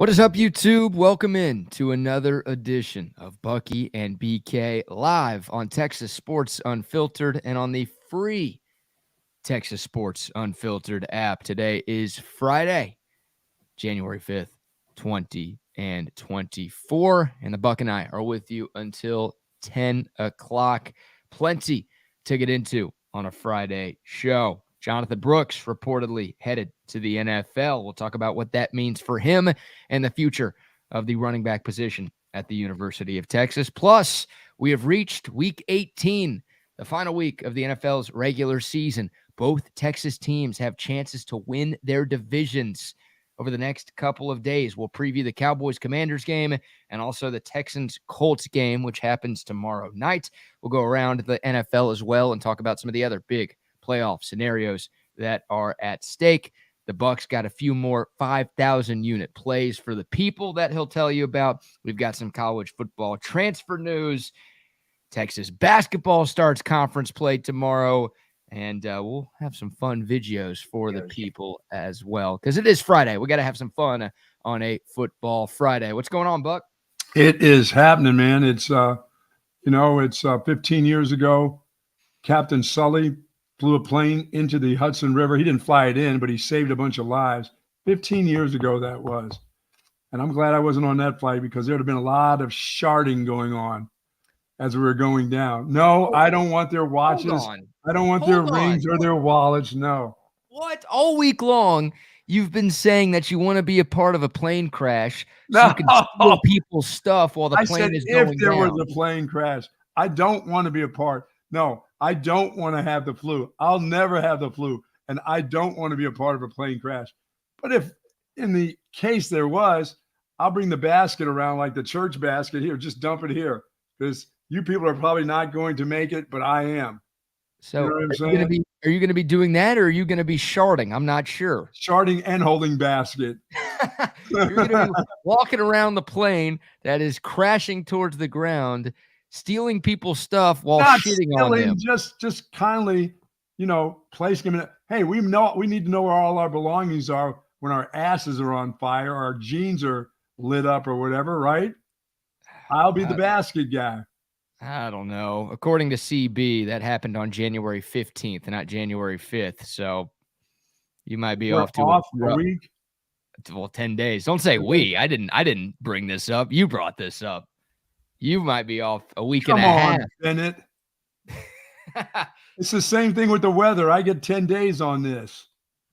What is up, YouTube? Welcome in to another edition of Bucky and BK live on Texas Sports Unfiltered and on the free Texas Sports Unfiltered app. Today is Friday, January 5th, 2024, and the Buck and I are with you until 10 o'clock. Plenty to get into on a Friday show. Jonathon Brooks reportedly headed to the NFL. We'll talk about what that means for him and the future of the running back position at the University of Texas. Plus, we have reached week 18, the final week of the NFL's regular season. Both Texas teams have chances to win their divisions over the next couple of days. We'll preview the Cowboys-Commanders game and also the Texans-Colts game, which happens tomorrow night. We'll go around the NFL as well and talk about some of the other big playoff scenarios that are at stake. The Bucs got a few more 5,000 unit plays for the people that he'll tell you about. We've got some college football transfer news. Texas basketball starts conference play tomorrow, and we'll have some fun videos for the people as well, because it is Friday. We got to have some fun on a football Friday. What's going on, Buck? It is happening, man. It's 15 years ago, Captain Sully flew a plane into the Hudson River. He didn't fly it in, but he saved a bunch of lives. 15 years ago that was. And I'm glad I wasn't on that flight, because there would have been a lot of sharding going on as we were going down. No, I don't want their watches. I don't want their rings or their wallets. No. What? All week long, you've been saying that you want to be a part of a plane crash so you can steal people's stuff while the plane is going down. If there was a plane crash, I don't want to be a part. No, I don't want to have the flu. I'll never have the flu, and I don't want to be a part of a plane crash. But if in the case there was, I'll bring the basket around like the church basket here. Just dump it here, because you people are probably not going to make it, but I am. So you know are you going to be doing that, or are you going to be sharding? I'm not sure. Sharding and holding basket. You're going to be walking aroing the plane that is crashing towards the ground, stealing people's stuff while shitting on them. Just kindly, placing them in. Hey, we need to know where all our belongings are when our asses are on fire, our jeans are lit up or whatever, right? I'll be the basket guy. I don't know. According to CB, that happened on January 15th, not January 5th. So you might be off a week. Well, 10 days. Don't say we. I didn't bring this up. You brought this up. You might be off a week and a half. Bennett. It's the same thing with the weather. I get 10 days on this.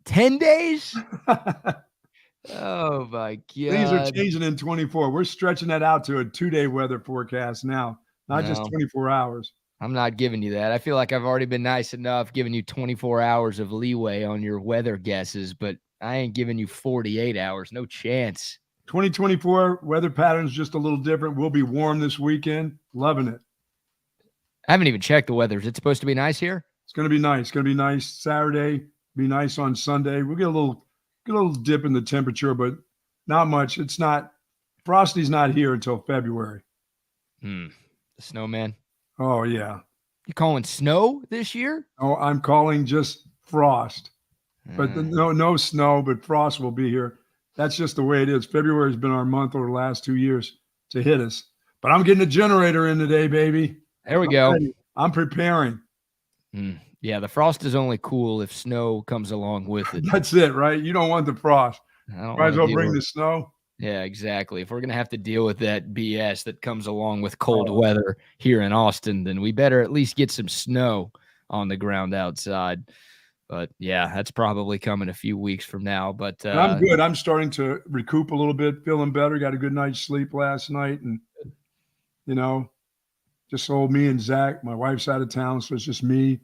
10 days? Oh, my God. Things are changing in 24. We're stretching that out to a 2-day weather forecast now, not just 24 hours. I'm not giving you that. I feel like I've already been nice enough giving you 24 hours of leeway on your weather guesses, but I ain't giving you 48 hours. No chance. 2024 weather patterns just a little different. We'll be warm this weekend. Loving it. I haven't even checked the weather. Is it supposed to be nice here? It's going to be nice. It's going to be nice Saturday. Be nice on Sunday. We'll get a little dip in the temperature, but not much. It's not. Frosty's not here until February. The snowman. Oh yeah. You calling snow this year? Oh, I'm calling just frost. But no snow, but frost will be here. That's just the way it is. February has been our month over the last 2 years to hit us. But I'm getting a generator in today, baby. There we go. I'm preparing. Yeah, the frost is only cool if snow comes along with it. That's it, right? You don't want the frost. Might as well bring the snow. Yeah, exactly. If we're going to have to deal with that BS that comes along with cold weather here in Austin, then we better at least get some snow on the ground outside. But yeah, that's probably coming a few weeks from now. But I'm good. I'm starting to recoup a little bit, feeling better. Got a good night's sleep last night, and just old me and Zach. My wife's out of town, so it's just me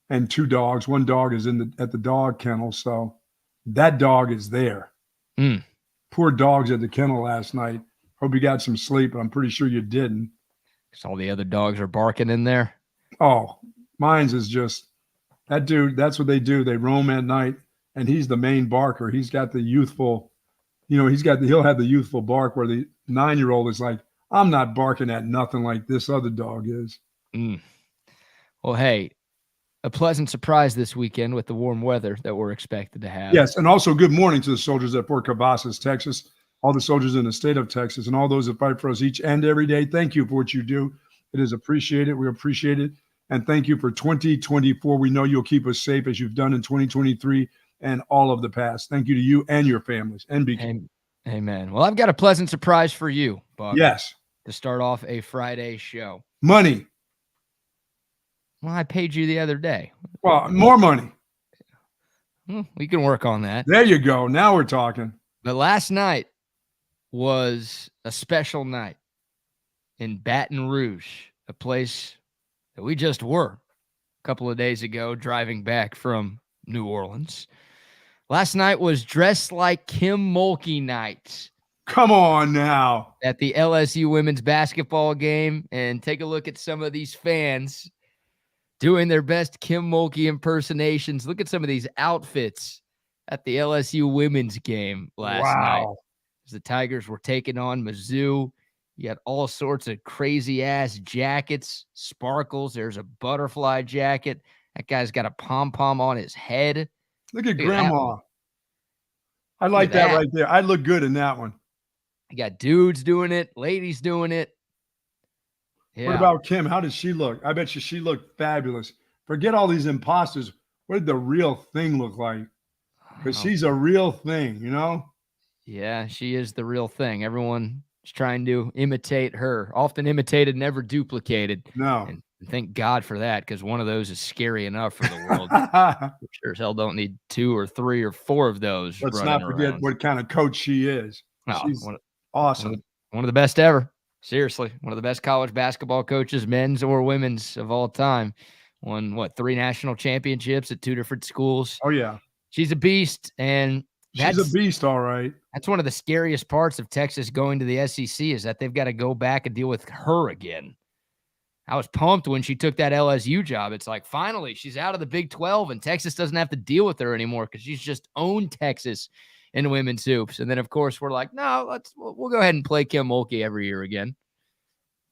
and 2 dogs. One dog is at the dog kennel, so that dog is there. Poor dogs at the kennel last night. Hope you got some sleep, but I'm pretty sure you didn't. Because all the other dogs are barking in there. Oh, mine's is just. That dude, that's what they do. They roam at night, and he's the main barker. He's got the youthful, he'll have the youthful bark where the 9-year-old is like, I'm not barking at nothing like this other dog is. Well, hey, a pleasant surprise this weekend with the warm weather that we're expected to have. Yes, and also good morning to the soldiers at Fort Cavazos, Texas. all the soldiers in the state of Texas, and all those that fight for us each and every day. Thank you for what you do. It is appreciated. We appreciate it. And thank you for 2024. We know you'll keep us safe as you've done in 2023 and all of the past. Thank you to you and your families. And BK. Amen. Well, I've got a pleasant surprise for you, Buck. Yes. To start off a Friday show. Money. Well, I paid you the other day. Well, more money. We can work on that. There you go. Now we're talking. But last night was a special night in Baton Rouge, a place that we just were a couple of days ago driving back from New Orleans. Last night was Dress Like Kim Mulkey night. Come on now. At the LSU women's basketball game, and take a look at some of these fans doing their best Kim Mulkey impersonations. Look at some of these outfits at the LSU women's game last night. As the Tigers were taking on Mizzou. You got all sorts of crazy-ass jackets, sparkles. There's a butterfly jacket. That guy's got a pom-pom on his head. Look at Grandma. I like that right there. I look good in that one. You got dudes doing it, ladies doing it. Yeah. What about Kim? How does she look? I bet you she looked fabulous. Forget all these imposters. What did the real thing look like? Because she's a real thing, you know? Yeah, she is the real thing. Everyone is trying to imitate her. Often imitated, never duplicated. No. And thank God for that, because one of those is scary enough for the world. We sure as hell don't need 2 or 3 or 4 of those. Let's not forget around. what kind of coach she is. She's awesome. One of the best ever. Seriously, one of the best college basketball coaches, men's or women's, of all time. Won, 3 national championships at 2 different schools. Oh, yeah. She's a beast, and she's a beast, all right. That's one of the scariest parts of Texas going to the SEC is that they've got to go back and deal with her again. I was pumped when she took that LSU job. It's like, finally, she's out of the Big 12, and Texas doesn't have to deal with her anymore because she's just owned Texas in women's hoops. And then, of course, we're like, no, we'll go ahead and play Kim Mulkey every year again.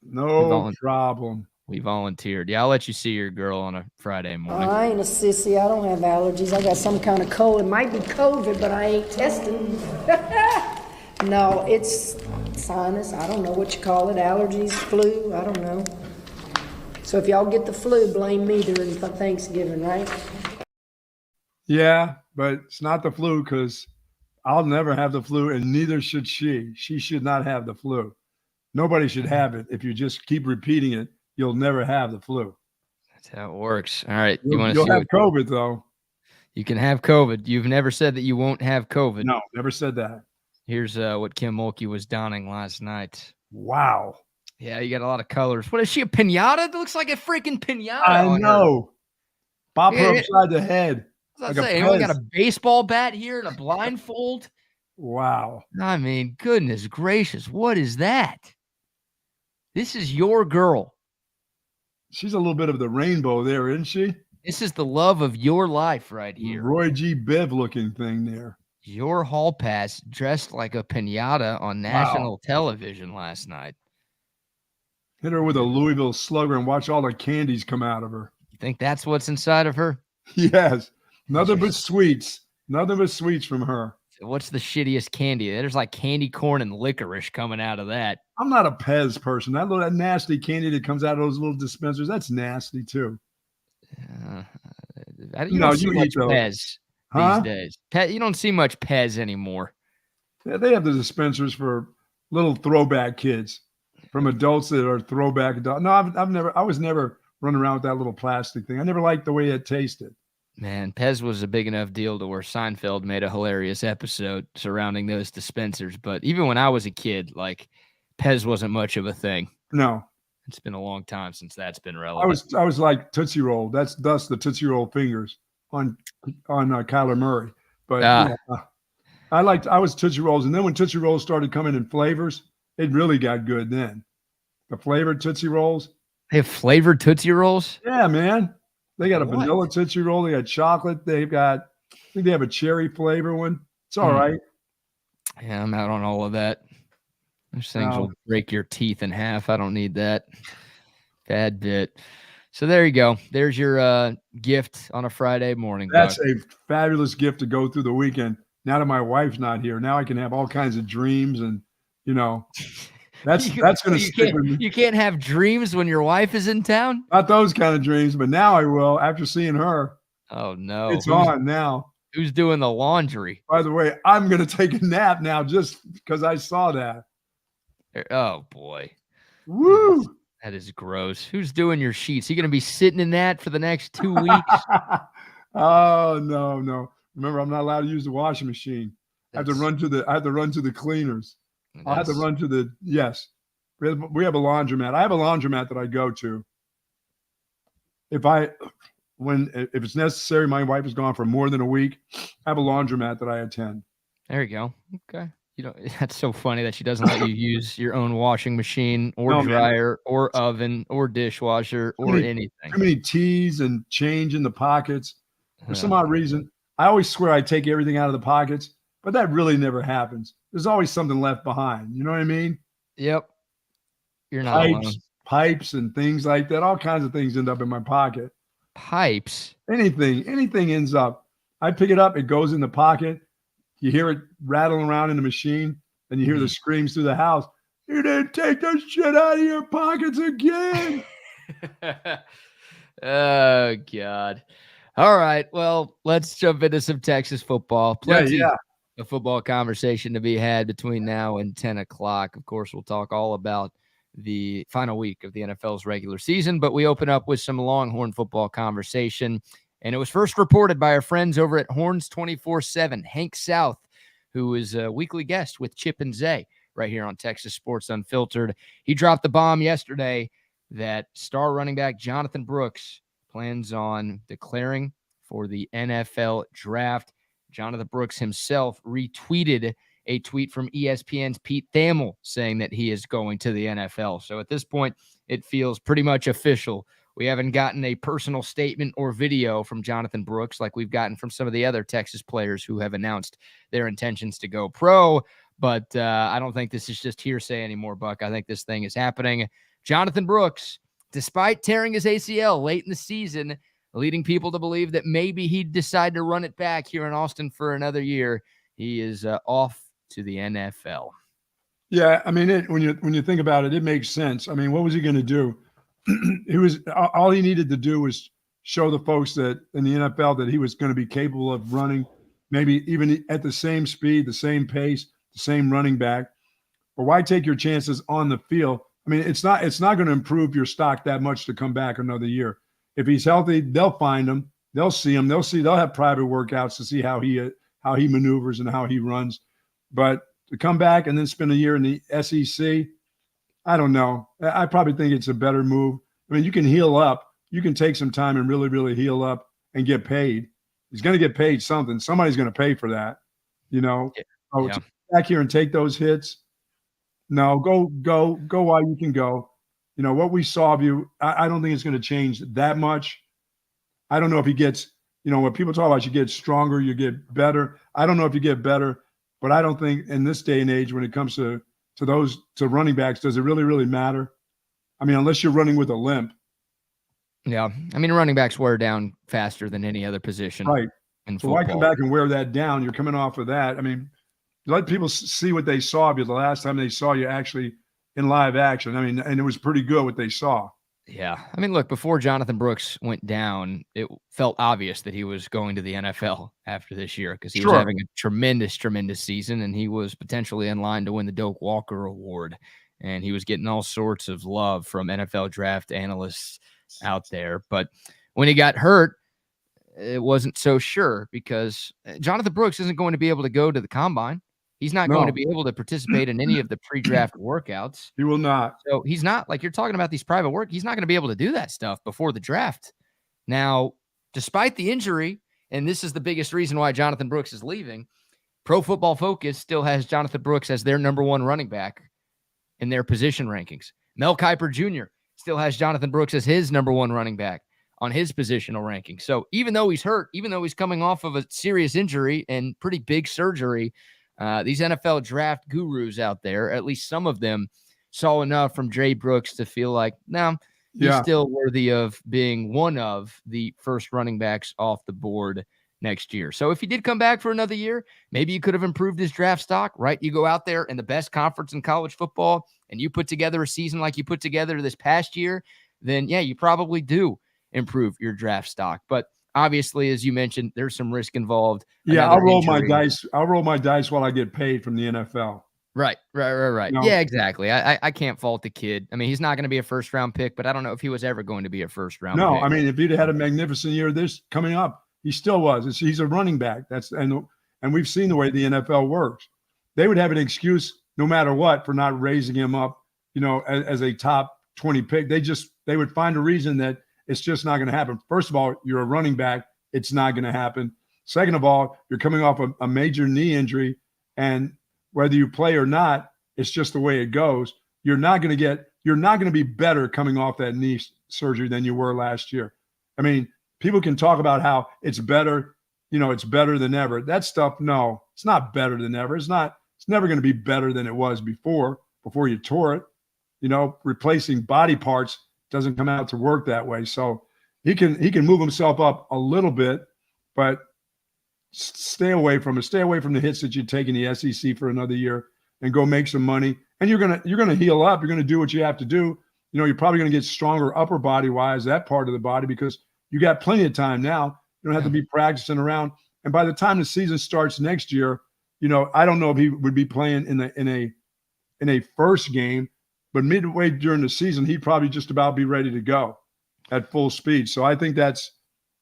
No problem. We volunteered. Yeah, I'll let you see your girl on a Friday morning. I ain't a sissy. I don't have allergies. I got some kind of cold. It might be COVID, but I ain't tested. No, it's sinus. I don't know what you call it. Allergies, flu. I don't know. So if y'all get the flu, blame me during Thanksgiving, right? Yeah, but it's not the flu because I'll never have the flu, and neither should she. She should not have the flu. Nobody should have it. If you just keep repeating it, you'll never have the flu. That's how it works. All right. You'll have COVID, though. You can have COVID. You've never said that you won't have COVID. No, never said that. Here's what Kim Mulkey was donning last night. Wow. Yeah, you got a lot of colors. What is she, a pinata? It looks like a freaking pinata. I know. Bop her upside the head. Like anyone got a baseball bat here and a blindfold? Wow. I mean, goodness gracious. What is that? This is your girl. She's a little bit of the rainbow there, isn't she? This is the love of your life right here. Roy G. Biv looking thing there. Your hall pass dressed like a pinata on national television last night. Hit her with a Louisville Slugger and watch all the candies come out of her. You think that's what's inside of her? Yes. Nothing but sweets. Nothing but sweets from her. What's the shittiest candy? There's like candy corn and licorice coming out of that. I'm not a Pez person. That nasty candy that comes out of those little dispensers, that's nasty too. You don't see much Pez these days. You don't see much Pez anymore. Yeah, they have the dispensers for little throwback kids, from adults that are throwback adults. No, I was never running around with that little plastic thing. I never liked the way it tasted. Man, Pez was a big enough deal to where Seinfeld made a hilarious episode surrounding those dispensers. But even when I was a kid, like, Pez wasn't much of a thing. No. It's been a long time since that's been relevant. I was like Tootsie Roll. That's the Tootsie Roll fingers on Kyler Murray. But I was Tootsie Rolls. And then when Tootsie Rolls started coming in flavors, it really got good then. The flavored Tootsie Rolls. They have flavored Tootsie Rolls? Yeah, man. They got a vanilla Tootsie Roll. They got chocolate. I think they have a cherry flavor one. It's all right. Yeah, I'm out on all of that. Those things will break your teeth in half. I don't need that. Bad bit. So there you go. There's your gift on a Friday morning. That's a fabulous gift to go through the weekend. now that my wife's not here, now I can have all kinds of dreams, and that's going to stick with me. You can't have dreams when your wife is in town? Not those kind of dreams, but now I will after seeing her. Oh, no. It's on now. Who's doing the laundry? By the way, I'm going to take a nap now just because I saw that. Oh, boy. Woo! That is gross. Who's doing your sheets? You going to be sitting in that for the next 2 weeks? Oh, no. Remember, I'm not allowed to use the washing machine. I have to run to the cleaners. I'll have to run to the yes. We have a laundromat. I have a laundromat that I go to. If it's necessary, my wife is gone for more than a week, I have a laundromat that I attend. There you go. Okay. That's so funny that she doesn't let you use your own washing machine or dryer or oven or dishwasher or anything. Too many teas and change in the pockets. For some odd reason, I always swear I take everything out of the pockets, but that really never happens. There's always something left behind. You know what I mean? Yep. You're not alone. Pipes and things like that. All kinds of things end up in my pocket. Pipes? Anything ends up. I pick it up. It goes in the pocket. You hear it rattling around in the machine, and you hear the screams through the house. You didn't take the shit out of your pockets again. Oh, God. All right. Well, let's jump into some Texas football. Plenty of football conversation to be had between now and 10 o'clock. Of course, we'll talk all about the final week of the NFL's regular season, but we open up with some Longhorn football conversation. And it was first reported by our friends over at Horns 24/7, Hank South, who is a weekly guest with Chip and Zay right here on Texas Sports Unfiltered. He dropped the bomb yesterday that star running back Jonathon Brooks plans on declaring for the NFL draft. Jonathon Brooks himself retweeted a tweet from ESPN's Pete Thamel saying that he is going to the NFL. So at this point, it feels pretty much official. We haven't gotten a personal statement or video from Jonathon Brooks like we've gotten from some of the other Texas players who have announced their intentions to go pro. But I don't think this is just hearsay anymore, Buck. I think this thing is happening. Jonathon Brooks, despite tearing his ACL late in the season, leading people to believe that maybe he'd decide to run it back here in Austin for another year, he is off to the NFL. Yeah, I mean, when you think about it, it makes sense. I mean, what was he going to do? All he needed to do was show the folks that in the NFL that he was going to be capable of running, maybe even at the same speed, the same pace, the same running back. But why take your chances on the field? I mean, it's not going to improve your stock that much to come back another year. If he's healthy, they'll find him, they'll see him, they'll have private workouts to see how he maneuvers and how he runs. But to come back and then spend a year in the SEC, I don't know. I probably think it's a better move. I mean, you can heal up. You can take some time and really, really heal up and get paid. He's going to get paid something. Somebody's going to pay for that, to back here and take those hits. No, go while you can go. What we saw of you, I don't think it's going to change that much. I don't know if he gets, when people talk about you get stronger, you get better. I don't know if you get better, but I don't think in this day and age when it comes to running backs, does it really, really matter? I mean, unless you're running with a limp. Yeah. I mean, running backs wear down faster than any other position. Right. In so football. why come back and wear that down? You're coming off of that. I mean, let people see what they saw of you the last time they saw you actually in live action. I mean, and it was pretty good what they saw. Yeah. I mean, look, before Jonathon Brooks went down, it felt obvious that he was going to the NFL after this year because he was having a tremendous, tremendous season, and he was potentially in line to win the Doak Walker Award. And he was getting all sorts of love from NFL draft analysts out there. But when he got hurt, it wasn't so sure because Jonathon Brooks isn't going to be able to go to the combine. He's not going to be able to participate in any of the pre-draft workouts. He will not. So he's not, like you're talking about these private work, he's not going to be able to do that stuff before the draft. Now, despite the injury, and this is the biggest reason why Jonathon Brooks is leaving, Pro Football Focus still has Jonathon Brooks as their number one running back in their position rankings. Mel Kiper Jr. still has Jonathon Brooks as his number one running back on his positional ranking. So even though he's hurt, even though he's coming off of a serious injury and pretty big surgery, these NFL draft gurus out there, at least some of them, saw enough from Dre Brooks to feel like, no, he's still worthy of being one of the first running backs off the board next year. So if he did come back for another year, maybe you could have improved his draft stock, right? You go out there in the best conference in college football and you put together a season like you put together this past year, then yeah, you probably do improve your draft stock. But obviously, as you mentioned, there's some risk involved. Yeah, Another I'll roll my injury. dice. I'll roll my dice while I get paid from the NFL. Right. No. Yeah, exactly. I can't fault the kid. I mean, he's not going to be a first-round pick, but I don't know if he was ever going to be a first-round No, pick. I mean, if he'd had a magnificent year this coming up, he still was. He's a running back. And we've seen the way the NFL works. They would have an excuse no matter what for not raising him up, as a top 20 pick. They would find a reason that it's just not going to happen. First of all, you're a running back. It's not going to happen. Second of all, you're coming off a major knee injury, and whether you play or not, it's just the way it goes. You're not going to be better coming off that knee surgery than you were last year. I mean, people can talk about how it's better, it's better than ever. That stuff, no, it's not better than ever. It's never going to be better than it was before you tore it. Replacing body parts doesn't come out to work that way. So he can move himself up a little bit, but stay away from it. Stay away from the hits that you take in the SEC for another year and go make some money. And you're gonna heal up. You're gonna do what you have to do. You're probably gonna get stronger upper body wise, that part of the body, because you got plenty of time now. You don't have to be practicing around. And by the time the season starts next year, I don't know if he would be playing in a first game, but midway during the season, he'd probably just about be ready to go at full speed. So I think that's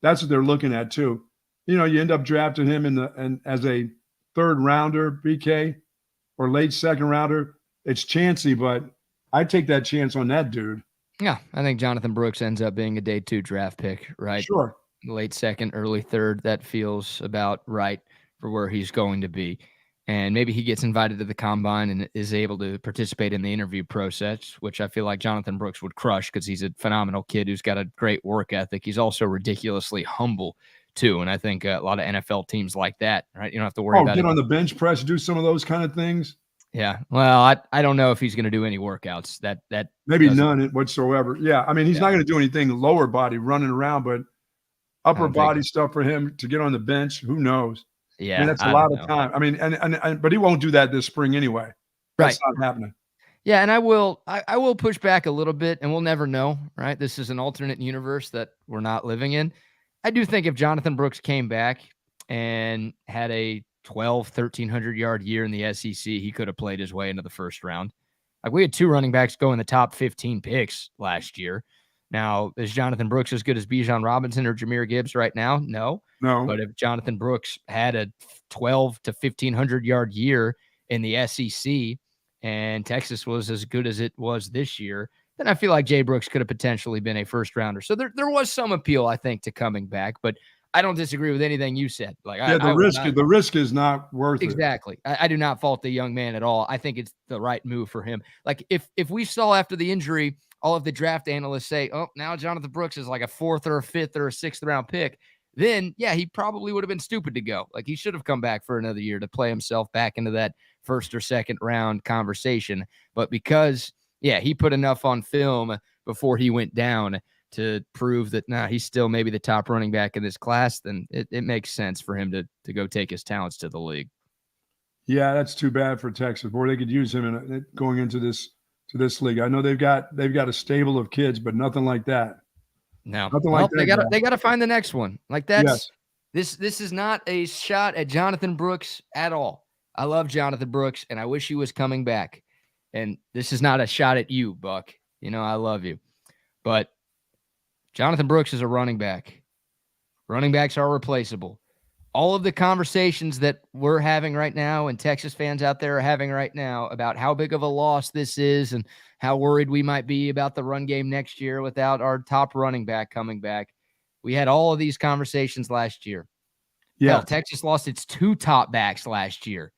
what they're looking at too. You end up drafting him as a third rounder, BK, or late second rounder. It's chancy, but I take that chance on that dude. Yeah, I think Jonathon Brooks ends up being a day 2 draft pick, right? Sure. Late second, early third. That feels about right for where he's going to be. And maybe he gets invited to the combine and is able to participate in the interview process, which I feel like Jonathon Brooks would crush because he's a phenomenal kid who's got a great work ethic. He's also ridiculously humble too. And I think a lot of NFL teams like that, right? You don't have to worry about get on the bench press, do some of those kind of things. Yeah. Well, I don't know if he's going to do any workouts. That maybe none whatsoever. Yeah. I mean, he's not going to do anything lower body running around, but upper body stuff for him to get on the bench, who knows? Yeah. I mean, that's a lot of time. I mean, but he won't do that this spring anyway. That's not happening. Yeah, and I will push back a little bit, and we'll never know, right? This is an alternate universe that we're not living in. I do think if Jonathon Brooks came back and had a 1,300-yard year in the SEC, he could have played his way into the first round. Like, we had 2 running backs go in the top 15 picks last year. Now, is Jonathon Brooks as good as Bijan Robinson or Jahmyr Gibbs right now? No. But if Jonathon Brooks had a 1,200 to 1,500-yard year in the SEC and Texas was as good as it was this year, then I feel like Jay Brooks could have potentially been a first rounder. So there was some appeal, I think, to coming back, but I don't disagree with anything you said. Like, the risk is not worth it. Exactly. I do not fault the young man at all. I think it's the right move for him. Like, if we saw after the injury, all of the draft analysts say, oh, now Jonathon Brooks is like a 4th or a 5th or a 6th round pick, then yeah, he probably would have been stupid to go. Like, he should have come back for another year to play himself back into that 1st or 2nd round conversation. But because, yeah, he put enough on film before he went down to prove that, he's still maybe the top running back in this class, then it makes sense for him to go take his talents to the league. Yeah, that's too bad for Texas. Boy, they could use him going into this league. I know they've got a stable of kids, but nothing like that. No, they got to find the next one. Like, that's this is not a shot at Jonathon Brooks at all. I love Jonathon Brooks, and I wish he was coming back. And this is not a shot at you, Buck. I love you, but Jonathon Brooks is a running back. Running backs are replaceable. All of the conversations that we're having right now and Texas fans out there are having right now about how big of a loss this is and how worried we might be about the run game next year without our top running back coming back. We had all of these conversations last year. Yeah. Hell, Texas lost its 2 top backs last year.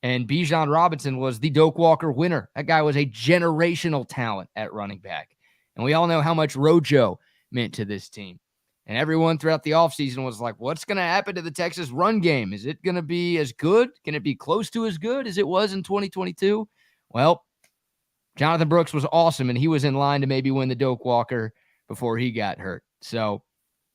And Bijan Robinson was the Doak Walker winner. That guy was a generational talent at running back. And we all know how much Rojo meant to this team. And everyone throughout the offseason was like, what's going to happen to the Texas run game? Is it going to be as good? Can it be close to as good as it was in 2022? Well, Jonathon Brooks was awesome, and he was in line to maybe win the Doak Walker before he got hurt. So,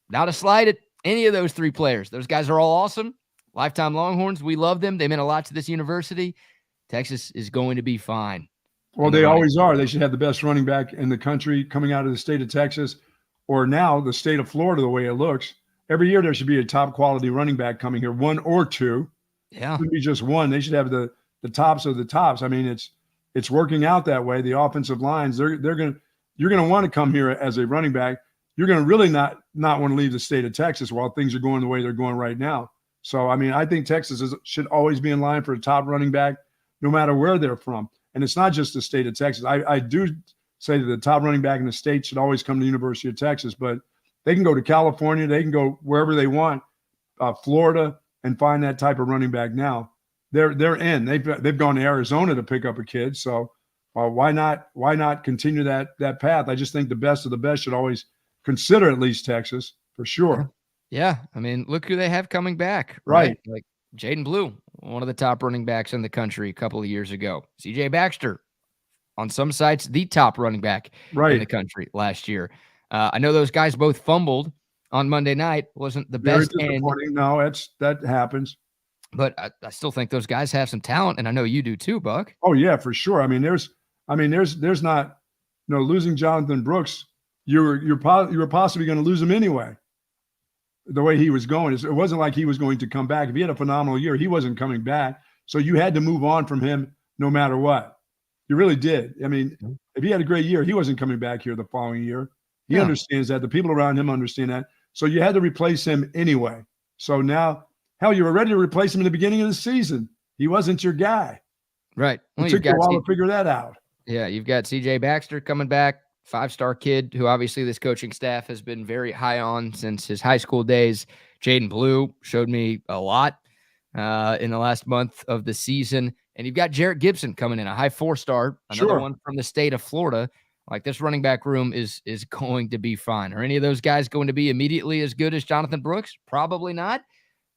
not a slight at Any of those three players. Those guys are all awesome. Lifetime Longhorns. We love them. They meant a lot to this university. Texas is going to be fine. Well, they always are. They should have the best running back in the country coming out of the state of Texas, or now the state of Florida, the way it looks. Every year there should be a top quality running back coming here, one or two. Yeah. It shouldn't be just one. They should have the tops of the tops. I mean, it's working out that way. The offensive lines, you're going to want to come here as a running back. You're going to really not want to leave the state of Texas while things are going the way they're going right now. So, I mean, I think Texas should always be in line for a top running back, no matter where they're from. And it's not just the state of Texas. I do say that the top running back in the state should always come to the University of Texas, but they can go to California. They can go wherever they want, Florida, and find that type of running back now. They're in. They've gone to Arizona to pick up a kid. So why not continue that path? I just think the best of the best should always consider at least Texas for sure. Yeah. I mean, look who they have coming back. Right. Like Jaden Blue, one of the top running backs in the country a couple of years ago. CJ Baxter, on some sites, the top running back in the country last year. I know those guys both fumbled on Monday night. Wasn't the best end. No, that happens. But I still think those guys have some talent, and I know you do too, Buck. Oh yeah, for sure. I mean, there's not, losing Jonathan Brooks. You were possibly going to lose him anyway. The way he was going, it wasn't like he was going to come back. If he had a phenomenal year, he wasn't coming back. So you had to move on from him no matter what. You really did. I mean, if he had a great year, he wasn't coming back here the following year. He understands that. The people around him understand that. So you had to replace him anyway. So now, hell, you were ready to replace him in the beginning of the season. He wasn't your guy. Right. It took you a while to figure that out. Yeah, you've got CJ Baxter coming back, 5-star kid who obviously this coaching staff has been very high on since his high school days. Jaden Blue showed me a lot in the last month of the season. And you've got Jarrett Gibson coming in, a high 4-star, another one from the state of Florida. Like, this running back room is going to be fine. Are any of those guys going to be immediately as good as Jonathan Brooks? Probably not.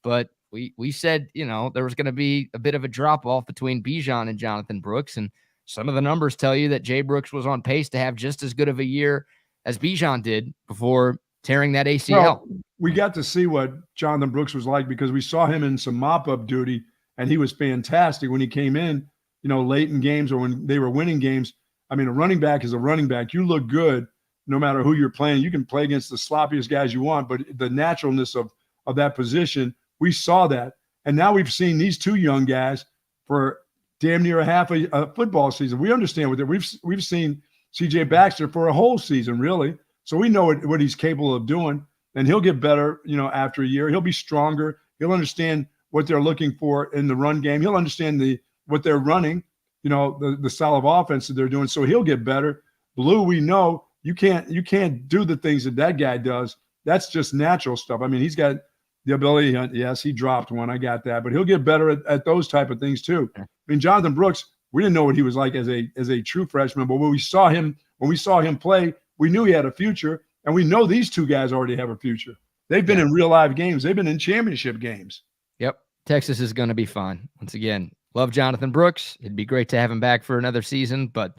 But we said, there was going to be a bit of a drop-off between Bijan and Jonathan Brooks. And some of the numbers tell you that Jay Brooks was on pace to have just as good of a year as Bijan did before tearing that ACL. Well, we got to see what Jonathan Brooks was like because we saw him in some mop-up duty, and he was fantastic when he came in, late in games or when they were winning games. I mean, a running back is a running back. You look good no matter who you're playing. You can play against the sloppiest guys you want, but the naturalness of that position, we saw that. And now we've seen these two young guys for damn near a half a football season. We understand what we've seen CJ Baxter for a whole season, really. So we know what he's capable of doing, and he'll get better, after a year. He'll be stronger. He'll understand what they're looking for in the run game. He'll understand what they're running, the style of offense that they're doing. So he'll get better. Blue, we know you can't do the things that guy does. That's just natural stuff. I mean, he's got the ability. Yes, he dropped one. I got that, but he'll get better at those type of things too. I mean, Jonathan Brooks, we didn't know what he was like as a true freshman, but when we saw him play, we knew he had a future, and we know these two guys already have a future. They've been in real live games. They've been in championship games. Yep. Texas is going to be fine. Once again, love Jonathan Brooks. It'd be great to have him back for another season, but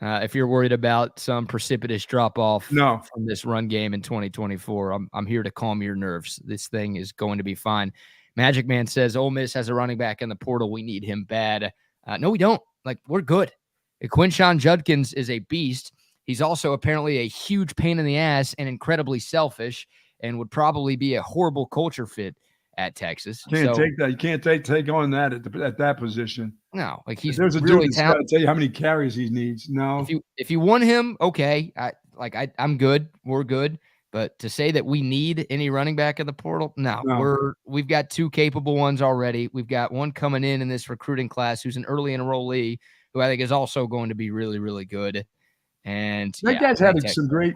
if you're worried about some precipitous drop-off from this run game in 2024, I'm here to calm your nerves. This thing is going to be fine. Magic Man says, Ole Miss has a running back in the portal. We need him bad. No, we don't. We're good. Quinshon Judkins is a beast. He's also apparently a huge pain in the ass and incredibly selfish and would probably be a horrible culture fit at Texas. Take that. You can't take on that at that position. No, he's there's a really dude that's got to tell you how many carries he needs. No, if you want him, okay. I'm good. We're good. But to say that we need any running back in the portal, no. We've got two capable ones already. We've got one coming in this recruiting class who's an early enrollee who I think is also going to be really, really good. And that guy's had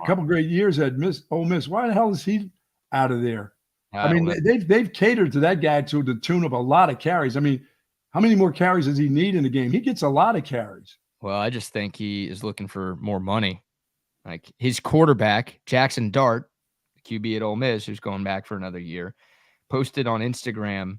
couple great years at Ole Miss. Why the hell is he out of there? I mean, they've catered to that guy to the tune of a lot of carries. I mean, how many more carries does he need in the game? He gets a lot of carries. Well, I just think he is looking for more money. Like his quarterback, Jackson Dart, the QB at Ole Miss, who's going back for another year, posted on Instagram.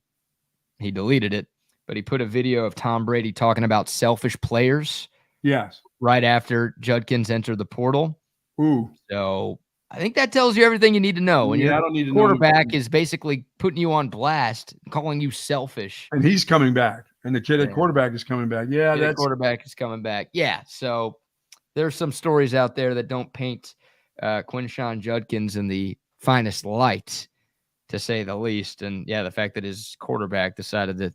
He deleted it, but he put a video of Tom Brady talking about selfish players. Yes. Right after Judkins entered the portal. Ooh. So I think that tells you everything you need to know. When I your don't need to quarterback know. is basically putting you on blast, calling you selfish. And he's coming back. And the kid at Yeah. quarterback is coming back. Yeah, The quarterback is coming back. Yeah, so there's some stories out there that don't paint Quinshon Judkins in the finest light, to say the least. And, yeah, the fact that his quarterback decided to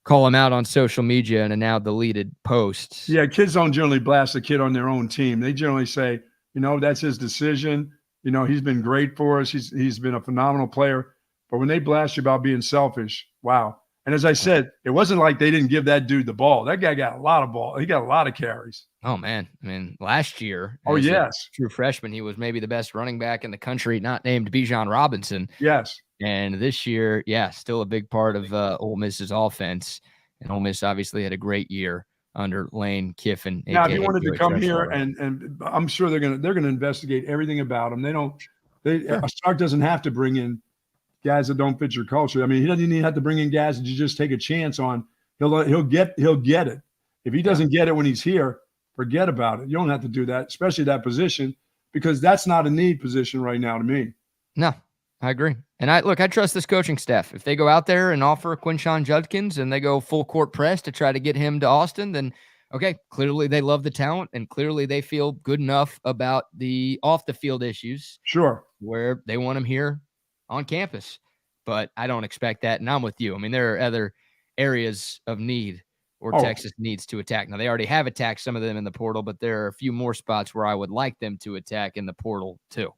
call him out on social media in a now deleted post. Yeah, kids don't generally blast a kid on their own team. They generally say, that's his decision. He's been great for us. He's been a phenomenal player. But when they blast you about being selfish, wow. And as I said, it wasn't like they didn't give that dude the ball. That guy got a lot of ball. He got a lot of carries. Oh, man. I mean, last year, as a true freshman, he was maybe the best running back in the country, not named Bijan Robinson. Yes. And this year, still a big part of Ole Miss's offense. And Ole Miss obviously had a great year under Lane Kiffin. Now, if he wanted to come here, and I'm sure they're gonna investigate everything about him. Stark doesn't have to bring in guys that don't fit your culture. I mean, he doesn't even have to bring in guys that you just take a chance on. He'll get it. If he doesn't get it when he's here, forget about it. You don't have to do that, especially that position, because that's not a need position right now to me. No, I agree. And I trust this coaching staff. If they go out there and offer Quinshon Judkins and they go full court press to try to get him to Austin, then okay, clearly they love the talent and clearly they feel good enough about the off the field issues. Sure. Where they want him here on campus. But I don't expect that. And I'm with you. I mean, there are other areas of need where Texas needs to attack. Now, they already have attacked some of them in the portal, but there are a few more spots where I would like them to attack in the portal too.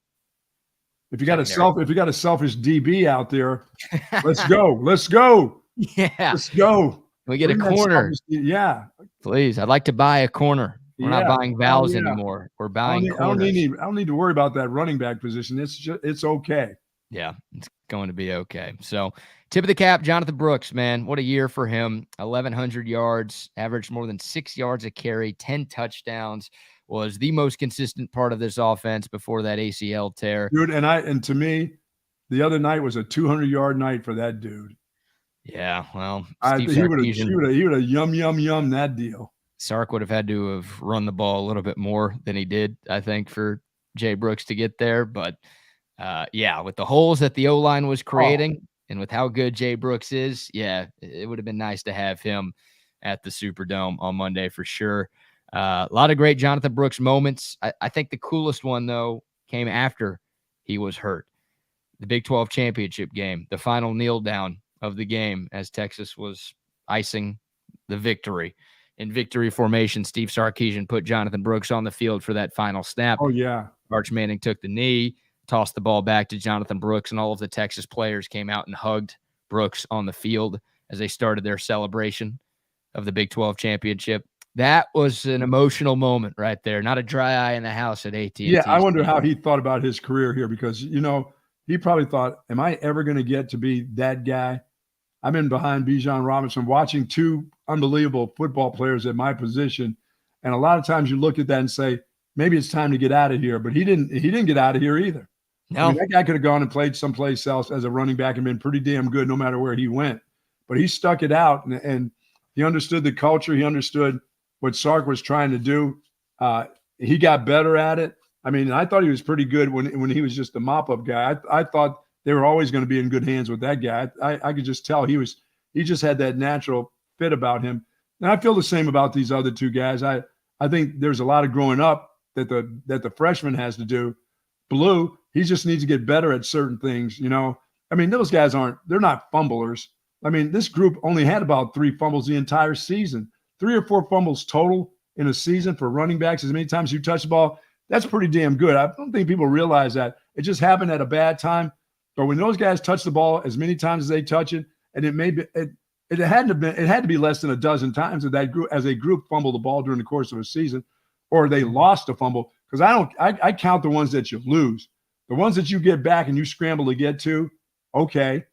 If you got a selfish DB out there, let's go. Let's go. Yeah. Let's go. We get a corner. Yeah. Please. I'd like to buy a corner. We're not buying vowels anymore. We're buying corners. I don't need to worry about that running back position. It's okay. Yeah, it's going to be okay. So, tip of the cap, Jonathon Brooks, man. What a year for him. 1,100 yards, averaged more than 6 yards a carry, 10 touchdowns. Was the most consistent part of this offense before that ACL tear. Dude, and to me, the other night was a 200-yard night for that dude. Yeah, well, he would have yum that deal. Sark would have had to have run the ball a little bit more than he did, I think, for Jay Brooks to get there. But, with the holes that the O-line was creating and with how good Jay Brooks is, it would have been nice to have him at the Superdome on Monday for sure. A lot of great Jonathon Brooks moments. I think the coolest one, though, came after he was hurt. The Big 12 championship game, the final kneel down of the game as Texas was icing the victory. In victory formation, Steve Sarkisian put Jonathon Brooks on the field for that final snap. Oh, yeah. Arch Manning took the knee, tossed the ball back to Jonathon Brooks, and all of the Texas players came out and hugged Brooks on the field as they started their celebration of the Big 12 championship. That was an emotional moment right there. Not a dry eye in the house at AT&T. Yeah, I wonder how he thought about his career here because, he probably thought, am I ever going to get to be that guy? I've been behind Bijan Robinson watching two unbelievable football players at my position. And a lot of times you look at that and say, maybe it's time to get out of here. But he didn't get out of here either. No. I mean, that guy could have gone and played someplace else as a running back and been pretty damn good no matter where he went. But he stuck it out and he understood the culture. He understood what Sark was trying to do. He got better at it. I mean, I thought he was pretty good when he was just a mop-up guy. I thought they were always going to be in good hands with that guy. I could just tell he just had that natural fit about him. And I feel the same about these other two guys. I think there's a lot of growing up that the freshman has to do. Blue, he just needs to get better at certain things, I mean, those guys they're not fumblers. I mean, this group only had about 3 fumbles the entire season. 3 or 4 fumbles total in a season for running backs. As many times you touch the ball, that's pretty damn good. I don't think people realize that. It just happened at a bad time. But when those guys touch the ball as many times as they touch it, and it had to be less than a dozen times that group as a group fumbled the ball during the course of a season, or they lost a fumble. Because I count the ones that you lose. The ones that you get back and you scramble to get to, okay.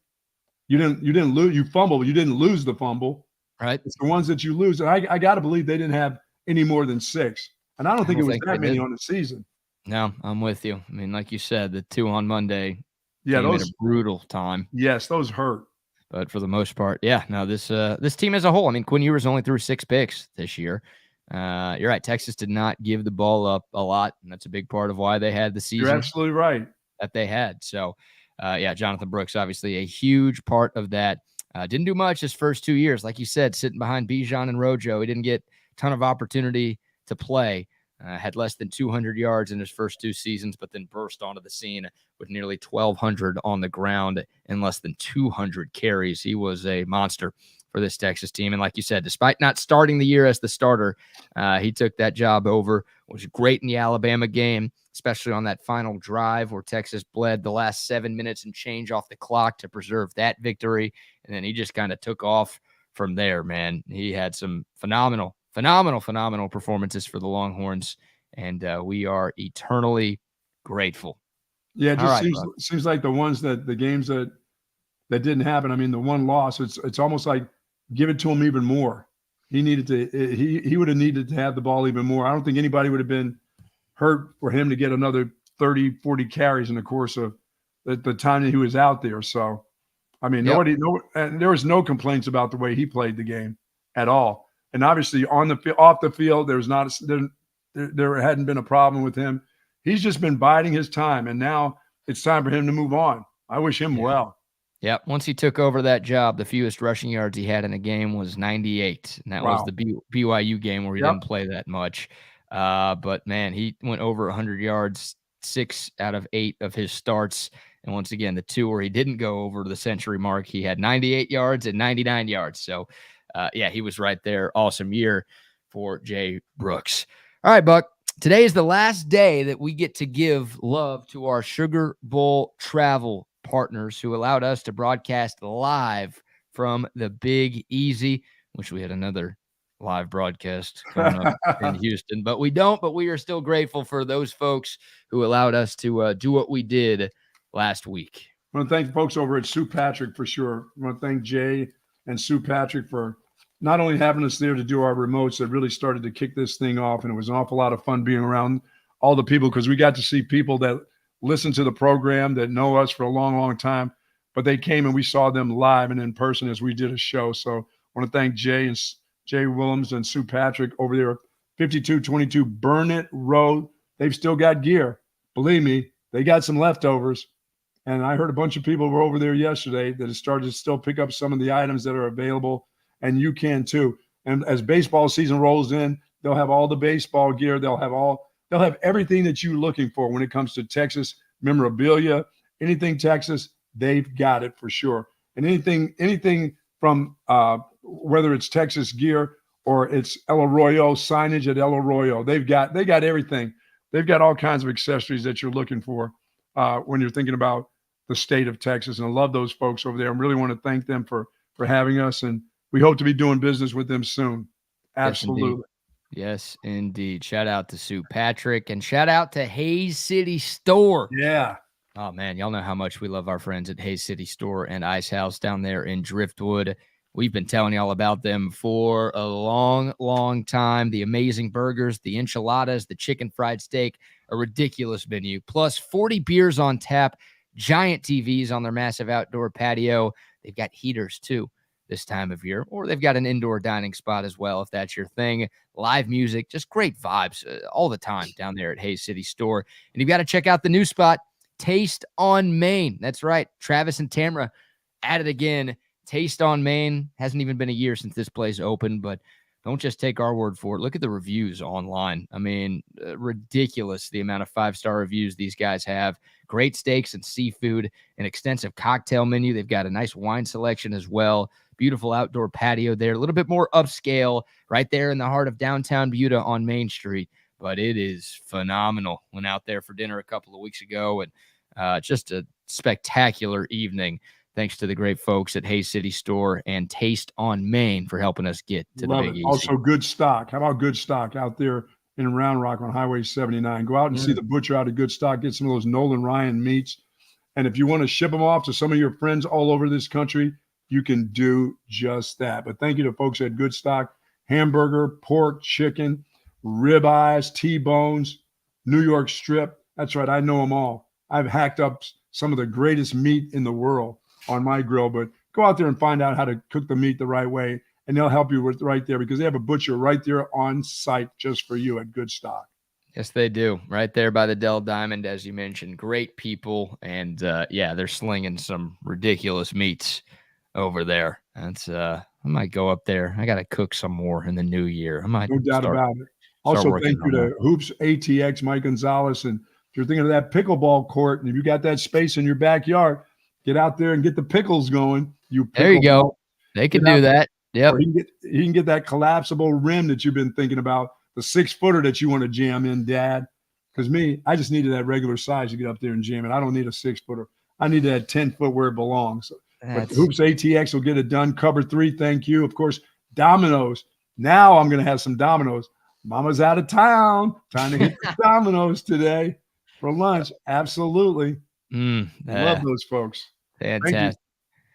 You didn't lose, you fumbled, you didn't lose the fumble. Right. It's the ones that you lose. And I got to believe they didn't have any more than 6. And I don't think it was that many on the season. No, I'm with you. I mean, like you said, the 2 on Monday came at a brutal time. Yes, those hurt. But for the most part, this team as a whole, I mean, Quinn Ewers only threw 6 picks this year. You're right. Texas did not give the ball up a lot, and that's a big part of why they had the season. You're absolutely right. That they had. So, Jonathon Brooks, obviously a huge part of that. Didn't do much his first 2 years. Like you said, sitting behind Bijan and Rojo. He didn't get a ton of opportunity to play. Had less than 200 yards in his first 2 seasons, but then burst onto the scene with nearly 1,200 on the ground and less than 200 carries. He was a monster for this Texas team. And like you said, despite not starting the year as the starter, he took that job over. Was great in the Alabama game, especially on that final drive where Texas bled the last 7 minutes and change off the clock to preserve that victory. And then he just kind of took off from there, man. He had some phenomenal performances for the Longhorns, and we are eternally grateful. Yeah, it just seems like the games that didn't happen. I mean, the one loss, it's almost like give it to him even more. He would have needed to have the ball even more. I don't think anybody would have been hurt for him to get another 30, 40 carries in the course of the time that he was out there. So, I mean, there was no complaints about the way he played the game at all. And obviously off the field, there hadn't been a problem with him. He's just been biding his time, and now it's time for him to move on. I wish him well. Yeah. Once he took over that job, the fewest rushing yards he had in a game was 98. And that was the BYU game where he didn't play that much. But man, he went over 100 yards 6 out of 8 of his starts. And once again, the 2 where he didn't go over the century mark, he had 98 yards and 99 yards. So, he was right there. Awesome year for Jay Brooks. All right, Buck. Today is the last day that we get to give love to our Sugar Bowl travel partners who allowed us to broadcast live from the Big Easy. Wish we had another live broadcast coming up in Houston, but we don't. But we are still grateful for those folks who allowed us to do what we did last week. I want to thank folks over at Sue Patrick for sure. I want to thank Jay and Sue Patrick for not only having us there to do our remotes that really started to kick this thing off. And it was an awful lot of fun being around all the people, because we got to see people that listen to the program, that know us for a long, long time, but they came and we saw them live and in person as we did a show. So I want to thank Jay Willems and Sue Patrick over there, 5222 Burnett Road. They've still got gear. Believe me, they got some leftovers. And I heard a bunch of people were over there yesterday that have started to still pick up some of the items that are available, and you can too. And as baseball season rolls in, they'll have all the baseball gear. They'll have everything that you're looking for when it comes to Texas memorabilia. Anything Texas, they've got it for sure. And anything from whether it's Texas gear or it's El Arroyo, signage at El Arroyo, they got everything. They've got all kinds of accessories that you're looking for when you're thinking about the state of Texas. And I love those folks over there. I really want to thank them for having us, and we hope to be doing business with them soon. Absolutely. Yes, indeed. Shout out to Sue Patrick, and shout out to Hayes City Store. Yeah. Oh, man, y'all know how much we love our friends at Hayes City Store and Ice House down there in Driftwood. We've been telling y'all about them for a long, long time. The amazing burgers, the enchiladas, the chicken fried steak, a ridiculous menu, plus 40 beers on tap, giant TVs on their massive outdoor patio. They've got heaters, too, this time of year, or they've got an indoor dining spot as well, if that's your thing. Live music, just great vibes all the time down there at Hayes City Store. And you've got to check out the new spot, Taste on Main. That's right. Travis and Tamra at it again. Taste on Main. Hasn't even been a year since this place opened, but don't just take our word for it. Look at the reviews online. I mean, ridiculous the amount of 5-star reviews these guys have. Great steaks and seafood, an extensive cocktail menu. They've got a nice wine selection as well. Beautiful outdoor patio there. A little bit more upscale right there in the heart of downtown Buda on Main Street. But it is phenomenal. Went out there for dinner a couple of weeks ago, and just a spectacular evening. Thanks to the great folks at Hayes City Store and Taste on Main for helping us get to the Big Easy. Also, Goodstock. How about Goodstock out there in Round Rock on Highway 79? Go out and see the butcher out of Goodstock. Get some of those Nolan Ryan meats. And if you want to ship them off to some of your friends all over this country, you can do just that. But thank you to folks at Goodstock. Hamburger, pork, chicken, ribeyes, T-bones, New York strip. That's right. I know them all. I've hacked up some of the greatest meat in the world on my grill, but go out there and find out how to cook the meat the right way and they'll help you with right there because they have a butcher right there on site just for you at Goodstock. Yes, they do. Right there by the Dell Diamond, as you mentioned. Great people. And, they're slinging some ridiculous meats over there. That's I might go up there. I got to cook some more in the new year. I might No doubt about it. Also, thank you to Hoops ATX, Mike Gonzalez. And if you're thinking of that pickleball court and if you got that space in your backyard, get out there and get the pickles going. There you go. They can do that. Yep. Or he can get that collapsible rim that you've been thinking about, the 6-footer that you want to jam in, Dad. Because I just needed that regular size to get up there and jam it. I don't need a 6-footer. I need that 10-foot where it belongs. But Hoops ATX will get it done. Cover 3, thank you. Of course, Domino's. Now I'm going to have some Domino's. Mama's out of town. Time to hit the Domino's today for lunch. Absolutely. Love those folks. Fantastic.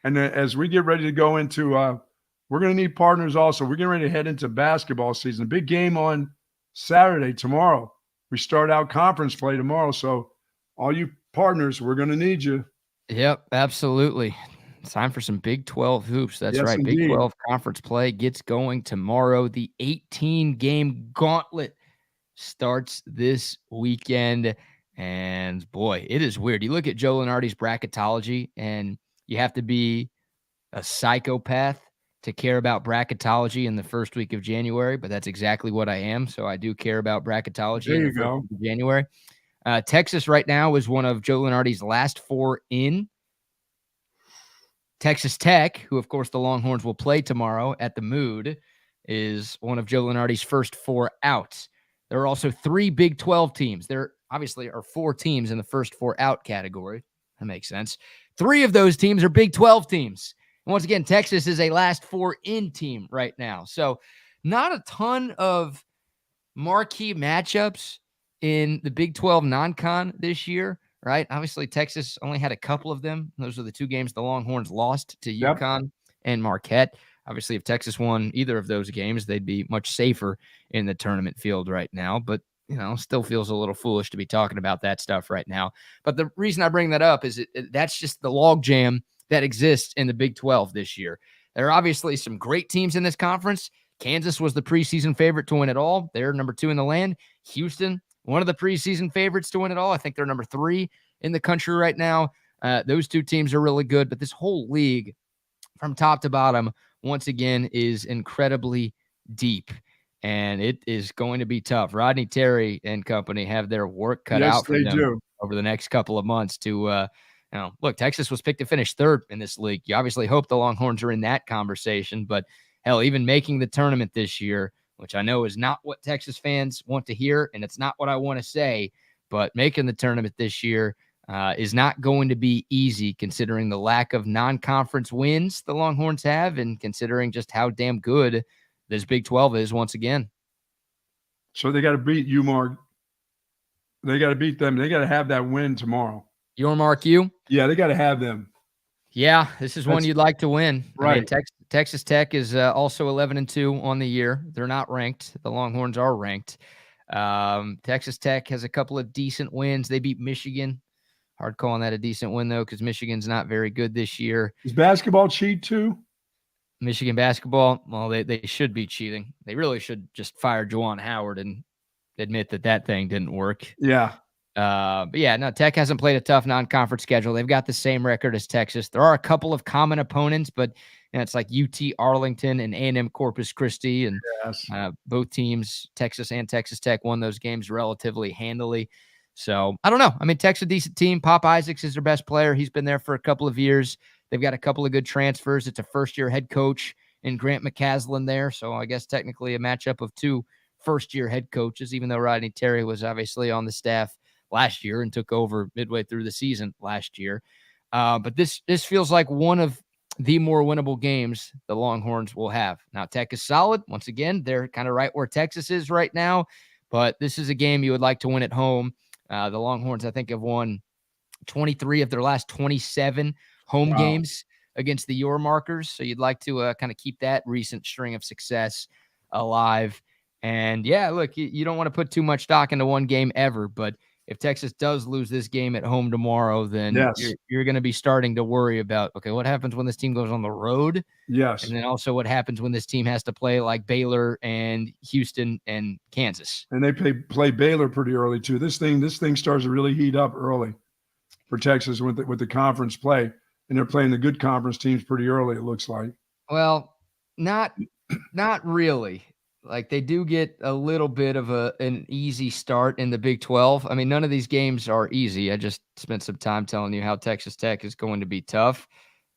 And as we get ready to go into we're going to need partners also. We're getting ready to head into basketball season. Big game on Saturday, tomorrow. We start out conference play tomorrow. So all you partners, we're going to need you. Yep, absolutely. It's time for some Big 12 hoops. That's right. Indeed. Big 12 conference play gets going tomorrow. The 18-game gauntlet starts this weekend. And, boy, it is weird. You look at Joe Lunardi's bracketology, and you have to be a psychopath to care about bracketology in the first week of January, but that's exactly what I am. So I do care about bracketology there in you the first go. week of January. Texas right now is one of Joe Lunardi's last 4 in. Texas Tech, who, of course, the Longhorns will play tomorrow at the Mood, is one of Joe Lunardi's first 4 out. There are also 3 Big 12 teams. There obviously are 4 teams in the first 4 out category. That makes sense. 3 of those teams are Big 12 teams. And once again, Texas is a last 4 in team right now. So not a ton of marquee matchups in the Big 12 non-con this year, right? Obviously, Texas only had a couple of them. Those are the 2 games the Longhorns lost to UConn and Marquette. Obviously, if Texas won either of those games, they'd be much safer in the tournament field right now. But, still feels a little foolish to be talking about that stuff right now. But the reason I bring that up is that's just the logjam that exists in the Big 12 this year. There are obviously some great teams in this conference. Kansas was the preseason favorite to win it all. They're number 2 in the land. Houston, one of the preseason favorites to win it all. I think they're number 3 in the country right now. Those 2 teams are really good, but this whole league from top to bottom, once again, is incredibly deep, and it is going to be tough. Rodney, Terry, and company have their work cut out for them over the next couple of months to look, Texas was picked to finish 3rd in this league. You obviously hope the Longhorns are in that conversation, but hell, even making the tournament this year, which I know is not what Texas fans want to hear, and it's not what I want to say, but making the tournament this year is not going to be easy considering the lack of non-conference wins the Longhorns have and considering just how damn good this Big 12 is once again. So they got to beat you, Mark. They got to beat them. They got to have that win tomorrow. Your Mark, you? Yeah, they got to have them. Yeah, this is one you'd like to win. Right. I mean, Texas Tech is also 11-2 on the year. They're not ranked. The Longhorns are ranked. Texas Tech has a couple of decent wins. They beat Michigan. Hard calling that a decent win, though, because Michigan's not very good this year. Is basketball cheat, too? Michigan basketball, well, they should be cheating. They really should just fire Juwan Howard and admit that thing didn't work. Yeah. But yeah, no, Tech hasn't played a tough non-conference schedule. They've got the same record as Texas. There are a couple of common opponents, but it's like UT Arlington and A&M Corpus Christi, and both teams, Texas and Texas Tech, won those games relatively handily. So I don't know. I mean, Tech's a decent team. Pop Isaacs is their best player. He's been there for a couple of years. They've got a couple of good transfers. It's a first-year head coach in Grant McCaslin there. So I guess technically a matchup of 2 first-year head coaches, even though Rodney Terry was obviously on the staff last year and took over midway through the season last year. But this feels like one of the more winnable games the Longhorns will have. Now, Tech is solid. Once again, they're kind of right where Texas is right now, but this is a game you would like to win at home. The Longhorns, I think, have won 23 of their last 27 home games against the Your Markers. So you'd like to kind of keep that recent string of success alive. And yeah, look, you don't want to put too much stock into one game ever, but if Texas does lose this game at home tomorrow, then Yes. you're going to be starting to worry about, okay, what happens when this team goes on the road? Yes. And then also what happens when this team has to play like Baylor and Houston and Kansas. And they play Baylor pretty early too. This thing starts to really heat up early for Texas with the conference play. And they're playing the good conference teams pretty early, it looks like. Well, not really. Like they do get a little bit of an easy start in the Big 12. I mean, none of these games are easy. I just spent some time telling you how Texas Tech is going to be tough.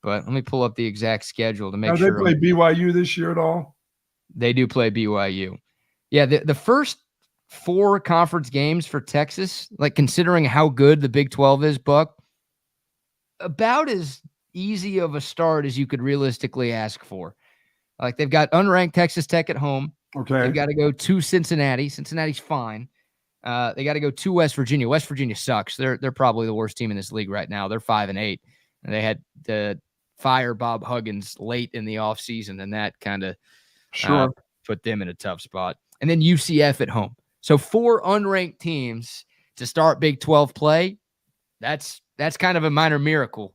But let me pull up the exact schedule to make sure. They play BYU this year at all? They do play BYU. Yeah, the first 4 conference games for Texas, like considering how good the Big 12 is, Buck, about as easy of a start as you could realistically ask for. Like they've got unranked Texas Tech at home. Okay. They've got to go to Cincinnati. Cincinnati's fine. They got to go to West Virginia. West Virginia sucks. They're probably the worst team in this league right now. They're 5-8. And they had to fire Bob Huggins late in the offseason, and that kind of put them in a tough spot. And then UCF at home. So 4 unranked teams to start Big 12 play. That's kind of a minor miracle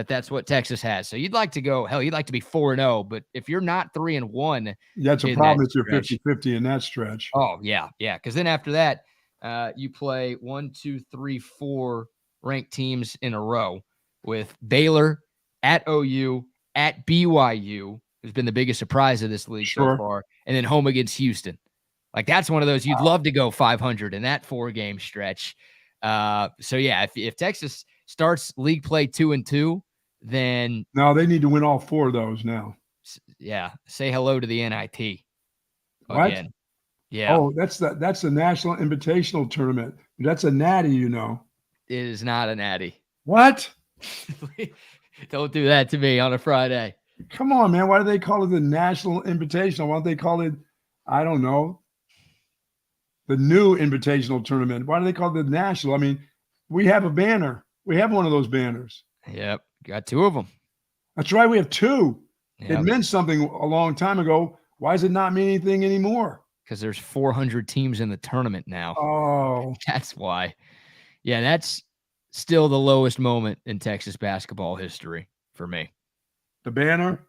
that's what Texas has. So you'd like to go, hell, you'd like to be 4-0, but if you're not 3-1, that's a problem if you're 50-50 in that stretch. Oh, yeah. Because then after that, you play 1, 2, 3, 4 ranked teams in a row with Baylor at OU, at BYU, who's been the biggest surprise of this league so far, and then home against Houston. Like that's one of those you'd love to go 500 in that 4-game stretch. So yeah, if Texas starts league play 2-2, then no, they need to win all 4 of those now. Yeah, say hello to the NIT. What? Again. Yeah. Oh, that's the National Invitational Tournament. That's a natty, you know. It is not a natty. What? Don't do that to me on a Friday. Come on, man. Why do they call it the National Invitational? Why don't they call it, I don't know, the new Invitational Tournament? Why do they call it the National? I mean, we have a banner. We have one of those banners. Yep. Got 2 of them. That's right. We have 2. Yep. It meant something a long time ago. Why does it not mean anything anymore? Because there's 400 teams in the tournament now. Oh. That's why. Yeah, that's still the lowest moment in Texas basketball history for me. The banner?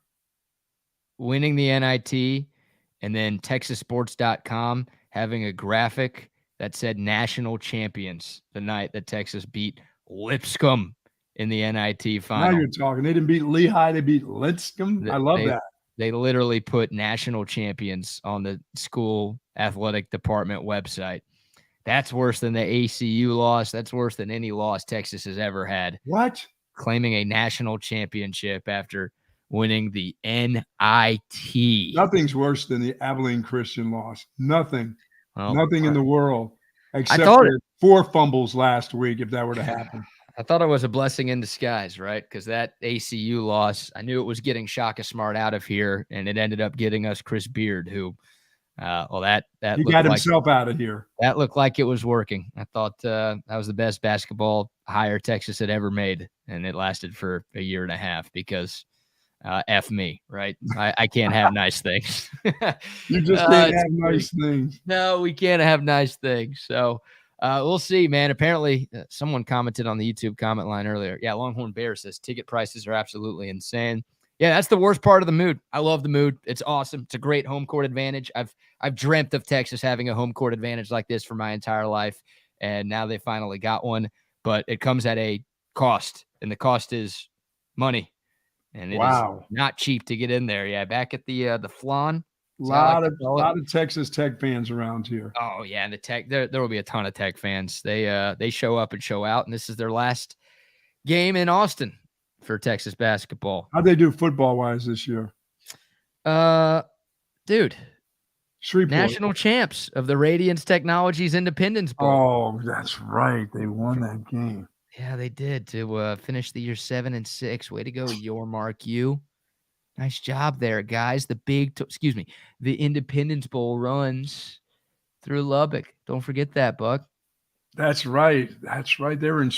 Winning the NIT and then TexasSports.com having a graphic that said national champions the night that Texas beat Lipscomb in the NIT final. Now you're talking. They didn't beat Lehigh. They beat Lipscomb. I love that. They literally put national champions on the school athletic department website. That's worse than the ACU loss. That's worse than any loss Texas has ever had. What? Claiming a national championship after winning the NIT. Nothing's worse than the Abilene Christian loss. Nothing. Well, nothing in the world. Except for 4 fumbles last week, if that were to happen. I thought it was a blessing in disguise, right? Because that ACU loss, I knew it was getting Shaka Smart out of here, and it ended up getting us Chris Beard, who, that he got himself out of here. That looked like it was working. I thought that was the best basketball hire Texas had ever made, and it lasted for a year and a half because F me, right? I can't have nice things. You just can't have nice things. No, we can't have nice things. So we'll see, man. Apparently, someone commented on the YouTube comment line earlier. Yeah, Longhorn Bear says ticket prices are absolutely insane. Yeah, that's the worst part of the mood. I love the mood. It's awesome. It's a great home court advantage. I've dreamt of Texas having a home court advantage like this for my entire life, and now they finally got one. But it comes at a cost, and the cost is money. And it is not cheap to get in there. Yeah, back at the Flan. A lot of Texas Tech fans around here. Oh yeah, and the Tech there will be a ton of Tech fans. They show up and show out, and this is their last game in Austin for Texas basketball. How'd they do football wise this year? Dude, Shreveport. National champs of the Radiance Technologies Independence Bowl. Oh, that's right. They won that game. Yeah, they did to finish the year 7-6. Way to go, your Mark you. Nice job there, guys. The Independence Bowl runs through Lubbock. Don't forget that, Buck. That's right. That's right. They were in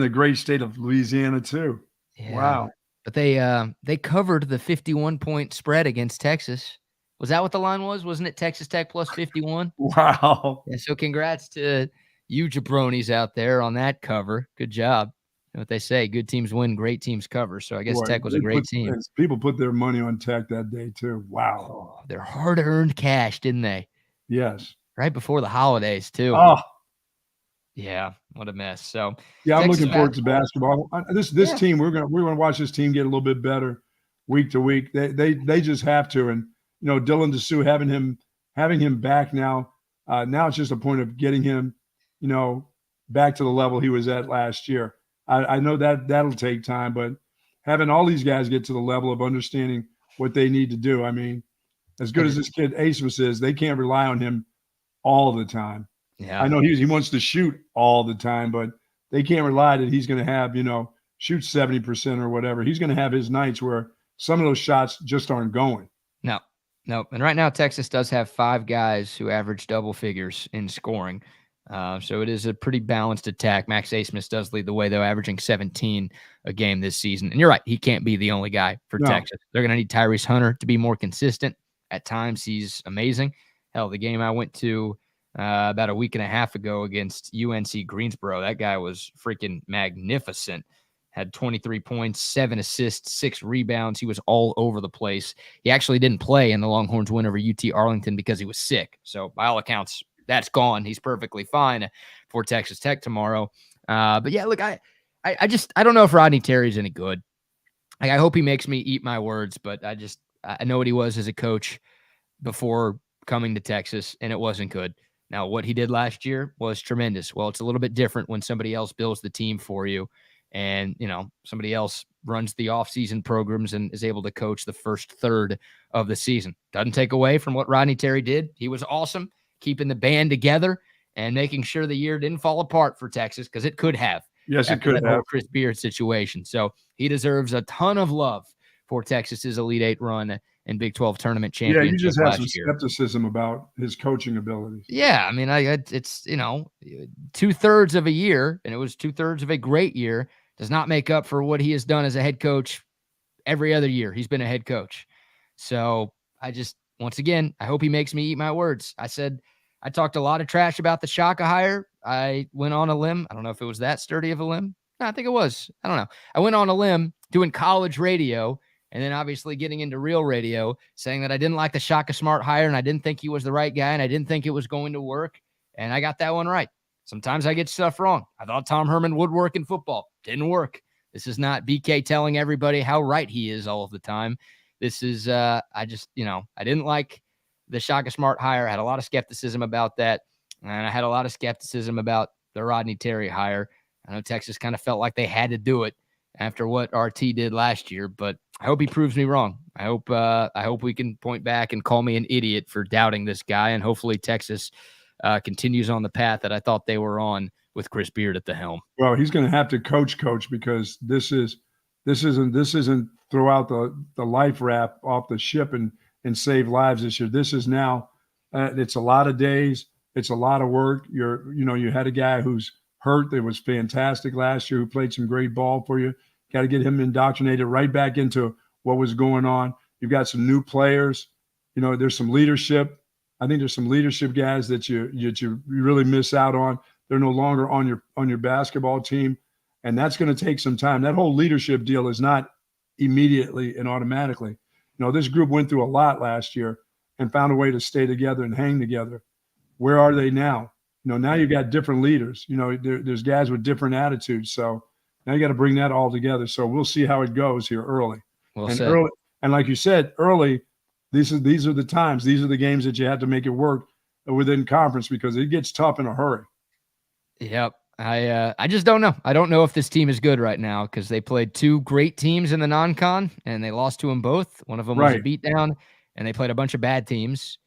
the great state of Louisiana too. Yeah. Wow. But they covered the 51-point spread against Texas. Was that what the line was? Wasn't it Texas Tech plus 51? Wow. Yeah, so congrats to you jabronis out there on that cover. Good job. You know what they say, good teams win, great teams cover. So I guess Tech was a great team. People put their money on Tech that day too. Wow. Oh, their hard-earned cash, didn't they? Yes. Right before the holidays too. Oh. Yeah, what a mess. So yeah, I'm Texas looking forward to basketball. This team, we're gonna watch this team get a little bit better week to week. They just have to. And Dylan DeSue, having him back now. Now it's just a point of getting him, back to the level he was at last year. I know that'll take time, but having all these guys get to the level of understanding what they need to do. I mean, as good as this kid Asmus is, they can't rely on him all the time. Yeah, I know he wants to shoot all the time, but they can't rely that he's going to have, shoot 70% or whatever. He's going to have his nights where some of those shots just aren't going. No. And right now, Texas does have 5 guys who average double figures in scoring. So it is a pretty balanced attack. Max Asmus does lead the way, though, averaging 17 a game this season. And you're right, he can't be the only guy for Texas. They're going to need Tyrese Hunter to be more consistent. At times, he's amazing. Hell, the game I went to about a week and a half ago against UNC Greensboro, that guy was freaking magnificent. Had 23 points, 7 assists, 6 rebounds. He was all over the place. He actually didn't play in the Longhorns win over UT Arlington because he was sick. So by all accounts, that's gone. He's perfectly fine for Texas Tech tomorrow. But yeah, look, I don't know if Rodney Terry's any good. I hope he makes me eat my words, but I know what he was as a coach before coming to Texas, and it wasn't good. Now, what he did last year was tremendous. Well, it's a little bit different when somebody else builds the team for you. And, somebody else runs the offseason programs and is able to coach the first third of the season. Doesn't take away from what Rodney Terry did. He was awesome, keeping the band together and making sure the year didn't fall apart for Texas, because it could have. Yes, it could have. Chris Beard situation. So he deserves a ton of love for Texas's Elite Eight run and Big 12 tournament championship. Yeah, you just have some skepticism about his coaching abilities. Yeah, I mean, it's 2/3 of a year, and it was 2/3 of a great year. Does not make up for what he has done as a head coach every other year he's been a head coach. So once again, I hope he makes me eat my words. I talked a lot of trash about the Shaka hire. I went on a limb. I don't know if it was that sturdy of a limb. No, I think it was. I don't know. I went on a limb doing college radio and then obviously getting into real radio, saying that I didn't like the Shaka Smart hire and I didn't think he was the right guy and I didn't think it was going to work. And I got that one right. Sometimes I get stuff wrong. I thought Tom Herman would work in football. Didn't work. This is not BK telling everybody how right he is all of the time. This is, I didn't like the Shaka Smart hire. I had a lot of skepticism about that. And I had a lot of skepticism about the Rodney Terry hire. I know Texas kind of felt like they had to do it after what RT did last year, but I hope he proves me wrong. I hope we can point back and call me an idiot for doubting this guy. And hopefully Texas continues on the path that I thought they were on with Chris Beard at the helm. Well, he's going to have to coach because this isn't throw out the life raft off the ship and save lives this year. This is now it's a lot of days. It's a lot of work. You had a guy who's hurt that was fantastic last year, who played some great ball for you. Got to get him indoctrinated right back into what was going on. You've got some new players. There's some leadership. I think there's some leadership guys that you really miss out on. They're no longer on your basketball team, and that's going to take some time. That whole leadership deal is not immediately and automatically. This group went through a lot last year and found a way to stay together and hang together. Where are they now? Now you've got different leaders. There's guys with different attitudes. So now you got to bring that all together. So we'll see how it goes here early. And like you said, early. These are the times. These are the games that you have to make it work within conference because it gets tough in a hurry. Yep. I just don't know. I don't know if this team is good right now because they played 2 great teams in the non-con and they lost to them both. One of them was a beatdown, and they played a bunch of bad teams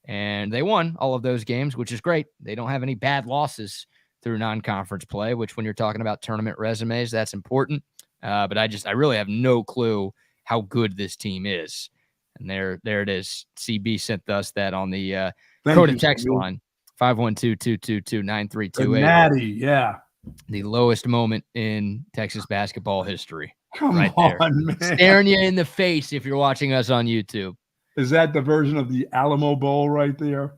and they won all of those games, which is great. They don't have any bad losses through non-conference play, which when you're talking about tournament resumes, that's important. But I really have no clue how good this team is. And there it is. CB sent us that on the code and text line, 512-222-9328. Natty, yeah. The lowest moment in Texas basketball history. Come on, man. Staring you in the face if you're watching us on YouTube. Is that the version of the Alamo Bowl right there?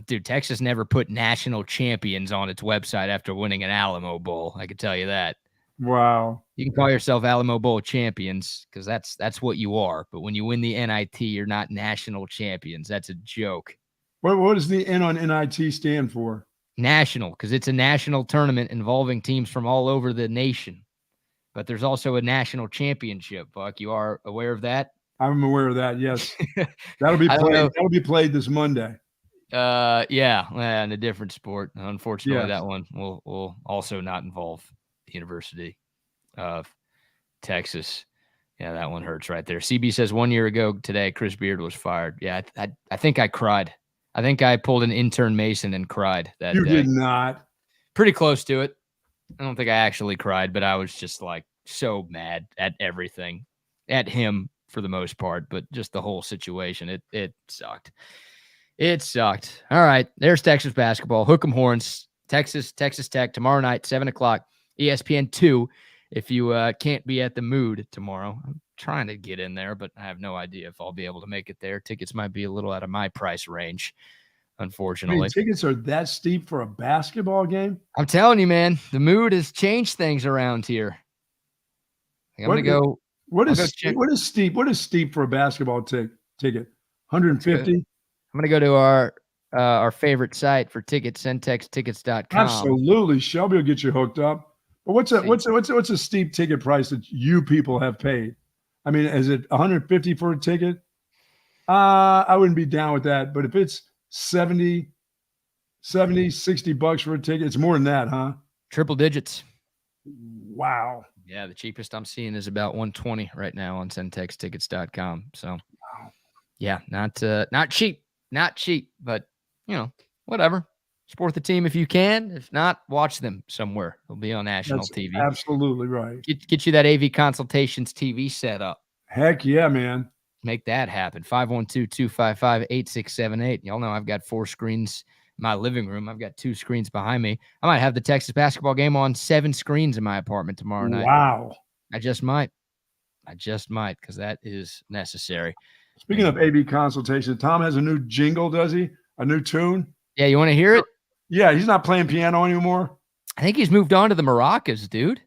Dude, Texas never put national champions on its website after winning an Alamo Bowl. I can tell you that. Wow. You can call yourself Alamo Bowl champions because that's what you are. But when you win the NIT, you're not national champions. That's a joke. What does the N on NIT stand for? National, because it's a national tournament involving teams from all over the nation. But there's also a national championship, Buck. You are aware of that? I'm aware of that, yes. That'll be played. That'll be played this Monday. Yeah, in a different sport. Unfortunately, Yes. that one will also not involve the University of Texas. Yeah, that one hurts right there. CB says 1 year ago today, Chris Beard was fired. Yeah, I think I cried. I think I pulled an intern Mason and cried that day. You did not. Pretty close to it. I don't think I actually cried, but I was just like so mad at everything, at him for the most part, but just the whole situation. It sucked. It sucked. All right, there's Texas basketball. Hook 'em horns. Texas Tech tomorrow night, 7:00, ESPN 2. If you can't be at the Mood tomorrow, I'm trying to get in there, but I have no idea if I'll be able to make it there. Tickets might be a little out of my price range, unfortunately. I mean, tickets are that steep for a basketball game? I'm telling you, man, the Mood has changed things around here. I'm going to go. What is steep? What is steep for a basketball ticket? 150? I'm going to go to our favorite site for tickets, centextickets.com. Absolutely. Shelby will get you hooked up. But what's a steep ticket price that you people have paid? I mean, is it 150 for a ticket? I wouldn't be down with that. But if it's 70, $60 for a ticket, it's more than that, huh? Triple digits. Wow. Yeah, the cheapest I'm seeing is about 120 right now on centextickets.com. So, wow. Yeah, not cheap, but whatever. Support the team if you can. If not, watch them somewhere. They'll be on national TV. Absolutely right. Get you that AV Consultations TV set up. Heck yeah, man. Make that happen. 512-255-8678. Y'all know I've got 4 screens in my living room. I've got 2 screens behind me. I might have the Texas basketball game on 7 screens in my apartment tomorrow night. Wow. I just might because that is necessary. Speaking of AV Consultation, Tom has a new jingle, does he? A new tune? Yeah, you want to hear it? Yeah, he's not playing piano anymore. I think he's moved on to the maracas, dude.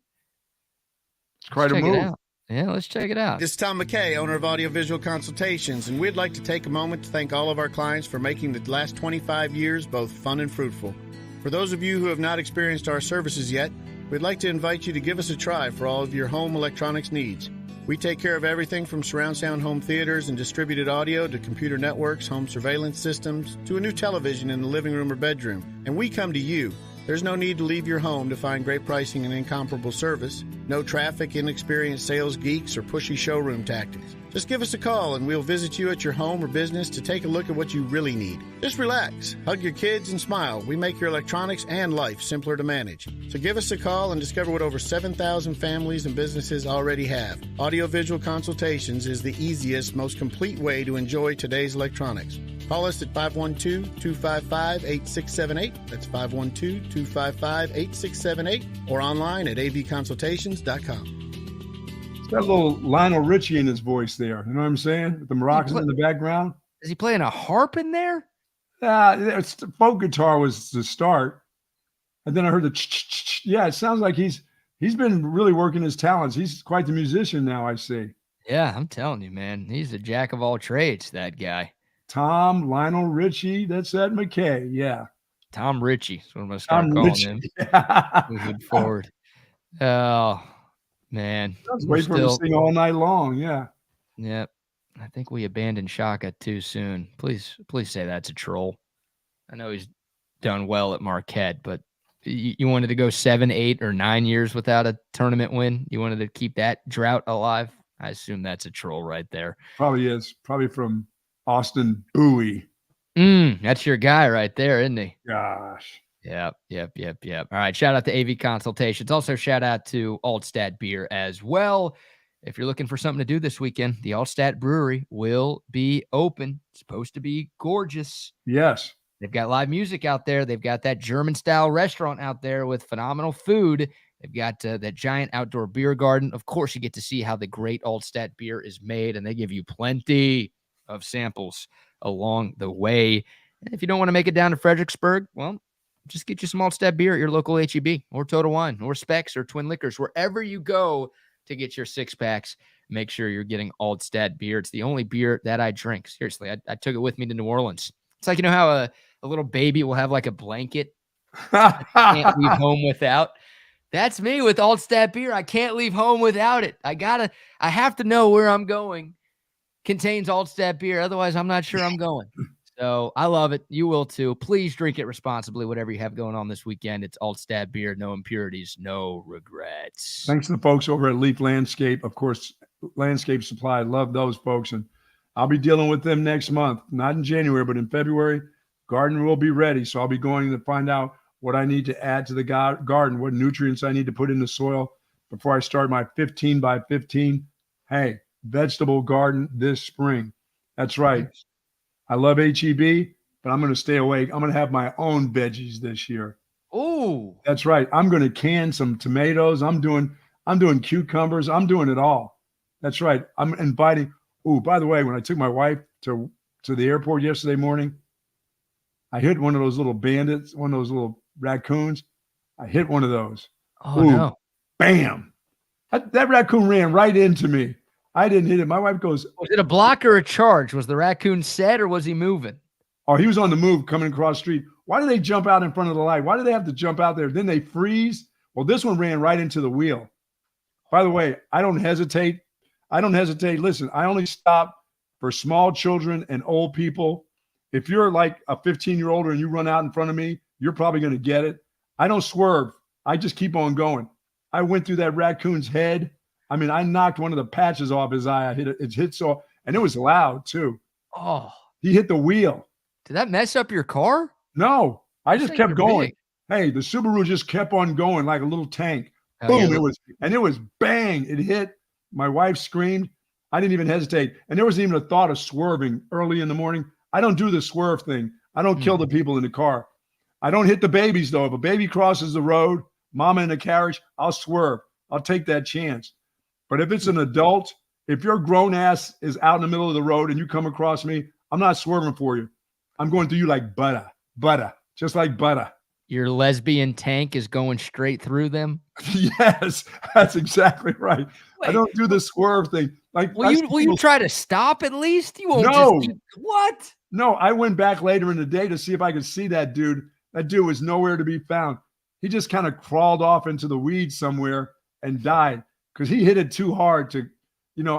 It's quite a move. Yeah, let's check it out. This is Tom McKay, owner of Audiovisual Consultations, and we'd like to take a moment to thank all of our clients for making the last 25 years both fun and fruitful. For those of you who have not experienced our services yet, we'd like to invite you to give us a try for all of your home electronics needs. We take care of everything from surround sound home theaters and distributed audio to computer networks, home surveillance systems, to a new television in the living room or bedroom. And we come to you. There's no need to leave your home to find great pricing and incomparable service. No traffic, inexperienced sales geeks, or pushy showroom tactics. Just give us a call and we'll visit you at your home or business to take a look at what you really need. Just relax, hug your kids, and smile. We make your electronics and life simpler to manage. So give us a call and discover what over 7,000 families and businesses already have. Audiovisual Consultations is the easiest, most complete way to enjoy today's electronics. Call us at 512-255-8678. That's 512-255-8678. Or online at avconsultations.com. Got a little Lionel Richie in his voice there. You know what I'm saying? With the maracas in the background. Is he playing a harp in there? The folk guitar was the start. And then I heard the yeah, it sounds like he's been really working his talents. He's quite the musician now, I see. Yeah, I'm telling you, man. He's a jack of all trades, that guy. Tom Lionel Richie, that's Ed McKay. Yeah. Tom Richie. That's what I'm going to start calling him. Moving forward. Oh, man. I was waiting for him to sing all night long. Yeah. Yep. I think we abandoned Shaka too soon. Please say that's a troll. I know he's done well at Marquette, but you wanted to go 7, 8, or 9 years without a tournament win? You wanted to keep that drought alive? I assume that's a troll right there. Probably is. Probably from Austin Bowie. That's your guy right there, isn't he? Gosh. Yep. All right. Shout out to AV Consultations. Also, shout out to Altstadt Beer as well. If you're looking for something to do this weekend, the Altstadt Brewery will be open. It's supposed to be gorgeous. Yes. They've got live music out there. They've got that German-style restaurant out there with phenomenal food. They've got that giant outdoor beer garden. Of course, you get to see how the great Altstadt beer is made, and they give you plenty of samples along the way. If you don't want to make it down to Fredericksburg, well, just get you some Altstadt beer at your local HEB or Total Wine or Specs or Twin Liquors. Wherever you go to get your six-packs, make sure you're getting Altstadt beer. It's the only beer that I drink. Seriously, I took it with me to New Orleans. It's like, you know how a little baby will have like a blanket that you can't leave home without? That's me with Altstadt beer. I can't leave home without it. I have to know where I'm going. Contains Altstadt beer. Otherwise, I'm not sure I'm going. So I love it. You will too. Please drink it responsibly, whatever you have going on this weekend. It's Altstadt beer. No impurities, no regrets. Thanks to the folks over at Leaf Landscape. Of course, Landscape Supply. Love those folks. And I'll be dealing with them next month. Not in January, but in February. Garden will be ready. So I'll be going to find out what I need to add to the garden, what nutrients I need to put in the soil before I start my 15 by 15. Hey, vegetable garden this spring. That's right. I love HEB, but I'm going to stay awake. I'm going to have my own veggies this year. Ooh. That's right. I'm going to can some tomatoes. I'm doing cucumbers. I'm doing it all. That's right. I'm inviting. Oh, by the way, when I took my wife to the airport yesterday morning, I hit one of those little bandits, one of those little raccoons. I hit one of those. Oh, no. Bam. That raccoon ran right into me. I didn't hit it. My wife goes, was it a block or a charge? Was the raccoon set or was he moving? Oh, he was on the move coming across the street. Why do they jump out in front of the light? Why do they have to jump out there? Then they freeze. Well, this one ran right into the wheel. By the way, I don't hesitate. Listen, I only stop for small children and old people. If you're like a 15-year-old and you run out in front of me, you're probably going to get it. I don't swerve. I just keep on going. I went through that raccoon's head. I mean, I knocked one of the patches off his eye. I hit it. It hit so, and it was loud too. Oh, he hit the wheel. Did that mess up your car? No, I just kept going. Big. Hey, the Subaru just kept on going like a little tank. Oh, Boom! yeah. It was bang. It hit. My wife screamed. I didn't even hesitate, and there wasn't even a thought of swerving early in the morning. I don't do the swerve thing. I don't kill the people in the car. I don't hit the babies though. If a baby crosses the road, mama in a carriage, I'll swerve. I'll take that chance. But if it's an adult, if your grown ass is out in the middle of the road and you come across me, I'm not swerving for you. I'm going through you like butter, just like butter. Your lesbian tank is going straight through them? Yes, that's exactly right. Wait, I don't do the swerve thing. Like, will you try to stop at least? You won't just what? No, I went back later in the day to see if I could see that dude. That dude was nowhere to be found. He just kind of crawled off into the weeds somewhere and died because he hit it too hard to,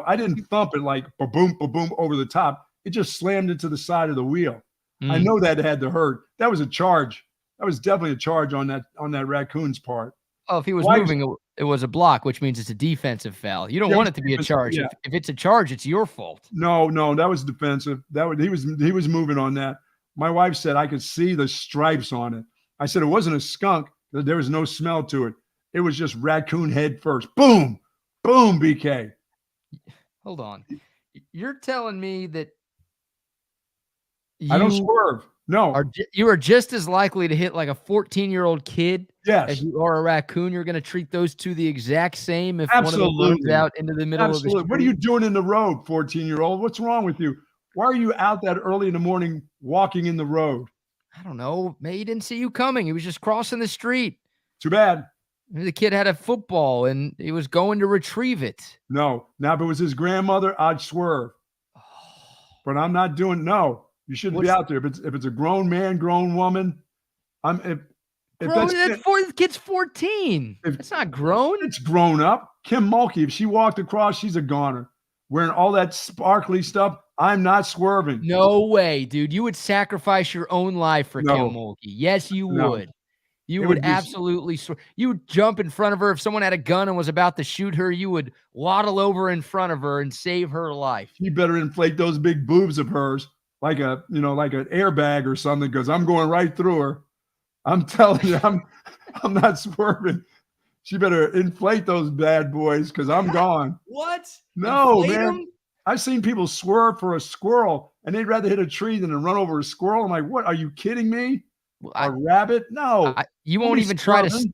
I didn't thump it like ba-boom, ba-boom over the top. It just slammed into the side of the wheel. I know that had to hurt. That was a charge. That was definitely a charge on that raccoon's part. Oh, if he was moving, it was a block, which means it's a defensive foul. You don't want it to be a charge. Yeah. If it's a charge, it's your fault. No, that was defensive. He was moving on that. My wife said I could see the stripes on it. I said it wasn't a skunk. There was no smell to it. It was just raccoon head first. Boom, boom, BK. Hold on. You're telling me that I don't swerve. No. You are just as likely to hit like a 14-year-old kid as you are a raccoon. You're going to treat those two the exact same if one of them moves out into the middle of the street. What are you doing in the road, 14-year-old? What's wrong with you? Why are you out that early in the morning walking in the road? I don't know. Maybe he didn't see you coming. He was just crossing the street. Too bad. Maybe the kid had a football and he was going to retrieve it. No. Now, if it was his grandmother, I'd swerve. But I'm not doing no. You shouldn't be out there. If it's a grown man, grown woman, the kid's 14. It's not grown. It's grown up. Kim Mulkey, if she walked across, she's a goner. Wearing all that sparkly stuff, I'm not swerving. No way, dude. You would sacrifice your own life for Kim Mulkey. Yes, you would. You would absolutely swerve. You would jump in front of her. If someone had a gun and was about to shoot her, you would waddle over in front of her and save her life. You better inflate those big boobs of hers. Like an airbag or something, because I'm going right through her. I'm telling you, I'm not swerving. She better inflate those bad boys because I'm gone. What? No, inflate man. Them? I've seen people swerve for a squirrel, and they'd rather hit a tree than to run over a squirrel. I'm like, what? Are you kidding me? A rabbit? No. You won't even try to.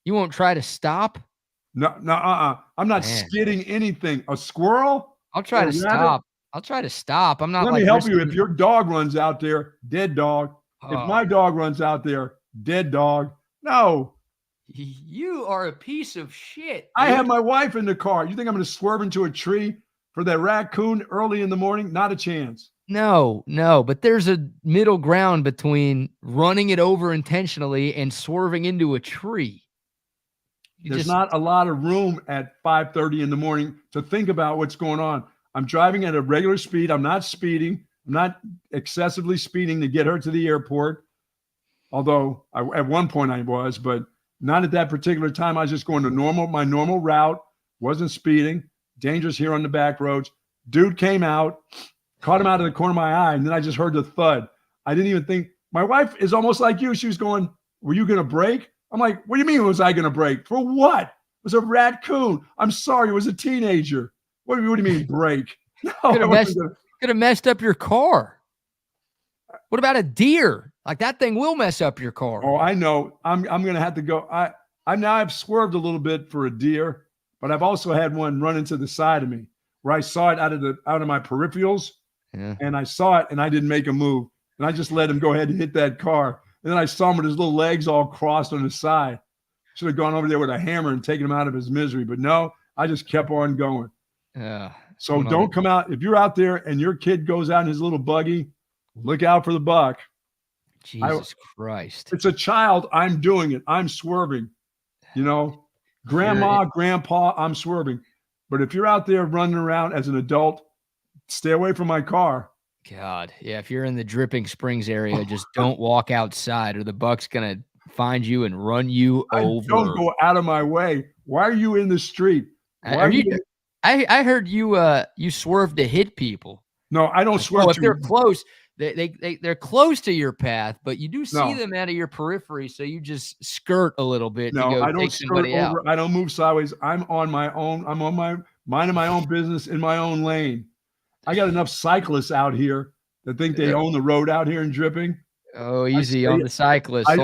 You won't try to stop. No. I'm not skidding anything. A squirrel? I'll try to stop. I'll try to stop. I'm not Let like me help you. risking- If your dog runs out there, dead dog. Oh, If my dog runs out there, dead dog. No. you are a piece of shit. I dude. have my wife in the car. You think I'm going to swerve into a tree for that raccoon early in the morning? Not a chance. No, but there's a middle ground between running it over intentionally and swerving into a tree. There's not a lot of room at 5:30 in the morning to think about what's going on. I'm driving at a regular speed. I'm not speeding. I'm not excessively speeding to get her to the airport. Although at one point I was, but not at that particular time. I was just going to my normal route. Wasn't speeding. Dangerous here on the back roads. Dude came out, caught him out of the corner of my eye, and then I just heard the thud. I didn't even think. My wife is almost like you. She was going, "Were you going to brake?" I'm like, "What do you mean was I going to brake? For what? It was a raccoon. I'm sorry. It was a teenager. What do you mean brake?" No, Could have messed up your car. What about a deer? Like that thing will mess up your car. Oh, I know. I'm going to have to go. I've swerved a little bit for a deer, but I've also had one run into the side of me where I saw it out of my peripherals, and I saw it and I didn't make a move, and I just let him go ahead and hit that car. And then I saw him with his little legs all crossed on his side. Should have gone over there with a hammer and taken him out of his misery, but no, I just kept on going. So don't come out. If you're out there and your kid goes out in his little buggy, look out for the buck. Jesus Christ. It's a child. I'm doing it. I'm swerving. Grandma, grandpa, I'm swerving. But if you're out there running around as an adult, stay away from my car. God. Yeah. If you're in the Dripping Springs area, just don't walk outside or the buck's going to find you and run you over. Don't go out of my way. Why are you in the street? I heard you swerved to hit people. No, I don't swerve. Oh, if they're close, they're close to your path, but you do see them out of your periphery, so you just skirt a little bit. No, I don't skirt over. I don't move sideways. I'm on my own. I'm on my minding my own business in my own lane. I got enough cyclists out here that think they own the road out here in Dripping. Oh, easy on the cyclists. I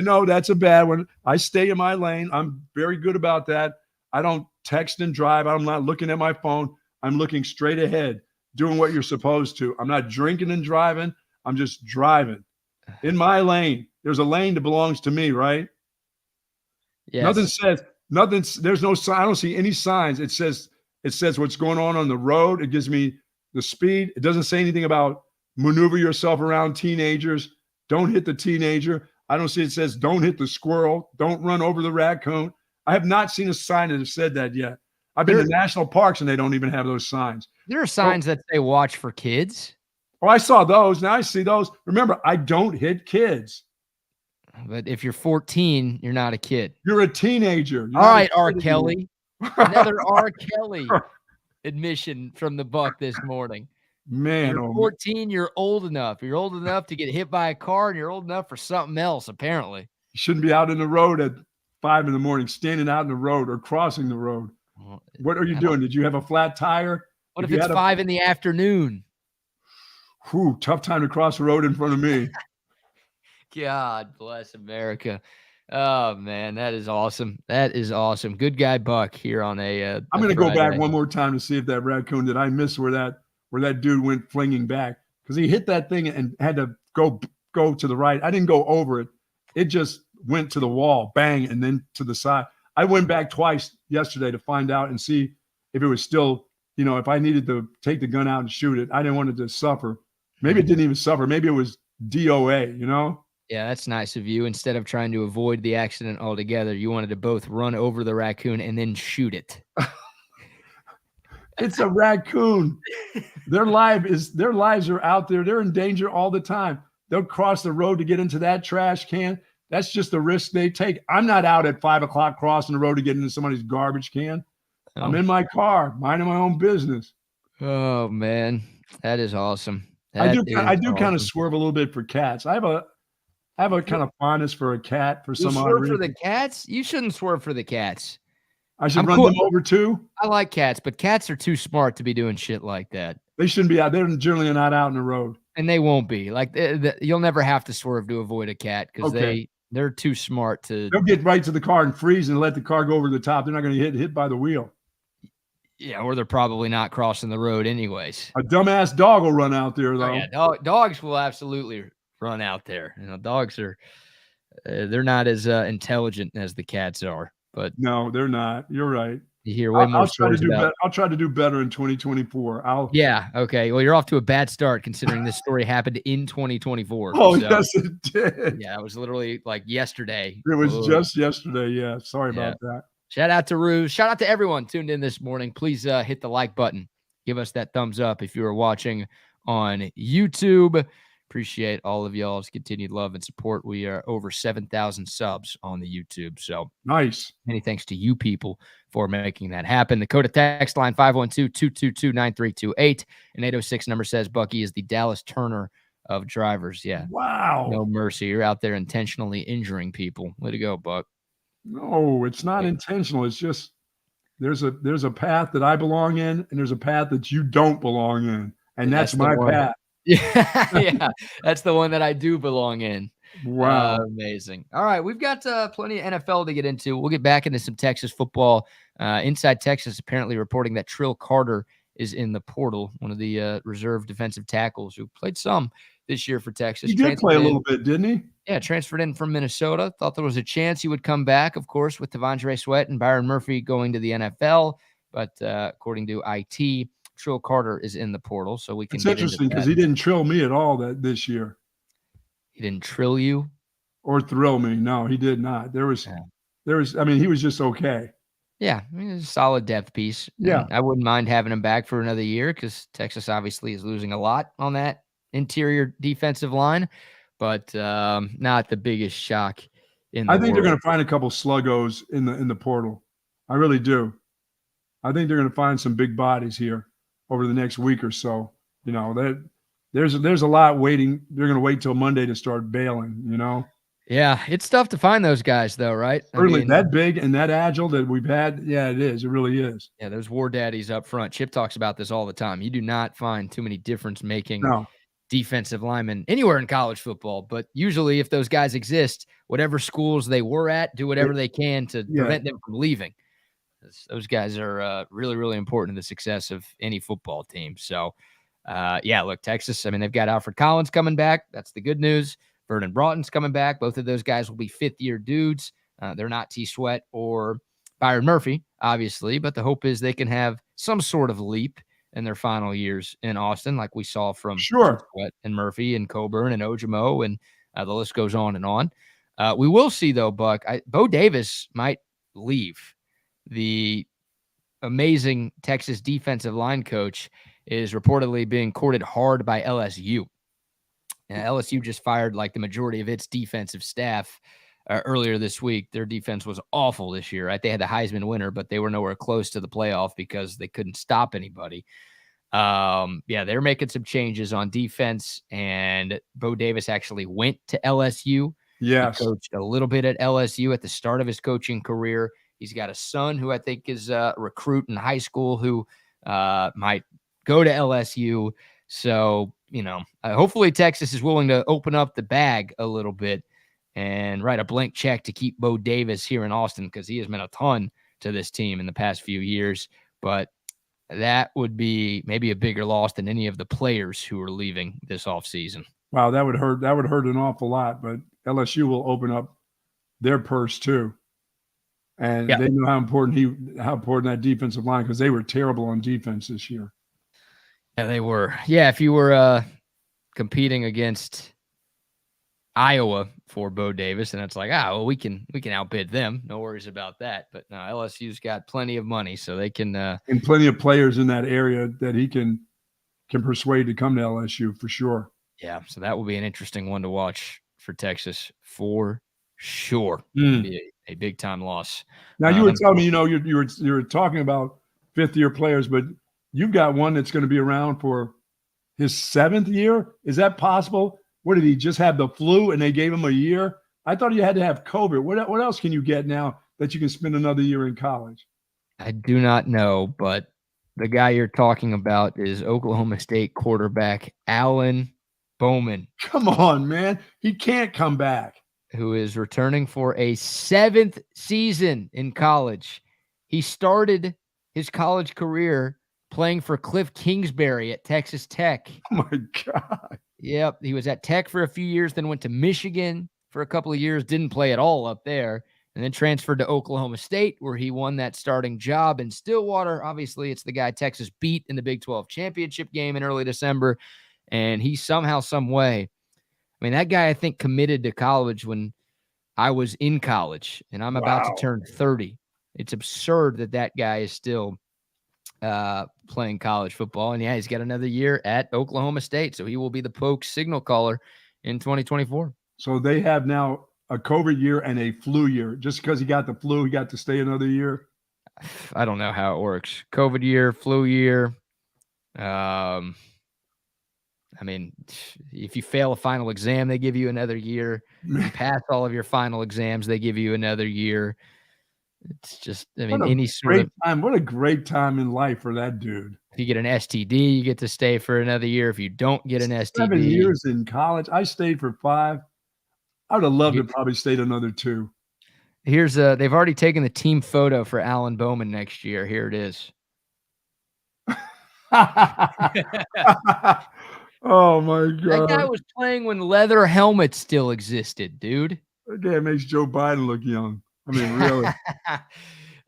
know that's a bad one. I stay in my lane. I'm very good about that. I don't text and drive. I'm not looking at my phone. I'm looking straight ahead, doing what you're supposed to. I'm not drinking and driving. I'm just driving in my lane. There's a lane that belongs to me, right? Yes. There's no sign. I don't see any signs. It says what's going on the road. It gives me the speed. It doesn't say anything about maneuver yourself around teenagers. Don't hit the teenager. I don't see it says don't hit the squirrel. Don't run over the raccoon. I have not seen a sign that has said that yet. I've been to national parks and they don't even have those signs. There are signs that say watch for kids. Oh, I saw those. Now I see those. Remember, I don't hit kids. But if you're 14, you're not a kid. You're a teenager. All right, R. Kelly. Another R. Kelly admission from the Buck this morning. Man, you're 14, you're old enough. You're old enough to get hit by a car, and you're old enough for something else, apparently. You shouldn't be out in the road at 5 a.m, standing out in the road or crossing the road. What are you doing? Did you have a flat tire? What if it's 5 p.m? Whew, tough time to cross the road in front of me. God bless America. Oh, man, that is awesome. That is awesome. Good guy Buck here on a I'm going to go back one more time to see if that raccoon, did I miss where that dude went flinging back? Because he hit that thing and had to go to the right. I didn't go over it. It just went to the wall, bang, and then to the side. I went back twice yesterday to find out and see if it was still, if I needed to take the gun out and shoot it. I didn't want it to suffer. Maybe it didn't even suffer. Maybe it was DOA, Yeah, that's nice of you. Instead of trying to avoid the accident altogether, you wanted to both run over the raccoon and then shoot it. It's a raccoon. Their lives are out there. They're in danger all the time. They'll cross the road to get into that trash can. That's just the risk they take. I'm not out at 5 o'clock crossing the road to get into somebody's garbage can. Oh. I'm in my car, minding my own business. Oh man, that is awesome. I do kind of swerve a little bit for cats. I have a kind of fondness for a cat for some odd reason. Swerve for the cats? You shouldn't swerve for the cats. I should run them over too. I like cats, but cats are too smart to be doing shit like that. They shouldn't be out. They're generally not out in the road. And they won't be. Like you'll never have to swerve to avoid a cat because they're too smart to. They'll get right to the car and freeze and let the car go over the top. They're not going to get hit by the wheel. Yeah, or they're probably not crossing the road anyways. A dumbass dog will run out there, though. Oh, yeah, dogs will absolutely run out there. Dogs are they're not as intelligent as the cats are, but No, they're not. You're right. you hear way more stories about. I'll try to do better in 2024. Yeah. Okay. Well, you're off to a bad start considering this story happened in 2024. Oh, so, yes, it did. Yeah, it was literally like yesterday. It was just yesterday. Yeah. Sorry about that. Shout out to Ruse. Shout out to everyone tuned in this morning. Please hit the like button. Give us that thumbs up if you are watching on YouTube. Appreciate all of y'all's continued love and support. We are over 7,000 subs on the YouTube. So nice. Many thanks to you people for making that happen. The code of text line 512-222-9328. And 806 number says Bucky is the Dallas Turner of drivers. Yeah. Wow. No mercy. You're out there intentionally injuring people. Way to go, Buck. No, it's not intentional. It's just there's a path that I belong in, and there's a path that you don't belong in. And that's my path. Yeah, that's the one that I do belong in. Wow. Amazing. All right, we've got plenty of NFL to get into. We'll get back into some Texas football. Inside Texas apparently reporting that Trill Carter is in the portal, one of the reserve defensive tackles who played some this year for Texas. He did play a little bit, didn't he? Yeah, transferred in from Minnesota. Thought there was a chance he would come back, of course, with T'Vondre Sweat and Byron Murphy going to the NFL. But according to IT, Trill Carter is in the portal, so we can. It's interesting because he didn't trill me at all this year. He didn't trill you, or thrill me. No, he did not. There was. I mean, he was just okay. Yeah, I mean, it's a solid depth piece. Yeah, and I wouldn't mind having him back for another year because Texas obviously is losing a lot on that interior defensive line, but not the biggest shock. I think they're going to find a couple sluggos in the portal. I really do. I think they're going to find some big bodies here over the next week or so. There's a lot waiting. They're going to wait till Monday to start bailing, Yeah, it's tough to find those guys though, right? Certainly, that big and that agile that we've had. Yeah, it is. It really is. Yeah, those war daddies up front. Chip talks about this all the time. You do not find too many difference-making defensive linemen anywhere in college football, but usually if those guys exist, whatever schools they were at, do whatever they can to prevent them from leaving. Those guys are really, really important to the success of any football team. So, look, Texas, I mean, they've got Alfred Collins coming back. That's the good news. Vernon Broughton's coming back. Both of those guys will be fifth-year dudes. They're not T. Sweat or Byron Murphy, obviously, but the hope is they can have some sort of leap in their final years in Austin, like we saw from Sweat and Murphy and Coburn and Ojimo, and the list goes on and on. We will see, though, Buck, Bo Davis might leave. The amazing Texas defensive line coach is reportedly being courted hard by LSU. Now, LSU just fired like the majority of its defensive staff earlier this week. Their defense was awful this year, right? They had the Heisman winner, but they were nowhere close to the playoff because they couldn't stop anybody. They're making some changes on defense, and Bo Davis actually went to LSU. Yes. He coached a little bit at LSU at the start of his coaching career. He's got a son who I think is a recruit in high school who might go to LSU. So, hopefully Texas is willing to open up the bag a little bit and write a blank check to keep Bo Davis here in Austin because he has meant a ton to this team in the past few years. But that would be maybe a bigger loss than any of the players who are leaving this offseason. Wow, that would hurt. That would hurt an awful lot. But LSU will open up their purse too. And they know how important that defensive line, because they were terrible on defense this year. Yeah, they were. Yeah, if you were competing against Iowa for Bo Davis, and it's like, we can outbid them. No worries about that. But no, LSU's got plenty of money, so they can and plenty of players in that area that he can persuade to come to LSU for sure. Yeah, so that will be an interesting one to watch for Texas for sure. It'll be a big time loss. Now you were telling me, you were talking about fifth-year players, but you've got one that's going to be around for his 7th year. Is that possible? What, did he just have the flu and they gave him a year? I thought you had to have COVID. What else can you get now that you can spend another year in college? I do not know, but the guy you're talking about is Oklahoma State quarterback Alan Bowman. Come on, man. He can't come back. Who is returning for a 7th season in college. He started his college career playing for Cliff Kingsbury at Texas Tech. Oh my God. Yep. He was at Tech for a few years, then went to Michigan for a couple of years, didn't play at all up there, and then transferred to Oklahoma State, where he won that starting job in Stillwater. Obviously, it's the guy Texas beat in the Big 12 championship game in early December, and he somehow, some way, I mean, that guy, I think, committed to college when I was in college, and I'm about to turn 30. It's absurd that guy is still playing college football. And yeah, he's got another year at Oklahoma State. So he will be the Pokes signal caller in 2024. So they have now a COVID year and a flu year. Just because he got the flu, he got to stay another year. I don't know how it works. COVID year, flu year. I mean, if you fail a final exam, they give you another year. If you pass all of your final exams, they give you another year. It's just, I mean, any sort of time. What a great time in life for that dude. If you get an STD, you get to stay for another year. If you don't get an STD, 7 years in college. I stayed for 5. I would have loved to probably stayed another 2. Here's they've already taken the team photo for Alan Bowman next year. Here it is. Oh my God. That guy was playing when leather helmets still existed, dude. That guy makes Joe Biden look young. I mean, really.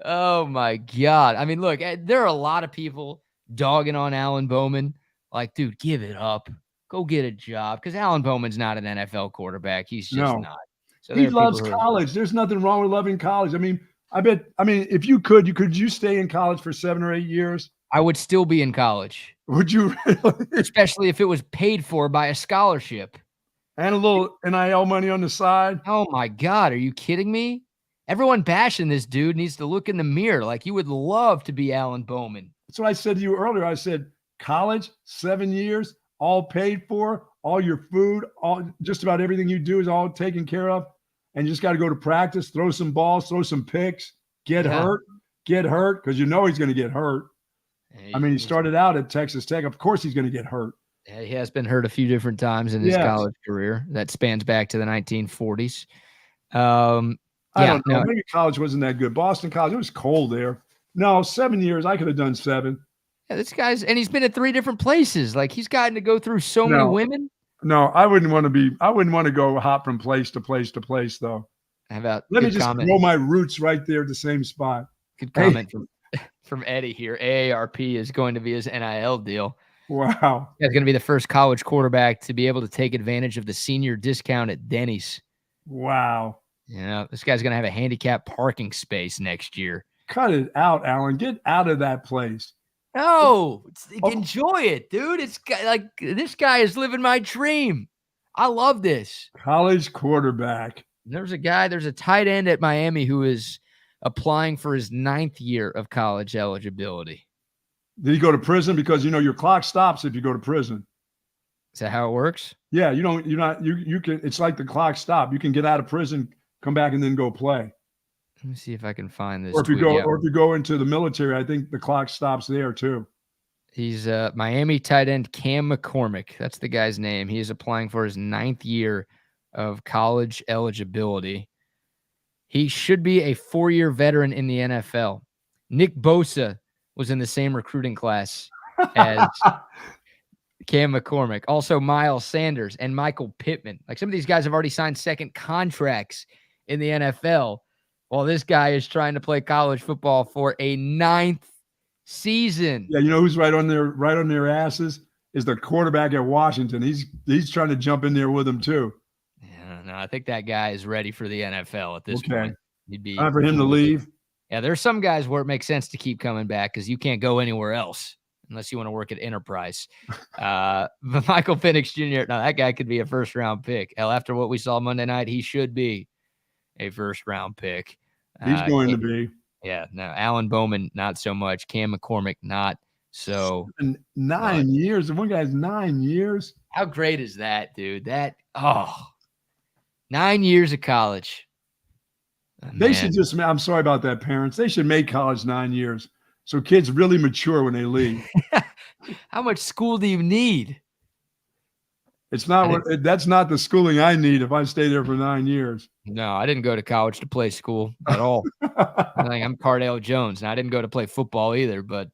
Oh my God. I mean, look, there are a lot of people dogging on Alan Bowman. Like, dude, give it up. Go get a job. Because Alan Bowman's not an NFL quarterback. He's just not. So he loves college. There's nothing wrong with loving college. I mean, if you could you stay in college for 7 or 8 years? I would still be in college. Would you really? Especially if it was paid for by a scholarship. And a little NIL money on the side. Oh my God. Are you kidding me? Everyone bashing this dude needs to look in the mirror. Like, you would love to be Alan Bowman. That's what I said to you earlier. I said, college, 7 years, all paid for, all your food, just about everything you do is all taken care of. And you just got to go to practice, throw some balls, throw some picks, get hurt, because you know he's going to get hurt. I mean, he started out at Texas Tech. Of course he's going to get hurt. Yeah, he has been hurt a few different times in his college career. That spans back to the 1940s. I don't know. Maybe college wasn't that good. Boston College, it was cold there. No, 7 years. I could have done 7. Yeah, this guy's, and he's been at 3 different places. Like, he's gotten to go through so many women. No, I wouldn't want to go hop from place to place to place, though. How about, let me just grow my roots right there at the same spot. Good comment from Eddie here. AARP is going to be his NIL deal. Wow. He's going to be the first college quarterback to be able to take advantage of the senior discount at Denny's. Wow. Yeah, this guy's going to have a handicapped parking space next year. Cut it out, Alan. Get out of that place. No, enjoy it, dude. It's like, this guy is living my dream. I love this. College quarterback. There's a tight end at Miami who is applying for his 9th year of college eligibility. Did he go to prison? Because, your clock stops if you go to prison. Is that how it works? Yeah, you can, it's like the clock stop. You can get out of prison, come back, and then go play. Let me see if I can find this. Or if you go into the military, I think the clock stops there too. He's Miami tight end Cam McCormick. That's the guy's name. He is applying for his 9th year of college eligibility. He should be a 4-year veteran in the NFL. Nick Bosa was in the same recruiting class as Cam McCormick. Also Miles Sanders and Michael Pittman. Like, some of these guys have already signed second contracts in the NFL, while this guy is trying to play college football for a 9th season. Yeah, you know who's right on their asses is the quarterback at Washington. He's trying to jump in there with them too. Yeah, no, I think that guy is ready for the NFL at this point. He'd be time for him to leave. Yeah, there's some guys where it makes sense to keep coming back because you can't go anywhere else unless you want to work at Enterprise. But Michael Penix Jr., no, that guy could be a first-round pick. Hell, after what we saw Monday night, he should be a first-round pick. He's going to be. Yeah, no, Alan Bowman, not so much. Cam McCormick, not so. 9 years. One guy's 9 years. How great is that, dude? 9 years of college. They should just, I'm sorry about that, parents. They should make college 9 years so kids really mature when they leave. How much school do you need? It's not that's not the schooling I need if I stay there for 9 years. No, I didn't go to college to play school at all. I'm Cardale Jones, and I didn't go to play football either, but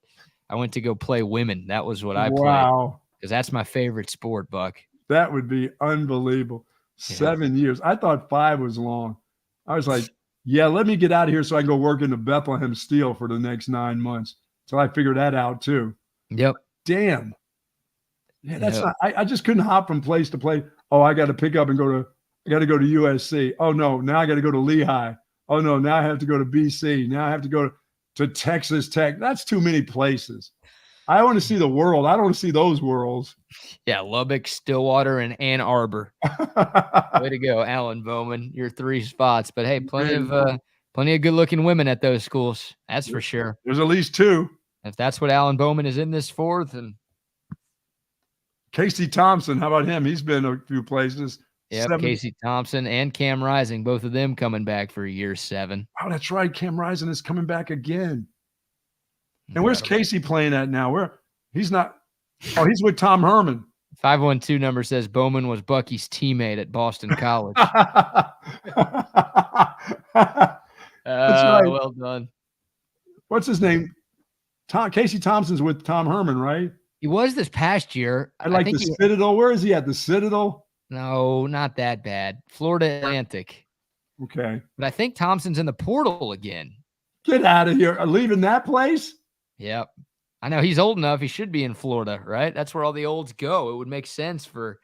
I went to go play women. That was what I played. Wow. Because that's my favorite sport, Buck. That would be unbelievable. 7 years. I thought 5 was long. I was like, yeah, let me get out of here so I can go work in the Bethlehem Steel for the next 9 months. So I figured that out too. Yep. Damn. Yeah, that's not, I just couldn't hop from place to place. Oh, I got to pick up and I got to go to USC. Oh no, now I got to go to Lehigh. Oh no, now I have to go to BC. Now I have to go to Texas Tech. That's too many places. I want to see the world. I don't want to see those worlds. Yeah, Lubbock, Stillwater, and Ann Arbor. Way to go, Alan Bowman. Your 3 spots. But hey, plenty of good-looking women at those schools. That's for sure. There's at least 2. If that's what Alan Bowman is in this for, then Casey Thompson, how about him? He's been a few places. Yep, Casey Thompson and Cam Rising, both of them coming back for year 7. Oh, that's right. Cam Rising is coming back again. And where's Casey playing at now? He's not. Oh, he's with Tom Herman. 512 number says Bowman was Bucky's teammate at Boston College. Right. Well done. What's his name? Casey Thompson's with Tom Herman, right? He was this past year. I like the Citadel. Where is he at? The Citadel? No, not that bad. Florida Atlantic. Okay. But I think Thompson's in the portal again. Get out of here. Leaving that place? Yep. I know he's old enough. He should be in Florida, right? That's where all the olds go. It would make sense for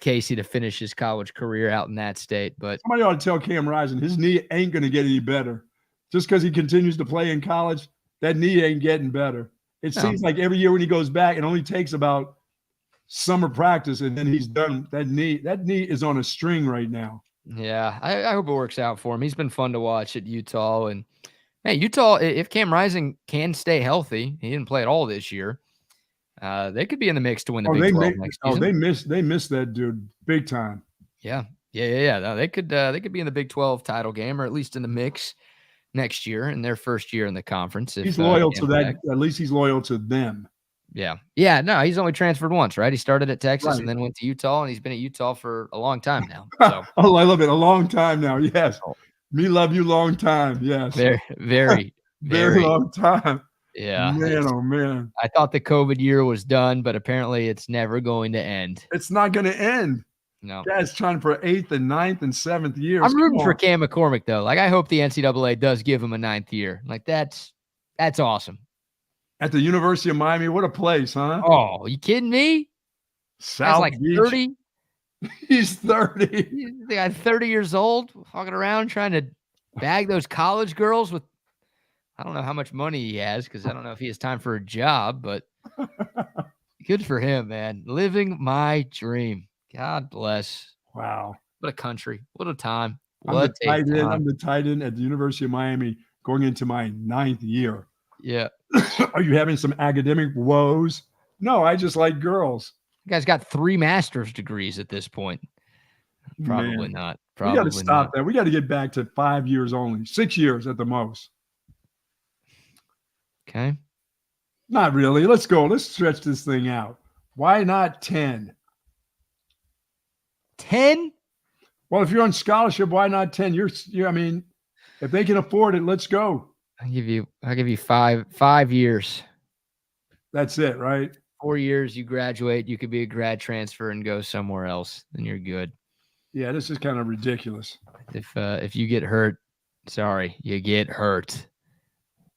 Casey to finish his college career out in that state. But somebody ought to tell Cam Rising his knee ain't going to get any better. Just because he continues to play in college, that knee ain't getting better. It seems like every year when he goes back, it only takes about summer practice, and then he's done. That knee is on a string right now. Yeah, I hope it works out for him. He's been fun to watch at Utah. And, hey, Utah, if Cam Rising can stay healthy, he didn't play at all this year, they could be in the mix to win the Big 12 next season. They missed that dude big time. Yeah. No, they could be in the Big 12 title game, or at least in the mix next year in their first year in the conference. He's loyal to that. At least he's loyal to them. Yeah. No, he's only transferred once, right? He started at Texas and then went to Utah, and he's been at Utah for a long time now. So. Oh, I love it. A long time now. Yes. Me love you long time. Yes. Very long time. Yeah. Man, oh man. I thought the COVID year was done, but apparently it's never going to end. It's not going to end. No. Guys trying for 8th and 9th and 7th years. I'm rooting for Cam McCormick, though. Like, I hope the NCAA does give him a 9th year. Like, that's awesome. At the University of Miami, what a place, huh? Oh, are you kidding me? South like Beach. 30. He's 30. He's 30 years old, walking around trying to bag those college girls with, I don't know how much money he has, because I don't know if he has time for a job, but good for him, man. Living my dream. God bless. Wow. What a country. What a time. I'm the tight end at the University of Miami going into my 9th year. Yeah. Are you having some academic woes? No, I just like girls. You guys got 3 master's degrees at this point. Probably not. We got to stop that. We got to get back to 5 years only, 6 years at the most. Okay. Not really. Let's go. Let's stretch this thing out. Why not 10? 10? Well, if you're on scholarship, why not 10? I mean, if they can afford it, let's go. I'll give you 5 years. That's it, right? 4 years, you graduate, you could be a grad transfer and go somewhere else, then you're good. Yeah, this is kind of ridiculous. If you get hurt, sorry, you get hurt.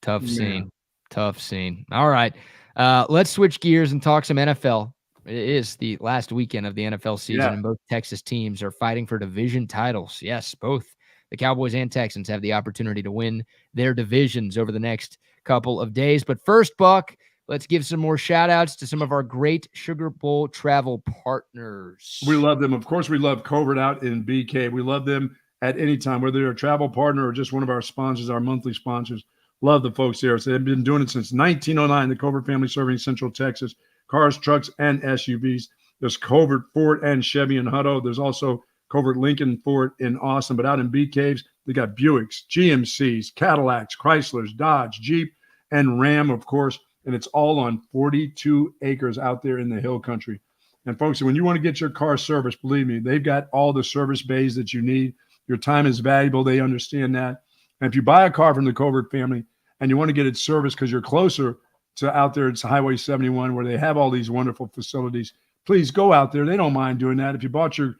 Tough scene. All right. Let's switch gears and talk some NFL. It is the last weekend of the NFL season, and both Texas teams are fighting for division titles. Yes, both the Cowboys and Texans have the opportunity to win their divisions over the next couple of days. But first, Buck, let's give some more shout-outs to some of our great Sugar Bowl travel partners. We love them. Of course, we love Covert out in BK. We love them at any time, whether they're a travel partner or just one of our sponsors, our monthly sponsors. Love the folks there. So they've been doing it since 1909, the Covert family serving Central Texas. Cars, trucks, and SUVs. There's Covert, Ford, and Chevy in Hutto. There's also Covert, Lincoln, Ford in Austin. But out in Bee Caves, they got Buicks, GMCs, Cadillacs, Chryslers, Dodge, Jeep, and Ram, of course. And it's all on 42 acres out there in the hill country. And folks, when you want to get your car serviced, believe me, they've got all the service bays that you need. Your time is valuable. They understand that. And if you buy a car from the Covert family and you want to get it serviced because you're closer to out there, it's Highway 71 where they have all these wonderful facilities, please go out there. They don't mind doing that. If you bought your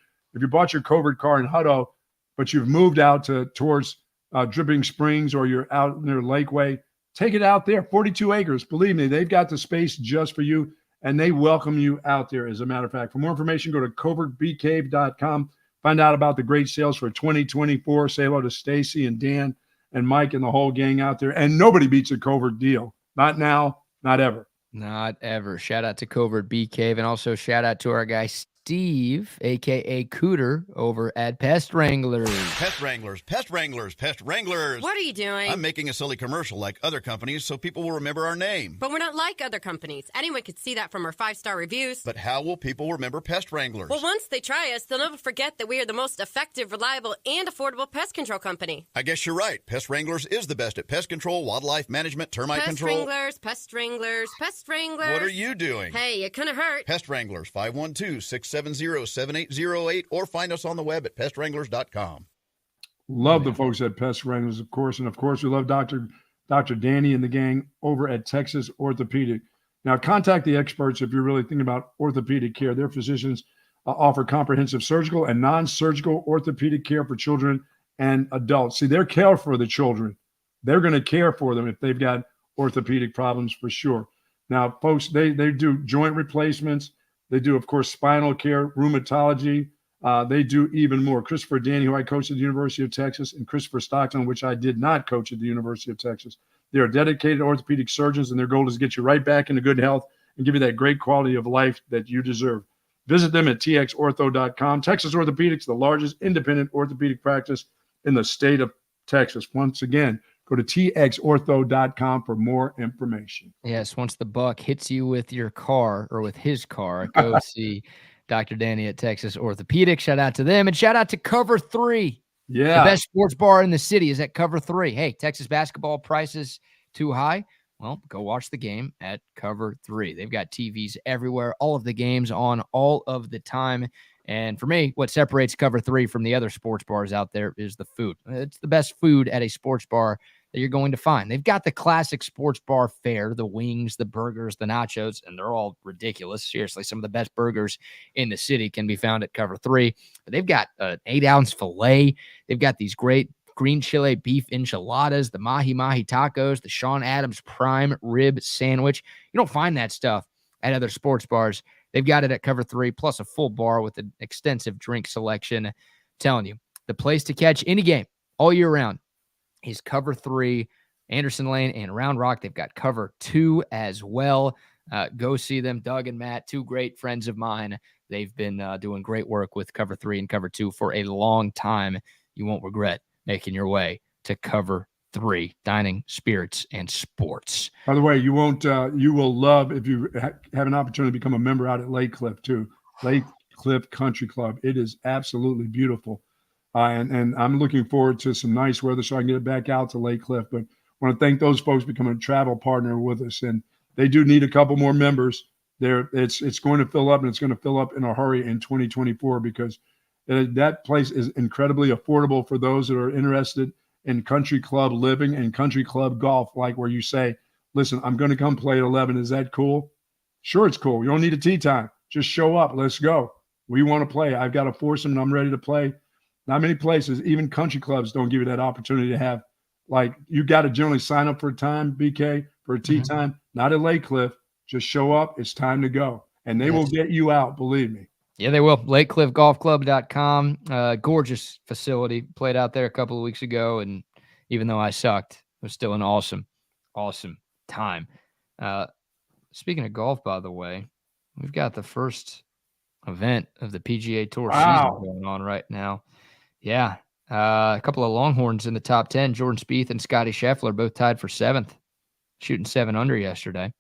Covert car in Hutto, but you've moved out towards Dripping Springs or you're out near Lakeway, take it out there. 42 acres. Believe me, they've got the space just for you. And they welcome you out there, as a matter of fact. For more information, go to covertbeecave.com. Find out about the great sales for 2024. Say hello to Stacy and Dan and Mike and the whole gang out there. And nobody beats a Covert deal. Not now, not ever. Not ever. Shout out to Covert Bee Cave, and also shout out to our guy Steve, a.k.a. Cooter, over at Pest Wranglers. Pest Wranglers, Pest Wranglers, Pest Wranglers. What are you doing? I'm making a silly commercial like other companies so people will remember our name. But we're not like other companies. Anyone could see that from our 5-star reviews. But how will people remember Pest Wranglers? Well, once they try us, they'll never forget that we are the most effective, reliable, and affordable pest control company. I guess you're right. Pest Wranglers is the best at pest control, wildlife management, termite Pest control. Wranglers, Pest Wranglers, Pest Wranglers. What are you doing? Hey, it couldn't hurt. Pest Wranglers, 512-670-7808, or find us on the web at pestwranglers.com. Love the folks at Pest Wranglers, of course. And, of course, we love Dr. Danny and the gang over at Texas Orthopedic. Now, contact the experts if you're really thinking about orthopedic care. Their physicians offer comprehensive surgical and non-surgical orthopedic care for children and adults. See, they're care for the children. They're going to care for them if they've got orthopedic problems for sure. Now, folks, they do joint replacements. They do, of course, spinal care, rheumatology. They do even more. Christopher Danny, who I coached at the University of Texas, and Christopher Stockton, which I did not coach at the University of Texas. They are dedicated orthopedic surgeons, and their goal is to get you right back into good health and give you that great quality of life that you deserve. Visit them at txortho.com. Texas Orthopedics, the largest independent orthopedic practice in the state of Texas. Once again, go to txortho.com for more information. Yes, once the buck hits you with your car or with his car, go see Dr. Danny at Texas Orthopedic. Shout out to them, and shout out to Cover 3. Yeah. The best sports bar in the city is at Cover 3. Hey, Texas basketball prices too high? Well, go watch the game at Cover 3. They've got TVs everywhere, all of the games on all of the time. And for me, what separates Cover 3 from the other sports bars out there is the food. It's the best food at a sports bar that you're going to find. They've got the classic sports bar fare, the wings, the burgers, the nachos, and they're all ridiculous. Seriously, some of the best burgers in the city can be found at Cover 3. But they've got an 8-ounce filet. They've got these great green chile beef enchiladas, the mahi-mahi tacos, the Sean Adams prime rib sandwich. You don't find that stuff at other sports bars. They've got it at Cover 3, plus a full bar with an extensive drink selection. I'm telling you, the place to catch any game all year round is Cover 3, Anderson Lane and Round Rock. They've got Cover 2 as well. Go see them. Doug and Matt, two great friends of mine. They've been doing great work with Cover 3 and Cover 2 for a long time. You won't regret making your way to Cover 3, dining, spirits, and sports. By the way, you will love if you have an opportunity to become a member out at Lake Cliff too. Lake Cliff Country Club. It is absolutely beautiful. And I'm looking forward to some nice weather so I can get back out to Lake Cliff. But I want to thank those folks for becoming a travel partner with us. And they do need a couple more members. It's going to fill up, and it's going to fill up in a hurry in 2024 because that place is incredibly affordable for those that are interested in country club living and country club golf, like where you say, listen, I'm going to come play at 11. Is that cool? Sure, it's cool. You don't need a tee time. Just show up. Let's go. We want to play. I've got a foursome, and I'm ready to play. Not many places, even country clubs, don't give you that opportunity to have, like, you got to generally sign up for a time, BK, for a tee time. Not at Lake Cliff. Just show up. It's time to go. And they will get you out, believe me. Yeah, they will. LakeCliffGolfClub.com. Gorgeous facility. Played out there a couple of weeks ago, and even though I sucked, it was still an awesome time. Speaking of golf, by the way, we've got the first event of the PGA Tour season going on right now. Yeah. A couple of Longhorns in the top 10. Jordan Spieth and Scotty Scheffler both tied for 7th, shooting 7 under yesterday.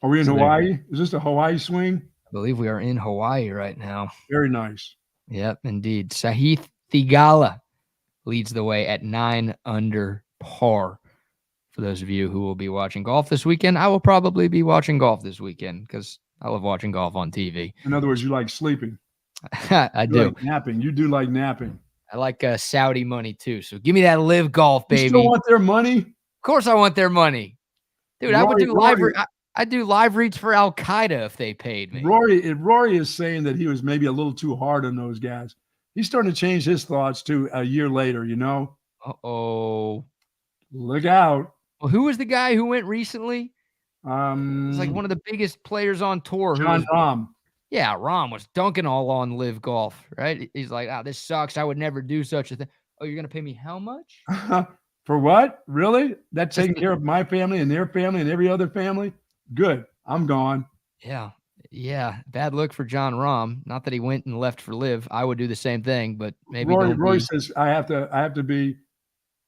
Are we in Hawaii? Is this a Hawaii swing? I believe we are in Hawaii right now. Very nice. Yep, indeed. Sahith Theegala leads the way at 9 under par. For those of you who will be watching golf this weekend, I will probably be watching golf this weekend because I love watching golf on TV. In other words, you like sleeping. I You do. like napping. You do like napping. I like Saudi money too. So give me that LIV Golf, baby. You still want their money? Of course I want their money. Dude, I would do I'd do live reads for Al Qaeda if they paid me. Rory is saying that he was maybe a little too hard on those guys. He's starting to change his thoughts too a year later, you know? Uh-oh. Look out. Well, who was the guy who went recently? It's like one of the biggest players on tour. John Rahm. Yeah, Rahm was dunking all on LIV Golf, right? He's like, this sucks. I would never do such a thing. Oh, you're going to pay me how much? For what? Really? That's taking care of my family and their family and every other family? Good. I'm gone. Yeah. Bad look for John Rahm. Not that he went and left for LIV. I would do the same thing, but maybe Rory says I have to be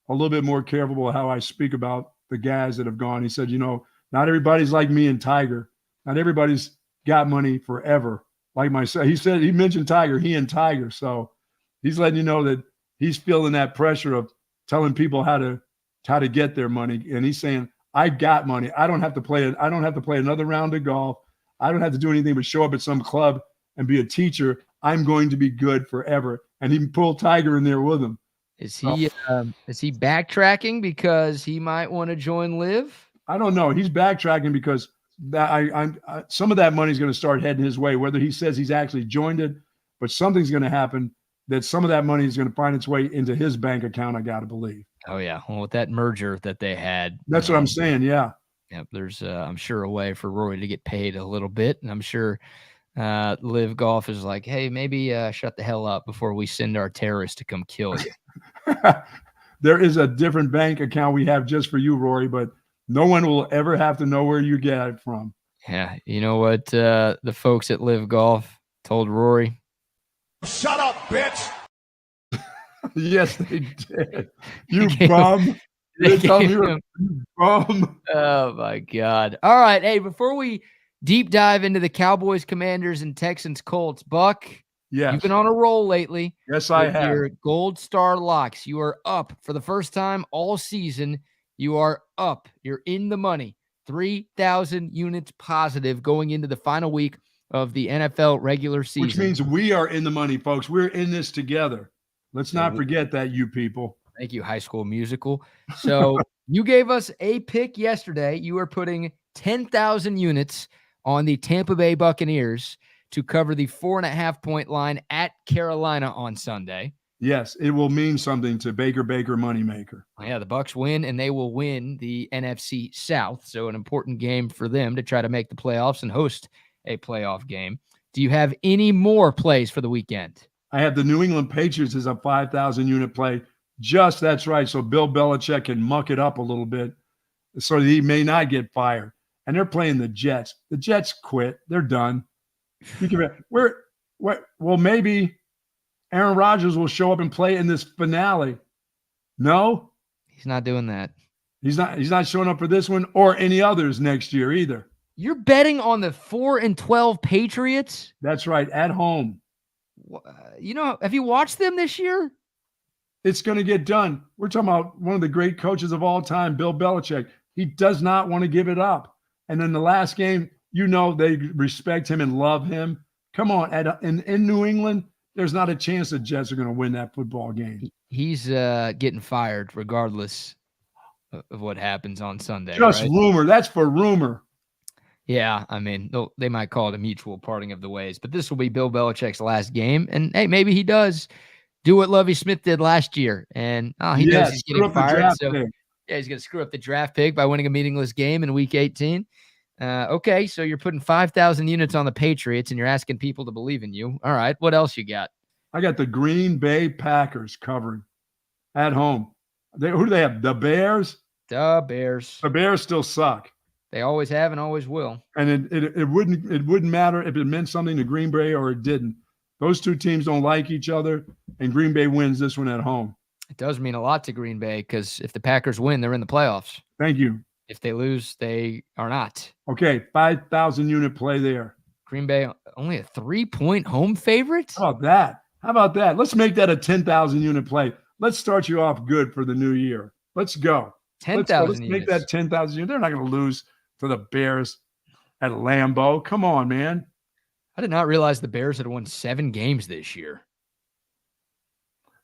a little bit more careful with how I speak about the guys that have gone. He said, not everybody's like me and Tiger. Not everybody's got money forever. Like myself. He mentioned Tiger, he and Tiger. So he's letting you know that he's feeling that pressure of telling people how to get their money. And he's saying, I got money. I don't have to play another round of golf. I don't have to do anything but show up at some club and be a teacher. I'm going to be good forever. And he pulled Tiger in there with him. Is he backtracking because he might want to join LIV? I don't know. He's backtracking because some of that money is going to start heading his way, whether he says he's actually joined it, but something's going to happen that some of that money is going to find its way into his bank account, I got to believe. Oh, yeah. Well, with that merger that they had. That's what I'm saying, yeah. Yep, there's, I'm sure, a way for Rory to get paid a little bit, and I'm sure LIV Golf is like, hey, maybe shut the hell up before we send our terrorists to come kill you. There is a different bank account we have just for you, Rory, but no one will ever have to know where you get it from. Yeah, you know what the folks at LIV Golf told Rory? Shut up, bitch! Yes, they did. You bum. They gave him, you bum. Oh, my God. All right, hey, before we deep dive into the Cowboys, Commanders, and Texans, Colts, Buck, yes, you've been on a roll lately. Yes, I have. Your Gold Star locks. You are up for the first time all season. You are up. You're in the money. 3,000 units positive going into the final week of the NFL regular season. Which means we are in the money, folks. We're in this together. Let's not forget that, you people. Thank you, High School Musical. So you gave us a pick yesterday. You are putting 10,000 units on the Tampa Bay Buccaneers to cover the 4.5-point line at Carolina on Sunday. Yes, it will mean something to Baker Moneymaker. Yeah, the Bucs win, and they will win the NFC South. So an important game for them to try to make the playoffs and host a playoff game. Do you have any more plays for the weekend? I have the New England Patriots as a 5,000 unit play. That's right. So Bill Belichick can muck it up a little bit so that he may not get fired. And they're playing the Jets. The Jets quit. They're done. Well, maybe Aaron Rodgers will show up and play in this finale. No? He's not doing that. He's not showing up for this one or any others next year either. You're betting on the 4-12 Patriots? That's right, at home. Have you watched them this year? It's going to get done. We're talking about one of the great coaches of all time, Bill Belichick. He does not want to give it up. And in the last game, they respect him and love him. Come on, in New England, there's not a chance the Jets are going to win that football game. He's getting fired regardless of what happens on Sunday. Just right? Rumor. That's for rumor. Yeah, I mean, they might call it a mutual parting of the ways, but this will be Bill Belichick's last game. And, hey, maybe he does do what Lovie Smith did last year. And he knows he's getting fired. So, he's going to screw up the draft pick by winning a meaningless game in Week 18. Okay, so you're putting 5,000 units on the Patriots, and you're asking people to believe in you. All right, what else you got? I got the Green Bay Packers covered at home. Who do they have? The Bears? The Bears. The Bears still suck. They always have and always will. And it wouldn't matter if it meant something to Green Bay or it didn't. Those two teams don't like each other, and Green Bay wins this one at home. It does mean a lot to Green Bay because if the Packers win, they're in the playoffs. Thank you. If they lose, they are not. Okay, 5,000 unit play there. Green Bay only a 3-point home favorite? How about that? Let's make that a 10,000 unit play. Let's start you off good for the new year. Let's go. 10,000 Let's make that 10,000 units. They're not going to lose to the Bears. at Lambeau. Come on, man. I did not realize the Bears had won 7 games this year.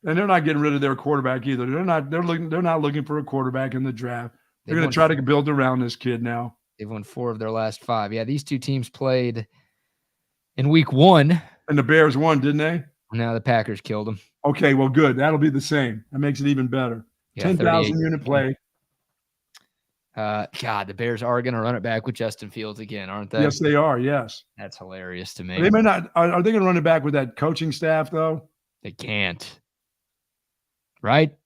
And they're not getting rid of their quarterback either. They're not looking for a quarterback in the draft. They're going to try to build around this kid now. They've won 4 of their last 5. Yeah, these two teams played in week 1. And the Bears won, didn't they? Now the Packers killed them. Okay, well, good. That'll be the same. That makes it even better. Yeah, 10,000 unit play. God, the Bears are going to run it back with Justin Fields again, aren't they? Yes, they are. Yes. That's hilarious to me. They may not. Are they going to run it back with that coaching staff, though? They can't. Right?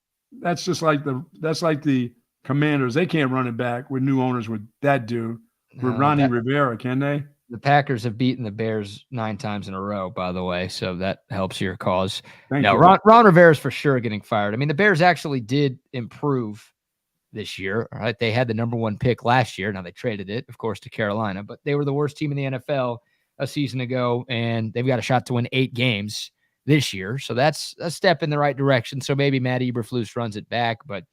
That's like the Commanders. They can't run it back with new owners with that dude, with Ronnie Rivera, can they? The Packers have beaten the Bears 9 times in a row, by the way, so that helps your cause. Thank you. Ron Rivera's for sure getting fired. I mean, the Bears actually did improve this year, right? They had the number 1 pick last year. Now they traded it, of course, to Carolina, but they were the worst team in the NFL a season ago, and they've got a shot to win 8 games this year. So that's a step in the right direction. So maybe Matt Eberflus runs it back, but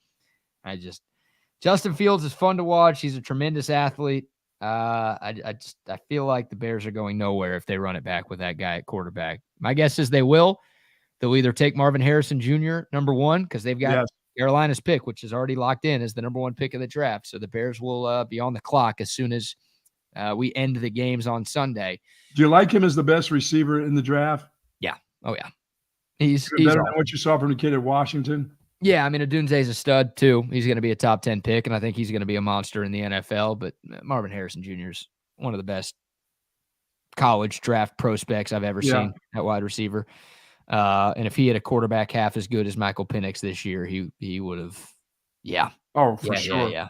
Justin Fields is fun to watch. He's a tremendous athlete. I feel like the Bears are going nowhere if they run it back with that guy at quarterback. My guess is they will. They'll either take Marvin Harrison Jr., number 1, because they've got Carolina's pick, which is already locked in as the number 1 pick of the draft. So the Bears will be on the clock as soon as we end the games on Sunday. Do you like him as the best receiver in the draft? Yeah. Oh, yeah. He's better than what you saw from the kid at Washington? Yeah, I mean, Odunze's a stud, too. He's going to be a top 10 pick, and I think he's going to be a monster in the NFL. But Marvin Harrison Jr. is one of the best college draft prospects I've ever seen at wide receiver. And if he had a quarterback half as good as Michael Penix this year, he would have, Oh, for sure. Yeah.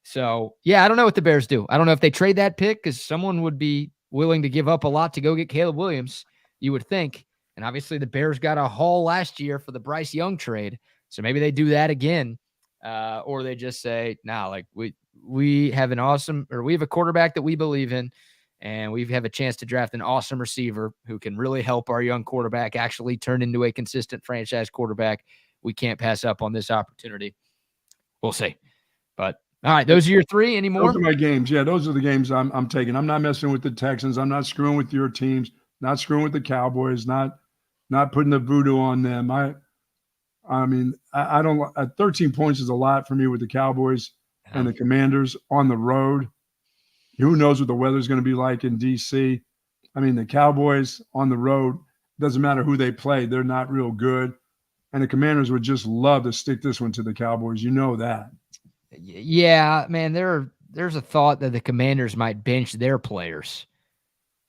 So, I don't know what the Bears do. I don't know if they trade that pick because someone would be willing to give up a lot to go get Caleb Williams, you would think. And obviously the Bears got a haul last year for the Bryce Young trade. So maybe they do that again. Or they just say, we have we have a quarterback that we believe in, and we have a chance to draft an awesome receiver who can really help our young quarterback actually turn into a consistent franchise quarterback. We can't pass up on this opportunity. We'll see. But all right, those are your 3. Any more? Those are my games. Yeah, those are the games I'm taking. I'm not messing with the Texans. I'm not screwing with your teams. Not screwing with the Cowboys. Not putting the voodoo on them. I mean, I don't. 13 points is a lot for me with the Cowboys and the Commanders on the road. Who knows what the weather's going to be like in D.C. I mean, the Cowboys on the road, doesn't matter who they play, they're not real good. And the Commanders would just love to stick this one to the Cowboys. You know that. Yeah, man, there's a thought that the Commanders might bench their players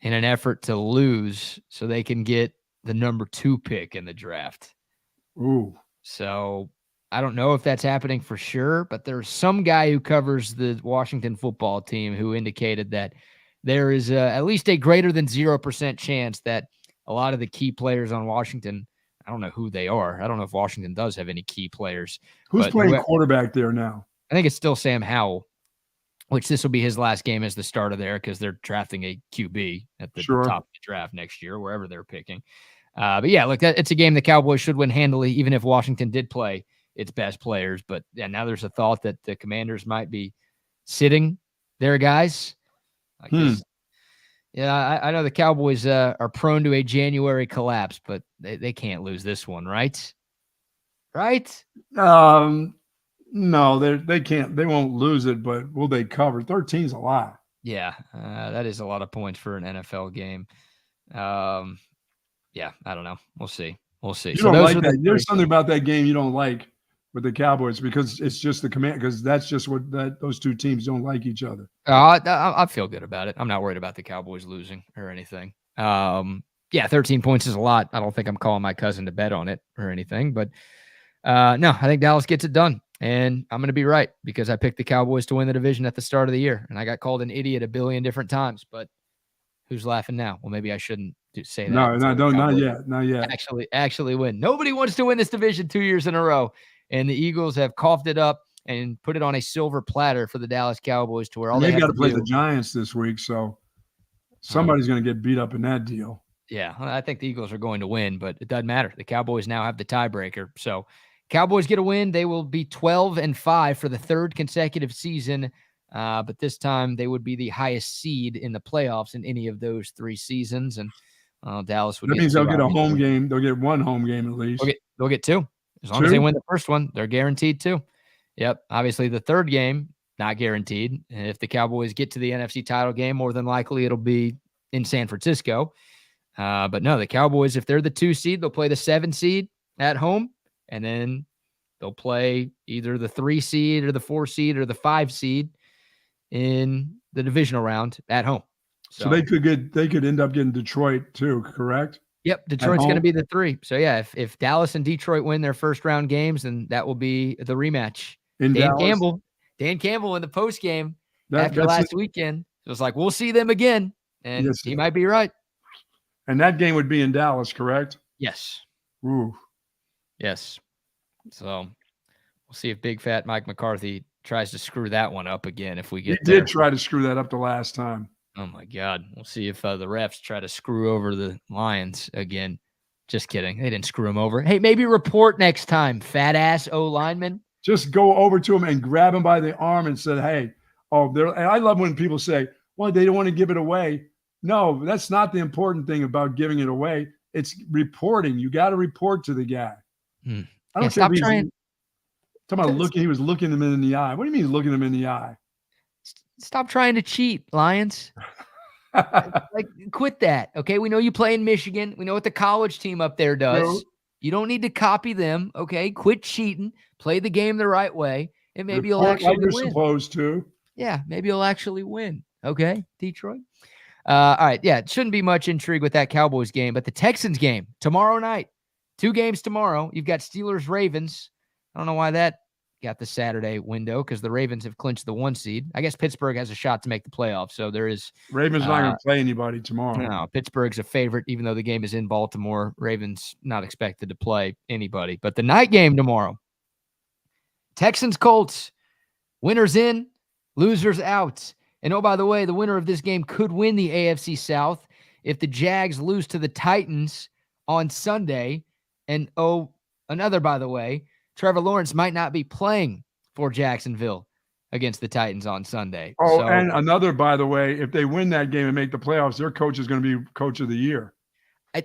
in an effort to lose so they can get the number 2 pick in the draft. Ooh. So I don't know if that's happening for sure, but there's some guy who covers the Washington football team who indicated that there is at least a greater than 0% chance that a lot of the key players on Washington, I don't know who they are. I don't know if Washington does have any key players. Who's playing quarterback there now? I think it's still Sam Howell, which this will be his last game as the starter there because they're drafting a QB at the top of the draft next year, wherever they're picking. But yeah, look, it's a game the Cowboys should win handily, even if Washington did play its best players. But yeah, now there's a thought that the Commanders might be sitting their guys. I know the Cowboys are prone to a January collapse, but they can't lose this one, right? Right? No, they can't. They won't lose it, but will they cover? 13's a lot. Yeah, that is a lot of points for an NFL game. Yeah, I don't know. We'll see. You don't like that. There's something about that game you don't like with the Cowboys because it's just the command. Because that's just what those two teams don't like each other. I feel good about it. I'm not worried about the Cowboys losing or anything. 13 points is a lot. I don't think I'm calling my cousin to bet on it or anything. But no, I think Dallas gets it done. And I'm going to be right because I picked the Cowboys to win the division at the start of the year. And I got called an idiot a billion different times. But who's laughing now? Well, maybe I shouldn't say that. Not yet. Actually win. Nobody wants to win this division 2 years in a row. And the Eagles have coughed it up and put it on a silver platter for the Dallas Cowboys to where all they've got to play the Giants this week. So somebody's going to get beat up in that deal. Yeah, I think the Eagles are going to win, but it doesn't matter. The Cowboys now have the tiebreaker. So Cowboys get a win. They will be 12-5 for the 3rd consecutive season. But this time they would be the highest seed in the playoffs in any of those 3 seasons. And Dallas would That get means 2, they'll get a obviously. home game. They'll get one home game at least. They'll get 2. As long as 2? they win the first one, they're guaranteed 2. Yep. Obviously, the third game, not guaranteed. And if the Cowboys get to the NFC title game, more than likely it'll be in San Francisco. But no, the Cowboys, if they're the 2 seed, they'll play the 7 seed at home. And then they'll play either the 3 seed or the 4 seed or the 5 seed in the divisional round at home. So they could end up getting Detroit too, correct? Yep, Detroit's going to be the 3. So yeah, if Dallas and Detroit win their first round games, then that will be the rematch. Dan Campbell in the post game after last weekend, it was like, we'll see them again, and he might be right. And that game would be in Dallas, correct? Yes. Ooh. Yes. So we'll see if big fat Mike McCarthy tries to screw that one up again if we get there. He did try to screw that up the last time. Oh, my God. We'll see if the refs try to screw over the Lions again. Just kidding. They didn't screw him over. Hey, maybe report next time, fat-ass O-lineman. Just go over to him and grab him by the arm and say, hey, and I love when people say, well, they don't want to give it away. No, that's not the important thing about giving it away. It's reporting. You got to report to the guy. I don't stop trying. Talking about he was looking him in the eye. What do you mean looking him in the eye? Stop trying to cheat, Lions. Quit that. Okay. We know you play in Michigan. We know what the college team up there does. No. You don't need to copy them. Okay. Quit cheating. Play the game the right way. And maybe you'll actually win. You're supposed to. Yeah. Maybe you'll actually win. Okay. Detroit. All right. Yeah. It shouldn't be much intrigue with that Cowboys game, but the Texans game tomorrow night, 2 games tomorrow. You've got Steelers, Ravens. I don't know why that got the Saturday window because the Ravens have clinched the 1 seed. I guess Pittsburgh has a shot to make the playoffs. So there is. Ravens not going to play anybody tomorrow. No, Pittsburgh's a favorite, even though the game is in Baltimore. Ravens not expected to play anybody. But the night game tomorrow, Texans, Colts, winners in, losers out. And oh, by the way, the winner of this game could win the AFC South if the Jags lose to the Titans on Sunday. And oh, another, by the way, Trevor Lawrence might not be playing for Jacksonville against the Titans on Sunday. Oh, and another, by the way, if they win that game and make the playoffs, their coach is going to be coach of the year. I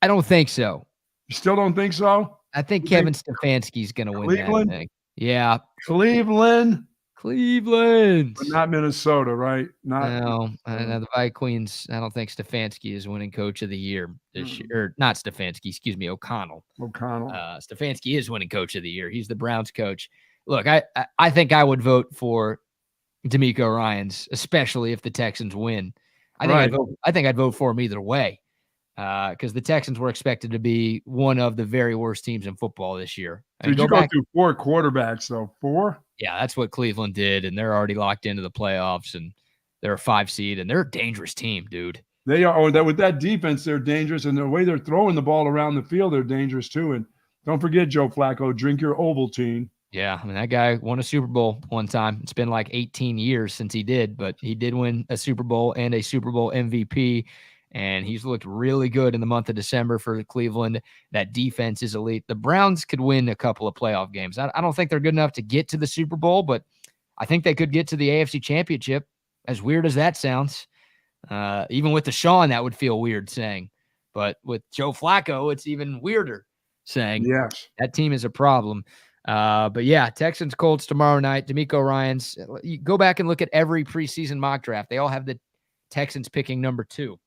don't think so. You still don't think so? I think Kevin Stefanski's going to win Cleveland? that thing. Yeah. Cleveland. But not Minnesota, right? No, the Vikings. I don't think Stefanski is winning coach of the year this year. Or not Stefanski, excuse me, O'Connell. Stefanski is winning coach of the year. He's the Browns coach. Look, I think I would vote for DeMeco Ryans, especially if the Texans win. I think I'd vote for him either way. Because the Texans were expected to be one of the very worst teams in football this year. Did you go through 4 quarterbacks, though? 4? Yeah, that's what Cleveland did, and they're already locked into the playoffs, and they're a 5 seed, and they're a dangerous team, dude. They are. With that defense, they're dangerous, and the way they're throwing the ball around the field, they're dangerous too. And don't forget, Joe Flacco, drink your Ovaltine. Yeah, I mean, that guy won a Super Bowl one time. It's been like 18 years since he did, but he did win a Super Bowl and a Super Bowl MVP. And he's looked really good in the month of December for Cleveland. That defense is elite. The Browns could win a couple of playoff games. I don't think they're good enough to get to the Super Bowl, but I think they could get to the AFC Championship, as weird as that sounds. Even with Deshaun, that would feel weird saying. But with Joe Flacco, it's even weirder saying. Yes. That team is a problem. But yeah, Texans, Colts tomorrow night. DeMeco Ryans. You go back and look at every preseason mock draft. They all have the Texans picking number 2.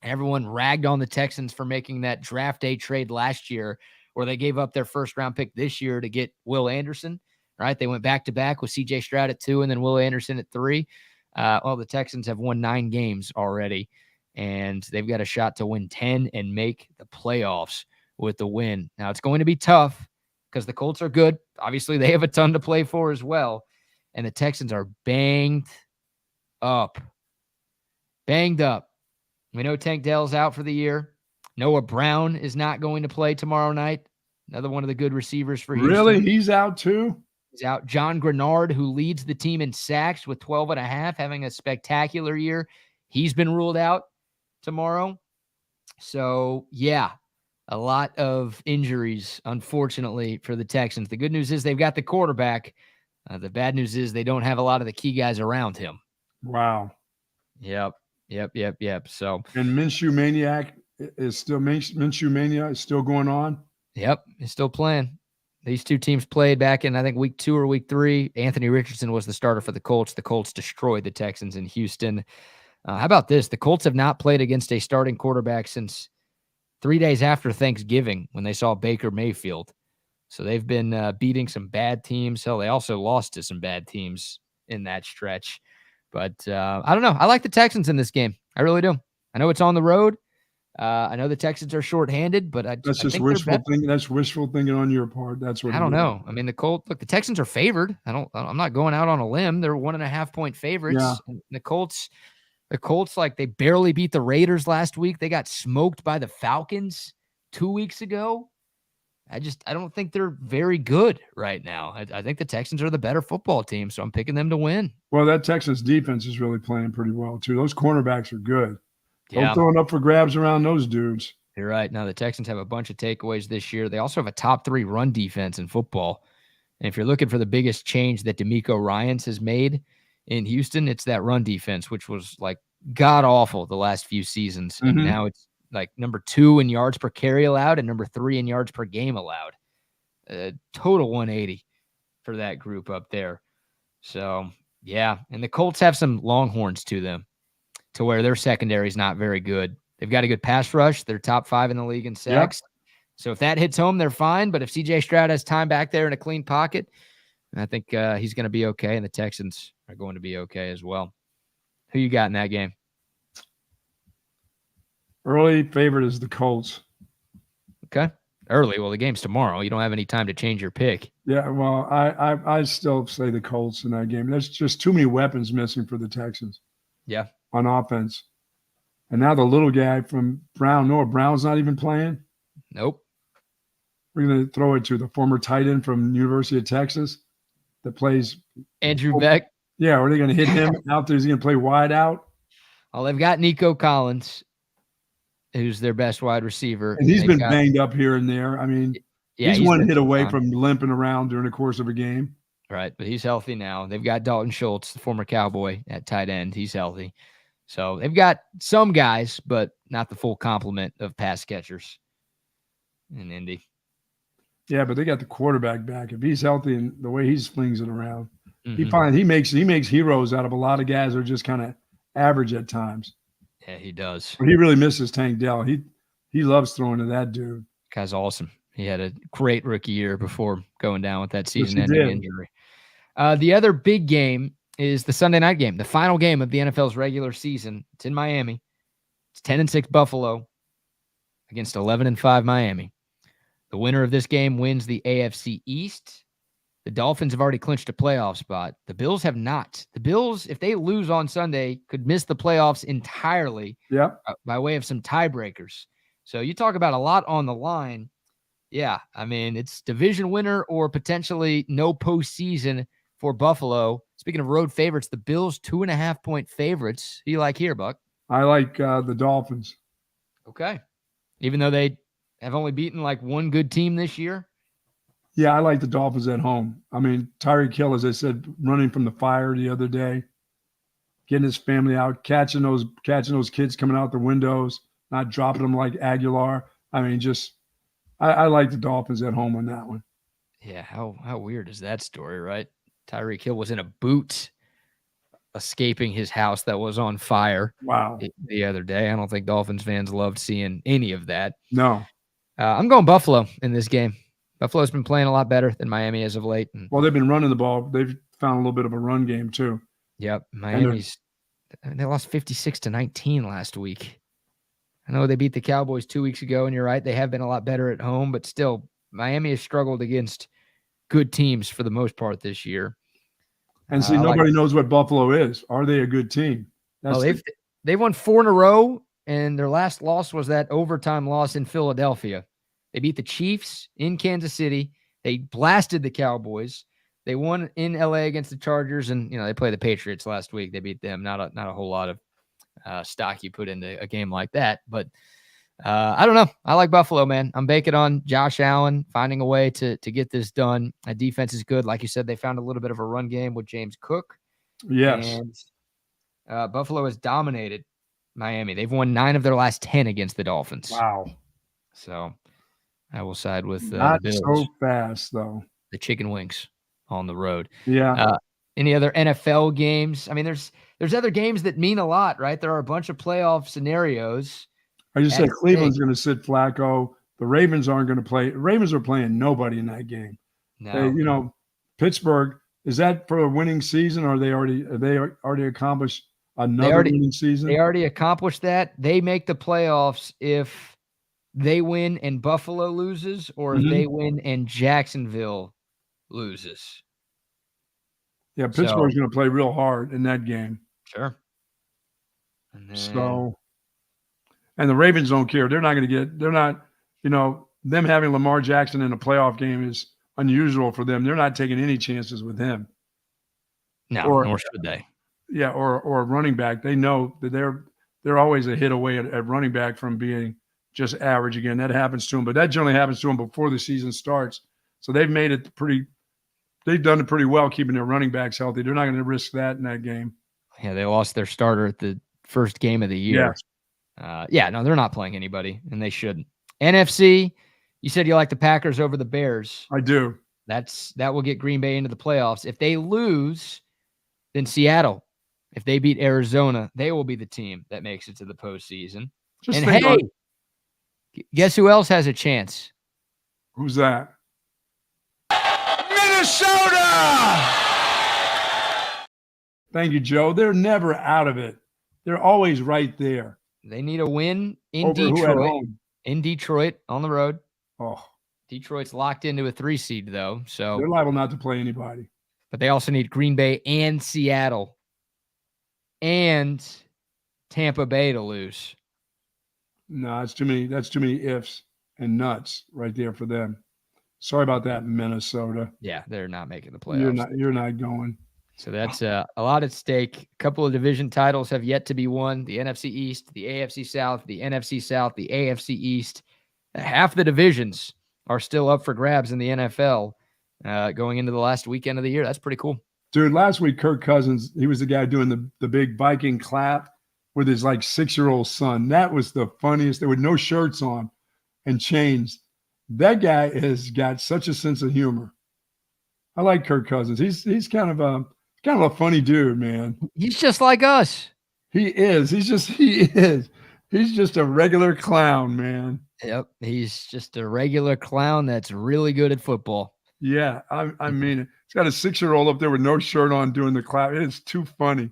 Everyone ragged on the Texans for making that draft day trade last year where they gave up their first round pick this year to get Will Anderson, right? They went back to back with CJ Stroud at 2 and then Will Anderson at 3. The Texans have won 9 games already, and they've got a shot to win 10 and make the playoffs with the win. Now, it's going to be tough because the Colts are good. Obviously, they have a ton to play for as well, and the Texans are banged up. We know Tank Dell's out for the year. Noah Brown is not going to play tomorrow night. Another one of the good receivers for Houston. Really? He's out too? He's out. John Grenard, who leads the team in sacks with 12.5, having a spectacular year. He's been ruled out tomorrow. So, yeah, a lot of injuries, unfortunately, for the Texans. The good news is they've got the quarterback. The bad news is they don't have a lot of the key guys around him. Wow. Yep. So, and Minshew Maniac is still Minshew Mania is still going on. yep, he's still playing. These two teams played back in, I think, week 2 or week 3. Anthony Richardson was the starter for the Colts. The Colts destroyed the Texans in Houston. How about this? The Colts have not played against a starting quarterback since 3 days after Thanksgiving when they saw Baker Mayfield. So they've been beating some bad teams. Hell, they also lost to some bad teams in that stretch. But I don't know. I like the Texans in this game. I really do. I know it's on the road. I know the Texans are shorthanded, but That's just wishful thinking. That's wishful thinking on your part. That's what I don't know. I mean, the Texans are favored. I'm not going out on a limb. They're 1.5 point favorites. Yeah. And the Colts, like, they barely beat the Raiders last week. They got smoked by the Falcons 2 weeks ago. I don't think they're very good right now. I think the Texans are the better football team, so I'm picking them to win. Well, that Texans defense is really playing pretty well too. Those cornerbacks are good. Yeah. Don't throw it up for grabs around those dudes. You're right. Now, the Texans have a bunch of takeaways this year. They also have a top 3 run defense in football. And if you're looking for the biggest change that DeMeco Ryans has made in Houston, it's that run defense, which was like god-awful the last few seasons. Mm-hmm. And now it's like number 2 in yards per carry allowed and number 3 in yards per game allowed. Total 180 for that group up there. So, yeah. And the Colts have some Longhorns to them, to where their secondary is not very good. They've got a good pass rush. They're top 5 in the league in sacks. Yep. So if that hits home, they're fine. But if CJ Stroud has time back there in a clean pocket, I think he's going to be okay. And the Texans are going to be okay as well. Who you got in that game? Early favorite is the Colts. Okay. Early. Well, the game's tomorrow. You don't have any time to change your pick. Yeah, well, I still say the Colts in that game. There's just too many weapons missing for the Texans. Yeah. On offense. And now the little guy from Brown, Noah Brown's not even playing. Nope. We're going to throw it to the former tight end from University of Texas that plays Andrew Beck. Yeah, are they going to hit him out there? Is he going to play wide out? Well, they've got Nico Collins, who's their best wide receiver. And he's been banged up here and there. I mean, he's one hit away from limping around during the course of a game. Right, but he's healthy now. They've got Dalton Schultz, the former Cowboy, at tight end. He's healthy. So they've got some guys, but not the full complement of pass catchers in Indy. Yeah, but they got the quarterback back. If he's healthy and the way he slings it around, he makes heroes out of a lot of guys that are just kind of average at times. Yeah, he does. But he really misses Tank Dell. He loves throwing to that dude. Guy's awesome. He had a great rookie year before going down with that season-ending injury. The other big game is the Sunday night game, the final game of the NFL's regular season. It's in Miami. It's 10-6 Buffalo against 11-5 Miami. The winner of this game wins the AFC East. The Dolphins have already clinched a playoff spot. The Bills have not. The Bills, if they lose on Sunday, could miss the playoffs entirely by way of some tiebreakers. So you talk about a lot on the line. Yeah, I mean, it's division winner or potentially no postseason for Buffalo. Speaking of road favorites, the Bills 2.5 point favorites. Who you like here, Buck? I like the Dolphins. Okay. Even though they have only beaten like one good team this year? Yeah, I like the Dolphins at home. I mean, Tyreek Hill, as I said, running from the fire the other day, getting his family out, catching those kids coming out the windows, not dropping them like Aguilar. I mean, I like the Dolphins at home on that one. Yeah, how weird is that story, right? Tyreek Hill was in a boot escaping his house that was on fire. Wow. The other day. I don't think Dolphins fans loved seeing any of that. No. I'm going Buffalo in this game. Buffalo's been playing a lot better than Miami as of late. Well, they've been running the ball. They've found a little bit of a run game too. Yep. They lost 56-19 last week. I know they beat the Cowboys 2 weeks ago, and you're right. They have been a lot better at home, but still, Miami has struggled against good teams for the most part this year. And see, nobody knows what Buffalo is. Are they a good team? They've won 4 in a row, and their last loss was that overtime loss in Philadelphia. They beat the Chiefs in Kansas City. They blasted the Cowboys. They won in LA against the Chargers, and they played the Patriots last week. They beat them. Not a whole lot of stock you put into a game like that, but I don't know. I like Buffalo, man. I'm banking on Josh Allen finding a way to get this done. That defense is good. Like you said, they found a little bit of a run game with James Cook. Yes. And Buffalo has dominated Miami. They've won 9 of their last 10 against the Dolphins. Wow. So I will side with Not the Bills. so fast, though. The chicken wings on the road. Yeah. Any other NFL games? I mean, there's other games that mean a lot, right? There are a bunch of playoff scenarios. I just said Cleveland's going to sit Flacco. The Ravens aren't going to play. Ravens are playing nobody in that game. No. Pittsburgh, is that for a winning season, or have they already accomplished another winning season? They already accomplished that. They make the playoffs if they win and Buffalo loses, or if they win and Jacksonville loses. Yeah, Pittsburgh's going to play real hard in that game. Sure. And the Ravens don't care. They're not going to get – they're not – them having Lamar Jackson in a playoff game is unusual for them. They're not taking any chances with him. No, nor should they. Yeah, or a running back. They know that they're always a hit away at running back from being just average again. That happens to them, but that generally happens to them before the season starts. So they've made it they've done it pretty well keeping their running backs healthy. They're not going to risk that in that game. Yeah, they lost their starter at the first game of the year. Yes. No, they're not playing anybody, and they shouldn't. NFC, you said you like the Packers over the Bears. I do. That will get Green Bay into the playoffs. If they lose, then Seattle. If they beat Arizona, they will be the team that makes it to the postseason. Guess who else has a chance? Who's that? Minnesota! Thank you, Joe. They're never out of it. They're always right there. They need a win in Over who at Detroit. home? In Detroit on the road. Oh, Detroit's locked into a 3 seed though, so they're liable not to play anybody. but they also need Green Bay and Seattle and Tampa Bay to lose. No, that's too many ifs and nuts right there for them. Sorry about that, Minnesota. Yeah, they're not making the playoffs. You're not going. So that's a lot at stake. A couple of division titles have yet to be won. The NFC East, the AFC South, the NFC South, the AFC East. Half the divisions are still up for grabs in the NFL going into the last weekend of the year. That's pretty cool. Dude, last week, Kirk Cousins, he was the guy doing the big Viking clap with his 6-year-old son. That was the funniest. There were no shirts on and chains. That guy has got such a sense of humor. I like Kirk Cousins. He's kind of a funny dude, man. He's just like us. He is. He is. He's just a regular clown, man. Yep. He's just a regular clown that's really good at football. Yeah. I mean, he's got a 6-year-old up there with no shirt on doing the clap. It's too funny.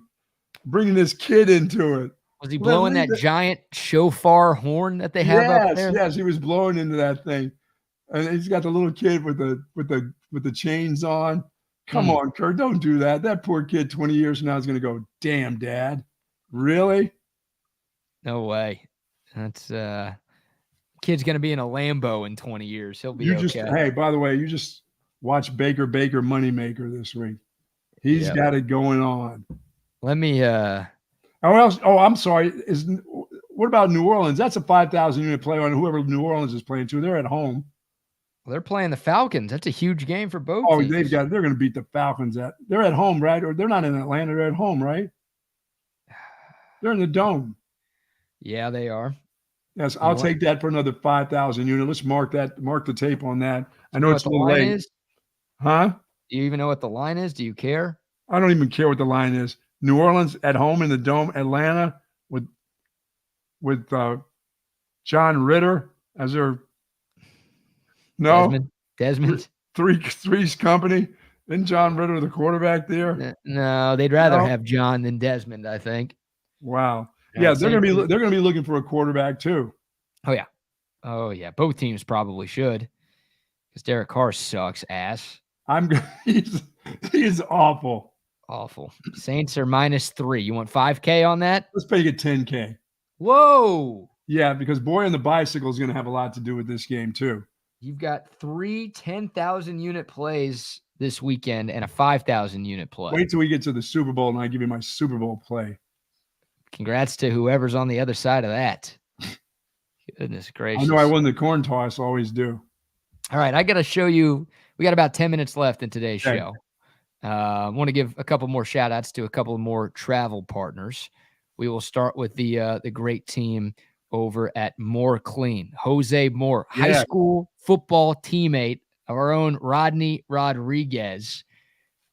Bringing this kid into it. Was he blowing that giant shofar horn that they have up there? Yes, he was blowing into that thing. And he's got the little kid with the chains on. Come on, Kurt, don't do that. That poor kid 20 years from now is going to go, damn, Dad. Really? No way. That's kid's going to be in a Lambo in 20 years. He'll be okay. Hey, by the way, you just watch Baker Moneymaker this week. He's got it going on. Let me I'm sorry. What about New Orleans? That's a 5,000 unit play on whoever New Orleans is playing to. They're at home. They're playing the Falcons. That's a huge game for both teams. They're going to beat the Falcons. They're at home, right? Or they're not in Atlanta. They're at home, right? They're in the Dome. Yeah, they are. Yes, I'll take that for another 5,000 unit. Let's mark the tape on that. I know it's a little late. Huh? Do you even know what the line is? Do you care? I don't even care what the line is. New Orleans at home in the Dome. Atlanta with John Ritter as their Desmond. Three's company. Isn't John Ritter the quarterback there? No, they'd rather have John than Desmond, I think. Wow. Yeah, they're gonna be looking for a quarterback too. Oh yeah. Both teams probably should, because Derek Carr sucks ass. He's awful. Awful. Saints are -3. You want 5K on that? Let's make it 10K. Whoa. Yeah, because Boy on the Bicycle is going to have a lot to do with this game too. You've got 3 10,000 unit plays this weekend and a 5,000 unit play. Wait till we get to the Super Bowl and I give you my Super Bowl play. Congrats to whoever's on the other side of that. Goodness I gracious. know I won the corn toss, always do. All right, I got to show you. We got about 10 minutes left in today's Okay. show. I want to give a couple more shout outs to a couple more travel partners. We will start with the great team over at More Clean. Jose Moore, high Yeah. school football teammate of our own Rodney Rodriguez.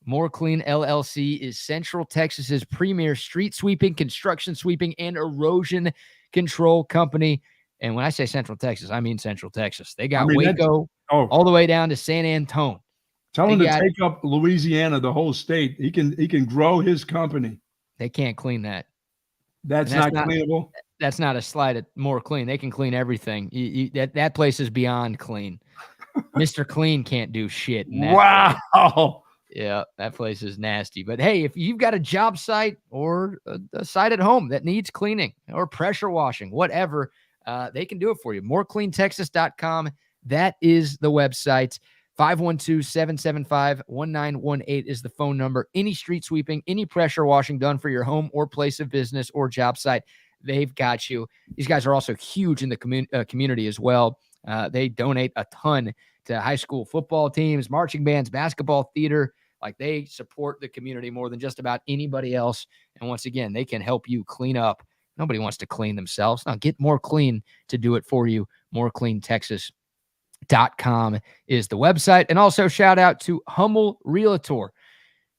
More Clean LLC is Central Texas's premier street sweeping, construction sweeping, and erosion control company. And when I say Central Texas, I mean Central Texas. They got Waco all the way down to San Antone. Tell him to take up Louisiana, the whole state. He can grow his company. They can't clean that. That's not cleanable. That's not a slight at More Clean. They can clean everything. That place is beyond clean. Mr. Clean can't do shit. Wow. Yeah, that place is nasty. But hey, if you've got a job site or a site at home that needs cleaning or pressure washing, whatever, they can do it for you. MoreCleanTexas.com. That is the website. 512-775-1918 is the phone number. Any street sweeping, any pressure washing done for your home or place of business or job site, they've got you. These guys are also huge in the community as well. They donate a ton to high school football teams, marching bands, basketball, theater. Like, they support the community more than just about anybody else. And once again, they can help you clean up. Nobody wants to clean themselves. Now get More Clean to do it for you. MoreCleanTexas.com is the website. And also shout out to Hummel Realtor.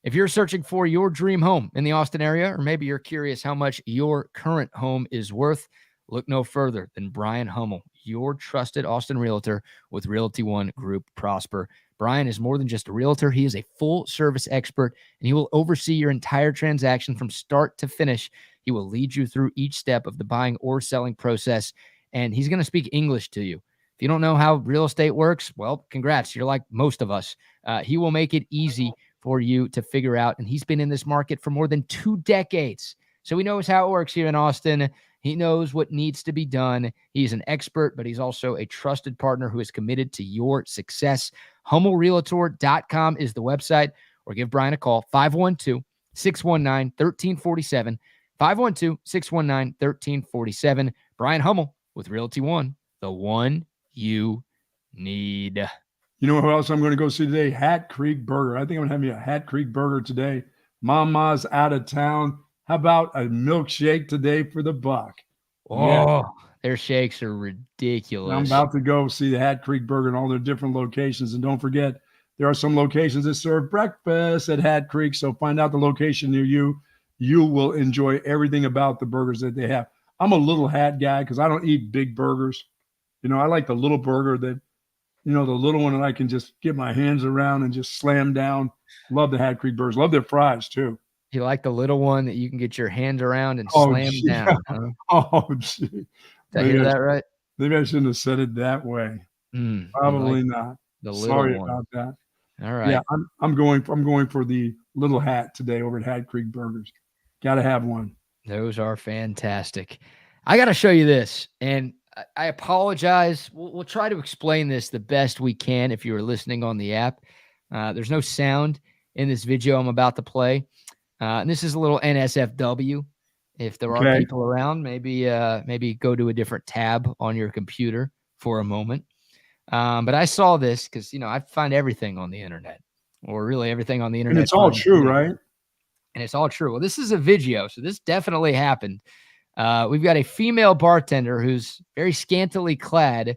If you're searching for your dream home in the Austin area, or maybe you're curious how much your current home is worth, look no further than Brian Hummel, your trusted Austin realtor with Realty One Group Prosper. Brian is more than just a realtor. He is a full-service expert, and he will oversee your entire transaction from start to finish. He will lead you through each step of the buying or selling process, and he's going to speak English to you. If you don't know how real estate works, well, congrats. You're like most of us. He will make it easy for you to figure out, and he's been in this market for more than 2 decades. So he knows how it works here in Austin. He knows what needs to be done. He's an expert, but he's also a trusted partner who is committed to your success. HummelRealtor.com is the website, or give Brian a call, 512-619-1347, 512-619-1347. Brian Hummel with Realty One, the one you need. You know who else I'm going to go see today? Hat Creek Burger. I think I'm going to have me a Hat Creek Burger today. Mama's out of town. How about a milkshake today for the buck? Oh, yeah. Their shakes are ridiculous. I'm about to go see the Hat Creek Burger in all their different locations. And don't forget, there are some locations that serve breakfast at Hat Creek. So find out the location near you. You will enjoy everything about the burgers that they have. I'm a little hat guy because I don't eat big burgers. You know, I like the little burger that, you know, the little one that I can just get my hands around and just slam down. Love the Hat Creek burgers. Love their fries too. You like the little one that you can get your hands around and slam down? Huh? Oh, gee. Did I hear that right? Maybe I shouldn't have said it that way. Probably not. The little Sorry one. about that. All right. Yeah, I'm going for the little hat today over at Hat Creek Burgers. Got to have one. Those are fantastic. I got to show you this, and I apologize. We'll try to explain this the best we can if you are listening on the app. There's no sound in this video I'm about to play. And this is a little NSFW. If there are people around, maybe go to a different tab on your computer for a moment. But I saw this because, you know, I find everything on the internet, or really everything on the internet. And it's all true, right? And it's all true. Well, this is a video, so this definitely happened. We've got a female bartender who's very scantily clad,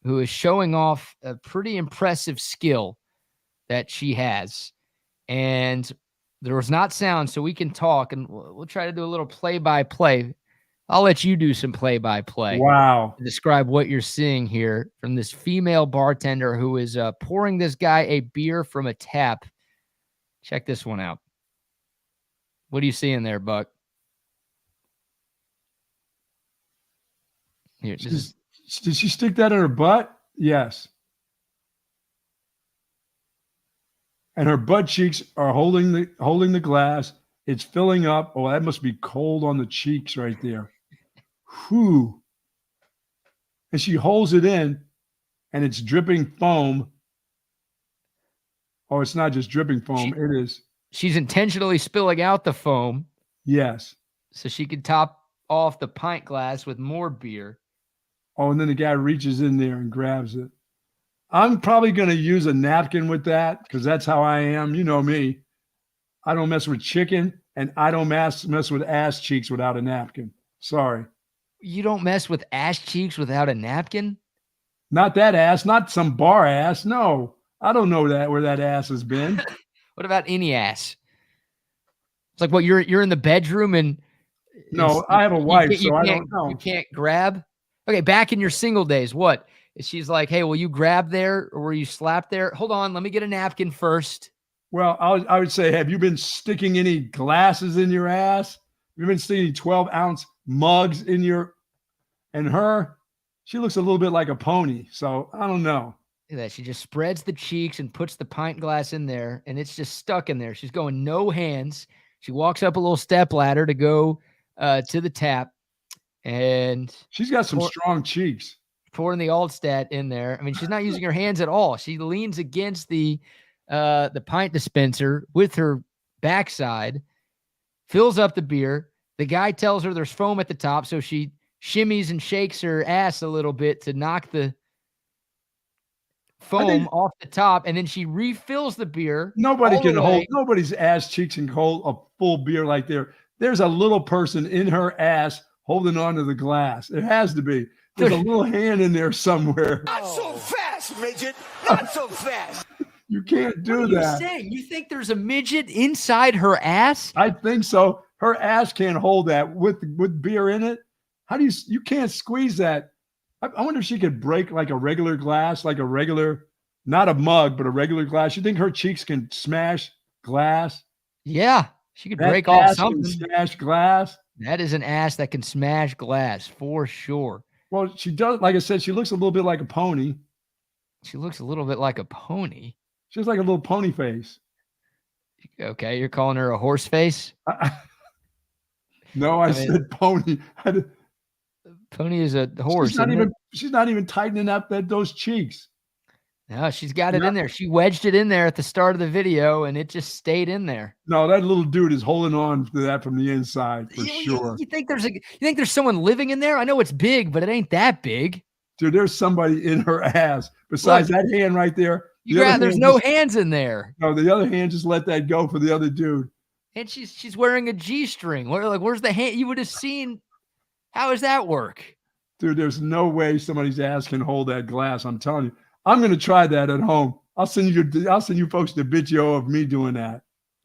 who is showing off a pretty impressive skill that she has. And there was not sound, so we can talk, and we'll try to do a little play-by-play. I'll let you do some play-by-play. Wow. Describe what you're seeing here from this female bartender who is pouring this guy a beer from a tap. Check this one out. What are you seeing there, Buck? Here, did she stick that in her butt? Yes. And her butt cheeks are holding the glass. It's filling up. Oh, that must be cold on the cheeks right there. Whew. And she holds it in, and it's dripping foam. Oh, it's not just dripping foam. It is. She's intentionally spilling out the foam. Yes. So she could top off the pint glass with more beer. Oh, and then the guy reaches in there and grabs it. I'm probably going to use a napkin with that because that's how I am. You know me. I don't mess with chicken, and I don't mess with ass cheeks without a napkin. Sorry. You don't mess with ass cheeks without a napkin? Not that ass, not some bar ass. No, I don't know where that ass has been. What about any ass? It's like what you're in the bedroom and no, I have a wife, so I don't know. You can't grab. Okay, back in your single days, what? She's like, hey, will you grab there or will you slap there? Hold on, let me get a napkin first. Well, I would say, have you been sticking any glasses in your ass? You've been sticking 12-ounce mugs in your, and her, she looks a little bit like a pony. So I don't know. Look at that. She just spreads the cheeks and puts the pint glass in there, and it's just stuck in there. She's going no hands. She walks up a little step ladder to go to the tap, and she's got some strong cheeks. Pouring the Altstadt in there. I mean, she's not using her hands at all. She leans against the pint dispenser with her backside, fills up the beer. The guy tells her there's foam at the top, so she shimmies and shakes her ass a little bit to knock the foam off the top, and then she refills the beer. Nobody can hold nobody's ass cheeks and hold a full beer like there's a little person in her ass holding on to the glass. It has to be. There's a little hand in there somewhere. Not so fast, midget. Not so fast. You can't do what that. Are you saying? You think there's a midget inside her ass? I think so. Her ass can't hold that with beer in it. How do you can't squeeze that? I wonder if she could break like a regular glass, like a regular, not a mug, but a regular glass. You think her cheeks can smash glass? Yeah, she could break off something. Smash glass. That is an ass that can smash glass for sure. Well, she does. Like I said, she looks a little bit like a pony. She looks a little bit like a pony. She has like a little pony face. Okay, you're calling her a horse face? No, I said pony. Pony is a horse. She's not even tightening up those cheeks. No, she's got it in there. She wedged it in there at the start of the video, and it just stayed in there. No, that little dude is holding on to that from the inside for sure. You think there's someone living in there? I know it's big, but it ain't that big. Dude, there's somebody in her ass. Besides that hand right there. There's no hands in there. No, the other hand just let that go for the other dude. And she's wearing a G-string. Where's the hand? You would have seen. How does that work? Dude, there's no way somebody's ass can hold that glass. I'm telling you. I'm going to try that at home. I'll send you folks the video of me doing that.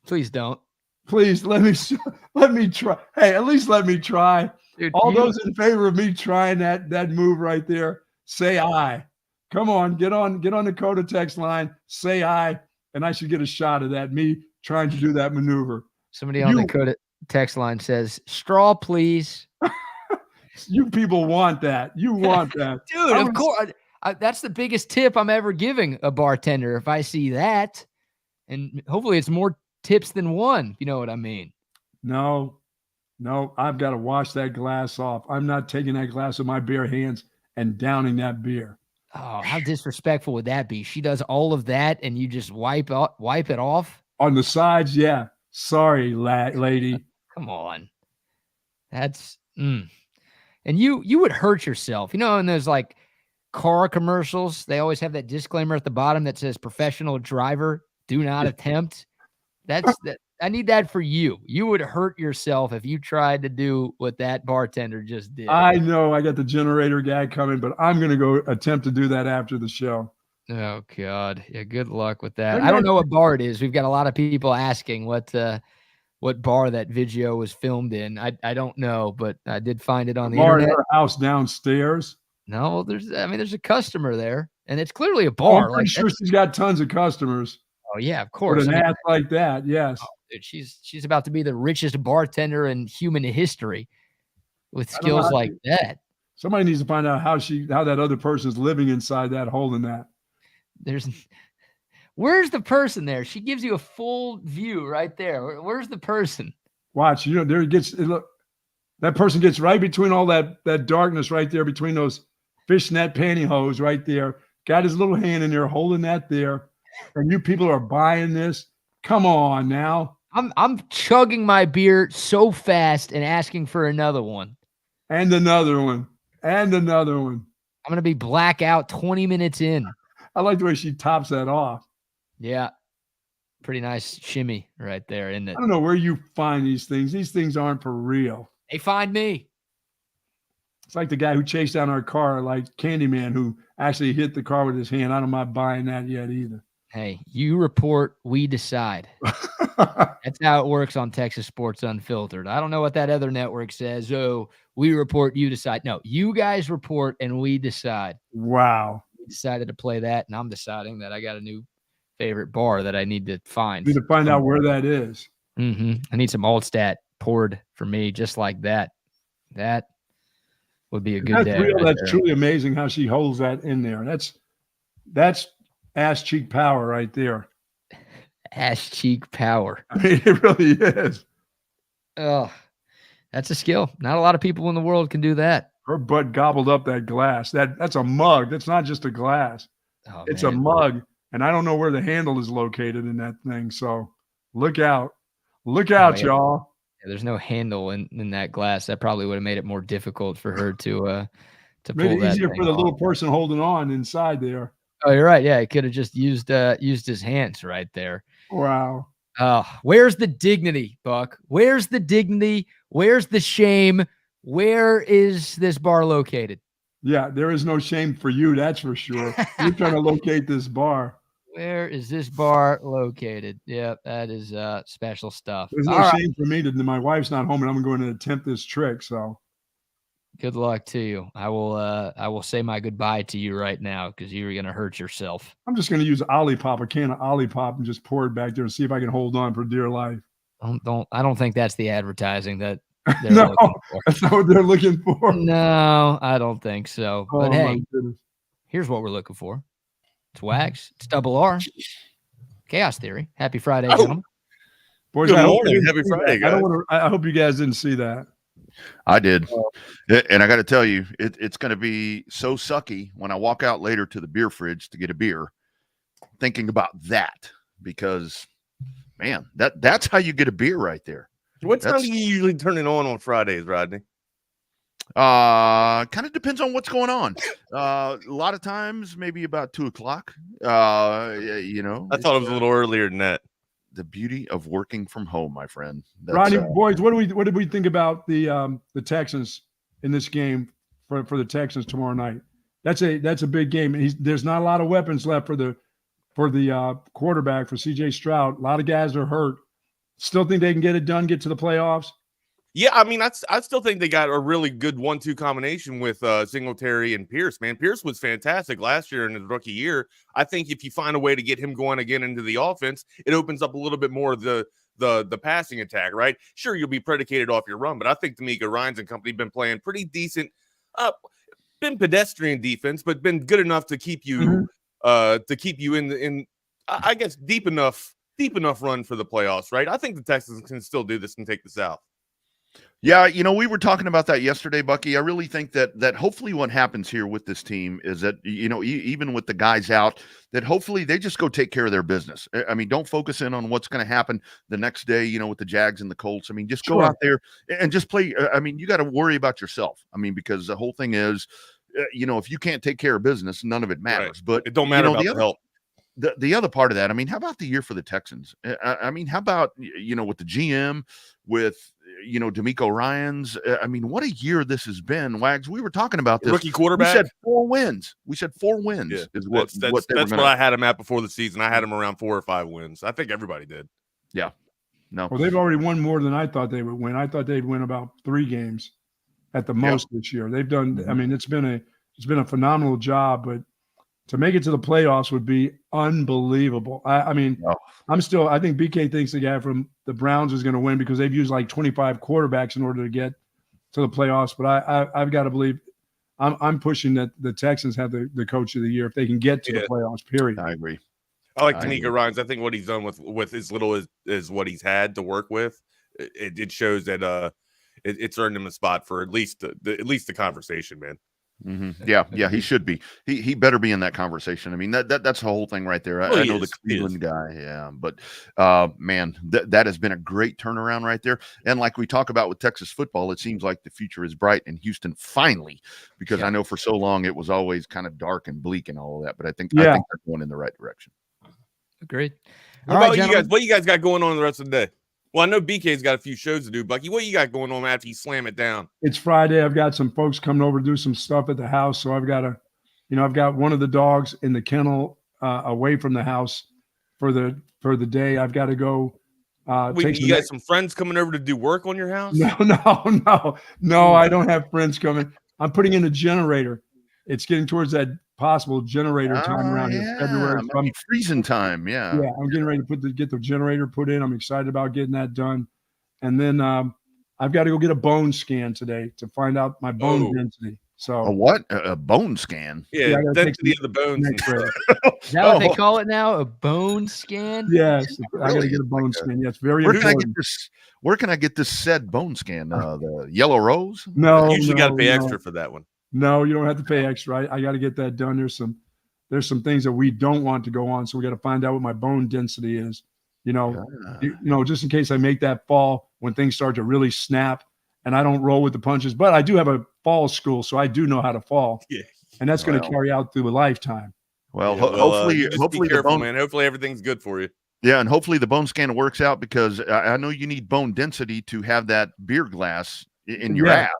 Please don't. Please let me try. Hey, at least let me try. Dude, those in favor of me trying that move right there, say aye. Come on, get on the Coda text line, say aye, and I should get a shot of that, me trying to do that maneuver. Somebody on the Coda text line says, straw, please. You people want that. You want that. Dude, of course. That's the biggest tip I'm ever giving a bartender. If I see that, and hopefully it's more tips than one. You know what I mean? No, I've got to wash that glass off. I'm not taking that glass with my bare hands and downing that beer. Oh, how disrespectful would that be? She does all of that and you just wipe it off? On the sides, yeah. Sorry, lady. Come on. That's and you would hurt yourself. You know, and there's like car commercials, they always have that disclaimer at the bottom that says professional driver, do not attempt. I need that for you. You would hurt yourself if you tried to do what that bartender just did. I know I got the generator guy coming, but I'm going to go attempt to do that after the show. Oh God. Yeah. Good luck with that. I don't know what bar it is. We've got a lot of people asking what bar that video was filmed in. I don't know, but I did find it on the internet. In her house downstairs. No, there's a customer there, and it's clearly a bar. I'm sure she's got tons of customers. Oh yeah, of course. With an ass like that, yes. Oh, dude, she's about to be the richest bartender in human history with skills like that. Somebody needs to find out how that other person's living inside that, holding that. Where's the person there? She gives you a full view right there. Where's the person? Watch, there it gets. Look, that person gets right between all that darkness right there, between those fishnet pantyhose right there. Got his little hand in there holding that there. And you people are buying this. Come on now. I'm chugging my beer so fast and asking for another one. And another one. And another one. I'm going to be blackout 20 minutes in. I like the way she tops that off. Yeah. Pretty nice shimmy right there, isn't it? I don't know where you find these things. These things aren't for real. They find me. It's like the guy who chased down our car, like Candyman, who actually hit the car with his hand. I'm not buying that yet either. Hey, you report, we decide. That's how it works on Texas Sports Unfiltered. I don't know what that other network says. Oh, we report, you decide. No, you guys report and we decide. Wow. We decided to play that, and I'm deciding that I got a new favorite bar that I need to find. You need to find out where that is. I need some Altstadt poured for me, just like that. That would be a good day. Real, right that's there. truly amazing how she holds that in there. That's ass cheek power right there. Ass cheek power. I mean, it really is. Oh, that's a skill. Not a lot of people in the world can do that. Her butt gobbled up that glass. That's a mug. That's not just a glass. Oh, it's man. a mug. And I don't know where the handle is located in that thing. So look out. Look out, yeah. y'all. Yeah, there's no handle in that glass. That probably would have made it more difficult for her to pull Made it that easier thing for the off. little person holding on inside there. Oh, you're right. Yeah, he could have just used his hands right there. Wow. Where's the dignity, Buck? Where's the dignity? Where's the shame? Where is this bar located? Yeah, there is no shame for you, that's for sure. You're trying to locate this bar. Where is this bar located? Yeah, that is special stuff. There's no shame for me. My wife's not home, and I'm going to attempt this trick. So good luck to you. I will say my goodbye to you right now because you're going to hurt yourself. I'm just going to use Olipop, a can of Olipop, and just pour it back there and see if I can hold on for dear life. I don't think that's the advertising that they're no, looking for. That's not what they're looking for. No, I don't think so. Oh, but hey, goodness. Here's what we're looking for. It's Wags. It's Double R. Chaos Theory. Happy Friday, gentlemen. Boys, Good morning. Happy Friday, guys. I hope you guys didn't see that. I did. And I got to tell you, it's going to be so sucky when I walk out later to the beer fridge to get a beer, thinking about that, because, man, that's how you get a beer right there. What time do you usually turn it on Fridays, Rodney? Kind of depends on what's going on. A lot of times, maybe about 2:00. I thought it was a little earlier than that. The beauty of working from home, my friend. Rodney, boys, what did we think about the Texans in this game for the Texans tomorrow night? That's a big game. There's not a lot of weapons left for the quarterback, for CJ Stroud. A lot of guys are hurt. Still think they can get it done, get to the playoffs? Yeah, I mean, I still think they got a really good 1-2 combination with Singletary and Pierce, man. Pierce was fantastic last year in his rookie year. I think if you find a way to get him going again into the offense, it opens up a little bit more of the passing attack, right? Sure, you'll be predicated off your run, but I think D'Amico Ryans and company been playing pretty decent, been pedestrian defense, but been good enough to keep you in I guess deep enough run for the playoffs, right? I think the Texans can still do this and take the South. Yeah, we were talking about that yesterday, Bucky. I really think that hopefully what happens here with this team is that, even with the guys out, that hopefully they just go take care of their business. I mean, don't focus in on what's going to happen the next day, with the Jags and the Colts. I mean, just go out there and just play. I mean, you got to worry about yourself. I mean, because the whole thing is, if you can't take care of business, none of it matters. Right. But it don't matter about the help. The other part of that, I mean, how about the year for the Texans? I mean, how about, with the GM, with, D'Amico Ryans? I mean, what a year this has been, Wags. We were talking about this. Rookie quarterback. We said 4 wins. Yeah, is that's what I had him at before the season. I had him around 4 or 5 wins. I think everybody did. Yeah. No. Well, they've already won more than I thought they would win. I thought they'd win about 3 games at the most this year. They've done. I mean, it's been a phenomenal job, but to make it to the playoffs would be unbelievable. I think BK thinks the guy from the Browns is going to win because they've used like 25 quarterbacks in order to get to the playoffs. But I've got to believe I'm pushing that the Texans have the coach of the year if they can get to the playoffs, period. I agree. I like D'Amico Ryans. I think what he's done with as little as what he's had to work with, it shows that it's earned him a spot for at least the conversation, man. Yeah, he should be. He better be in that conversation. I mean, that's the whole thing right there. I know the Cleveland guy, but man, that has been a great turnaround right there. And like we talk about with Texas football, it seems like the future is bright in Houston finally, because I know for so long it was always kind of dark and bleak and all of that. But I think they're going in the right direction. Agreed. What about you guys? What you guys got going on the rest of the day? Well, I know BK's got a few shows to do. Bucky, what you got going on after you slam it down? It's Friday. I've got some folks coming over to do some stuff at the house. So I've got one of the dogs in the kennel away from the house for the day. I've got to go. You got some friends coming over to do work on your house? No. I don't have friends coming. I'm putting in a generator. It's getting towards that possible generator time around here, February. Freezing time. Yeah, I'm getting ready to get the generator put in. I'm excited about getting that done. And then I've got to go get a bone scan today to find out my bone density. So a what? A bone scan? Yeah, density of the bones. Is that what they call it now? A bone scan? Yes, I got to get a bone scan. Yeah, it's very important. Where can I get this said bone scan? The Yellow Rose? No, you usually got to pay extra for that one. No, you don't have to pay extra. I got to get that done. There's some things that we don't want to go on, so we got to find out what my bone density is. Just in case I make that fall when things start to really snap and I don't roll with the punches. But I do have a fall school, so I do know how to fall, and that's going to carry out through a lifetime. Well, hopefully, be careful, man. Hopefully, everything's good for you. Yeah, and hopefully the bone scan works out, because I know you need bone density to have that beer glass in your ass.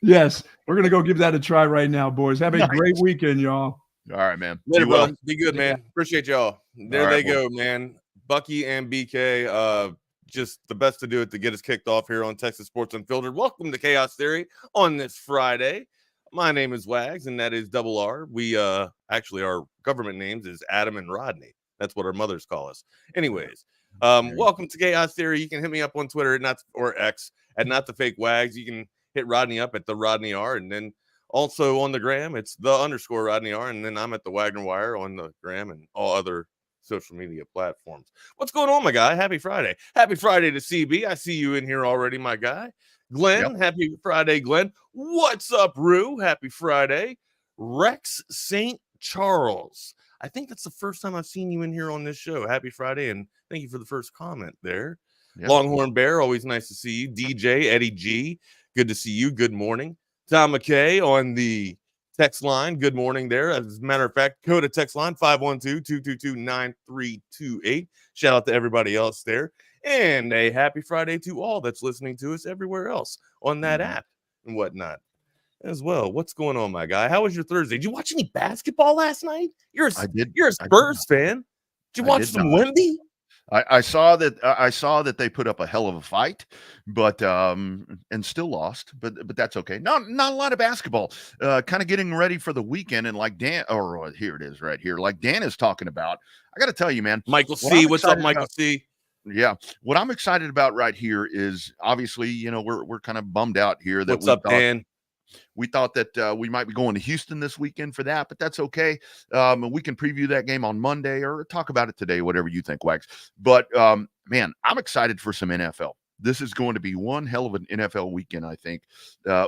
Yes, we're gonna go give that a try right now, boys. Have a great weekend, y'all. All right, man. Later, brother. Be good, man. Appreciate y'all. There they go, man. Bucky and BK, just the best to do it to get us kicked off here on Texas Sports Unfiltered. Welcome to Chaos Theory on this Friday. My name is Wags, and that is Double R. We actually, our government names is Adam and Rodney. That's what our mothers call us. Anyways. Welcome to Chaos Theory. You can hit me up on Twitter or X at Not the Fake Wags. You can hit Rodney up at the Rodney R, and then also on the gram it's the _ Rodney R, and then I'm at the Wagner Wire on the gram and all other social media platforms. What's going on, my guy? Happy Friday! Happy Friday to CB. I see you in here already, my guy. Glenn, happy Friday, Glenn. What's up, Rue? Happy Friday. Rex St. Charles. I think that's the first time I've seen you in here on this show. Happy Friday, and thank you for the first comment there. Yep. Longhorn Bear, always nice to see you. DJ, Eddie G, good to see you. Good morning. Tom McKay on the text line. Good morning there. As a matter of fact, code a text line 512-222-9328. Shout out to everybody else there. And a happy Friday to all that's listening to us everywhere else on that app and whatnot as well. What's going on, my guy? How was your Thursday? Did you watch any basketball last night? You're a Spurs fan. Did you watch some Wemby? I saw that they put up a hell of a fight, but and still lost. But that's okay. Not a lot of basketball. Kind of getting ready for the weekend, and like Dan, here it is right here. Like Dan is talking about. I got to tell you, man. Michael C. What's up, Michael C? Yeah, what I'm excited about right here is obviously, we're kind of bummed out here that what's up, Dan? We thought that we might be going to Houston this weekend for that, but that's okay. We can preview that game on Monday or talk about it today, whatever you think, Wags. But, man, I'm excited for some NFL. This is going to be one hell of an NFL weekend, I think,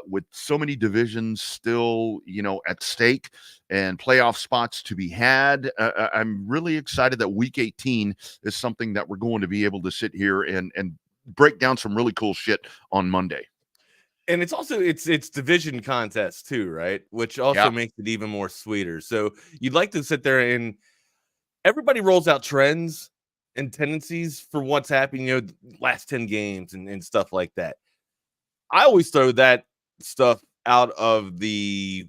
with so many divisions still, at stake and playoff spots to be had. I'm really excited that Week 18 is something that we're going to be able to sit here and break down some really cool shit on Monday. And it's also it's division contests too, right? Which also makes it even more sweeter. So you'd like to sit there and everybody rolls out trends and tendencies for what's happening, last 10 games and stuff like that. I always throw that stuff out of the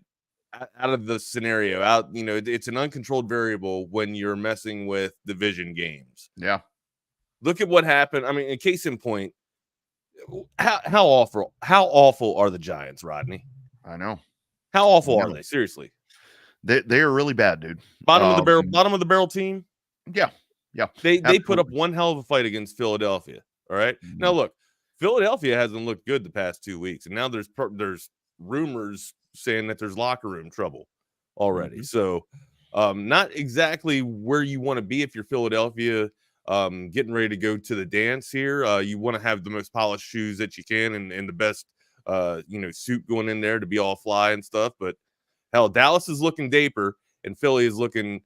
scenario. It's an uncontrolled variable when you're messing with division games. Yeah. Look at what happened. I mean, in case in point, how awful are the Giants, Rodney? I know. How awful are they? Seriously. They are really bad, dude. Bottom of the barrel team. Yeah. Yeah. They put up one hell of a fight against Philadelphia. All right. Mm-hmm. Now look, Philadelphia hasn't looked good the past 2 weeks, and now there's rumors saying that there's locker room trouble already. Mm-hmm. So not exactly where you want to be if you're Philadelphia. Getting ready to go to the dance here. You want to have the most polished shoes that you can and the best suit going in there to be all fly and stuff. But hell, Dallas is looking daper and Philly is looking,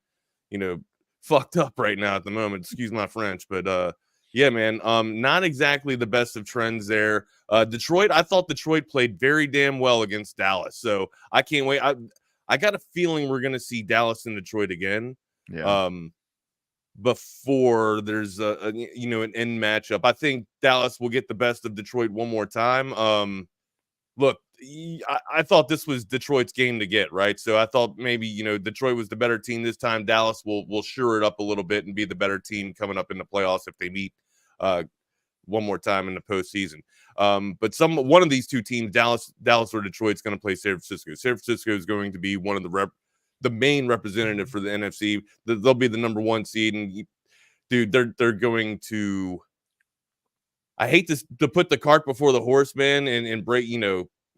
fucked up right now at the moment. Excuse my French, but yeah, man. Not exactly the best of trends there. Detroit, I thought Detroit played very damn well against Dallas, so I can't wait. I got a feeling we're gonna see Dallas and Detroit again. Yeah. Before there's an end matchup. I think Dallas will get the best of Detroit one more time. Look, I thought this was Detroit's game to get, right? So I thought maybe, Detroit was the better team this time. Dallas will sure it up a little bit and be the better team coming up in the playoffs if they meet one more time in the postseason. But one of these two teams, Dallas or Detroit, is going to play San Francisco. San Francisco is going to be one of the main representative for the NFC. They'll be the number 1 seed, and dude, they're going to. I hate to put the cart before the horse, man, and break,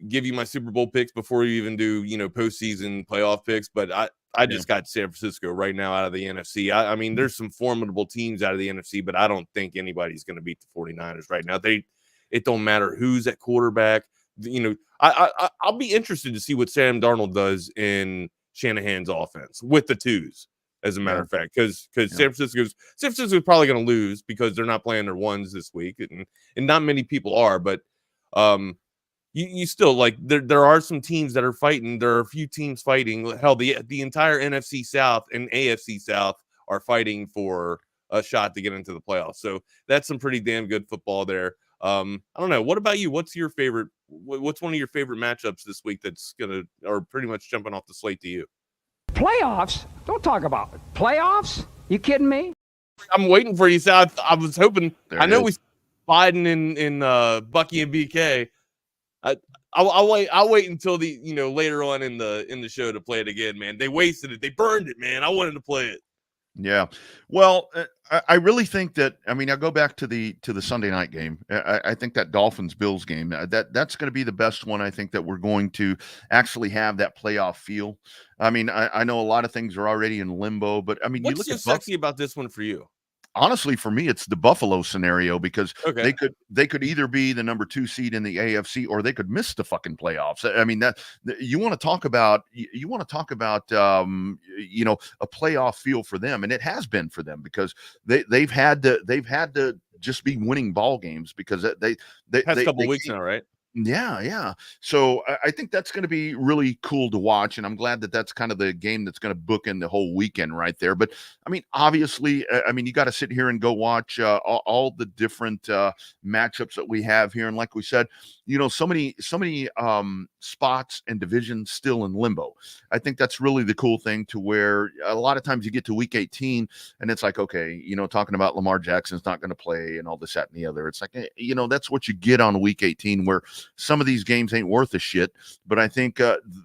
give you my Super Bowl picks before you even do, postseason playoff picks. But I just got San Francisco right now out of the NFC. I mean, there's some formidable teams out of the NFC, but I don't think anybody's going to beat the 49ers right now. It don't matter who's at quarterback. I'll be interested to see what Sam Darnold does in Shanahan's offense with the twos. As a matter of fact, because San Francisco's probably going to lose because they're not playing their ones this week, and not many people are. But you still there are some teams that are fighting. There are a few teams fighting. Hell, the entire NFC South and AFC South are fighting for a shot to get into the playoffs. So that's some pretty damn good football there. I don't know. What about you? What's your favorite? What's one of your favorite matchups this week that's or pretty much jumping off the slate to you? Playoffs? Don't talk about it. Playoffs? You kidding me? I'm waiting for you. So I was hoping. I know we Biden in Bucky and BK. I'll wait until the later on in the show to play it again, man. They wasted it. They burned it, man. I wanted to play it. Yeah. Well, I really think that, I go back to the Sunday night game. I think that Dolphins-Bills game, that's going to be the best one. I think that we're going to actually have that playoff feel. I know a lot of things are already in limbo, but what's you look so sexy about this one for you? Honestly, for me, it's the Buffalo scenario because okay. they could either be the number 2 seed in the AFC or they could miss the fucking playoffs. That you want to talk about a playoff feel for them, and it has been for them because they've had to just be winning ball games because they past couple weeks now, right? Yeah. So I think that's going to be really cool to watch, and I'm glad that that's kind of the game that's going to bookend the whole weekend right there. But obviously, you got to sit here and go watch all the different matchups that we have here, and like we said, so many spots and divisions still in limbo. I think that's really the cool thing, to where a lot of times you get to week 18 and it's like, okay, talking about Lamar Jackson's not going to play and all this, that, and the other. It's like, that's what you get on week 18, where some of these games ain't worth a shit. But I think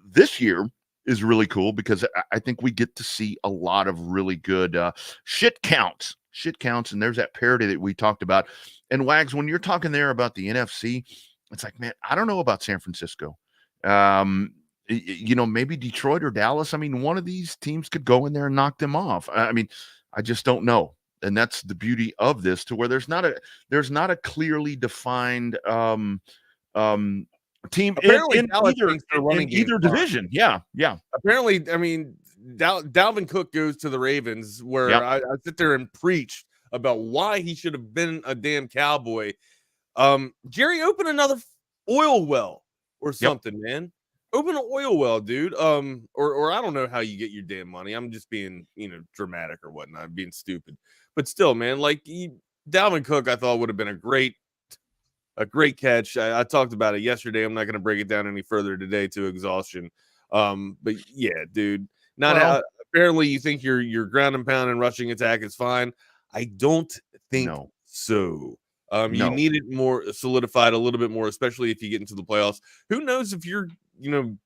this year is really cool because I think we get to see a lot of really good shit counts. And there's that parity that we talked about. And Wags, when you're talking there about the NFC, it's like, man, I don't know about San Francisco. Maybe Detroit or Dallas. One of these teams could go in there and knock them off. I just don't know. And that's the beauty of this, to where there's not a clearly defined team apparently in either division. Yeah. Apparently, Dalvin Cook goes to the Ravens, where I sit there and preach about why he should have been a damn Cowboy. Jerry, open another oil well or something, man. Open an oil well, dude. Or I don't know how you get your damn money. I'm just being, dramatic or whatnot, being stupid. But still, man, Dalvin Cook, I thought would have been a great catch. I talked about it yesterday. I'm not going to break it down any further today to exhaustion. But yeah, dude. Apparently you think your ground and pound and rushing attack is fine. I don't think so. You need it more solidified a little bit more, especially if you get into the playoffs. Who knows if you're, going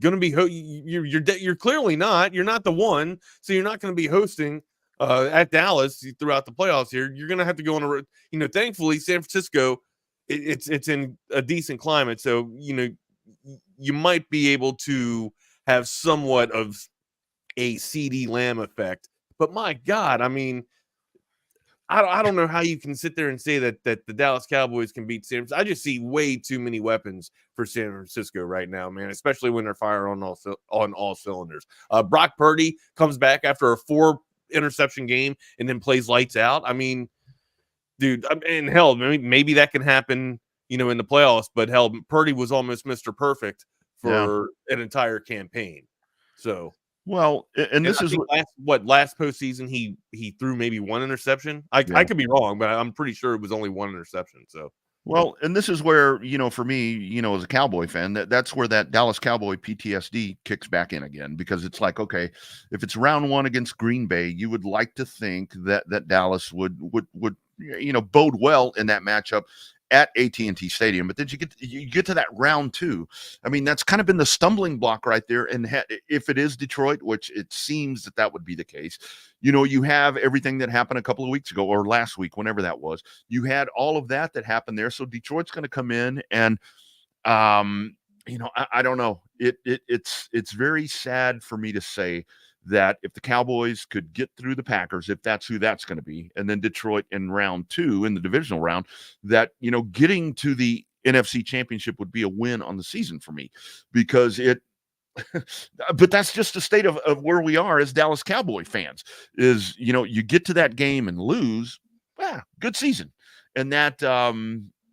to be you're clearly not. You're not the one, so you're not going to be hosting at Dallas throughout the playoffs here. You're going to have to go on a, thankfully San Francisco, it's in a decent climate, so you might be able to have somewhat of a CeeDee Lamb effect. But my God, I don't know how you can sit there and say that the Dallas Cowboys can beat San Francisco. I just see way too many weapons for San Francisco right now, man, especially when they're firing on all cylinders. Brock Purdy comes back after a 4-interception game and then plays lights out. I mean, dude, and hell, maybe that can happen, in the playoffs, but hell, Purdy was almost Mr. Perfect for an entire campaign. So, well, and this is last postseason he threw maybe 1 interception. I could be wrong, but I'm pretty sure it was only 1 interception. So, well, and this is where, for me, as a Cowboy fan, that's where that Dallas Cowboy PTSD kicks back in again, because it's like, okay, if it's round 1 against Green Bay, you would like to think that Dallas would bode well in that matchup at AT&T Stadium. But then you get to that round 2. I mean, that's kind of been the stumbling block right there. And if it is Detroit, which it seems that would be the case, you have everything that happened a couple of weeks ago or last week, whenever that was. You had all of that happened there. So Detroit's going to come in and, I don't know. It's very sad for me to say that if the Cowboys could get through the Packers, if that's who that's going to be, and then Detroit in round 2 in the divisional round, that, getting to the NFC Championship would be a win on the season for me, because but that's just the state of where we are as Dallas Cowboy fans is, you get to that game and lose, good season. And that,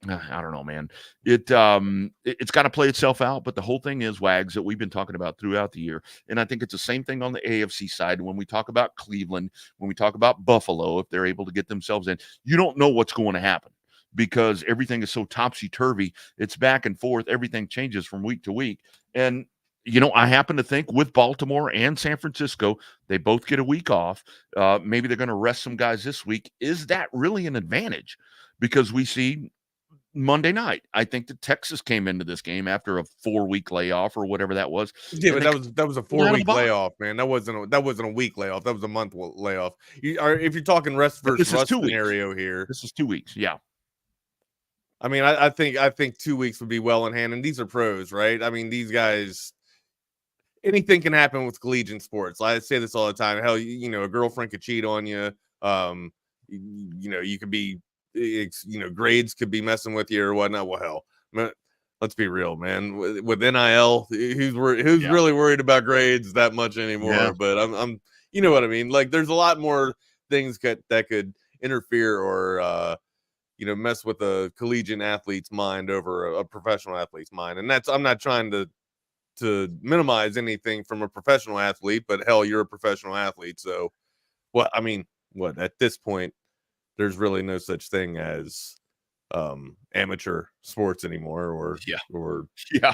I don't know, man. It's got to play itself out. But the whole thing is, Wags, that we've been talking about throughout the year. And I think it's the same thing on the AFC side. When we talk about Cleveland, when we talk about Buffalo, if they're able to get themselves in, you don't know what's going to happen, because everything is so topsy-turvy. It's back and forth. Everything changes from week to week. And, I happen to think with Baltimore and San Francisco, they both get a week off. Maybe they're going to rest some guys this week. Is that really an advantage? Because we see Monday night, I think that Texas came into this game after a 4-week layoff or whatever that was. Yeah, but that was a 4-week layoff, man. That wasn't a week layoff. That was a month layoff. If you're talking rest versus rust scenario here, this is 2 weeks. Yeah. I mean, I think 2 weeks would be well in hand, and these are pros, right? I mean, these guys, anything can happen with collegiate sports. I say this all the time. Hell, a girlfriend could cheat on you. You could be, grades could be messing with you or whatnot. Well, hell, let's be real, man. With NIL, who's really worried about grades that much anymore? Yeah. But I'm, you know what I mean? Like, there's a lot more things that could interfere or, mess with a collegiate athlete's mind over a professional athlete's mind. And I'm not trying to minimize anything from a professional athlete, but hell, you're a professional athlete. So at this point, there's really no such thing as amateur sports anymore or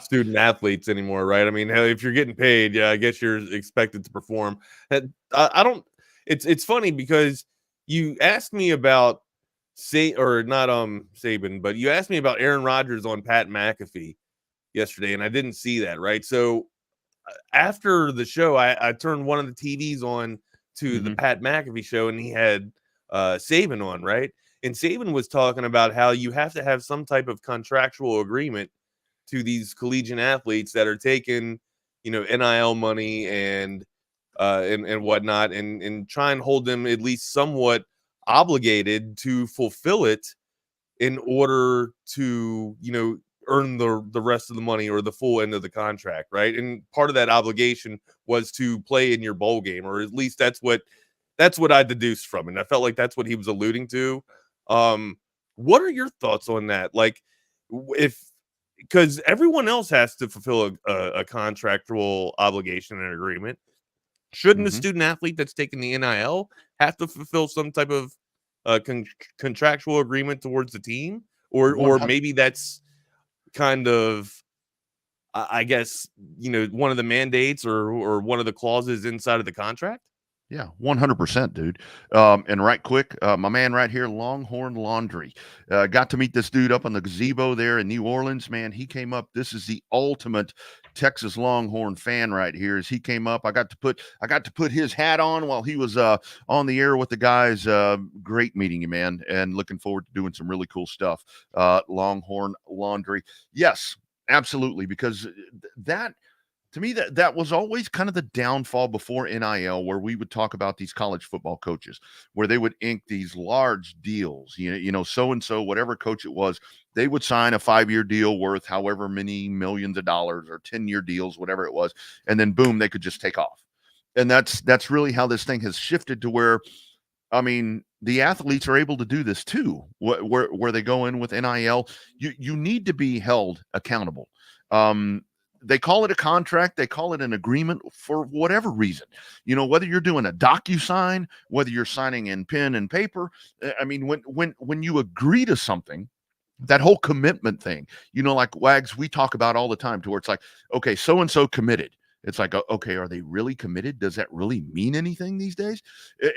student athletes anymore, right? I mean, hell, if you're getting paid, I guess you're expected to perform. It's funny because you asked me about Saban, but you asked me about Aaron Rodgers on Pat McAfee yesterday, and I didn't see that, right? So after the show, I turned one of the TVs on to the Pat McAfee show, and he had Saban on, right? And Saban was talking about how you have to have some type of contractual agreement to these collegiate athletes that are taking, NIL money and whatnot, and try and hold them at least somewhat obligated to fulfill it in order to, earn the rest of the money or the full end of the contract, right? And part of that obligation was to play in your bowl game, or at least that's what I deduced from it. And I felt like that's what he was alluding to. What are your thoughts on that? Like, because everyone else has to fulfill a contractual obligation and agreement, shouldn't the student athlete that's taking the NIL have to fulfill some type of contractual agreement towards the team, or maybe that's kind of, I guess, one of the mandates or one of the clauses inside of the contract? Yeah, 100%, dude. And right quick, my man right here, Longhorn Laundry. Got to meet this dude up on the gazebo there in New Orleans, man. He came up. This is the ultimate Texas Longhorn fan right here. As he came up, I got to put his hat on while he was on the air with the guys. Great meeting you, man, and looking forward to doing some really cool stuff. Longhorn Laundry. Yes, absolutely, because that to me, that was always kind of the downfall before NIL, where we would talk about these college football coaches, where they would ink these large deals. So-and-so, whatever coach it was, they would sign a 5-year deal worth however many millions of dollars, or 10-year deals, whatever it was. And then boom, they could just take off. And that's really how this thing has shifted to where, I mean, the athletes are able to do this too, where they go in with NIL. You need to be held accountable. They call it a contract. They call it an agreement for whatever reason. Whether you're doing a DocuSign, whether you're signing in pen and paper. I mean, when you agree to something, that whole commitment thing, like Wags, we talk about all the time, to where it's like, okay, so-and-so committed. It's like, okay, are they really committed? Does that really mean anything these days?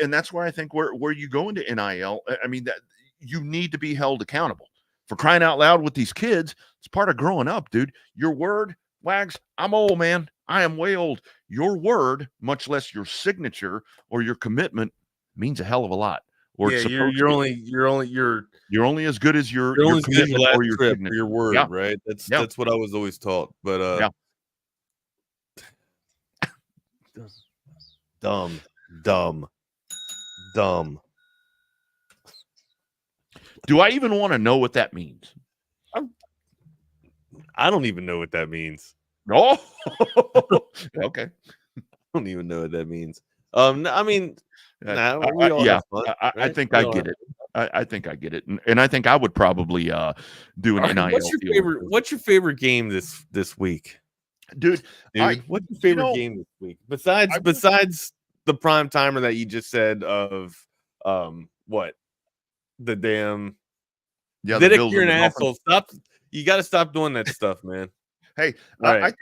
And that's where I think where you go into NIL, I mean, that you need to be held accountable. For crying out loud, with these kids, it's part of growing up, dude. Your word, Wags, I'm old, man. I am way old. Your word, much less your signature or your commitment, means a hell of a lot. Or yeah, you're only as good as your commitment or your signature. Or your word, yeah. right? That's what I was always taught. But yeah. Dumb. Do I even want to know what that means? I don't even know what that means. Oh, okay. I don't even know what that means. I mean, I think I get it. I think I get it, and I think I would probably do an NIL. What's your favorite game this week, dude? What's your favorite game this week besides the prime timer that you just said of what the damn Vidic, you're an asshole. Stop. You got to stop doing that stuff, man. Hey, right.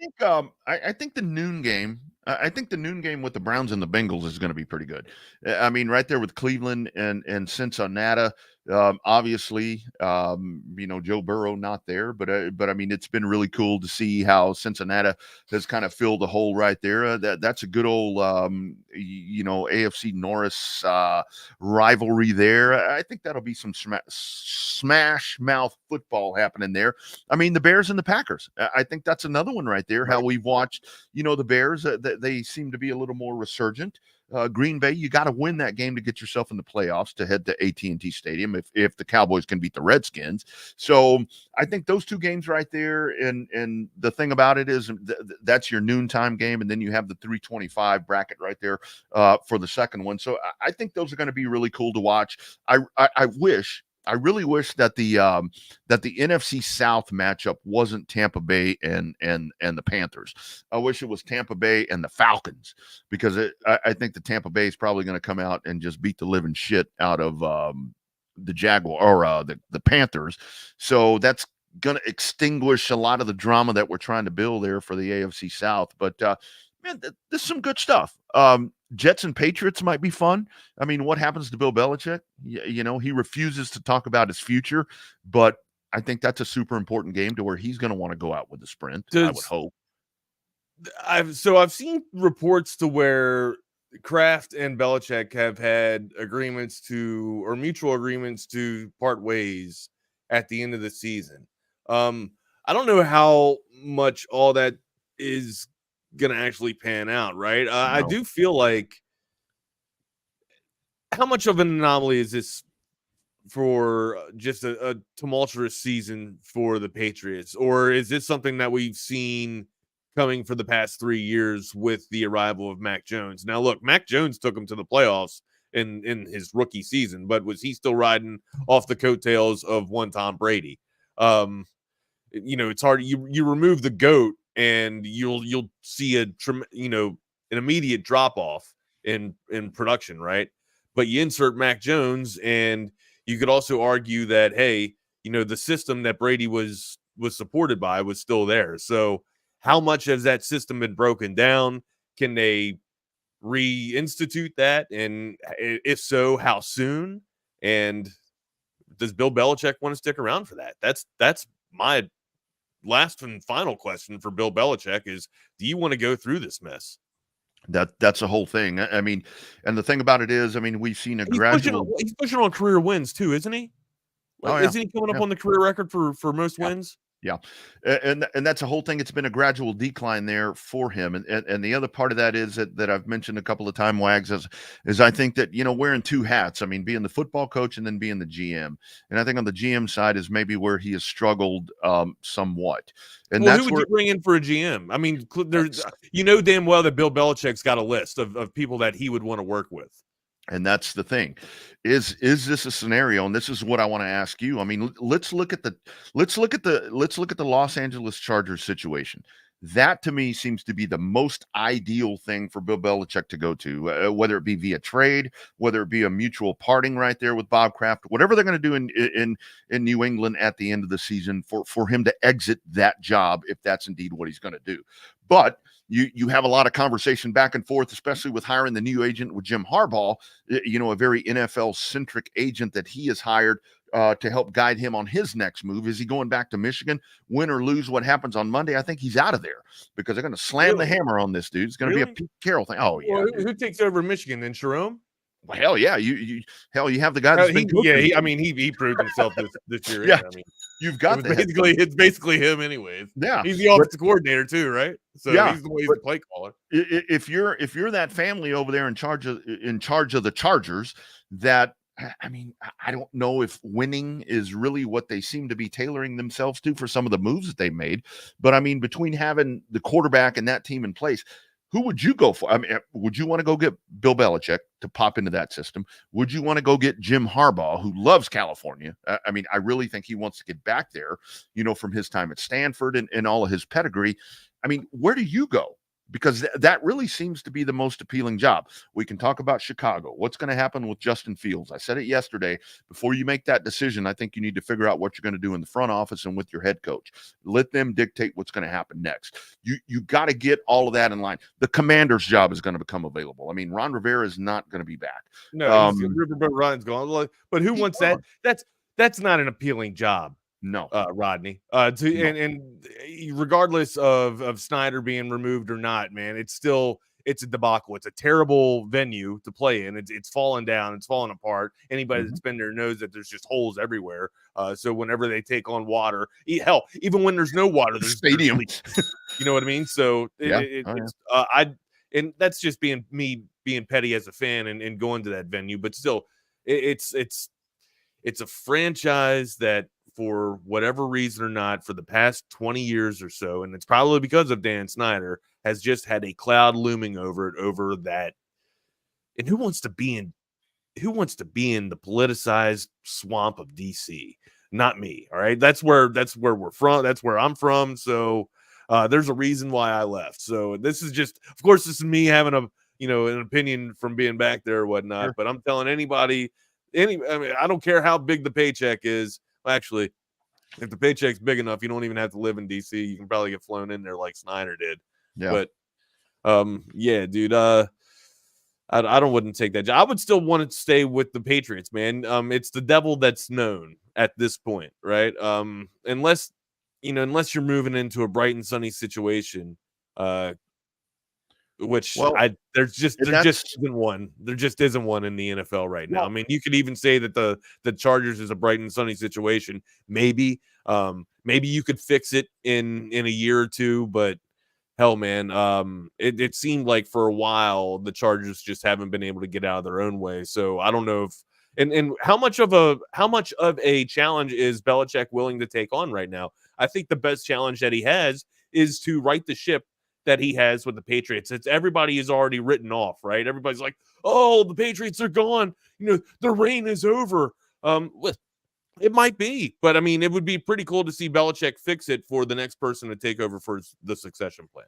I think the noon game. I think the noon game with the Browns and the Bengals is going to be pretty good. I mean, right there with Cleveland and Cincinnati. Obviously, Joe Burrow not there, but I mean, it's been really cool to see how Cincinnati has kind of filled the hole right there. That's a good old, AFC Norris rivalry there. I think that'll be some smash mouth football happening there. I mean, the Bears and the Packers. I think that's another one right there. Right. How we've watched, the Bears, they seem to be a little more resurgent. Green Bay, you got to win that game to get yourself in the playoffs to head to AT&T Stadium if the Cowboys can beat the Redskins. So I think those two games right there, and the thing about it is that's your noontime game, and then you have the 325 bracket right there for the second one. So I think those are going to be really cool to watch. I really wish that the NFC South matchup wasn't Tampa Bay and the Panthers. I wish it was Tampa Bay and the Falcons, because I think the Tampa Bay is probably going to come out and just beat the living shit out of the Jaguar or the Panthers. So that's going to extinguish a lot of the drama that we're trying to build there for the AFC South. But man, there's some good stuff. Jets and Patriots might be fun. I mean, what happens to Bill Belichick? He refuses to talk about his future, but I think that's a super important game to where he's going to want to go out with the sprint. I would hope. I've seen reports to where Kraft and Belichick have had mutual agreements to part ways at the end of the season. I don't know how much all that is gonna actually pan out, right? No. I do feel like, how much of an anomaly is this for just a tumultuous season for the Patriots, or is this something that we've seen coming for the past 3 years with the arrival of Mac Jones? Now, look, Mac Jones took him to the playoffs in his rookie season, but was he still riding off the coattails of one Tom Brady? It's hard. You remove the GOAT, and you'll see an immediate drop off in production, right? But you insert Mac Jones, and you could also argue that, hey, the system that Brady was supported by was still there. So how much has that system been broken down? Can they reinstitute that? And if so, how soon? And does Bill Belichick want to stick around for that? That's my last and final question for Bill Belichick is, do you want to go through this mess? That's the whole thing. I mean, and the thing about it is, I mean, we've seen he's pushing on career wins too, isn't he? Isn't he coming up on the career record for most wins? Yeah. And that's a whole thing. It's been a gradual decline there for him. And the other part of that is that I've mentioned a couple of times, Wags, is I think that, wearing two hats, I mean, being the football coach and then being the GM. And I think on the GM side is maybe where he has struggled somewhat. And well, that's who would you bring in for a GM? I mean, there's, damn well that Bill Belichick's got a list of people that he would want to work with. And that's the thing. Is this a scenario? And this is what I want to ask you. I mean, let's look at the Los Angeles Chargers situation. That to me seems to be the most ideal thing for Bill Belichick to go to, whether it be via trade, whether it be a mutual parting right there with Bob Kraft, whatever they're going to do in New England at the end of the season for him to exit that job, if that's indeed what he's going to do. But you have a lot of conversation back and forth, especially with hiring the new agent with Jim Harbaugh, a very NFL-centric agent that he has hired to help guide him on his next move. Is he going back to Michigan? Win or lose what happens on Monday, I think he's out of there because they're going to slam the hammer on this dude. It's going to be a Pete Carroll thing. Oh, yeah. Well, who takes over Michigan then, Jerome? Well, hell yeah. You have the guy that's been coaching. He proved himself this year. Yeah. I mean, you've got it's basically him anyways. Yeah. He's the offensive coordinator too, right? So yeah, he's the play caller. If you're that family over there in charge of the Chargers, that I mean, I don't know if winning is really what they seem to be tailoring themselves to for some of the moves that they made. But I mean, between having the quarterback and that team in place, who would you go for? I mean, would you want to go get Bill Belichick to pop into that system? Would you want to go get Jim Harbaugh, who loves California? I mean, I really think he wants to get back there, from his time at Stanford and all of his pedigree. I mean, where do you go? Because that really seems to be the most appealing job. We can talk about Chicago. What's going to happen with Justin Fields? I said it yesterday. Before you make that decision, I think you need to figure out what you're going to do in the front office and with your head coach. Let them dictate what's going to happen next. You got to get all of that in line. The commander's job is going to become available. I mean, Ron Rivera is not going to be back. No, Riverboat Ron's gone. But who wants that? That's not an appealing job. No, Rodney. And regardless of Snyder being removed or not, man, it's a debacle. It's a terrible venue to play in. It's falling down. It's falling apart. Anybody that's been there knows that there's just holes everywhere. So whenever they take on water, hell, even when there's no water, there's stadium. You know what I mean? So and that's just being petty as a fan and going to that venue. But still, it's a franchise that, for whatever reason or not, for the past 20 years or so, and it's probably because of Dan Snyder, has just had a cloud looming over that. And who wants to be in the politicized swamp of DC? Not me. All right. That's where we're from. That's where I'm from. So there's a reason why I left. So this is me having an opinion from being back there or whatnot. Sure. But I'm telling anybody, I don't care how big the paycheck is. Actually, if the paycheck's big enough, you don't even have to live in DC. You can probably get flown in there like Snyder did. Yeah. But yeah, dude, I wouldn't take that job. I would still want to stay with the Patriots, man. It's the devil that's known at this point, right? Unless you're moving into a bright and sunny situation, there just isn't one. There just isn't one in the NFL right now. I mean, you could even say that the Chargers is a bright and sunny situation. Maybe you could fix it in a year or two, but hell, man, it seemed like for a while the Chargers just haven't been able to get out of their own way. So I don't know if and how much of a challenge is Belichick willing to take on right now? I think the best challenge that he has is to right the ship that he has with the Patriots. Everybody is already written off, right? Everybody's like, oh, the Patriots are gone. The reign is over. It might be, but I mean, it would be pretty cool to see Belichick fix it for the next person to take over for the succession plan.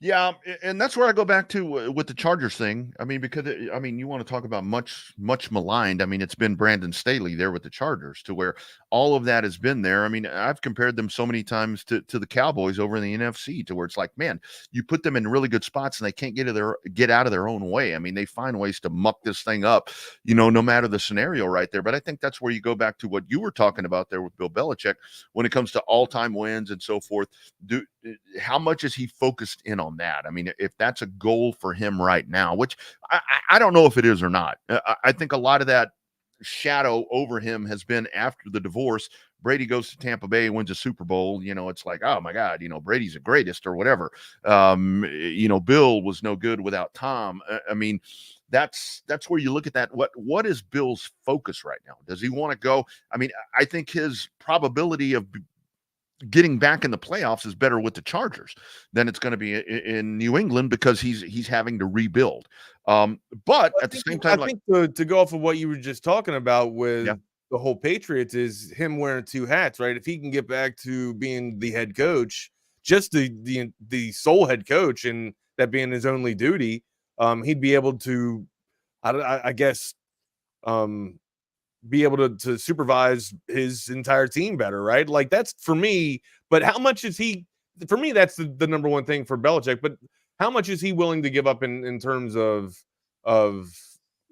Yeah, and that's where I go back to with the Chargers thing. I mean, because you want to talk about much maligned. I mean, it's been Brandon Staley there with the Chargers, to where all of that has been there. I mean, I've compared them so many times to the Cowboys over in the NFC, to where it's like, man, you put them in really good spots and they can't get out of their own way. I mean, they find ways to muck this thing up, no matter the scenario right there. But I think that's where you go back to what you were talking about there with Bill Belichick when it comes to all-time wins and so forth. How much is he focused in on that? I mean, if that's a goal for him right now, which I don't know if it is or not. I think a lot of that shadow over him has been after the divorce. Brady goes to Tampa Bay, wins a Super Bowl. It's like, oh my God, Brady's the greatest or whatever. Bill was no good without Tom. I mean, that's where you look at that. What is Bill's focus right now? Does he want to go? I mean, I think his probability of getting back in the playoffs is better with the Chargers than it's going to be in New England because he's having to rebuild. But at the same time, I think to go off of what you were just talking about with the whole Patriots is him wearing two hats, right? If he can get back to being the head coach, just the sole head coach, and that being his only duty, he'd be able to, I guess, be able to supervise his entire team better, right? Like that's for me. But how much is he? For me, that's the number one thing for Belichick. But how much is he willing to give up in terms of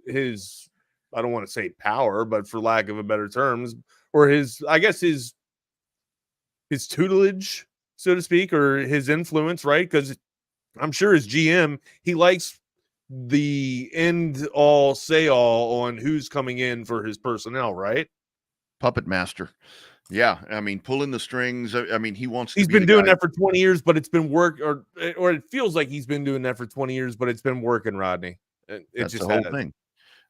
his? I don't want to say power, but for lack of a better terms, or his tutelage, so to speak, or his influence, right? Because I'm sure as GM, he likes the end all say all on who's coming in for his personnel, right? Puppet master. Yeah. I mean, pulling the strings. I mean, he's been doing that for 20 years, but it's been work or it feels like he's been doing that for 20 years, but it's been working, Rodney. That's just the whole thing.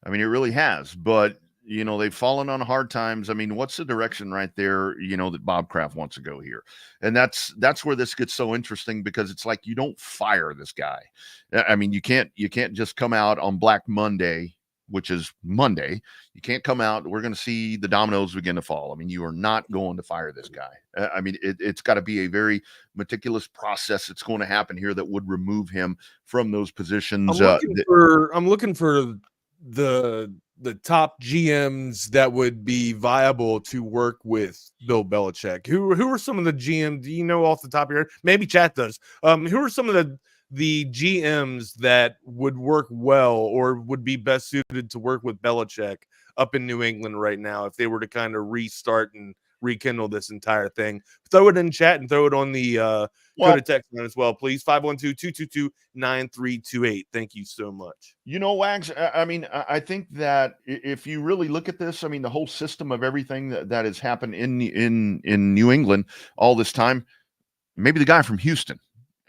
I mean, it really has, but they've fallen on hard times. I mean, what's the direction right there, that Bob Kraft wants to go here? And that's where this gets so interesting because it's like, you don't fire this guy. I mean, you can't just come out on Black Monday, which is Monday. You can't come out. We're going to see the dominoes begin to fall. I mean, you are not going to fire this guy. I mean, it's got to be a very meticulous process that's going to happen here that would remove him from those positions. I'm looking for the top GMs that would be viable to work with Bill Belichick. Who are some of the GMs? Do you know off the top of your head? Maybe chat does. Who are some of the GMs that would work well or would be best suited to work with Belichick up in New England right now if they were to kind of restart and rekindle this entire thing? Throw it in chat and throw it on the go to text line as well, please. 512-222-9328. Thank you so much. Wags, I mean, I think that if you really look at this, I mean, the whole system of everything that has happened in New England all this time, maybe the guy from Houston.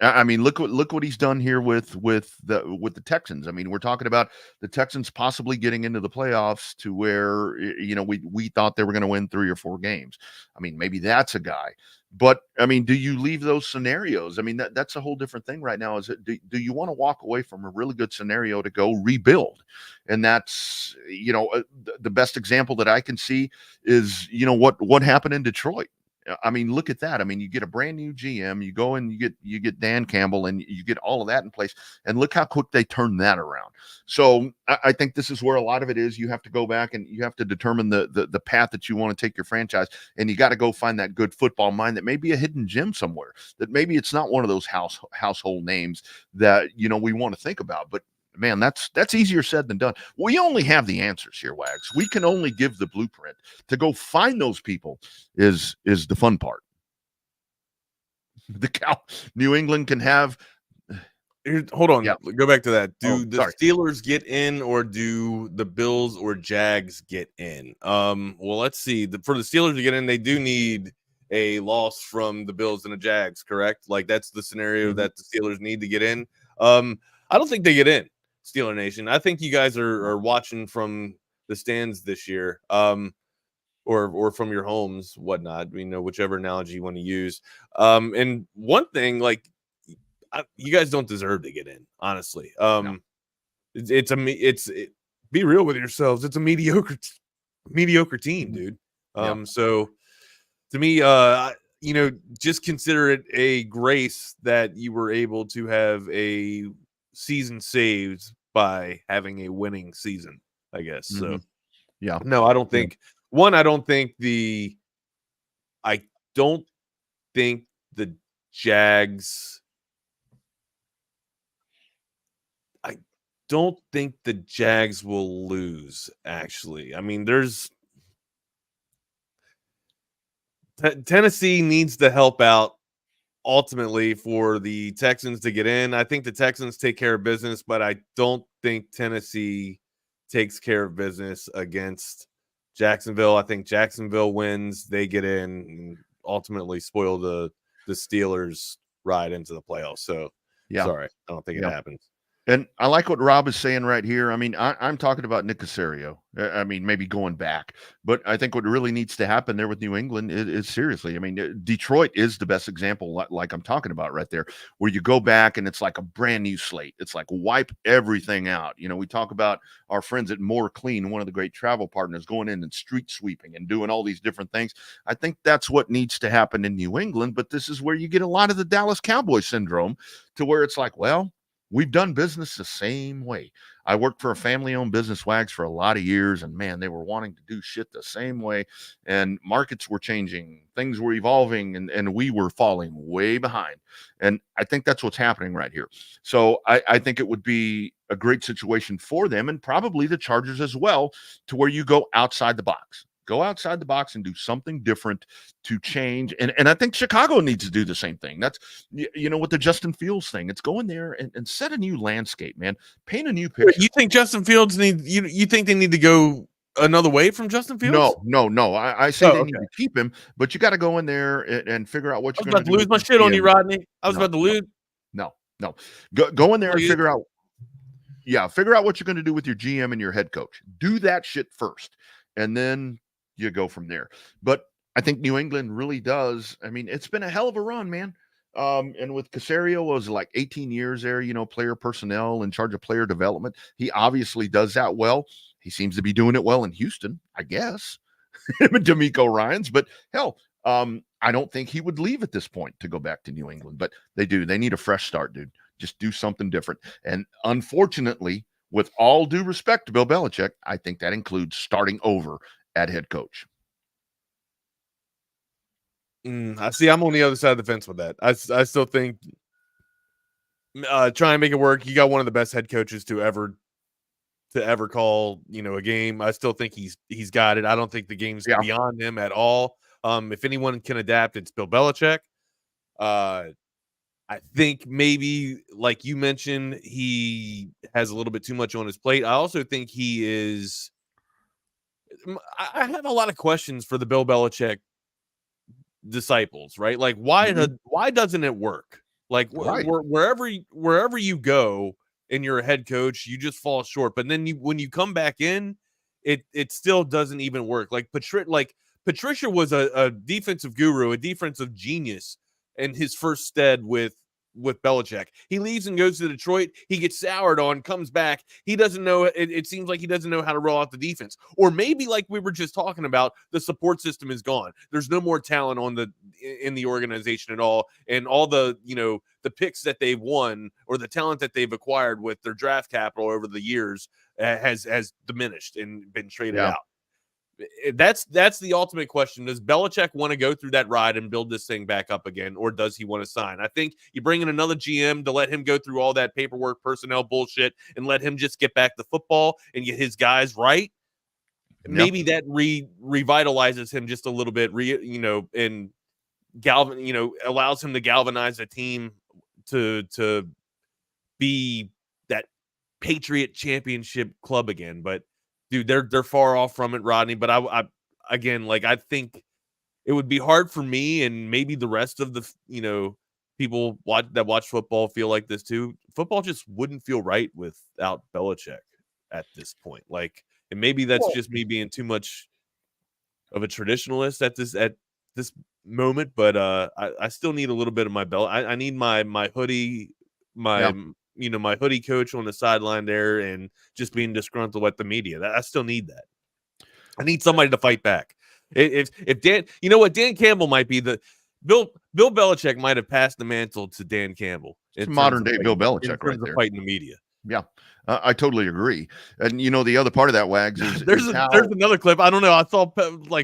I mean, look what he's done here with the Texans. I mean, we're talking about the Texans possibly getting into the playoffs to where we thought they were going to win 3 or 4 games. I mean, maybe that's a guy. But I mean, do you leave those scenarios? I mean, that's a whole different thing right now. Do you want to walk away from a really good scenario to go rebuild? And that's the best example that I can see is what happened in Detroit. I mean, look at that. I mean, you get a brand new GM, you go and you get Dan Campbell, and you get all of that in place. And look how quick they turn that around. So I think this is where a lot of it is. You have to go back and you have to determine the path that you want to take your franchise. And you got to go find that good football mind that may be a hidden gem somewhere, that maybe it's not one of those household names that, we want to think about. But man, that's easier said than done. We only have the answers here, Wags. We can only give the blueprint. To go find those people is the fun part. New England can have. Hold on. Yeah. Go back to that. Do the sorry. Steelers get in, or do the Bills or Jags get in? Well, let's see. For the Steelers to get in, they do need a loss from the Bills and the Jags, correct? Like that's the scenario that the Steelers need to get in. I don't think they get in. Steeler Nation, I think you guys are watching from the stands this year, or from your homes, whatnot. Whichever analogy you want to use. And one thing, like, you guys don't deserve to get in, honestly. No. Be real with yourselves. It's a mediocre team, dude. So to me, just consider it a grace that you were able to have a season saved by having a winning season, I guess. So no, I don't think I don't think the Jags will lose, actually. I mean, Tennessee needs to help out ultimately for the Texans to get in. I think the Texans take care of business, but I don't think Tennessee takes care of business against Jacksonville. I think Jacksonville wins. They get in and ultimately spoil the Steelers' ride into the playoffs. So, sorry, I don't think it happens. And I like what Rob is saying right here. I mean, I'm talking about Nick Caserio. I mean, maybe going back. But I think what really needs to happen there with New England is seriously. I mean, Detroit is the best example, like I'm talking about right there, where you go back and it's like a brand new slate. It's like wipe everything out. You know, we talk about our friends at More Clean, one of the great travel partners, going in and street sweeping and doing all these different things. I think that's what needs to happen in New England. But this is where you get a lot of the Dallas Cowboys syndrome, to where it's like, well, we've done business the same way. I worked for a family-owned business, Wags, for a lot of years, and man, they were wanting to do shit the same way, and markets were changing, things were evolving, and we were falling way behind. And I think that's what's happening right here. So I think it would be a great situation for them, and probably the Chargers as well, to where you go outside the box. Go outside the box and do something different to change. And I think Chicago needs to do the same thing. That's, you know, with the Justin Fields thing. It's go in there and set a new landscape, man. Paint a new picture. You think Justin Fields you think they need to go another way from Justin Fields? No. I say they need to keep him, but you got to go in there and figure out what you're going to do. I was about to lose my shit on you, Rodney. I was about to lose. No. Go in there and figure out what you're going to do with your GM and your head coach. Do that shit first. And then you go from there. But I think New England really does. I mean, it's been a hell of a run, man. And with Caserio, was like 18 years there, you know, player personnel, in charge of player development. He obviously does that well. He seems to be doing it well in Houston, I guess. Him and D'Amico Ryans, but hell, I don't think he would leave at this point to go back to New England, but they do. They need a fresh start, dude. Just do something different. And unfortunately, with all due respect to Bill Belichick, I think that includes starting over at head coach. I see. I'm on the other side of the fence with that. I still think try and make it work. You got one of the best head coaches to ever call, you know, a game. I still think he's got it. I don't think the game's beyond him at all. If anyone can adapt, it's Bill Belichick. I think maybe, like you mentioned, he has a little bit too much on his plate. I also think he is. I have a lot of questions for the Bill Belichick disciples, right? Like, why doesn't it work? Like, wherever you go and you're a head coach, you just fall short. But then when you come back in, it still doesn't even work. Like Patricia was a defensive guru, a defensive genius in his first stead with Belichick. He leaves and goes to Detroit. He gets soured on, comes back. He doesn't know. It seems like he doesn't know how to roll out the defense. Or maybe, like we were just talking about, the support system is gone. There's no more talent in the organization at all. And all the picks that they've won, or the talent that they've acquired with their draft capital over the years has diminished and been traded out. That's the ultimate question. Does Belichick want to go through that ride and build this thing back up again, or does he want to sign? I think you bring in another GM to let him go through all that paperwork, personnel bullshit, and let him just get back to football and get his guys right. Yep. Maybe that revitalizes him just a little bit, and allows him to galvanize a team to be that Patriot championship club again. But dude, they're far off from it, Rodney. But I think it would be hard for me, and maybe the rest of the people that watch football feel like this too. Football just wouldn't feel right without Belichick at this point. Like, and maybe that's just me being too much of a traditionalist at this moment. But I still need a little bit of my belt. I need my hoodie, my hoodie coach on the sideline there, and just being disgruntled at the media. I still need that. I need somebody to fight back. If Dan, Dan Campbell might be Bill Belichick might have passed the mantle to Dan Campbell. It's modern day Bill Belichick right there. Fighting the media. Yeah, I totally agree. And the other part of that, Wags, is there's another clip. I don't know. I thought,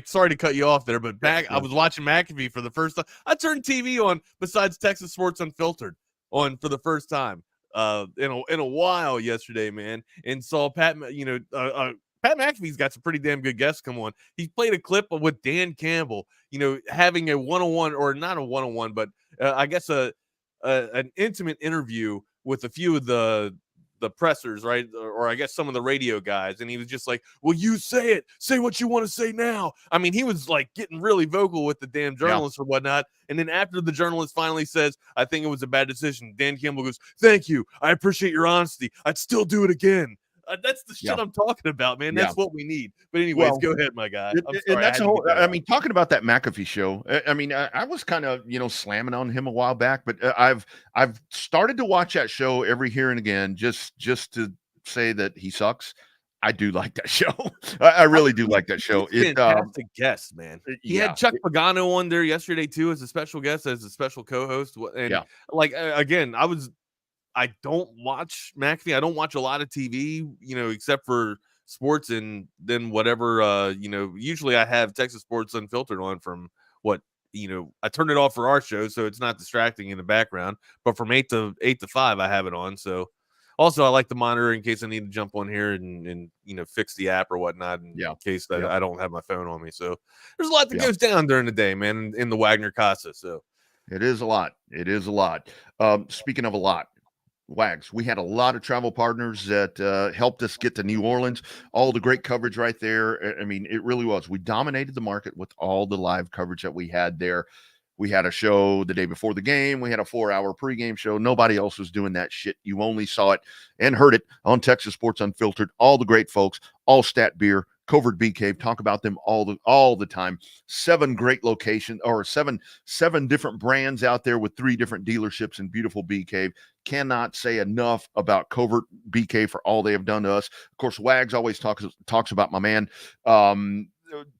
sorry to cut you off there, but I was watching McAfee for the first time. I turned TV on besides Texas Sports Unfiltered on for the first time in a while yesterday, man, and saw Pat. Pat McAfee's got some pretty damn good guests come on. He played a clip with Dan Campbell, having a one-on-one, or not a one-on-one, but I guess an intimate interview with a few of the pressers, right? Or I guess some of the radio guys. And he was just like, well, you say it. Say what you want to say now. I mean, he was like getting really vocal with the damn journalists or whatnot. And then after the journalist finally says, I think it was a bad decision, Dan Campbell goes, thank you. I appreciate your honesty. I'd still do it again. That's the shit I'm talking about, man. That's what we need. But anyways, go ahead, my guy. I'm sorry, and that's I mean, talking about that McAfee show. I mean, I was kind of slamming on him a while back, but I've started to watch that show every here and again, just to say that he sucks. I do like that show. I really do like that show. Fantastic guest, man. He had Chuck Pagano on there yesterday too as a special guest, as a special co-host. And like again, I don't watch McAfee. I don't watch a lot of TV, except for sports and then whatever, usually I have Texas Sports Unfiltered on from I turn it off for our show, so it's not distracting in the background, but from 8 to 5, I have it on. So also I like the monitor in case I need to jump on here and fix the app or whatnot in case that I don't have my phone on me. So there's a lot that goes down during the day, man, in the Wagner Casa. So it is a lot. It is a lot. Speaking of a lot, Wags, we had a lot of travel partners that helped us get to New Orleans. All the great coverage right there. I mean, it really was. We dominated the market with all the live coverage that we had there. We had a show the day before the game. We had a 4-hour pregame show. Nobody else was doing that shit. You only saw it and heard it on Texas Sports Unfiltered. All the great folks, Altstadt Beer, Covert Bee Cave, talk about them all the time. 7 great locations, or seven different brands out there with 3 different dealerships in beautiful Bee Cave. Cannot say enough about Covert Bee Cave for all they have done to us. Of course, Wags always talks about my man Tom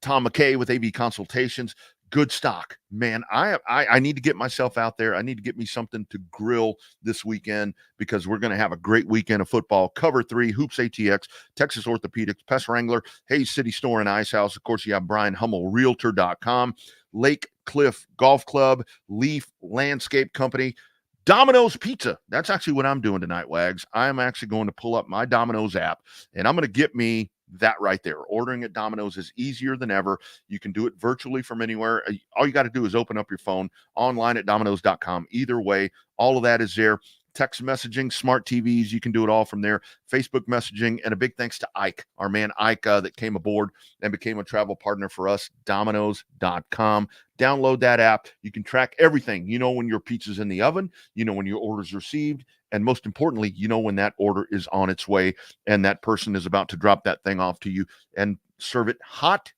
McKay with AV Consultations. Goodstock, man. I need to get myself out there. I need to get me something to grill this weekend because we're going to have a great weekend of football. Cover 3, Hoops ATX, Texas Orthopedics, Pest Wrangler, Hayes City Store and Ice House. Of course, you have Brian Hummel, Realtor.com, Lake Cliff Golf Club, Leaf Landscape Company, Domino's Pizza. That's actually what I'm doing tonight, Wags. I'm actually going to pull up my Domino's app, and I'm going to get me that right there. Ordering at Domino's is easier than ever. You can do it virtually from anywhere. All you got to do is open up your phone online at Domino's.com. Either way, all of that is there. Text messaging, smart TVs, you can do it all from there. Facebook messaging, and a big thanks to Ike, our man Ike, that came aboard and became a travel partner for us. Domino's.com. Download that app. You can track everything. You know when your pizza's in the oven. You know when your order's received. And most importantly, you know when that order is on its way and that person is about to drop that thing off to you and serve it hot,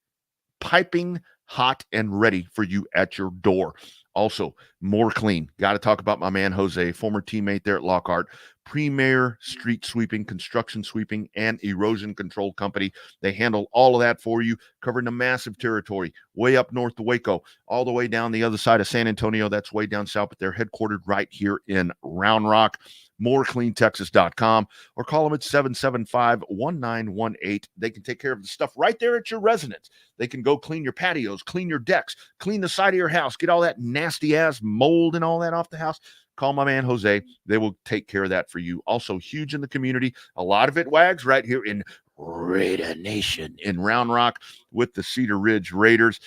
piping hot and ready for you at your door. Also, more clean. Got to talk about my man Jose, former teammate there at Lockhart. Premier street sweeping, construction sweeping, and erosion control company. They handle all of that for you, covering a massive territory, way up north to Waco, all the way down the other side of San Antonio. That's way down south, but they're headquartered right here in Round Rock. MoreCleanTexas.com, or call them at 775-1918. They can take care of the stuff right there at your residence. They can go clean your patios, clean your decks, clean the side of your house, get all that nasty ass mold and all that off the house. Call my man Jose. They will take care of that for you. Also huge in the community. A lot of it, Wags, right here in Raider Nation in Round Rock with the Cedar Ridge Raiders,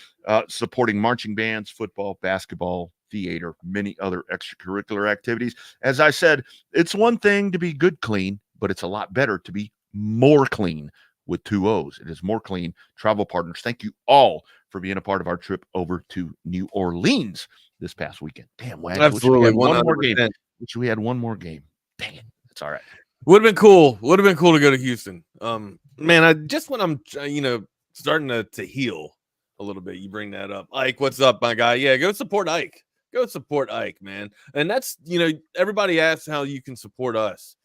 supporting marching bands, football, basketball, theater, many other extracurricular activities. As I said, it's one thing to be good clean, but it's a lot better to be more clean with 2 O's. It is More Clean Travel Partners. Thank you all for being a part of our trip over to New Orleans this past weekend. Damn, Wags. Absolutely. One more game. Wish we had one more game. Dang it. It's all right. Would have been cool. Would have been cool to go to Houston. Man, I just when I'm starting to heal a little bit, you bring that up. Ike, what's up, my guy? Yeah, go support Ike. Go support Ike, man. And that's, everybody asks how you can support us.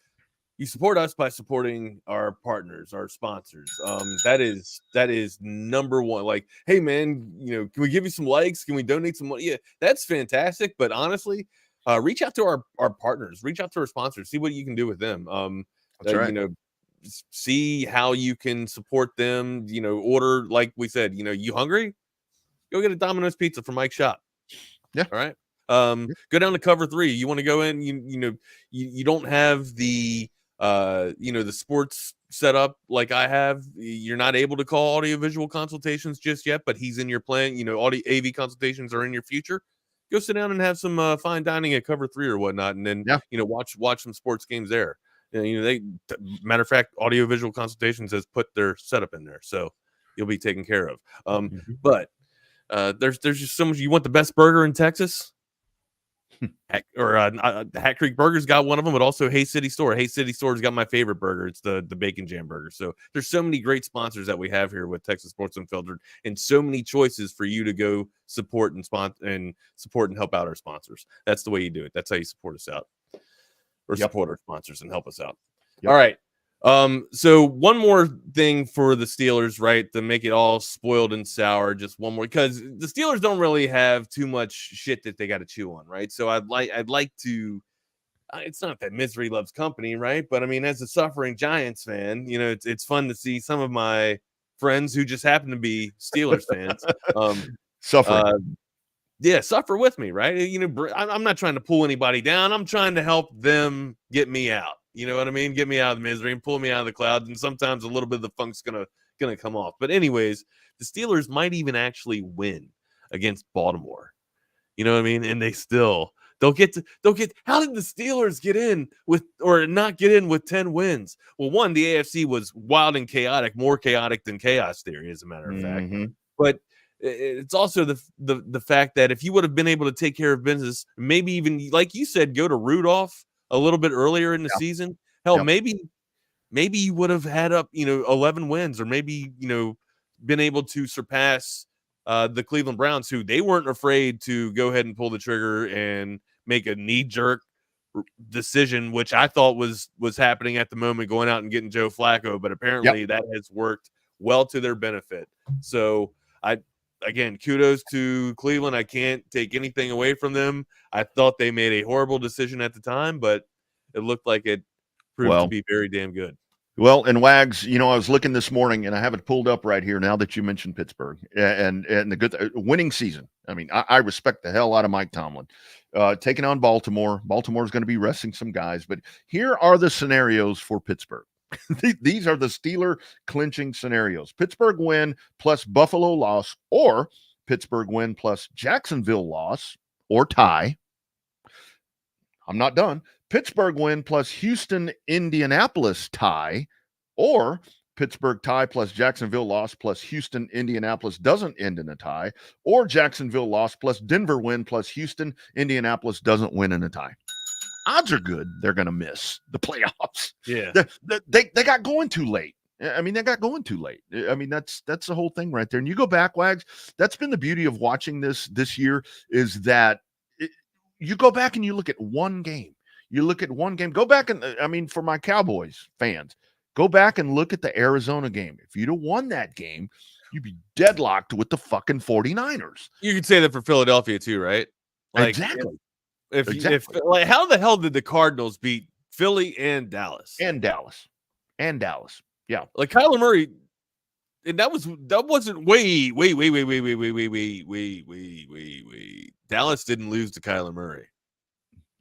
You support us by supporting our partners, our sponsors. That is number one. Like, hey, man, can we give you some likes? Can we donate some money? Yeah, that's fantastic. But honestly, reach out to our partners. Reach out to our sponsors. See what you can do with them. That's right. See how you can support them. Order, like we said, you hungry? Go get a Domino's pizza from Mike's shop. Yeah. All right. Go down to Cover 3. You want to go in, you don't have the the sports set up like I have. You're not able to call audiovisual consultations just yet, but he's in your plan. Audio AV consultations are in your future. Go sit down and have some fine dining at Cover 3 or whatnot, and then watch some sports games there. Matter of fact, audiovisual consultations has put their setup in there, so you'll be taken care of. But there's just so much. You want the best burger in Texas? Hat Creek Burger's got one of them, but also Hay City Store. Hay City Store's got my favorite burger. It's the bacon jam burger. So there's so many great sponsors that we have here with Texas Sports Unfiltered, and so many choices for you to go support and help out our sponsors. That's the way you do it. That's how you support us out, or support our sponsors and help us out. All right. So one more thing for the Steelers, right, to make it all spoiled and sour, just one more, because the Steelers don't really have too much shit that they got to chew on, right? So I'd like to, it's not that misery loves company, right? But I mean, as a suffering Giants fan, it's fun to see some of my friends who just happen to be Steelers fans suffering. Suffer with me, right? I'm not trying to pull anybody down. I'm trying to help them get me out. You know what I mean? Get me out of the misery and pull me out of the clouds. And sometimes a little bit of the funk's gonna come off. But anyways, the Steelers might even actually win against Baltimore. You know what I mean? And they still they'll get. How did the Steelers get in with or not get in with 10 wins? Well, one, the AFC was wild and chaotic, more chaotic than chaos theory, as a matter of fact. But it's also the fact that if you would have been able to take care of business, maybe even like you said, go to Rudolph a little bit earlier in the season. Hell, maybe you would have had up 11 wins, or maybe been able to surpass the Cleveland Browns, who they weren't afraid to go ahead and pull the trigger and make a knee-jerk decision, which I thought was happening at the moment, going out and getting Joe Flacco, but apparently that has worked well to their benefit. So again, kudos to Cleveland. I can't take anything away from them. I thought they made a horrible decision at the time, but it looked like it proved to be very damn good. Well, and Wags, I was looking this morning, and I have it pulled up right here now that you mentioned Pittsburgh and the good winning season. I mean, I respect the hell out of Mike Tomlin. Taking on Baltimore. Baltimore's going to be resting some guys, but here are the scenarios for Pittsburgh. These are the Steeler clinching scenarios. Pittsburgh win plus Buffalo loss, or Pittsburgh win plus Jacksonville loss or tie. I'm not done. Pittsburgh win plus Houston, Indianapolis tie, or Pittsburgh tie plus Jacksonville loss plus Houston, Indianapolis doesn't end in a tie, or Jacksonville loss plus Denver win plus Houston, Indianapolis doesn't win in a tie. Odds are good they're going to miss the playoffs. Yeah. They got going too late. I mean, they got going too late. I mean, that's the whole thing right there. And you go back, Wags, that's been the beauty of watching this year, is that you go back and you look at one game. You look at one game. Go back and, I mean, for my Cowboys fans, go back and look at the Arizona game. If you'd have won that game, you'd be deadlocked with the fucking 49ers. You could say that for Philadelphia too, right? Exactly. If how the hell did the Cardinals beat Philly and Dallas? And Dallas. Yeah. Like Kyler Murray, and that wasn't way. Dallas didn't lose to Kyler Murray.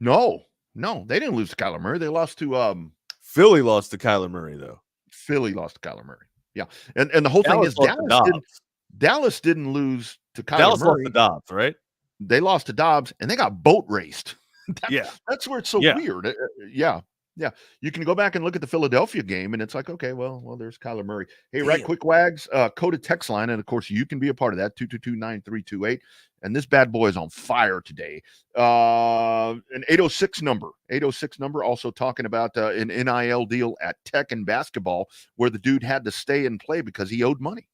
No, they didn't lose to Kyler Murray. They lost to Philly lost to Kyler Murray, though. Philly lost to Kyler Murray. Yeah. And the whole thing is Dallas didn't lose to Kyler Dallas Murray. Lost to Dobbs, right? They lost to Dobbs, and they got boat raced. That's where it's so weird. Yeah. You can go back and look at the Philadelphia game, and it's like, okay, well, there's Kyler Murray. Hey, right quick, Wags, coded text line, and of course you can be a part of that, 222-9328. And this bad boy is on fire today. An 806 number also talking about an NIL deal at Tech and basketball where the dude had to stay and play because he owed money.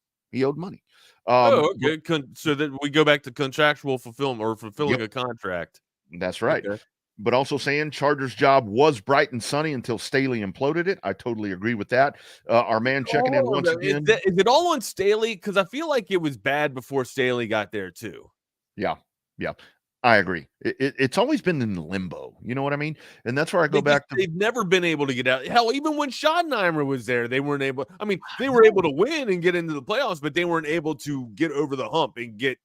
Okay. So that we go back to contractual fulfillment or fulfilling a contract. That's right. Okay. But also saying Chargers' job was bright and sunny until Staley imploded it. I totally agree with that. Our man checking in once again. Is it all on Staley? Because I feel like it was bad before Staley got there too. Yeah. I agree. It's always been in limbo. You know what I mean? And that's where I go back to. They've never been able to get out. Hell, even when Schottenheimer was there, they weren't able. I mean, they were able to win and get into the playoffs, but they weren't able to get over the hump and get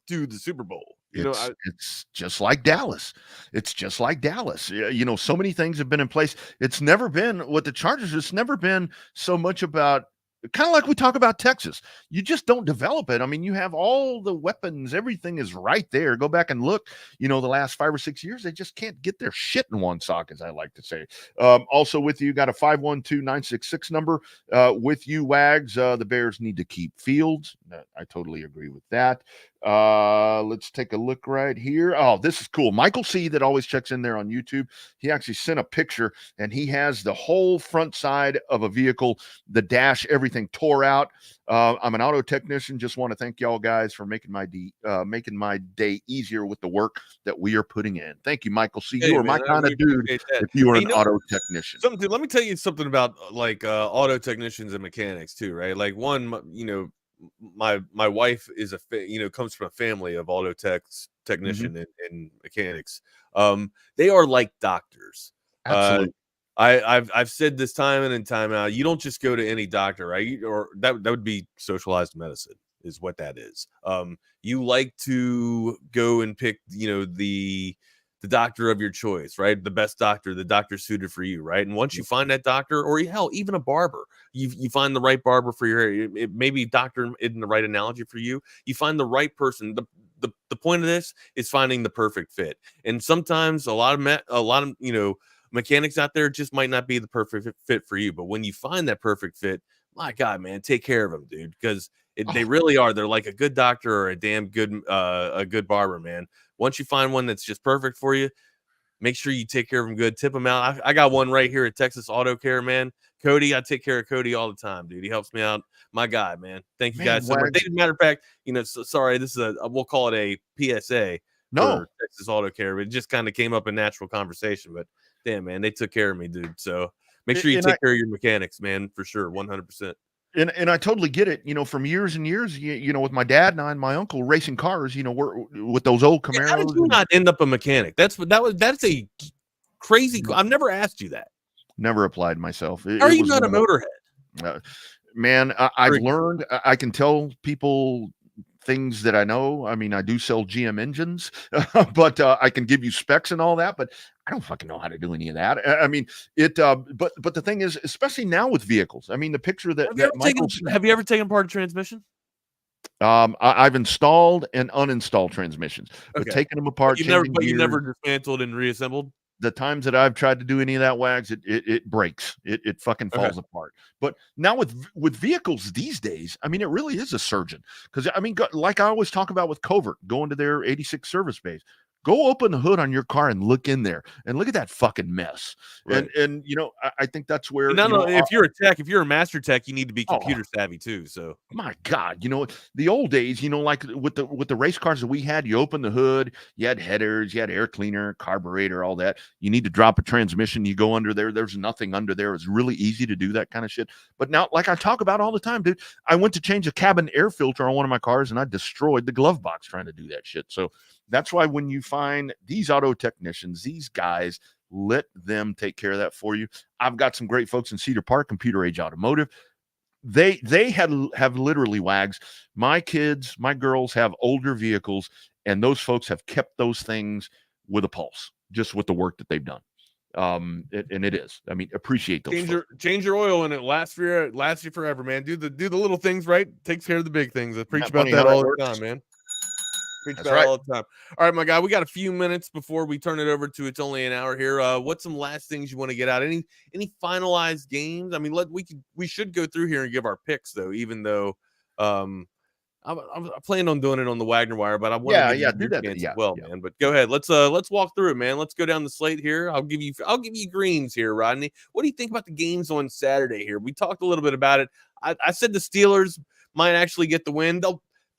to the Super Bowl. It's just like Dallas. So many things have been in place. It's never been with the Chargers. It's never been so much about kind of like we talk about Texas. You just don't develop it. I mean, you have all the weapons. Everything is right there. Go back and look, the last 5 or 6 years, they just can't get their shit in one sock, as I like to say. Also with you, got a 512-966 number with you, Wags. The Bears need to keep Fields. I totally agree with that. Let's take a look right here. Oh, this is cool. Michael C. that always checks in there on YouTube. He actually sent a picture, and he has the whole front side of a vehicle, the dash, everything tore out. I'm an auto technician. Just want to thank y'all guys for making my day easier with the work that we are putting in. Thank you, Michael C. Hey, you are man, my kind of dude if you are an auto technician. Dude, let me tell you something about auto technicians and mechanics too, right? Like one, my wife is comes from a family of auto technician and mechanics. They are like doctors. Absolutely. I've said this time in and time out. You don't just go to any doctor, right? Or that would be socialized medicine, is what that is. You like to go and pick, the doctor of your choice, right? The best doctor, the doctor suited for you, right? And once you find that doctor, or hell, even a barber, you find the right barber for your hair. Maybe doctor isn't the right analogy for you. You find the right person. The point of this is finding the perfect fit. And sometimes a lot of mechanics out there just might not be the perfect fit for you. But when you find that perfect fit, my God, man, take care of them, dude, because they really are. They're like a good doctor or a damn good a good barber, man. Once you find one that's just perfect for you, make sure you take care of them good. Tip them out. I got one right here at Texas Auto Care, man. Cody, I take care of Cody all the time, dude. He helps me out. My guy, man. Thank you guys so much. Matter of fact, sorry, this is we'll call it a PSA. For Texas Auto Care. It just kind of came up in natural conversation, but damn, man, they took care of me, dude. So make sure you take care of your mechanics, man, for sure, 100%. And I totally get it. From years and years, with my dad and my uncle racing cars, we're with those old Camaros. How did you not end up a mechanic? That's a crazy. I've never asked you that. Never applied myself. How are you not a motorhead? Man, I've learned. I can tell people things that I know. I mean, I do sell GM engines, but I can give you specs and all that, but I don't fucking know how to do any of that. I mean, but the thing is, especially now with vehicles, I mean, the picture that have you ever taken apart a transmission? I've installed and uninstalled transmissions, but taking them apart. You never dismantled and reassembled. The times that I've tried to do any of that, Wags, it breaks. It fucking falls apart. But now with vehicles these days, I mean, it really is a surgeon. Because, I mean, like I always talk about with Covert, going to their 86 service base. Go open the hood on your car and look in there and look at that fucking mess. Right. And I think that's where if you're a tech, if you're a master tech, you need to be computer savvy too. So my God, the old days, like with the race cars that we had, you open the hood, you had headers, you had air cleaner, carburetor, all that. You need to drop a transmission, you go under there. There's nothing under there. It's really easy to do that kind of shit. But now, like I talk about all the time, dude, I went to change a cabin air filter on one of my cars and I destroyed the glove box trying to do that shit. So that's why when you find these auto technicians, these guys, let them take care of that for you. I've got some great folks in Cedar Park, Computer Age Automotive. They have literally, Wags. My kids, my girls have older vehicles, and those folks have kept those things with a pulse, just with the work that they've done. And it is. I mean, appreciate those. Change your oil, and it lasts you forever, man. Do the little things right. Takes care of the big things. I preach about that all the time, man. Preach about it all the time. All right, my guy, we got a few minutes before we turn it over to It's Only an Hour here. What's some last things you want to get out? Any finalized games? I mean, we should go through here and give our picks though, even though I'm planning on doing it on the Wagner Wire, but I want to do that as well, man. But go ahead, let's walk through it, man. Let's go down the slate here. I'll give you greens here, Rodney. What do you think about the games on Saturday here? We talked a little bit about it. I said the Steelers might actually get the win.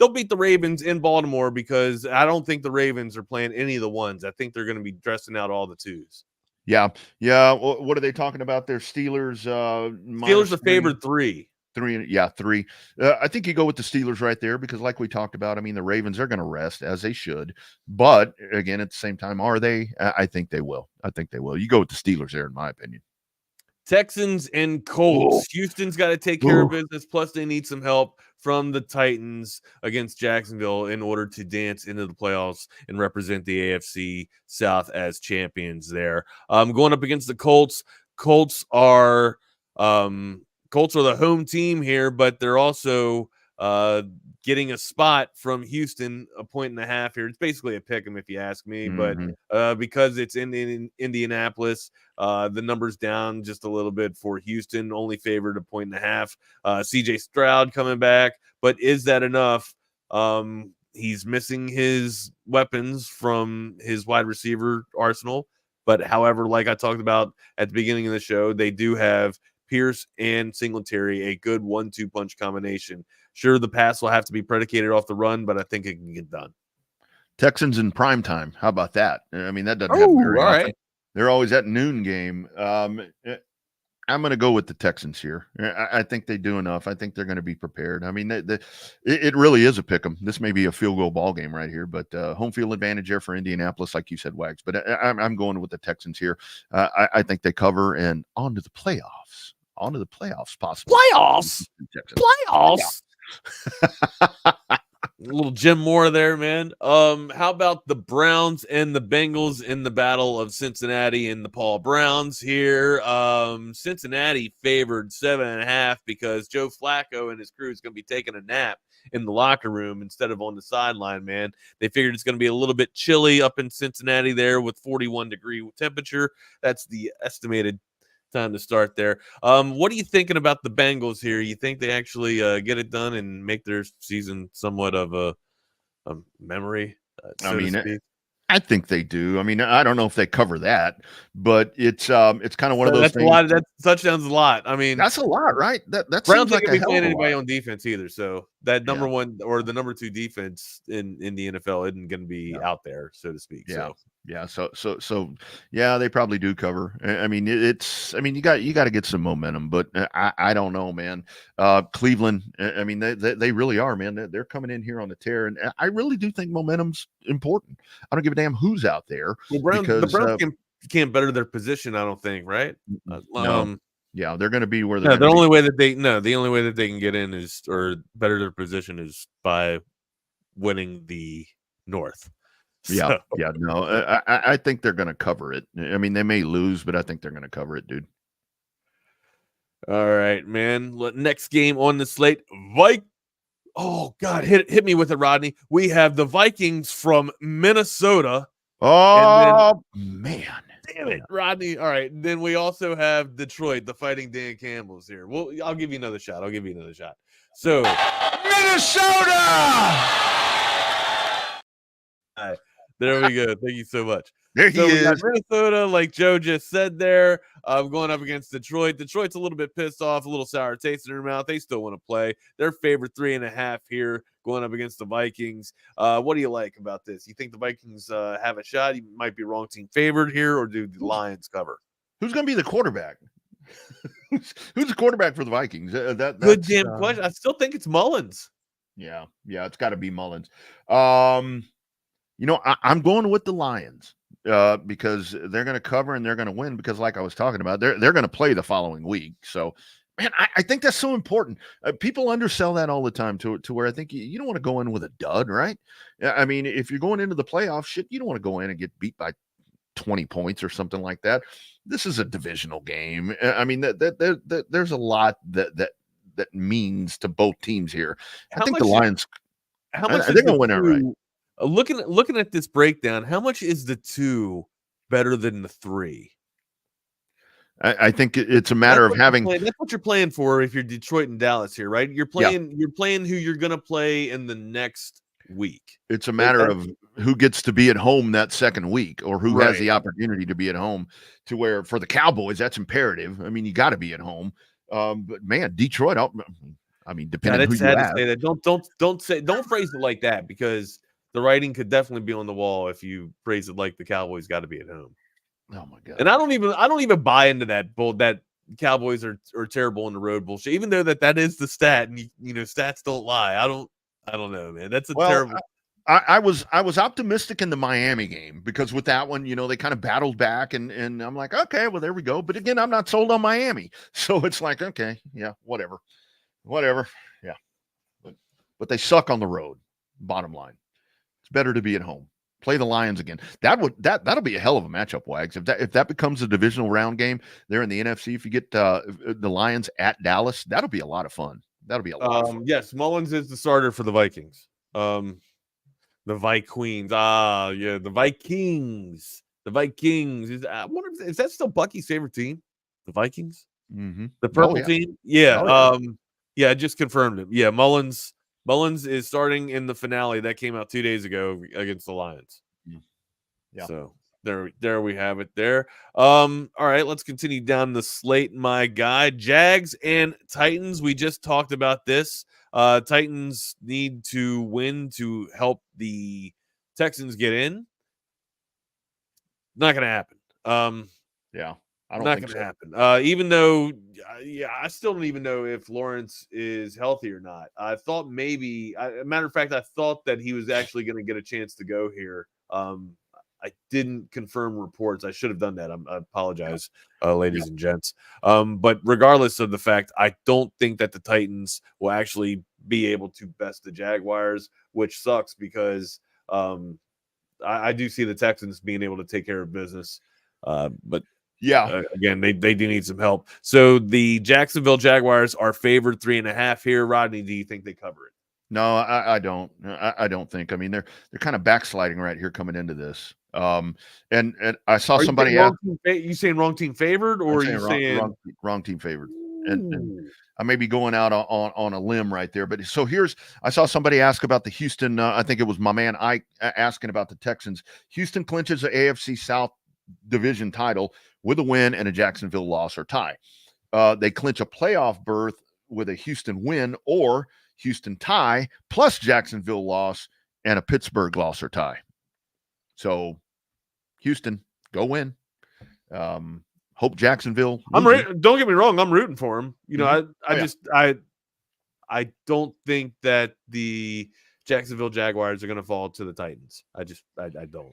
They'll beat the Ravens in Baltimore because I don't think the Ravens are playing any of the ones. I think they're going to be dressing out all the twos. Yeah. What are they talking about there? Steelers. Steelers are favored 3. 3. Yeah, 3. I think you go with the Steelers right there because, like we talked about, I mean, the Ravens are going to rest as they should. But again, at the same time, are they? I think they will. You go with the Steelers there, in my opinion. Texans and Colts. Houston's got to take care of business. Plus, they need some help from the Titans against Jacksonville in order to dance into the playoffs and represent the AFC South as champions there. Going up against the Colts. Colts are Colts are the home team here, but they're also getting a spot from Houston, 1.5 here. It's basically a pick 'em if you ask me, but because it's in Indianapolis, the number's down just a little bit for Houston, only favored 1.5. CJ Stroud coming back, but is that enough? He's missing his weapons from his wide receiver arsenal. But however, like I talked about at the beginning of the show, they do have Pierce and Singletary, a good 1-2 punch combination. Sure, the pass will have to be predicated off the run, but I think it can get done. Texans in prime time. How about that? I mean, that doesn't happen very often. Right. They're always at noon game. I'm going to go with the Texans here. I think they do enough. I think they're going to be prepared. I mean, it really is a pick 'em. This may be a field goal ball game right here, but home field advantage there for Indianapolis, like you said, Wags. But I'm going with the Texans here. I think they cover and on to the playoffs. On to the playoffs, possibly. Playoffs? A little Jim Moore there, man. How about the Browns and the Bengals in the Battle of Cincinnati and the Paul Browns here? Cincinnati favored 7.5 because Joe Flacco and his crew is going to be taking a nap in the locker room instead of on the sideline, man. They figured it's going to be a little bit chilly up in Cincinnati there with 41-degree temperature. That's the estimated time to start there. What are you thinking about the Bengals here? You think they actually get it done and make their season somewhat of a memory? I think they do. I mean, I don't know if they cover that, but it's kind of one of those that's things. A lot. That touchdown's a lot. I mean, that's a lot, right? That Browns seems like ain't gonna a be playing hell of a anybody lot. on defense either. So that number one or the number 2 defense in the NFL isn't going to be out there, so to speak. Yeah. So yeah, they probably do cover. I mean, you got to get some momentum, but I don't know, man. Cleveland, I mean, they really are, man. They're coming in here on the tear, and I really do think momentum's important. I don't give a damn who's out there. Well, the Browns can't better their position, I don't think, right? No. Yeah, they're going to be where they're. The only way that they can get in is or better their position is by winning the North. Yeah, no, I think they're going to cover it. I mean, they may lose, but I think they're going to cover it, dude. All right, man. Next game on the slate, Oh God, hit me with it, Rodney. We have the Vikings from Minnesota. Oh man, damn it, Rodney. All right, then we also have Detroit, the Fighting Dan Campbells here. Well, I'll give you another shot. So Minnesota. All right, there we go. Thank you so much. There he is. We got Minnesota, like Joe just said there, going up against Detroit. Detroit's a little bit pissed off, a little sour taste in their mouth. They still want to play. They're favored 3.5 here, going up against the Vikings. What do you like about this? You think the Vikings have a shot? You might be wrong team favored here, or do the Lions cover? Who's going to be the quarterback? Who's the quarterback for the Vikings? That's good damn question. I still think it's Mullins. Yeah, it's got to be Mullins. I'm going with the Lions. Because they're going to cover and they're going to win because, like I was talking about, they're going to play the following week. So, man, I think that's so important. People undersell that all the time to where I think you don't want to go in with a dud, right? I mean, if you're going into the playoff shit, you don't want to go in and get beat by 20 points or something like that. This is a divisional game. I mean, there's a lot that means to both teams here. I think the Lions. How much they're going to win it right. Looking at this breakdown, how much is the 2 better than the 3? I think it's a matter of having. That's what you're playing for if you're Detroit and Dallas here, right? You're playing who you're going to play in the next week. It's a matter of who gets to be at home that second week or who has the opportunity to be at home, to where for the Cowboys, that's imperative. I mean, you got to be at home. But man, Detroit, depending on who you have. Say that. Don't phrase it like that, because the writing could definitely be on the wall if you phrase it like the Cowboys got to be at home. Oh my God! And I don't even buy into that that Cowboys are terrible on the road bullshit. Even though that is the stat, and stats don't lie. I don't know, man. That's terrible. I was optimistic in the Miami game because with that one, they kind of battled back, and I'm like, okay, well there we go. But again, I'm not sold on Miami, so it's like, okay, yeah, whatever, yeah. But they suck on the road. Bottom line. It's better to be at home. Play the Lions again. That'll be a hell of a matchup, Wags. If that becomes a divisional round game there in the NFC, if you get the Lions at Dallas, that'll be a lot of fun. That'll be a lot of fun. Yes, Mullins is the starter for the Vikings. The Vikings. Yeah, the Vikings. The Vikings. I wonder is that still Bucky's favorite team? The Vikings? Mm-hmm. The purple team? Yeah. Oh, yeah, I just confirmed it. Yeah, Mullins is starting in the finale that came out 2 days ago against the Lions. Yeah. So there we have it there. All right, let's continue down the slate, my guy. Jags and Titans. We just talked about this. Titans need to win to help the Texans get in. Not going to happen. Yeah. I don't not think going to so. happen. Even though, I still don't even know if Lawrence is healthy or not. I thought maybe, matter of fact, I thought that he was actually going to get a chance to go here. I didn't confirm reports. I should have done that. I apologize, ladies and gents. But regardless of the fact, I don't think that the Titans will actually be able to best the Jaguars, which sucks because I do see the Texans being able to take care of business. But again, they do need some help. So the Jacksonville Jaguars are favored 3.5 here. Rodney, do you think they cover it? No, I don't. I don't think. I mean, they're kind of backsliding right here coming into this. And I saw somebody ask. You saying wrong team favored, or are you saying wrong team favored? And I may be going out on a limb right there. But so I saw somebody ask about the Houston. I think it was my man Ike asking about the Texans. Houston clinches the AFC South division title with a win and a Jacksonville loss or tie. They clinch a playoff berth with a Houston win or Houston tie plus Jacksonville loss and a Pittsburgh loss or tie. So Houston, go win. Hope Jacksonville. Don't get me wrong. I'm rooting for him. You know, I don't think that the Jacksonville Jaguars are going to fall to the Titans. I don't.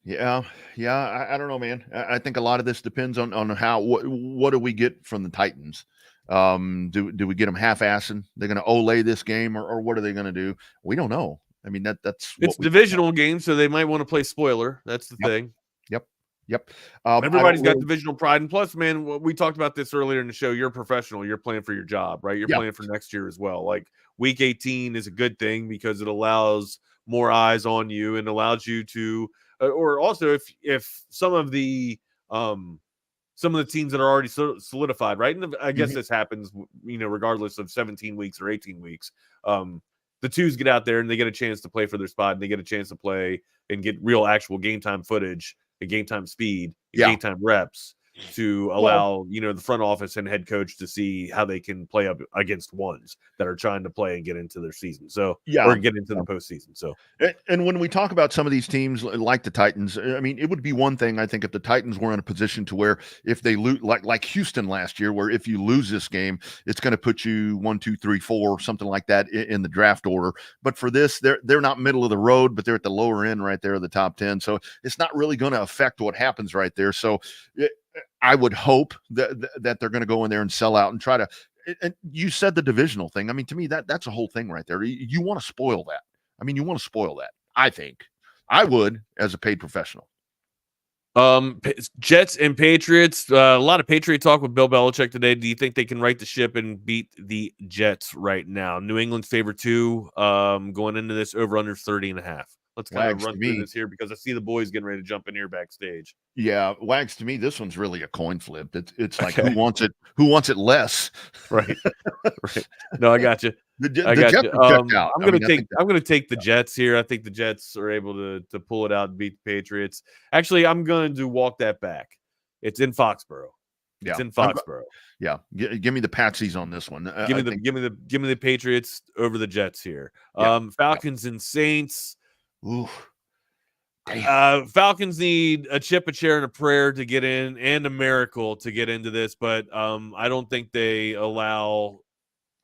Yeah. I don't know, man. I think a lot of this depends on what do we get from the Titans. Do we get them half-assing? They're going to Olay this game, or what are they going to do? We don't know. I mean, that's it's divisional game, so they might want to play spoiler. That's the thing. Yep. Everybody's got divisional pride, and plus, man, we talked about this earlier in the show. You're a professional. You're playing for your job, right? You're playing for next year as well. Like week 18 is a good thing because it allows more eyes on you and allows you to, or also if some of the teams that are already solidified, right? And I guess this happens, regardless of 17 weeks or 18 weeks. The twos get out there and they get a chance to play for their spot, and they get a chance to play and get real actual game time footage, and game time speed, and game time reps to allow, the front office and head coach to see how they can play up against ones that are trying to play and get into their season. So, or get into the postseason. So, and when we talk about some of these teams like the Titans, I mean, it would be one thing, I think, if the Titans were in a position to where if they lose, like Houston last year, where if you lose this game, it's going to put you 1, 2, 3, 4, something like that in the draft order. But for this, they're not middle of the road, but they're at the lower end right there of the top 10. So it's not really going to affect what happens right there. So I would hope that they're going to go in there and sell out and try to. And you said the divisional thing. I mean, to me, that's a whole thing right there. You want to spoil that. I mean, you want to spoil that. I think I would as a paid professional. Jets and Patriots. A lot of Patriot talk with Bill Belichick today. Do you think they can right the ship and beat the Jets right now? New England's favorite 2. Going into this over under 30.5. Let's kind of run through this here because I see the boys getting ready to jump in here backstage. Yeah, Wags, to me, this one's really a coin flip. It's like who wants it less? Right. No, I got you. I got you. I'm gonna take the Jets here. I think the Jets are able to pull it out and beat the Patriots. Actually, I'm going to walk that back. It's in Foxborough. It's in Foxborough. Yeah, give me the Patsies on this one. Give me the Patriots over the Jets here. Falcons and Saints. Ooh. Falcons need a chip, a chair, and a prayer to get in, and a miracle to get into this. But I don't think they allow,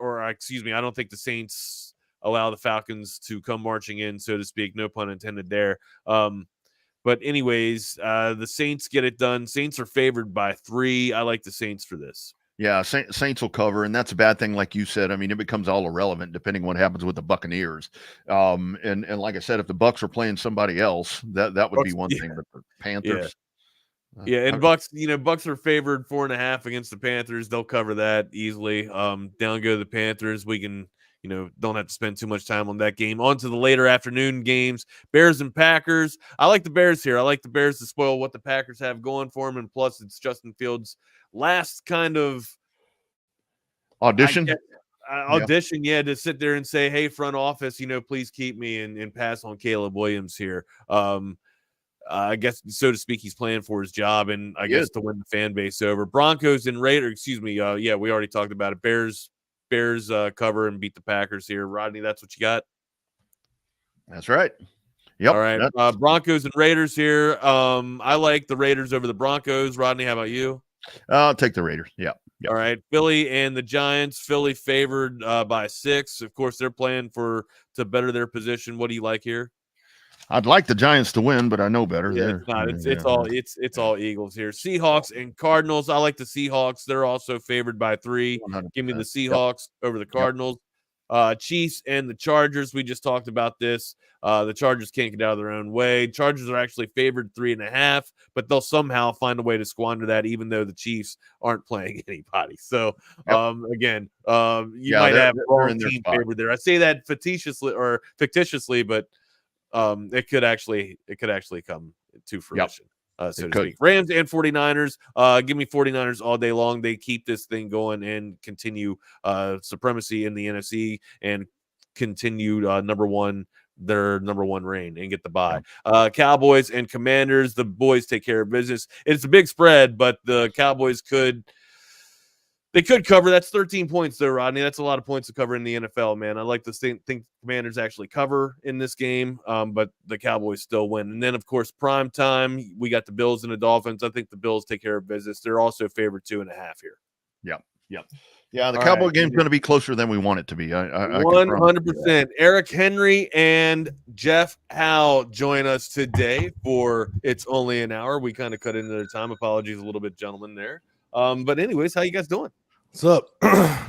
I don't think the Saints allow the Falcons to come marching in, so to speak. No pun intended there. But anyways, the Saints get it done. Saints are favored by 3. I like the Saints for this. Yeah, Saints will cover, and that's a bad thing, like you said. I mean, it becomes all irrelevant depending what happens with the Buccaneers. And like I said, if the Bucks are playing somebody else, that would be one thing. But the Panthers, and Bucks, Bucks are favored 4.5 against the Panthers. They'll cover that easily. Down go the Panthers. We can, don't have to spend too much time on that game. On to the later afternoon games, Bears and Packers. I like the Bears here. I like the Bears to spoil what the Packers have going for them, and plus it's Justin Fields' last kind of audition, to sit there and say, hey, front office, please keep me and pass on Caleb Williams here. I guess, so to speak, he's playing for his job, and I guess to win the fan base over. Broncos and Raiders, we already talked about it. Bears cover and beat the Packers here. Rodney, that's what you got? That's right. Yep. All right. Broncos and Raiders here. I like the Raiders over the Broncos. Rodney, how about you? I'll take the Raiders. Yeah. All right. Philly and the Giants. Philly favored by 6. Of course, they're playing to better their position. What do you like here? I'd like the Giants to win, but I know better. Yeah, it's not. It's all Eagles here. Seahawks and Cardinals. I like the Seahawks. They're also favored by 3. 100%. Give me the Seahawks over the Cardinals. Chiefs and the Chargers. We just talked about this. The Chargers can't get out of their own way. Chargers are actually favored 3.5, but they'll somehow find a way to squander that, even though the Chiefs aren't playing anybody. So again, you might have wrong team favored there. I say that fictitiously, but it could actually come to fruition. So to speak. Rams and 49ers. Give me 49ers all day long. They keep this thing going and continue supremacy in the NFC and continue their number one reign and get the bye. Cowboys and Commanders. The boys take care of business. It's a big spread, but the Cowboys could cover. That's 13 points, though, Rodney. That's a lot of points to cover in the NFL, man. I like to think Commanders actually cover in this game, but the Cowboys still win. And then, of course, prime time, we got the Bills and the Dolphins. I think the Bills take care of business. They're also favored 2.5 here. Yeah, the Cowboy game's going to be closer than we want it to be. I 100%. Eric Henry and Jeff Howe join us today for It's Only an Hour. We kind of cut into their time. Apologies a little bit, gentlemen, there. But anyways, how you guys doing? What's up?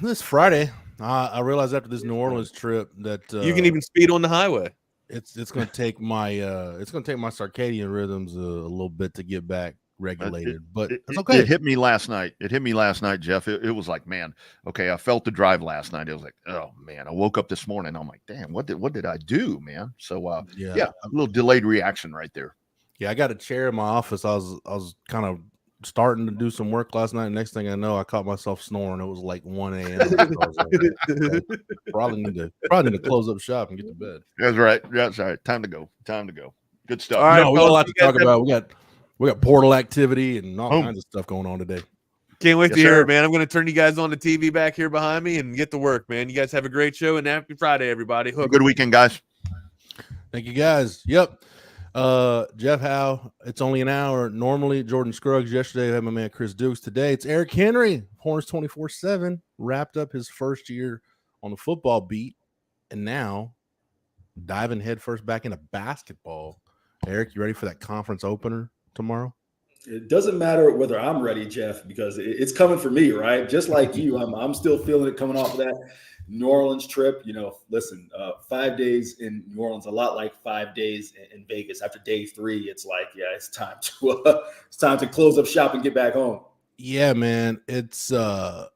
This Friday, I realized after this New Orleans trip that you can even speed on the highway. It's going to take my circadian rhythms a little bit to get back regulated, but it's okay. It hit me last night. Jeff. It was like, man, okay, I felt the drive last night. It was like, oh man, I woke up this morning. I'm like, damn, what did I do, man? So a little delayed reaction right there. Yeah, I got a chair in my office. I was kind of starting to do some work last night. Next thing I know, I caught myself snoring. It was like 1 a.m. Probably need to close up shop and get to bed. That's right. Time to go. Good stuff. All right, we got a lot to talk about. We got portal activity and all kinds of stuff going on today. Can't wait to hear it, man. I'm going to turn you guys on the TV back here behind me and get to work, man. You guys have a great show and happy Friday, everybody. Good weekend, guys. Thank you, guys. Yep. Jeff Howe, It's Only an Hour. Normally, Jordan Scruggs. Yesterday, I had my man Chris Dukes. Today, it's Eric Henry, Horns 24/7, wrapped up his first year on the football beat, and now diving headfirst back into basketball. Eric, you ready for that conference opener tomorrow? It doesn't matter whether I'm ready, Jeff, because it's coming for me, right? Just like you, I'm still feeling it coming off of that New Orleans trip. Listen, 5 days in New Orleans, a lot like 5 days in Vegas. After day 3, it's like, it's time to close up shop and get back home. Yeah, man. It's I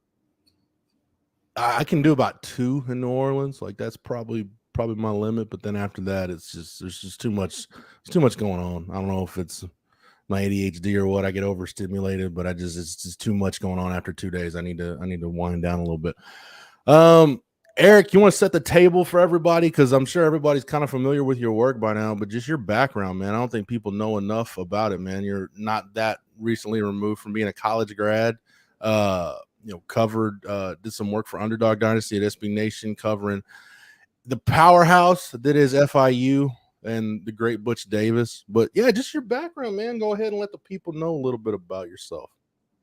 can do about 2 in New Orleans. Like that's probably my limit. But then after that, there's just too much. There's too much going on. I don't know if it's my ADHD or what. I get overstimulated, but it's just too much going on after 2 days. I need to wind down a little bit. Eric, you want to set the table for everybody? Because I'm sure everybody's kind of familiar with your work by now, but just your background, man. I don't think people know enough about it, man. You're not that recently removed from being a college grad. Covered, did some work for Underdog Dynasty at SB Nation, covering the powerhouse that is FIU and the great Butch Davis. But yeah, just your background, man. Go ahead and let the people know a little bit about yourself.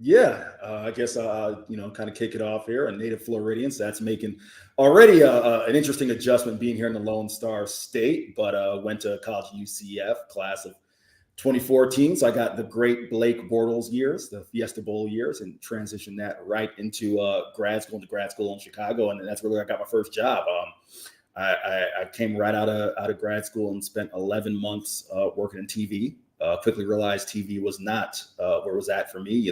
Yeah, I guess kind of kick it off here. A native Floridian, so that's making already an interesting adjustment being here in the Lone Star State. But went to college UCF, class of 2014, so I got the great Blake Bortles years, the Fiesta Bowl years, and transitioned that right into grad school in Chicago, and that's where I got my first job. I came right out of grad school and spent 11 months working in TV. Quickly realized TV was not where it was at for me.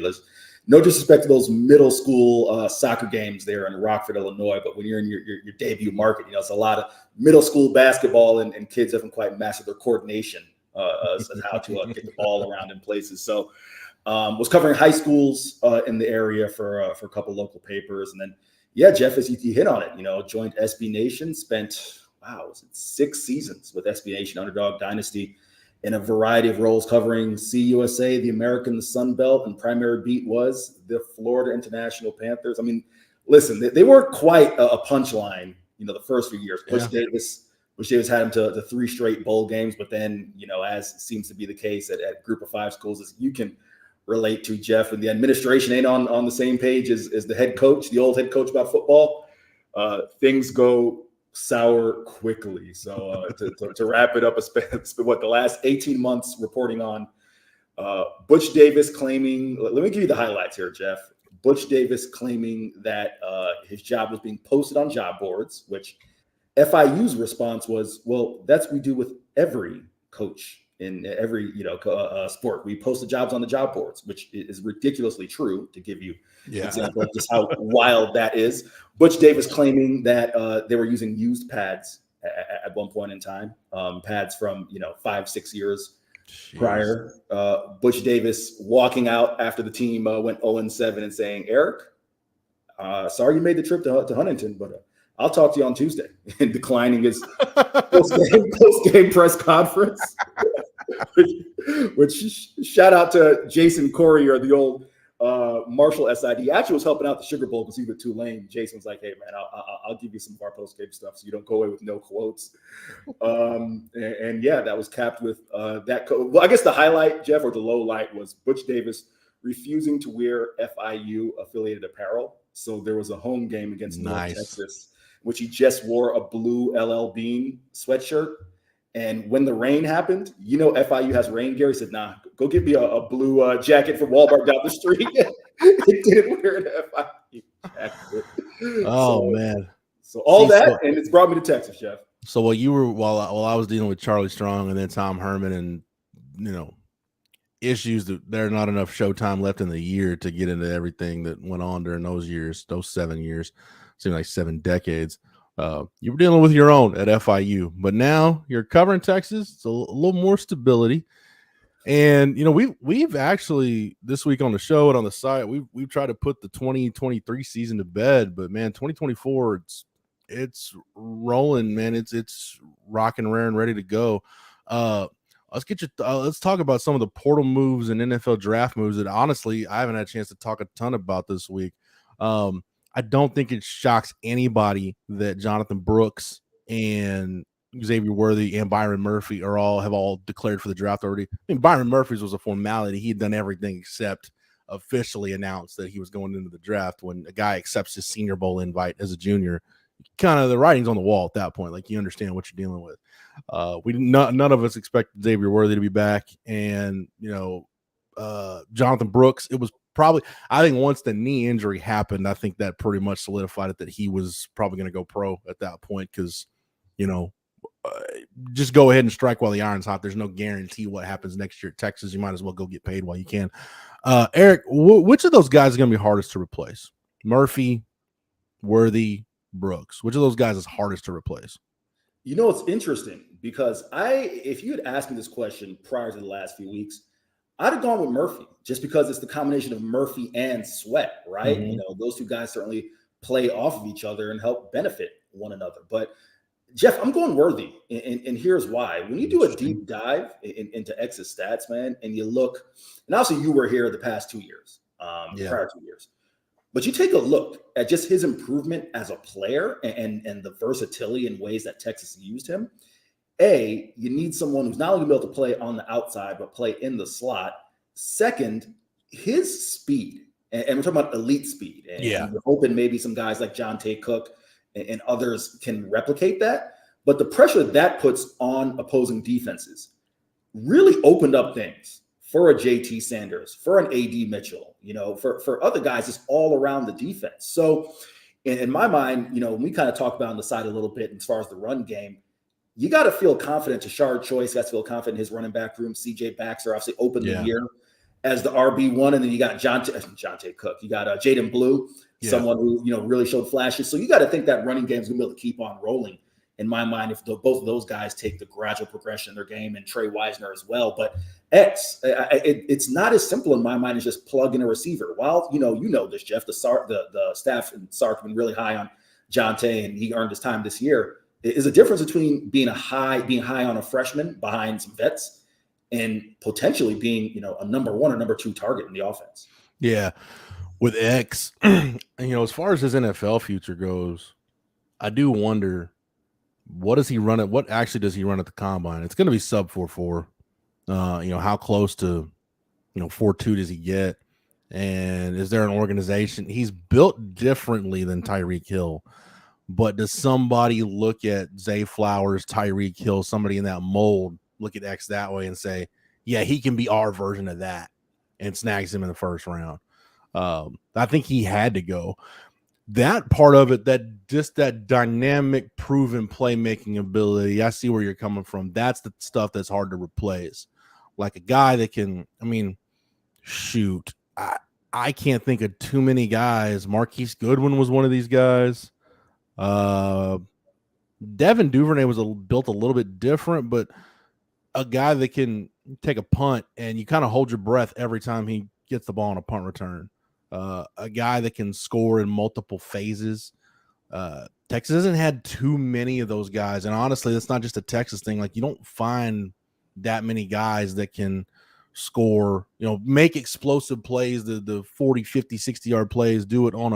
No disrespect to those middle school soccer games there in Rockford, Illinois, but when you're in your debut market, it's a lot of middle school basketball, and kids haven't quite mastered their coordination as how to get the ball around in places. So was covering high schools in the area for a couple local papers. And then, yeah, Jeff, as you hit on it, joined SB Nation, spent, 6 seasons with SB Nation, Underdog Dynasty, in a variety of roles covering CUSA, the American, the Sun Belt, and primary beat was the Florida International Panthers. I mean, listen, they weren't quite a punchline, the first few years. Bush Davis had him to 3 straight bowl games, but then, as seems to be the case at Group of 5 schools, as you can relate to, Jeff, and the administration ain't on the same page as the head coach, the old head coach about football, things go sour quickly. So to wrap it up, it's been what the last 18 months reporting on Butch Davis claiming, let me give you the highlights here, Jeff. Butch Davis claiming that his job was being posted on job boards, which FIU's response was, well, that's what we do with every coach in every sport. We post the jobs on the job boards, which is ridiculously true, to give you an example of just how wild that is. Butch Davis claiming that they were using used pads at one point in time, pads from 5-6 years prior. Butch Davis walking out after the team went 0-7 and saying, Eric, sorry you made the trip to Huntington, but I'll talk to you on Tuesday, and declining his post-game press conference. which shout out to Jason Corey, or the old Marshall SID. He actually was helping out the Sugar Bowl because he was too lame. Jason was like, hey, man, I'll give you some of our post-game stuff so you don't go away with no quotes. And yeah, that was capped with that. Well, I guess the highlight, Jeff, or the low light, was Butch Davis refusing to wear FIU-affiliated apparel. So there was a home game against North Texas, which he just wore a blue LL Bean sweatshirt. And when the rain happened, FIU has rain gear. He said, nah, go get me a blue jacket from Walmart down the street. He didn't wear an FIU jacket. Man. So and it's brought me to Texas, Jeff. So while I was dealing with Charlie Strong and then Tom Herman and, issues that there are not enough showtime left in the year to get into everything that went on during those years, those 7 years, seemed like 7 decades. You were dealing with your own at FIU, but now you're covering Texas. It's a little more stability. And, we've actually this week on the show and on the site, we've tried to put the 2023 season to bed, but man, 2024, it's rolling, man. It's rocking, raring, ready to go. Let's talk about some of the portal moves and NFL draft moves that honestly I haven't had a chance to talk a ton about this week. I don't think it shocks anybody that Jonathan Brooks and Xavier Worthy and Byron Murphy have all declared for the draft already. I mean, Byron Murphy's was a formality. He had done everything except officially announced that he was going into the draft. When a guy accepts his Senior Bowl invite as a junior, kind of the writing's on the wall at that point. Like, you understand what you're dealing with. None of us expected Xavier Worthy to be back, and Jonathan Brooks. It was probably, I think, once the knee injury happened, I think that pretty much solidified it that he was probably going to go pro at that point, because just go ahead and strike while the iron's hot. There's no guarantee what happens next year at Texas. You might as well go get paid while you can. Eric, which of those guys is going to be hardest to replace? Murphy, Worthy, Brooks. Which of those guys is hardest to replace? It's interesting because if you had asked me this question prior to the last few weeks, I'd have gone with Murphy, just because it's the combination of Murphy and Sweat, right? Mm-hmm. Those two guys certainly play off of each other and help benefit one another. But Jeff, I'm going Worthy, and here's why. When you do a deep dive into X's stats, man, and you look, and obviously you were here the past 2 years, prior 2 years, but you take a look at just his improvement as a player and the versatility in ways that Texas used him. You need someone who's not only going to be able to play on the outside, but play in the slot. Second, his speed, and we're talking about elite speed. And we're hoping maybe some guys like John Tay Cook and others can replicate that. But the pressure that puts on opposing defenses, really opened up things for a JT Sanders, for an AD Mitchell, for other guys. It's all around the defense. So in my mind, when we kind of talk about on the side a little bit as far as the run game, you got to feel confident. Tashard Choice got to feel confident in his running back room. CJ Baxter obviously opened the year as the RB1, and then you got Jonte Cook. You got Jaden Blue, someone who really showed flashes. So you got to think that running game is going to be able to keep on rolling. In my mind, if both of those guys take the gradual progression in their game, and Trey Wisner as well. But it's not as simple in my mind as just plug in a receiver. While you know this, Jeff, the staff and Sark have been really high on Jonte, and he earned his time this year. Is a difference between being high on a freshman behind some vets and potentially being a number 1 or number 2 target in the offense. Yeah, with X, as far as his NFL future goes, I do wonder. What does he run at? What actually does he run at the combine? It's going to be sub 4.4. How close to 4.2 does he get? And is there an organization? He's built differently than Tyreek Hill, but does somebody look at Zay Flowers, Tyreek Hill, somebody in that mold, look at X that way and say, yeah, he can be our version of that, and snags him in the first round? I think he had to go. That part of it, that dynamic, proven playmaking ability, I see where you're coming from. That's the stuff that's hard to replace. Like a guy that can, shoot. I can't think of too many guys. Marquise Goodwin was one of these guys. Devin Duvernay was built a little bit different, but a guy that can take a punt and you kind of hold your breath every time he gets the ball on a punt return. A guy that can score in multiple phases. Texas hasn't had too many of those guys. And honestly, that's not just a Texas thing. Like, you don't find that many guys that can score, make explosive plays, the 40, 50, 60-yard plays, do it on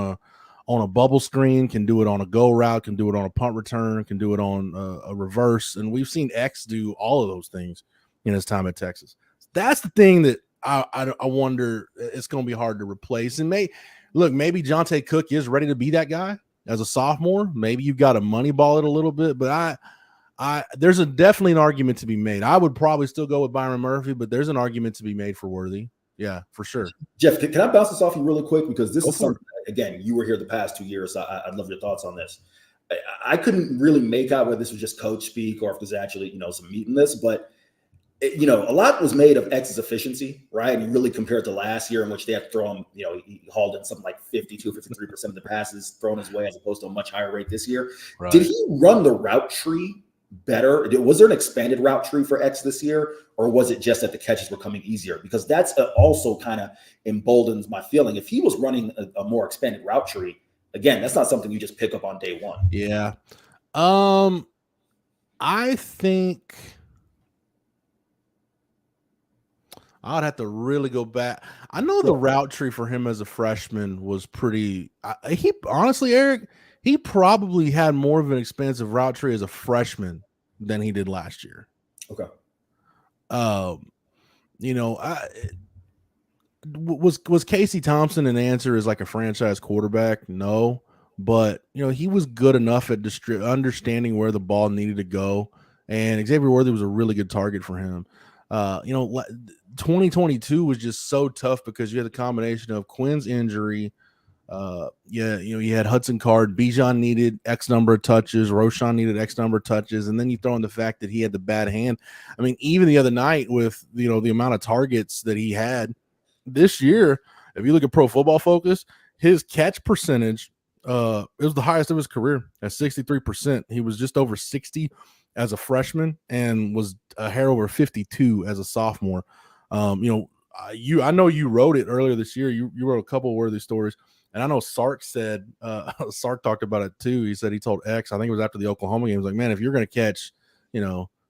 a bubble screen, can do it on a go route, can do it on a punt return, can do it on a reverse. And we've seen X do all of those things in his time at Texas. That's the thing that I wonder it's going to be hard to replace. And maybe Jonte Cook is ready to be that guy as a sophomore. Maybe you've got to money ball it a little bit, but there's definitely an argument to be made. I would probably still go with Byron Murphy, but there's an argument to be made for Worthy. Yeah, for sure. Jeff, can I bounce this off you really quick? Because this is something, again, you were here the past 2 years. So I'd love your thoughts on this. I couldn't really make out whether this was just coach speak or if there's actually, some meat in this, but a lot was made of X's efficiency, right? And you really compared to last year in which they had to throw him, he hauled in something like 52, 53% of the passes thrown his way as opposed to a much higher rate this year. Right. Did he run the route tree better? Was there an expanded route tree for X this year, or was it just that the catches were coming easier? Because that's also kind of emboldens my feeling. If he was running a more expanded route tree, again, that's not something you just pick up on day one. Yeah. I think I'd have to really go back. I know the route tree for him as a freshman was pretty. He honestly, Eric, he probably had more of an expansive route tree as a freshman than he did last year. Okay. Was Casey Thompson an answer as like a franchise quarterback? No, but he was good enough at understanding where the ball needed to go, and Xavier Worthy was a really good target for him. 2022 was just so tough because you had the combination of Quinn's injury. You had Hudson Card, Bijan needed X number of touches, Roschon needed X number of touches, and then you throw in the fact that he had the bad hand. I mean, even the other night with the amount of targets that he had this year, if you look at Pro Football Focus, his catch percentage, it was the highest of his career at 63%. He was just over 60 as a freshman and was a hair over 52 as a sophomore. I know you wrote it earlier this year. You wrote a couple of Worthy stories. And I know Sark said, Sark talked about it too. He said he told X, I think it was after the Oklahoma game, he was like, man, if you're going to catch,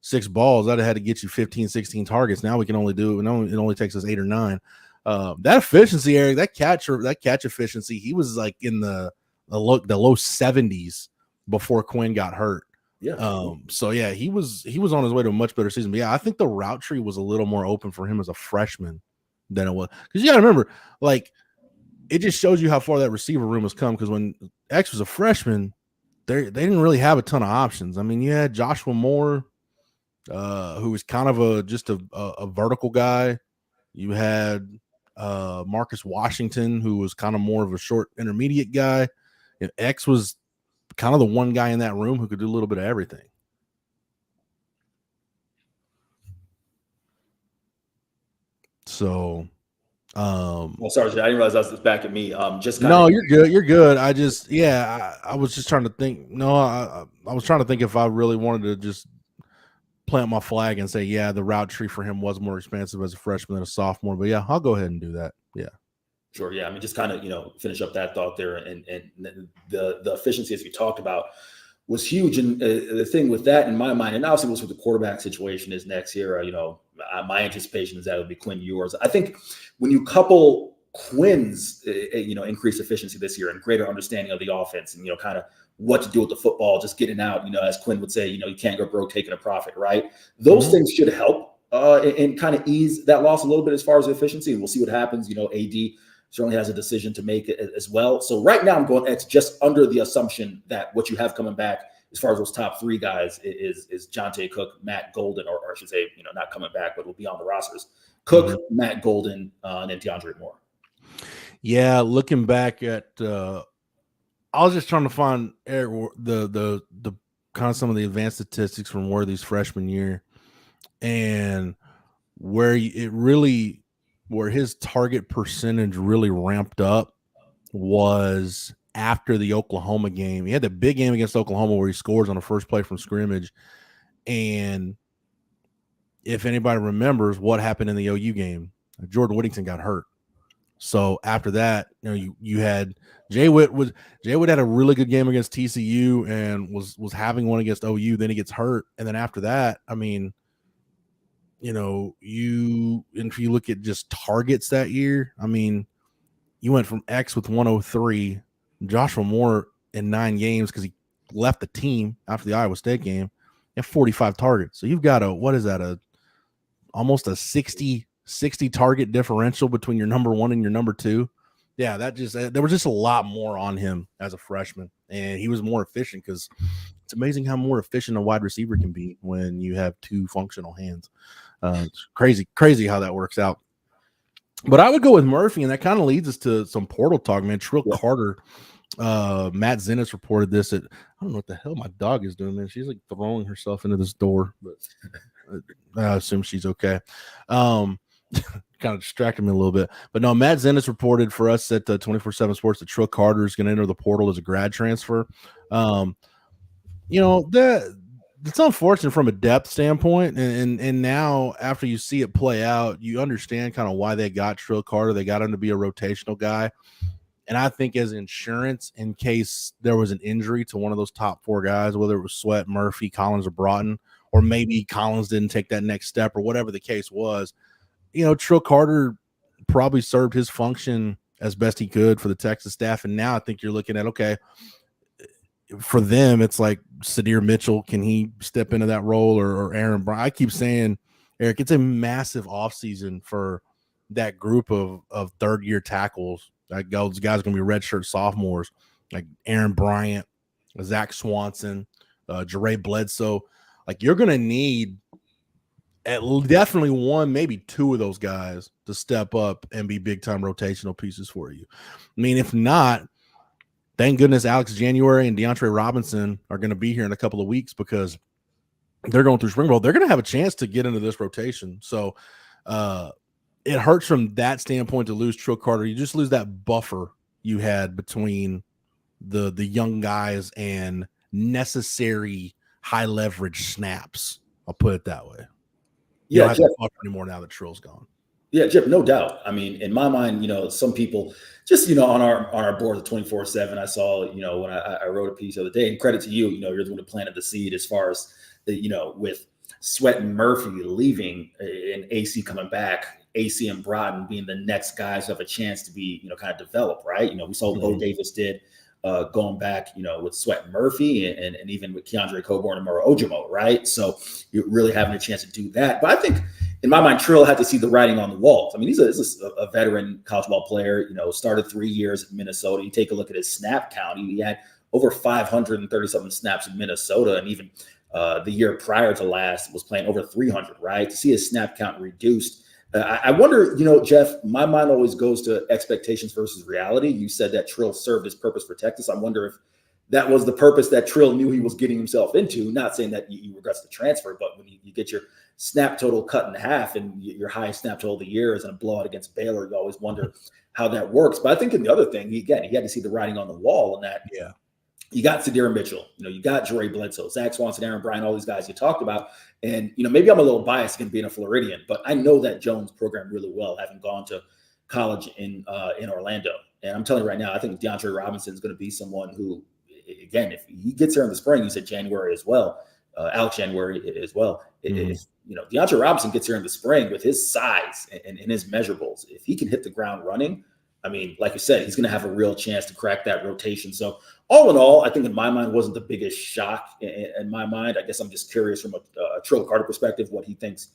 6 balls, I'd have had to get you 15, 16 targets. Now we can only do it. It only takes us 8 or 9. That efficiency, Eric, that catch efficiency, he was like in the low 70s before Quinn got hurt. Yeah. So yeah, he was on his way to a much better season. But yeah, I think the route tree was a little more open for him as a freshman than it was. Because you got to remember, like, it just shows you how far that receiver room has come. Because when X was a freshman, they didn't really have a ton of options. I mean, you had Joshua Moore, who was kind of just a vertical guy. You had Marcus Washington, who was kind of more of a short intermediate guy. And X was kind of the one guy in that room who could do a little bit of everything. So, well, sorry, I didn't realize that was back at me. No, you're good. You're good. I was just trying to think. No, I was trying to think if I really wanted to just plant my flag and say, yeah, the route tree for him was more expensive as a freshman than a sophomore. But yeah, I'll go ahead and do that. Yeah. Sure. Yeah. I mean, just kind of, finish up that thought there. And the efficiency, as we talked about, was huge. And the thing with that in my mind, and obviously what's with the quarterback situation is next year, my anticipation is that it'll be Quinn Ewers. I think when you couple Quinn's, increased efficiency this year and greater understanding of the offense and, kind of what to do with the football, just getting out, as Quinn would say, you can't go broke taking a profit, right? Those things should help and kind of ease that loss a little bit as far as efficiency. And we'll see what happens. AD certainly has a decision to make as well. So right now I'm going X just under the assumption that what you have coming back as far as those top three guys is Jonte Cook, Matt Golden, or I should say, not coming back, but will be on the rosters. Cook, Matt Golden, and then DeAndre Moore. Yeah, looking back at I was just trying to find the kind of some of the advanced statistics from Worthy's freshman year, and where his target percentage really ramped up was after the Oklahoma game. He had the big game against Oklahoma where he scores on the first play from scrimmage, and if anybody remembers what happened in the OU game, Jordan Whittington got hurt. So after that, you had Jay Witt had a really good game against TCU and was having one against OU. Then he gets hurt, and then after that, I mean, if you look at just targets that year, I mean, you went from X with 103, Joshua Moore in 9 games because he left the team after the Iowa State game, and 45 targets. So you've got almost a 60 target differential between your number 1 and your number 2. Yeah, there was just a lot more on him as a freshman, and he was more efficient because it's amazing how more efficient a wide receiver can be when you have 2 functional hands. It's crazy how that works out. But I would go with Murphy, and that kind of leads us to some portal talk, man. Trill Carter, Matt Zennis reported this at, I don't know what the hell my dog is doing, man. She's like throwing herself into this door, but I assume she's okay. Kind of distracted me a little bit, but no, Matt Zennis reported for us at 24/7 Sports that Trill Carter is going to enter the portal as a grad transfer. It's unfortunate from a depth standpoint, and now after you see it play out, you understand kind of why they got Trill Carter. They got him to be a rotational guy, and I think as insurance in case there was an injury to one of those top 4 guys, whether it was Sweat, Murphy, Collins, or Broughton, or maybe Collins didn't take that next step, or whatever the case was. Trill Carter probably served his function as best he could for the Texas staff. And now I think you're looking at, okay, for them, it's like Sadir Mitchell. Can he step into that role or Aaron Brown? I keep saying, Eric, it's a massive offseason for that group of third-year tackles. Like those guys are going to be redshirt sophomores, like Aaron Bryant, Zach Swanson, Jeray Bledsoe. Like you're going to need definitely 1, maybe 2 of those guys to step up and be big-time rotational pieces for you. I mean, if not, thank goodness Alex January and DeAndre Robinson are going to be here in a couple of weeks because they're going through spring ball. They're going to have a chance to get into this rotation. So it hurts from that standpoint to lose Trill Carter. You just lose that buffer you had between the young guys and necessary high-leverage snaps. I'll put it that way. You don't have to buffer anymore now that Trill's gone. Yeah, Jeff, no doubt. I mean, in my mind, some people just, on our board of 24/7, I saw, when I wrote a piece the other day, and credit to you, you're the one who planted the seed as far as, with Sweat and Murphy leaving and AC coming back, AC and Broughton being the next guys who have a chance to be, kind of develop, right? We saw what Bo Davis did going back, with Sweat and Murphy and even with Keandre Coburn and Moro Ojimo, right? So you're really having a chance to do that. But I think in my mind, Trill had to see the writing on the walls. I mean, he's a veteran college ball player, started 3 years at Minnesota. You take a look at his snap count. He had over 530-something snaps in Minnesota. And even the year prior to last was playing over 300, right? To see his snap count reduced. I wonder, Jeff, my mind always goes to expectations versus reality. You said that Trill served his purpose for Texas. I wonder if that was the purpose that Trill knew he was getting himself into. Not saying that he regrets the transfer, but when you get your snap total cut in half and your highest snap total of the year is in a blowout against Baylor, you always wonder how that works. But I think in the other thing, he had to see the writing on the wall in that. Yeah. You got Sadira Mitchell, you got Jere Bledsoe, Zach Swanson, Aaron Bryan, all these guys you talked about. And, maybe I'm a little biased against being a Floridian, but I know that Jones program really well, having gone to college in Orlando. And I'm telling you right now, I think DeAndre Robinson is going to be someone who, again, if he gets here in the spring, you said January as well, Alex January as well. If DeAndre Robinson gets here in the spring with his size and his measurables, if he can hit the ground running, I mean, like you said, he's going to have a real chance to crack that rotation. So all in all, I think in my mind wasn't the biggest shock in my mind. I guess I'm just curious from a Trill Carter perspective what he thinks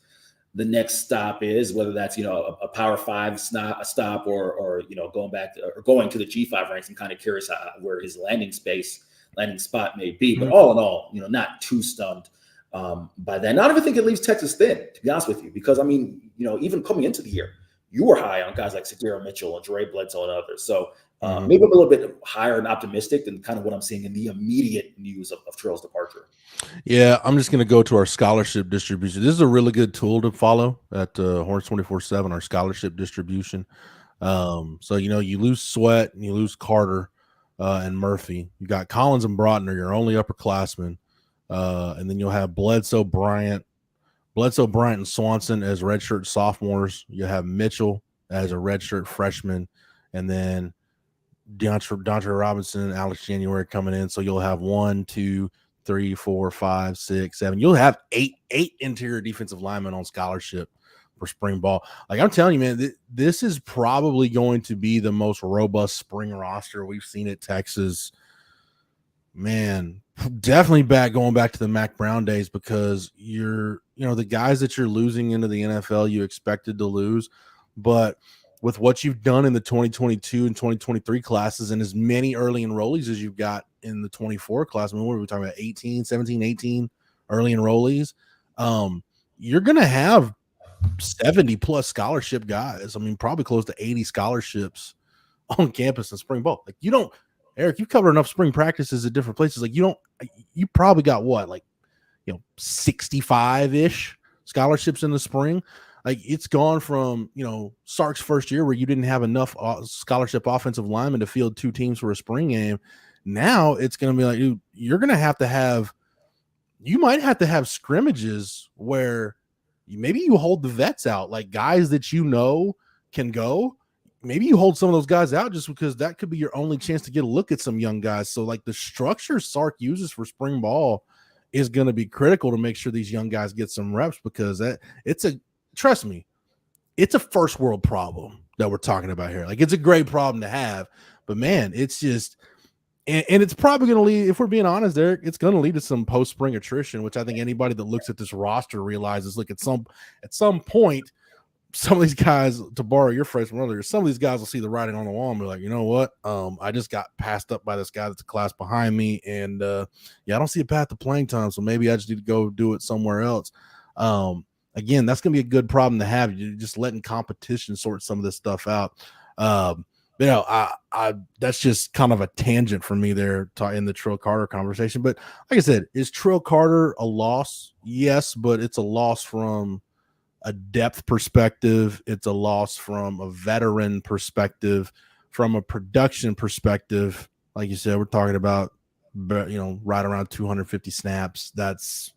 the next stop is, whether that's a Power 5 stop or going back or going to the G5 ranks. I'm kind of curious where his landing spot may be. But all in all, not too stunned by that. Not even think it leaves Texas thin, to be honest with you, because I mean, even coming into the year, you were high on guys like Sadira Mitchell and Jere Bledsoe and others. So maybe I'm a little bit higher and optimistic than kind of what I'm seeing in the immediate news of Trill's departure. Yeah, I'm just going to go to our scholarship distribution. This is a really good tool to follow at Horns 24/7, our scholarship distribution. So, you lose Sweat and you lose Carter and Murphy. You got Collins and Broughton are your only upperclassmen. And then you'll have Bledsoe, Bryant, and Swanson as redshirt sophomores. You have Mitchell as a redshirt freshman, and then DeAndre Robinson and Alex January coming in. So you'll have 1, 2, 3, 4, 5, 6, 7. You'll have eight interior defensive linemen on scholarship for spring ball. Like I'm telling you, man, this is probably going to be the most robust spring roster we've seen at Texas. Man, definitely going back to the Mac Brown days, because the guys that you're losing into the NFL you expected to lose, but with what you've done in the 2022 and 2023 classes and as many early enrollees as you've got in the 24 class, I mean, what are we talking about? 17, 18 early enrollees. You're going to have 70 plus scholarship guys. I mean, probably close to 80 scholarships on campus in spring ball. Like Eric, you've covered enough spring practices at different places. Like you probably got 65-ish scholarships in the spring. Like it's gone from, Sark's first year where you didn't have enough scholarship offensive linemen to field 2 teams for a spring game. Now it's going to be like, dude, you might have to have scrimmages where maybe you hold the vets out, like guys that can go. Maybe you hold some of those guys out just because that could be your only chance to get a look at some young guys. So like the structure Sark uses for spring ball is going to be critical to make sure these young guys get some reps, because trust me, it's a first world problem that we're talking about here. Like it's a great problem to have, but man, it's just, and it's probably going to lead, if we're being honest, Eric, it's going to lead to some post-spring attrition, which I think anybody that looks at this roster realizes, like at some point, some of these guys, to borrow your phrase from earlier, some of these guys will see the writing on the wall and be like, you know what? I just got passed up by this guy that's a class behind me. And I don't see a path to playing time. So maybe I just need to go do it somewhere else. Again, that's going to be a good problem to have. You're just letting competition sort some of this stuff out. That's just kind of a tangent for me there in the Trill Carter conversation. But like I said, is Trill Carter a loss? Yes, but it's a loss from a depth perspective. It's a loss from a veteran perspective, from a production perspective. Like you said, we're talking about, right around 250 snaps. That's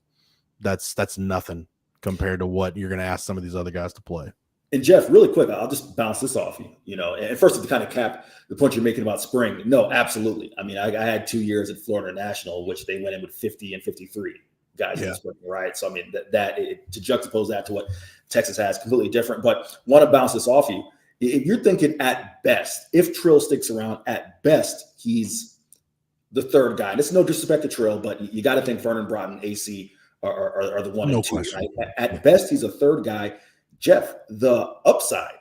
nothing compared to what you're going to ask some of these other guys to play. And Jeff, really quick, I'll just bounce this off you. And first, to kind of cap the point you're making about spring. No, absolutely. I mean, I had 2 years at Florida National, which they went in with 50 and 53 guys in the spring, right? So I mean, to juxtapose that to what Texas has, completely different. But want to bounce this off you. If you're thinking at best, if Trill sticks around, at best he's the third guy. This is no disrespect to Trill, but you got to think Vernon Broughton, AC are the 1 and 2. Right? At best, he's a third guy. Jeff, the upside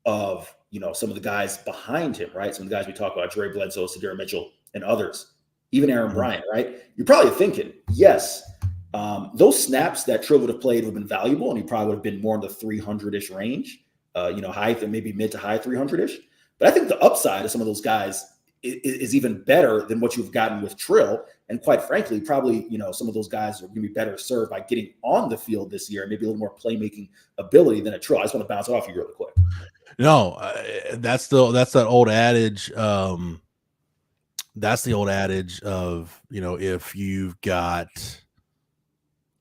of some of the guys behind him, right? Some of the guys we talk about, Jere Bledsoe, Sadira Mitchell, and others. even Aaron Bryant, right? You're probably thinking, yes, those snaps that Trill would have played would have been valuable, and he probably would have been more in the 300-ish range, high, maybe mid to high 300-ish. But I think the upside of some of those guys is even better than what you've gotten with Trill. And quite frankly, probably, some of those guys are going to be better served by getting on the field this year and maybe a little more playmaking ability than a Trill. I just want to bounce it off you really quick. No, that's that old adage. That's the old adage of, if you've got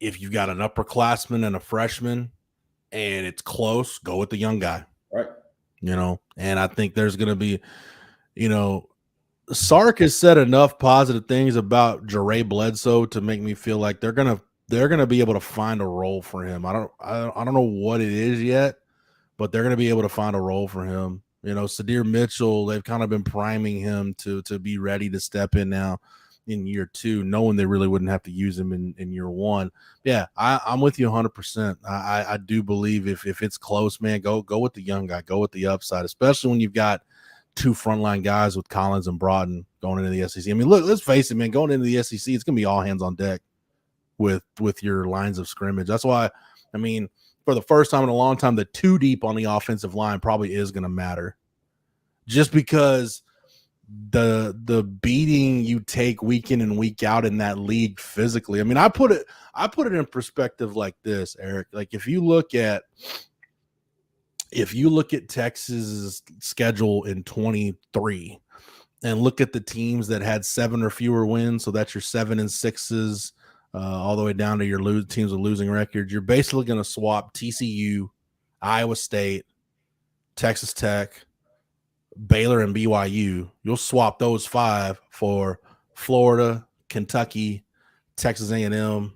an upperclassman and a freshman and it's close, go with the young guy. Right. And I think there's going to be, Sark has said enough positive things about Jare Bledsoe to make me feel like they're going to be able to find a role for him. I don't know what it is yet, but they're going to be able to find a role for him. Sadir Mitchell, they've kind of been priming him to be ready to step in now in year 2, knowing they really wouldn't have to use him in year 1. Yeah, I'm with you 100%. I do believe if it's close, man, go with the young guy, go with the upside, especially when you've got 2 frontline guys with Collins and Broughton going into the SEC. I mean, look, let's face it, man, going into the SEC, it's going to be all hands on deck with your lines of scrimmage. That's why, for the first time in a long time, the 2 deep on the offensive line probably is going to matter, just because the beating you take week in and week out in that league physically. I put it in perspective like this, Eric. Like if you look at Texas's schedule in 23 and look at the teams that had 7 or fewer wins, so that's your 7 and 6s, all the way down to your teams with losing records, you're basically going to swap TCU, Iowa State, Texas Tech, Baylor, and BYU. You'll swap those 5 for Florida, Kentucky, Texas A&M,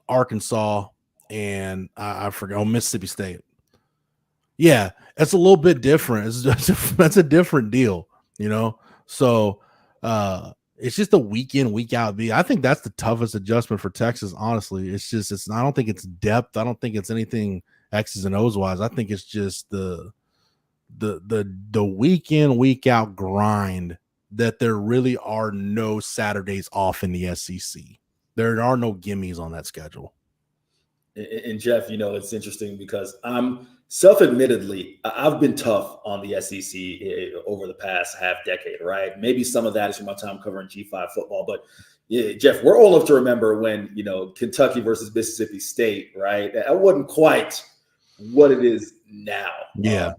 Arkansas, and I forgot, Mississippi State. Yeah, it's a little bit different. That's a different deal, So it's just a week in, week out. I think that's the toughest adjustment for Texas, honestly. I don't think it's depth. I don't think it's anything X's and O's wise. I think it's just the week in, week out grind that there really are no Saturdays off in the SEC. There are no gimmies on that schedule. And Jeff, it's interesting because I'm self-admittedly, I've been tough on the SEC over the past half decade, right? Maybe some of that is from my time covering G5 football, but yeah, Jeff, we're old enough to remember when, Kentucky versus Mississippi State, right? That wasn't quite what it is now. Yeah.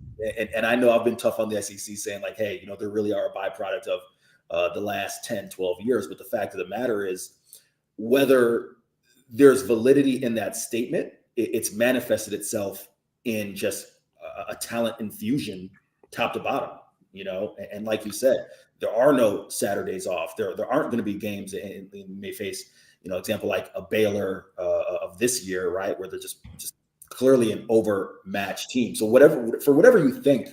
And I know I've been tough on the SEC saying like, hey, they really are a byproduct of the last 10, 12 years. But the fact of the matter is whether there's validity in that statement, it's manifested itself in just a talent infusion top to bottom, and like you said, there are no Saturdays off. There aren't going to be games, and you may face, example like a Baylor of this year, right, where they're just clearly an overmatched team. So whatever you think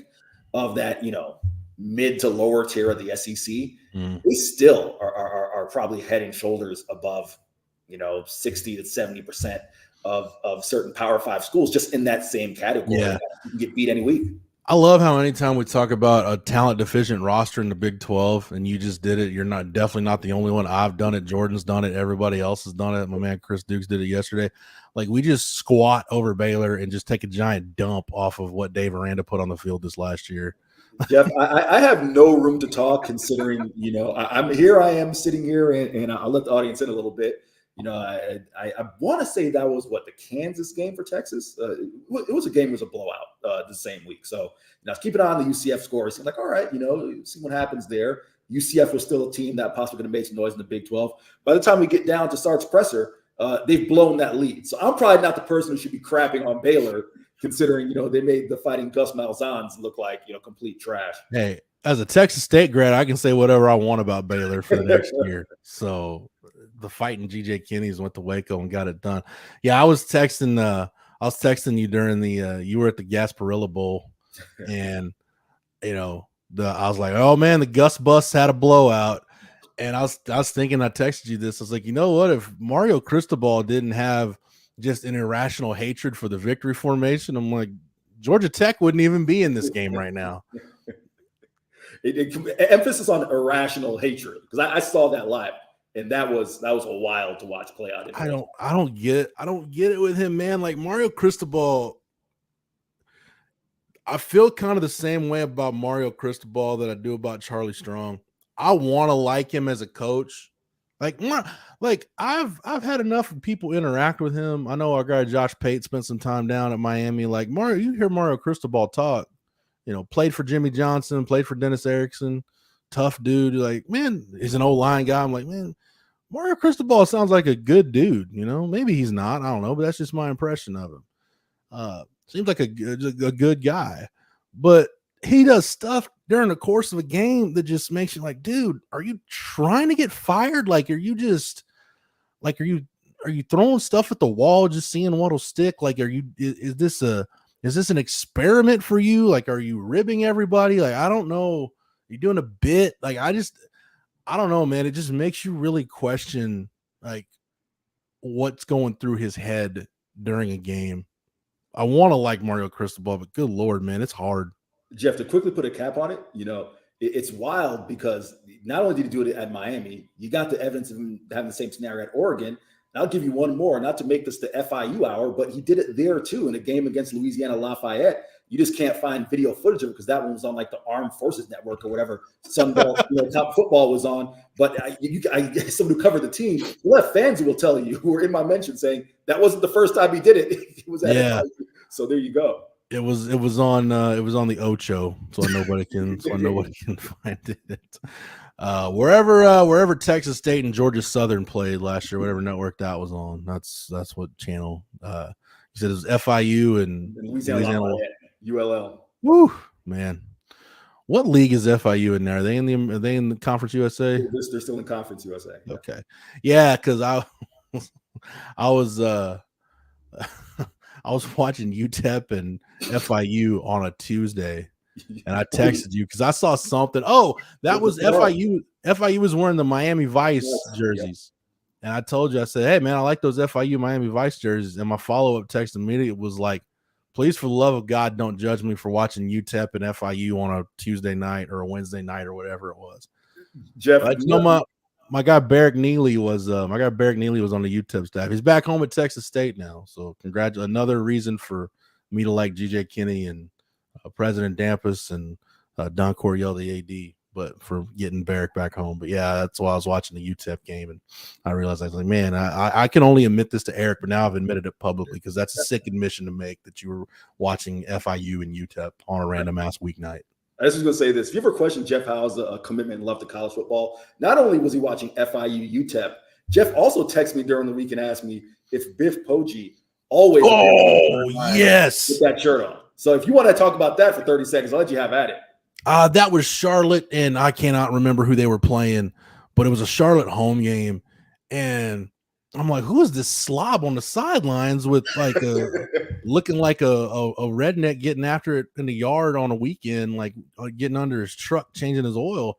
of that, mid to lower tier of the SEC, they still are probably head and shoulders above, 60 to 70% of certain Power 5 schools just in that same category. Yeah. You can get beat any week. I love how anytime we talk about a talent deficient roster in the Big 12 and you just did it, you're definitely not the only one. I've done it. Jordan's done it. Everybody else has done it. My man Chris Dukes did it yesterday. Like we just squat over Baylor and just take a giant dump off of what Dave Aranda put on the field this last year. Jeff, I have no room to talk considering, I am sitting here and I'll let the audience in a little bit. I want to say that was the Kansas game for Texas. It was a blowout the same week. So, keep an eye on the UCF scores. So like, all right, see what happens there. UCF was still a team that possibly going to make some noise in the Big 12. By the time we get down to Sark's presser, they've blown that lead. So I'm probably not the person who should be crapping on Baylor, considering, they made the Fighting Gus Malzahn's look like, complete trash. Hey, as a Texas State grad, I can say whatever I want about Baylor for the next year. So the Fighting GJ Kenny's went to Waco and got it done. Yeah, I was texting you during the you were at the Gasparilla Bowl, and I was like, oh man, the Gus Bus had a blowout. And I was thinking, I texted you this. I was like, you know what? If Mario Cristobal didn't have just an irrational hatred for the victory formation, I'm like, Georgia Tech wouldn't even be in this game right now. Emphasis on irrational hatred, because I saw that live, and that was a wild to watch play out. I don't get it with him, man. Like Mario Cristobal, I feel kind of the same way about Mario Cristobal that I do about Charlie Strong. I want to like him as a coach. Like I've had enough of people interact with him. I know our guy Josh Pate spent some time down at Miami. Like Mario, you hear Mario Cristobal talk, played for Jimmy Johnson, played for Dennis Erickson, tough dude. Like, man, he's an O-line guy. I'm like, man, Mario Cristobal sounds like a good dude. Maybe he's not. I don't know, but that's just my impression of him. Seems like a good guy, but he does stuff during the course of a game that just makes you like, dude, are you trying to get fired? Like, are you throwing stuff at the wall, just seeing what'll stick? Like, is this an experiment for you? Like, are you ribbing everybody? Like, I don't know. You're doing a bit. Like, I don't know, man. It just makes you really question like what's going through his head during a game. I want to like Mario Cristobal, but good Lord, man, it's hard. Jeff, to quickly put a cap on it, it's wild because not only did he do it at Miami, you got the evidence of him having the same scenario at Oregon. And I'll give you one more, not to make this the FIU hour, but he did it there too in a game against Louisiana Lafayette. You just can't find video footage of it because that one was on like the Armed Forces Network or whatever. Some top football was on. But someone who covered the team, we'll have fans who will tell you who were in my mention saying that wasn't the first time he did it. It was at FIU. So there you go. It was on the Ocho, so nobody can find it. Wherever Texas State and Georgia Southern played last year, whatever network that was on, that's what channel. You said it was FIU and Louisiana ULL. Woo, man! What league is FIU in there? Are they in the Conference USA? They're still in Conference USA. Yeah. Okay, yeah, because I was I was watching UTEP and FIU on a Tuesday, and I texted you because I saw something. Oh, that was FIU. FIU was wearing the Miami Vice jerseys, and I told you, I said, "Hey, man, I like those FIU Miami Vice jerseys." And my follow-up text immediately was like, "Please, for the love of God, don't judge me for watching UTEP and FIU on a Tuesday night or a Wednesday night or whatever it was." Jeff, my guy Barrick Neely was on the UTEP staff. He's back home at Texas State now. So another reason for me to like GJ Kinney and President Dampus and Don Coryell, the AD, but for getting Barrick back home. But yeah, that's why I was watching the UTEP game, and I realized I was like, man, I can only admit this to Eric, but now I've admitted it publicly because that's a sick admission to make that you were watching FIU and UTEP on a random ass weeknight. I was just going to say this. If you ever question Jeff Howe's commitment and love to college football, not only was he watching FIU, UTEP, Jeff also texted me during the week and asked me if Biff Poggi always yes, with that shirt on. So if you want to talk about that for 30 seconds, I'll let you have at it. That was Charlotte, and I cannot remember who they were playing, but it was a Charlotte home game, and I'm like, who is this slob on the sidelines with like looking like a redneck getting after it in the yard on a weekend, like getting under his truck, changing his oil.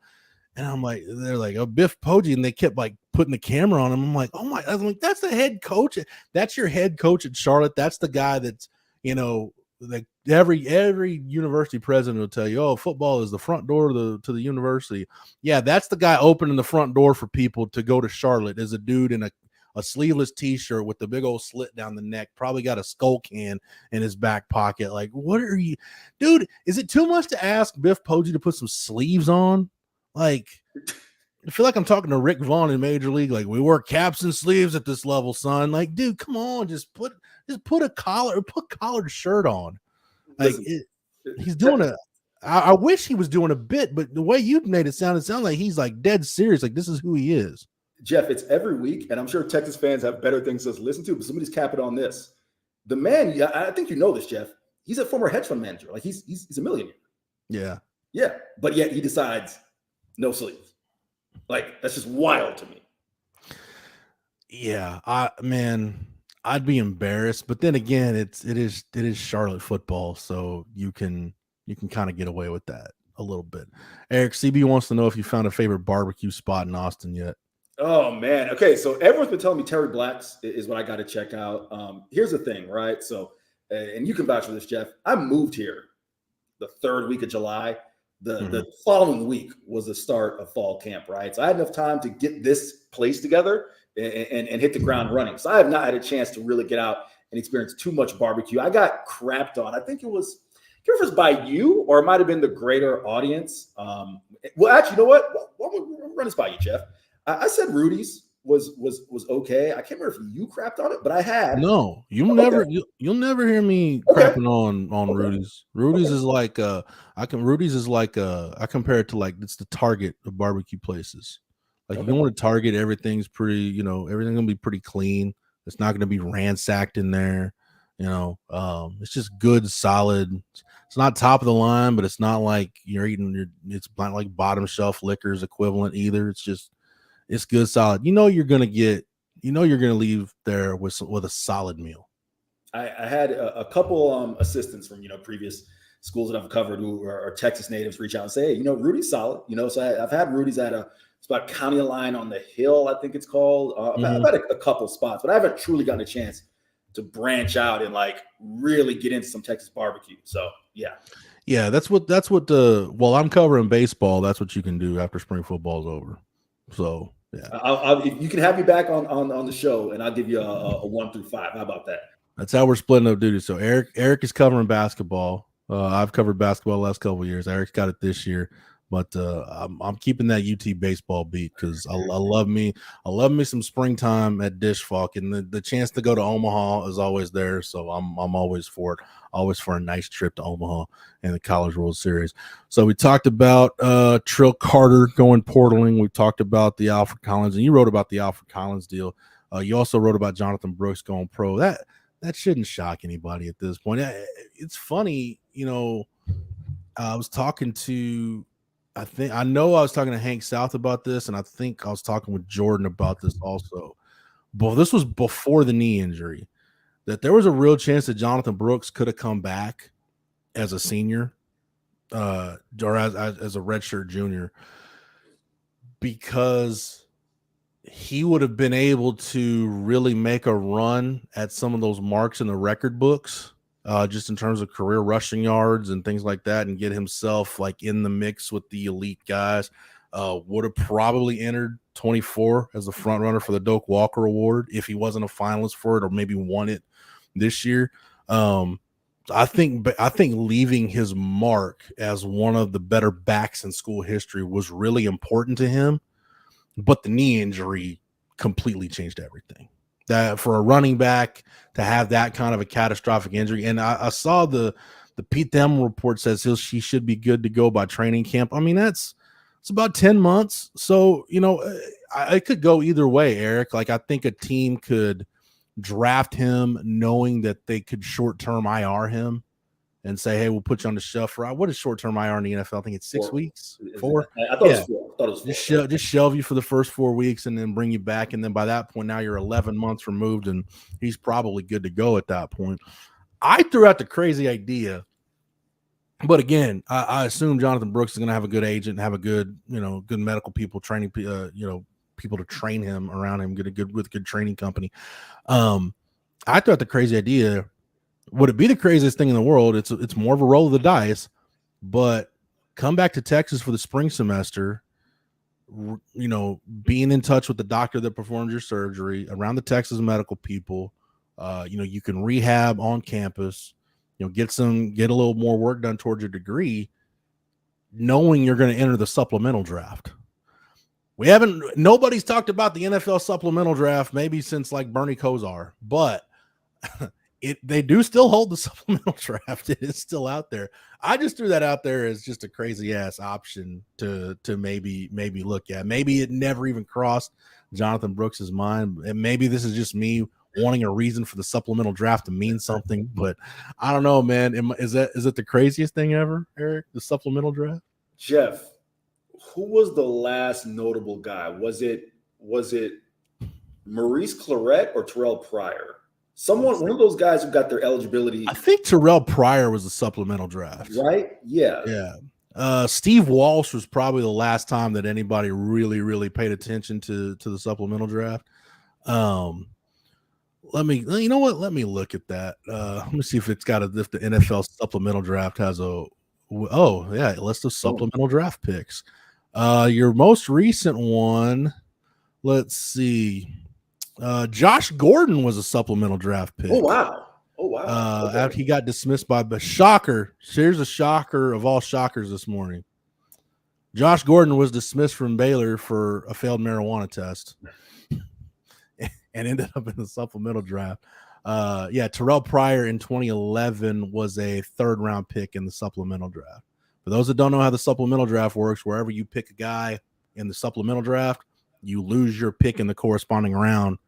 And I'm like, they're like a Biff Poggi, and they kept like putting the camera on him. I'm like, I'm like, that's the head coach. That's your head coach at Charlotte. That's the guy that's, like every university president will tell you, oh, football is the front door to the university. Yeah, that's the guy opening the front door for people to go to Charlotte, is a dude in a sleeveless t-shirt with the big old slit down the neck, probably got a skull can in his back pocket. Like, what are you, dude? Is it too much to ask Biff Poggi to put some sleeves on? Like, I feel like I'm talking to Rick Vaughn in Major League. Like, we wear caps and sleeves at this level, son. Like, dude, come on, just put a collared shirt on. Like, he's doing I wish he was doing a bit, but the way you made it sound like he's like dead serious. Like, this is who he is. Jeff, it's every week, and I'm sure Texas fans have better things to listen to, but somebody's capping on this. The man, I think you know this, Jeff. He's a former hedge fund manager. Like, he's a millionaire. Yeah. Yeah, but yet he decides no sleeves. Like, that's just wild to me. Yeah, I'd be embarrassed, but then again, it is Charlotte football, so you can kind of get away with that a little bit. Eric, CB wants to know if you found a favorite barbecue spot in Austin yet. Oh, man. Okay, so everyone's been telling me Terry Black's is what I got to check out. Here's the thing, right? So, and you can vouch for this, Jeff. I moved here the third week of July. The following week was the start of fall camp, right? So I had enough time to get this place together and hit the ground running. So I have not had a chance to really get out and experience too much barbecue. I got crapped on. I think it was by you, or it might have been the greater audience. Well, actually, you know what? We'll run this by you, Jeff. I said Rudy's was okay. I can't remember if you crapped on it, but I had. No, you'll never hear me crapping on Rudy's. Rudy's is like I compare it to like it's the Target of barbecue places. Like if you want to Target, everything's pretty, everything's gonna be pretty clean. It's not gonna be ransacked in there. It's just good, solid. It's not top of the line, but it's not like it's not like bottom shelf liquors equivalent either. It's good, solid. You're gonna leave there with a solid meal. I had a couple assistants from previous schools that I've covered who are Texas natives reach out and say, hey, Rudy's solid. So I've had Rudy's at it's about County Line on the Hill, I think it's called. I've had a couple spots, but I haven't truly gotten a chance to branch out and like really get into some Texas barbecue. So yeah, that's what while I'm covering baseball, that's what you can do after spring football's over. So yeah, you can have me back on the show, and I'll give you a 1 through 5. How about that? That's how we're splitting up duty. So Eric is covering basketball. I've covered basketball the last couple of years. Eric's got it this year, but I'm keeping that UT baseball beat because I love me some springtime at Dishfalk, and the chance to go to Omaha is always there. So I'm always for it. Always for a nice trip to Omaha and the College World Series. So we talked about Trill Carter going portaling. We talked about the Alfred Collins, and you wrote about the Alfred Collins deal. You also wrote about Jonathan Brooks going pro. That shouldn't shock anybody at this point. It's funny, I was talking to Hank South about this, and I think I was talking with Jordan about this also. But this was before the knee injury. That there was a real chance that Jonathan Brooks could have come back as a senior or as a redshirt junior because he would have been able to really make a run at some of those marks in the record books, just in terms of career rushing yards and things like that, and get himself like in the mix with the elite guys. Would have probably entered 24 as the front runner for the Doak Walker Award if he wasn't a finalist for it, or maybe won it this year. I think leaving his mark as one of the better backs in school history was really important to him, but the knee injury completely changed everything. That for a running back to have that kind of a catastrophic injury, and I saw the Pete Thamel report says he should be good to go by training camp. I mean, it's about 10 months. So, it could go either way, Eric. Like, I think a team could draft him knowing that they could short-term IR him and say, hey, we'll put you on the shelf for what is short-term IR in the NFL? I think it's 6 weeks. 4? I thought it was 4. Just shelve you for the first 4 weeks and then bring you back. And then by that point, now you're 11 months removed, and he's probably good to go at that point. I threw out the crazy idea. But again, I assume Jonathan Brooks is going to have a good agent and have a good, good medical people training, people to train him around him, with a good training company. I thought the crazy idea, would it be the craziest thing in the world? It's more of a roll of the dice, but come back to Texas for the spring semester, being in touch with the doctor that performed your surgery, around the Texas medical people. You can rehab on campus. Get a little more work done towards your degree, knowing you're going to enter the supplemental draft. Nobody's talked about the NFL supplemental draft maybe since like Bernie Kosar, but they do still hold the supplemental draft. It is still out there. I just threw that out there as just a crazy ass option to maybe look at. Maybe it never even crossed Jonathan Brooks's mind, and maybe this is just me wanting a reason for the supplemental draft to mean something, but I don't know, man. Is it the craziest thing ever, Eric? The supplemental draft? Jeff, who was the last notable guy? Was it Maurice Claret or Terrell Pryor? One of those guys who got their eligibility. I think Terrell Pryor was the supplemental draft, right? Yeah. Steve Walsh was probably the last time that anybody really, really paid attention to the supplemental draft. Let me look at that. Let me see if the NFL supplemental draft has a Oh, yeah, list of supplemental draft picks. Your most recent one, let's see. Josh Gordon was a supplemental draft pick. Oh, wow. Okay. After he got dismissed by – shocker. Here's a shocker of all shockers this morning. Josh Gordon was dismissed from Baylor for a failed marijuana test and ended up in the supplemental draft. Terrell Pryor in 2011 was a third-round pick in the supplemental draft. For those that don't know how the supplemental draft works, wherever you pick a guy in the supplemental draft, you lose your pick in the corresponding round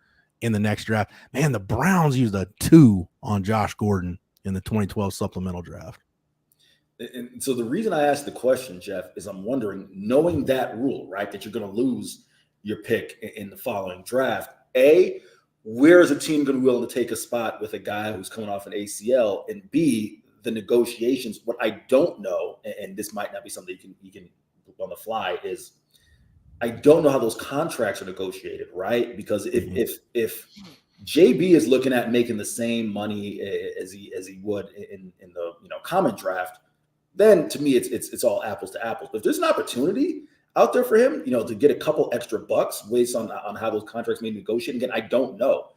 in the next draft. Man, the Browns used a 2 on Josh Gordon in the 2012 supplemental draft. And so the reason I asked the question, Jeff, is I'm wondering, knowing that rule, right, that you're going to lose your pick in the following draft, A, where is a team going to be willing to take a spot with a guy who's coming off an ACL? And B, the negotiations. What I don't know, and this might not be something you can on the fly, is I don't know how those contracts are negotiated, right? Because if JB is looking at making the same money as he would in the common draft, then to me it's all apples to apples. But if there's an opportunity out there for him, to get a couple extra bucks based on how those contracts may negotiate, again, I don't know.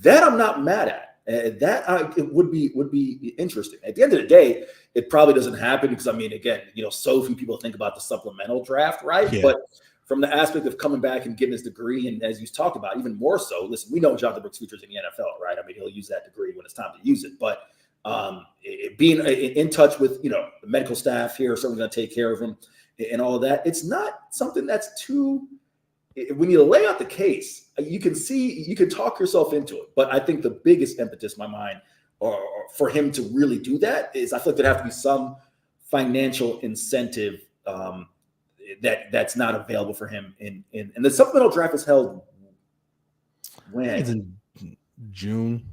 That I'm not mad at. It would be interesting. At the end of the day, it probably doesn't happen because again, so few people think about the supplemental draft, right? Yeah. But from the aspect of coming back and getting his degree, and as you talked about, even more so, listen, we know Jonathan Brooks' future is in the NFL, right? He'll use that degree when it's time to use it. But being in touch with, the medical staff here, someone's going to take care of him and all of that, it's not something that's too – when you lay out the case, you can talk yourself into it. But I think the biggest impetus in my mind or for him to really do that is I feel like there'd have to be some financial incentive that's not available for him. And the supplemental draft is held when? It's in June.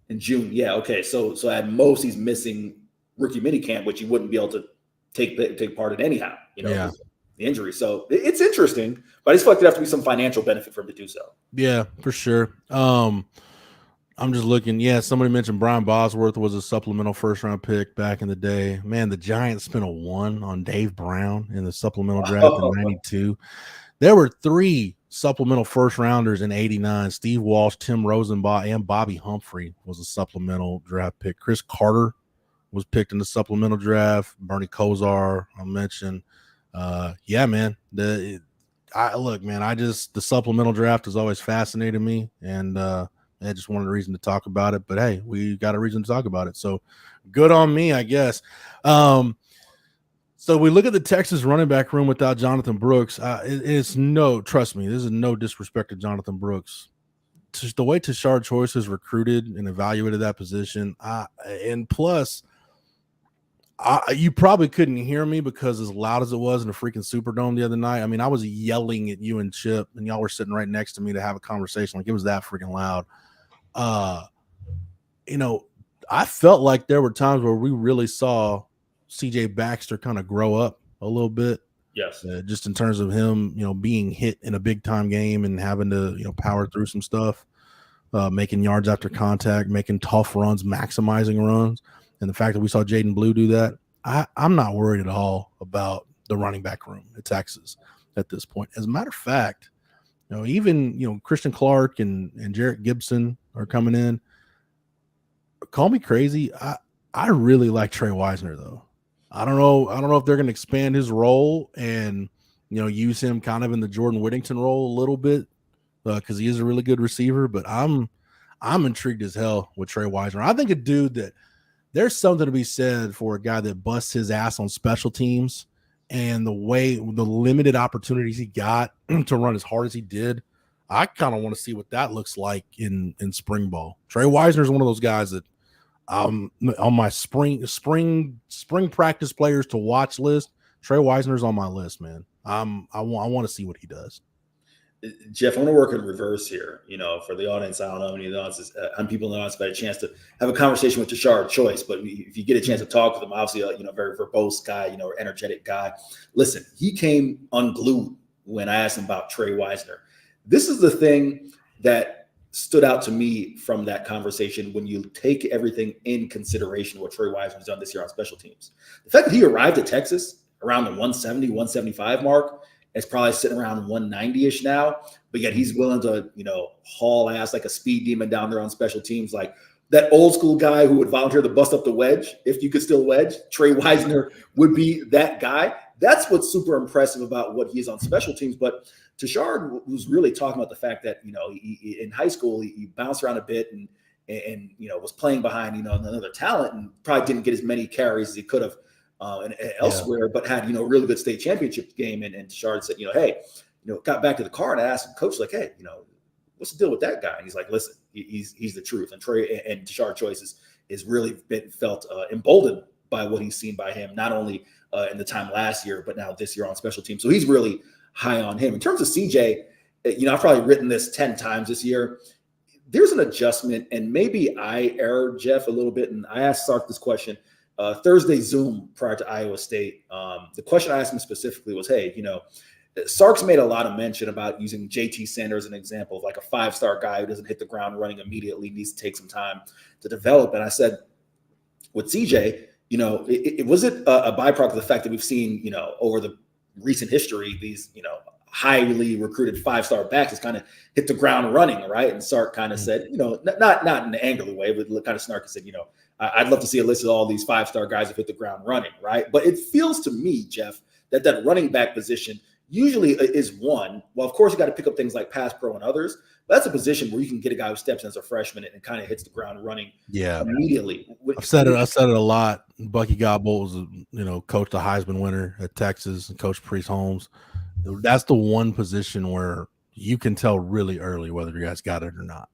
In June, yeah, okay. So at most he's missing rookie minicamp, which he wouldn't be able to take part in anyhow. The injury. So it's interesting, but I just feel like there'd have to be some financial benefit for him to do so. Yeah, for sure. I'm just looking. Yeah, somebody mentioned Brian Bosworth was a supplemental first-round pick back in the day. Man, the Giants spent a 1 on Dave Brown in the supplemental draft in '92. There were 3 supplemental first-rounders in '89. Steve Walsh, Tim Rosenbach, and Bobby Humphrey was a supplemental draft pick. Chris Carter was picked in the supplemental draft. Bernie Kosar, I mentioned. Yeah, man. The supplemental draft has always fascinated me, and I just wanted a reason to talk about it. But hey, we got a reason to talk about it, so good on me, I guess. So we look at the Texas running back room without Jonathan Brooks. Trust me, this is no disrespect to Jonathan Brooks. Just the way Tashard Choice has recruited and evaluated that position, and plus. You probably couldn't hear me because as loud as it was in the freaking Superdome the other night, I was yelling at you and Chip, and y'all were sitting right next to me to have a conversation. Like, it was that freaking loud. I felt like there were times where we really saw CJ Baxter kind of grow up a little bit. Yes. Just in terms of him, being hit in a big time game and having to, power through some stuff, making yards after contact, making tough runs, maximizing runs. And the fact that we saw Jaden Blue do that, I'm not worried at all about the running back room at Texas at this point. As a matter of fact, even Christian Clark and Jarrett Gibson are coming in. Call me crazy. I really like Trey Wisner though. I don't know if they're going to expand his role and use him kind of in the Jordan Whittington role a little bit because he is a really good receiver. But I'm intrigued as hell with Trey Wisner. I think a dude that. There's something to be said for a guy that busts his ass on special teams and the limited opportunities he got to run as hard as he did. I kind of want to see what that looks like in spring ball. Trey Wisner is one of those guys that on my spring practice players to watch list. Trey Wisner's on my list, man. I want to see what he does. Jeff, I want to work in reverse here. For the audience, I don't know how many of the audience, people in the audience have had a chance to have a conversation with Tashard Choice. But if you get a chance to talk with him, obviously, a very verbose guy, energetic guy. Listen, he came unglued when I asked him about Trey Wisner. This is the thing that stood out to me from that conversation when you take everything in consideration, what Trey Wiseman's done this year on special teams. The fact that he arrived at Texas around the 170, 175 mark, it's probably sitting around 190-ish now, but yet he's willing to, haul ass like a speed demon down there on special teams. Like that old school guy who would volunteer to bust up the wedge, if you could still wedge, Trey Wiseman would be that guy. That's what's super impressive about what he is on special teams. But Tashard was really talking about the fact that, he, in high school, he bounced around a bit and was playing behind, another talent and probably didn't get as many carries as he could have elsewhere, but had, a really good state championship game. And Tashard said, hey, got back to the car and I asked the coach, like, hey, what's the deal with that guy? And he's like, listen, he's the truth. And Trey and Tashard Choice is really been felt emboldened by what he's seen by him, not only in the time last year, but now this year on special teams. So he's really high on him. In terms of CJ, I've probably written this 10 times this year. There's an adjustment, and maybe I erred, Jeff, a little bit. And I asked Sark this question Thursday Zoom prior to Iowa State. The question I asked him specifically was, hey, Sark's made a lot of mention about using JT Sanders as an example of like a 5-star guy who doesn't hit the ground running immediately, needs to take some time to develop. And I said, with CJ, was it a byproduct of the fact that we've seen, over the recent history, these, highly recruited 5-star backs has kind of hit the ground running, right? And Sark kind of said, not in an angrily way, but kind of snarky said, I'd love to see a list of all these 5-star guys who hit the ground running, right? But it feels to me, Jeff, that running back position usually is one. Well, of course, you got to pick up things like pass pro and others. But that's a position where you can get a guy who steps in as a freshman and kind of hits the ground running immediately. I've said it a lot. Bucky Gobble was, coached a Heisman winner at Texas and coached Priest Holmes. That's the one position where you can tell really early whether you guys got it or not.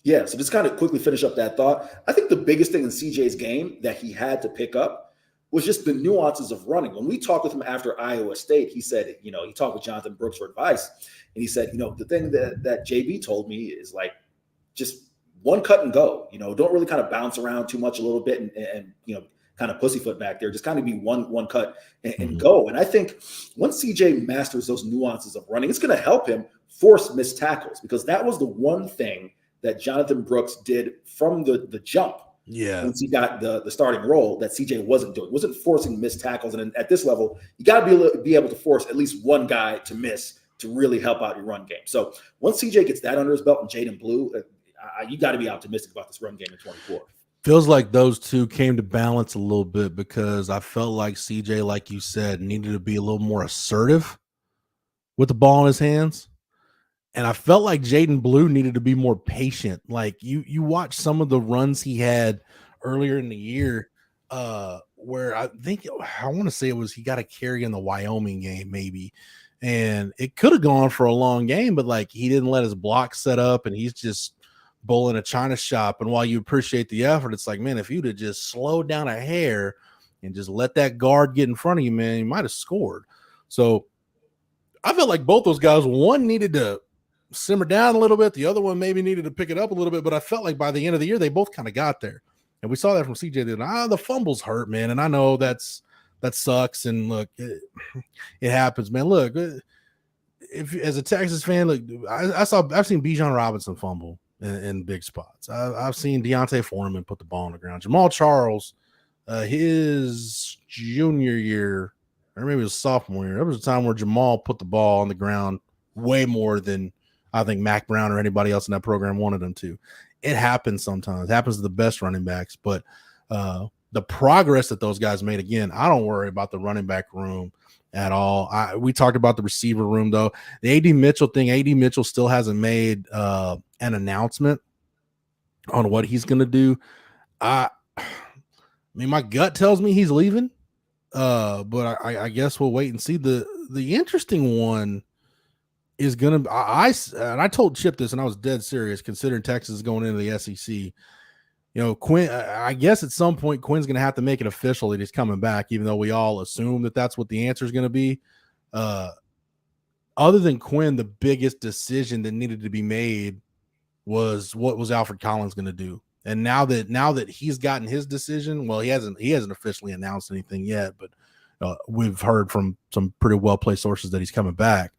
Yeah, so just kind of quickly finish up that thought. I think the biggest thing in CJ's game that he had to pick up was just the nuances of running. When we talked with him after Iowa State, he said, he talked with Jonathan Brooks for advice. And he said, the thing that JB told me is like, just one cut and go, don't really kind of bounce around too much a little bit and kind of pussyfoot back there, just kind of be one cut and go. And I think once CJ masters those nuances of running, it's going to help him force missed tackles, because that was the one thing that Jonathan Brooks did from the jump. Yeah. Once he got the starting role, that CJ wasn't doing, wasn't forcing missed tackles. And at this level, you got to be able to force at least one guy to miss to really help out your run game. So once CJ gets that under his belt and Jaden Blue, you got to be optimistic about this run game in 24. Feels like those two came to balance a little bit, because I felt like CJ, like you said, needed to be a little more assertive with the ball in his hands. And I felt like Jaden Blue needed to be more patient. Like you watch some of the runs he had earlier in the year, where I want to say it was he got a carry in the Wyoming game maybe. And it could have gone for a long game, but like he didn't let his block set up and he's just bowling a China shop. And while you appreciate the effort, it's like, man, if you'd have just slowed down a hair and just let that guard get in front of you, man, you might have scored. So I felt like both those guys, one needed to simmer down a little bit. The other one maybe needed to pick it up a little bit, but I felt like by the end of the year, they both kind of got there. And we saw that from CJ. The fumbles hurt, man. And I know that sucks. And look, it happens, man. Look, if as a Texas fan, look, I've seen Bijan Robinson fumble in big spots. I've seen Deontay Foreman put the ball on the ground. Jamal Charles, his junior year, or maybe his sophomore year, there was a time where Jamal put the ball on the ground way more than I think Mac Brown or anybody else in that program wanted him to. It happens sometimes. It happens to the best running backs, but the progress that those guys made, again, I don't worry about the running back room at all. We talked about the receiver room, though. The AD Mitchell thing, AD Mitchell still hasn't made an announcement on what he's going to do. I mean, my gut tells me he's leaving, but I guess we'll wait and see. The interesting one is going to and I told Chip this, and I was dead serious, considering Texas is going into the SEC. Quinn, I guess at some point Quinn's going to have to make it official that he's coming back, even though we all assume that that's what the answer is going to be. Other than Quinn, the biggest decision that needed to be made was what was Alfred Collins going to do. And now that he's gotten his decision, well, he hasn't officially announced anything yet, but we've heard from some pretty well-placed sources that he's coming back.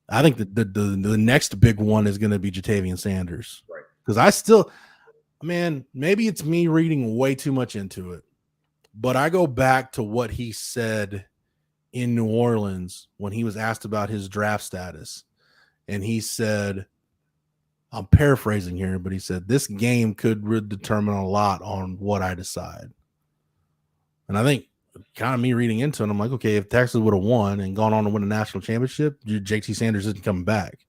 I think the next big one is going to be Jatavian Sanders. Right. Because I still, man, maybe it's me reading way too much into it, but I go back to what he said in New Orleans when he was asked about his draft status. And he said, I'm paraphrasing here, but he said, this game could determine a lot on what I decide. And I think kind of me reading into it, I'm like, okay, if Texas would have won and gone on to win a national championship, JT Sanders isn't coming back.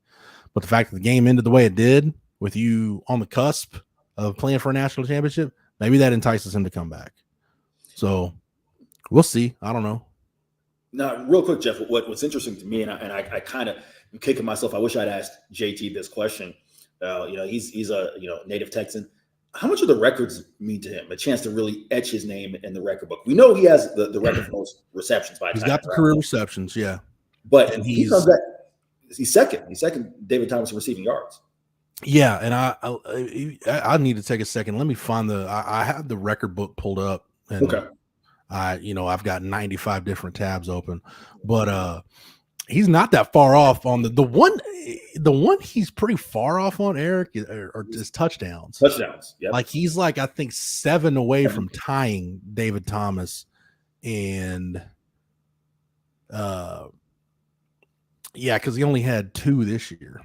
But the fact that the game ended the way it did, with you on the cusp of playing for a national championship, maybe that entices him to come back. So we'll see. I don't know. Now, real quick, Jeff, what's interesting to me, and I kind of am kicking myself. I wish I'd asked JT this question. He's a native Texan. How much do the records mean to him? A chance to really etch his name in the record book. We know he has the record for most receptions by. He's got the career receptions, yeah. But he's second. He's second. David Thomas in receiving yards. Yeah, and I need to take a second. Let me find I have the record book pulled up. And okay. I've got 95 different tabs open, but he's not that far off on the one he's pretty far off on, Eric, are just touchdowns. Yeah. Like he's I think 7 away from tying David Thomas, and because he only had 2 this year.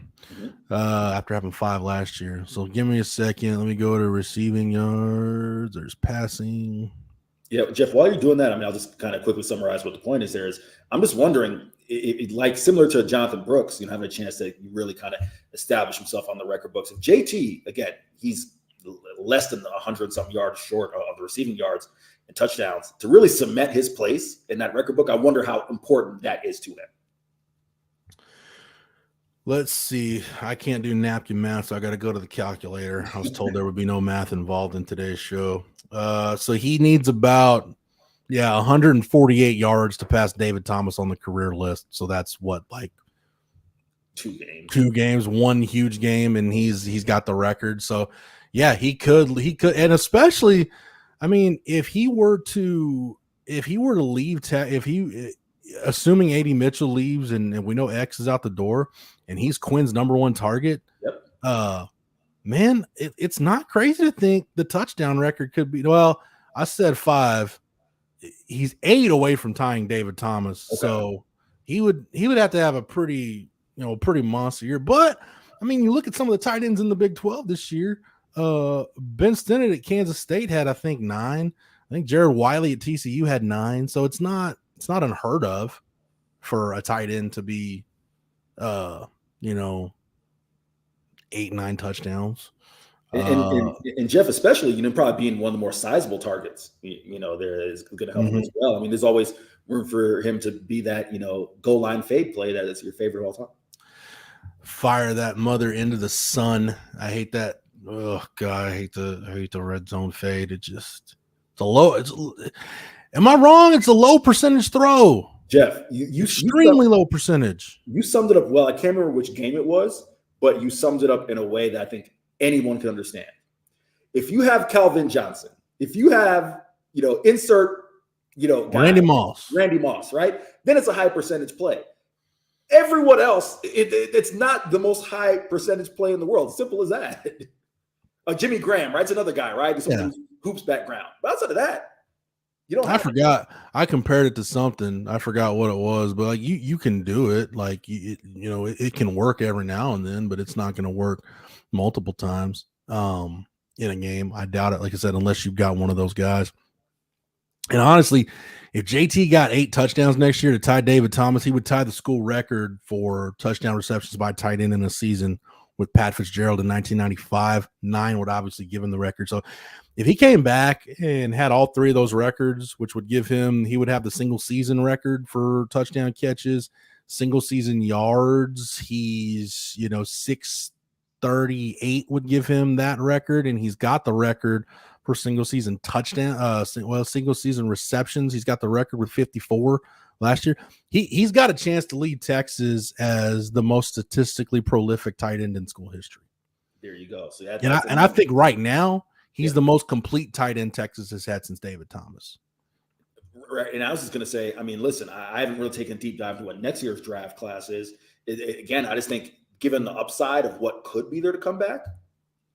After having 5 last year. So give me a second. Let me go to receiving yards. There's passing. Yeah, Jeff, while you're doing that, I'll just kind of quickly summarize what the point is there is. I'm just wondering, like similar to Jonathan Brooks, having a chance to really kind of establish himself on the record books. If JT, again, he's less than 100-something yards short of the receiving yards and touchdowns. To really cement his place in that record book, I wonder how important that is to him. Let's see. I can't do napkin math, so I got to go to the calculator. I was told there would be no math involved in today's show. So he needs about 148 yards to pass David Thomas on the career list. So that's what, like 2 games, 1 huge game, and he's got the record. So yeah, he could, and especially, if he were to leave, assuming A.D. Mitchell leaves and we know X is out the door and he's Quinn's number 1 target. Yep. Man, it's not crazy to think the touchdown record could be, well, I said 5. He's 8 away from tying David Thomas. Okay. So he would have to have a pretty monster year. But you look at some of the tight ends in the Big 12 this year. Ben Stennett at Kansas State had, I think, 9. I think Jared Wiley at TCU had 9. So it's not unheard of for a tight end to be 8-9 touchdowns. And Jeff, especially, probably being one of the more sizable targets, there is going to help him as well. There's always room for him to be that, goal line fade play that is your favorite of all time. Fire that mother into the sun. I hate that. Oh God, I hate the red zone fade. It's a low. Am I wrong? It's a low percentage throw. Jeff, you extremely low percentage. You summed it up well. I can't remember which game it was, but you summed it up in a way that I think anyone can understand. If you have Calvin Johnson, if you have, insert, Randy Moss, right? Then it's a high percentage play. Everyone else, it's not the most high percentage play in the world. Simple as that. Jimmy Graham, right? It's another guy, right? It's hoops background. But outside of that, I forgot. I compared it to something. I forgot what it was, but you can do it. It can work every now and then, but it's not going to work multiple times in a game. I doubt it. Like I said, unless you've got one of those guys. And honestly, if JT got 8 touchdowns next year to tie David Thomas, he would tie the school record for touchdown receptions by tight end in a season with Pat Fitzgerald in 1995. 9 would obviously give him the record. So if he came back and had all 3 of those records, which would give him, he would have the single season record for touchdown catches, single season yards. He's, 638 would give him that record. And he's got the record for single season touchdown, single season receptions. He's got the record with 54 last year. He's got a chance to lead Texas as the most statistically prolific tight end in school history. There you go. So I think right now he's the most complete tight end Texas has had since David Thomas. Right. And I was just going to say, listen, I haven't really taken a deep dive into what next year's draft class is. Again, I just think given the upside of what could be there to come back,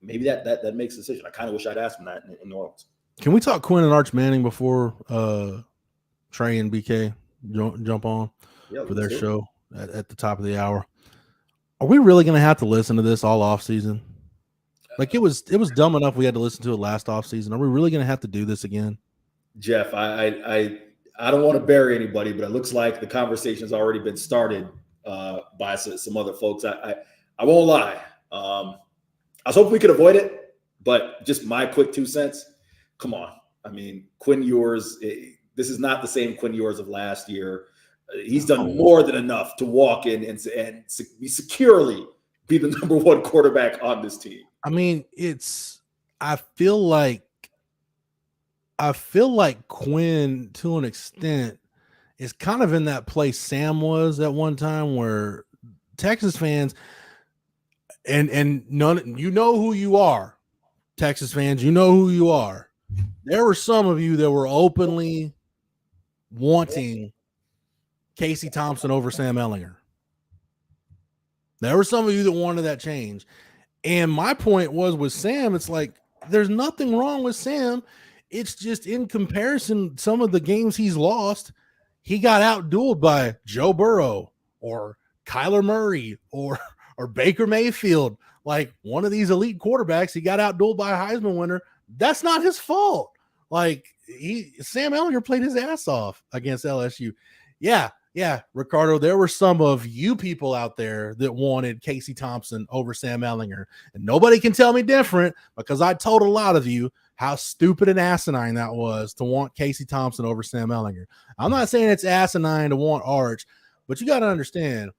maybe that makes a decision. I kind of wish I'd asked him that in New Orleans. Can we talk Quinn and Arch Manning before Trey and BK jump on for their show at the top of the hour? Are we really going to have to listen to this all off season? Like it was dumb enough we had to listen to it last off season. Are we really going to have to do this again? Jeff, I don't want to bury anybody, but it looks like the conversation's already been started by some other folks. I won't lie. I was hoping we could avoid it, but just my quick 2 cents. Come on. I mean, Quinn Ewers, this is not the same Quinn Ewers of last year. He's done more than enough to walk in and securely be the number 1 quarterback on this team. I mean, I feel like Quinn, to an extent, is kind of in that place Sam was at one time, where Texas fans and none, you know who you are, Texas fans, you know who you are. There were some of you that were openly wanting Casey Thompson over Sam Ehlinger. There were some of you that wanted that change. And my point was with Sam, it's like, there's nothing wrong with Sam. It's just in comparison, some of the games he's lost, he got outdueled by Joe Burrow or Kyler Murray or Baker Mayfield. Like one of these elite quarterbacks, he got outdueled by a Heisman winner. That's not his fault. Like Sam Ehlinger played his ass off against LSU. Yeah, Ricardo, there were some of you people out there that wanted Casey Thompson over Sam Ehlinger, and nobody can tell me different because I told a lot of you how stupid and asinine that was to want Casey Thompson over Sam Ehlinger. I'm not saying it's asinine to want Arch, but you got to understand,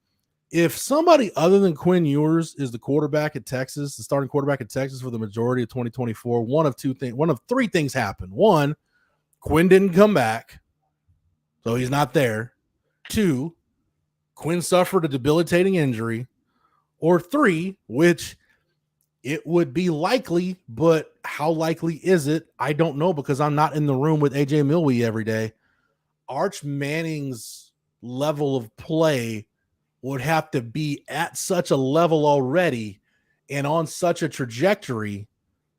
if somebody other than Quinn Ewers is the quarterback at Texas, the starting quarterback at Texas for the majority of 2024, one of 3 things happened. 1, Quinn didn't come back, so he's not there. 2, Quinn suffered a debilitating injury. Or 3, which it would be likely, but how likely is it? I don't know because I'm not in the room with AJ Milwee every day. Arch Manning's level of play would have to be at such a level already and on such a trajectory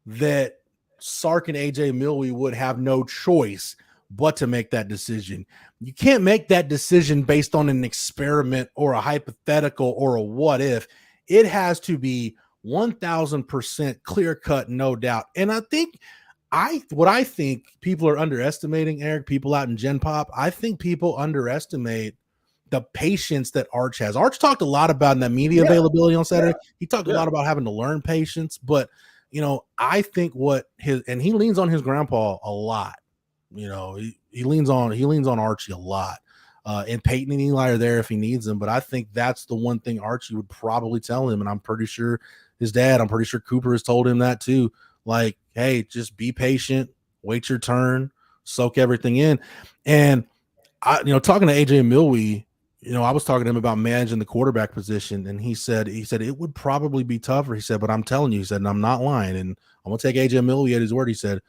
that Sark and AJ Milwee would have no choice but to make that decision. You can't make that decision based on an experiment or a hypothetical or a what if. It has to be 1,000% clear cut, no doubt. And I think what I think people are underestimating, Eric, people out in Gen Pop, I think people underestimate the patience that Arch has. Arch talked a lot about in that media availability on Saturday. He talked a lot about having to learn patience, but I think and he leans on his grandpa a lot. He leans on Archie a lot. And Peyton and Eli are there if he needs them, but I think that's the one thing Archie would probably tell him, and I'm pretty sure his dad, I'm pretty sure Cooper has told him that too. Like, hey, just be patient, wait your turn, soak everything in. And talking to AJ Milwee, I was talking to him about managing the quarterback position, and he said it would probably be tougher. He said, but I'm telling you, he said, and I'm not lying, and I'm gonna take AJ Milwee at his word. He said,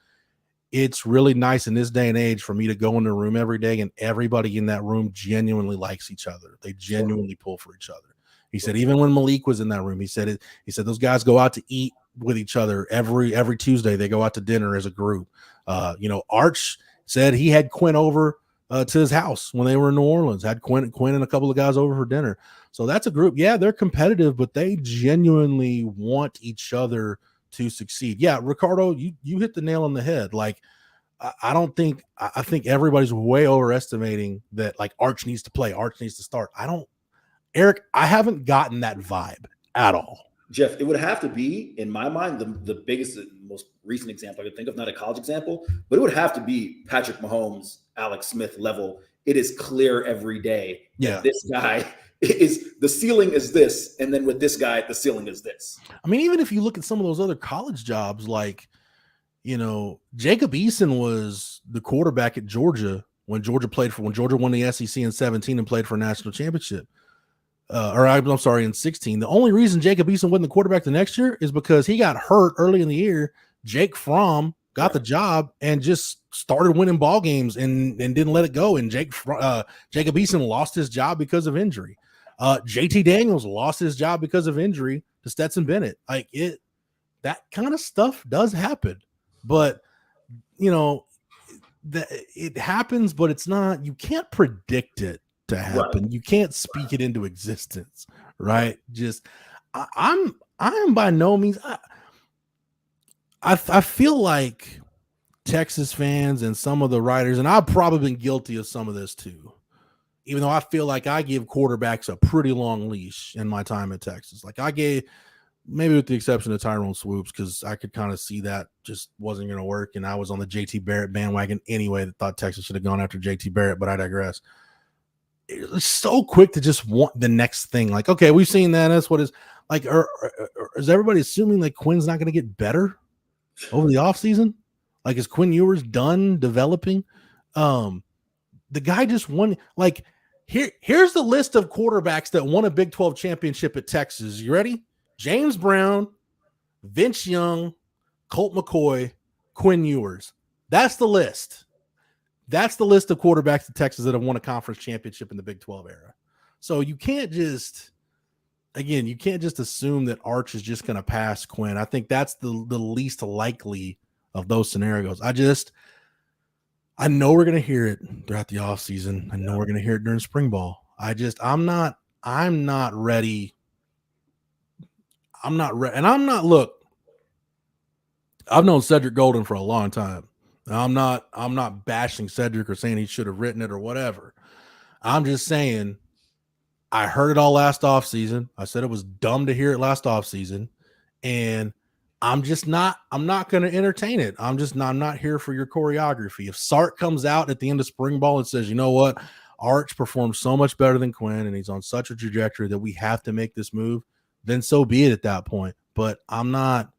it's really nice in this day and age for me to go in the room every day and everybody in that room genuinely likes each other. They genuinely pull for each other. He said, even when Malik was in that room, he said those guys go out to eat with each other every Tuesday. They go out to dinner as a group. Arch said he had Quinn over to his house when they were in New Orleans, had Quinn and a couple of guys over for dinner. So that's a group. Yeah, they're competitive, but they genuinely want each other to succeed. Yeah, Ricardo, you hit the nail on the head. Like, I think everybody's way overestimating that, like, Arch needs to play, Arch needs to start. Eric, I haven't gotten that vibe at all. Jeff, it would have to be, in my mind, the biggest, most recent example I could think of, not a college example, but it would have to be Patrick Mahomes, Alex Smith level. It is clear every day that this guy the ceiling is this, and then with this guy, the ceiling is this. I mean, even if you look at some of those other college jobs, like, Jacob Eason was the quarterback at Georgia when Georgia won the SEC in 17 and played for a national championship. In 16. The only reason Jacob Eason wasn't the quarterback the next year is because he got hurt early in the year. Jake Fromm got the job and just started winning ball games and didn't let it go. And Jacob Eason lost his job because of injury. JT Daniels lost his job because of injury to Stetson Bennett. that kind of stuff does happen. But, you know, it happens, but it's not, you can't predict it to happen. Right. You can't speak it into existence, right? Just, I am by no means, I feel like Texas fans and some of the writers, and I've probably been guilty of some of this too, even though I feel like I give quarterbacks a pretty long leash in my time at Texas. Like I gave, maybe with the exception of Tyrone Swoops, because I could kind of see that just wasn't going to work. And I was on the JT Barrett bandwagon anyway, that thought Texas should have gone after JT Barrett, but I digress. It's so quick to just want the next thing. Like, okay, we've seen that. That's what is like, is everybody assuming like Quinn's not going to get better over the offseason? Like, is Quinn Ewers done developing? The guy just won. Like, here's the list of quarterbacks that won a Big 12 championship at Texas. You ready? James Brown, Vince Young, Colt McCoy, Quinn Ewers. That's the list. That's the list of quarterbacks at Texas that have won a conference championship in the Big 12 era. So you can't just, again, you can't just assume that Arch is just going to pass Quinn. I think that's the least likely of those scenarios. I know we're going to hear it throughout the offseason. I know we're going to hear it during spring ball. I'm not ready. Look, I've known Cedric Golden for a long time. I'm not bashing Cedric or saying he should have written it or whatever. I'm just saying I heard it all last offseason. I said it was dumb to hear it last offseason. And I'm not going to entertain it. I'm not here for your choreography. If Sark comes out at the end of spring ball and says, you know what, Arch performs so much better than Quinn and he's on such a trajectory that we have to make this move, then so be it at that point. But I'm going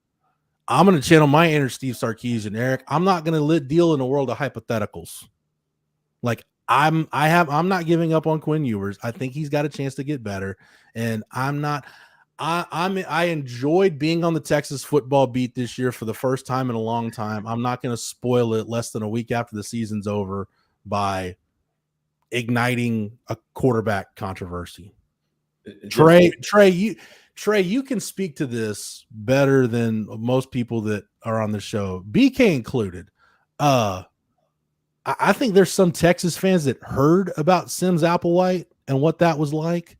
to channel my inner Steve Sarkisian, Eric. I'm not going to deal in a world of hypotheticals. Like I'm not giving up on Quinn Ewers. I think he's got a chance to get better. And I enjoyed being on the Texas football beat this year for the first time in a long time. I'm not going to spoil it less than a week after the season's over by igniting a quarterback controversy. Trey, you can speak to this better than most people that are on the show, BK included. I think there's some Texas fans that heard about Sims Applewhite and what that was like.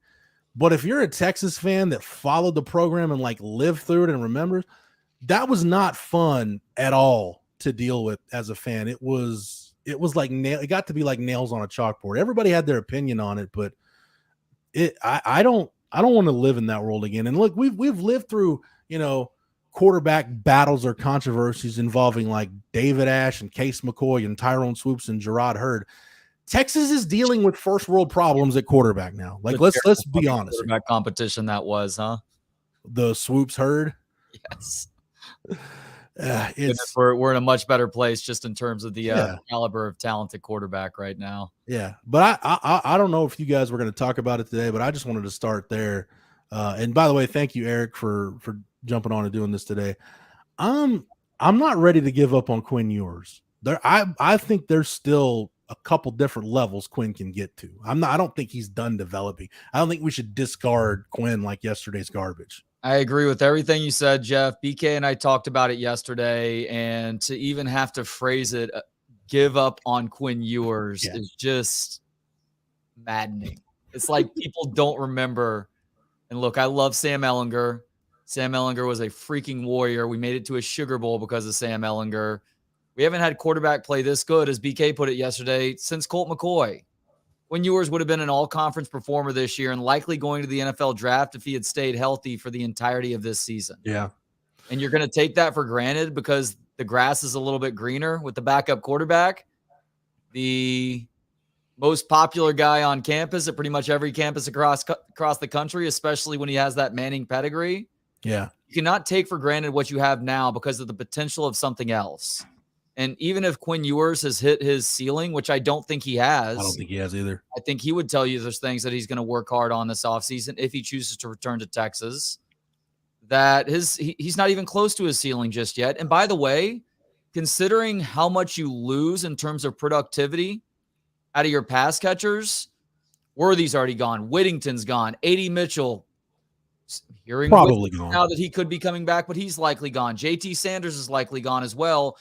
But if you're a Texas fan that followed the program and like lived through it and remembers, that was not fun at all to deal with as a fan. It was like it got to be like nails on a chalkboard. Everybody had their opinion on it, but I don't want to live in that world again. And look, we've lived through, quarterback battles or controversies involving like David Ash and Case McCoy and Tyrone Swoops and Gerard Hurd. Texas is dealing with first world problems at quarterback now. Like, let's be honest. Quarterback competition that was, huh? The Swoops Hurd. Yes. We're in a much better place just in terms of the caliber of talented quarterback right now. Yeah, but I don't know if you guys were going to talk about it today, but I just wanted to start there. And by the way, thank you, Eric, for jumping on and doing this today. I'm not ready to give up on Quinn Ewers. I think there's still a couple different levels Quinn can get to. I don't think he's done developing. I don't think we should discard Quinn like yesterday's garbage. I agree with everything you said, Jeff. BK and I talked about it yesterday, and to even have to phrase it, give up on Quinn Ewers is just maddening. It's like people don't remember. And look, I love Sam Ehlinger. Sam Ehlinger was a freaking warrior. We made it to a Sugar Bowl because of Sam Ehlinger. We haven't had quarterback play this good, as BK put it yesterday, since Colt McCoy. Quinn Ewers would have been an all-conference performer this year and likely going to the NFL draft if he had stayed healthy for the entirety of this season. Yeah. And you're going to take that for granted because the grass is a little bit greener with the backup quarterback. The most popular guy on campus at pretty much every campus across the country, especially when he has that Manning pedigree. Yeah. You cannot take for granted what you have now because of the potential of something else. And even if Quinn Ewers has hit his ceiling, which I don't think he has. I don't think he has either. I think he would tell you there's things that he's going to work hard on this offseason if he chooses to return to Texas. That he's not even close to his ceiling just yet. And by the way, considering how much you lose in terms of productivity out of your pass catchers, Worthy's already gone. Whittington's gone. A.D. Mitchell hearing Probably gone now that he could be coming back, but he's likely gone. JT Sanders is likely gone as well.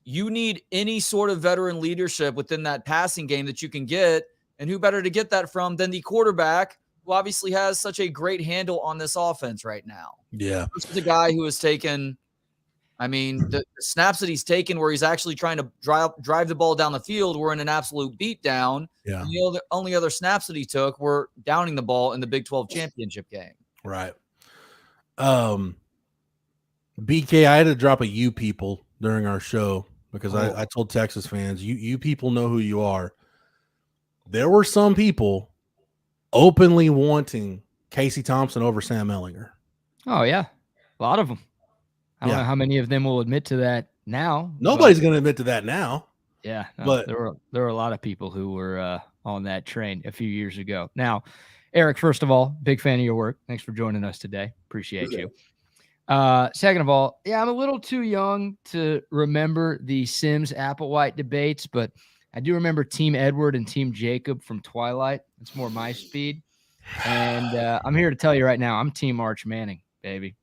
You need any sort of veteran leadership within that passing game that you can get. And who better to get that from than the quarterback, who obviously has such a great handle on this offense right now. Yeah. This is a guy who has taken, the snaps that he's taken where he's actually trying to drive the ball down the field were in an absolute beatdown. Yeah. And the only other snaps that he took were downing the ball in the Big 12 championship game. Right. BK, I had to drop a "you people" during our show because I told Texas fans, you people know who you are. There were some people openly wanting Casey Thompson over Sam Ehlinger. Oh, yeah. A lot of them. I don't know how many of them will admit to that now. Nobody's going to admit to that now. Yeah. No, but there were a lot of people who were on that train a few years ago. Now, Eric, first of all, big fan of your work. Thanks for joining us today. Appreciate you. Second of all, I'm a little too young to remember the Sims Applewhite debates, but I do remember Team Edward and Team Jacob from Twilight. It's more my speed. And I'm here to tell you right now, I'm Team Arch Manning, baby.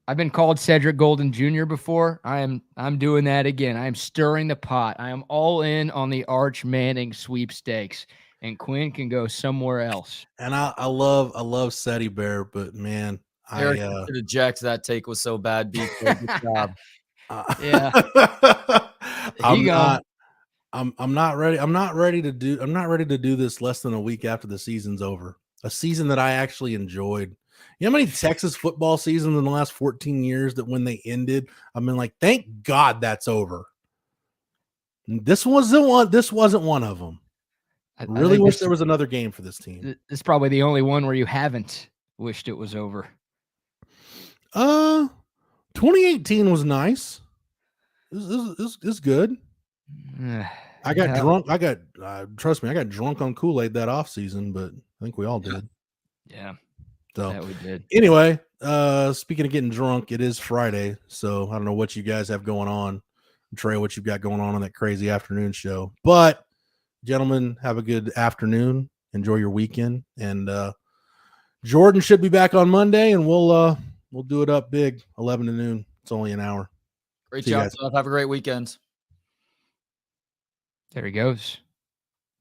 I've been called Cedric Golden Jr. before. I'm doing that again. I am stirring the pot. I am all in on the Arch Manning sweepstakes, and Quinn can go somewhere else. And I love Seti Bear, but man, Eric should eject. That take was so bad. BK, good job. Yeah. I'm not ready. I'm not ready to do this less than a week after the season's over. A season that I actually enjoyed. You know how many Texas football seasons in the last 14 years that when they ended, I've been like, thank God that's over. This wasn't one of them. I really wish there was another game for this team. This is probably the only one where you haven't wished it was over. 2018 was nice. It was good. I got drunk. Trust me, I got drunk on Kool-Aid that off season, but I think we all did. Yeah. So yeah, we did. Anyway, speaking of getting drunk, it is Friday. So I don't know what you guys have going on. Trey, what you've got going on that crazy afternoon show. But gentlemen, have a good afternoon. Enjoy your weekend. And Jordan should be back on Monday, and we'll do it up big, 11 to noon. It's only an hour. Great job, Jeff. Have a great weekend. There he goes.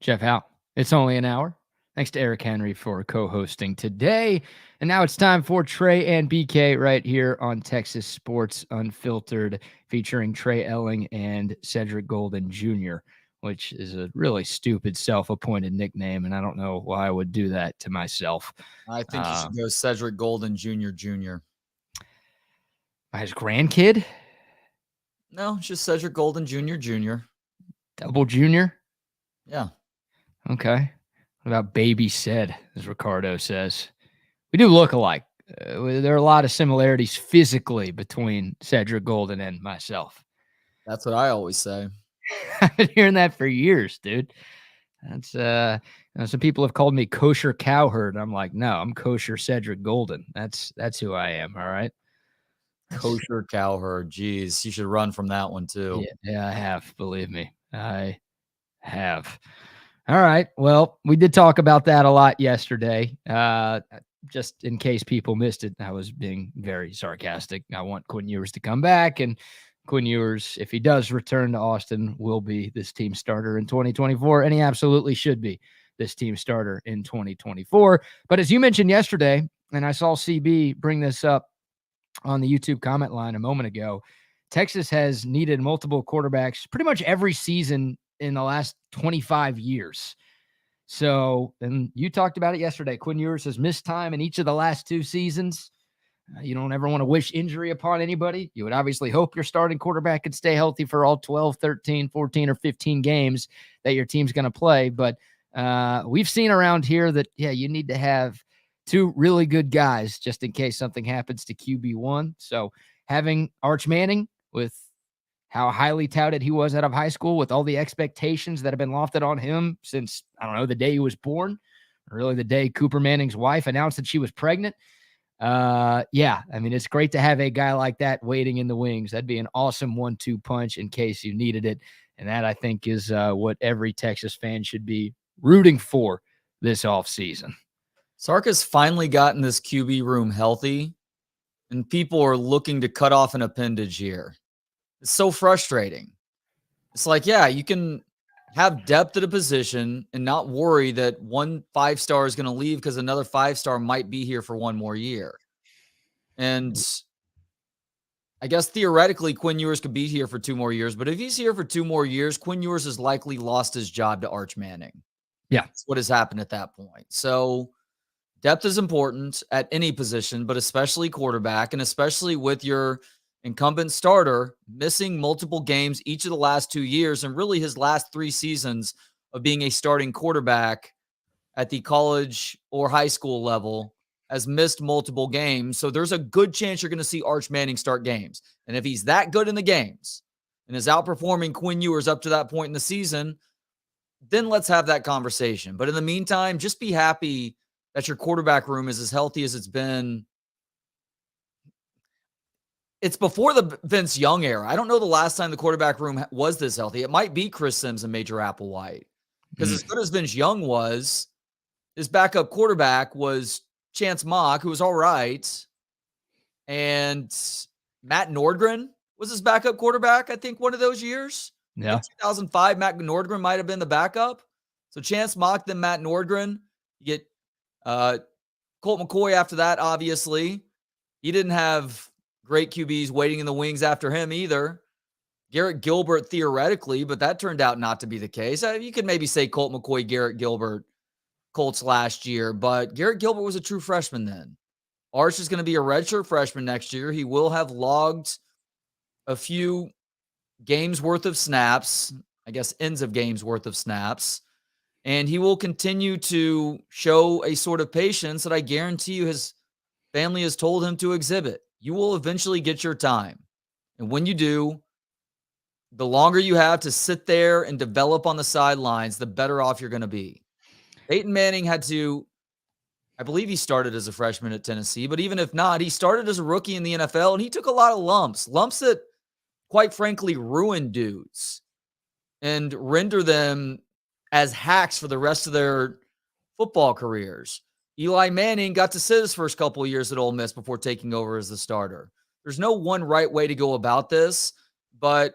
Jeff Howe. It's only an hour. Thanks to Eric Henry for co-hosting today. And now it's time for Trey and BK right here on Texas Sports Unfiltered, featuring Trey Elling and Cedric Golden Jr., which is a really stupid self-appointed nickname, and I don't know why I would do that to myself. I think you should go Cedric Golden Jr. His grandkid? No, it's just Cedric Golden Jr. Double junior? Yeah. Okay. What about baby said, as Ricardo says? We do look alike. There are a lot of similarities physically between Cedric Golden and myself. That's what I always say. I've been hearing that for years, dude. That's some people have called me kosher cowherd. I'm like, no, I'm kosher Cedric Golden. That's who I am. All right. Kosher cowherd. Jeez, you should run from that one too. Yeah, I have. Believe me, I have. All right. Well, we did talk about that a lot yesterday. Just in case people missed it, I was being very sarcastic. I want Quinn Ewers to come back, and Quinn Ewers, if he does return to Austin, will be this team starter in 2024, and he absolutely should be this team starter in 2024. But as you mentioned yesterday, and I saw CB bring this up on the YouTube comment line a moment ago, Texas has needed multiple quarterbacks pretty much every season in the last 25 years. So, and you talked about it yesterday. Quinn Ewers has missed time in each of the last two seasons. You don't ever want to wish injury upon anybody. You would obviously hope your starting quarterback could stay healthy for all 12, 13, 14, or 15 games that your team's going to play. But we've seen around here that, you need to have two really good guys just in case something happens to QB1. So having Arch Manning, with how highly touted he was out of high school, with all the expectations that have been lofted on him since, I don't know, the day he was born, or really the day Cooper Manning's wife announced that she was pregnant. It's great to have a guy like that waiting in the wings. That'd be an awesome 1-2 punch in case you needed it. And that, I think, is what every Texas fan should be rooting for this offseason. Sark has finally gotten this QB room healthy, and people are looking to cut off an appendage here. It's so frustrating. It's like, yeah, you can have depth at a position and not worry that one 5-star is going to leave because another 5-star might be here for one more year. And I guess theoretically, Quinn Ewers could be here for 2 more years, but if he's here for 2 more years, Quinn Ewers has likely lost his job to Arch Manning. Yeah. That's what has happened at that point. So depth is important at any position, but especially quarterback, and especially with your incumbent starter missing multiple games each of the last 2 years, and really his last 3 seasons of being a starting quarterback at the college or high school level has missed multiple games. So there's a good chance you're going to see Arch Manning start games. And if he's that good in the games and is outperforming Quinn Ewers up to that point in the season, then let's have that conversation. But in the meantime, just be happy that your quarterback room is as healthy as it's been. It's before the Vince Young era. I don't know the last time the quarterback room was this healthy. It might be Chris Sims and Major Applewhite. Because as good as Vince Young was, his backup quarterback was Chance Mock, who was all right. And Matt Nordgren was his backup quarterback, I think, one of those years. Yeah. In 2005, Matt Nordgren might have been the backup. So Chance Mock, then Matt Nordgren. You get Colt McCoy after that, obviously. He didn't have great QBs waiting in the wings after him either. Garrett Gilbert, theoretically, but that turned out not to be the case. You could maybe say Colt McCoy, Garrett Gilbert, Colts last year, but Garrett Gilbert was a true freshman then. Arch is going to be a redshirt freshman next year. He will have logged a few games worth of snaps, I guess ends of games worth of snaps, and he will continue to show a sort of patience that I guarantee you his family has told him to exhibit. You will eventually get your time. And when you do, the longer you have to sit there and develop on the sidelines, the better off you're going to be. Peyton Manning had to, I believe he started as a freshman at Tennessee, but even if not, he started as a rookie in the NFL, and he took a lot of lumps that, quite frankly, ruin dudes and render them as hacks for the rest of their football careers. Eli Manning got to sit his first couple of years at Ole Miss before taking over as the starter. There's no one right way to go about this, but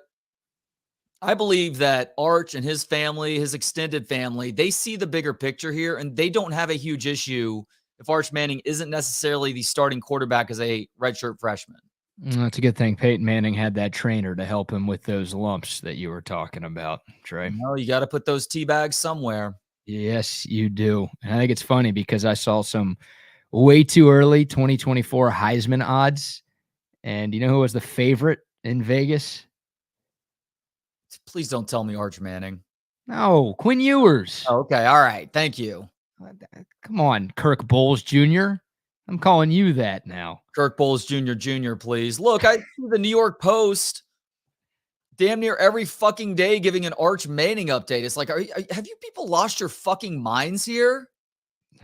I believe that Arch and his family, his extended family, they see the bigger picture here, and they don't have a huge issue if Arch Manning isn't necessarily the starting quarterback as a redshirt freshman. That's a good thing Peyton Manning had that trainer to help him with those lumps that you were talking about, Trey. No, you got to put those tea bags somewhere. Yes, you do. And I think it's funny because I saw some way too early 2024 Heisman odds. And you know who was the favorite in Vegas? Please don't tell me Arch Manning. No, Quinn Ewers. Oh, okay. All right. Thank you. Come on, Kirk Bowles Jr. I'm calling you that now. Kirk Bowles Jr., please. Look, I see the New York Post damn near every fucking day giving an Arch Manning update. It's like, have you people lost your fucking minds here?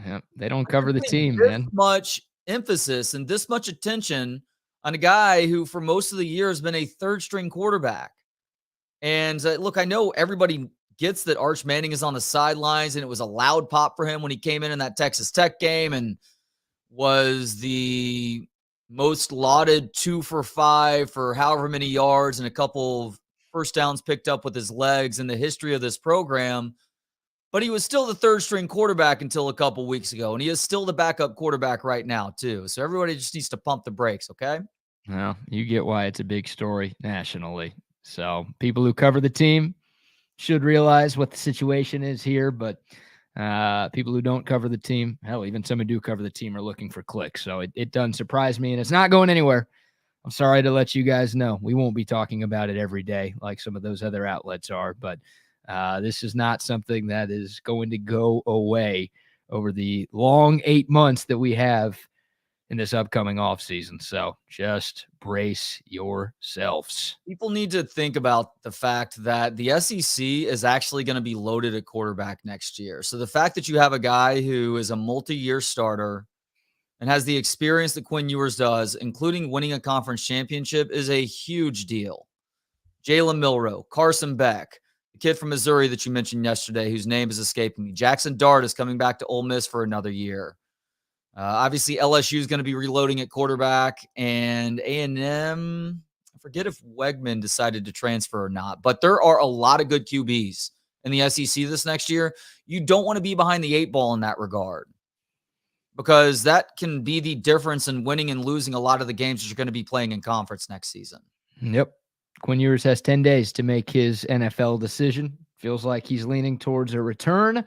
Yeah, they don't cover the team, man. Much emphasis and this much attention on a guy who for most of the year has been a third-string quarterback. And look, I know everybody gets that Arch Manning is on the sidelines, and it was a loud pop for him when he came in that Texas Tech game and was the most lauded 2 for 5 for however many yards and a couple of first downs picked up with his legs in the history of this program. But he was still the third-string quarterback until a couple weeks ago, and he is still the backup quarterback right now, too. So everybody just needs to pump the brakes, okay? Well, you get why it's a big story nationally. So people who cover the team should realize what the situation is here, but people who don't cover the team, hell, even some who do cover the team are looking for clicks. So it doesn't surprise me, and it's not going anywhere. I'm sorry to let you guys know. We won't be talking about it every day like some of those other outlets are, but this is not something that is going to go away over the long 8 months that we have in this upcoming offseason. So just brace yourselves. People need to think about the fact that the SEC is actually going to be loaded at quarterback next year. So the fact that you have a guy who is a multi-year starter and has the experience that Quinn Ewers does, including winning a conference championship, is a huge deal. Jalen Milroe, Carson Beck, the kid from Missouri that you mentioned yesterday, whose name is escaping me. Jackson Dart is coming back to Ole Miss for another year. Obviously, LSU is going to be reloading at quarterback, and A&M, I forget if Wegman decided to transfer or not, but there are a lot of good QBs in the SEC this next year. You don't want to be behind the 8 ball in that regard, because that can be the difference in winning and losing a lot of the games that you're going to be playing in conference next season. Yep. Quinn Ewers has 10 days to make his NFL decision. Feels like he's leaning towards a return,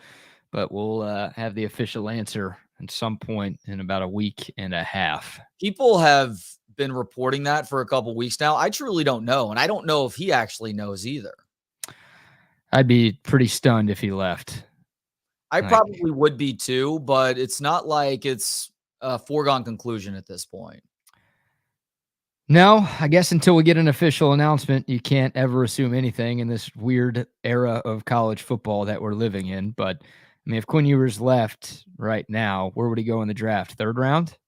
but we'll have the official answer at some point in about a week and a half. People have been reporting that for a couple weeks now. I truly don't know, and I don't know if he actually knows either. I'd be pretty stunned if he left. I probably would be too, but it's not like it's a foregone conclusion at this point. No, I guess until we get an official announcement, you can't ever assume anything in this weird era of college football that we're living in. But I mean, if Quinn Ewers left right now, where would he go in the draft? 3rd round?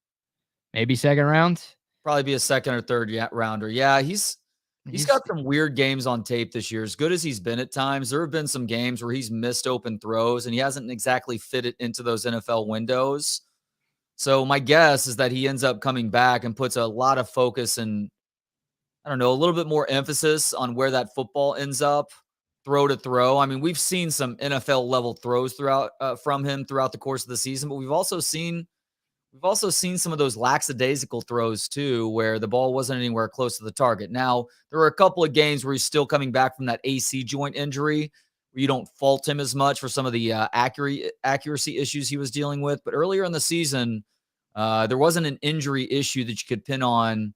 Maybe 2nd round? Probably be a 2nd or 3rd rounder. Yeah, he's got some weird games on tape this year. As good as he's been at times, there have been some games where he's missed open throws and he hasn't exactly fitted into those NFL windows. So my guess is that he ends up coming back and puts a lot of focus and, I don't know, a little bit more emphasis on where that football ends up, throw to throw. I mean, we've seen some NFL level throws from him throughout the course of the season, but we've also seen some of those lackadaisical throws too, where the ball wasn't anywhere close to the target. Now, there were a couple of games where he's still coming back from that AC joint injury, where you don't fault him as much for some of the accuracy issues he was dealing with. But earlier in the season, there wasn't an injury issue that you could pin on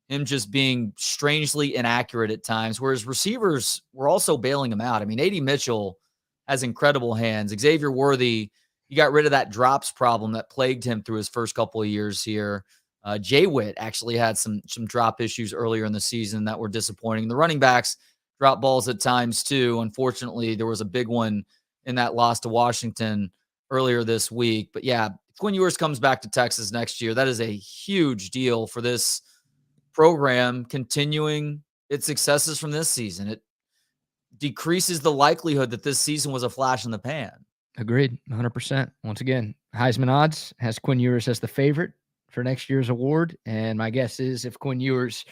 him just being strangely inaccurate at times, whereas receivers were also bailing him out. I mean, A.D. Mitchell has incredible hands. Xavier Worthy, he got rid of that drops problem that plagued him through his first couple of years here. Jay Witt actually had some drop issues earlier in the season that were disappointing. The running backs drop balls at times too. Unfortunately, there was a big one in that loss to Washington earlier this week. But yeah, Quinn Ewers comes back to Texas next year. That is a huge deal for this program continuing its successes from this season. It decreases the likelihood that this season was a flash in the pan. Agreed, 100%. Once again, Heisman odds has Quinn Ewers as the favorite for next year's award. And my guess is if Quinn Ewers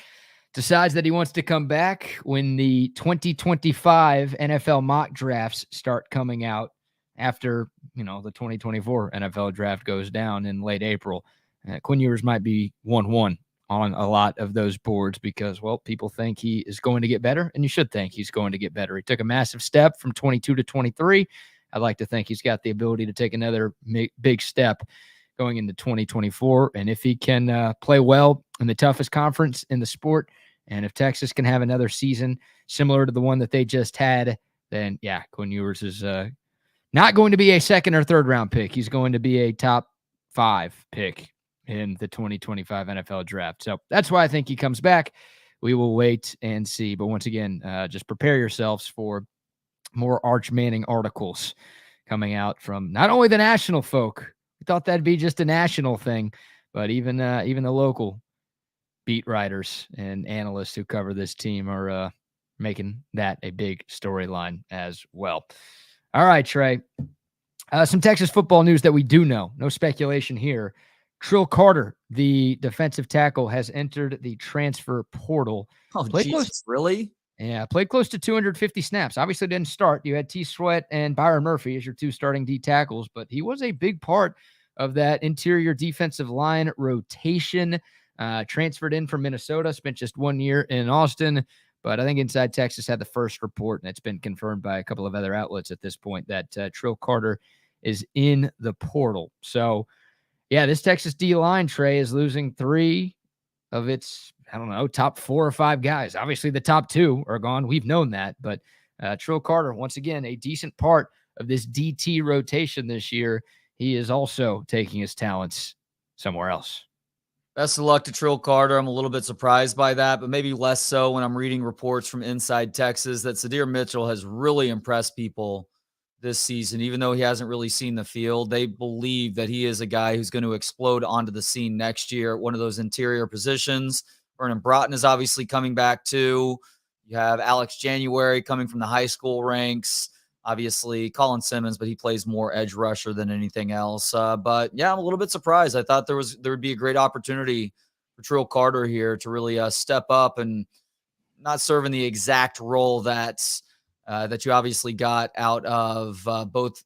decides that he wants to come back when the 2025 NFL mock drafts start coming out after, the 2024 NFL draft goes down in late April, Quinn Ewers might be 1-1 on a lot of those boards because, well, people think he is going to get better, and you should think he's going to get better. He took a massive step from 22 to 23. I'd like to think he's got the ability to take another big step going into 2024. And if he can play well in the toughest conference in the sport, and if Texas can have another season similar to the one that they just had, then, yeah, Quinn Ewers is not going to be a 2nd or 3rd round pick. He's going to be a top 5 pick in the 2025 NFL draft. So that's why I think he comes back. We will wait and see. But once again, just prepare yourselves for more Arch Manning articles coming out from not only the national folk. We thought that'd be just a national thing, but even the local beat writers and analysts who cover this team are making that a big storyline as well. All right, Trey. Some Texas football news that we do know. No speculation here. Trill Carter, the defensive tackle, has entered the transfer portal. Oh, Jesus, really? Yeah, played close to 250 snaps. Obviously didn't start. You had T. Sweat and Byron Murphy as your 2 starting D tackles, but he was a big part of that interior defensive line rotation. Transferred in from Minnesota, spent just 1 year in Austin, but I think Inside Texas had the first report, and it's been confirmed by a couple of other outlets at this point that Trill Carter is in the portal. So, yeah, this Texas D-line, Trey, is losing 3 of its, top 4 or 5 guys. Obviously, the top 2 are gone. We've known that. But Trill Carter, once again, a decent part of this DT rotation this year. He is also taking his talents somewhere else. Best of luck to Trill Carter. I'm a little bit surprised by that, but maybe less so when I'm reading reports from Inside Texas that Sadir Mitchell has really impressed people this season. Even though he hasn't really seen the field, they believe that he is a guy who's going to explode onto the scene next year at one of those interior positions. Vernon Broughton is obviously coming back too. You have Alex January coming from the high school ranks. Obviously, Colin Simmons, but he plays more edge rusher than anything else. But yeah, I'm a little bit surprised. I thought there would be a great opportunity for Trill Carter here to really step up and not serve in the exact role that you obviously got out of both.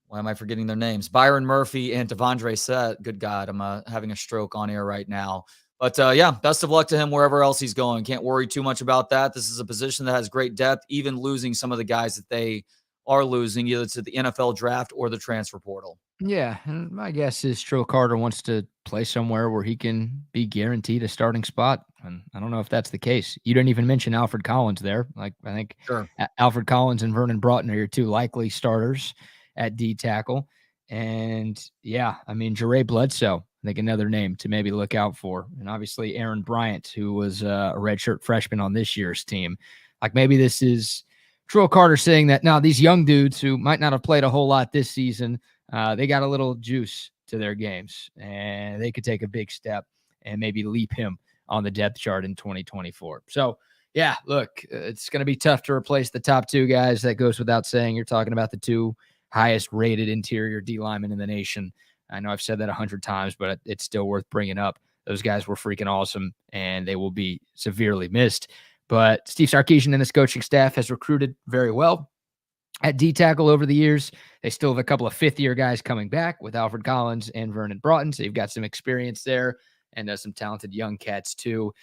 Why am I forgetting their names? Byron Murphy and Devondre Sett. Good God, I'm having a stroke on air right now. But yeah, best of luck to him wherever else he's going. Can't worry too much about that. This is a position that has great depth, even losing some of the guys that they are losing, either to the NFL draft or the transfer portal. Yeah, and my guess is Trill Carter wants to play somewhere where he can be guaranteed a starting spot. And I don't know if that's the case. You didn't even mention Alfred Collins there. Like, I think Alfred Collins and Vernon Broughton are your two likely starters at D tackle. And yeah, I mean, Jere Bledsoe, I think another name to maybe look out for. And obviously Aaron Bryant, who was a redshirt freshman on this year's team. Like, maybe this is Trill Carter saying that, now these young dudes who might not have played a whole lot this season, they got a little juice to their games and they could take a big step and maybe leap him on the depth chart in 2024. So yeah, look, it's going to be tough to replace the top two guys. That goes without saying. You're talking about the two highest rated interior D linemen in the nation. I know I've said that 100 times, but it's still worth bringing up. Those guys were freaking awesome and they will be severely missed. But Steve Sarkisian and his coaching staff has recruited very well at D tackle over the years. They still have a couple of fifth-year guys coming back with Alfred Collins and Vernon Broughton. So you've got some experience there and some talented young cats too.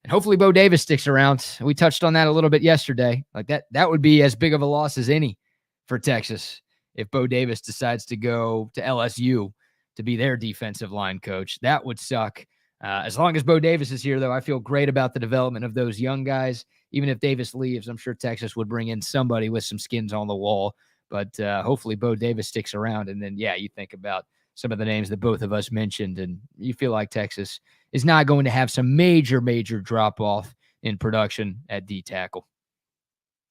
And hopefully Bo Davis sticks around. We touched on that a little bit yesterday. Like that would be as big of a loss as any for Texas if Bo Davis decides to go to LSU to be their defensive line coach. That would suck. As long as Bo Davis is here, though, I feel great about the development of those young guys. Even if Davis leaves, I'm sure Texas would bring in somebody with some skins on the wall. But hopefully Bo Davis sticks around. And then, yeah, you think about some of the names that both of us mentioned, and you feel like Texas is not going to have some major drop-off in production at D tackle.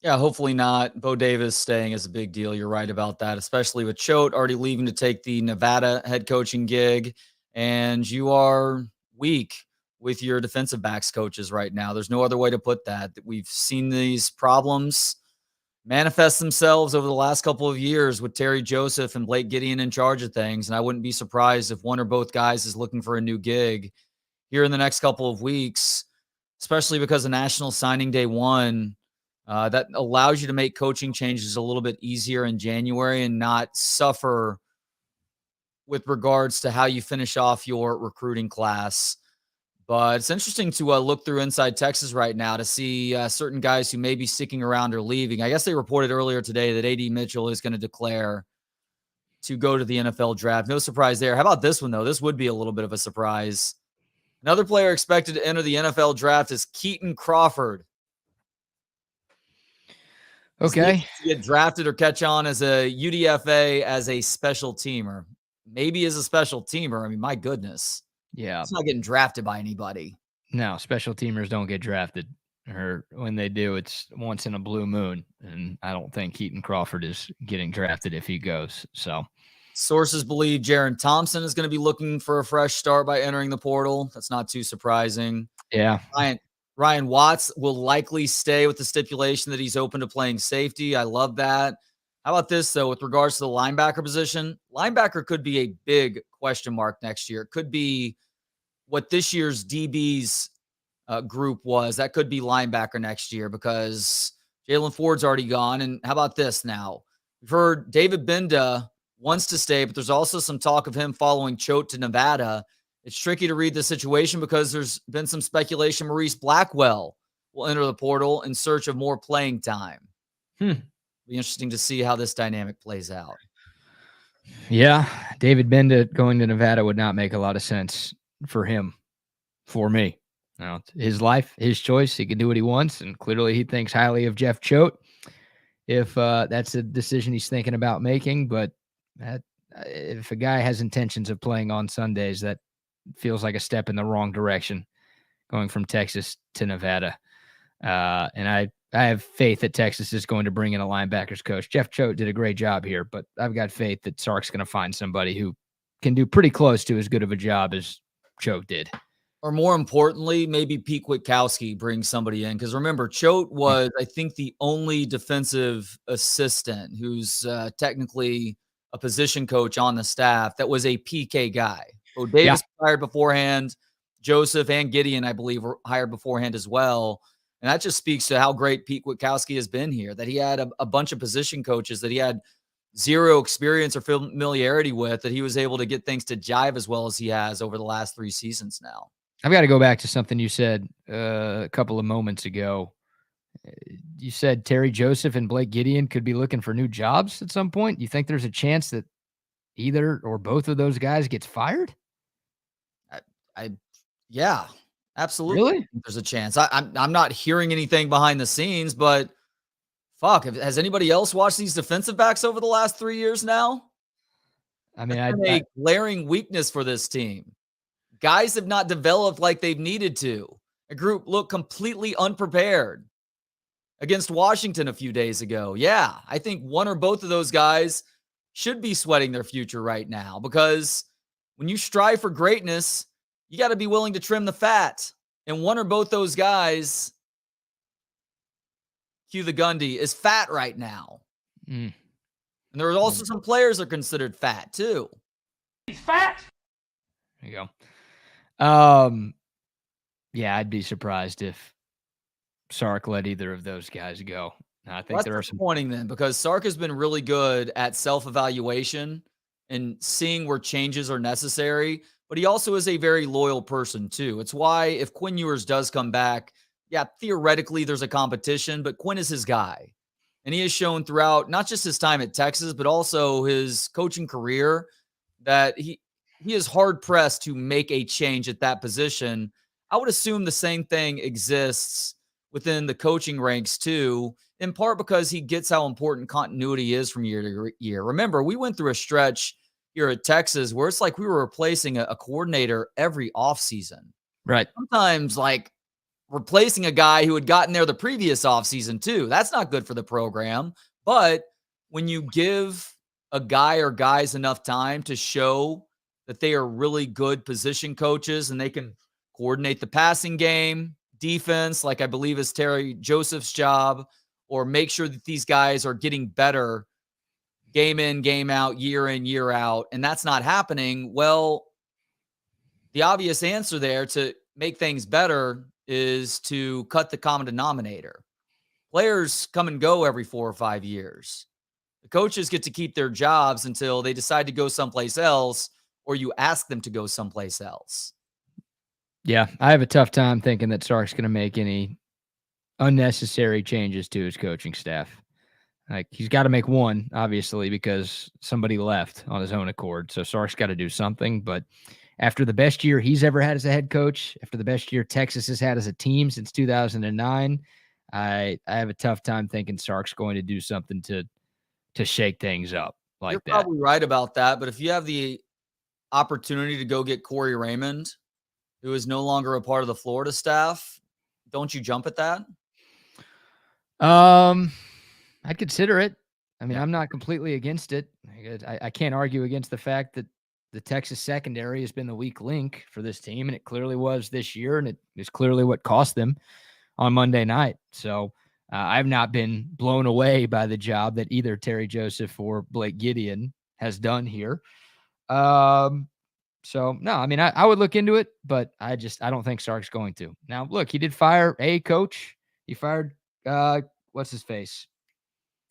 Yeah, hopefully not. Bo Davis staying is a big deal. You're right about that, especially with Choate already leaving to take the Nevada head coaching gig. And you are weak with your defensive backs coaches right now. There's no other way to put that. We've seen these problems manifest themselves over the last couple of years with Terry Joseph and Blake Gideon in charge of things. And I wouldn't be surprised if one or both guys is looking for a new gig here in the next couple of weeks, especially because of National Signing Day 1. That allows you to make coaching changes a little bit easier in January and not suffer with regards to how you finish off your recruiting class. But it's interesting to look through Inside Texas right now to see certain guys who may be sticking around or leaving. I guess they reported earlier today that A.D. Mitchell is going to declare to go to the NFL draft. No surprise there. How about this one, though? This would be a little bit of a surprise. Another player expected to enter the NFL draft is Keaton Crawford. Okay. To get drafted or catch on as a UDFA as a special teamer. Maybe as a special teamer. I mean, my goodness. Yeah. It's not getting drafted by anybody. No, special teamers don't get drafted. Or when they do, it's once in a blue moon. And I don't think Keaton Crawford is getting drafted if he goes. So sources believe Jaron Thompson is going to be looking for a fresh start by entering the portal. That's not too surprising. Yeah. Ryan Watts will likely stay with the stipulation that he's open to playing safety. I love that. How about this, though, with regards to the linebacker position? Linebacker could be a big question mark next year. It could be what this year's DB's group was. That could be linebacker next year because Jalen Ford's already gone. And how about this now? We've heard David Benda wants to stay, but there's also some talk of him following Choate to Nevada. It's tricky to read the situation because there's been some speculation Maurice Blackwell will enter the portal in search of more playing time. Be interesting to see how this dynamic plays out. Yeah, David Benda going to Nevada would not make a lot of sense for him, for me. Now, his life, his choice. He can do what he wants, and clearly he thinks highly of Jeff Choate if that's a decision he's thinking about making. But if a guy has intentions of playing on Sundays, that feels like a step in the wrong direction, going from Texas to Nevada. And I have faith that Texas is going to bring in a linebackers coach. Jeff Choate did a great job here, but I've got faith that Sark's going to find somebody who can do pretty close to as good of a job as Choate did. Or more importantly, maybe Pete Kwiatkowski brings somebody in. Because remember, Choate was, I think, the only defensive assistant who's technically a position coach on the staff that was a PK guy. Bo Davis hired beforehand. Joseph and Gideon, I believe, were hired beforehand as well. And that just speaks to how great Pete Kwiatkowski has been here, that he had a bunch of position coaches that he had zero experience or familiarity with, that he was able to get things to jive as well as he has over the last 3 seasons now. I've got to go back to something you said a couple of moments ago. You said Terry Joseph and Blake Gideon could be looking for new jobs at some point. You think there's a chance that either or both of those guys gets fired? Yeah, absolutely. Really? There's a chance. I'm not hearing anything behind the scenes, but fuck, has anybody else watched these defensive backs over the last 3 years now? I mean, a glaring weakness for this team. Guys have not developed like they've needed to. A group looked completely unprepared against Washington a few days ago. Yeah, I think one or both of those guys should be sweating their future right now, because when you strive for greatness, you got to be willing to trim the fat. And one or both those guys, cue the Gundy, is fat right now. And there are also some players that are considered fat too. He's fat. There you go. Yeah, I'd be surprised if Sark let either of those guys go. I think there are some disappointing then, because Sark has been really good at self-evaluation and seeing where changes are necessary, but he also is a very loyal person too. It's why if Quinn Ewers does come back, yeah, theoretically there's a competition, but Quinn is his guy. And he has shown throughout not just his time at Texas, but also his coaching career that he is hard-pressed to make a change at that position. I would assume the same thing exists within the coaching ranks too, in part because he gets how important continuity is from year to year. Remember, we went through a stretch here at Texas where it's like we were replacing a coordinator every offseason. Right. Sometimes like replacing a guy who had gotten there the previous offseason too. That's not good for the program. But when you give a guy or guys enough time to show that they are really good position coaches and they can coordinate the passing game, defense, like I believe is Terry Joseph's job, or make sure that these guys are getting better game in, game out, year in, year out, and that's not happening. Well, the obvious answer there to make things better is to cut the common denominator. Players come and go every 4 or 5 years. The coaches get to keep their jobs until they decide to go someplace else, or you ask them to go someplace else. Yeah, I have a tough time thinking that Sark's going to make any unnecessary changes to his coaching staff. Like, he's got to make one, obviously, because somebody left on his own accord. So Sark's got to do something. But after the best year he's ever had as a head coach, after the best year Texas has had as a team since 2009, I have a tough time thinking Sark's going to do something to shake things up like You're that. probably right about that. But if you have the opportunity to go get Corey Raymond, who is no longer a part of the Florida staff, don't you jump at that? I'd consider it. I mean, I'm not completely against it. I can't argue against the fact that the Texas secondary has been the weak link for this team, and it clearly was this year, and it is clearly what cost them on Monday night. So I've not been blown away by the job that either Terry Joseph or Blake Gideon has done here. So, no, I mean, I would look into it, but I don't think Sark's going to. Now, look, he did fire a coach. He fired, what's his face?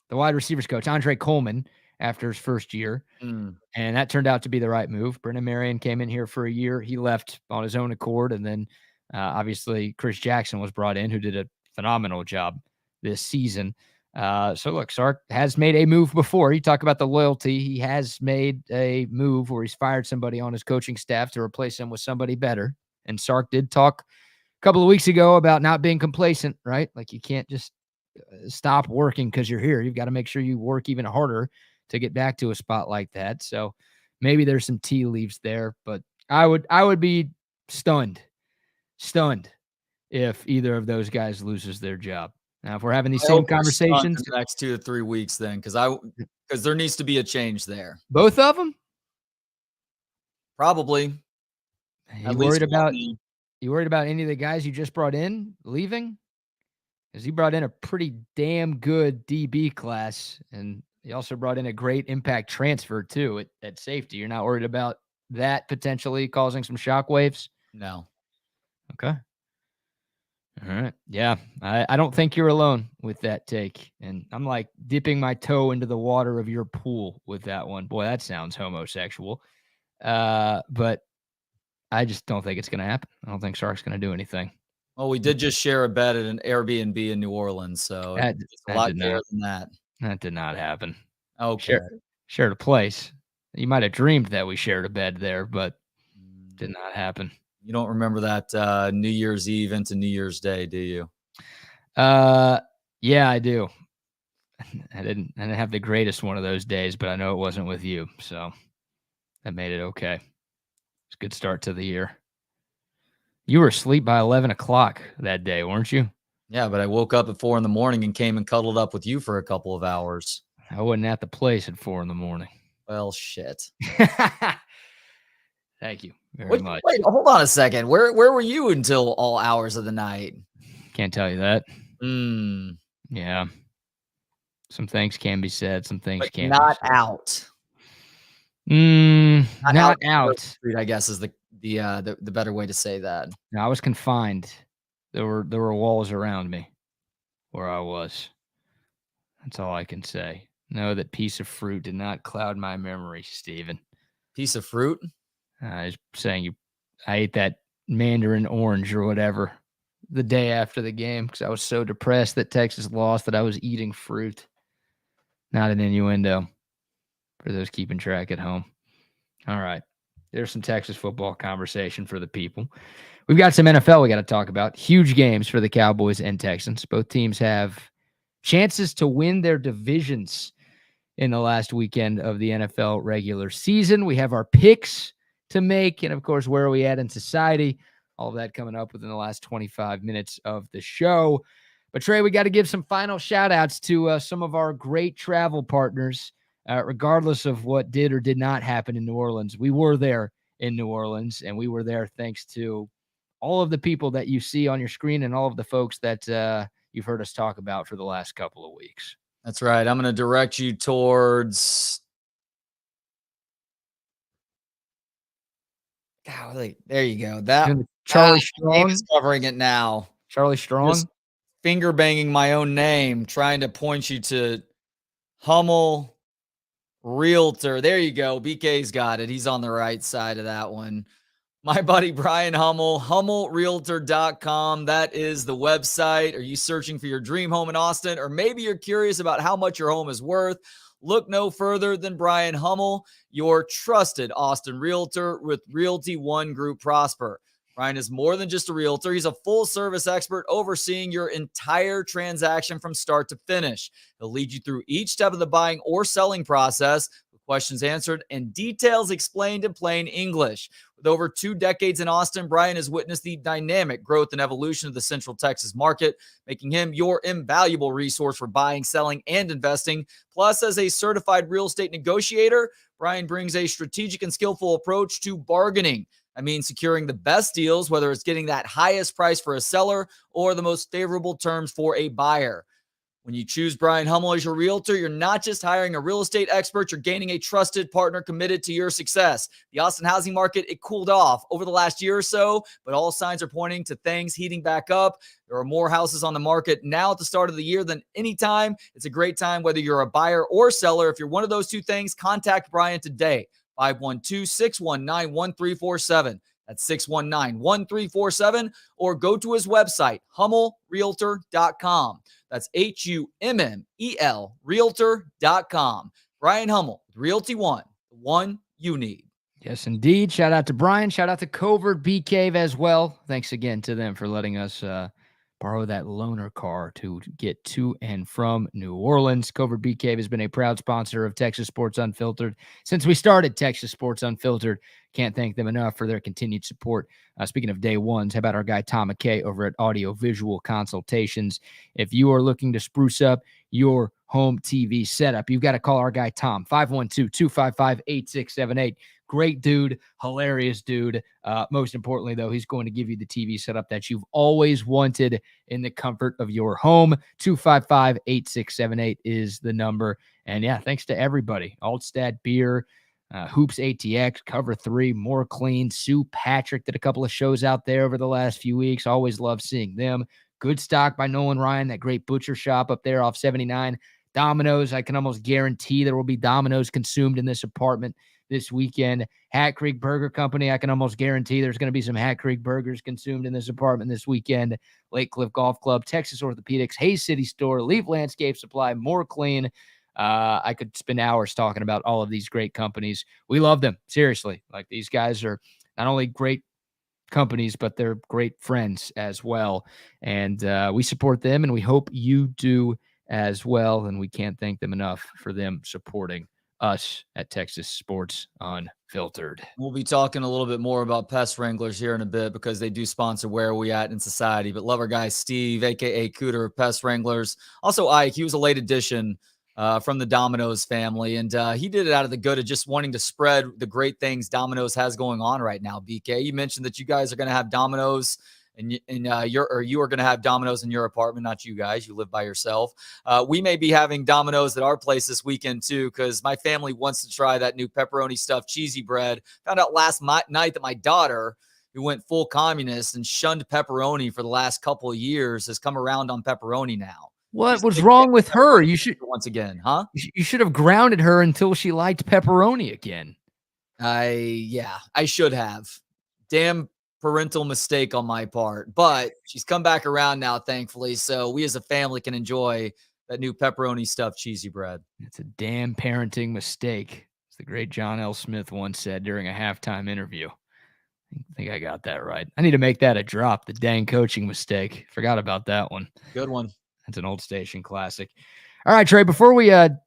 The wide receivers coach, Andre Coleman, after his first year. And that turned out to be the right move. Brennan Marion came in here for a year. He left on his own accord. And then, obviously, Chris Jackson was brought in, who did a phenomenal job this season. So look, Sark has made a move before. You talk about the loyalty. He has made a move where he's fired somebody on his coaching staff to replace him with somebody better. And Sark did talk a couple of weeks ago about not being complacent, right? Like, you can't just stop working because you're here. You've got to make sure you work even harder to get back to a spot like that. So maybe there's some tea leaves there, but I would be stunned if either of those guys loses their job. Now, if we're having these same conversations in the next 2 to 3 weeks, then because there needs to be a change there. Both of them, probably. You worried about You worried about any of the guys you just brought in leaving? Because he brought in a pretty damn good DB class, and he also brought in a great impact transfer too at safety. You're not worried about that potentially causing some shockwaves? No. Okay. All right. Yeah. I don't think you're alone with that take. And I'm like dipping my toe into the water of your pool with that one. Boy, that sounds homosexual. But I just don't think it's going to happen. I don't think Sark's going to do anything. Well, we did just share a bed at an Airbnb in New Orleans, so it's a lot better than that. That did not happen. Okay. Shared a place. You might have dreamed that we shared a bed there, but did not happen. You don't remember that New Year's Eve into New Year's Day, do you? Yeah, I do. I didn't have the greatest one of those days, but I know it wasn't with you, so that made it okay. It's a good start to the year. You were asleep by 11 o'clock that day, weren't you? Yeah, but I woke up at 4 a.m. and came and cuddled up with you for a couple of hours. I wasn't at the place at 4 a.m. Well, shit. Thank you very much. Wait, hold on a second. Where were you until all hours of the night? Can't tell you that. Yeah. Some things can be said. Some things can't. Not out. Not out. Street, I guess, is the better way to say that. No, I was confined. There were walls around me where I was. That's all I can say. No, that piece of fruit did not cloud my memory, Steven. Piece of fruit? I was saying I ate that mandarin orange or whatever the day after the game because I was so depressed that Texas lost that I was eating fruit. Not an innuendo for those keeping track at home. All right. There's some Texas football conversation for the people. We've got some NFL we got to talk about. Huge games for the Cowboys and Texans. Both teams have chances to win their divisions in the last weekend of the NFL regular season. We have our picks to make, and of course, where are we at in society? All of that coming up within the last 25 minutes of the show. But Trey, we got to give some final shout outs to some of our great travel partners, regardless of what did or did not happen in New Orleans. We were there in New Orleans, and we were there thanks to all of the people that you see on your screen and all of the folks that you've heard us talk about for the last couple of weeks. That's right. I'm going to direct you towards... Golly, there you go. That Charlie Strong is covering it now. Charlie Strong, just finger banging my own name, trying to point you to Hummel Realtor. There you go. BK's got it. He's on the right side of that one. My buddy Brian Hummel, HummelRealtor.com. That is the website. Are you searching for your dream home in Austin? Or maybe you're curious about how much your home is worth? Look no further than Brian Hummel, your trusted Austin realtor with Realty One Group Prosper. Brian is more than just a realtor. He's a full-service expert overseeing your entire transaction from start to finish. He'll lead you through each step of the buying or selling process, with questions answered and details explained in plain English. With over 2 decades in Austin, Brian has witnessed the dynamic growth and evolution of the Central Texas market, making him your invaluable resource for buying, selling, and investing. Plus, as a certified real estate negotiator, Brian brings a strategic and skillful approach to bargaining. I mean, securing the best deals, whether it's getting that highest price for a seller or the most favorable terms for a buyer. When you choose Brian Hummel as your realtor, you're not just hiring a real estate expert, you're gaining a trusted partner committed to your success. The Austin housing market, it cooled off over the last year or so, but all signs are pointing to things heating back up. There are more houses on the market now at the start of the year than any time. It's a great time, whether you're a buyer or seller. If you're one of those two things, contact Brian today. 512-619-1347. That's 619-1347, or go to his website, HummelRealtor.com. That's HUMMEL Realtor.com. Brian Hummel, Realty One, the one you need. Yes, indeed. Shout out to Brian. Shout out to Covert Bee Cave as well. Thanks again to them for letting us borrow that loaner car to get to and from New Orleans. Covert Bee Cave has been a proud sponsor of Texas Sports Unfiltered since we started Texas Sports Unfiltered. Can't thank them enough for their continued support. Speaking of day ones, how about our guy Tom McKay over at Audio Visual Consultations? If you are looking to spruce up your home TV setup, you've got to call our guy Tom, 512-255-8678. Great dude, hilarious dude. Most importantly, though, he's going to give you the TV setup that you've always wanted in the comfort of your home. 255-8678 is the number. And yeah, thanks to everybody. Altstadt Beer, Hoops ATX, Cover 3, More Clean, Sue Patrick did a couple of shows out there over the last few weeks. Always love seeing them. Goodstock by Nolan Ryan, that great butcher shop up there off 79. Domino's, I can almost guarantee there will be Domino's consumed in this apartment this weekend. Hat Creek Burger Company, I can almost guarantee there's going to be some Hat Creek burgers consumed in this apartment this weekend. Lake Cliff Golf Club, Texas Orthopedics, Hayes City Store, Leaf Landscape Supply, More Clean. I could spend hours talking about all of these great companies. We love them, seriously. Like, these guys are not only great companies, but they're great friends as well. And we support them, and we hope you do as well. And we can't thank them enough for them supporting us at Texas Sports Unfiltered. We'll be talking a little bit more about pest wranglers here in a bit because they do sponsor Where Are We At in Society. But love our guy Steve, aka Cooter of Pest Wranglers. Also Ike, he was a late addition from the Domino's family, and he did it out of the good of just wanting to spread the great things Domino's has going on right now. BK, you mentioned that you guys are going to have Domino's, and you are going to have Domino's in your apartment. Not you guys, you live by yourself. We may be having Domino's at our place this weekend too, because my family wants to try that new pepperoni stuffed cheesy bread. Found out last night that my daughter, who went full communist and shunned pepperoni for the last couple of years, has come around on pepperoni now. What was wrong with her? You should once again, huh? You should have grounded her until she liked pepperoni again. I should have. Damn parental mistake on my part, but she's come back around now, thankfully. So we as a family can enjoy that new pepperoni stuffed cheesy bread. It's a damn parenting mistake, as the great John L. Smith once said during a halftime interview. I think I got that right. I need to make that a drop. The dang coaching mistake. Forgot about that one. Good one. That's an old station classic. All right, Trey, before we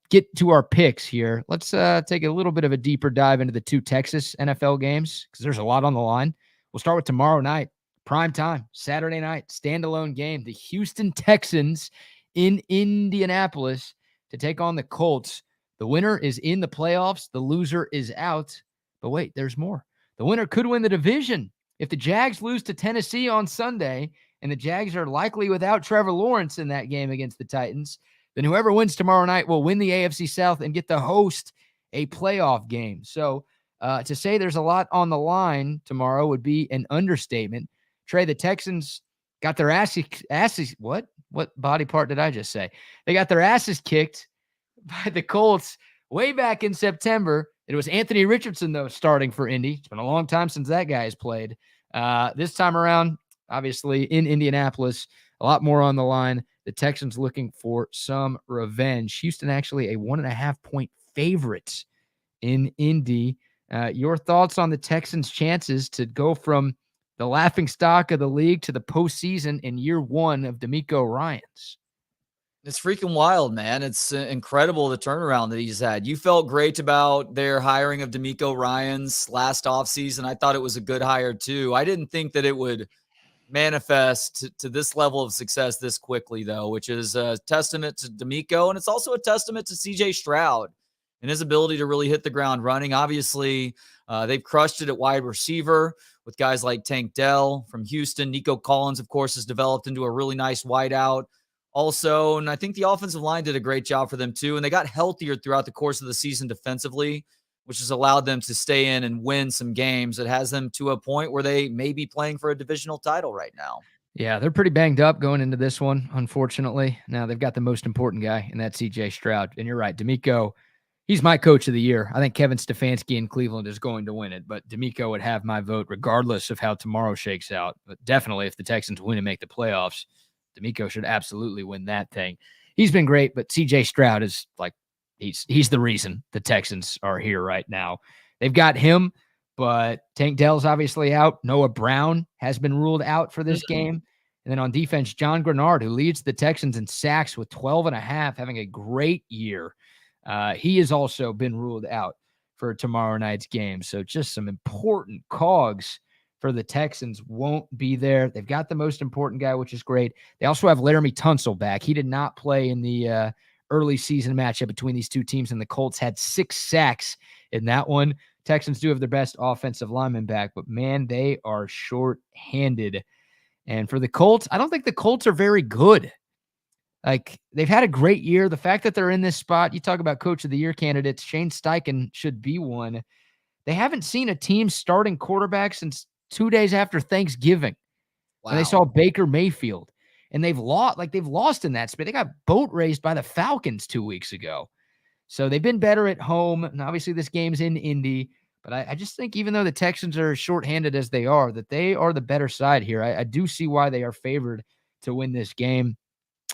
get to our picks here, let's take a little bit of a deeper dive into the two Texas NFL games because there's a lot on the line. We'll start with tomorrow night, prime time, Saturday night, standalone game. The Houston Texans in Indianapolis to take on the Colts. The winner is in the playoffs. The loser is out. But wait, there's more. The winner could win the division. If the Jags lose to Tennessee on Sunday, and the Jags are likely without Trevor Lawrence in that game against the Titans, then whoever wins tomorrow night will win the AFC South and get to host a playoff game. So to say there's a lot on the line tomorrow would be an understatement. Trey, the Texans got their asses what body part did I just say? They got their asses kicked by the Colts way back in September. It was Anthony Richardson, though, starting for Indy. It's been a long time since that guy has played. This time around, obviously in Indianapolis, a lot more on the line. The Texans looking for some revenge. Houston actually a 1.5-point favorite in Indy. Your thoughts on the Texans' chances to go from the laughingstock of the league to the postseason in year one of DeMeco Ryans? It's freaking wild, man. It's incredible the turnaround that he's had. You felt great about their hiring of DeMeco Ryans last offseason. I thought it was a good hire too. I didn't think that it would manifest to this level of success this quickly, though, which is a testament to DeMeco, and it's also a testament to CJ Stroud and his ability to really hit the ground running. Obviously, they've crushed it at wide receiver with guys like Tank Dell from Houston. Nico Collins, of course, has developed into a really nice wideout also, and I think the offensive line did a great job for them too, and they got healthier throughout the course of the season defensively, which has allowed them to stay in and win some games. It has them to a point where they may be playing for a divisional title right now. Yeah, they're pretty banged up going into this one, unfortunately. Now they've got the most important guy, and that's CJ Stroud. And you're right, DeMeco, he's my coach of the year. I think Kevin Stefanski in Cleveland is going to win it, but DeMeco would have my vote regardless of how tomorrow shakes out. But definitely if the Texans win and make the playoffs, DeMeco should absolutely win that thing. He's been great, but CJ Stroud is like, he's the reason the Texans are here right now. They've got him, but Tank Dell's obviously out. Noah Brown has been ruled out for this game. And then on defense, John Grenard, who leads the Texans in sacks with 12.5, having a great year. He has also been ruled out for tomorrow night's game. So just some important cogs for the Texans won't be there. They've got the most important guy, which is great. They also have Laramie Tunsil back. He did not play in the early season matchup between these two teams, and the Colts had 6 sacks in that one Texans do have their best offensive lineman back, but man, they are short-handed. And for the Colts, I don't think the Colts are very good. Like, they've had a great year. The fact that they're in this spot, you talk about coach of the year candidates, Shane Steichen should be one. They haven't seen a team starting quarterback since 2 days after Thanksgiving. Wow. When they saw Baker Mayfield. And they've lost in that space. They got boat raced by the Falcons 2 weeks ago. So they've been better at home. And obviously this game's in Indy. But I just think even though the Texans are shorthanded as they are, that they are the better side here. I do see why they are favored to win this game.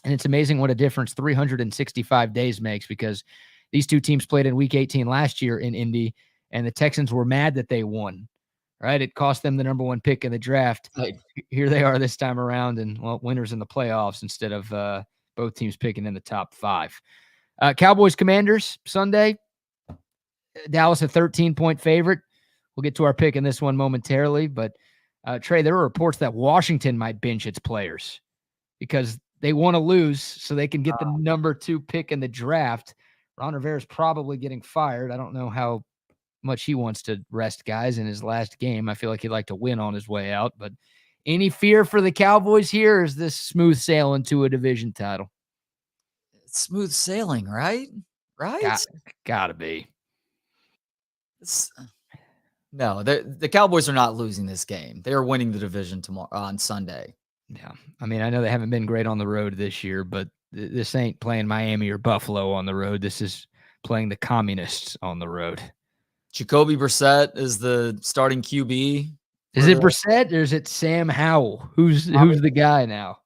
And it's amazing what a difference 365 days makes, because these two teams played in Week 18 last year in Indy, and the Texans were mad that they won, right? It cost them the number 1 pick in the draft. Right. Here they are this time around, and, well, winners in the playoffs instead of both teams picking in the top 5. Cowboys Commanders Sunday. Dallas a 13-point favorite. We'll get to our pick in this one momentarily, but Trey, there are reports that Washington might bench its players because they want to lose so they can get the number 2 pick in the draft. Ron Rivera's probably getting fired. I don't know how much he wants to rest guys in his last game. I feel like he'd like to win on his way out, but any fear for the Cowboys here? Or is this smooth sailing to a division title? It's smooth sailing, right? Right? Gotta be. No, the Cowboys are not losing this game. They are winning the division tomorrow on Sunday. Yeah. I mean, I know they haven't been great on the road this year, but this ain't playing Miami or Buffalo on the road. This is playing the Communists on the road. Jacoby Brissett is the starting QB. Is it Brissett or is it Sam Howell? Who's the guy now?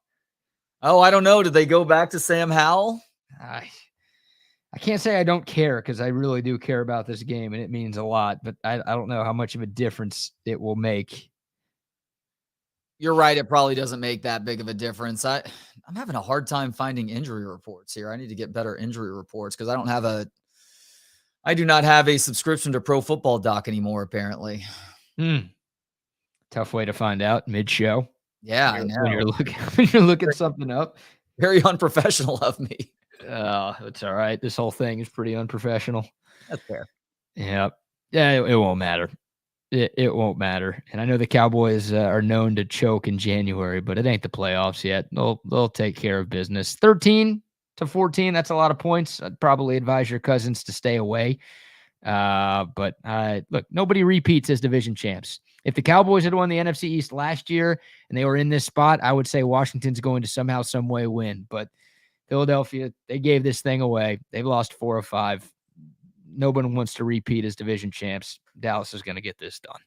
Oh, I don't know. Did they go back to Sam Howell? I can't say I don't care, because I really do care about this game and it means a lot, but I don't know how much of a difference it will make. You're right. It probably doesn't make that big of a difference. I'm having a hard time finding injury reports here. I need to get better injury reports because I do not have a subscription to Pro Football Doc anymore, apparently. Tough way to find out mid-show. Yeah, I know. When you're looking something up. Very unprofessional of me. It's all right. This whole thing is pretty unprofessional. That's fair. Yeah. It won't matter. It won't matter. And I know the Cowboys are known to choke in January, but it ain't the playoffs yet. They'll take care of business. 13-14. That's a lot of points. I'd probably advise your Cousins to stay away. But look, nobody repeats as division champs. If the Cowboys had won the NFC East last year and they were in this spot, I would say Washington's going to somehow, some way win. But Philadelphia, they gave this thing away. They've lost 4 of 5. Nobody wants to repeat as division champs. Dallas is going to get this done.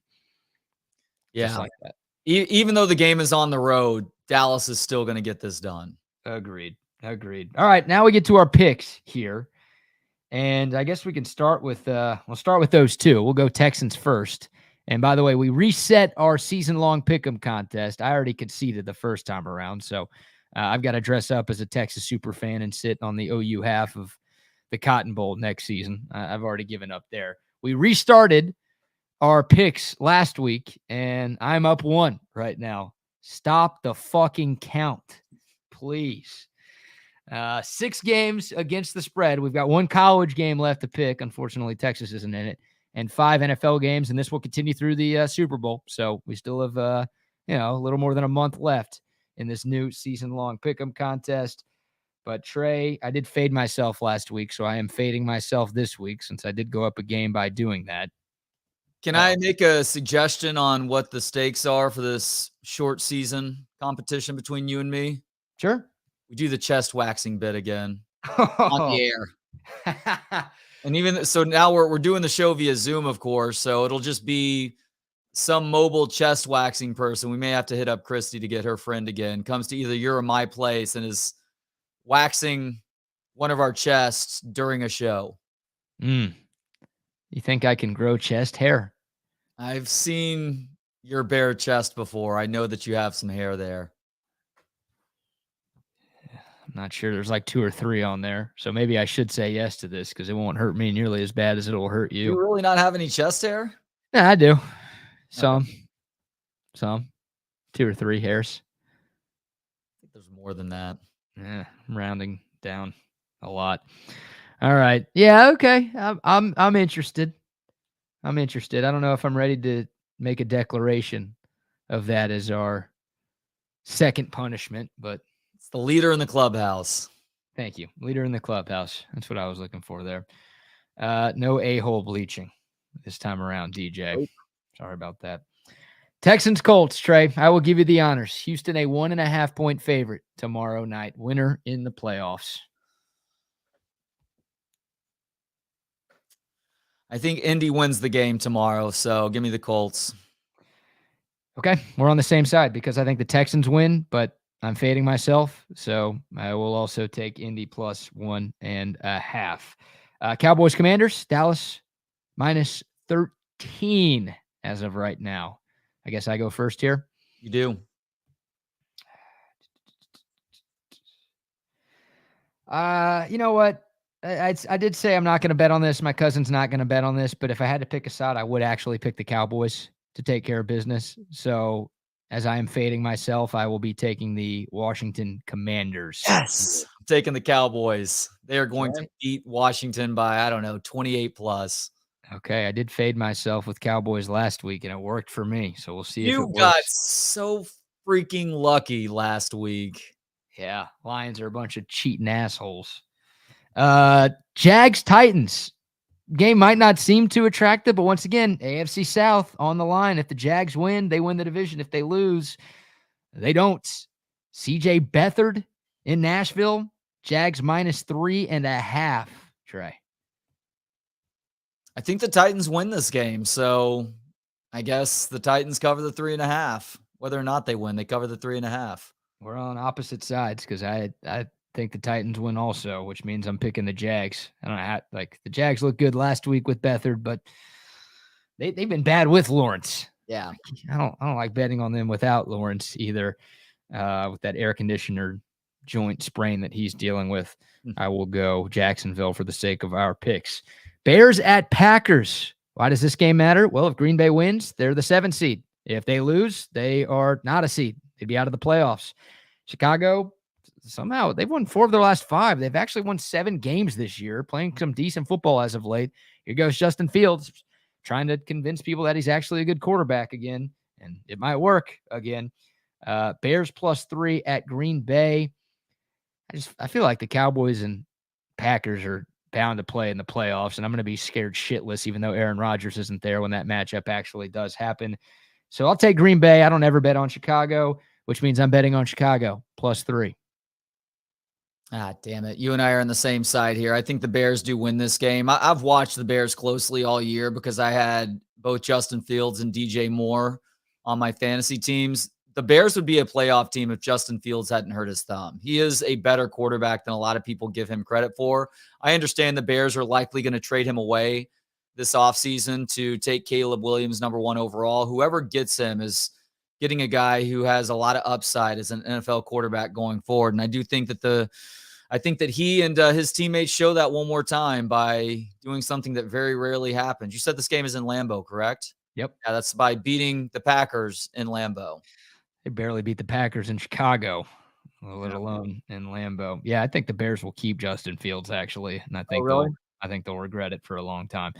Yeah. Just like that. Even though the game is on the road, Dallas is still going to get this done. Agreed. All right. Now we get to our picks here. And I guess we can start with, we'll start with those two. We'll go Texans first. And by the way, we reset our season-long pick'em contest. I already conceded the first time around, so I've got to dress up as a Texas super fan and sit on the OU half of the Cotton Bowl next season. I've already given up there. We restarted our picks last week, and I'm up 1 right now. Stop the fucking count, please. 6 games against the spread. We've got 1 college game left to pick. Unfortunately, Texas isn't in it. And 5 NFL games, and this will continue through the Super Bowl. So we still have, a little more than a month left in this new season-long pick'em contest. But Trey, I did fade myself last week, so I am fading myself this week since I did go up a game by doing that. Can I make a suggestion on what the stakes are for this short season competition between you and me? Sure. We do the chest waxing bit again on the air. And even so, now we're doing the show via Zoom, of course. So it'll just be some mobile chest waxing person. We may have to hit up Christy to get her friend again. Comes to either your or my place and is waxing one of our chests during a show. You think I can grow chest hair? I've seen your bare chest before. I know that you have some hair there. I'm not sure. There's like 2 or 3 on there. So maybe I should say yes to this because it won't hurt me nearly as bad as it'll hurt you. You really not have any chest hair? Yeah, I do. Some. 2 or 3 hairs. I think there's more than that. Yeah, I'm rounding down a lot. All right. Yeah, okay. I'm interested. I'm interested. I don't know if I'm ready to make a declaration of that as our second punishment, but it's the leader in the clubhouse. Thank you. Leader in the clubhouse. That's what I was looking for there. No a-hole bleaching this time around, DJ. Nope. Sorry about that. Texans Colts, Trey. I will give you the honors. Houston, a 1.5-point favorite tomorrow night. Winner in the playoffs. I think Indy wins the game tomorrow, so give me the Colts. Okay, we're on the same side because I think the Texans win, but I'm fading myself, so I will also take Indy plus 1.5. Cowboys Commanders, Dallas minus 13 as of right now. I guess I go first here. You do. You know what? I did say I'm not going to bet on this. My cousin's not going to bet on this, but if I had to pick a side, I would actually pick the Cowboys to take care of business. So as I am fading myself, I will be taking the Washington Commanders. Yes. I'm taking the Cowboys. They are going to beat Washington by, 28 plus. Okay. I did fade myself with Cowboys last week and it worked for me. So we'll see if it works. You got so freaking lucky last week. Yeah. Lions are a bunch of cheating assholes. Jags Titans. Game might not seem too attractive, but once again, AFC South on the line. If the Jags win, they win the division. If they lose, they don't. CJ Beathard in Nashville. Jags minus 3.5. Trey. I think the Titans win this game, so I guess the Titans cover the 3.5. Whether or not they win, they cover the 3.5. We're on opposite sides because I think the Titans win also, which means I'm picking the Jags. I don't know how, the Jags looked good last week with Beathard, but they've been bad with Lawrence. Yeah. I don't like betting on them without Lawrence either. With that air conditioner joint sprain that he's dealing with. I will go Jacksonville for the sake of our picks. Bears at Packers. Why does this game matter? Well, if Green Bay wins, they're the 7th seed. If they lose, they are not a seed. They'd be out of the playoffs. Chicago, somehow they've won 4 of their last 5. They've actually won 7 games this year, playing some decent football as of late. Here goes Justin Fields trying to convince people that he's actually a good quarterback again, and it might work again. Bears plus 3 at Green Bay. I feel like the Cowboys and Packers are bound to play in the playoffs, and I'm going to be scared shitless even though Aaron Rodgers isn't there when that matchup actually does happen. So I'll take Green Bay. I don't ever bet on Chicago, which means I'm betting on Chicago plus 3. Ah, damn it. You and I are on the same side here. I think the Bears do win this game. I've watched the Bears closely all year because I had both Justin Fields and DJ Moore on my fantasy teams. The Bears would be a playoff team if Justin Fields hadn't hurt his thumb. He is a better quarterback than a lot of people give him credit for. I understand the Bears are likely going to trade him away this offseason to take Caleb Williams number 1 overall. Whoever gets him is getting a guy who has a lot of upside as an NFL quarterback going forward. And I do think that he and his teammates show that one more time by doing something that very rarely happens. You said this game is in Lambeau, correct? Yep. Yeah, that's by beating the Packers in Lambeau. They barely beat the Packers in Chicago, let alone in Lambeau. Yeah, I think the Bears will keep Justin Fields, actually. And I think they'll regret it for a long time.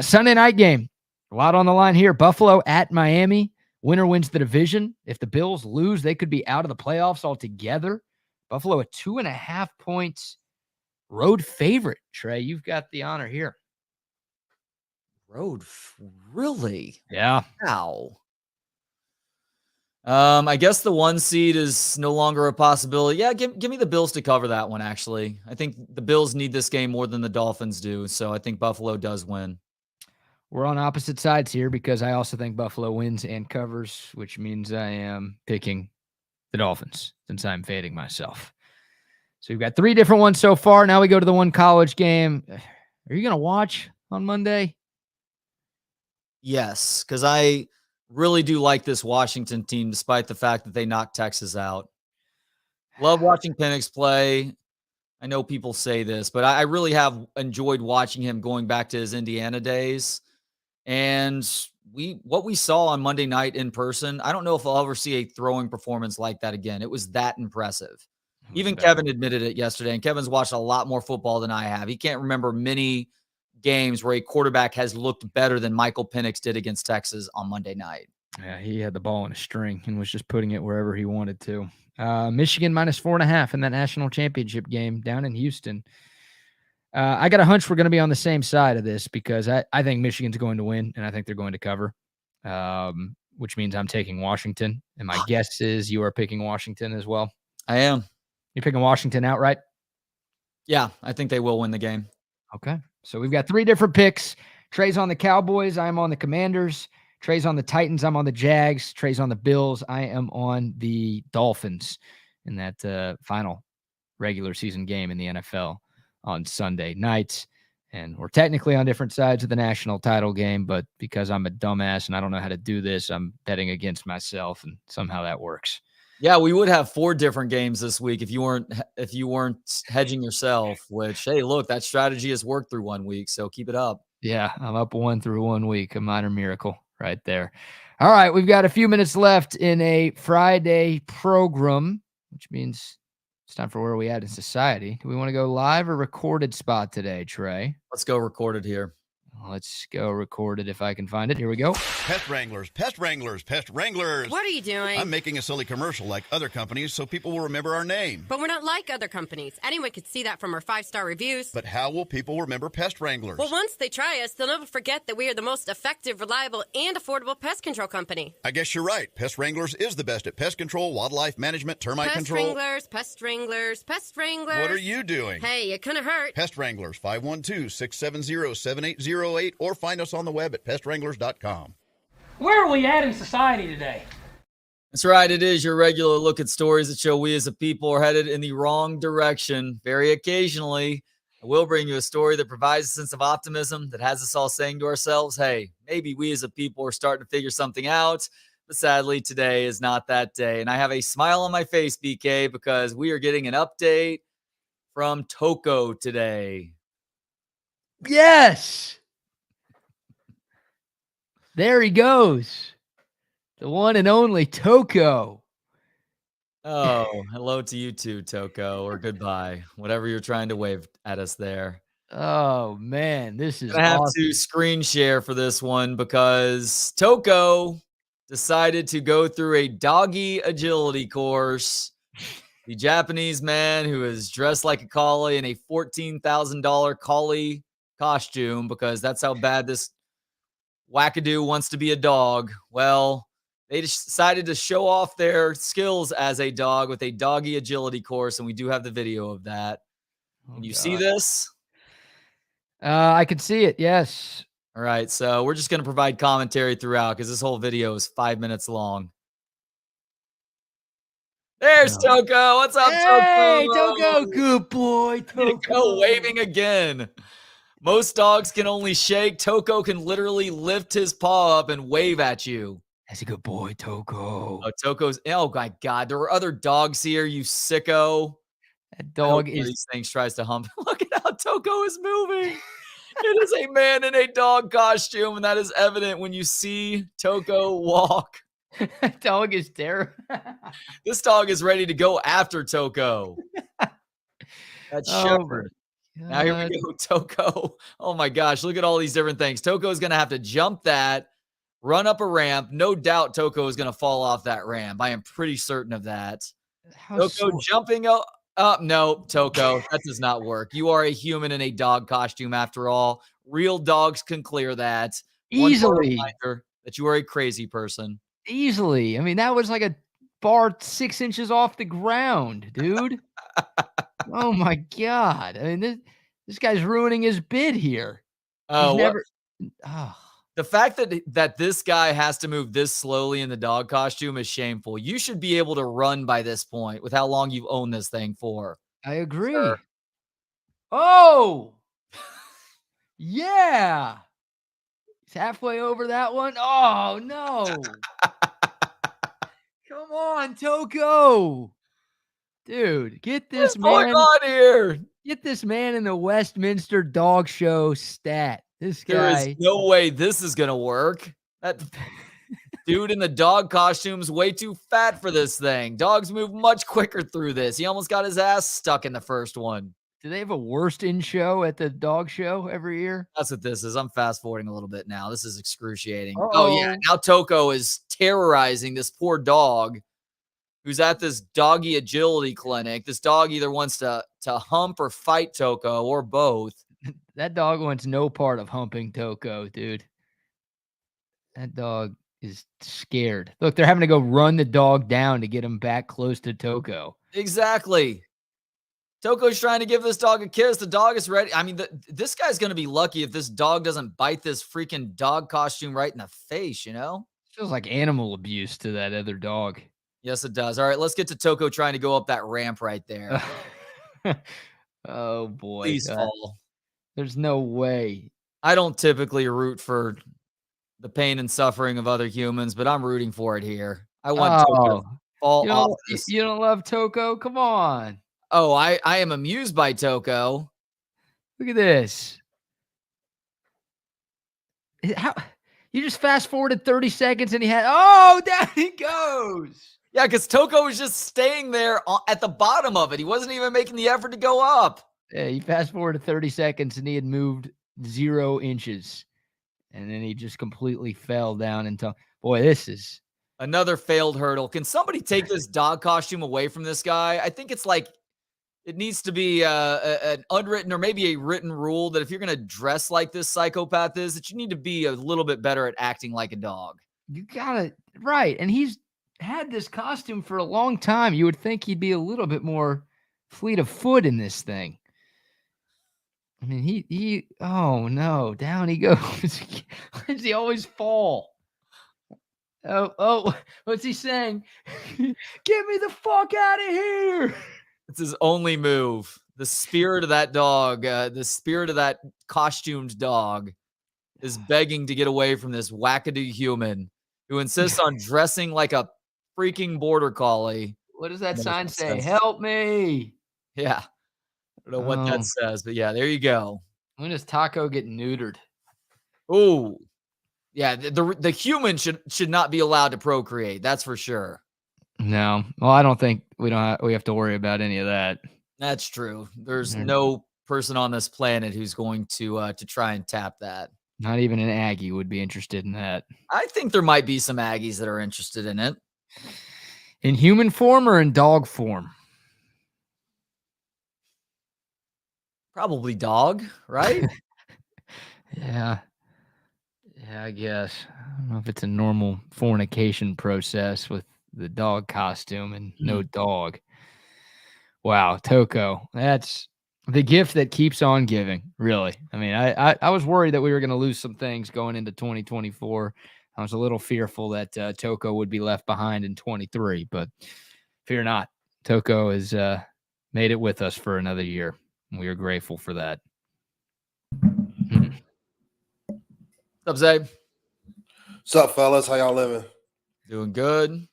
Sunday night game. A lot on the line here. Buffalo at Miami. Winner wins the division. If the Bills lose, they could be out of the playoffs altogether. Buffalo a 2.5 points road favorite. Trey, you've got the honor here. Really? Yeah. Wow. I guess the 1 seed is no longer a possibility. Yeah, give me the Bills to cover that one, actually. I think the Bills need this game more than the Dolphins do, so I think Buffalo does win. We're on opposite sides here because I also think Buffalo wins and covers, which means I am picking the Dolphins since I'm fading myself. So we've got 3 different ones so far. Now we go to the one college game. Are you going to watch on Monday? Yes, because I really do like this Washington team, despite the fact that they knocked Texas out. Love watching Penix play. I know people say this, but I really have enjoyed watching him going back to his Indiana days. And what we saw on Monday night in person, I don't know if I'll ever see a throwing performance like that again. It was that impressive. Even Kevin admitted it yesterday, and Kevin's watched a lot more football than I have. He can't remember many games where a quarterback has looked better than Michael Penix did against Texas on Monday night. Yeah, he had the ball in a string and was just putting it wherever he wanted to. Michigan -4.5 in that national championship game down in Houston. I got a hunch we're going to be on the same side of this because I think Michigan's going to win, and I think they're going to cover, which means I'm taking Washington. And my guess is you are picking Washington as well. I am. You're picking Washington outright? Yeah, I think they will win the game. Okay. So we've got 3 different picks. Trey's on the Cowboys. I'm on the Commanders. Trey's on the Titans. I'm on the Jags. Trey's on the Bills. I am on the Dolphins in that final regular season game in the NFL on Sunday night. And we're technically on different sides of the national title game, but because I'm a dumbass and I don't know how to do this, I'm betting against myself, and somehow that works. Yeah, we would have 4 different games this week if you weren't hedging yourself, which, hey, look, that strategy has worked through 1 week, so keep it up. Yeah, I'm up 1 through 1 week, a minor miracle right there. All right, we've got a few minutes left in a Friday program, which means it's time for Where Are We At in Society. Do we want to go live or recorded spot today, Trey? Let's go recorded here. Let's go recorded if I can find it. Here we go. Pest wranglers, pest wranglers, pest wranglers. What are you doing? I'm making a silly commercial like other companies so people will remember our name. But we're not like other companies. Anyone could see that from our 5-star reviews. But how will people remember pest wranglers? Well, once they try us, they'll never forget that we are the most effective, reliable, and affordable pest control company. I guess you're right. Pest Wranglers is the best at pest control, wildlife management, termite Pest control. wranglers, pest wranglers, pest wranglers. What are you doing? Hey, it couldn't hurt. Pest Wranglers, 512-670-7808, or find us on the web at pestwranglers.com. Where are we at in society today? That's right. It is your regular look at stories that show we as a people are headed in the wrong direction. Very occasionally, I will bring you a story that provides a sense of optimism that has us all saying to ourselves, hey, maybe we as a people are starting to figure something out. But sadly, today is not that day. And I have a smile on my face, BK, because we are getting an update from Toko today. Yes. There he goes. The one and only Toko. Oh, hello to you too, Toko, or goodbye. Whatever you're trying to wave at us there. Oh, man. This is I have awesome. to screen share for this one because Toko decided to go through a doggy agility course. The Japanese man who is dressed like a collie in a $14,000 collie costume, because that's how bad this wackadoo wants to be a dog. Well, they decided to show off their skills as a dog with a doggy agility course, and we do have the video of that. Can you see this? I can see it, yes. All right, so we're just going to provide commentary throughout because this whole video is 5 minutes long. There's Toko. What's up, Hey, Toko? Toko. Good boy, Toko waving again. Most dogs can only shake. Toko can literally lift his paw up and wave at you. That's a good boy, Toko. Oh, Toko's. Oh, my God. There were other dogs here, you sicko. That dog One of is. these things tries to hump. Look at how Toko is moving. It is a man in a dog costume, and that is evident when you see Toko walk. That dog is terrible. This dog is ready to go after Toko. That's shepherd. Now here we go, Toko. Oh my gosh, look at all these different things. Toko is going to have to jump that, run up a ramp. No doubt Toko is going to fall off that ramp. I am pretty certain of that. Toko jumping up. No, Toko, that does not work. You are a human in a dog costume after all. Real dogs can clear that. Easily. That you are a crazy person. Easily. I mean, that was like a bar 6 inches off the ground, dude. Oh my God. I mean, this guy's ruining his bid here. Oh, the fact that this guy has to move this slowly in the dog costume is shameful. You should be able to run by this point with how long you've owned this thing for. I agree. Sure. Oh, yeah. He's halfway over that one. Oh, no. Come on, Toko. Dude, get this man. What's going on here? Get this man in the Westminster Dog Show stat. This guy. There is no way this is going to work. That dude in the dog costume's way too fat for this thing. Dogs move much quicker through this. He almost got his ass stuck in the first one. Do they have a worst in show at the dog show every year? That's what this is. I'm fast forwarding a little bit now. This is excruciating. Uh-oh. Oh yeah, now Toko is terrorizing this poor dog who's at this doggy agility clinic. This dog either wants to hump or fight Toko or both. That dog wants no part of humping Toko, dude. That dog is scared. Look, they're having to go run the dog down to get him back close to Toko. Exactly. Toko's trying to give this dog a kiss. The dog is ready. I mean, this guy's going to be lucky if this dog doesn't bite this freaking dog costume right in the face, you know? Feels like animal abuse to that other dog. Yes, it does. All right, let's get to Toko trying to go up that ramp right there. Oh, boy. Please fall. There's no way. I don't typically root for the pain and suffering of other humans, but I'm rooting for it here. I want Toko to fall off this. You don't love Toko? Come on. Oh, I am amused by Toko. Look at this. How you just fast forwarded 30 seconds and down he goes. Yeah, because Toko was just staying there at the bottom of it. He wasn't even making the effort to go up. Yeah, he fast forwarded 30 seconds and he had moved 0 inches. And then he just completely fell down into, boy, this is another failed hurdle. Can somebody take this dog costume away from this guy? I think it's like it needs to be an unwritten or maybe a written rule that if you're going to dress like this psychopath is, that you need to be a little bit better at acting like a dog. You got it right. And he's had this costume for a long time. You would think he'd be a little bit more fleet of foot in this thing. I mean, he oh no, down he goes. Why does he always fall? Oh, what's he saying? Get me the fuck out of here. It's his only move. The spirit of that dog, the spirit of that costumed dog is begging to get away from this wackadoo human who insists on dressing like a freaking border collie. What does that sign say? Help me. Yeah. I don't know what that says, but yeah, there you go. When does Taco get neutered? Oh, yeah. The human should not be allowed to procreate. That's for sure. No. Well, I don't think we have to worry about any of that. That's true. There's no person on this planet who's going to try and tap that. Not even an Aggie would be interested in that. I think there might be some Aggies that are interested in it. In human form or in dog form? Probably dog, right? Yeah, I guess. I don't know if it's a normal fornication process with the dog costume and no dog. Wow, Toko. That's the gift that keeps on giving, really. I mean, I was worried that we were going to lose some things going into 2024. I was a little fearful that Toko would be left behind in 23, but fear not. Toko has made it with us for another year. We are grateful for that. What's up, Zay? What's up, fellas? How y'all living? Doing good.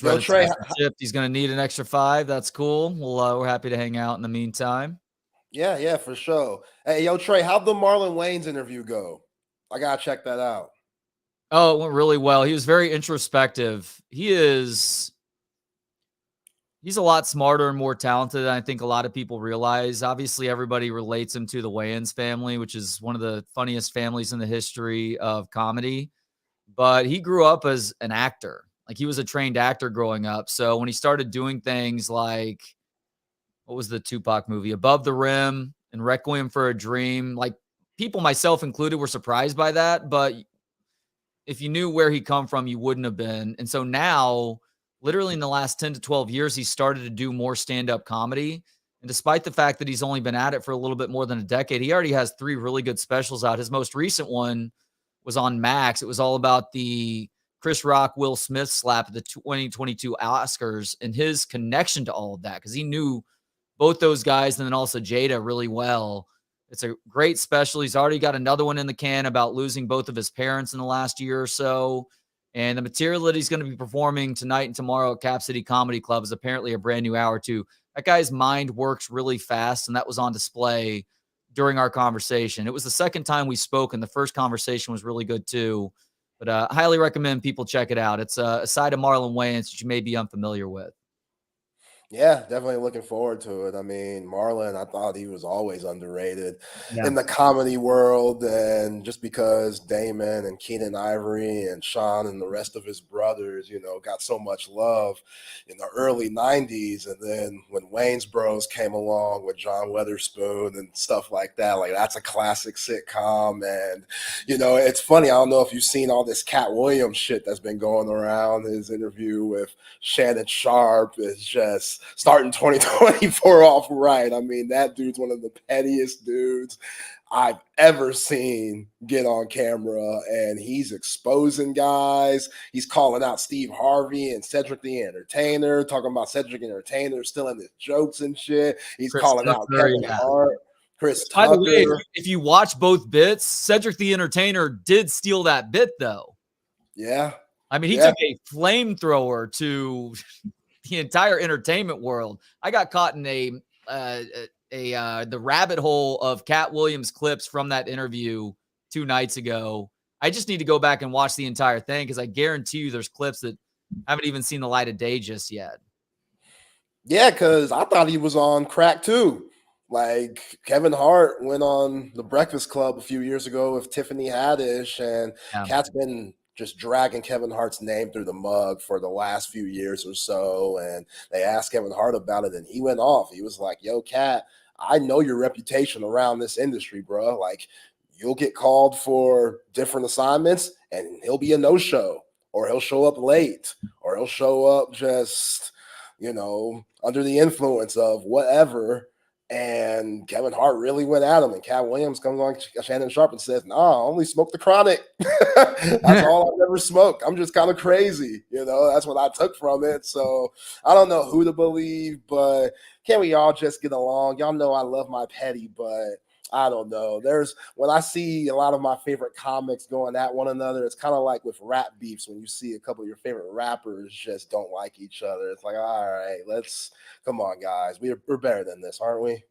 Yo, Trey, he's going to need an extra 5. That's cool. We're happy to hang out in the meantime. Yeah, for sure. Hey, yo, Trey, how'd the Marlon Wayans interview go? I got to check that out. Oh, it went really well. He was very introspective. He's a lot smarter and more talented than I think a lot of people realize. Obviously, everybody relates him to the Wayans family, which is one of the funniest families in the history of comedy. But he grew up as an actor. Like, he was a trained actor growing up. So when he started doing things like, what was the Tupac movie? Above the Rim and Requiem for a Dream. Like, people, myself included, were surprised by that. But if you knew where he come from, you wouldn't have been. And so now, literally in the last 10 to 12 years, he started to do more stand-up comedy. And despite the fact that he's only been at it for a little bit more than a decade, he already has 3 really good specials out. His most recent one was on Max. It was all about the Chris Rock, Will Smith slap at the 2022 Oscars and his connection to all of that, because he knew both those guys and then also Jada really well. It's a great special. He's already got another one in the can about losing both of his parents in the last year or so. And the material that he's going to be performing tonight and tomorrow at Cap City Comedy Club is apparently a brand new hour too. That guy's mind works really fast, and that was on display during our conversation. It was the second time we spoke, and the first conversation was really good too. But I highly recommend people check it out. It's a side of Marlon Wayans that you may be unfamiliar with. Yeah, definitely looking forward to it. I mean, Marlon, I thought he was always underrated Yeah. in the comedy world. And just because Damon and Keenan Ivory and Sean and the rest of his brothers, you know, got so much love in the early 90s. And then when Wayne's Bros came along with John Weatherspoon and stuff like that, like that's a classic sitcom. And, you know, it's funny. I don't know if you've seen all this Cat Williams shit that's been going around. His interview with Shannon Sharp is just starting 2024 off right. I mean, that dude's one of the pettiest dudes I've ever seen get on camera, and he's exposing guys. He's calling out Steve Harvey and Cedric the Entertainer, talking about Cedric the Entertainer stealing his jokes and shit. He's Chris calling out Tucker, Kevin Hart, Chris By Tucker. the way, if you watch both bits, Cedric the Entertainer did steal that bit, though. Yeah. I mean, he took a flamethrower to the entire entertainment world. I got caught in the rabbit hole of Cat Williams clips from that interview 2 nights ago. I just need to go back and watch the entire thing because I guarantee you there's clips that haven't even seen the light of day just yet. Yeah, because I thought he was on crack too. Like Kevin Hart went on The Breakfast Club a few years ago with Tiffany Haddish, and Cat's been just dragging Kevin Hart's name through the mug for the last few years or so. And they asked Kevin Hart about it, and he went off. He was like, yo, Cat, I know your reputation around this industry, bro. Like, you'll get called for different assignments, and he'll be a no-show, or he'll show up late, or he'll show up just, you know, under the influence of whatever. And Kevin Hart really went at him, and Cat Williams comes on Shannon Sharp and says, "Nah, I only smoke the chronic. That's all I've ever smoked. I'm just kind of crazy." You know, that's what I took from it. So I don't know who to believe, but can we all just get along? Y'all know I love my petty, but I don't know. When I see a lot of my favorite comics going at one another, it's kind of like with rap beefs when you see a couple of your favorite rappers just don't like each other. It's like, all right, come on, guys. We're better than this, aren't we?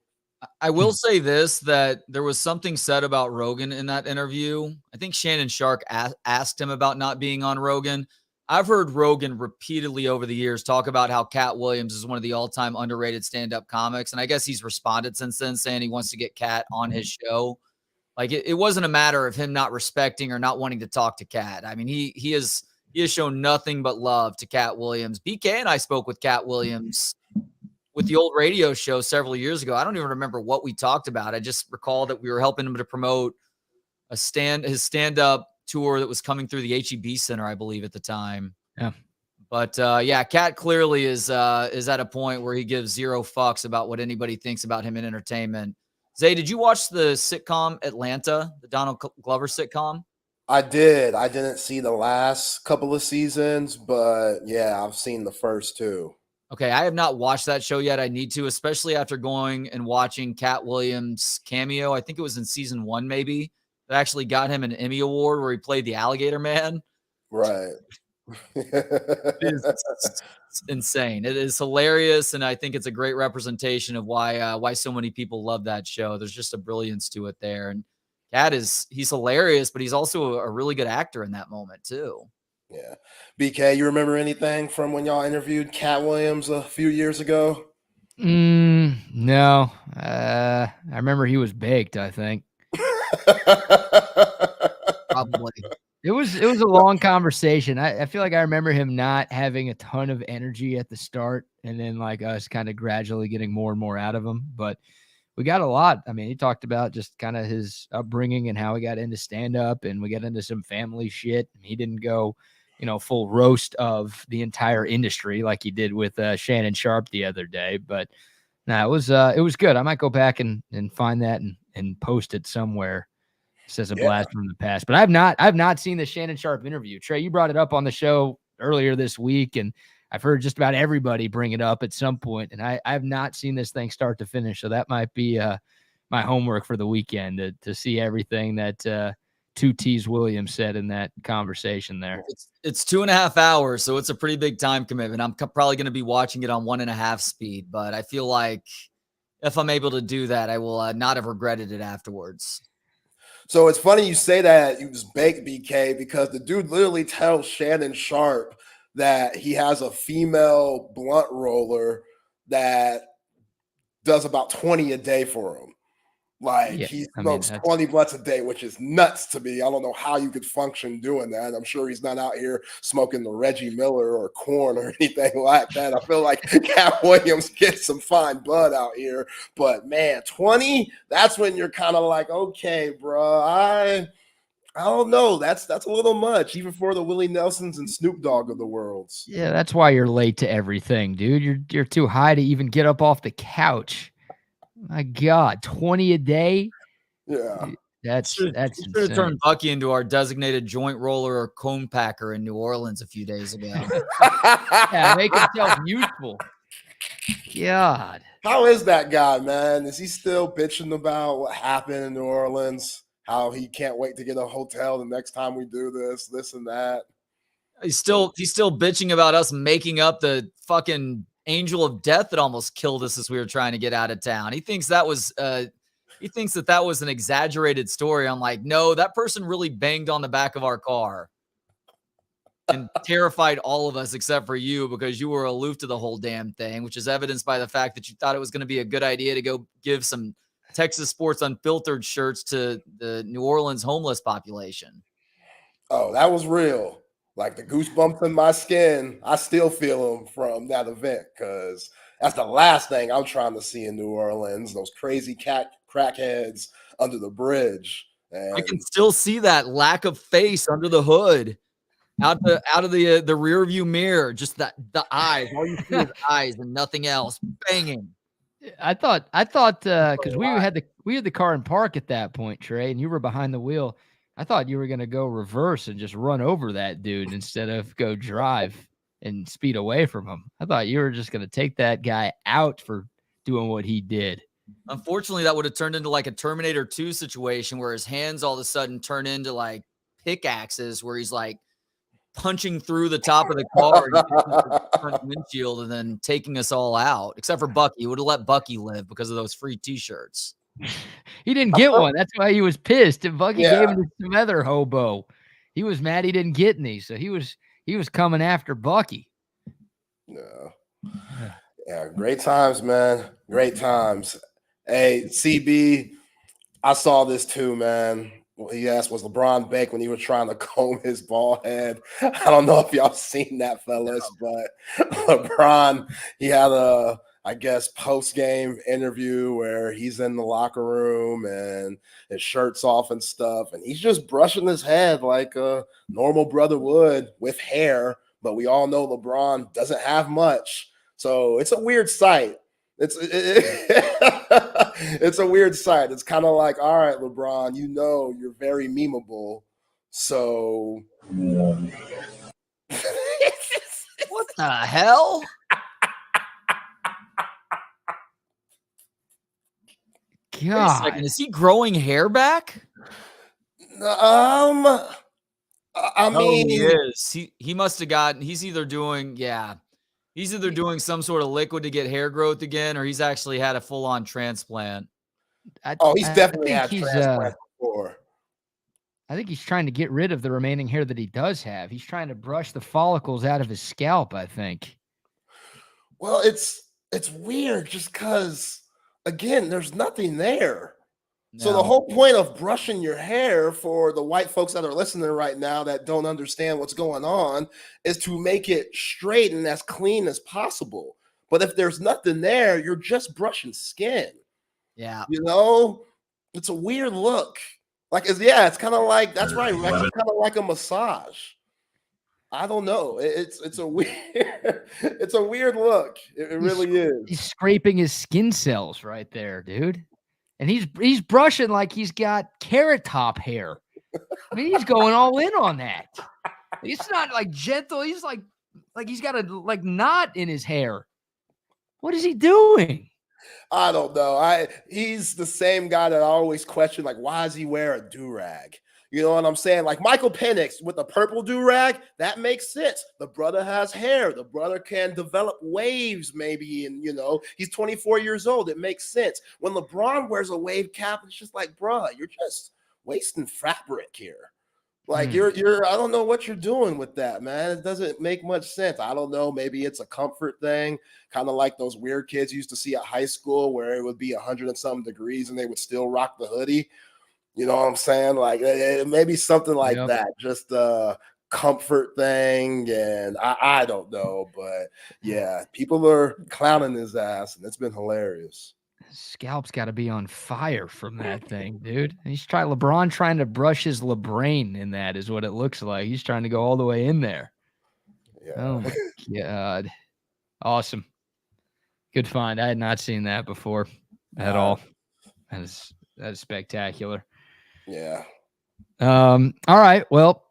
I will say this, that there was something said about Rogan in that interview. I think Shannon Sharp asked him about not being on Rogan. I've heard Rogan repeatedly over the years talk about how Cat Williams is one of the all-time underrated stand-up comics. And I guess he's responded since then saying he wants to get Cat on his show. Like it wasn't a matter of him not respecting or not wanting to talk to Cat. I mean, he has shown nothing but love to Cat Williams. BK and I spoke with Cat Williams with the old radio show several years ago. I don't even remember what we talked about. I just recall that we were helping him to promote his stand-up tour that was coming through the HEB Center, I believe, at the time. Yeah. But Cat clearly is at a point where he gives zero fucks about what anybody thinks about him in entertainment. Zay, did you watch the sitcom Atlanta, the Donald Glover sitcom? I did. I didn't see the last couple of seasons, but yeah, I've seen the first 2. Okay, I have not watched that show yet. I need to, especially after going and watching Cat Williams' cameo. I think it was in season 1, maybe. That actually got him an Emmy Award where he played the Alligator Man. Right. It's insane. It is hilarious, and I think it's a great representation of why so many people love that show. There's just a brilliance to it there. And Cat he's hilarious, but he's also a really good actor in that moment too. Yeah. BK, you remember anything from when y'all interviewed Cat Williams a few years ago? No. I remember he was baked, I think. Probably. It was a long conversation. I feel like I remember him not having a ton of energy at the start, and then like us kind of gradually getting more and more out of him. But we got a lot. I mean, he talked about just kind of his upbringing and how he got into stand-up, and we got into some family shit. He didn't go, full roast of the entire industry like he did with Shannon Sharp the other day. But no, it was good. I might go back and find that and post it somewhere. Says a blast from the past. But I've not seen the Shannon Sharp interview. Trey, you brought it up on the show earlier this week, and I've heard just about everybody bring it up at some point, and I've not seen this thing start to finish. So that might be my homework for the weekend to see everything that 2T's Williams said in that conversation there. It's 2.5 hours, so it's a pretty big time commitment. I'm probably going to be watching it on 1.5 speed, but I feel like if I'm able to do that, I will not have regretted it afterwards. So it's funny you say that he was baked, BK, because the dude literally tells Shannon Sharp that he has a female blunt roller that does about 20 a day for him. Like he smokes 20 blunts a day, which is nuts to me. I don't know how you could function doing that. I'm sure he's not out here smoking the Reggie Miller or corn or anything like that. I feel like Cat Williams gets some fine bud out here. But man, 20, that's when you're kind of like, okay, bro, I don't know. That's a little much, even for the Willie Nelsons and Snoop Dogg of the world. Yeah, that's why you're late to everything, dude. You're too high to even get up off the couch. My God, 20 a day? Yeah. That's should have turned Bucky into our designated joint roller or cone packer in New Orleans a few days ago. Yeah, make himself useful. God. How is that guy, man? Is he still bitching about what happened in New Orleans? How he can't wait to get a hotel the next time we do this and that? He's still bitching about us making up the fucking angel of death that almost killed us as we were trying to get out of town. He thinks that was that was an exaggerated story. I'm like, no, that person really banged on the back of our car and terrified all of us except for you because you were aloof to the whole damn thing, which is evidenced by the fact that you thought it was going to be a good idea to go give some Texas Sports Unfiltered shirts to the New Orleans homeless population. Oh, that was real. Like the goosebumps in my skin, I still feel them from that event because that's the last thing I'm trying to see in New Orleans, those crazy crackheads under the bridge. And I can still see that lack of face under the hood, out of the rear view mirror, just the eyes. All you see is eyes and nothing else. Banging. I thought because we had the car in park at that point, Trey, and you were behind the wheel. I thought you were going to go reverse and just run over that dude instead of go drive and speed away from him. I thought you were just going to take that guy out for doing what he did. Unfortunately, that would have turned into like a Terminator 2 situation where his hands all of a sudden turn into like pickaxes where he's like punching through the top of the car and the front windshield and then taking us all out, except for Bucky. He would have let Bucky live because of those free T-shirts. He didn't get one. That's why he was pissed. And Bucky gave him to some other hobo. He was mad he didn't get any, so he was coming after Bucky. Yeah, great times, man. Great times. Hey, CB, I saw this too, man. He asked, was LeBron baked when he was trying to comb his bald head? I don't know if y'all seen that, fellas, but LeBron, he had I guess, post-game interview where he's in the locker room and his shirt's off and stuff, and he's just brushing his head like a normal brother would with hair, but we all know LeBron doesn't have much. So it's a weird sight. It's a weird sight. It's kind of like, all right, LeBron, you know you're very memeable. So what the hell? God. Wait a second, is he growing hair back? I mean, he is. He must have gotten. He's either doing some sort of liquid to get hair growth again, or he's actually had a full-on transplant. He's definitely had transplant before. I think he's trying to get rid of the remaining hair that he does have. He's trying to brush the follicles out of his scalp, I think. Well, it's weird just because, again, there's nothing there. No. So the whole point of brushing your hair for the white folks that are listening right now that don't understand what's going on is to make it straight and as clean as possible. But if there's nothing there, you're just brushing skin. Yeah. You know, it's a weird look. It's kind of like, that's right, Rex, it's kind of like a massage. I don't know. It's a weird look. It really is. He's scraping his skin cells right there, dude. And he's brushing like he's got carrot top hair. I mean, he's going all in on that. It's not like gentle. He's like he's got a knot in his hair. What is he doing? I don't know. He's the same guy that I always question, like, why does he wear a do-rag? You know what I'm saying? Like Michael Penix with the purple do-rag, that makes sense. The brother has hair. The brother can develop waves maybe, and, you know, he's 24 years old. It makes sense. When LeBron wears a wave cap, it's just like, bruh, you're just wasting fabric here. Like you're I don't know what you're doing with that, man. It doesn't make much sense. I don't know. Maybe it's a comfort thing, kind of like those weird kids used to see at high school where it would be 100 and something degrees and they would still rock the hoodie. You know what I'm saying? Like maybe something like that, just a comfort thing. And I don't know, but yeah, people are clowning his ass and it's been hilarious. Scalp's got to be on fire from that thing, dude. He's LeBron trying to brush his LeBrain in that is what it looks like. He's trying to go all the way in there. Yeah. Oh my God. Awesome. Good find. I had not seen that before at all. That is spectacular. Yeah. All right. Well,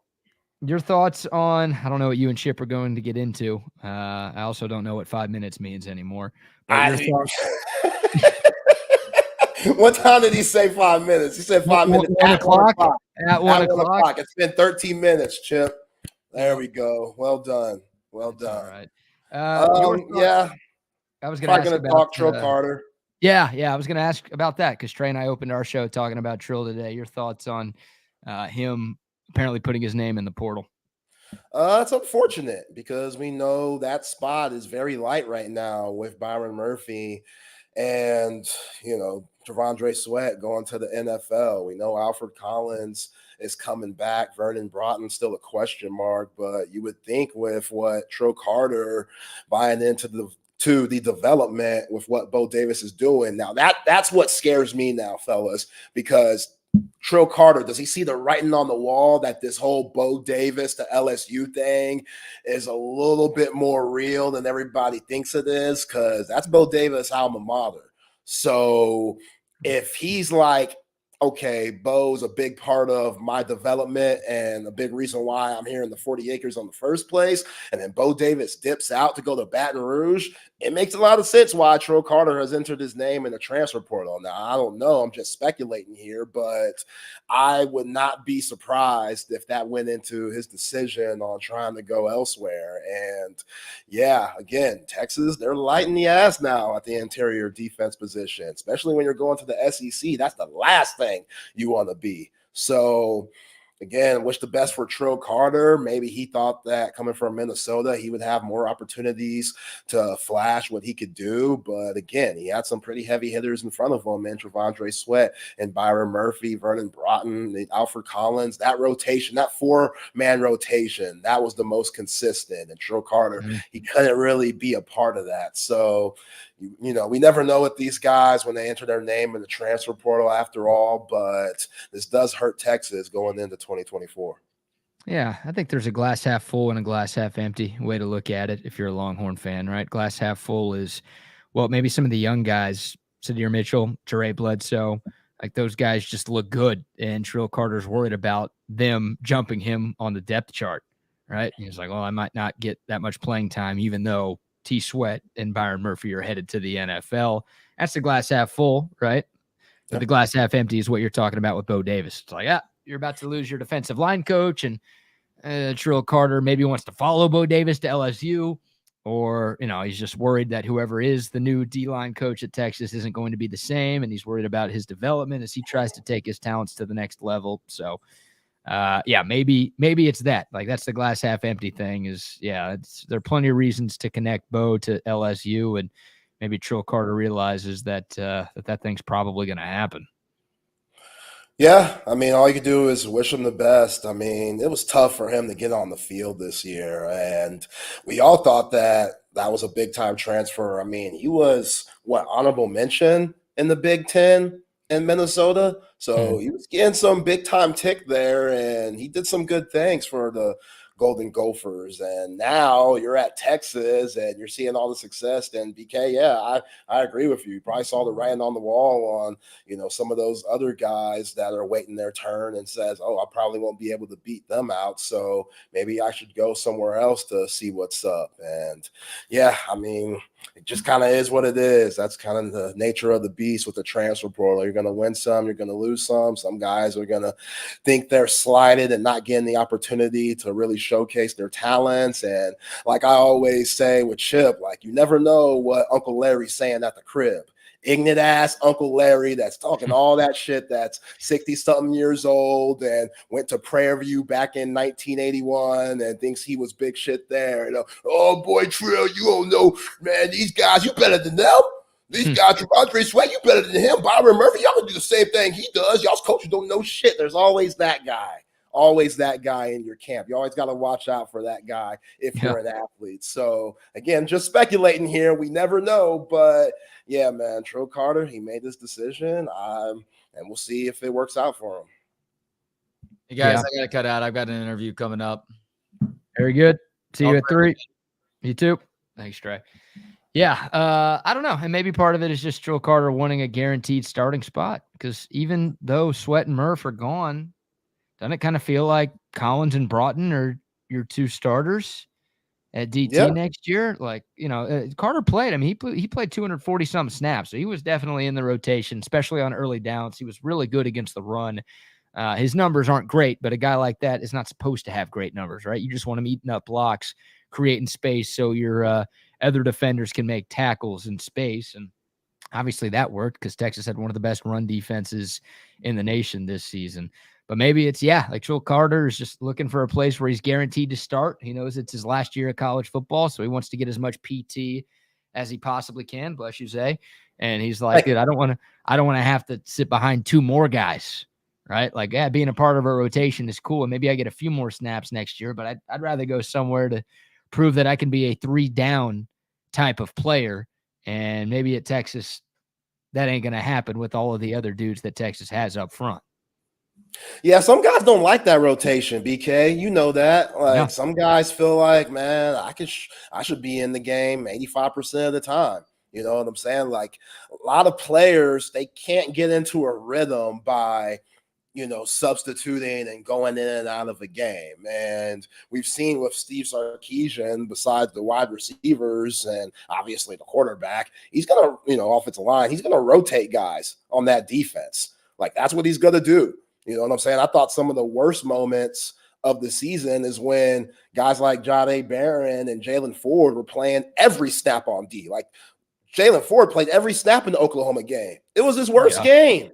your thoughts on, I don't know what you and Chip are going to get into. I also don't know what 5 minutes means anymore. But your thoughts. What time did he say 5 minutes? He said 5 minutes. 1 o'clock. At 1 o'clock. It's been 13 minutes, Chip. There we go. Well done. Well done. All right. Yeah. I was going to talk Trill Carter. Yeah. I was going to ask about that because Trey and I opened our show talking about Trill today. Your thoughts on him apparently putting his name in the portal? It's unfortunate because we know that spot is very light right now with Byron Murphy and, Javondre Sweat going to the NFL. We know Alfred Collins is coming back. Vernon Broughton still a question mark, but you would think with what Trill Carter buying into the development with what Bo Davis is doing. Now that's what scares me now, fellas, because Trill Carter, does he see the writing on the wall that this whole Bo Davis to LSU thing is a little bit more real than everybody thinks it is? Because that's Bo Davis' alma mater. So if he's like, okay, Bo's a big part of my development and a big reason why I'm here in the 40 acres in the first place, and then Bo Davis dips out to go to Baton Rouge, it makes a lot of sense why Trill Carter has entered his name in the transfer portal. Now, I don't know. I'm just speculating here, but I would not be surprised if that went into his decision on trying to go elsewhere. And yeah, again, Texas, they're lighting the ass now at the interior defense position, especially when you're going to the SEC. That's the last thing you want to be. So again, wish the best for Trill Carter. Maybe he thought that coming from Minnesota, he would have more opportunities to flash what he could do. But again, he had some pretty heavy hitters in front of him, and Javondre Sweat and Byron Murphy, Vernon Broughton, and Alfred Collins. That rotation, that 4-man rotation, that was the most consistent. And Trill Carter, he couldn't really be a part of that. So, we never know with these guys when they enter their name in the transfer portal after all, but this does hurt Texas going into 2024. Yeah, I think there's a glass half full and a glass half empty way to look at it if you're a Longhorn fan, right? Glass half full is, well, maybe some of the young guys, Sadir Mitchell, Teray Bledsoe, like those guys just look good, and Trill Carter's worried about them jumping him on the depth chart, right? He's like, well, I might not get that much playing time, even though T. Sweat and Byron Murphy are headed to the NFL. That's the glass half full, right? But the glass half empty is what you're talking about with Bo Davis. It's like, you're about to lose your defensive line coach, and Trill Carter maybe wants to follow Bo Davis to LSU, or, he's just worried that whoever is the new D-line coach at Texas isn't going to be the same, and he's worried about his development as he tries to take his talents to the next level. So, maybe it's that. Like, that's the glass half empty thing is, there are plenty of reasons to connect Bo to LSU, and maybe Trill Carter realizes that that thing's probably going to happen. Yeah, all you could do is wish him the best. It was tough for him to get on the field this year, and we all thought that was a big-time transfer. He was, honorable mention in the Big Ten in Minnesota. So he was getting some big time tick there, and he did some good things for the Golden Gophers. And now you're at Texas and you're seeing all the success. And BK, I agree with you. You probably saw the writing on the wall on, some of those other guys that are waiting their turn and says, I probably won't be able to beat them out. So maybe I should go somewhere else to see what's up. And it just kind of is what it is. That's kind of the nature of the beast with the transfer portal. You're going to win some, you're going to lose some. Some guys are going to think they're slighted and not getting the opportunity to really showcase their talents. And like I always say with Chip, like, you never know what Uncle Larry's saying at the crib. ignorant ass Uncle Larry that's talking all that shit, that's 60-something years old and went to Prairie View back in 1981 and thinks he was big shit there. You know, oh boy, Trill, you don't know, man, these guys, you better than them. These guys, Andre Sweat, you better than him. Byron Murphy, y'all can do the same thing he does. Y'all's coaches don't know shit. There's always that guy. Always that guy in your camp. You always got to watch out for that guy if you're an athlete. So, again, just speculating here. We never know. But, yeah, man, Trill Carter, he made this decision. And we'll see if it works out for him. Hey, guys, I got to cut out. I've got an interview coming up. Very good. See you at 3. You too. Thanks, Trey. Yeah, I don't know. And maybe part of it is just Trill Carter wanting a guaranteed starting spot because even though Sweat and Murph are gone, doesn't it kind of feel like Collins and Broughton are your 2 starters at DT next year? Like, you know, Carter played. I mean, he played 240-something snaps, so he was definitely in the rotation, especially on early downs. He was really good against the run. His numbers aren't great, but a guy like that is not supposed to have great numbers, right? You just want him eating up blocks, creating space so your other defenders can make tackles in space. And obviously that worked because Texas had one of the best run defenses in the nation this season. But maybe it's, like Trill Carter is just looking for a place where he's guaranteed to start. He knows it's his last year of college football, so he wants to get as much PT as he possibly can, bless you, Zay. And he's like, dude, I don't want to have to sit behind 2 more guys, right? Like, being a part of a rotation is cool, and maybe I get a few more snaps next year, but I'd rather go somewhere to prove that I can be a 3-down type of player. And maybe at Texas, that ain't going to happen with all of the other dudes that Texas has up front. Yeah, some guys don't like that rotation, BK. You know that. Like some guys feel like, man, I should be in the game 85% of the time. You know what I'm saying? Like a lot of players, they can't get into a rhythm by, you know, substituting and going in and out of a game. And we've seen with Steve Sarkisian, besides the wide receivers and obviously the quarterback, he's going to, you know, offensive line, he's going to rotate guys on that defense. Like that's what he's going to do. You know what I'm saying? I thought some of the worst moments of the season is when guys like Jahdae Barron and Jalen Ford were playing every snap on D. Like Jalen Ford played every snap in the Oklahoma game. It was his worst game.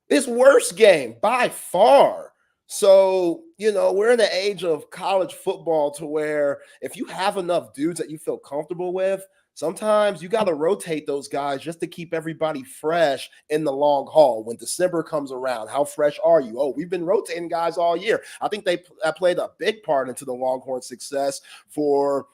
His worst game by far. So, you know, we're in the age of college football to where if you have enough dudes that you feel comfortable with, sometimes you got to rotate those guys just to keep everybody fresh in the long haul. When December comes around, how fresh are you? Oh, we've been rotating guys all year. I think that played a big part into the Longhorn success for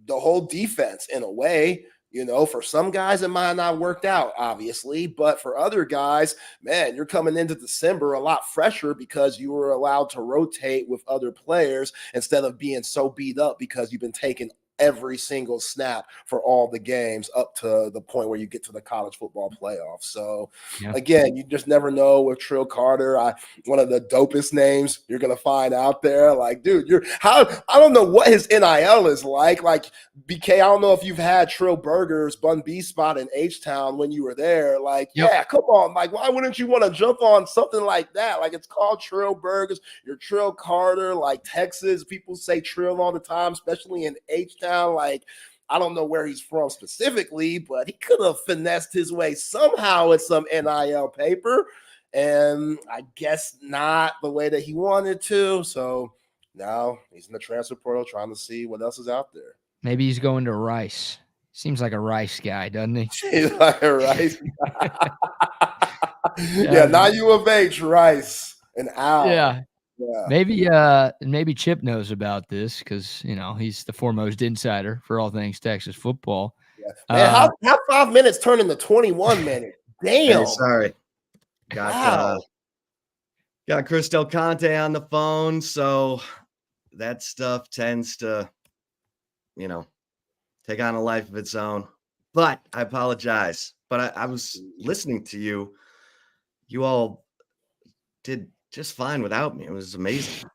the whole defense in a way. You know, for some guys, it might not have worked out, obviously, but for other guys, man, you're coming into December a lot fresher because you were allowed to rotate with other players instead of being so beat up because you've been taking every single snap for all the games up to the point where you get to the college football playoffs. So again, you just never know with Trill Carter. One of the dopest names you're going to find out there. Like, dude, I don't know what his NIL is like. Like BK, I don't know if you've had Trill Burgers, Bun B spot in H-Town when you were there. Like, come on. Like, why wouldn't you want to jump on something like that? Like, it's called Trill Burgers. You're Trill Carter, like Texas. People say Trill all the time, especially in H-Town. Like, I don't know where he's from specifically, but he could have finessed his way somehow with some NIL paper, and I guess not the way that he wanted to. So now he's in the transfer portal trying to see what else is out there. Maybe he's going to Rice. Seems like a Rice guy, doesn't he? He's like a Rice guy. Not U of H, Rice, and Al. Yeah. Maybe Chip knows about this because, you know, he's the foremost insider for all things Texas football. Man, how 5 minutes turn into 21 minutes? Damn. Hey, sorry. Got Chris Del Conte on the phone, so that stuff tends to, you know, take on a life of its own. But I apologize. But I was listening to you. You all did just fine without me. It was amazing.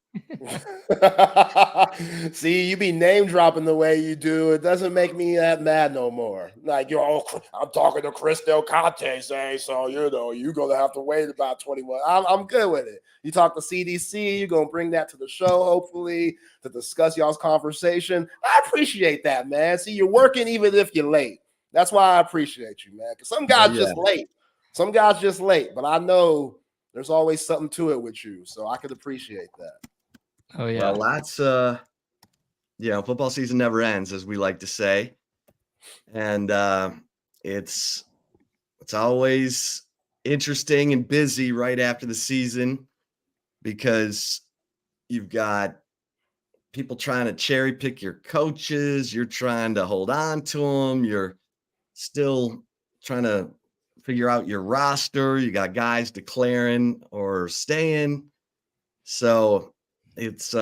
See, you be name dropping the way you do. It doesn't make me that mad no more. Like, I'm talking to Chris Del Conte, say, so, you know, you're going to have to wait about 21. I'm good with it. You talk to CDC, you're going to bring that to the show, hopefully, to discuss y'all's conversation. I appreciate that, man. See, you're working even if you're late. That's why I appreciate you, man. Because some guys just late. Some guys just late, but I know there's always something to it with you, so I could appreciate that. Oh yeah, well, lots. Football season never ends, as we like to say, and it's always interesting and busy right after the season because you've got people trying to cherry pick your coaches. You're trying to hold on to them. You're still trying to figure out your roster. You got guys declaring or staying. So it's,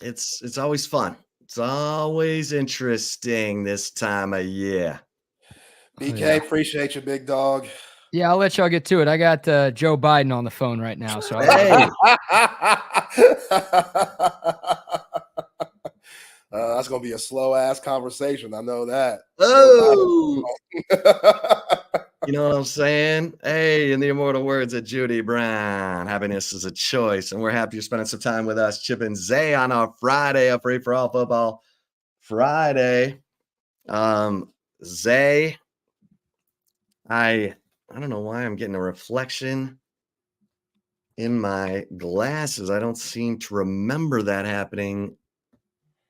it's always fun. It's always interesting this time of year. BK, appreciate you, big dog. Yeah, I'll let y'all get to it. I got Joe Biden on the phone right now. So hey. That's going to be a slow-ass conversation. I know that. Oh! You know what I'm saying? Hey, in the immortal words of Judy Brown, happiness is a choice. And we're happy you're spending some time with us, Chip and Zay, on our Friday, a Free for All Football Friday. Zay, I don't know why I'm getting a reflection in my glasses. I don't seem to remember that happening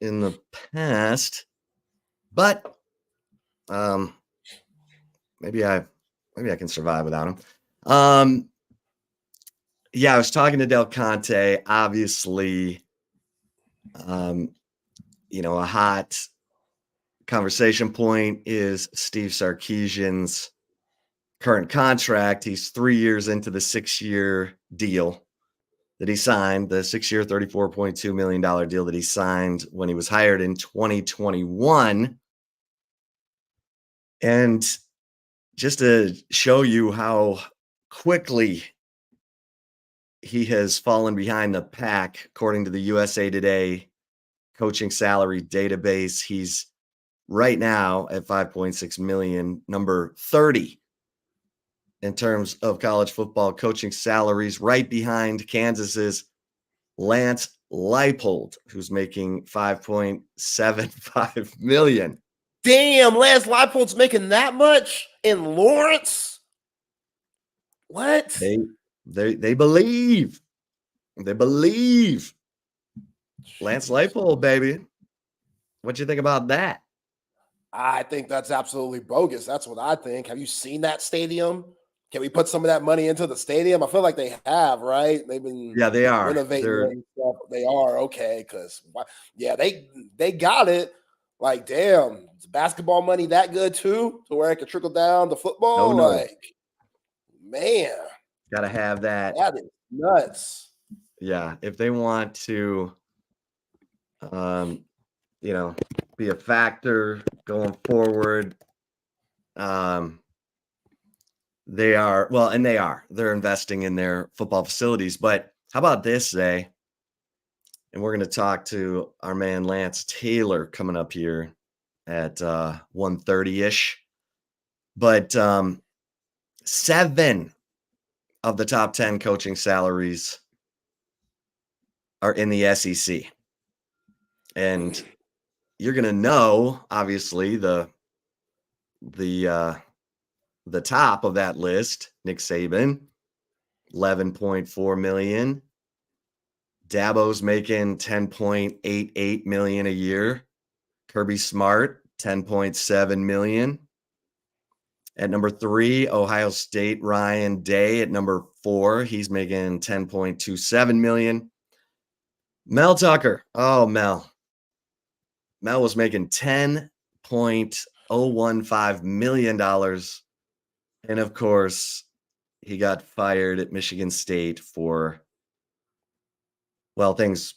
in the past, but maybe I can survive without him. I was talking to Del Conte. Obviously, a hot conversation point is Steve Sarkisian's current contract. He's 3 years into the 6-year deal that he signed, the 6-year, $34.2 million deal that he signed when he was hired in 2021. And just to show you how quickly he has fallen behind the pack, according to the USA Today coaching salary database, he's right now at $5.6 million, number 30 in terms of college football coaching salaries, right behind Kansas's Lance Leipold, who's making $5.75 million. Damn, Lance Leipold's making that much in Lawrence? What? They believe. They believe. Lance Leipold, baby. What you think about that? I think that's absolutely bogus. That's what I think. Have you seen that stadium? Can we put some of that money into the stadium? I feel like they have, right? They've been they are renovating and stuff. They are okay because they got it. Like, damn, is basketball money that good too, to where it can trickle down to football? No. Like, man, gotta have that. That is nuts. Yeah, if they want to, be a factor going forward, they are. Well, and they are. They're investing in their football facilities. But how about this, Zay? And we're going to talk to our man Lance Taylor coming up here at 1:30-ish. But 7 of the top 10 coaching salaries are in the SEC. And you're going to know, obviously, the top of that list, Nick Saban, $11.4 million. Dabo's making $10.88 million a year. Kirby Smart, $10.7 million. At number 3, Ohio State, Ryan Day. At number 4, he's making $10.27 million. Mel Tucker. Oh, Mel. Mel was making $10.015 million. And of course, he got fired at Michigan State for, well, things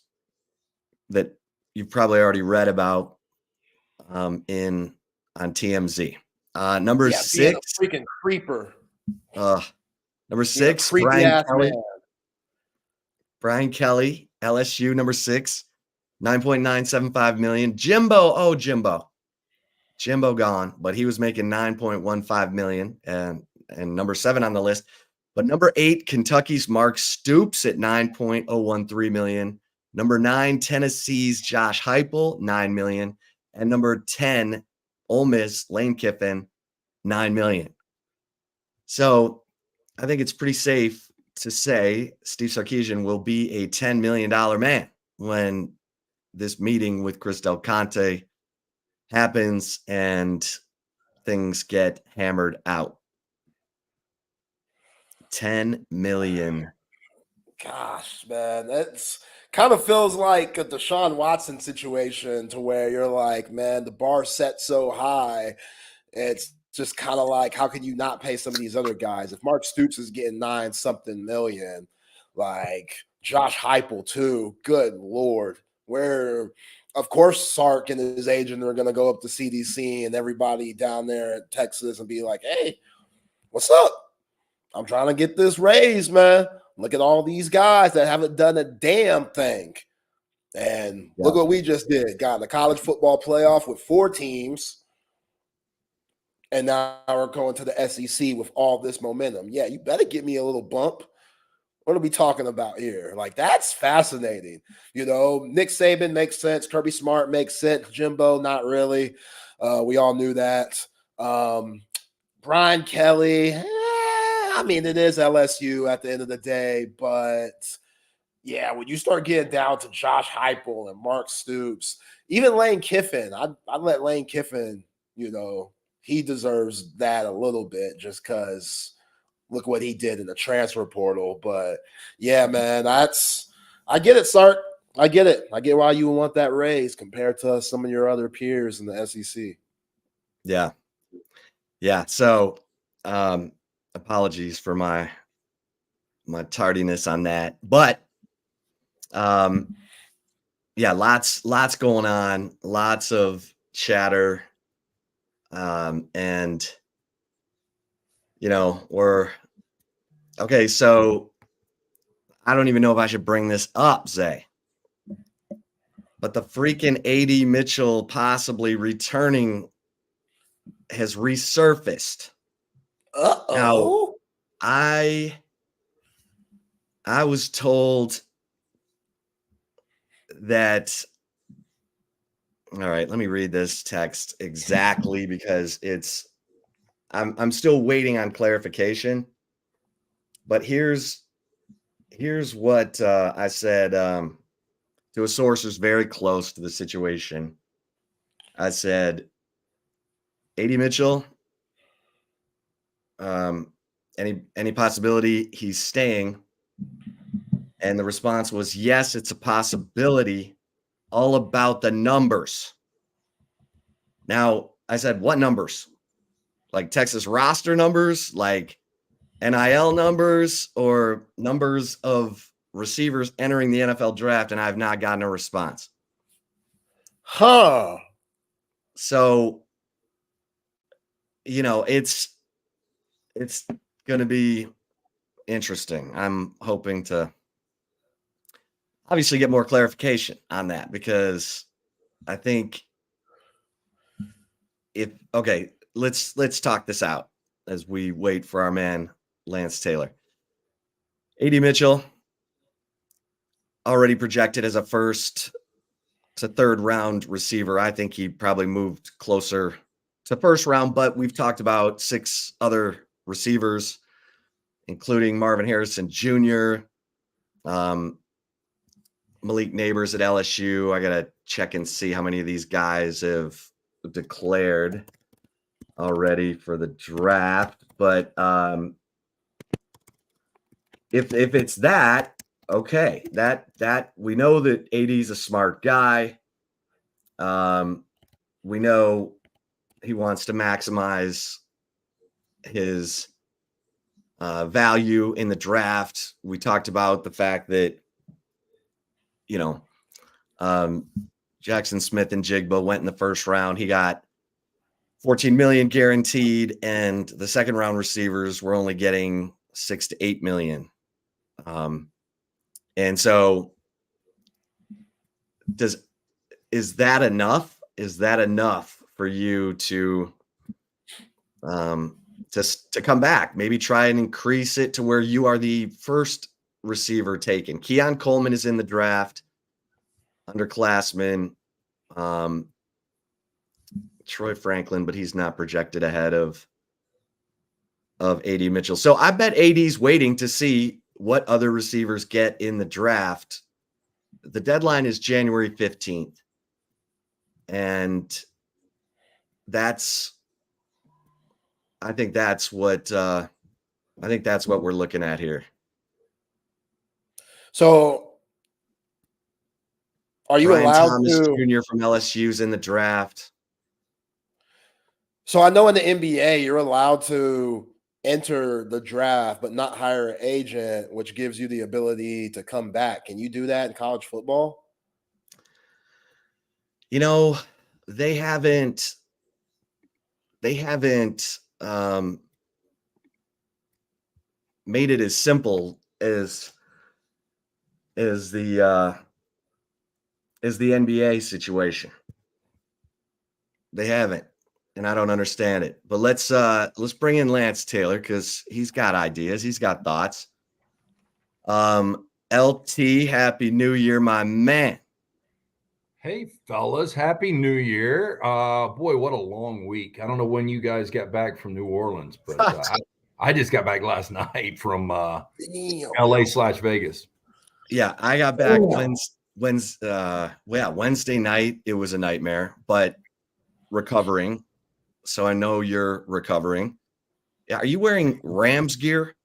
that you've probably already read about on TMZ. Number 6, freaking creeper. Number 6, Brian Kelly. Brian Kelly, LSU, number 6, $9.975 million. Jimbo gone, but he was making $9.15 million and number 7 on the list. But number 8, Kentucky's Mark Stoops at $9.013 million. Number 9, Tennessee's Josh Heupel, $9 million. And number 10, Ole Miss, Lane Kiffin, $9 million. So I think it's pretty safe to say Steve Sarkisian will be a $10 million man when this meeting with Chris Del Conte happens and things get hammered out. 10 million. Gosh, man, that's kind of feels like a Deshaun Watson situation to where you're like, man, the bar set so high. It's just kind of like, how can you not pay some of these other guys? If Mark Stoops is getting 9-something million, like Josh Heupel too, good Lord. Where, of course, Sark and his agent are going to go up to CDC and everybody down there in Texas and be like, hey, what's up? I'm trying to get this raise, man. Look at all these guys that haven't done a damn thing. And look what we just did. Got in the college football playoff with 4 teams. And now we're going to the SEC with all this momentum. Yeah, you better give me a little bump. What are we talking about here? Like, that's fascinating. You know, Nick Saban makes sense. Kirby Smart makes sense. Jimbo, not really. We all knew that. Brian Kelly, I mean, it is LSU at the end of the day. But, yeah, when you start getting down to Josh Heupel and Mark Stoops, even Lane Kiffin, I'd let Lane Kiffin, you know, he deserves that a little bit just because look what he did in the transfer portal. But yeah, man, I get it, Sark. I get it. I get why you would want that raise compared to some of your other peers in the SEC. Yeah. Yeah. So apologies for my tardiness on that. But yeah, lots going on, lots of chatter. And you know, okay, so I don't even know if I should bring this up, Zay. But the freaking AD Mitchell possibly returning has resurfaced. Uh-oh. Now, I was told that. All right, let me read this text exactly because I'm still waiting on clarification. But here's what I said to a source who's very close to the situation. I said, AD Mitchell, any possibility he's staying? And the response was, yes, it's a possibility. All about the numbers. Now, I said, what numbers? Like Texas roster numbers, like NIL numbers, or numbers of receivers entering the NFL draft, and I've not gotten a response. Huh. So, you know, it's going to be interesting. I'm hoping to obviously get more clarification on that because I think let's talk this out as we wait for our man Lance Taylor. AD Mitchell already projected as a third round receiver. I think he probably moved closer to first round, but we've talked about 6 other receivers, including Marvin Harrison Jr., Malik Neighbors at LSU. I got to check and see how many of these guys have declared already for the draft. But if it's that, okay, that we know that AD is a smart guy. We know he wants to maximize his value in the draft. We talked about the fact that, you know, Jackson Smith and Jigba went in the first round. He got $14 million guaranteed, and the second round receivers were only getting $6 to $8 million. And so is that enough? Is that enough for you to come back? Maybe try and increase it to where you are the first receiver taken. Keon Coleman is in the draft, underclassman. Troy Franklin, but he's not projected ahead of AD Mitchell. So I bet AD's waiting to see what other receivers get in the draft. The deadline is January 15th. And I think that's what we're looking at here. So are you Brian allowed Thomas to Jr. from LSU's in the draft? So I know in the NBA, you're allowed to enter the draft, but not hire an agent, which gives you the ability to come back. Can you do that in college football? You know, they haven't made it as simple as the NBA situation. They haven't, and I don't understand it. But let's bring in Lance Taylor because he's got ideas, he's got thoughts. LT, happy New Year, my man. Hey, fellas, happy New Year. Boy, what a long week. I don't know when you guys got back from New Orleans, but I just got back last night from LA/Vegas. Yeah, I got back Wednesday night. It was a nightmare, but recovering. So I know you're recovering. Are you wearing Rams gear?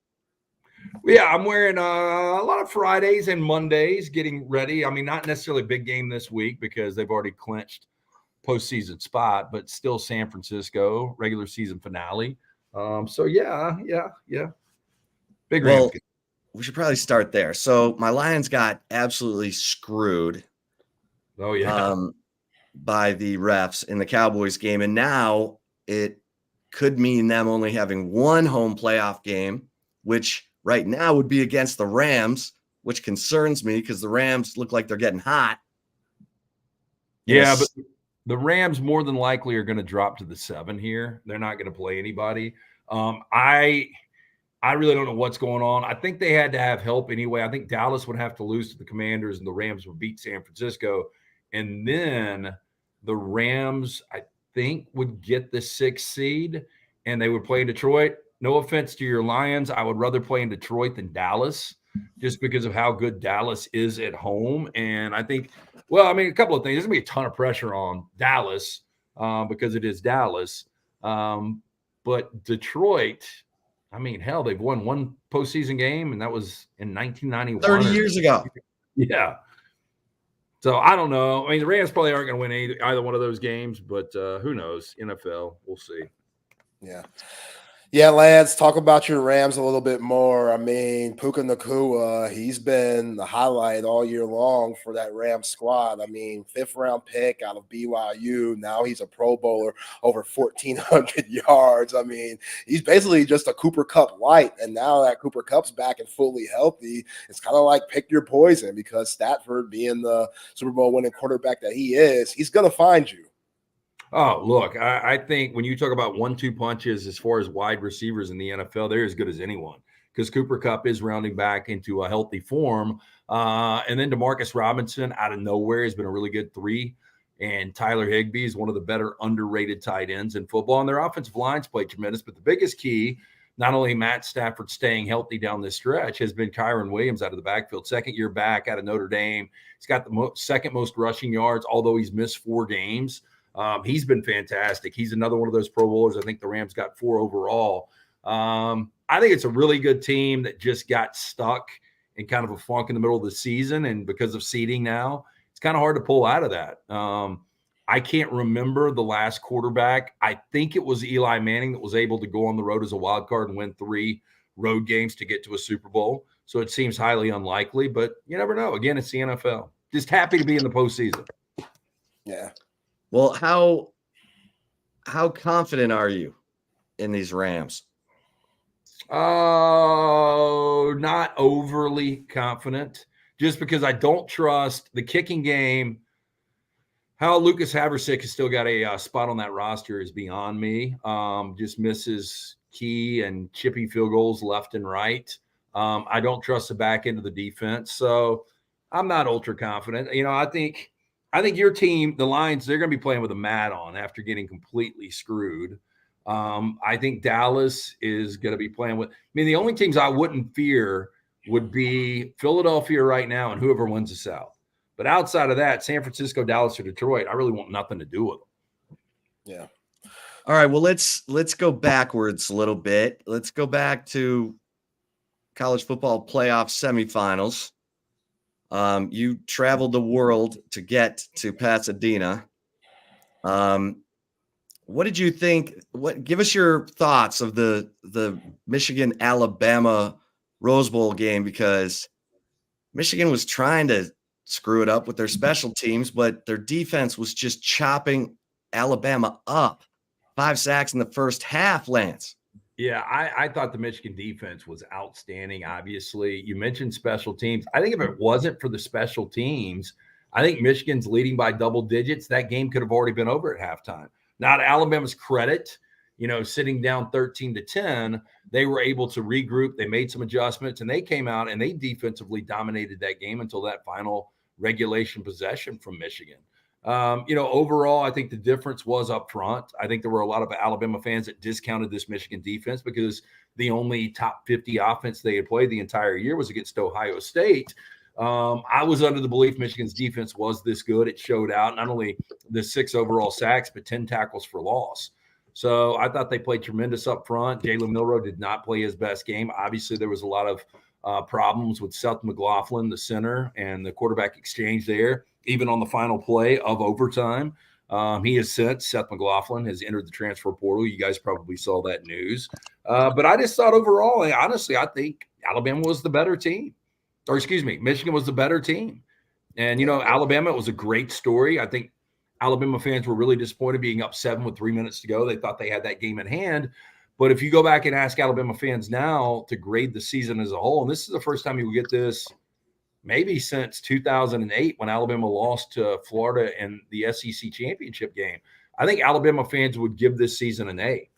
Yeah, I'm wearing a lot of Fridays and Mondays getting ready. I mean, not necessarily a big game this week because they've already clinched postseason spot, but still San Francisco regular season finale. So yeah. Big Rams game. We should probably start there. So my Lions got absolutely screwed. Oh yeah. By the refs in the Cowboys game. And now it could mean them only having one home playoff game, which right now would be against the Rams, which concerns me because the Rams look like they're getting hot. Yeah, but the Rams more than likely are going to drop to the 7 here. They're not going to play anybody. I really don't know what's going on. I think they had to have help anyway. I think Dallas would have to lose to the Commanders and the Rams would beat San Francisco. And then the Rams, I think, would get the 6th seed and they would play in Detroit. No offense to your Lions. I would rather play in Detroit than Dallas just because of how good Dallas is at home. And I think, a couple of things. There's going to be a ton of pressure on Dallas because it is Dallas. But Detroit, hell, they've won one postseason game, and that was in 1991. 30 years ago. Yeah. So I don't know. The Rams probably aren't going to win either one of those games, but who knows? NFL, we'll see. Yeah. Yeah, Lance, talk about your Rams a little bit more. Puka Nacua, he's been the highlight all year long for that Rams squad. 5th round pick out of BYU. Now he's a Pro Bowler, over 1,400 yards. He's basically just a Cooper Kupp light. And now that Cooper Kupp's back and fully healthy, it's kind of like pick your poison because Stafford, being the Super Bowl winning quarterback that he is, he's going to find you. Oh, look, I think when you talk about 1-2 punches as far as wide receivers in the NFL, they're as good as anyone because Cooper Kupp is rounding back into a healthy form. And then DeMarcus Robinson out of nowhere has been a really good 3. And Tyler Higbee is one of the better underrated tight ends in football. And their offensive lines play tremendous. But the biggest key, not only Matt Stafford staying healthy down this stretch, has been Kyron Williams out of the backfield. 2nd year back out of Notre Dame. He's got the second most rushing yards, although he's missed 4 games. He's been fantastic. He's another one of those Pro Bowlers. I think the Rams got 4 overall. I think it's a really good team that just got stuck in kind of a funk in the middle of the season. And because of seeding now, it's kind of hard to pull out of that. I can't remember the last quarterback. I think it was Eli Manning that was able to go on the road as a wild card and win 3 road games to get to a Super Bowl. So it seems highly unlikely, but you never know. Again, it's the NFL. Just happy to be in the postseason. Yeah. Well, how confident are you in these Rams? Oh, not overly confident, just because I don't trust the kicking game. How Lucas Haversick has still got a spot on that roster is beyond me. Just misses key and chippy field goals left and right. I don't trust the back end of the defense, so I'm not ultra confident. I think I think your team, the Lions, they're going to be playing with a mat on after getting completely screwed. I think Dallas is going to be playing with. I mean, the only teams I wouldn't fear would be Philadelphia right now and whoever wins the South. But outside of that, San Francisco, Dallas, or Detroit, I really want nothing to do with them. Yeah. All right. Well, let's go backwards a little bit. Let's go back to college football playoff semifinals. You traveled the world to get to Pasadena. What did you think? Give us your thoughts of the Michigan-Alabama Rose Bowl game, because Michigan was trying to screw it up with their special teams, but their defense was just chopping Alabama up. 5 sacks in the first half, Lance. Yeah, I thought the Michigan defense was outstanding. Obviously, you mentioned special teams. I think if it wasn't for the special teams, I think Michigan's leading by double digits. That game could have already been over at halftime. Now, to Alabama's credit, sitting down 13-10, they were able to regroup. They made some adjustments, and they came out and they defensively dominated that game until that final regulation possession from Michigan. Overall, I think the difference was up front. I think there were a lot of Alabama fans that discounted this Michigan defense because the only top 50 offense they had played the entire year was against Ohio State. I was under the belief Michigan's defense was this good. It showed out, not only the 6 overall sacks, but 10 tackles for loss. So I thought they played tremendous up front. Jalen Milroe did not play his best game. Obviously, there was a lot of problems with Seth McLaughlin, the center, and the quarterback exchange there. Even on the final play of overtime, he has since, Seth McLaughlin has entered the transfer portal. You guys probably saw that news. But I just thought overall, honestly, I think Alabama was the better team. Or excuse me, Michigan was the better team. And, Alabama, it was a great story. I think Alabama fans were really disappointed being up 7 with 3 minutes to go. They thought they had that game in hand. But if you go back and ask Alabama fans now to grade the season as a whole, and this is the first time you will get this maybe since 2008 when Alabama lost to Florida in the SEC championship game, I think Alabama fans would give this season an A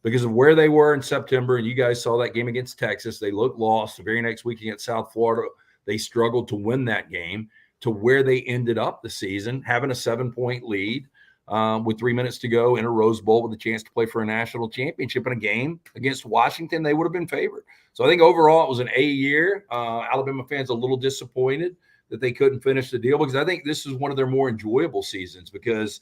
because of where they were in September. And you guys saw that game against Texas. They looked lost. The very next week against South Florida, they struggled to win that game, to where they ended up the season, having a 7-point lead with 3 minutes to go in a Rose Bowl with a chance to play for a national championship in a game against Washington. They would have been favored. So I think overall it was an A year. Alabama fans a little disappointed that they couldn't finish the deal because I think this is one of their more enjoyable seasons because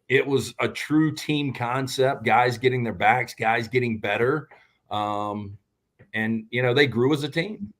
it was a true team concept, guys getting their backs, guys getting better. And, they grew as a team.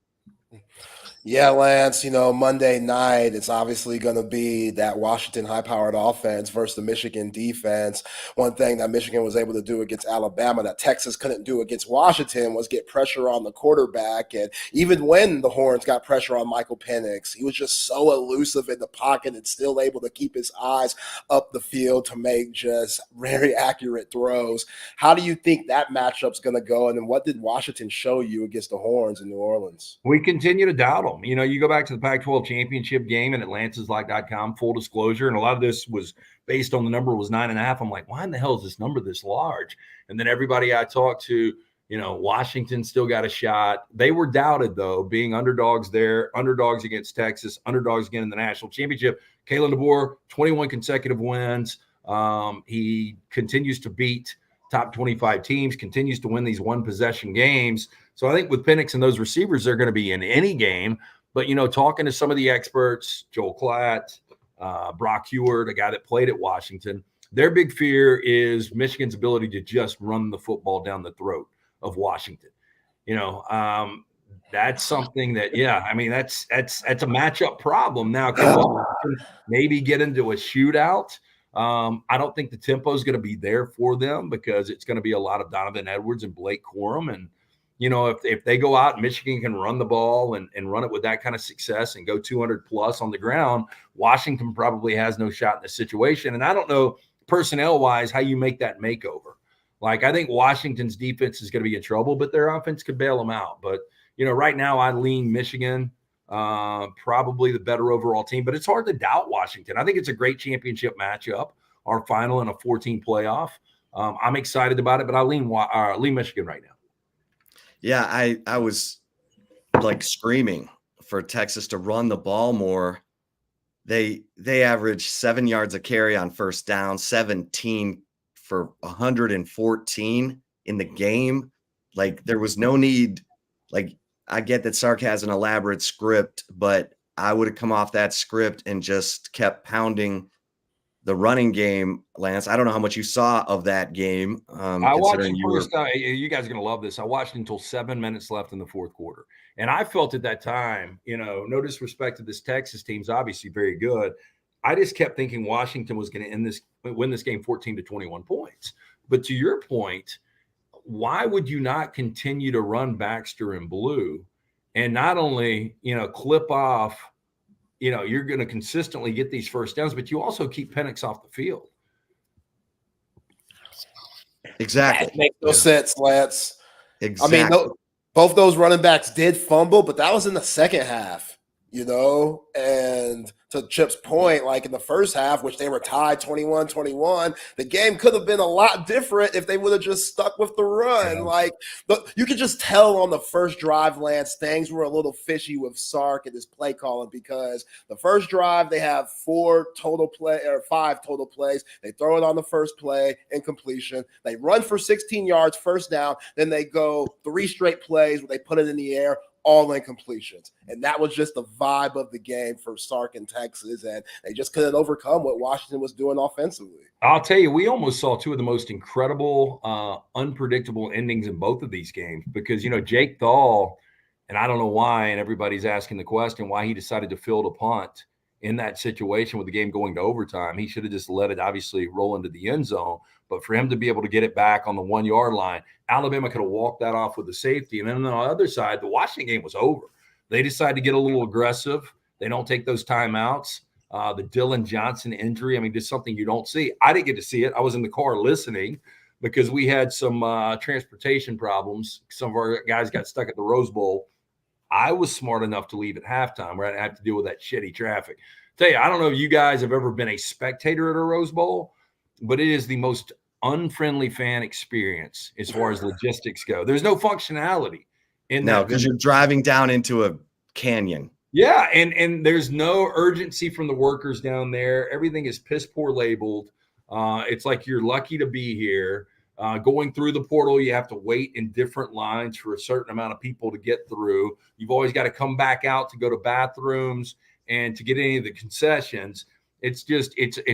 Yeah, Lance, Monday night, it's obviously going to be that Washington high-powered offense versus the Michigan defense. One thing that Michigan was able to do against Alabama that Texas couldn't do against Washington was get pressure on the quarterback. And even when the Horns got pressure on Michael Penix, he was just so elusive in the pocket and still able to keep his eyes up the field to make just very accurate throws. How do you think that matchup's going to go? And then what did Washington show you against the Horns in New Orleans? We continue to doubt them. You go back to the Pac-12 championship game and AtlantisLike.com, full disclosure, and a lot of this was based on the number was 9.5. I'm like, why in the hell is this number this large? And then everybody I talked to, Washington still got a shot. They were doubted, though, being underdogs there, underdogs against Texas, underdogs again in the national championship. Kalen DeBoer, 21 consecutive wins. He continues to beat top 25 teams, continues to win these one-possession games. So I think with Penix and those receivers, they're going to be in any game. But, talking to some of the experts, Joel Klatt, Brock Heward, a guy that played at Washington, their big fear is Michigan's ability to just run the football down the throat of Washington. That's something that, that's a matchup problem. Now, can Washington maybe get into a shootout? I don't think the tempo is going to be there for them because it's going to be a lot of Donovan Edwards and Blake Corum. And, if they go out, Michigan can run the ball and run it with that kind of success and go 200 plus on the ground, Washington probably has no shot in this situation. And I don't know personnel wise how you make that makeover. Like, I think Washington's defense is going to be in trouble, but their offense could bail them out. But, right now I lean Michigan, probably the better overall team, but it's hard to doubt Washington. I think it's a great championship matchup, our final in a 14 playoff. I'm excited about it, but I lean Michigan right now. Yeah, I was like screaming for Texas to run the ball more They averaged 7 yards a carry on first down, 17 for 114 in the game. Like, there was no need. Like, I get that Sark has an elaborate script, but I would have come off that script and just kept pounding the running game. Lance, I don't know how much you saw of that game. I watched the first. You guys are going to love this. I watched until 7 minutes left in the fourth quarter. And I felt at that time, no disrespect to this Texas team's obviously very good. I just kept thinking Washington was going to win this game 14-21 points. But to your point, why would you not continue to run Baxter in blue and not only, clip off, you're going to consistently get these first downs, but you also keep Penix off the field. Exactly. That makes no sense, Lance. Exactly. I mean, both those running backs did fumble, but that was in the second half, and to Chip's point, like in the first half, which they were tied 21-21, the game could have been a lot different if they would have just stuck with the run. Yeah. Like, you could just tell on the first drive, Lance, things were a little fishy with Sark and his play calling, because the first drive, they have 5 total plays. They throw it on the first play, incompletion. They run for 16 yards, first down. Then they go 3 straight plays where they put it in the air, all incompletions. And that was just the vibe of the game for Sark and Texas, and they just couldn't overcome what Washington was doing offensively. I'll tell you, we almost saw 2 of the most incredible, unpredictable endings in both of these games, because, Jake Thal, and I don't know why, and everybody's asking the question, why he decided to field a punt in that situation with the game going to overtime. He should have just let it obviously roll into the end zone. But for him to be able to get it back on the 1 yard line, Alabama could have walked that off with the safety. And then on the other side, the Washington game was over. They decided to get a little aggressive. They don't take those timeouts. The Dylan Johnson injury, just something you don't see. I didn't get to see it. I was in the car listening because we had some transportation problems. Some of our guys got stuck at the Rose Bowl. I was smart enough to leave at halftime where I didn't have to deal with that shitty traffic. Tell you, I don't know if you guys have ever been a spectator at a Rose Bowl, but it is the most unfriendly fan experience as far as logistics go. There's no functionality in that. No, because you're driving down into a canyon. Yeah, and there's no urgency from the workers down there. Everything is piss poor labeled. It's like you're lucky to be here. Going through the portal, you have to wait in different lines for a certain amount of people to get through. You've always got to come back out to go to bathrooms and to get any of the concessions. It's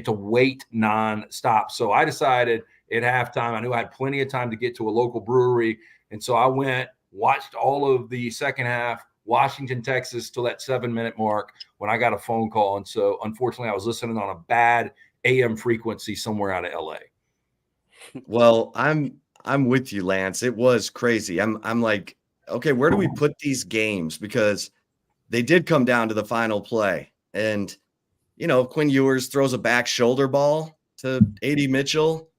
a wait nonstop. So I decided at halftime, I knew I had plenty of time to get to a local brewery. And so I went, watched all of the second half, Washington, Texas, till that 7-minute mark when I got a phone call. And so unfortunately I was listening on a bad AM frequency somewhere out of LA. Well, I'm with you, Lance. It was crazy. I'm like, okay, where do we put these games? Because they did come down to the final play. And Quinn Ewers throws a back shoulder ball to A.D. Mitchell,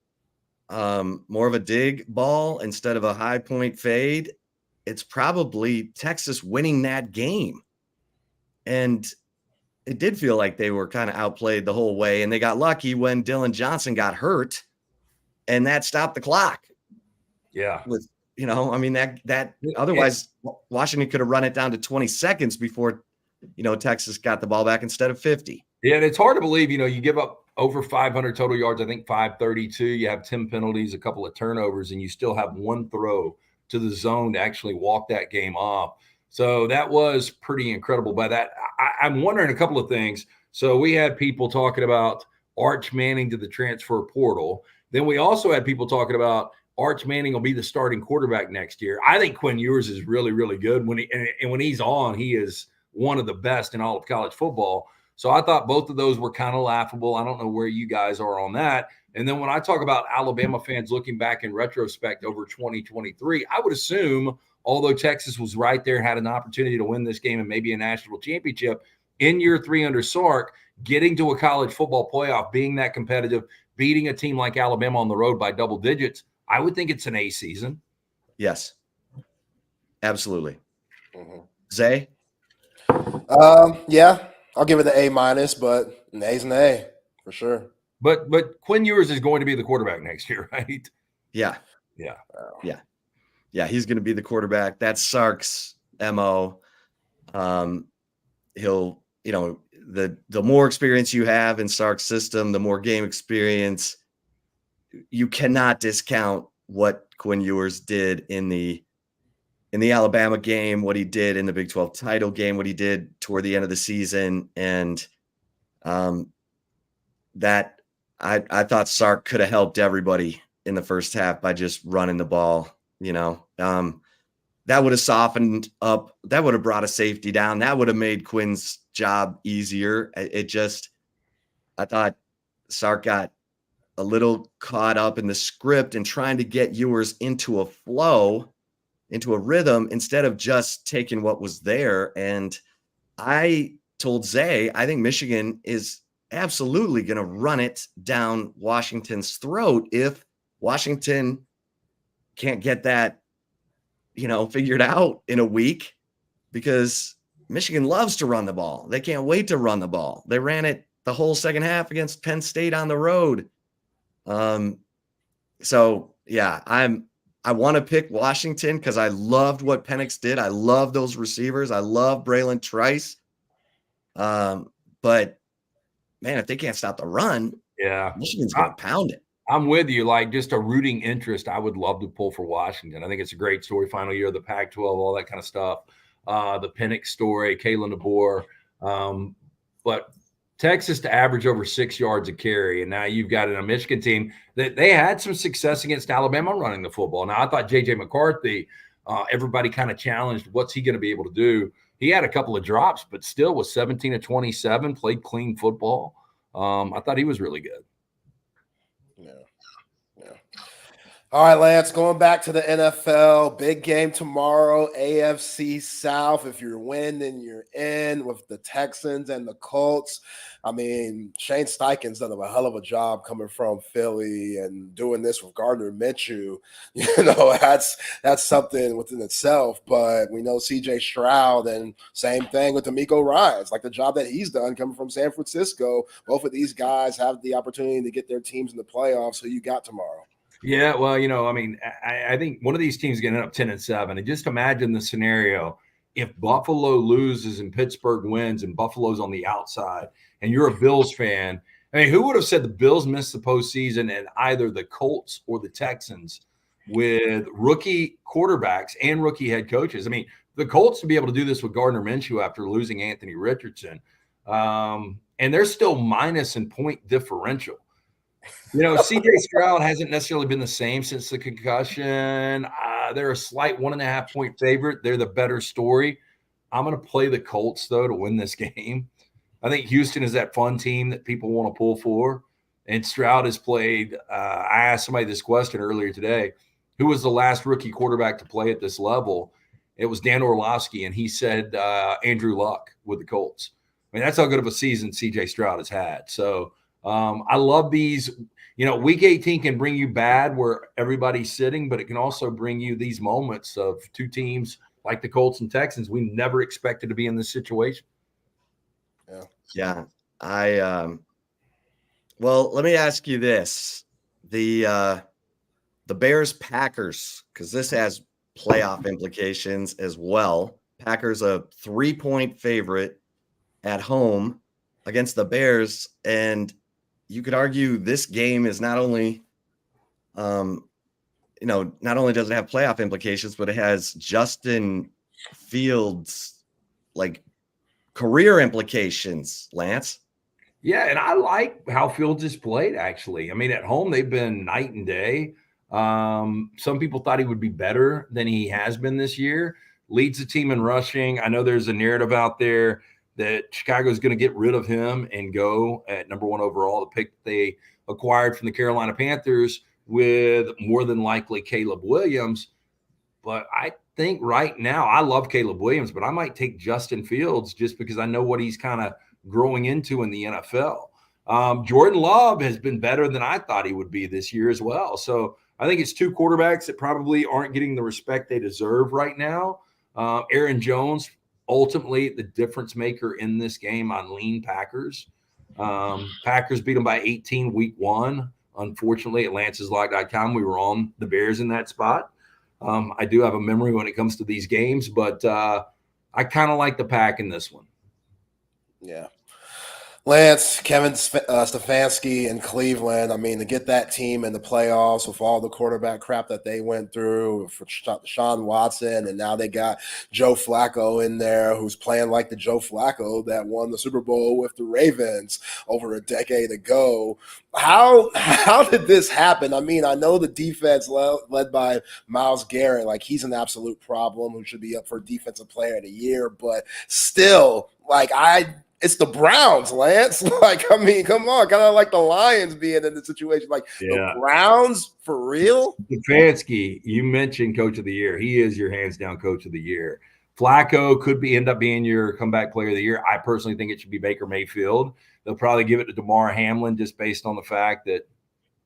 more of a dig ball instead of a high point fade. It's probably Texas winning that game. And it did feel like they were kind of outplayed the whole way. And they got lucky when Dylan Johnson got hurt and that stopped the clock. Yeah. With, that otherwise Washington could have run it down to 20 seconds before, Texas got the ball back instead of 50. Yeah, and it's hard to believe, you give up over 500 total yards, I think 532. You have 10 penalties, a couple of turnovers, and you still have one throw to the zone to actually walk that game off. So that was pretty incredible. By that, I'm wondering a couple of things. So we had people talking about Arch Manning to the transfer portal. Then we also had people talking about Arch Manning will be the starting quarterback next year. I think Quinn Ewers is really, really good. When he's on, he is one of the best in all of college football. So I thought both of those were kind of laughable. I don't know where you guys are on that. And then when I talk about Alabama fans looking back in retrospect over 2023, I would assume, although Texas was right there, had an opportunity to win this game and maybe a national championship, in year 3 under Sark, getting to a college football playoff, being that competitive, beating a team like Alabama on the road by double digits, I would think it's an A season. Yes, absolutely. Mm-hmm. Zay? Yeah, I'll give it the A-, but an A's an A for sure. But Quinn Ewers is going to be the quarterback next year, right? Yeah. Yeah. Yeah, he's going to be the quarterback. That's Sark's MO. He'll, the more experience you have in Sark's system, the more game experience, you cannot discount what Quinn Ewers did in the Alabama game, what he did in the Big 12 title game, what he did toward the end of the season. And that I thought Sark could have helped everybody in the first half by just running the ball, that would have softened up. That would have brought a safety down. That would have made Quinn's job easier. I thought Sark got a little caught up in the script and trying to get Ewers into a flow, into a rhythm, instead of just taking what was there. And I told Zay, I think Michigan is absolutely going to run it down Washington's throat if Washington can't get that, figured out in a week, because Michigan loves to run the ball. They can't wait to run the ball. They ran it the whole second half against Penn State on the road. So yeah, I want to pick Washington because I loved what Penix did. I love those receivers. I love Braylon Trice. But man, if they can't stop the run, Michigan's going to pound it. I'm with you. Like, just a rooting interest, I would love to pull for Washington. I think it's a great story. Final year of the Pac-12, all that kind of stuff. The Penix story, Kalen DeBoer. But Texas to average over 6 yards a carry, and now you've got a Michigan team that they had some success against Alabama running the football. Now, I thought J.J. McCarthy, everybody kind of challenged what's he going to be able to do. He had a couple of drops, but still was 17 of 27, played clean football. I thought he was really good. All right, Lance, going back to the NFL, big game tomorrow, AFC South. If you're winning, then you're in with the Texans and the Colts. I mean, Shane Steichen's done a hell of a job coming from Philly and doing this with Gardner Minshew. That's something within itself. But we know CJ Stroud, and same thing with D'Amico Ryans, like the job that he's done coming from San Francisco. Both of these guys have the opportunity to get their teams in the playoffs. Who you got tomorrow? Yeah, well, I think one of these teams is going to end up 10-7. And just imagine the scenario if Buffalo loses and Pittsburgh wins and Buffalo's on the outside and you're a Bills fan. I mean, who would have said the Bills missed the postseason and either the Colts or the Texans with rookie quarterbacks and rookie head coaches? I mean, the Colts to be able to do this with Gardner Minshew after losing Anthony Richardson. And they're still minus in point differential. CJ Stroud hasn't necessarily been the same since the concussion. They're a slight 1.5 point favorite. They're the better story. I'm going to play the Colts, though, to win this game. I think Houston is that fun team that people want to pull for. And Stroud has played. I asked somebody this question earlier today. Who was the last rookie quarterback to play at this level? It was Dan Orlovsky, and he said Andrew Luck with the Colts. I mean, that's how good of a season CJ Stroud has had. So I love these. Week 18 can bring you bad where everybody's sitting, but it can also bring you these moments of two teams like the Colts and Texans we never expected to be in this situation. Yeah. Well, let me ask you this. The Bears Packers, because this has playoff implications as well. Packers a 3-point favorite at home against the Bears, and you could argue this game is not only does it have playoff implications, but it has Justin Fields like career implications, Lance. Yeah, and I like how Fields has played, actually. I mean, at home, they've been night and day. Some people thought he would be better than he has been this year. Leads the team in rushing. I know there's a narrative out there that Chicago is going to get rid of him and go at number 1 overall, the pick they acquired from the Carolina Panthers with more than likely Caleb Williams. But I think right now, I love Caleb Williams, but I might take Justin Fields just because I know what he's kind of growing into in the NFL. Jordan Love has been better than I thought he would be this year as well. So I think it's two quarterbacks that probably aren't getting the respect they deserve right now. Aaron Jones, ultimately the difference maker in this game on lean Packers. Packers beat them by 18 week 1. Unfortunately, at Lance'sLock.com, we were on the Bears in that spot. I do have a memory when it comes to these games, but I kind of like the Pack in this one. Yeah. Lance, Kevin Stefanski in Cleveland. I mean, to get that team in the playoffs with all the quarterback crap that they went through for Sean Watson, and now they got Joe Flacco in there, who's playing like the Joe Flacco that won the Super Bowl with the Ravens over a decade ago. How did this happen? I mean, I know the defense led by Myles Garrett, like he's an absolute problem who should be up for Defensive Player of the Year, but still, like it's the Browns, Lance. Like, I mean, come on, kind of like the Lions being in the situation. Like the Browns, for real? Stefanski, you mentioned Coach of the Year. He is your hands down Coach of the Year. Flacco could end up being your comeback player of the year. I personally think it should be Baker Mayfield. They'll probably give it to DeMar Hamlin just based on the fact that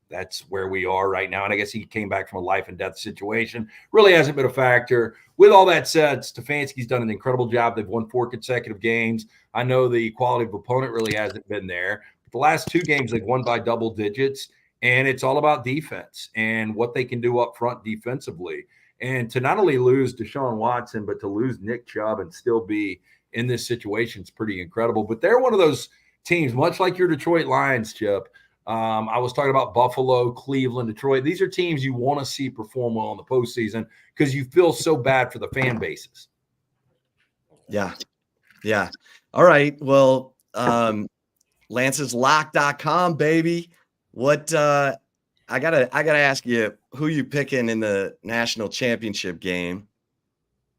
that's where we are right now. And I guess he came back from a life and death situation. Really hasn't been a factor. With all that said, Stefanski's done an incredible job. They've won 4 consecutive games. I know the quality of opponent really hasn't been there. But the last 2 games, they've won by double digits. And it's all about defense and what they can do up front defensively. And to not only lose Deshaun Watson, but to lose Nick Chubb and still be in this situation is pretty incredible. But they're one of those teams, much like your Detroit Lions, Chip. I was talking about Buffalo, Cleveland, Detroit. These are teams you want to see perform well in the postseason because you feel so bad for the fan bases. Yeah. All right. Well, Lance'sLock.com, baby. What I gotta ask you, who you picking in the national championship game?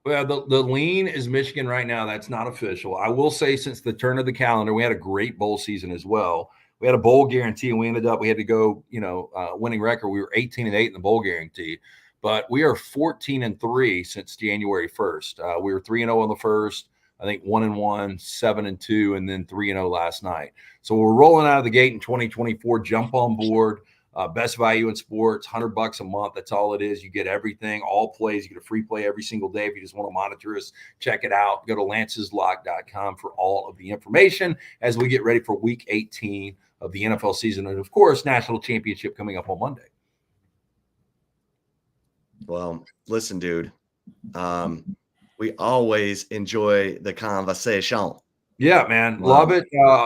Well, the lean is Michigan right now. That's not official. I will say since the turn of the calendar, we had a great bowl season as well. We had a bowl guarantee, and we had to go, winning record. We were 18-8 in the bowl guarantee, but we are 14-3 since January 1st. We were 3-0 in the first, I think 1-1, 7-2, and then 3-0 last night. So we're rolling out of the gate in 2024. Jump on board. Best value in sports, $100 a month. That's all it is. You get everything, all plays. You get a free play every single day. If you just want to monitor us, check it out. Go to lanceslock.com for all of the information as we get ready for week 18 of the NFL season. And of course, national championship coming up on Monday. Well, listen, dude, we always enjoy the conversation. Yeah, man. Love it.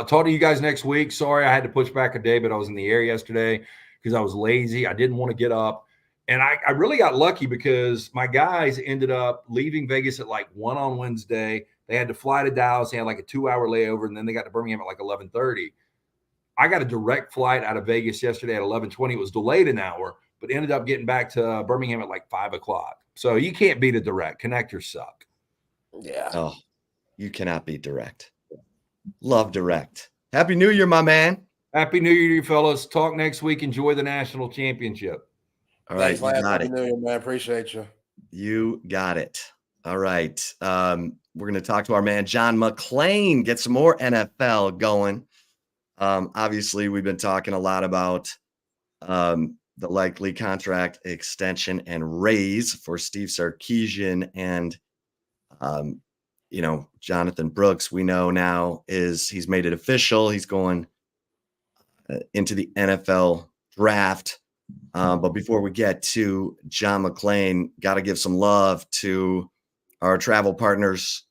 Talk to you guys next week. Sorry, I had to push back a day, but I was in the air yesterday because I was lazy. I didn't want to get up. And I really got lucky because my guys ended up leaving Vegas at like 1 on Wednesday. They had to fly to Dallas. They had like a 2-hour layover, and then they got to Birmingham at like 11:30. I got a direct flight out of Vegas yesterday at 11:20. It was delayed an hour, but ended up getting back to Birmingham at like 5 o'clock. So you can't beat a direct. Connectors suck. Yeah. Oh, you cannot beat direct. Love direct. Happy New Year, my man. Happy New Year to you fellas. Talk next week. Enjoy the national championship. All right. Thanks, Lance. Happy New Year, man. Appreciate you. You got it. All right. We're going to talk to our man, John McClain, get some more NFL going. Obviously, we've been talking a lot about the likely contract extension and raise for Steve Sarkisian and, Jonathan Brooks. We know now he's made it official. He's going into the NFL draft. But before we get to John McClain, got to give some love to our travel partners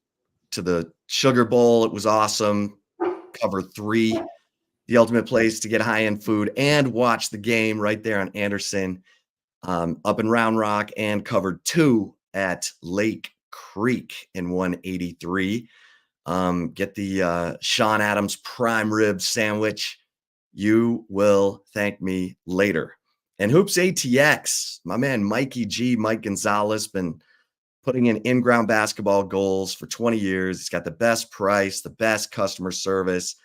to the Sugar Bowl. It was awesome. Cover 3, the ultimate place to get high-end food and watch the game right there on Anderson, up in Round Rock, and Cover 2 at Lake Creek in 183. Get the Sean Adams prime rib sandwich. You will thank me later. And Hoops ATX, my man Mike Gonzalez, been putting in ground basketball goals for 20 years. He's got the best price, the best customer service.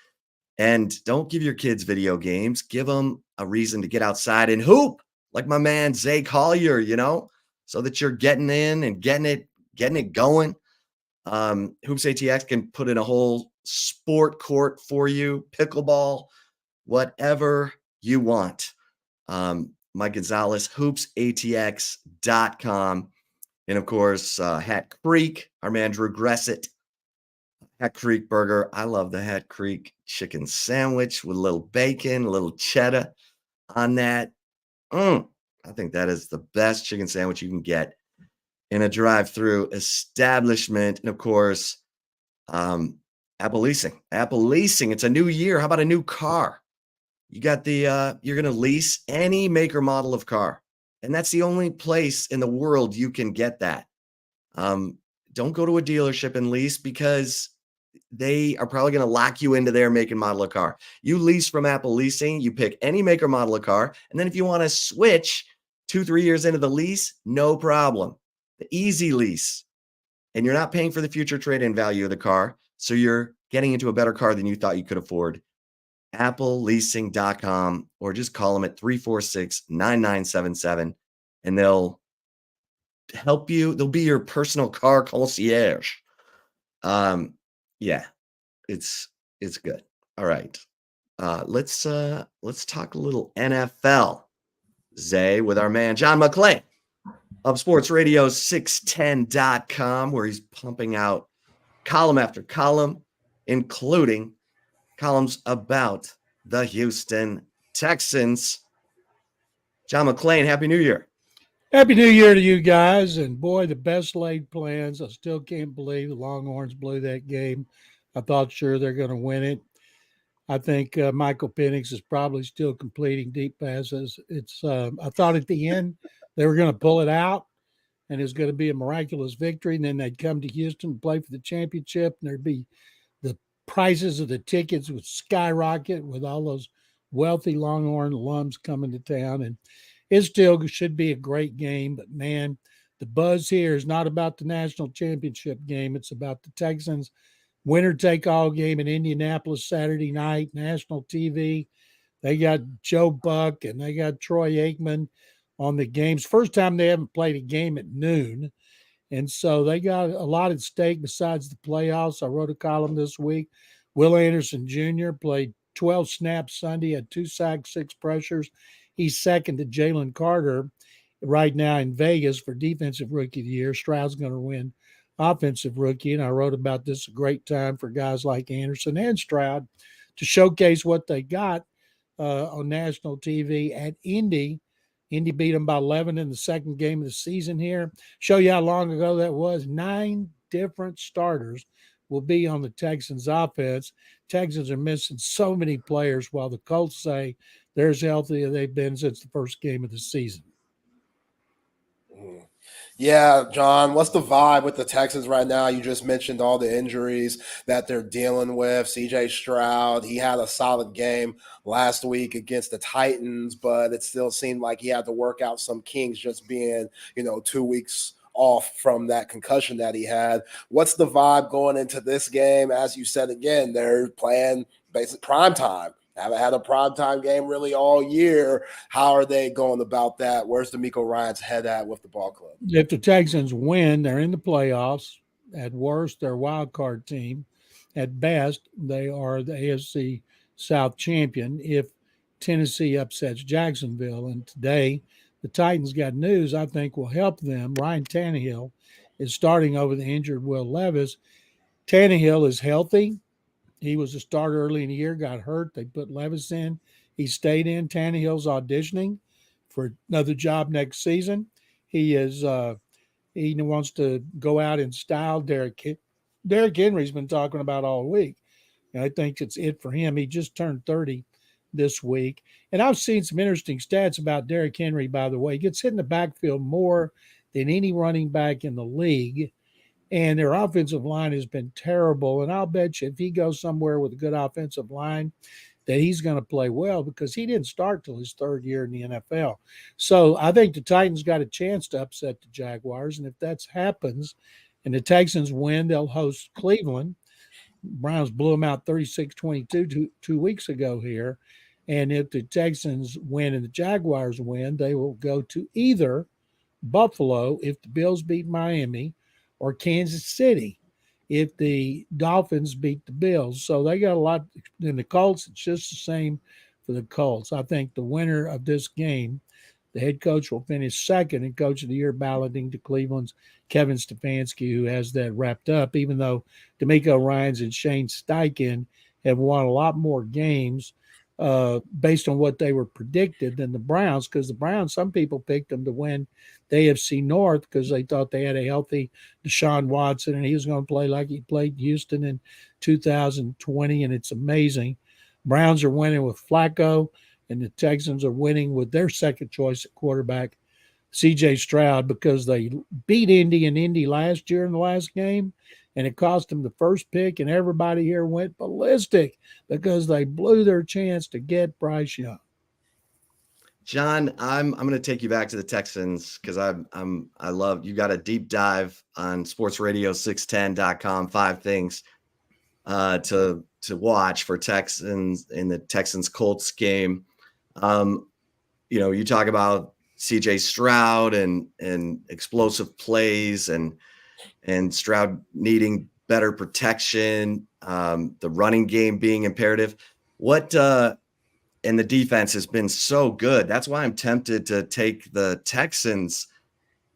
And don't give your kids video games. Give them a reason to get outside and hoop, like my man Zay Collier, so that you're getting in and getting it going. Hoops ATX can put in a whole sport court for you, pickleball, whatever you want. Mike Gonzalez, hoopsatx.com. And of course, Hat Creek, our man Drew Gressett, Hat Creek Burger. I love the Hat Creek chicken sandwich with a little bacon, a little cheddar on that. I think that is the best chicken sandwich you can get in a drive-through establishment. And of course, Apple leasing. It's a new year. How about a new car? You got you're going to lease any make or model of car. And that's the only place in the world you can get that. Don't go to a dealership and lease because they are probably going to lock you into their make and model of car. You lease from Apple Leasing, you pick any make or model of car. And then if you want to switch 2-3 years into the lease, no problem. The easy lease. And you're not paying for the future trade-in value of the car. So you're getting into a better car than you thought you could afford. appleleasing.com, or just call them at 346-9977 and they'll help you. They'll be your personal car concierge. Yeah, it's good. All right. Let's talk a little NFL, Zay, with our man John McClain of Sports Radio 610.com, where he's pumping out column after column, including columns about the Houston Texans. John McClain, Happy New Year. Happy New Year to you guys. And boy, the best laid plans. I still can't believe the Longhorns blew that game. I thought sure they're going to win it. I think Michael Penix is probably still completing deep passes. I thought at the end they were going to pull it out and it was going to be a miraculous victory. And then they'd come to Houston and play for the championship. And there'd be the prices of the tickets would skyrocket with all those wealthy Longhorn alums coming to town. And it still should be a great game. But, man, the buzz here is not about the national championship game. It's about the Texans winner-take-all game in Indianapolis Saturday night, national TV. They got Joe Buck and they got Troy Aikman on the games. First time they haven't played a game at noon. And so they got a lot at stake besides the playoffs. I wrote a column this week. Will Anderson Jr. played 12 snaps Sunday, had 2 sacks, 6 pressures. He's second to Jalen Carter right now in Vegas for Defensive Rookie of the Year. Stroud's going to win Offensive Rookie, and I wrote about this. A great time for guys like Anderson and Stroud to showcase what they got on national TV at Indy. Indy beat them by 11 in the second game of the season here. Show you how long ago that was. 9 different starters will be on the Texans offense. Texans are missing so many players while the Colts say they're as healthy as they've been since the first game of the season. Yeah, John, what's the vibe with the Texans right now? You just mentioned all the injuries that they're dealing with. CJ Stroud, he had a solid game last week against the Titans, but it still seemed like he had to work out some kinks just being, 2 weeks off from that concussion that he had. What's the vibe going into this game? As you said again, they're playing basic prime time. Haven't had a primetime game really all year. How are they going about that? Where's DeMeco Ryans' head at with the ball club? If the Texans win, they're in the playoffs. At worst, they're a wild card team. At best, they are the AFC South champion if Tennessee upsets Jacksonville. And today, the Titans got news I think will help them. Ryan Tannehill is starting over the injured Will Levis. Tannehill is healthy. He was a starter early in the year, got hurt. They put Levis in. He stayed in. Tannehill's auditioning for another job next season. He wants to go out in style. Derrick Henry's been talking about all week. And I think it's it for him. He just turned 30 this week. And I've seen some interesting stats about Derrick Henry, by the way. He gets hit in the backfield more than any running back in the league. And their offensive line has been terrible. And I'll bet you if he goes somewhere with a good offensive line, that he's going to play well because he didn't start till his 3rd year in the NFL. So I think the Titans got a chance to upset the Jaguars. And if that happens and the Texans win, they'll host Cleveland. Browns blew them out 36-22 2 weeks ago here. And if the Texans win and the Jaguars win, they will go to either Buffalo if the Bills beat Miami, or Kansas City if the Dolphins beat the Bills. So they got a lot in the Colts. It's just the same for the Colts. I think the winner of this game, the head coach, will finish second in Coach of the Year balloting to Cleveland's Kevin Stefanski, who has that wrapped up, even though DeMeco Ryans and Shane Steichen have won a lot more games based on what they were predicted than the Browns, because the Browns, some people picked them to win the AFC North because they thought they had a healthy Deshaun Watson and he was going to play like he played Houston in 2020, and it's amazing. Browns are winning with Flacco, and the Texans are winning with their second choice at quarterback, C.J. Stroud, because they beat Indy last year in the last game, and it cost them the first pick, and everybody here went ballistic because they blew their chance to get Bryce Young. John, I'm going to take you back to the Texans because I love, you got a deep dive on sportsradio610.com, 5 things to watch for Texans in the Texans Colts game. You talk about CJ Stroud and explosive plays and Stroud needing better protection, the running game being imperative. And the defense has been so good. That's why I'm tempted to take the Texans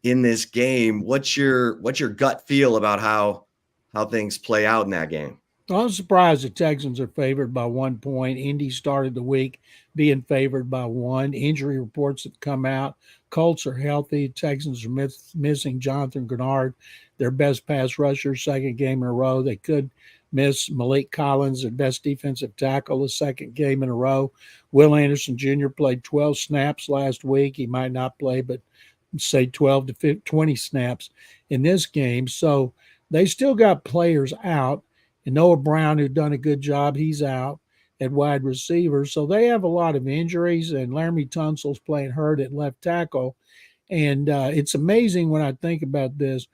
in this game. What's your gut feel about how things play out in that game? Well, I'm surprised the Texans are favored by 1 point. Indy started the week being favored by 1. Injury reports have come out. Colts are healthy. Texans are missing Jonathan Grenard, their best pass rusher, second game in a row. They could miss Malik Collins, their best defensive tackle, the second game in a row. Will Anderson Jr. played 12 snaps last week. He might not play, but say 12 to 20 snaps in this game. So they still got players out. And Noah Brown, who's done a good job, he's out at wide receiver. So they have a lot of injuries, and Laramie Tunsil's playing hurt at left tackle. And it's amazing when I think about this.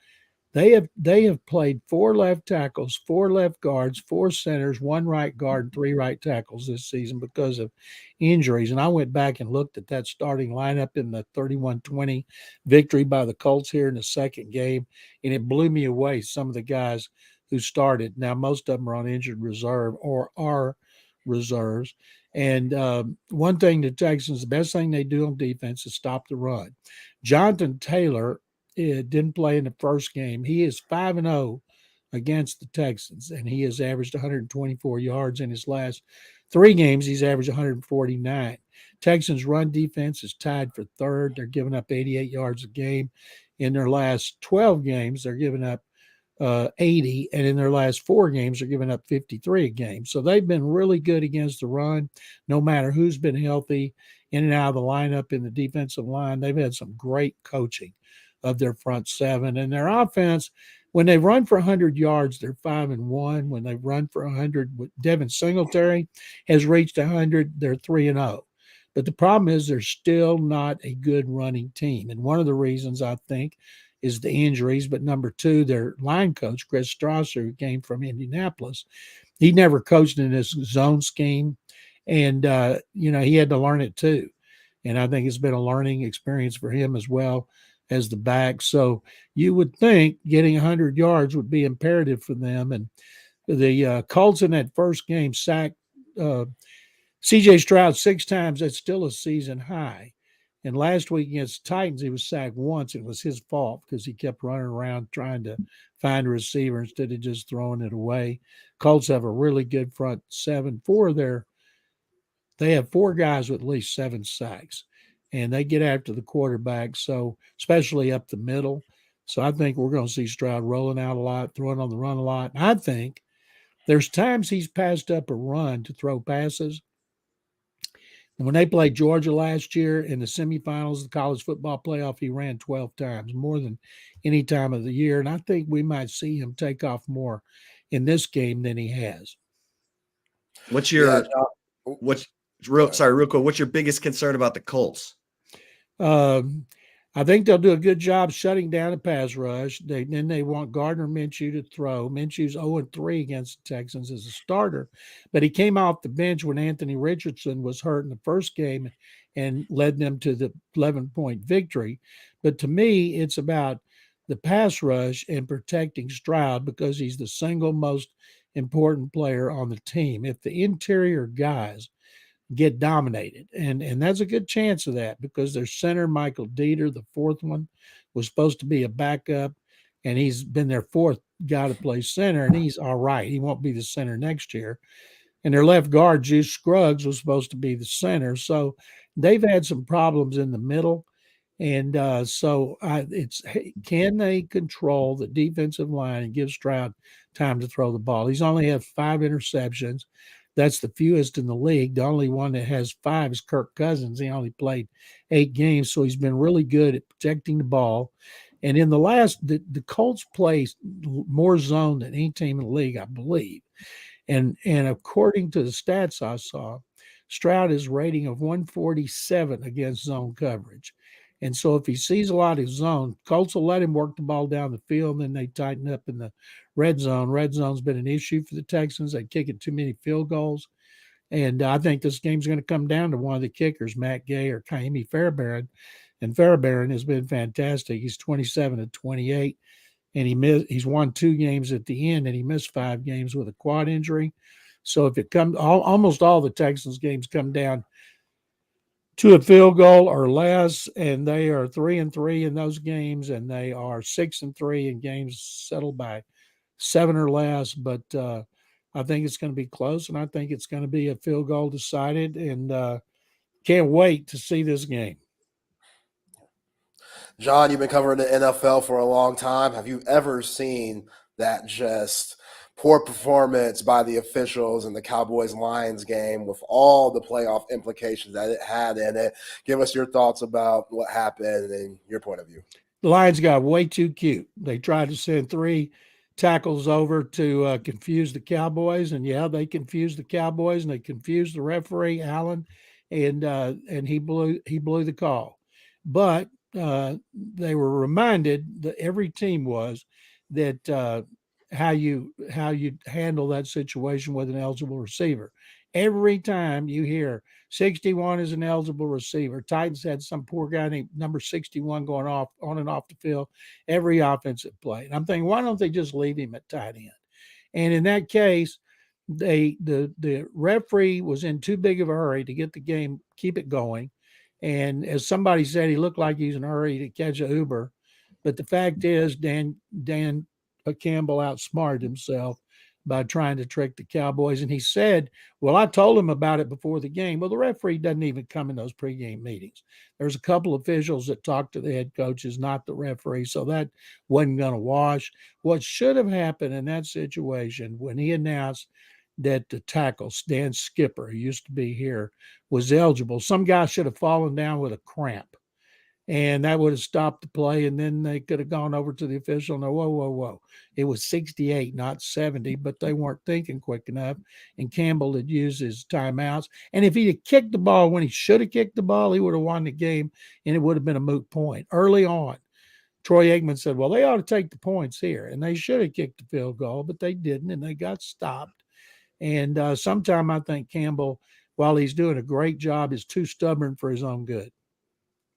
They have played 4 left tackles, 4 left guards, 4 centers, 1 right guard, and 3 right tackles this season because of injuries. And I went back and looked at that starting lineup in the 31-20 victory by the Colts here in the second game, and it blew me away, some of the guys who started. Now, most of them are on injured reserve or are reserves. And one thing the Texans, the best thing they do on defense is stop the run. Jonathan Taylor didn't play in the first game. He is 5-0 against the Texans, and he has averaged 124 yards in his last 3 games. He's averaged 149. Texans' run defense is tied for third. They're giving up 88 yards a game. In their last 12 games, they're giving up 80, and in their last 4 games, they're giving up 53 a game. So they've been really good against the run, no matter who's been healthy in and out of the lineup in the defensive line. They've had some great coaching of their front 7, and their offense, when they run for 100 yards, they're 5-1. When they run for 100, Devin Singletary has reached 100, they're 3-0. But the problem is they're still not a good running team. And one of the reasons, I think, is the injuries. But number 2, their line coach, Chris Strasser, who came from Indianapolis, he never coached in this zone scheme. And, he had to learn it too. And I think it's been a learning experience for him as well as the back. So you would think getting 100 yards would be imperative for them. And the Colts in that first game sacked C.J. Stroud 6 times. That's still a season high. And last week against the Titans, he was sacked once. It was his fault because he kept running around trying to find a receiver instead of just throwing it away. Colts have a really good front 7. They have 4 guys with at least 7 sacks, and they get after the quarterback, so especially up the middle. So I think we're going to see Stroud rolling out a lot, throwing on the run a lot. I think there's times he's passed up a run to throw passes. And when they played Georgia last year in the semifinals of the college football playoff, he ran 12 times, more than any time of the year. And I think we might see him take off more in this game than he has. Real quick, what's your biggest concern about the Colts? I think they'll do a good job shutting down a pass rush. Then they want Gardner Minshew to throw. Minshew's 0-3 against the Texans as a starter, but he came off the bench when Anthony Richardson was hurt in the first game and led them to the 11-point victory. But to me, it's about the pass rush and protecting Stroud because he's the single most important player on the team. If the interior guys get dominated, and that's a good chance of that because their center, Michael Dieter, the 4th one, was supposed to be a backup, and he's been their 4th guy to play center, and he's all right. He won't be the center next year. and their left guard, Juice Scruggs, was supposed to be the center. So they've had some problems in the middle. And it's can they control the defensive line and give Stroud time to throw the ball? He's only had 5 interceptions. That's the fewest in the league. The only one that has 5 is Kirk Cousins. He only played 8 games, so he's been really good at protecting the ball. And in the Colts play more zone than any team in the league, I believe. And according to the stats I saw, Stroud is rating of 147 against zone coverage. And so if he sees a lot of zone, Colts will let him work the ball down the field, and then they tighten up in the red zone. Red zone's been an issue for the Texans. They kick it too many field goals. And I think this game's going to come down to one of the kickers, Matt Gay or Kaimi Fairbairn. And Fairbairn has been fantastic. He's 27-28, and he's won 2 games at the end, and he missed 5 games with a quad injury. So if it comes, almost all the Texans games come down to a field goal or less, and they are 3-3 in those games, and they are 6-3 in games settled by 7 or less. But I think it's going to be close, and I think it's going to be a field goal decided, and can't wait to see this game. John, you've been covering the NFL for a long time. Have you ever seen that just poor performance by the officials in the Cowboys-Lions game with all the playoff implications that it had in it? Give us your thoughts about what happened and your point of view. The Lions got way too cute. They tried to send 3 tackles over to confuse the Cowboys, and they confused the Cowboys, and they confused the referee, Allen, and he blew the call. But they were reminded, that every team was, that how you handle that situation with an eligible receiver. Every time you hear 61 is an eligible receiver, Titans had some poor guy named number 61 going off on and off the field every offensive play. And I'm thinking, why don't they just leave him at tight end? And in that case, the referee was in too big of a hurry to get the game, keep it going. And as somebody said, he looked like he's in a hurry to catch an Uber. But the fact is, Dan Campbell outsmarted himself by trying to trick the Cowboys. And he said, well, I told him about it before the game. Well, the referee doesn't even come in those pregame meetings. There's a couple of officials that talk to the head coaches, not the referee. So that wasn't going to wash. What should have happened in that situation when he announced that the tackle, Stan Skipper, who used to be here, was eligible, some guy should have fallen down with a cramp. And that would have stopped the play, and then they could have gone over to the official and whoa. It was 68, not 70, but they weren't thinking quick enough, and Campbell had used his timeouts. And if he had kicked the ball when he should have kicked the ball, he would have won the game, and it would have been a moot point. Early on, Troy Aikman said, well, they ought to take the points here, and they should have kicked the field goal, but they didn't, and they got stopped. And sometime I think Campbell, while he's doing a great job, is too stubborn for his own good.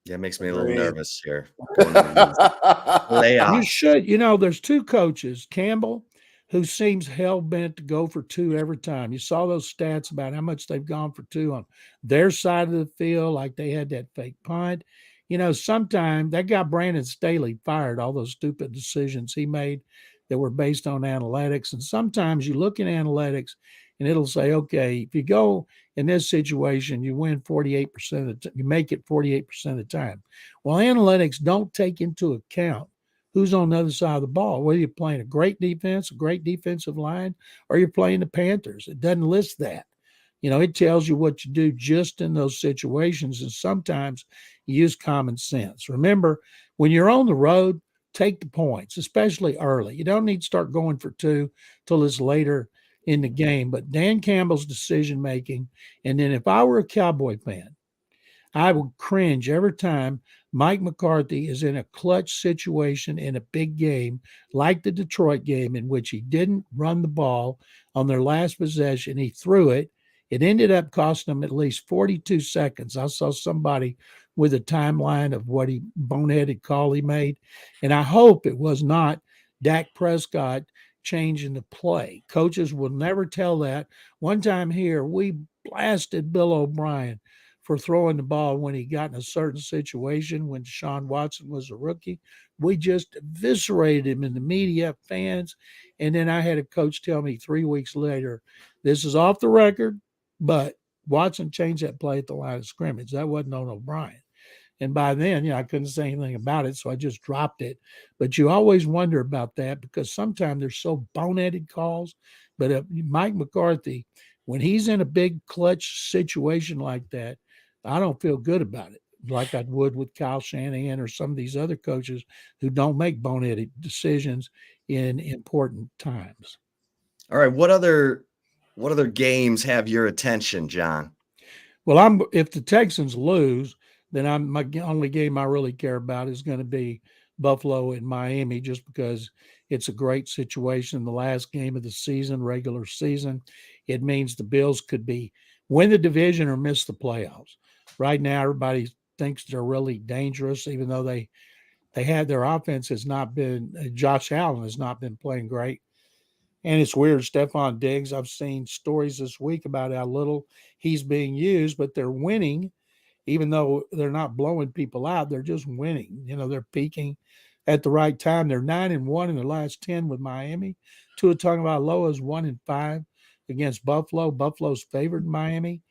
Yeah, it makes me a little nervous here. You should, there's 2 coaches, Campbell, who seems hell-bent to go for 2 every time. You saw those stats about how much they've gone for 2 on their side of the field, like they had that fake punt. Sometime that guy Brandon Staley fired all those stupid decisions he made that were based on analytics. And sometimes you look at analytics and it'll say, okay, if you go in this situation, you win 48% of the time, you make it 48% of the time. Well, analytics don't take into account who's on the other side of the ball, whether you're playing a great defense, a great defensive line, or you're playing the Panthers. It doesn't list that. It tells you what you do just in those situations. And sometimes you use common sense. Remember, when you're on the road, take the points, especially early. You don't need to start going for 2 till it's later in the game. But Dan Campbell's decision-making, and then if I were a Cowboy fan, I would cringe every time Mike McCarthy is in a clutch situation in a big game like the Detroit game in which he didn't run the ball on their last possession. He threw it. It ended up costing them at least 42 seconds. I saw somebody with a timeline of what boneheaded call he made. And I hope it was not Dak Prescott changing the play. Coaches will never tell that. One time here, we blasted Bill O'Brien for throwing the ball when he got in a certain situation when Deshaun Watson was a rookie. We just eviscerated him in the media, fans. And then I had a coach tell me 3 weeks later, this is off the record, but Watson changed that play at the line of scrimmage. That wasn't on O'Brien. And by then, I couldn't say anything about it, so I just dropped it. But you always wonder about that because sometimes they're so boneheaded calls. But Mike McCarthy, when he's in a big clutch situation like that, I don't feel good about it, like I would with Kyle Shanahan or some of these other coaches who don't make boneheaded decisions in important times. All right, what other games have your attention, John? Well, if the Texans lose, then my only game I really care about is going to be Buffalo and Miami, just because it's a great situation. The last game of the season, regular season, it means the Bills could win the division or miss the playoffs. Right now, everybody thinks they're really dangerous, even though they had their offense has not been. Josh Allen has not been playing great, and it's weird. Stephon Diggs, I've seen stories this week about how little he's being used, but they're winning. Even though they're not blowing people out, they're just winning. They're peaking at the right time. They're 9-1 in the last 10 with Miami. Tua Tagovailoa is 1-5 against Buffalo. Buffalo's favored in Miami,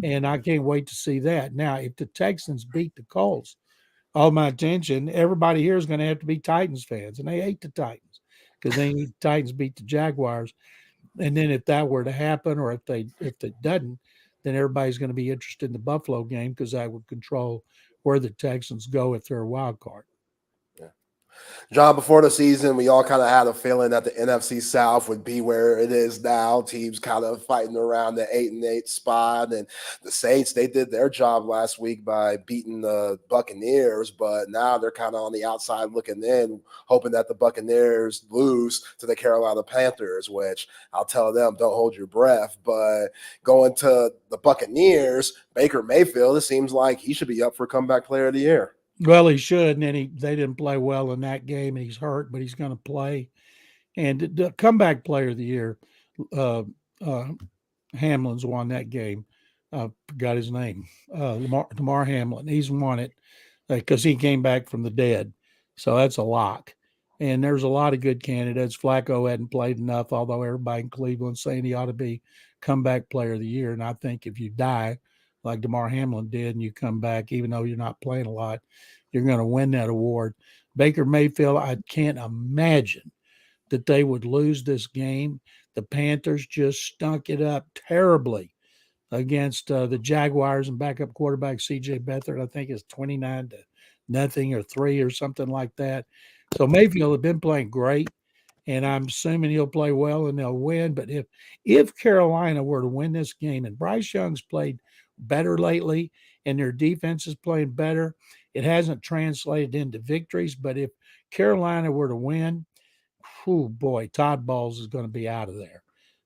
and I can't wait to see that. Now, if the Texans beat the Colts, all my attention, everybody here is going to have to be Titans fans, and they hate the Titans because they need the Titans beat the Jaguars. And then if that were to happen, or if it doesn't, then everybody's going to be interested in the Buffalo game because that would control where the Texans go if they're a wild card. John, before the season, we all kind of had a feeling that the NFC South would be where it is now. Teams kind of fighting around the 8-8 spot. And the Saints, they did their job last week by beating the Buccaneers, but now they're kind of on the outside looking in, hoping that the Buccaneers lose to the Carolina Panthers, which I'll tell them, don't hold your breath. But going to the Buccaneers, Baker Mayfield, it seems like he should be up for Comeback Player of the Year. Well, he should, and then they didn't play well in that game, and he's hurt, but he's going to play. And the Comeback Player of the Year, Hamlin's won that game. Forgot his name. Lamar Hamlin. He's won it because he came back from the dead. So that's a lock. And there's a lot of good candidates. Flacco hadn't played enough, although everybody in Cleveland saying he ought to be Comeback Player of the Year. And I think if you die, like Damar Hamlin did, and you come back, even though you're not playing a lot, you're going to win that award. Baker Mayfield, I can't imagine that they would lose this game. The Panthers just stunk it up terribly against the Jaguars, and backup quarterback C.J. Beathard, I think, is 29-0 or 3 or something like that. So Mayfield has been playing great, and I'm assuming he'll play well and they'll win. But if Carolina were to win this game, and Bryce Young's played better lately and their defense is playing better, it hasn't translated into victories. But if Carolina were to win, oh boy, Todd Bowles is going to be out of there.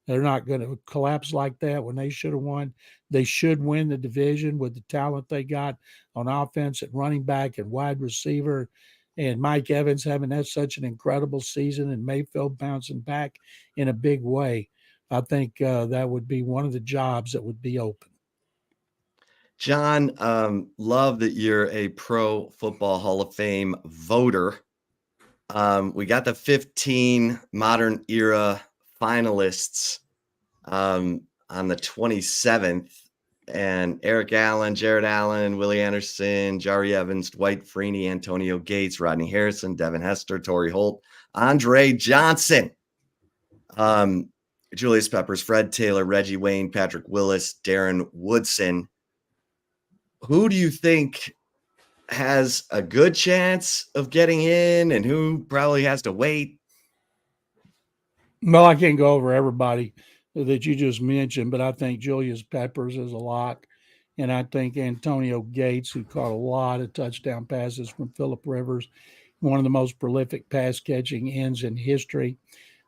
They're not going to collapse like that when they should have won. They should win the division with the talent they got on offense at running back and wide receiver, and Mike Evans having such an incredible season, and Mayfield bouncing back in a big way. I think that would be one of the jobs that would be open. John, love that you're a Pro Football Hall of Fame voter. We got the 15 modern era finalists on the 27th, and Eric Allen, Jared Allen, Willie Anderson, Jari Evans, Dwight Freeney, Antonio Gates, Rodney Harrison, Devin Hester, Torrey Holt, Andre Johnson, Julius Peppers, Fred Taylor, Reggie Wayne, Patrick Willis, Darren Woodson. Who do you think has a good chance of getting in, and who probably has to wait? Well, I can't go over everybody that you just mentioned, but I think Julius Peppers is a lock. And I think Antonio Gates, who caught a lot of touchdown passes from Phillip Rivers, one of the most prolific pass-catching ends in history.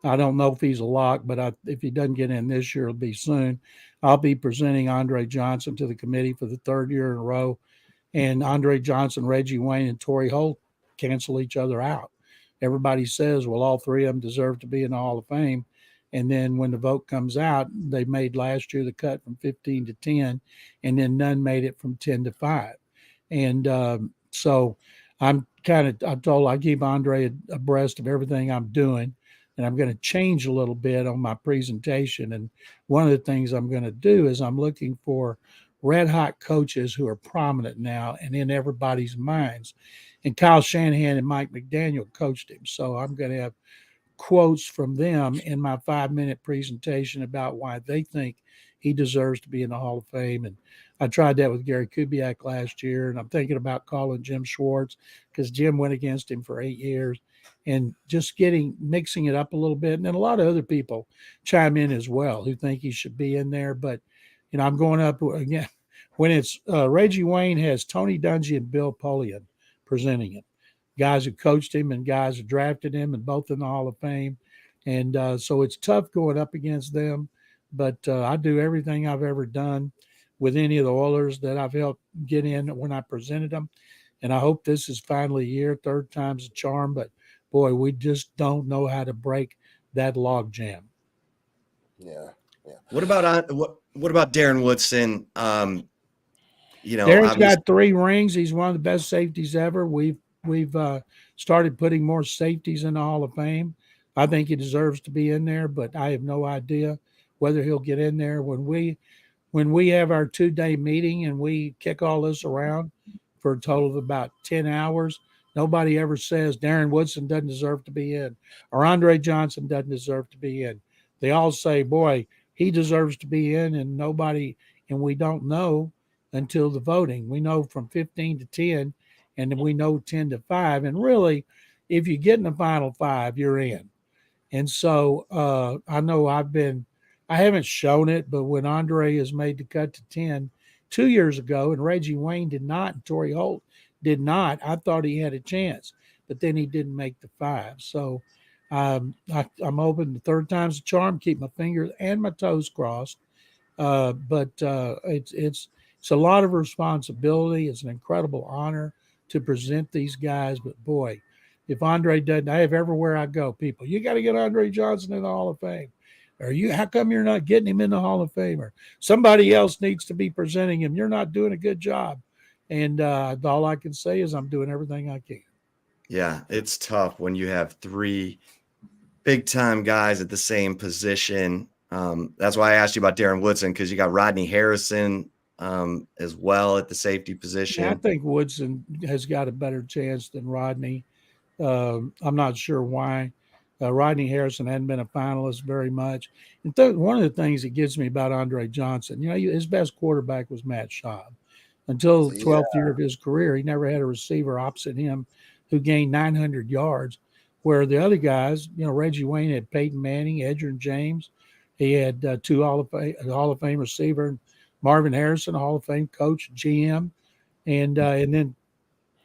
I don't know if he's a lock, but if he doesn't get in this year, it'll be soon. I'll be presenting Andre Johnson to the committee for the third year in a row. And Andre Johnson, Reggie Wayne, and Torrey Holt cancel each other out. Everybody says, well, all three of them deserve to be in the Hall of Fame. And then when the vote comes out, they made last year the cut from 15 to 10, and then none made it from 10 to 5. And so I keep Andre abreast of everything I'm doing, and I'm going to change a little bit on my presentation. And one of the things I'm going to do is I'm looking for red hot coaches who are prominent now and in everybody's minds. And Kyle Shanahan and Mike McDaniel coached him. So I'm going to have quotes from them in my 5-minute presentation about why they think he deserves to be in the Hall of Fame. And I tried that with Gary Kubiak last year, and I'm thinking about calling Jim Schwartz because Jim went against him for 8 years, and just mixing it up a little bit. And then a lot of other people chime in as well who think he should be in there. But, I'm going up again when it's Reggie Wayne has Tony Dungy and Bill Polian presenting him, guys who coached him and guys who drafted him, and both in the Hall of Fame. And so it's tough going up against them, but I do everything I've ever done with any of the Oilers that I've helped get in when I presented them. And I hope this is finally a year, third time's a charm, but boy, we just don't know how to break that log jam. Yeah. What about Darren Woodson? Darren's got 3 rings. He's one of the best safeties ever. We've started putting more safeties in the Hall of Fame. I think he deserves to be in there, but I have no idea whether he'll get in there. When we have our 2-day meeting and we kick all this around for a total of about 10 hours, nobody ever says Darren Woodson doesn't deserve to be in or Andre Johnson doesn't deserve to be in. They all say, boy, he deserves to be in, and we don't know until the voting. We know from 15 to 10, and then we know 10 to 5. And really, if you get in the final 5, you're in. And so I know I haven't shown it, but when Andre is made the cut to 10 2 years ago, and Reggie Wayne did not, and Torrey Holt did not, I thought he had a chance, but then he didn't make the 5. So I'm hoping the third time's a charm, keep my fingers and my toes crossed. But it's a lot of responsibility. It's an incredible honor to present these guys. But boy, if Andre doesn't, I have everywhere I go, people, you got to get Andre Johnson in the Hall of Fame. Or how come you're not getting him in the Hall of Fame? Or somebody else needs to be presenting him. You're not doing a good job. And all I can say is I'm doing everything I can. Yeah, it's tough when you have 3 big-time guys at the same position. That's why I asked you about Darren Woodson, because you got Rodney Harrison as well at the safety position. Yeah, I think Woodson has got a better chance than Rodney. I'm not sure why. Rodney Harrison hadn't been a finalist very much. And one of the things that gets me about Andre Johnson, his best quarterback was Matt Schaub. Until the 12th year of his career, he never had a receiver opposite him who gained 900 yards, where the other guys, Reggie Wayne had Peyton Manning, Edgerrin James. He had 2 Hall of Fame receiver, Marvin Harrison, Hall of Fame coach, GM. And then,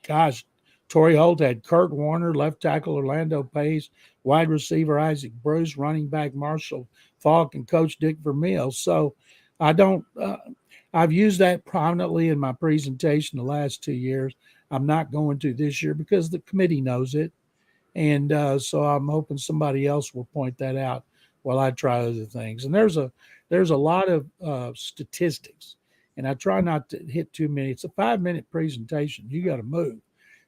gosh, Torrey Holt had Kurt Warner, left tackle Orlando Pace, wide receiver Isaac Bruce, running back Marshall Falk, and coach Dick Vermeil. So I've used that prominently in my presentation the last 2 years. I'm not going to this year because the committee knows it. And so I'm hoping somebody else will point that out while I try other things. And there's a lot of statistics, and I try not to hit too many. It's a 5-minute presentation. You got to move.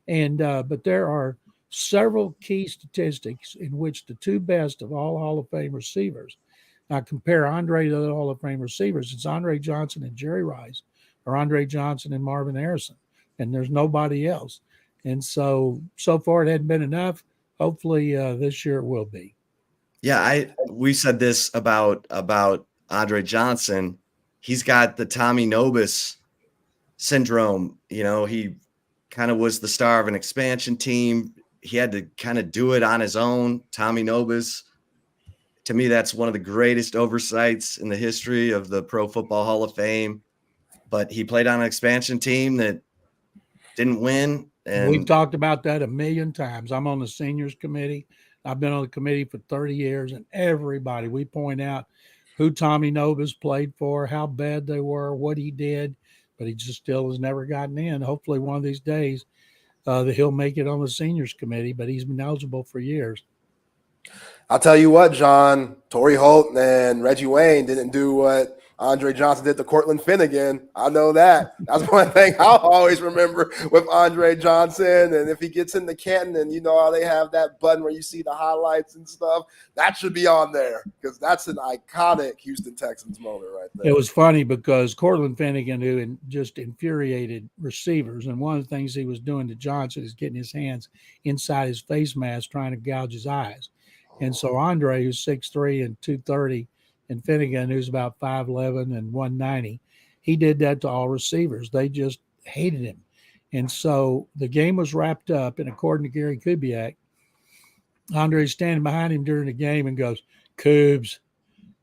And but there are several key statistics in which the 2 best of all Hall of Fame receivers. Now compare Andre to the Hall of Fame receivers. It's Andre Johnson and Jerry Rice, or Andre Johnson and Marvin Harrison, and there's nobody else. And so far it hadn't been enough. Hopefully this year it will be. Yeah, we said this about Andre Johnson. He's got the Tommy Nobis syndrome. He kind of was the star of an expansion team. He had to kind of do it on his own. Tommy Nobis, to me, that's one of the greatest oversights in the history of the Pro Football Hall of Fame. But he played on an expansion team that didn't win. And we've talked about that a million times. I'm on the seniors committee. I've been on the committee for 30 years, and everybody, we point out who Tommy Nobis played for, how bad they were, what he did, but he just still has never gotten in. Hopefully one of these days that he'll make it on the seniors committee, but he's been eligible for years. I'll tell you what, John, Torrey Holt and Reggie Wayne didn't do what Andre Johnson did to Cortland Finnegan. I know that. That's one thing I'll always remember with Andre Johnson. And if he gets into Canton and you know how they have that button where you see the highlights and stuff, that should be on there because that's an iconic Houston Texans moment right there. It was funny because Cortland Finnegan, who just infuriated receivers, and one of the things he was doing to Johnson is getting his hands inside his face mask trying to gouge his eyes. And so Andre, who's 6'3" and 230, and Finnegan, who's about 5'11" and 190, he did that to all receivers. They just hated him. And so the game was wrapped up, and according to Gary Kubiak, Andre's standing behind him during the game and goes, Coobs.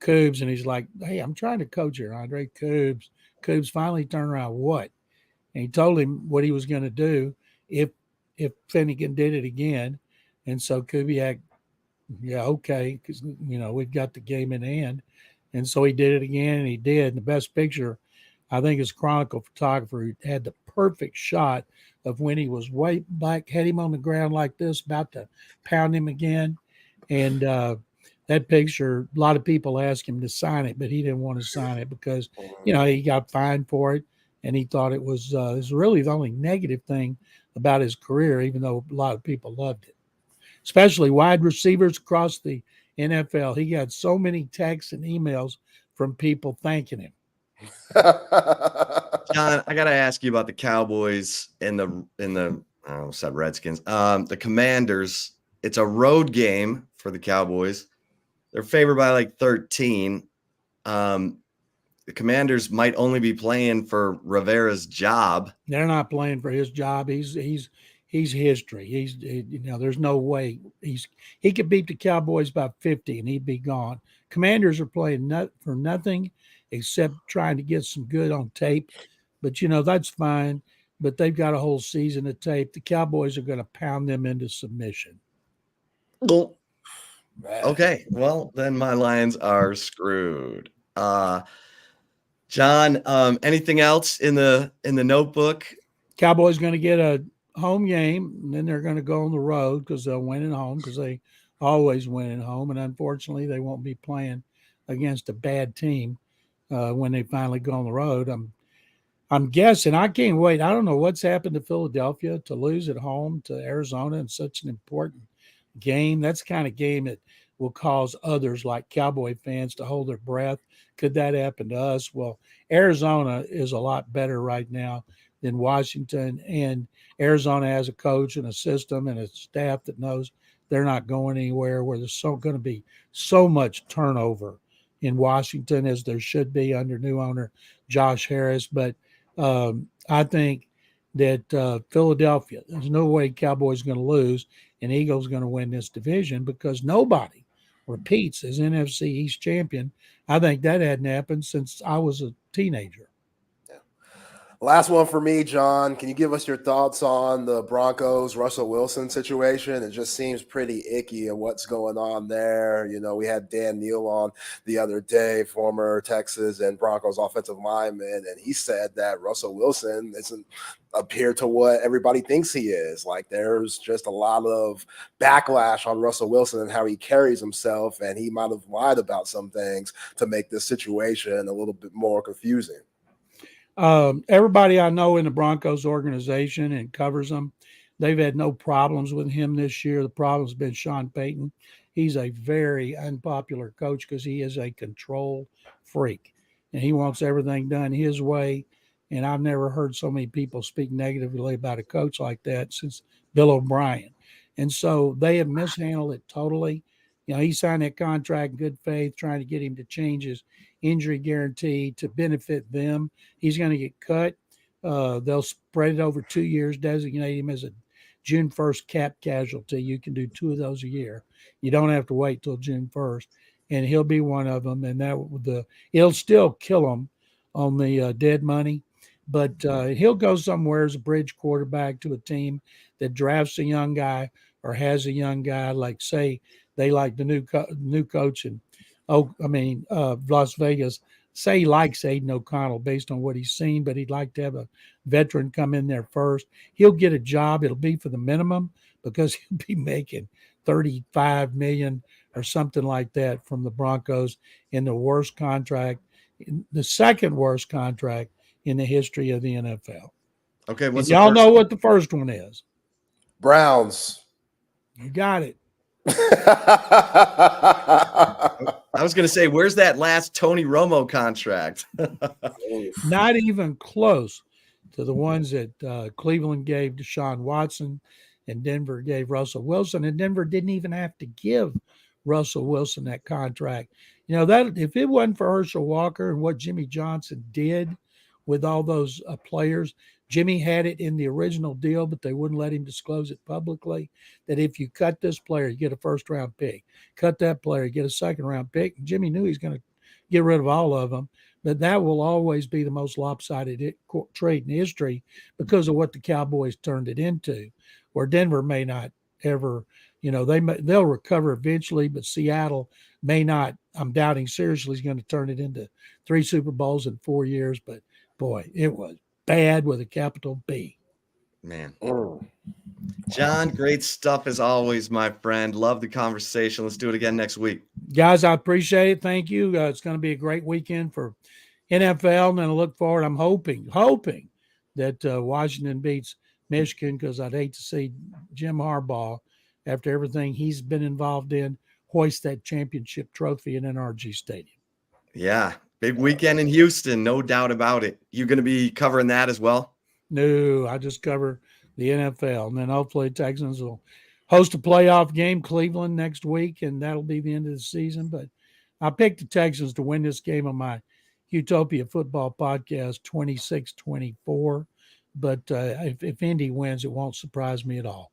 And he's like, hey, I'm trying to coach here, Andre. Coobs. Coobs finally turned around, what? And he told him what he was going to do if Finnegan did it again. And so Kubiak, yeah, okay, because, we've got the game in hand. And so he did it again, and he did. And the best picture, I think, is Chronicle photographer who had the perfect shot of when he was way back, had him on the ground like this, about to pound him again. And that picture, a lot of people asked him to sign it, but he didn't want to sign it because, he got fined for it. And he thought it was really the only negative thing about his career, even though a lot of people loved it, especially wide receivers across the NFL. He got so many texts and emails from people thanking him. John, I got to ask you about the Cowboys and the I almost said Redskins. The Commanders. It's a road game for the Cowboys. They're favored by like 13. The Commanders might only be playing for Rivera's job. They're not playing for his job. He's history. There's no way he could beat the Cowboys by 50 and he'd be gone. Commanders are playing for nothing except trying to get some good on tape. But, that's fine. But they've got a whole season of tape. The Cowboys are going to pound them into submission. Well, okay. Well, then my Lions are screwed. John, anything else in the notebook? Cowboys going to get a home game, and then they're going to go on the road because they'll win at home because they always win at home. And unfortunately, they won't be playing against a bad team when they finally go on the road. I'm guessing. I can't wait. I don't know what's happened to Philadelphia to lose at home to Arizona in such an important game. That's the kind of game that will cause others like Cowboy fans to hold their breath. Could that happen to us? Well, Arizona is a lot better right now than Washington, and Arizona has a coach and a system and a staff that knows they're not going anywhere, where there's going to be so much turnover in Washington as there should be under new owner Josh Harris. But I think that Philadelphia, there's no way Cowboys going to lose and Eagles going to win this division because nobody repeats as NFC East champion. I think that hadn't happened since I was a teenager. Last one for me, John. Can you give us your thoughts on the Broncos Russell Wilson situation? It just seems pretty icky and what's going on there. We had Dan Neal on the other day, former Texas and Broncos offensive lineman, and he said that Russell Wilson doesn't appear to what everybody thinks he is. Like, there's just a lot of backlash on Russell Wilson and how he carries himself, and he might have lied about some things to make this situation a little bit more confusing. Everybody I know in the Broncos organization and covers them, they've had no problems with him this year. The problem's been Sean Payton. He's a very unpopular coach because he is a control freak and he wants everything done his way. And I've never heard so many people speak negatively about a coach like that since Bill O'Brien. And so they have mishandled it totally. He signed that contract in good faith, trying to get him to change his injury guarantee to benefit them. He's going to get cut. They'll spread it over 2 years, designate him as a June 1st cap casualty. You can do 2 of those a year. You don't have to wait till June 1st, and he'll be one of them. And it'll still kill him on the dead money, but he'll go somewhere as a bridge quarterback to a team that drafts a young guy or has a young guy, like say they like the new coach in Las Vegas. Say he likes Aiden O'Connell based on what he's seen, but he'd like to have a veteran come in there first. He'll get a job. It'll be for the minimum because he'll be making $35 million or something like that from the Broncos in the worst contract, the second worst contract in the history of the NFL. Okay, what's y'all know what the first one is? Browns. You got it. I was going to say, where's that last Tony Romo contract? Not even close to the ones that Cleveland gave Deshaun Watson and Denver gave Russell Wilson. And Denver didn't even have to give Russell Wilson that contract. You know, that if it wasn't for Herschel Walker and what Jimmy Johnson did with all those players, Jimmy had it in the original deal, but they wouldn't let him disclose it publicly, that if you cut this player, you get a first-round pick. Cut that player, you get a second-round pick. And Jimmy knew he's going to get rid of all of them, but that will always be the most lopsided trade in history because of what the Cowboys turned it into, where Denver may not ever, you know, they'll recover eventually, but Seattle may not. I'm doubting seriously he's going to turn it into 3 Super Bowls in 4 years, but boy, it was bad with a capital B. Man. John, great stuff as always, my friend. Love the conversation. Let's do it again next week. Guys, I appreciate it. Thank you. It's going to be a great weekend for NFL, and I look forward. I'm hoping that Washington beats Michigan, because I'd hate to see Jim Harbaugh, after everything he's been involved in, hoist that championship trophy in NRG Stadium. Yeah. Big weekend in Houston, no doubt about it. You going to be covering that as well? No, I just cover the NFL. And then hopefully Texans will host a playoff game, Cleveland, next week, and that'll be the end of the season. But I picked the Texans to win this game on my Utopia Football Podcast, 26-24. But if Indy wins, it won't surprise me at all.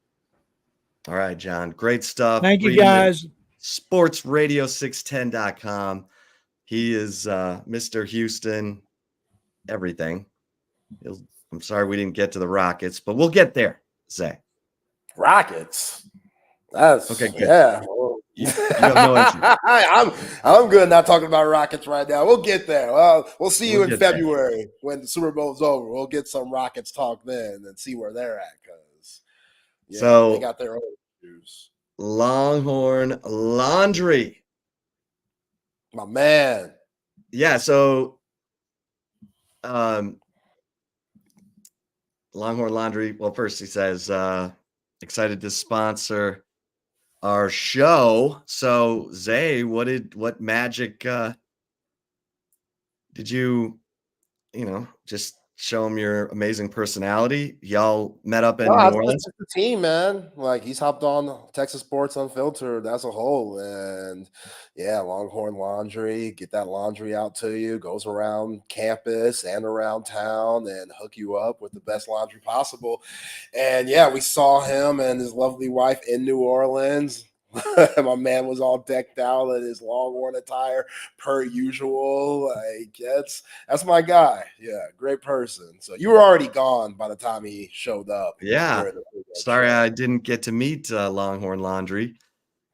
All right, John. Great stuff. Thank you, guys. SportsRadio610.com. He is Mr. Houston, everything. I'm sorry we didn't get to the Rockets, but we'll get there, Zay. Rockets? That's okay. Good. Yeah. You have no interest. I'm good not talking about Rockets right now. We'll get there. We'll see you in February when the Super Bowl's over. We'll get some Rockets talk then and see where they're at, because they got their own issues. Longhorn Laundry. My man. Yeah, so Longhorn Laundry. Well, first he says, excited to sponsor our show. So Zay, what magic did you just show him your amazing personality? Y'all met up in New Orleans? Just the team, man. Like, he's hopped on Texas Sports Unfiltered as a whole. And yeah, Longhorn Laundry, get that laundry out to you, goes around campus and around town and hook you up with the best laundry possible. And yeah, we saw him and his lovely wife in New Orleans. My man was all decked out in his Longhorn attire per usual. Like, that's my guy. Yeah, great person. So you were already gone by the time he showed up. Yeah. Sorry I didn't get to meet Longhorn Laundry.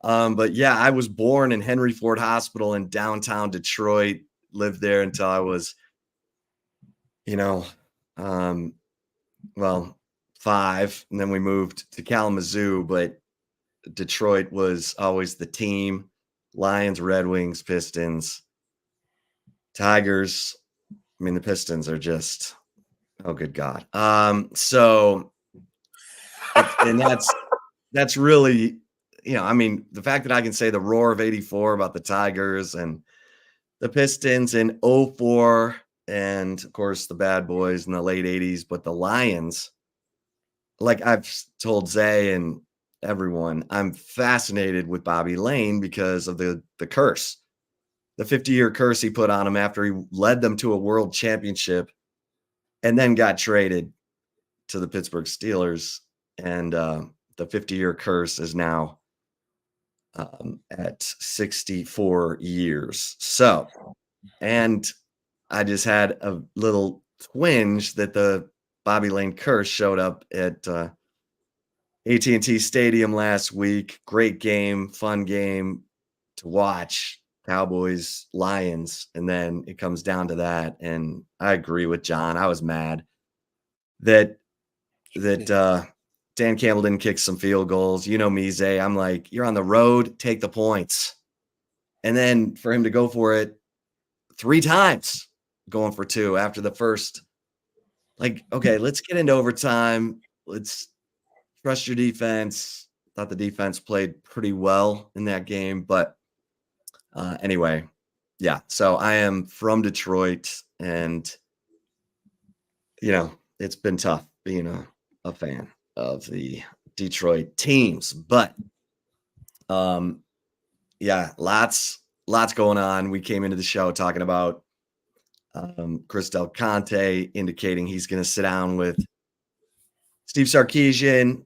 But yeah, I was born in Henry Ford Hospital in downtown Detroit, lived there until I was, 5, and then we moved to Kalamazoo, but Detroit was always the team. Lions, Red Wings, Pistons, Tigers. I mean, the Pistons are just, oh, good God. So, and that's really, the fact that I can say the roar of 84 about the Tigers and the Pistons in 04 and, of course, the Bad Boys in the late 80s, but the Lions, like I've told Zay and everyone, I'm fascinated with Bobby Lane because of the curse, the 50-year curse he put on him after he led them to a world championship and then got traded to the Pittsburgh Steelers. And the 50-year curse is now at 64 years. So, and I just had a little twinge that the Bobby Lane curse showed up at AT&T Stadium last week. Great game, fun game to watch. Cowboys, Lions, and then it comes down to that. And I agree with John. I was mad that Dan Campbell didn't kick some field goals. You know me, Zay. I'm like, you're on the road, take the points. And then for him to go for it 3 times, going for 2 after the first, like, okay, let's get into overtime. Let's trust your defense. Thought the defense played pretty well in that game. But anyway, yeah. So I am from Detroit, and, you know, it's been tough being a fan of the Detroit teams. But yeah, lots going on. We came into the show talking about Chris Del Conte indicating he's going to sit down with Steve Sarkisian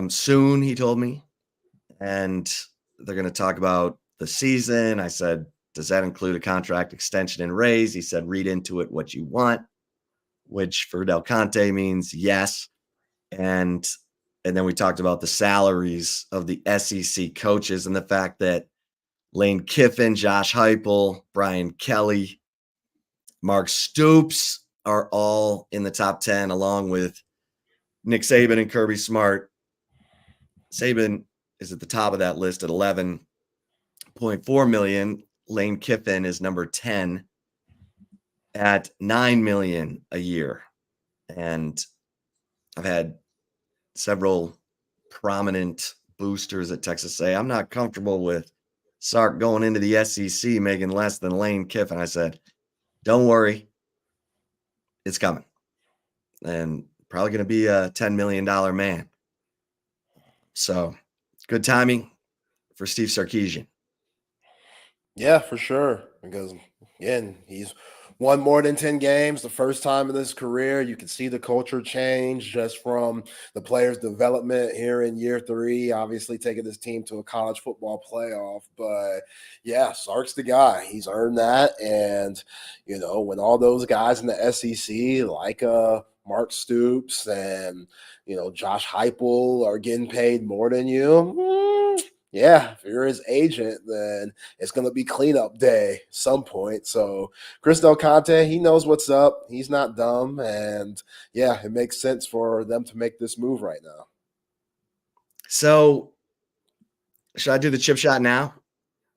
soon, he told me, and they're going to talk about the season. I said, does that include a contract extension and raise? He said, read into it what you want, which for Del Conte means yes. And then we talked about the salaries of the SEC coaches and the fact that Lane Kiffin, Josh Heupel, Brian Kelly, Mark Stoops are all in the top 10, along with Nick Saban and Kirby Smart. Saban is at the top of that list at $11.4 million. Lane Kiffin is number 10 at $9 million a year. And I've had several prominent boosters at Texas say, I'm not comfortable with Sark going into the SEC making less than Lane Kiffin. I said, don't worry, it's coming. And probably going to be a $10 million man. So good timing for Steve Sarkisian. Yeah, for sure. Because, again, he's won more than 10 games the first time in his career. You can see the culture change just from the players' development here in year 3, obviously taking this team to a college football playoff. But, yeah, Sark's the guy. He's earned that. And, you know, when all those guys in the SEC, like Mark Stoops and, you know, Josh Heupel are getting paid more than you, yeah, if you're his agent, then it's going to be cleanup day at some point. So Chris Del Conte, he knows what's up. He's not dumb. And, yeah, it makes sense for them to make this move right now. So should I do the chip shot now?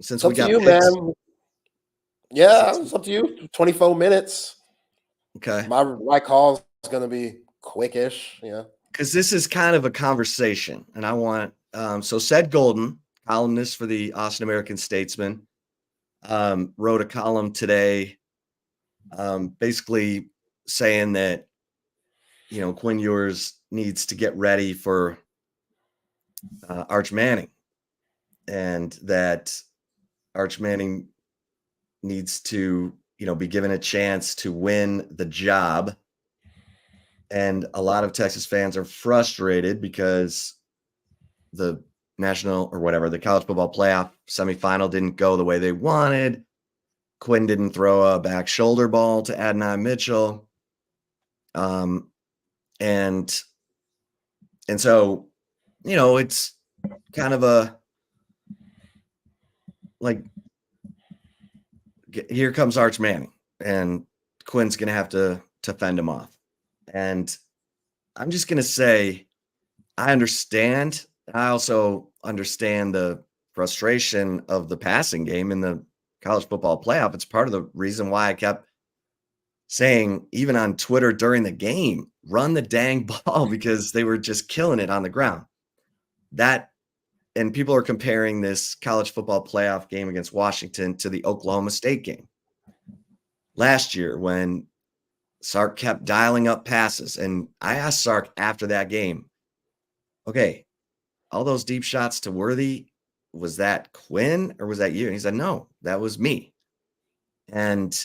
Since we got you, picks? man. Yeah, it's up to you. 24 minutes. Okay. My call is going to be quickish, yeah. Because this is kind of a conversation, and I want so Sed Golden, columnist for the Austin American Statesman, wrote a column today, basically saying that, you know, Quinn Ewers needs to get ready for Arch Manning, and that Arch Manning needs to, you know, be given a chance to win the job. And a lot of Texas fans are frustrated because the national or whatever, the college football playoff semifinal didn't go the way they wanted. Quinn didn't throw a back shoulder ball to Adonai Mitchell. And so, you know, it's kind of a, like, here comes Arch Manning, and Quinn's going to have to fend him off. And I'm just going to say, I understand. I also understand the frustration of the passing game in the college football playoff. It's part of the reason why I kept saying, even on Twitter during the game, run the dang ball, because they were just killing it on the ground. And people are comparing this college football playoff game against Washington to the Oklahoma State game last year when Sark kept dialing up passes. And I asked Sark after that game, okay, all those deep shots to Worthy, was that Quinn or was that you? And he said, no, that was me. And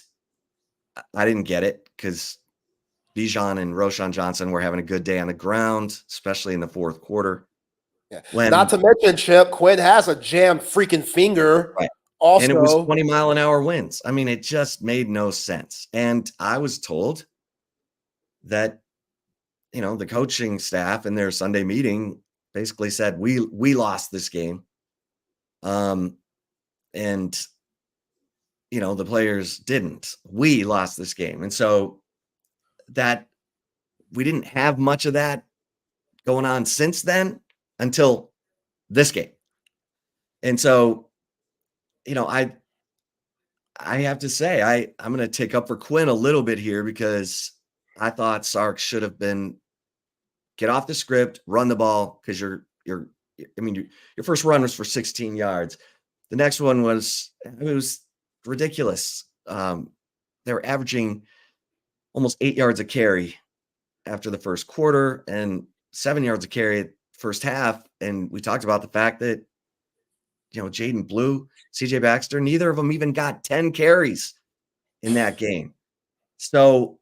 I didn't get it because Bijan and Roshan Johnson were having a good day on the ground, especially in the fourth quarter. Yeah. Not to mention, Chip, Quinn has a jammed freaking finger. Right. Also, and it was 20-mile-an-hour winds. I mean, it just made no sense. And I was told that, you know, the coaching staff in their Sunday meeting basically said, we lost this game. And, you know, the players didn't. We lost this game. And so that we didn't have much of that going on since then until this game. And so, I have to say, I'm going to take up for Quinn a little bit here because I thought Sark should have been get off the script, run the ball, because your first run was for 16 yards. The next one was ridiculous. They were averaging almost 8 yards a carry after the first quarter and 7 yards a carry first half. And we talked about the fact that, Jaden Blue, CJ Baxter, neither of them even got 10 carries in that game. So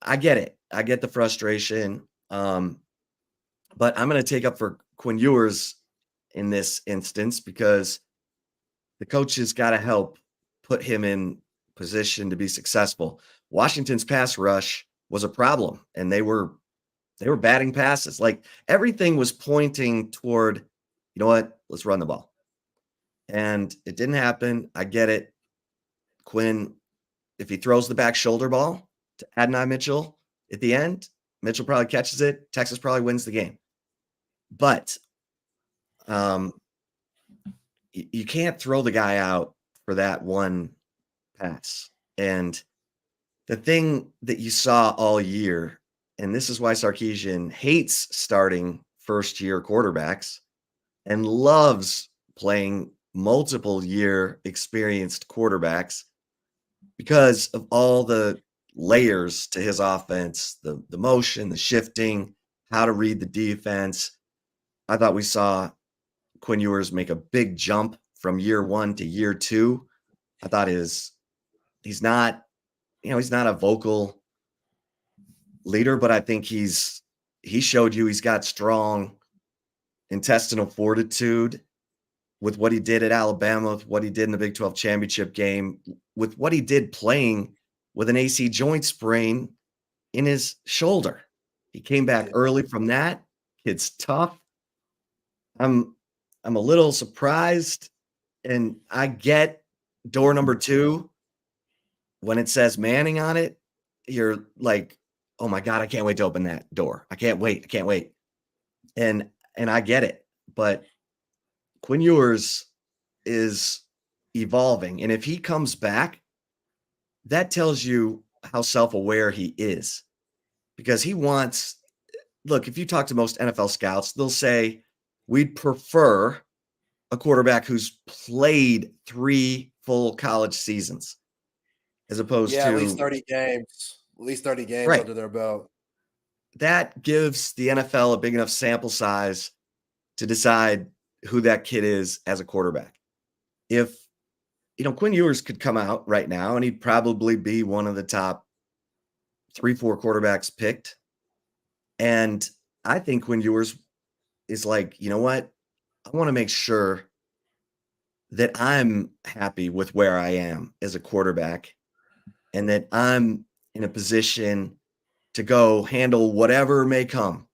I get it. I get the frustration. But I'm going to take up for Quinn Ewers in this instance because the coaches got to help put him in position to be successful. Washington's pass rush was a problem, and they were batting passes. Like everything was pointing toward, you know what, let's run the ball. And it didn't happen. I get it. Quinn, if he throws the back shoulder ball to Adonai Mitchell at the end, Mitchell probably catches it. Texas probably wins the game. But you can't throw the guy out for that one pass. And the thing that you saw all year, and this is why Sarkisian hates starting first-year quarterbacks and loves playing multiple year experienced quarterbacks because of all the layers to his offense, the motion, the shifting, how to read the defense. I thought we saw Quinn Ewers make a big jump from year 1 to year 2. I thought he's not a vocal leader, but I think he showed you he's got strong intestinal fortitude with what he did at Alabama, with what he did in the Big 12 championship game, with what he did playing with an AC joint sprain in his shoulder. He came back early from that. Kid's tough. I'm a little surprised, and I get door number 2 when it says Manning on it. You're like, oh my God, I can't wait to open that door. I can't wait. And I get it, but Quinn Ewers is evolving. And if he comes back, that tells you how self-aware he is, because he wants, look, if you talk to most NFL scouts, they'll say, we'd prefer a quarterback who's played 3 full college seasons as opposed to at least 30 games, right, under their belt. That gives the NFL a big enough sample size to decide who that kid is as a quarterback. If, Quinn Ewers could come out right now and he'd probably be one of the top 3-4 quarterbacks picked. And I think Quinn Ewers is like, you know what? I want to make sure that I'm happy with where I am as a quarterback and that I'm in a position to go handle whatever may come.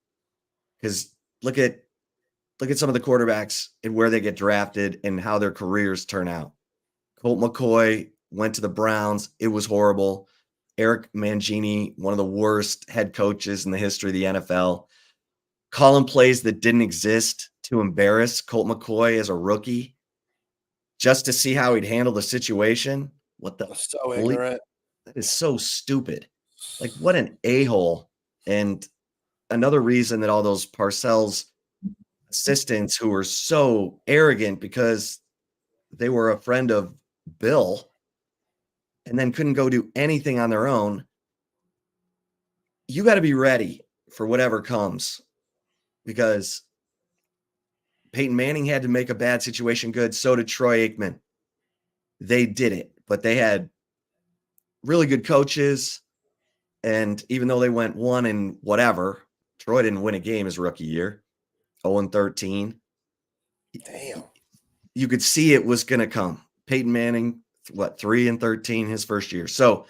Because look at some of the quarterbacks and where they get drafted and how their careers turn out. Colt McCoy went to the Browns. It was horrible. Eric Mangini, one of the worst head coaches in the history of the NFL, calling plays that didn't exist to embarrass Colt McCoy as a rookie just to see how he'd handle the situation. What the? So ignorant. That is so stupid. Like, what an a-hole. And another reason that all those Parcells assistants who were so arrogant because they were a friend of Bill and then couldn't go do anything on their own. You got to be ready for whatever comes, because Peyton Manning had to make a bad situation good. So did Troy Aikman. They did it, but they had really good coaches. And even though they went 1 and whatever, Troy didn't win a game his rookie year. 0-13. Damn. You could see it was going to come. Peyton Manning, 3-13 his first year. So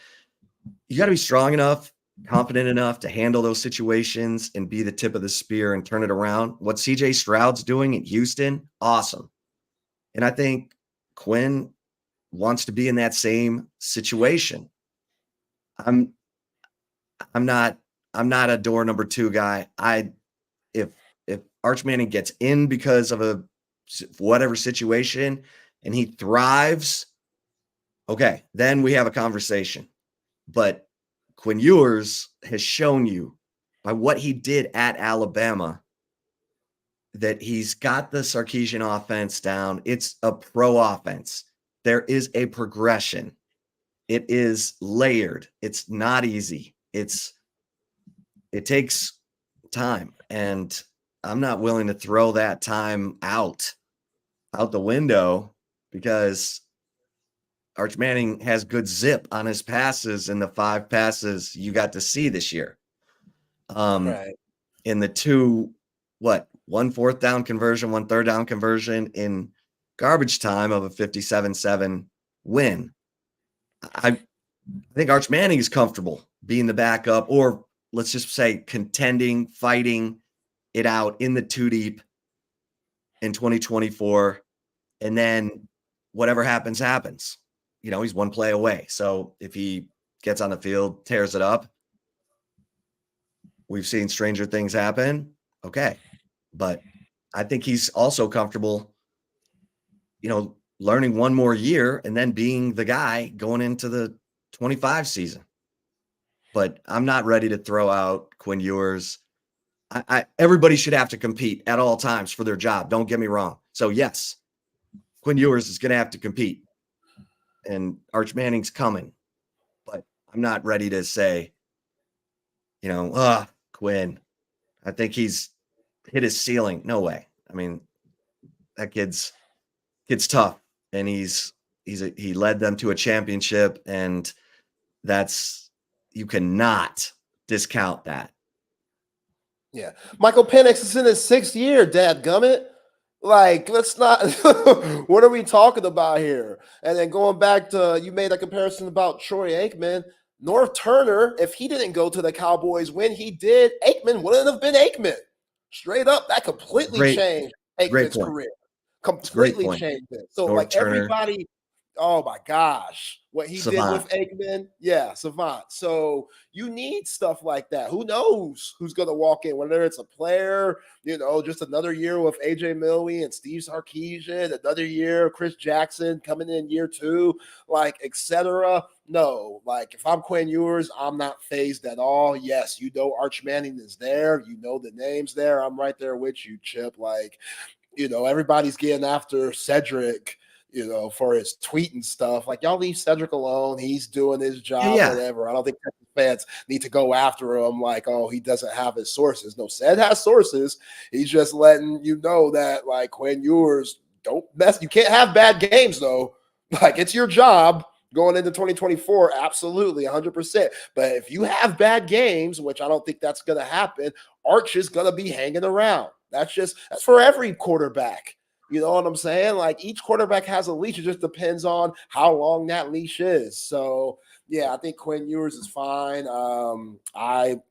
you got to be strong enough, confident enough to handle those situations and be the tip of the spear and turn it around. What CJ Stroud's doing in Houston, awesome. And I think Quinn wants to be in that same situation. I'm not a door number 2 guy. If if Arch Manning gets in because of whatever situation and he thrives, okay, then we have a conversation. But Quinn Ewers has shown you by what he did at Alabama that he's got the Sarkisian offense down. It's a pro offense. There is a progression. It is layered. It's not easy. It takes time. And I'm not willing to throw that time out the window because Arch Manning has good zip on his passes in the 5 passes you got to see this year. Right. In the 2, 1 4th down conversion, 1 3rd down conversion in garbage time of a 57-7 win. I think Arch Manning is comfortable being the backup, or let's just say contending, fighting it out in the 2 deep in 2024. And then whatever happens, happens. You know, he's 1 play away. So if he gets on the field, tears it up, we've seen stranger things happen. Okay. But I think he's also comfortable, you know, learning 1 more year and then being the guy going into the 25 season. But I'm not ready to throw out Quinn Ewers. Everybody should have to compete at all times for their job. Don't get me wrong. So yes, Quinn Ewers is going to have to compete. And Arch Manning's coming, but I'm not ready to say, you know, Quinn, I think he's hit his ceiling. No way. I mean, that kid's tough, and he led them to a championship, and you cannot discount that. Yeah. Michael Penix is in his 6th year, dadgummit. Like, let's not, what are we talking about here? And then going back to, you made a comparison about Troy Aikman. North Turner, if he didn't go to the Cowboys when he did, Aikman wouldn't have been Aikman. Straight up, that completely changed Aikman's career. Completely changed it. So, North like, Turner. everybody, oh my gosh, what he Savant. did with Aikman. Yeah, Savant. So you need stuff like that. Who knows who's going to walk in, whether it's a player, you know, just another year with AJ Milwee and Steve Sarkisian, another year, Chris Jackson coming in year 2, like, etc. No, like, if I'm Quinn Ewers, I'm not phased at all. Yes, you know, Arch Manning is there. You know, the name's there. I'm right there with you, Chip. Like, you know, everybody's getting after Cedric, you know, for his tweet and stuff. Like, y'all leave Cedric alone. He's doing his job, whatever. I don't think Texas fans need to go after him like, oh, he doesn't have his sources. No, Ced has sources. He's just letting you know that, like, Quinn Ewers, don't mess. You can't have bad games, though. Like, it's your job going into 2024. Absolutely, 100%. But if you have bad games, which I don't think that's going to happen, Arch is going to be hanging around. That's for every quarterback. You know what I'm saying? Like, each quarterback has a leash. It just depends on how long that leash is. So, yeah, I think Quinn Ewers is fine. I'm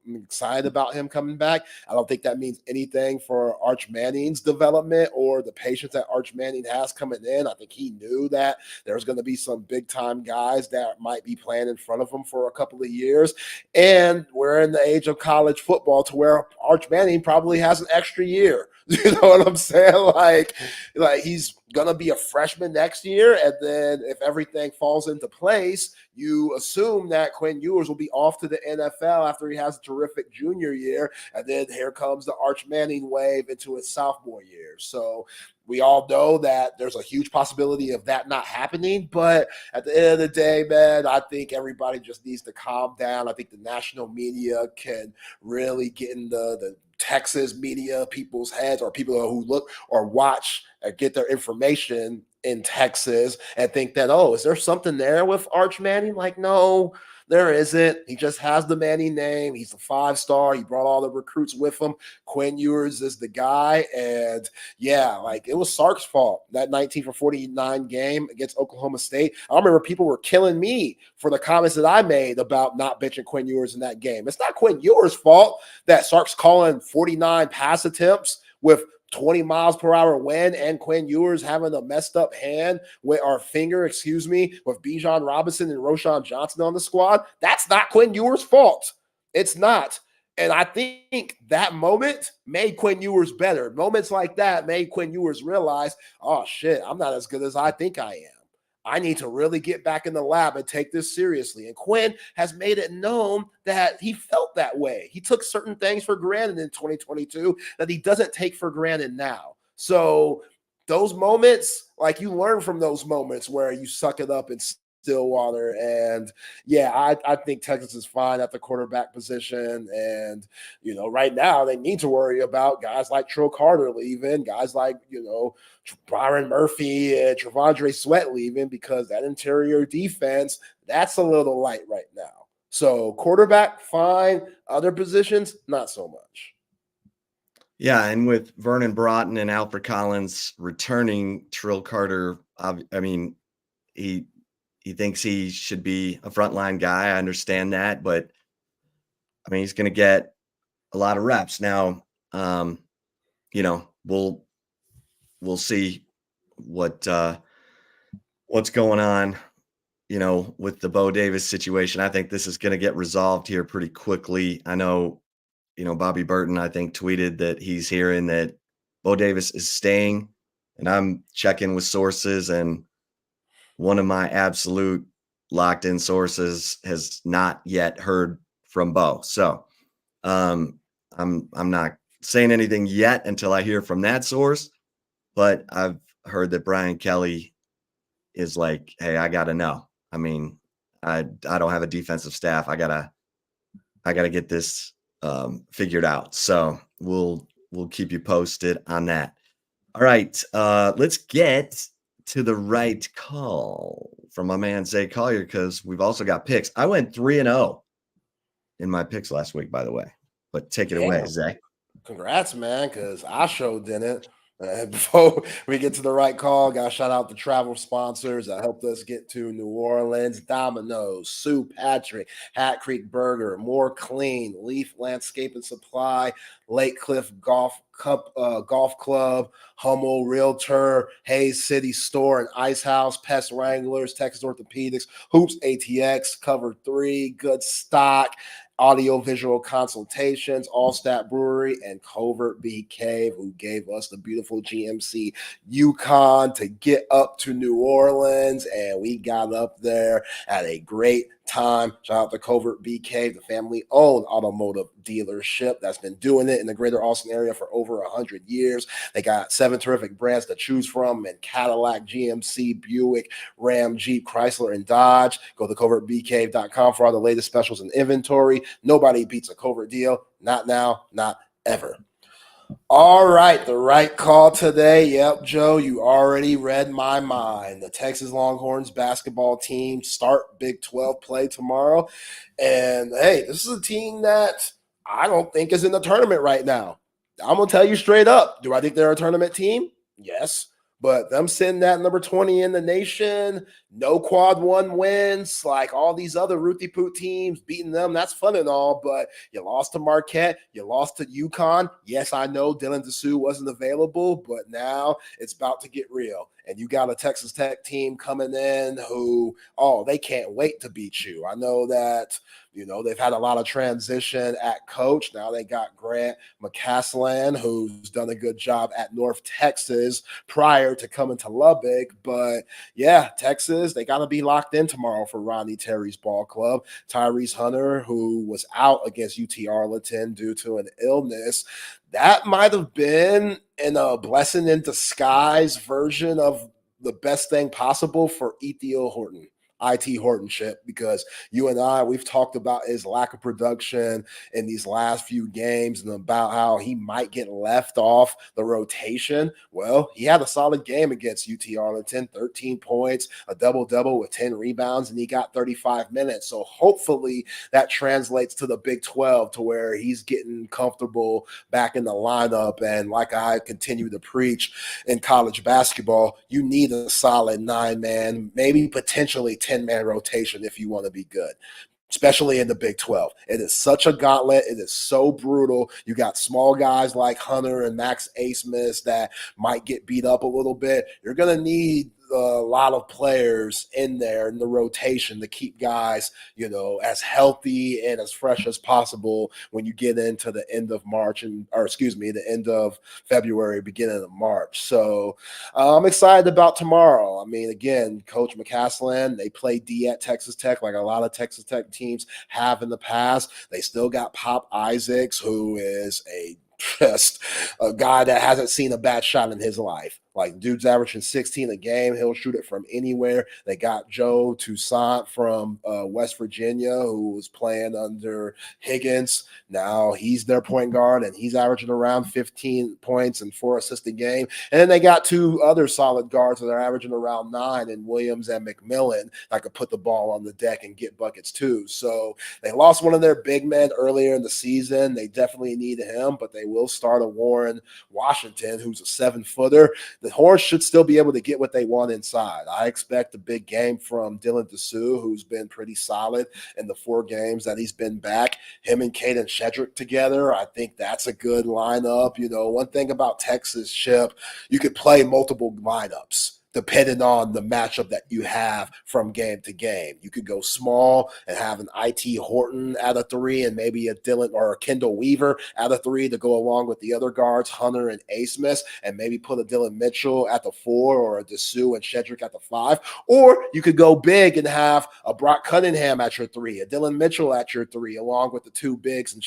excited about him coming back. I don't think that means anything for Arch Manning's development or the patience that Arch Manning has coming in. I think he knew that there's going to be some big-time guys that might be playing in front of him for a couple of years. And we're in the age of college football to where Arch Manning probably has an extra year. You know what I'm saying? Like he's going to be a freshman next year. And then if everything falls into place, you assume that Quinn Ewers will be off to the NFL after he has a terrific junior year. And then here comes the Arch Manning wave into his sophomore year. So we all know that there's a huge possibility of that not happening. But at the end of the day, man, I think everybody just needs to calm down. I think the national media can really get in the Texas media people's heads, or people who look or watch and get their information in Texas and think that, oh, is there something there with Arch Manning? Like, no, there isn't. He just has the Manning name. He's a 5-star. He brought all the recruits with him. Quinn Ewers is the guy. And yeah, like, it was Sark's fault, that 19 for 49 game against Oklahoma State. I remember people were killing me for the comments that I made about not benching Quinn Ewers in that game. It's not Quinn Ewers' fault that Sark's calling 49 pass attempts with 20 miles per hour wind and Quinn Ewers having a messed up hand with finger, with Bijan Robinson and Roshan Johnson on the squad. That's not Quinn Ewers' fault. It's not. And I think that moment made Quinn Ewers better. Moments like that made Quinn Ewers realize, oh, shit, I'm not as good as I think I am. I need to really get back in the lab and take this seriously. And Quinn has made it known that he felt that way. He took certain things for granted in 2022 that he doesn't take for granted now. So those moments, like, you learn from those moments where you suck it up and Stillwater. And yeah, I think Texas is fine at the quarterback position. And, you know, right now they need to worry about guys like Trill Carter leaving, guys like, you know, Byron Murphy and Trevondre Sweat leaving, because that interior defense, that's a little light right now. So quarterback, fine. Other positions, not so much. Yeah, and with Vernon Broughton and Alfred Collins returning, Trill Carter, I mean, he thinks he should be a frontline guy. I understand that, but I mean, he's going to get a lot of reps now. You know, we'll see what's going on, you know, with the Bo Davis situation. I think this is going to get resolved here pretty quickly. I know, you know, Bobby Burton, I think, tweeted that he's hearing that Bo Davis is staying, and I'm checking with sources, and one of my absolute locked in sources has not yet heard from Bo. So I'm not saying anything yet until I hear from that source, but I've heard that Brian Kelly is like, hey, I got to know. I mean, I don't have a defensive staff. I gotta get this figured out. So we'll keep you posted on that. All right. Let's get to the right call from my man Zay Collier, because we've also got picks. I went 3-0 in my picks last week, by the way, but take it away, Zay. Congrats, man, because I sure didn't. Before we get to the right call, got to shout out the travel sponsors that helped us get to New Orleans: Domino's, Sue Patrick, Hat Creek Burger, More Clean, Leaf Landscape and Supply, Lake Cliff Golf Club, Hummel Realtor, Hayes City Store and Ice House, Pest Wranglers, Texas Orthopedics, Hoops ATX, Cover 3, Goodstock, Audio Visual Consultations, Altstadt Brewery, and Covert Bee Cave, who gave us the beautiful GMC Yukon to get up to New Orleans. And we got up there at a great time. Shout out to Covert Bee Cave, the family-owned automotive dealership that's been doing it in the greater Austin area for over 100 years. They got 7 terrific brands to choose from, and Cadillac, GMC, Buick, Ram, Jeep, Chrysler, and Dodge. Go to covertbcave.com for all the latest specials and inventory. Nobody beats a Covert deal. Not now, not ever. All right, the right call today. Yep, Joe, you already read my mind. The Texas Longhorns basketball team start Big 12 play tomorrow. And, hey, this is a team that I don't think is in the tournament right now. I'm going to tell you straight up. Do I think they're a tournament team? Yes. But them sitting at number 20 in the nation, no quad one wins, like all these other Ruthie Poot teams, beating them, that's fun and all, but you lost to Marquette, you lost to UConn. Yes, I know Dylan Dessou wasn't available, but now it's about to get real. And you got a Texas Tech team coming in who, they can't wait to beat you. I know that, you know, they've had a lot of transition at coach. Now they got Grant McCasland, who's done a good job at North Texas prior to coming to Lubbock. But, yeah, Texas, they got to be locked in tomorrow for Rodney Terry's ball club. Tyrese Hunter, who was out against UT Arlington due to an illness, that might have been in a blessing in disguise version of the best thing possible for Ethiel Horton. IT Hortonship, because you and I, we've talked about his lack of production in these last few games and about how he might get left off the rotation. Well, he had a solid game against UT Arlington, 13 points, a double-double with 10 rebounds, and he got 35 minutes. So hopefully that translates to the Big 12 to where he's getting comfortable back in the lineup. And like I continue to preach in college basketball, you need a solid 9-man, maybe potentially 10-man rotation if you want to be good, especially in the Big 12. It is such a gauntlet. It is so brutal. You got small guys like Hunter and Max Asmus that might get beat up a little bit. You're going to need a lot of players in there in the rotation to keep guys, as healthy and as fresh as possible when you get into the end of the end of February, beginning of March. So I'm excited about tomorrow. I mean, again, Coach McCasland, they play D at Texas Tech like a lot of Texas Tech teams have in the past. They still got Pop Isaacs, who is just a guy that hasn't seen a bad shot in his life. Like, dude's averaging 16 a game. He'll shoot it from anywhere. They got Joe Toussaint from West Virginia, who was playing under Higgins. Now he's their point guard, and he's averaging around 15 points and 4 assists a game. And then they got 2 other solid guards that are averaging around 9 in Williams and McMillan that could put the ball on the deck and get buckets too. So they lost one of their big men earlier in the season. They definitely need him, but they will start a Warren Washington, who's a 7-footer. The Horns should still be able to get what they want inside. I expect a big game from Dylan Dessou, who's been pretty solid in the 4 games that he's been back. Him and Caden Shedrick together, I think that's a good lineup. One thing about Texas, Chip, you could play multiple lineups depending on the matchup that you have from game to game. You could go small and have an IT Horton at a 3 and maybe a Dylan or a Kendall Weaver at a 3 to go along with the other guards, Hunter and A. Smith, and maybe put a Dylan Mitchell at the 4 or a Dessou and Shedrick at the 5. Or you could go big and have a Brock Cunningham at your 3, a Dylan Mitchell at your 3, along with the 2 bigs and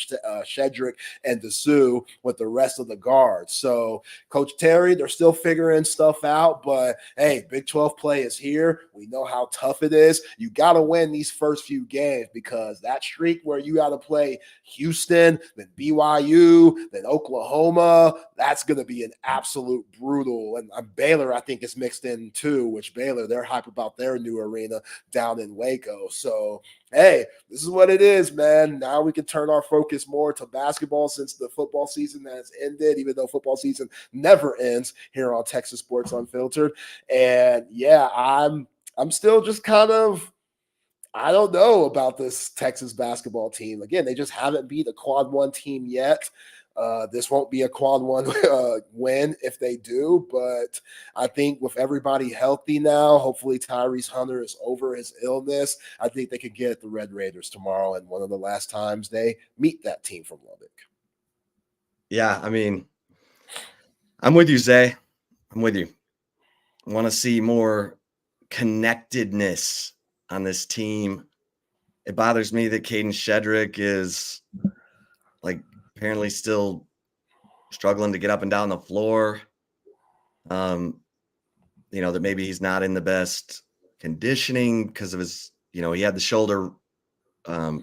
Shedrick and Dessou with the rest of the guards. So Coach Terry, they're still figuring stuff out, but hey, Big 12 play is here. We know how tough it is. You got to win these first few games, because that streak where you got to play Houston, then BYU, then Oklahoma, that's going to be an absolute brutal. And Baylor, I think, is mixed in too, which Baylor, they're hype about their new arena down in Waco. So, hey, this is what it is, man. Now we can turn our focus more to basketball since the football season has ended, even though football season never ends here on Texas Sports Unfiltered. And yeah, I'm still just kind of, I don't know about this Texas basketball team. Again, they just haven't beat a quad 1 team yet. This won't be a quad 1 win if they do, but I think with everybody healthy now, hopefully Tyrese Hunter is over his illness. I think they could get at the Red Raiders tomorrow, and one of the last times they meet that team from Lubbock. Yeah, I mean, I'm with you, Zay. I'm with you. I want to see more connectedness on this team. It bothers me that Caden Shedrick is apparently still struggling to get up and down the floor. That maybe he's not in the best conditioning because of his, he had the shoulder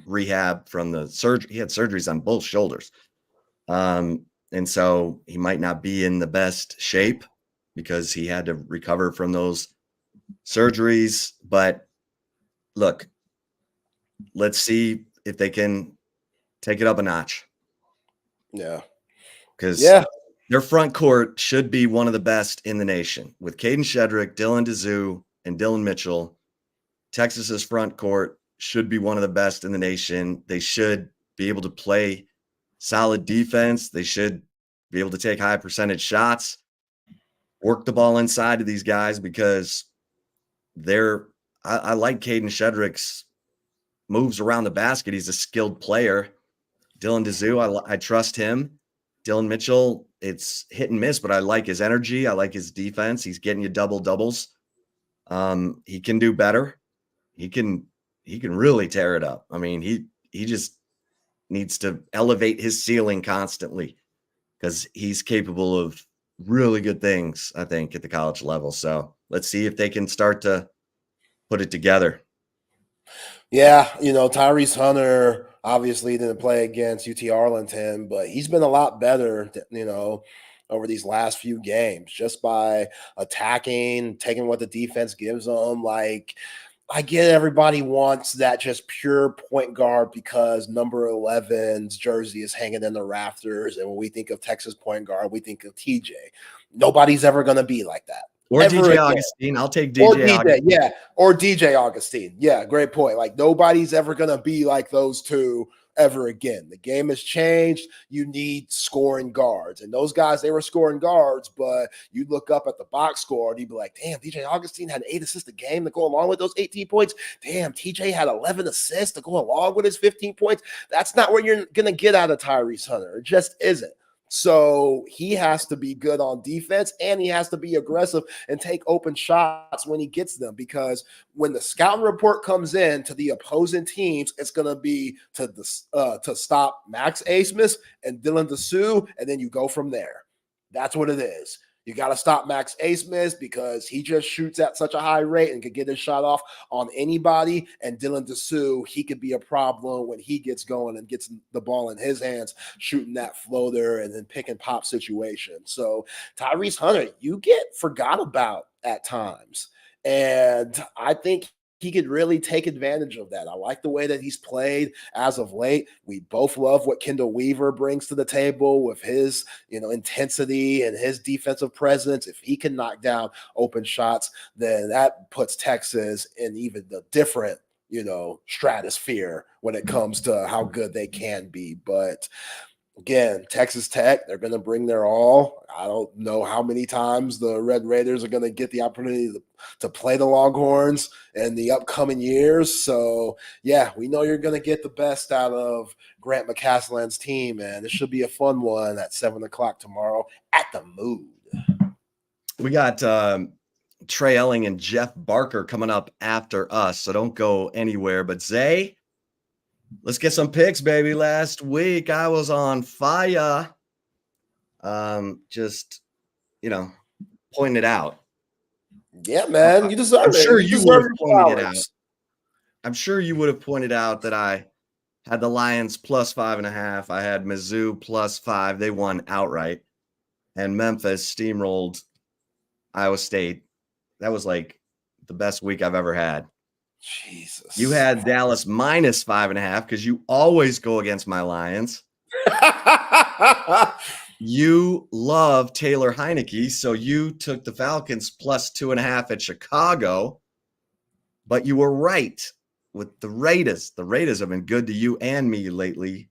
rehab from the surgery. He had surgeries on both shoulders. And so he might not be in the best shape because he had to recover from those surgeries. But look, let's see if they can take it up a notch. Yeah. Because their front court should be one of the best in the nation. With Caden Shedrick, Dylan Dessou, and Dylan Mitchell, Texas's front court should be one of the best in the nation. They should be able to play solid defense. They should be able to take high percentage shots, work the ball inside of these guys, because I like Caden Shedrick's moves around the basket. He's a skilled player. Dylan Dessou, I trust him. Dylan Mitchell, it's hit and miss, but I like his energy. I like his defense. He's getting you double doubles. He can do better. He can really tear it up. I mean, he just needs to elevate his ceiling constantly, because he's capable of really good things, I think, at the college level. So let's see if they can start to put it together. Yeah, Tyrese Hunter obviously didn't play against UT Arlington, but he's been a lot better, over these last few games, just by attacking, taking what the defense gives them. Like, I get everybody wants that just pure point guard because number 11's jersey is hanging in the rafters. And when we think of Texas point guard, we think of TJ. Nobody's ever going to be like that. Or DJ Augustine. I'll take DJ Augustine. Yeah, or DJ Augustine. Yeah, great point. Like, nobody's ever going to be like those two ever again. The game has changed. You need scoring guards. And those guys, they were scoring guards, but you look up at the box score and you'd be like, damn, DJ Augustine had 8 assists a game to go along with those 18 points. Damn, TJ had 11 assists to go along with his 15 points. That's not what you're going to get out of Tyrese Hunter. It just isn't. So he has to be good on defense, and he has to be aggressive and take open shots when he gets them, because when the scouting report comes in to the opposing teams, it's going to be to stop Max Asmus and Dylan Dessou, and then you go from there. That's what it is. You got to stop Max Asmus because he just shoots at such a high rate and can get his shot off on anybody. And Dylan Dessou, he could be a problem when he gets going and gets the ball in his hands, shooting that floater and then pick and pop situation. So Tyrese Hunter, you get forgot about at times. And I think he could really take advantage of that. I like the way that he's played as of late. We both love what Kendall Weaver brings to the table with his, intensity and his defensive presence. If he can knock down open shots, then that puts Texas in even the different, stratosphere when it comes to how good they can be. But again, Texas Tech, they're going to bring their all. I don't know how many times the Red Raiders are going to get the opportunity to play the Longhorns in the upcoming years. So, yeah, we know you're going to get the best out of Grant McCasland's team, and it should be a fun one at 7 o'clock tomorrow at the Mood. We got Trey Elling and Jeff Barker coming up after us, so don't go anywhere. But, Zay, let's get some picks, baby. Last week I was on fire. Just, pointing it out. Yeah, man, you deserve it. I'm sure you would have pointed it out. I'm sure you would have pointed out that I had the Lions plus 5.5. I had Mizzou plus 5. They won outright. And Memphis steamrolled Iowa State. That was like the best week I've ever had. Jesus. You had Dallas minus 5.5 because you always go against my Lions. You love Taylor Heineke, so you took the Falcons plus 2.5 at Chicago. But you were right with the Raiders. The Raiders have been good to you and me lately.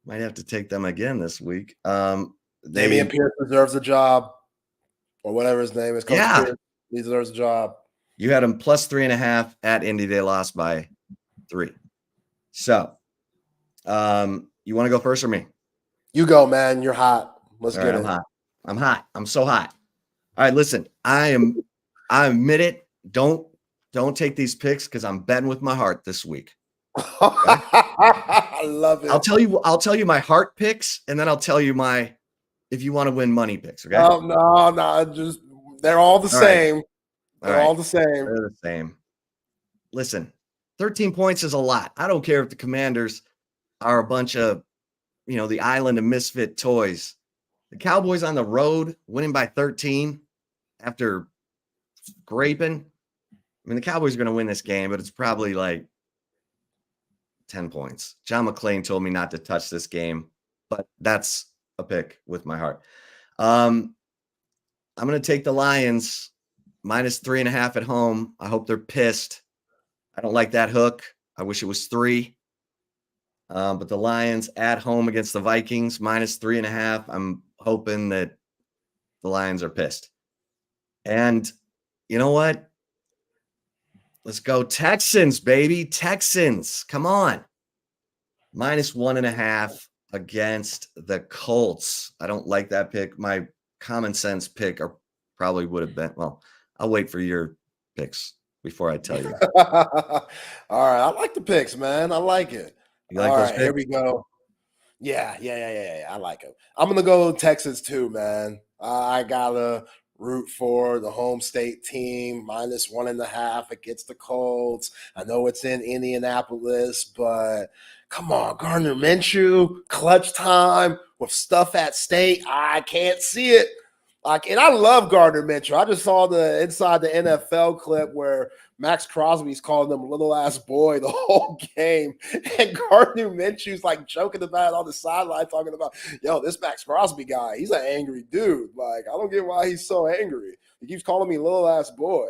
Might have to take them again this week. Damian Pierce deserves a job, or whatever his name is. Coach Pierce, he deserves a job. You had them plus 3.5 at Indy. They lost by 3. So, you want to go first or me? You go, man. You're hot. Let's get it. I'm hot. I'm hot. I'm so hot. All right, listen. I admit it. Don't take these picks because I'm betting with my heart this week. Okay? I love it. I'll tell you my heart picks, and then I'll tell you my if you want to win money picks. Okay? Oh, no, just they're all the same. Right. They're all the same. They're the same. Listen, 13 points is a lot. I don't care if the Commanders are a bunch of, the island of misfit toys. The Cowboys on the road winning by 13 after scraping. I mean, the Cowboys are going to win this game, but it's probably like 10 points. John McClain told me not to touch this game, but that's a pick with my heart. I'm going to take the Lions minus 3.5 at home. I hope they're pissed. I don't like that hook. I wish it was 3. But the Lions at home against the Vikings minus 3.5. I'm hoping that the Lions are pissed. And you know what? Let's go Texans, baby. Texans. Come on. Minus 1.5 against the Colts. I don't like that pick. My common sense pick probably would have been, well, I'll wait for your picks before I tell you. All right. I like the picks, man. I like it. You like all those right, picks? here we go. Yeah. I like them. I'm going to go Texas too, man. I got to root for the home state team, minus 1.5 against the Colts. I know it's in Indianapolis, but come on, Gardner Minshew, clutch time with stuff at stake. I can't see it. And I love Gardner Minshew. I just saw the inside the NFL clip where Max Crosby's calling him little ass boy the whole game. And Gardner Minshew's like joking about it on the sideline, talking about, yo, this Max Crosby guy, he's an angry dude. Like, I don't get why he's so angry. He keeps calling me little ass boy.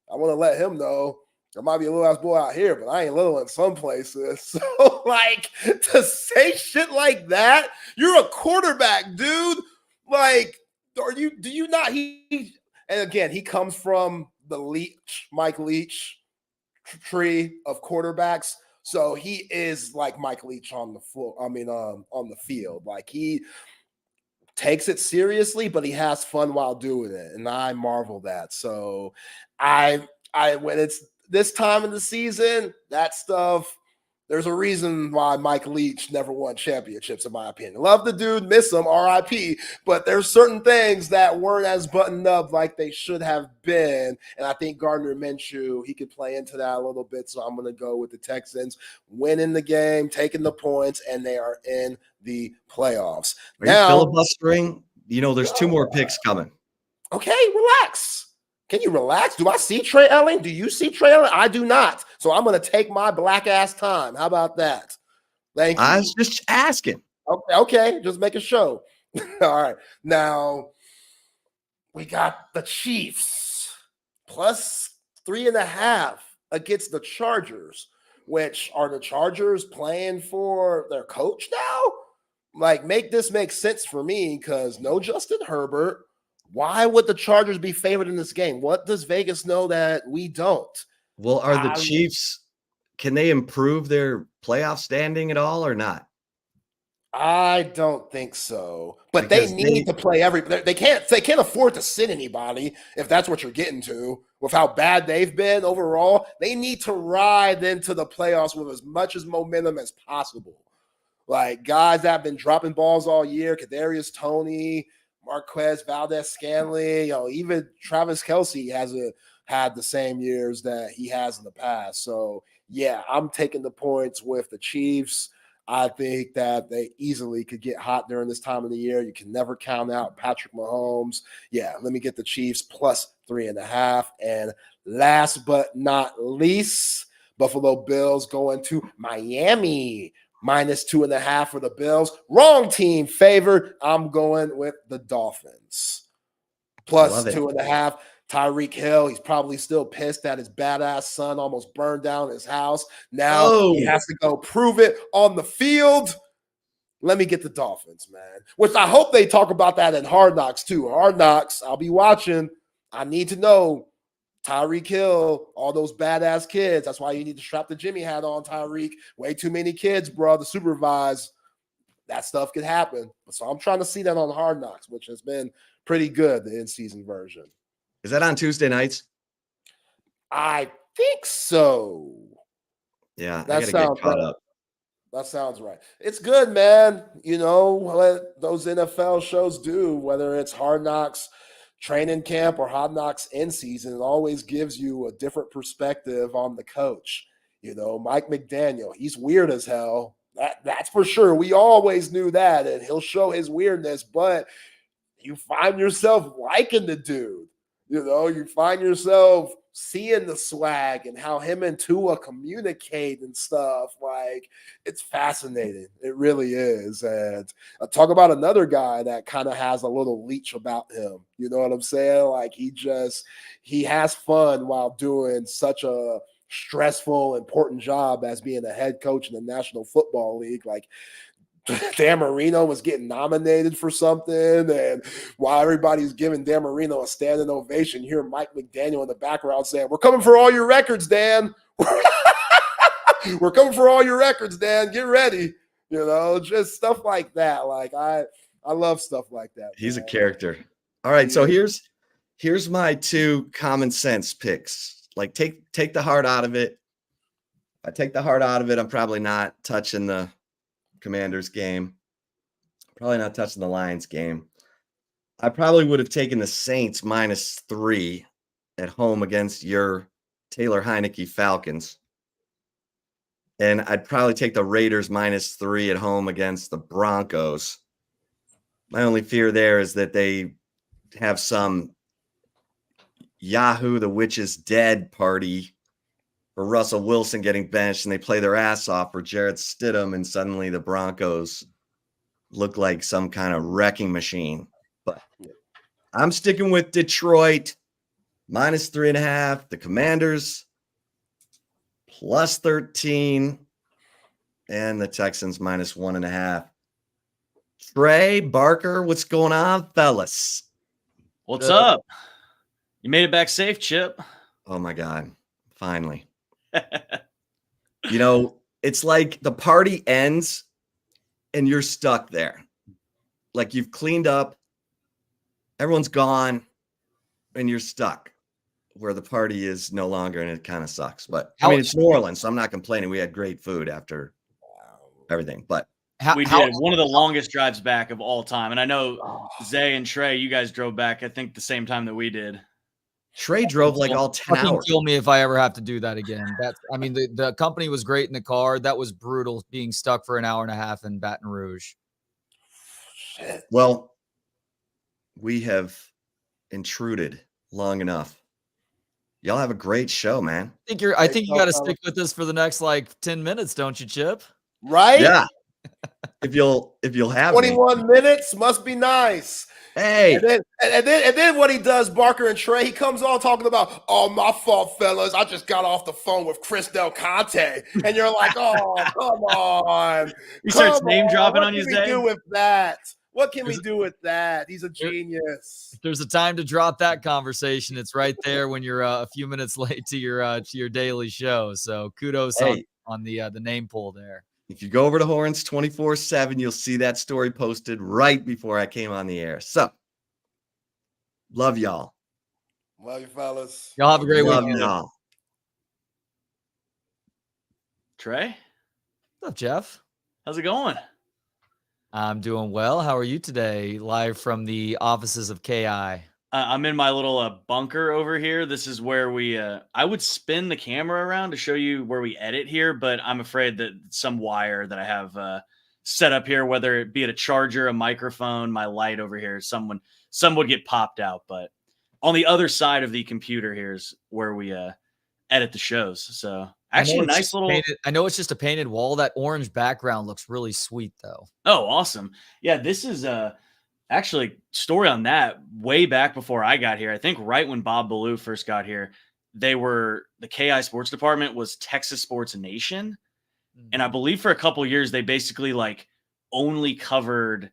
I want to let him know there might be a little ass boy out here, but I ain't little in some places. So Like, to say shit like that, you're a quarterback, dude. Like, do you not? And again, he comes from the Mike Leach tree of quarterbacks. So he is like Mike Leach on the floor. I mean, on the field. Like, he takes it seriously, but he has fun while doing it. And I marvel that. So I when it's this time of the season, that stuff, there's a reason why Mike Leach never won championships, in my opinion. Love the dude, miss him, RIP, but there's certain things that weren't as buttoned up like they should have been. And I think Gardner Minshew, he could play into that a little bit. So I'm going to go with the Texans winning the game, taking the points, and they are in the playoffs. Are you filibustering? You know, there's 2 more picks coming. Okay, relax. Can you relax? Do I see Trey Elling? Do you see Trey Elling? I do not. So I'm going to take my black ass time. How about that? Thank you. I was just asking. Okay. Just make a show. All right. Now we got the Chiefs plus 3.5 against the Chargers, which are the Chargers playing for their coach now? Like, make this make sense for me, because no Justin Herbert. Why would the Chargers be favored in this game? What does Vegas know that we don't? Well, are the Chiefs, can they improve their playoff standing at all or not? I don't think so. But because they need to play they can't afford to sit anybody, if that's what you're getting to, with how bad they've been overall. They need to ride into the playoffs with as much as momentum as possible. Like, guys that have been dropping balls all year, Kadarius Toney, Marquez Valdez-Scantling, even Travis Kelce hasn't had the same years that he has in the past. So, yeah, I'm taking the points with the Chiefs. I think that they easily could get hot during this time of the year. You can never count out Patrick Mahomes. Yeah, let me get the Chiefs plus 3.5. And last but not least, Buffalo Bills going to Miami. Minus 2.5 for the Bills. Wrong team favored. I'm going with the Dolphins. Plus 2.5. Tyreek Hill, he's probably still pissed that his badass son almost burned down his house. Now he has to go prove it on the field. Let me get the Dolphins, man. Which I hope they talk about that in Hard Knocks too. Hard Knocks, I'll be watching. I need to know Tyreek Hill, all those badass kids. That's why you need to strap the Jimmy hat on, Tyreek. Way too many kids, bro, to supervise. That stuff could happen. So I'm trying to see that on Hard Knocks, which has been pretty good, the in-season version. Is that on Tuesday nights? I think so. Yeah, I gotta get caught up. That sounds right. It's good, man. You know what those NFL shows do, whether it's Hard Knocks training camp or Hard Knocks in season, it always gives you a different perspective on the coach. You know, Mike McDaniel, he's weird as hell. That's for sure. We always knew that, and he'll show his weirdness, but you find yourself liking the dude. You know, you find yourself seeing the swag and how him and Tua communicate and stuff. Like, it's fascinating. It really is. And I'll talk about another guy that kind of has a little leech about him. You know what I'm saying? Like, he has fun while doing such a stressful, important job as being a head coach in the National Football League. Like, Dan Marino was getting nominated for something, and while everybody's giving Dan Marino a standing ovation, you hear Mike McDaniel in the background saying, "We're coming for all your records, Dan. We're coming for all your records, Dan. Get ready." You know, just stuff like that. Like, I love stuff like that. He's a character. All right, so here's my 2 common sense picks. Like, take the heart out of it. If I take the heart out of it, I'm probably not touching the Commanders game, probably not touching the Lions game. I probably would have taken the Saints -3 at home against your Taylor Heineke Falcons. And I'd probably take the Raiders -3 at home against the Broncos. My only fear there is that they have some Yahoo, the witch is dead party for Russell Wilson getting benched, and they play their ass off for Jarrett Stidham, and suddenly the Broncos look like some kind of wrecking machine. But I'm sticking with Detroit -3.5. The Commanders +13. and the Texans -1.5. Trey, Barker, what's going on, fellas? What's up? You made it back safe, Chip. Oh my God. Finally. You know, it's like the party ends and you're stuck there. Like you've cleaned up, everyone's gone, and you're stuck where the party is no longer, and it kind of sucks. But I mean, it's New Orleans, so I'm not complaining. We had great food after everything, but we did one of the longest drives back of all time. And I know Zay and Trey, you guys drove back, I think, the same time that we did. Trey drove like all 10 hours. Kill me if I ever have to do that again. I mean, the company was great in the car. That was brutal, being stuck for an hour and a half in Baton Rouge. Shit. Well, we have intruded long enough. Y'all have a great show, man. I think you got to stick with us for the next 10 minutes, don't you, Chip? Right? Yeah. If you'll have 21 minutes must be nice. Hey. And then what he does, Barker and Trey, he comes on talking about, oh, my fault, fellas. I just got off the phone with Chris Del Conte. And you're like, oh, come on. He starts name dropping on you, Zay. What can we do with that? What can we do with that? He's a genius. If there's a time to drop that conversation, it's right there when you're a few minutes late to your daily show. So kudos on the name pull there. If you go over to Horns 24/7, you'll see that story posted right before I came on the air. So, love y'all. Love you, fellas. Y'all have a great love weekend. Y'all. Trey? What's up, Jeff? How's it going? I'm doing well. How are you today? Live from the offices of KI. I'm in my little bunker over here. This is where I would spin the camera around to show you where we edit here, but I'm afraid that some wire that I have set up here, whether it be a charger, a microphone, my light over here, some would get popped out. But on the other side of the computer here is where we edit the shows. So actually, a nice little. I know it's just a painted wall. That orange background looks really sweet, though. Oh, awesome! Yeah, this is actually, story on that way back before I got here. I think right when Bob Ballou first got here, the KI sports department was Texas Sports Nation. And I believe for a couple of years, they basically only covered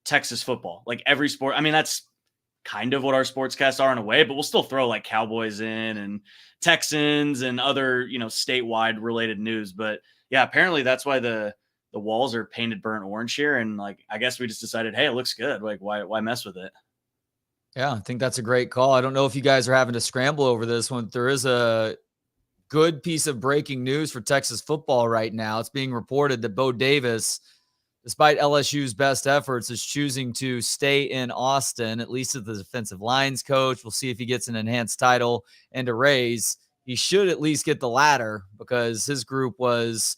Texas football, every sport. I mean, that's kind of what our sportscasts are in a way, but we'll still throw Cowboys in and Texans and other, statewide related news. But yeah, apparently that's why the walls are painted burnt orange here. And I guess we just decided, hey, it looks good. Why mess with it? Yeah, I think that's a great call. I don't know if you guys are having to scramble over this one. There is a good piece of breaking news for Texas football right now. It's being reported that Bo Davis, despite LSU's best efforts, is choosing to stay in Austin, at least as the defensive lines coach. We'll see if he gets an enhanced title and a raise. He should at least get the latter because his group was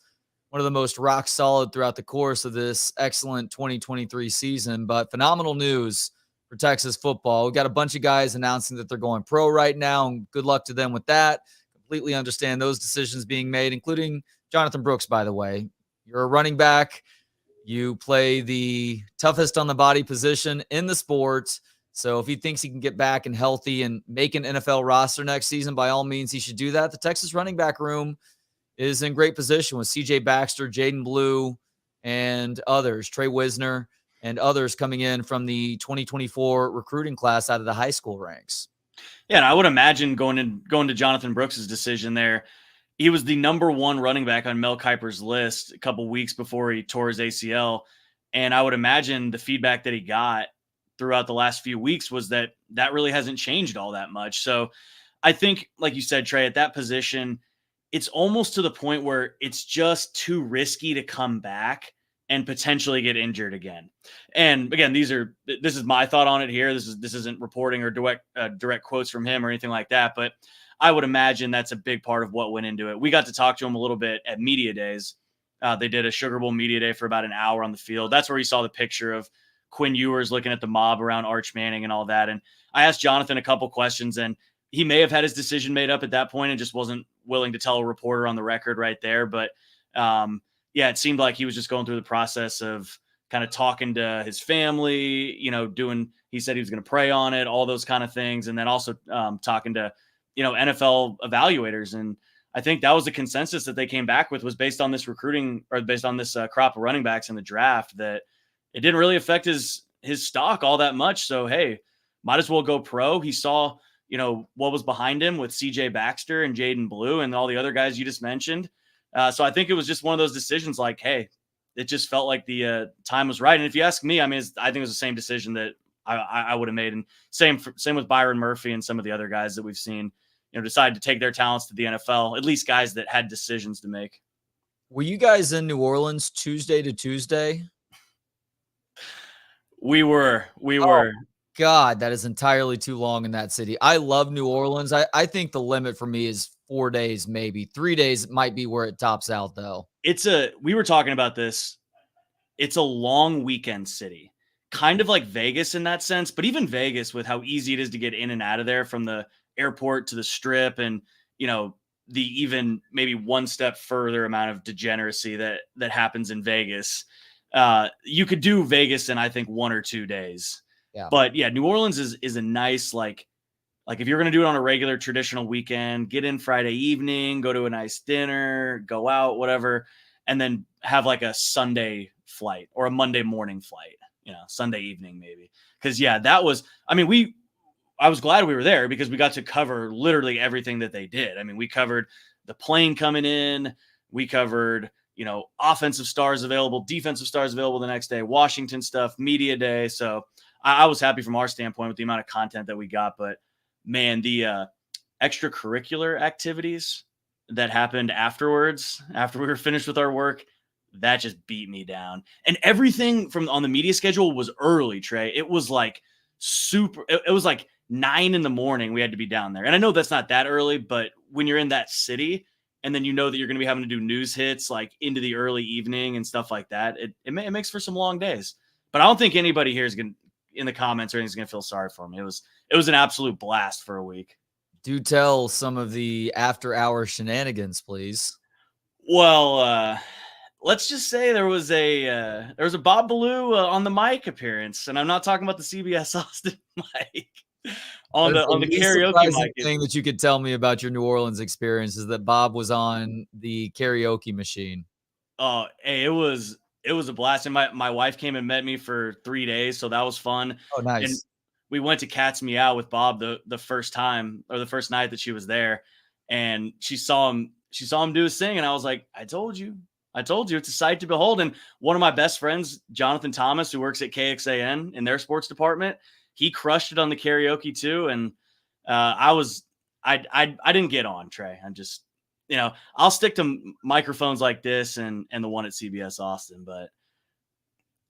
one of the most rock solid throughout the course of this excellent 2023 season. But phenomenal news for Texas football. We've got a bunch of guys announcing that they're going pro right now, and good luck to them with that. Completely understand those decisions being made, including Jonathon Brooks, by the way. You're a running back. You play the toughest on the body position in the sport. So if he thinks he can get back and healthy and make an NFL roster next season, by all means, he should do that. The Texas running back room is in great position with CJ Baxter, Jaden Blue, and others, Trey Wisner, and others coming in from the 2024 recruiting class out of the high school ranks. Yeah, and I would imagine going to Jonathon Brooks' decision there, he was the number one running back on Mel Kiper's list a couple weeks before he tore his ACL. And I would imagine the feedback that he got throughout the last few weeks was that really hasn't changed all that much. So I think, like you said, Trey, at that position, it's almost to the point where it's just too risky to come back and potentially get injured again. And again, this is my thought on it here. This isn't reporting or direct quotes from him or anything like that, but I would imagine that's a big part of what went into it. We got to talk to him a little bit at media days. They did a Sugar Bowl media day for about an hour on the field. That's where he saw the picture of Quinn Ewers looking at the mob around Arch Manning and all that. And I asked Jonathon a couple questions, and he may have had his decision made up at that point and just wasn't willing to tell a reporter on the record right there. But yeah, it seemed like he was just going through the process of kind of talking to his family, he said he was going to pray on it, all those kind of things. And then also talking to, NFL evaluators. And I think that was the consensus that they came back with, was based on this recruiting, or based on this crop of running backs in the draft, that it didn't really affect his stock all that much. So, hey, might as well go pro. He saw, what was behind him with CJ Baxter and Jaden Blue and all the other guys you just mentioned. So I think it was just one of those decisions like, hey, it just felt like the time was right. And if you ask me, I mean, I think it was the same decision that I would have made. And same with Byron Murphy and some of the other guys that we've seen, decide to take their talents to the NFL, at least guys that had decisions to make. Were you guys in New Orleans Tuesday to Tuesday? We were. God, that is entirely too long in that city. I love New Orleans. I think the limit for me is 4 days, maybe 3 days might be where it tops out, though. We were talking about this. It's a long weekend city, kind of like Vegas in that sense, but even Vegas, with how easy it is to get in and out of there from the airport to the strip, and the even maybe one step further amount of degeneracy that happens in Vegas. You could do Vegas in, I think, 1 or 2 days. Yeah. But yeah, New Orleans is a nice, like if you're going to do it on a regular traditional weekend, get in Friday evening, go to a nice dinner, go out, whatever, and then have like a Sunday flight or a Monday morning flight, Sunday evening maybe. Because yeah, that was, I mean, I was glad we were there because we got to cover literally everything that they did. I mean, we covered the plane coming in, we covered, offensive stars available, defensive stars available the next day, Washington stuff, media day. So I was happy from our standpoint with the amount of content that we got. But man, the extracurricular activities that happened afterwards, after we were finished with our work, that just beat me down. And everything on the media schedule was early, Trey. It was like it was like 9 a.m. we had to be down there. And I know that's not that early, but when you're in that city and then that you're going to be having to do news hits like into the early evening and stuff like that, it makes for some long days. But I don't think anybody here is going to, in the comments or anything's going to feel sorry for me. It was an absolute blast for a week. Do tell some of the after hour shenanigans, please. Well, let's just say there was a Bob Ballou on the mic appearance, and I'm not talking about the CBS Austin mic. on the karaoke mic. Thing that you could tell me about your New Orleans experience is that Bob was on the karaoke machine. Oh, hey, it was a blast. And my wife came and met me for 3 days, so that was fun. Oh, nice. And we went to Cat's Meow with Bob the first time, or the first night that she was there, and she saw him do his thing, and I was like, I told you, it's a sight to behold. And one of my best friends, Jonathan Thomas, who works at KXAN in their sports department, he crushed it on the karaoke too. And I didn't get on, Trey. I'm just, I'll stick to microphones like this and the one at CBS Austin, but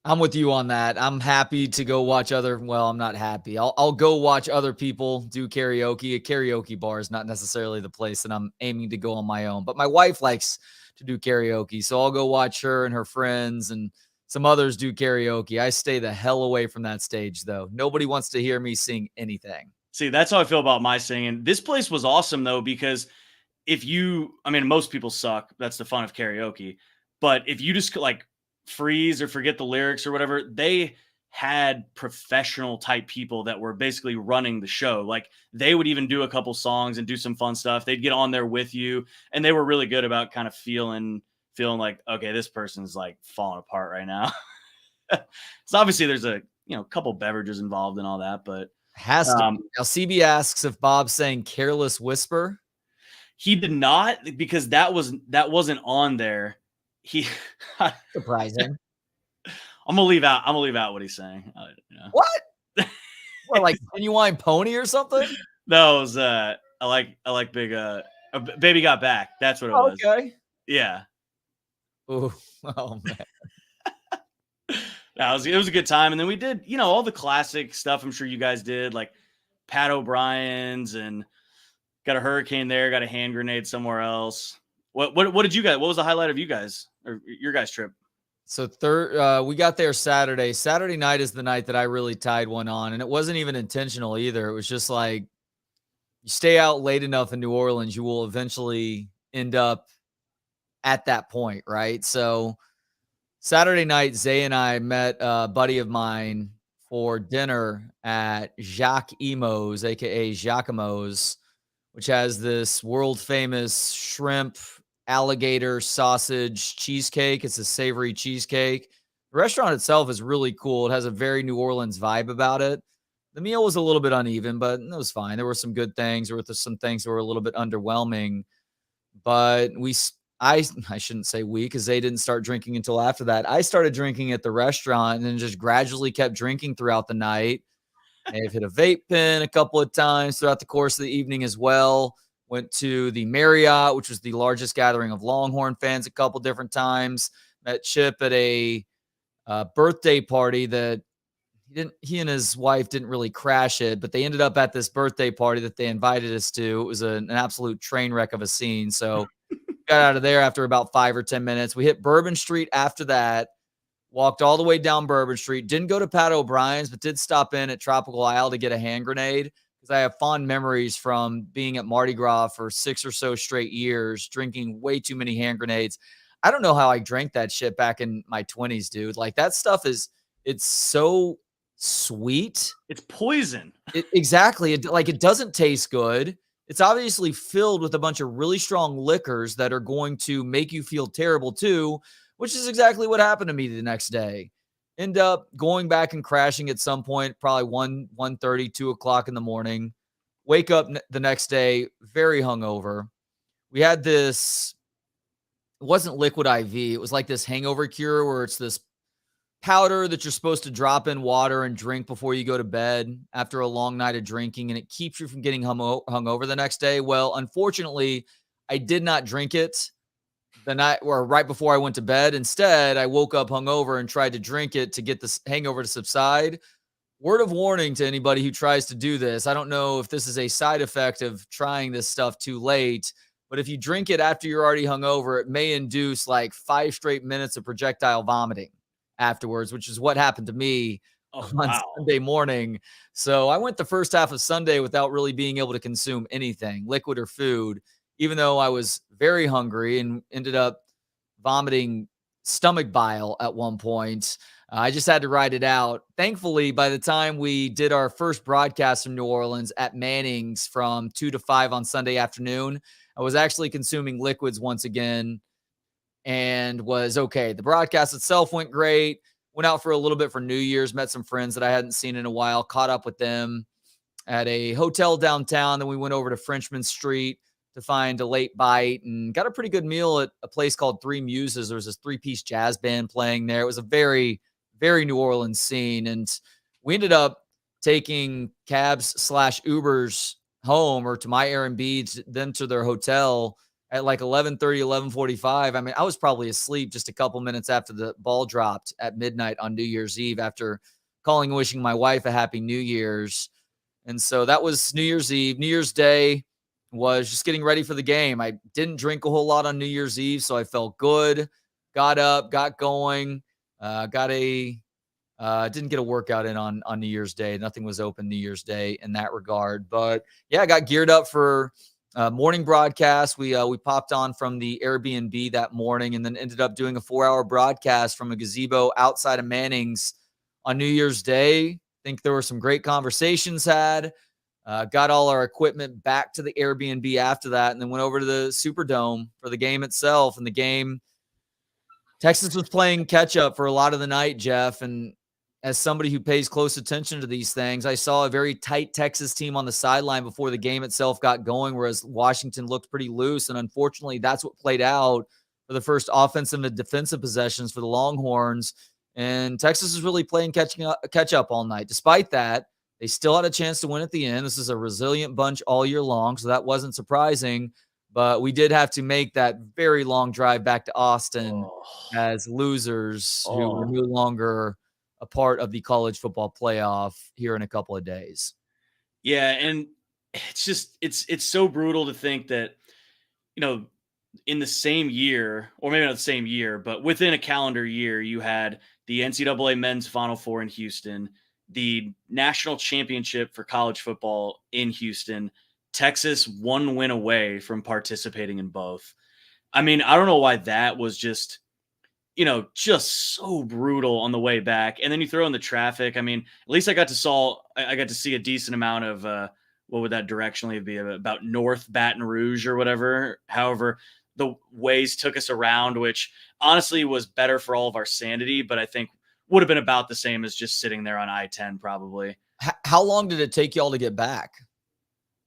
I'm with you on that. I'm happy to go watch I'm not happy. I'll go watch other people do karaoke. A karaoke bar is not necessarily the place that I'm aiming to go on my own, but my wife likes to do karaoke. So I'll go watch her and her friends and some others do karaoke. I stay the hell away from that stage, though. Nobody wants to hear me sing anything. See, that's how I feel about my singing. This place was awesome, though, because most people suck. That's the fun of karaoke. But if you just like freeze or forget the lyrics or whatever, they had professional type people that were basically running the show. Like they would even do a couple songs and do some fun stuff. They'd get on there with you, and they were really good about kind of feeling like, okay, this person's like falling apart right now. So obviously there's a couple beverages involved and all that, but has to. Now CB asks if Bob sang Careless Whisper. He did not, because that wasn't on there. He surprising. I'm gonna leave out what he's saying. What? What, like Genuine Pony or something? No, it was I like big Baby Got Back. That's what it was. Okay. Yeah. Ooh. Oh man. It was a good time. And then we did, all the classic stuff I'm sure you guys did, like Pat O'Brien's, and got a hurricane there, got a hand grenade somewhere else. What did you guys, what was the highlight of you guys or your guys' trip? So we got there Saturday. Saturday night is the night that I really tied one on, and it wasn't even intentional either. It was just like, you stay out late enough in New Orleans, you will eventually end up at that point, right? So Saturday night, Zay and I met a buddy of mine for dinner at Jacques Emo's, aka Jacques Emo's, which has this world famous shrimp, alligator, sausage cheesecake. It's a savory cheesecake. The restaurant itself is really cool. It has a very New Orleans vibe about it. The meal was a little bit uneven, but it was fine. There were some good things. There were some things that were a little bit underwhelming. But I shouldn't say we, because they didn't start drinking until after that. I started drinking at the restaurant and then just gradually kept drinking throughout the night. I've hit a vape pen a couple of times throughout the course of the evening as well. Went to the Marriott, which was the largest gathering of Longhorn fans, a couple different times. Met Chip at a birthday party that he and his wife didn't really crash it, but they ended up at this birthday party that they invited us to. It was an absolute train wreck of a scene. So got out of there after about 5 or 10 minutes. We hit Bourbon Street after that, walked all the way down Bourbon Street, didn't go to Pat O'Brien's, but did stop in at Tropical Isle to get a hand grenade, because I have fond memories from being at Mardi Gras for 6 or so straight years, drinking way too many hand grenades. I don't know how I drank that shit back in my 20s, dude. Like, that stuff it's so sweet. It's poison. Exactly. It doesn't taste good. It's obviously filled with a bunch of really strong liquors that are going to make you feel terrible too, which is exactly what happened to me the next day. End up going back and crashing at some point, probably 1:30, 2 o'clock in the morning. Wake up the next day, very hungover. We had this, it wasn't liquid IV. It was like this hangover cure where it's this powder that you're supposed to drop in water and drink before you go to bed after a long night of drinking, and it keeps you from getting hungover the next day. Well, unfortunately, I did not drink it the night or right before I went to bed. Instead, I woke up hungover and tried to drink it to get this hangover to subside. Word of warning to anybody who tries to do this. I don't know if this is a side effect of trying this stuff too late, but if you drink it after you're already hungover, it may induce like 5 straight minutes of projectile vomiting afterwards, which is what happened to me on Sunday morning. So I went the first half of Sunday without really being able to consume anything, liquid or food, even though I was very hungry and ended up vomiting stomach bile at one point. I just had to ride it out. Thankfully, by the time we did our first broadcast from New Orleans at Manning's from 2 to 5 on Sunday afternoon, I was actually consuming liquids once again and was okay. The broadcast itself went great. Went out for a little bit for New Year's, met some friends that I hadn't seen in a while, caught up with them at a hotel downtown. Then we went over to Frenchman Street to find a late bite and got a pretty good meal at a place called Three Muses. There was this 3-piece jazz band playing there. It was a very, very New Orleans scene. And we ended up taking cabs / Ubers home or to my Airbnb, then to their hotel at like 11:30, 11:45. I mean, I was probably asleep just a couple minutes after the ball dropped at midnight on New Year's Eve after calling and wishing my wife a happy New Year's. And so that was New Year's Eve. New Year's Day was just getting ready for the game. I didn't drink a whole lot on New Year's Eve, so I felt good. Got up, got going, didn't get a workout in on New Year's Day. Nothing was open New Year's Day in that regard. But yeah, I got geared up for morning broadcast. We popped on from the Airbnb that morning and then ended up doing a 4-hour broadcast from a gazebo outside of Manning's on New Year's Day. I think there were some great conversations had. Got all our equipment back to the Airbnb after that and then went over to the Superdome for the game itself. And the game, Texas was playing catch up for a lot of the night, Jeff. And as somebody who pays close attention to these things, I saw a very tight Texas team on the sideline before the game itself got going, whereas Washington looked pretty loose. And unfortunately, that's what played out for the first offensive and defensive possessions for the Longhorns. And Texas is really playing catch up all night. Despite that, they still had a chance to win at the end. This is a resilient bunch all year long, so that wasn't surprising. But we did have to make that very long drive back to Austin as losers who were no longer a part of the college football playoff here in a couple of days. Yeah, and it's just it's so brutal to think that, you know, in the same year, or maybe not the same year, but within a calendar year, you had the NCAA men's Final Four in Houston, the national championship for college football in Houston, Texas 1 win away from participating in both. I mean, I don't know why that was just, you know, just so brutal on the way back. And then you throw in the traffic. I mean, at least I got to see a decent amount of what would that directionally be, about North Baton Rouge or whatever. However, the ways took us around, which honestly was better for all of our sanity, but I think would have been about the same as just sitting there on I-10 probably. How long did it take y'all to get back?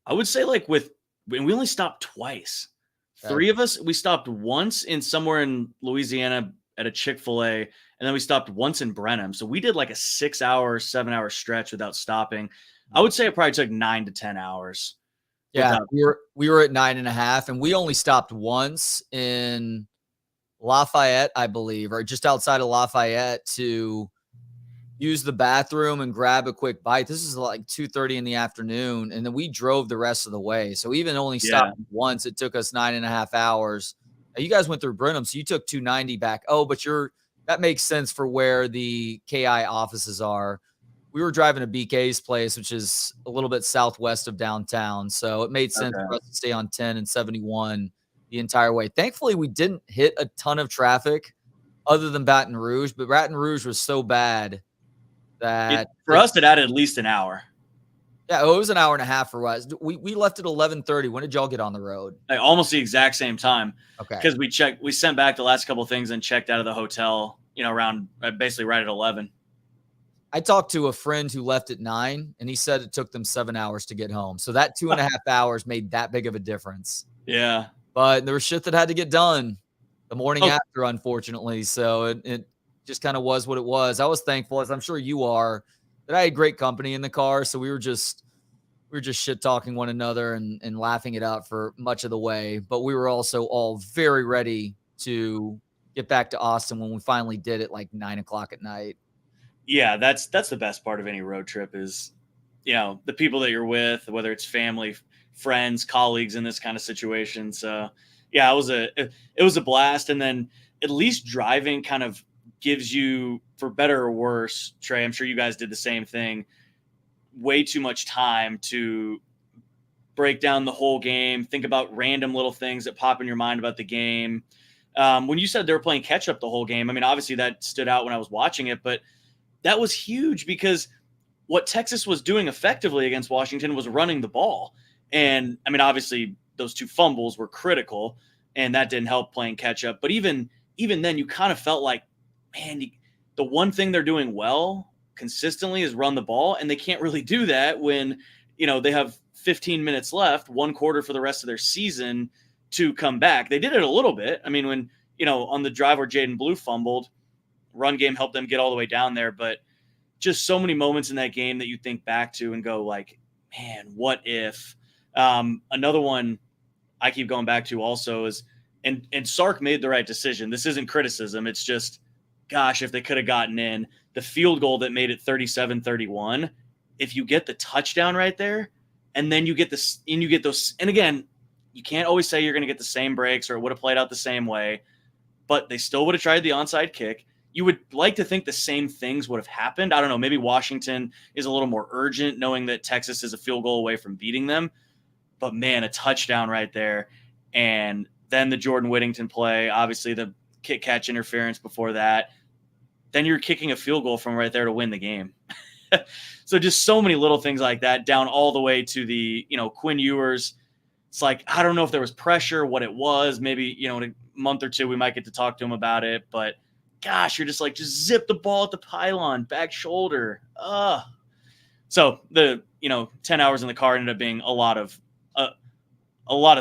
I would say we only stopped twice. Okay. 3 of us, we stopped once in somewhere in Louisiana at a Chick-fil-A, and then we stopped once in Brenham. So we did like a 6-hour, 7-hour stretch without stopping. I would say it probably took 9 to 10 hours. Yeah, we were at 9.5, and we only stopped once in Lafayette, I believe, or just outside of Lafayette to use the bathroom and grab a quick bite. This is like 2:30 in the afternoon, and then we drove the rest of the way. So even only stopped once, it took us 9.5 hours. Now, you guys went through Brenham, so you took 290 back. Oh, but that makes sense for where the KI offices are. We were driving to BK's place, which is a little bit southwest of downtown. So it made sense for us to stay on 10 and 71 the entire way. Thankfully, we didn't hit a ton of traffic other than Baton Rouge, but Baton Rouge was so bad that for us, it added at least an hour. Yeah, it was an hour and a half for us. We left at 11:30. When did y'all get on the road? Like almost the exact same time. Okay. Because we sent back the last couple of things and checked out of the hotel, around basically right at 11. I talked to a friend who left at 9, and he said it took them 7 hours to get home. So that 2.5 hours made that big of a difference. Yeah. But there was shit that had to get done the morning after, unfortunately. So it just kind of was what it was. I was thankful, as I'm sure you are, that I had great company in the car. So we were just shit talking one another and laughing it up for much of the way. But we were also all very ready to get back to Austin when we finally did it, like 9:00 at night. Yeah, that's the best part of any road trip is, the people that you're with, whether it's family, friends, colleagues in this kind of situation. So yeah, it was a blast. And then at least driving kind of gives you, for better or worse, Trey, I'm sure you guys did the same thing, way too much time to break down the whole game, think about random little things that pop in your mind about the game. When you said they were playing catch up the whole game, I mean, obviously that stood out when I was watching it, but that was huge because what Texas was doing effectively against Washington was running the ball. And I mean, obviously those 2 fumbles were critical and that didn't help playing catch up. But even then you kind of felt like, man, the one thing they're doing well consistently is run the ball. And they can't really do that when, they have 15 minutes left, 1 quarter for the rest of their season to come back. They did it a little bit. I mean, when, on the drive where Jaden Blue fumbled, run game helped them get all the way down there, but just so many moments in that game that you think back to and go like, man, what if? Another one I keep going back to also is, and Sark made the right decision. This isn't criticism. It's just, gosh, if they could have gotten in the field goal that made it 37-31, if you get the touchdown right there, and then you get those, and again, you can't always say you're going to get the same breaks or it would have played out the same way, but they still would have tried the onside kick. You would like to think the same things would have happened. I don't know. Maybe Washington is a little more urgent knowing that Texas is a field goal away from beating them. But, man, a touchdown right there. And then the Jordan Whittington play, obviously the kick-catch interference before that. Then you're kicking a field goal from right there to win the game. So just so many little things like that down all the way to the, Quinn Ewers. It's like, I don't know if there was pressure, what it was. Maybe, in a month or 2 we might get to talk to him about it. But, gosh, you're just like, just zip the ball at the pylon, back shoulder. So the 10 hours in the car ended up being a lot of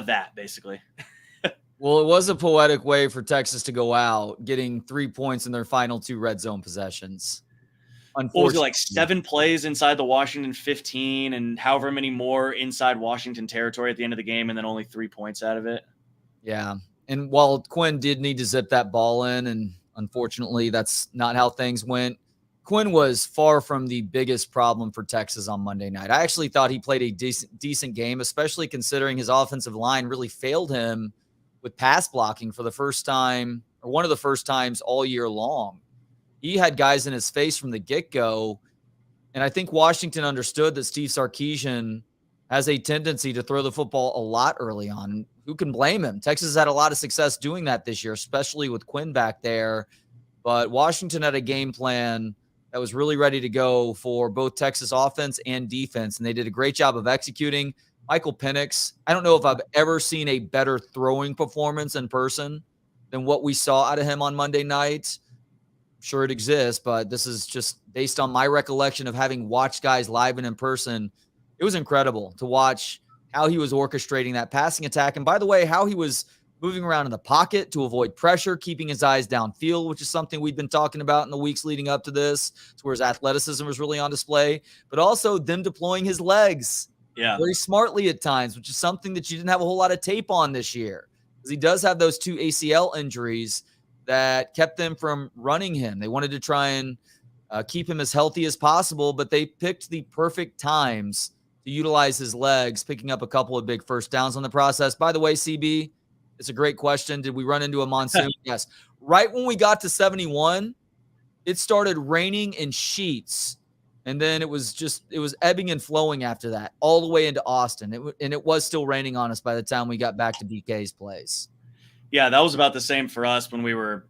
that, basically. Well, it was a poetic way for Texas to go out, getting 3 points in their final 2 red zone possessions. What was it, like 7 plays inside the Washington 15 and however many more inside Washington territory at the end of the game, and then only 3 points out of it? Yeah. And while Quinn did need to zip that ball in, and unfortunately that's not how things went, Quinn was far from the biggest problem for Texas on Monday night. I actually thought he played a decent game, especially considering his offensive line really failed him with pass blocking for the first time, or one of the first times all year long. He had guys in his face from the get-go, and I think Washington understood that Steve Sarkisian has a tendency to throw the football a lot early on. Who can blame him? Texas had a lot of success doing that this year, especially with Quinn back there. But Washington had a game plan that was really ready to go for both Texas offense and defense, and they did a great job of executing. Michael Penix, I don't know if I've ever seen a better throwing performance in person than what we saw out of him on Monday night. I'm sure it exists, but this is just based on my recollection of having watched guys live and in person. It was incredible to watch how he was orchestrating that passing attack. And by the way, how he was moving around in the pocket to avoid pressure, keeping his eyes downfield, which is something we've been talking about in the weeks leading up to this. It's where his athleticism was really on display, but also them deploying his legs very smartly at times, which is something that you didn't have a whole lot of tape on this year, because he does have those 2 ACL injuries that kept them from running him. They wanted to try and keep him as healthy as possible, but they picked the perfect times to utilize his legs, picking up a couple of big first downs on the process. By the way, CB, it's a great question. Did we run into a monsoon? Yes. Right when we got to 71, it started raining in sheets. And then it was ebbing and flowing after that, all the way into Austin. And it was still raining on us by the time we got back to BK's place. Yeah, that was about the same for us when we were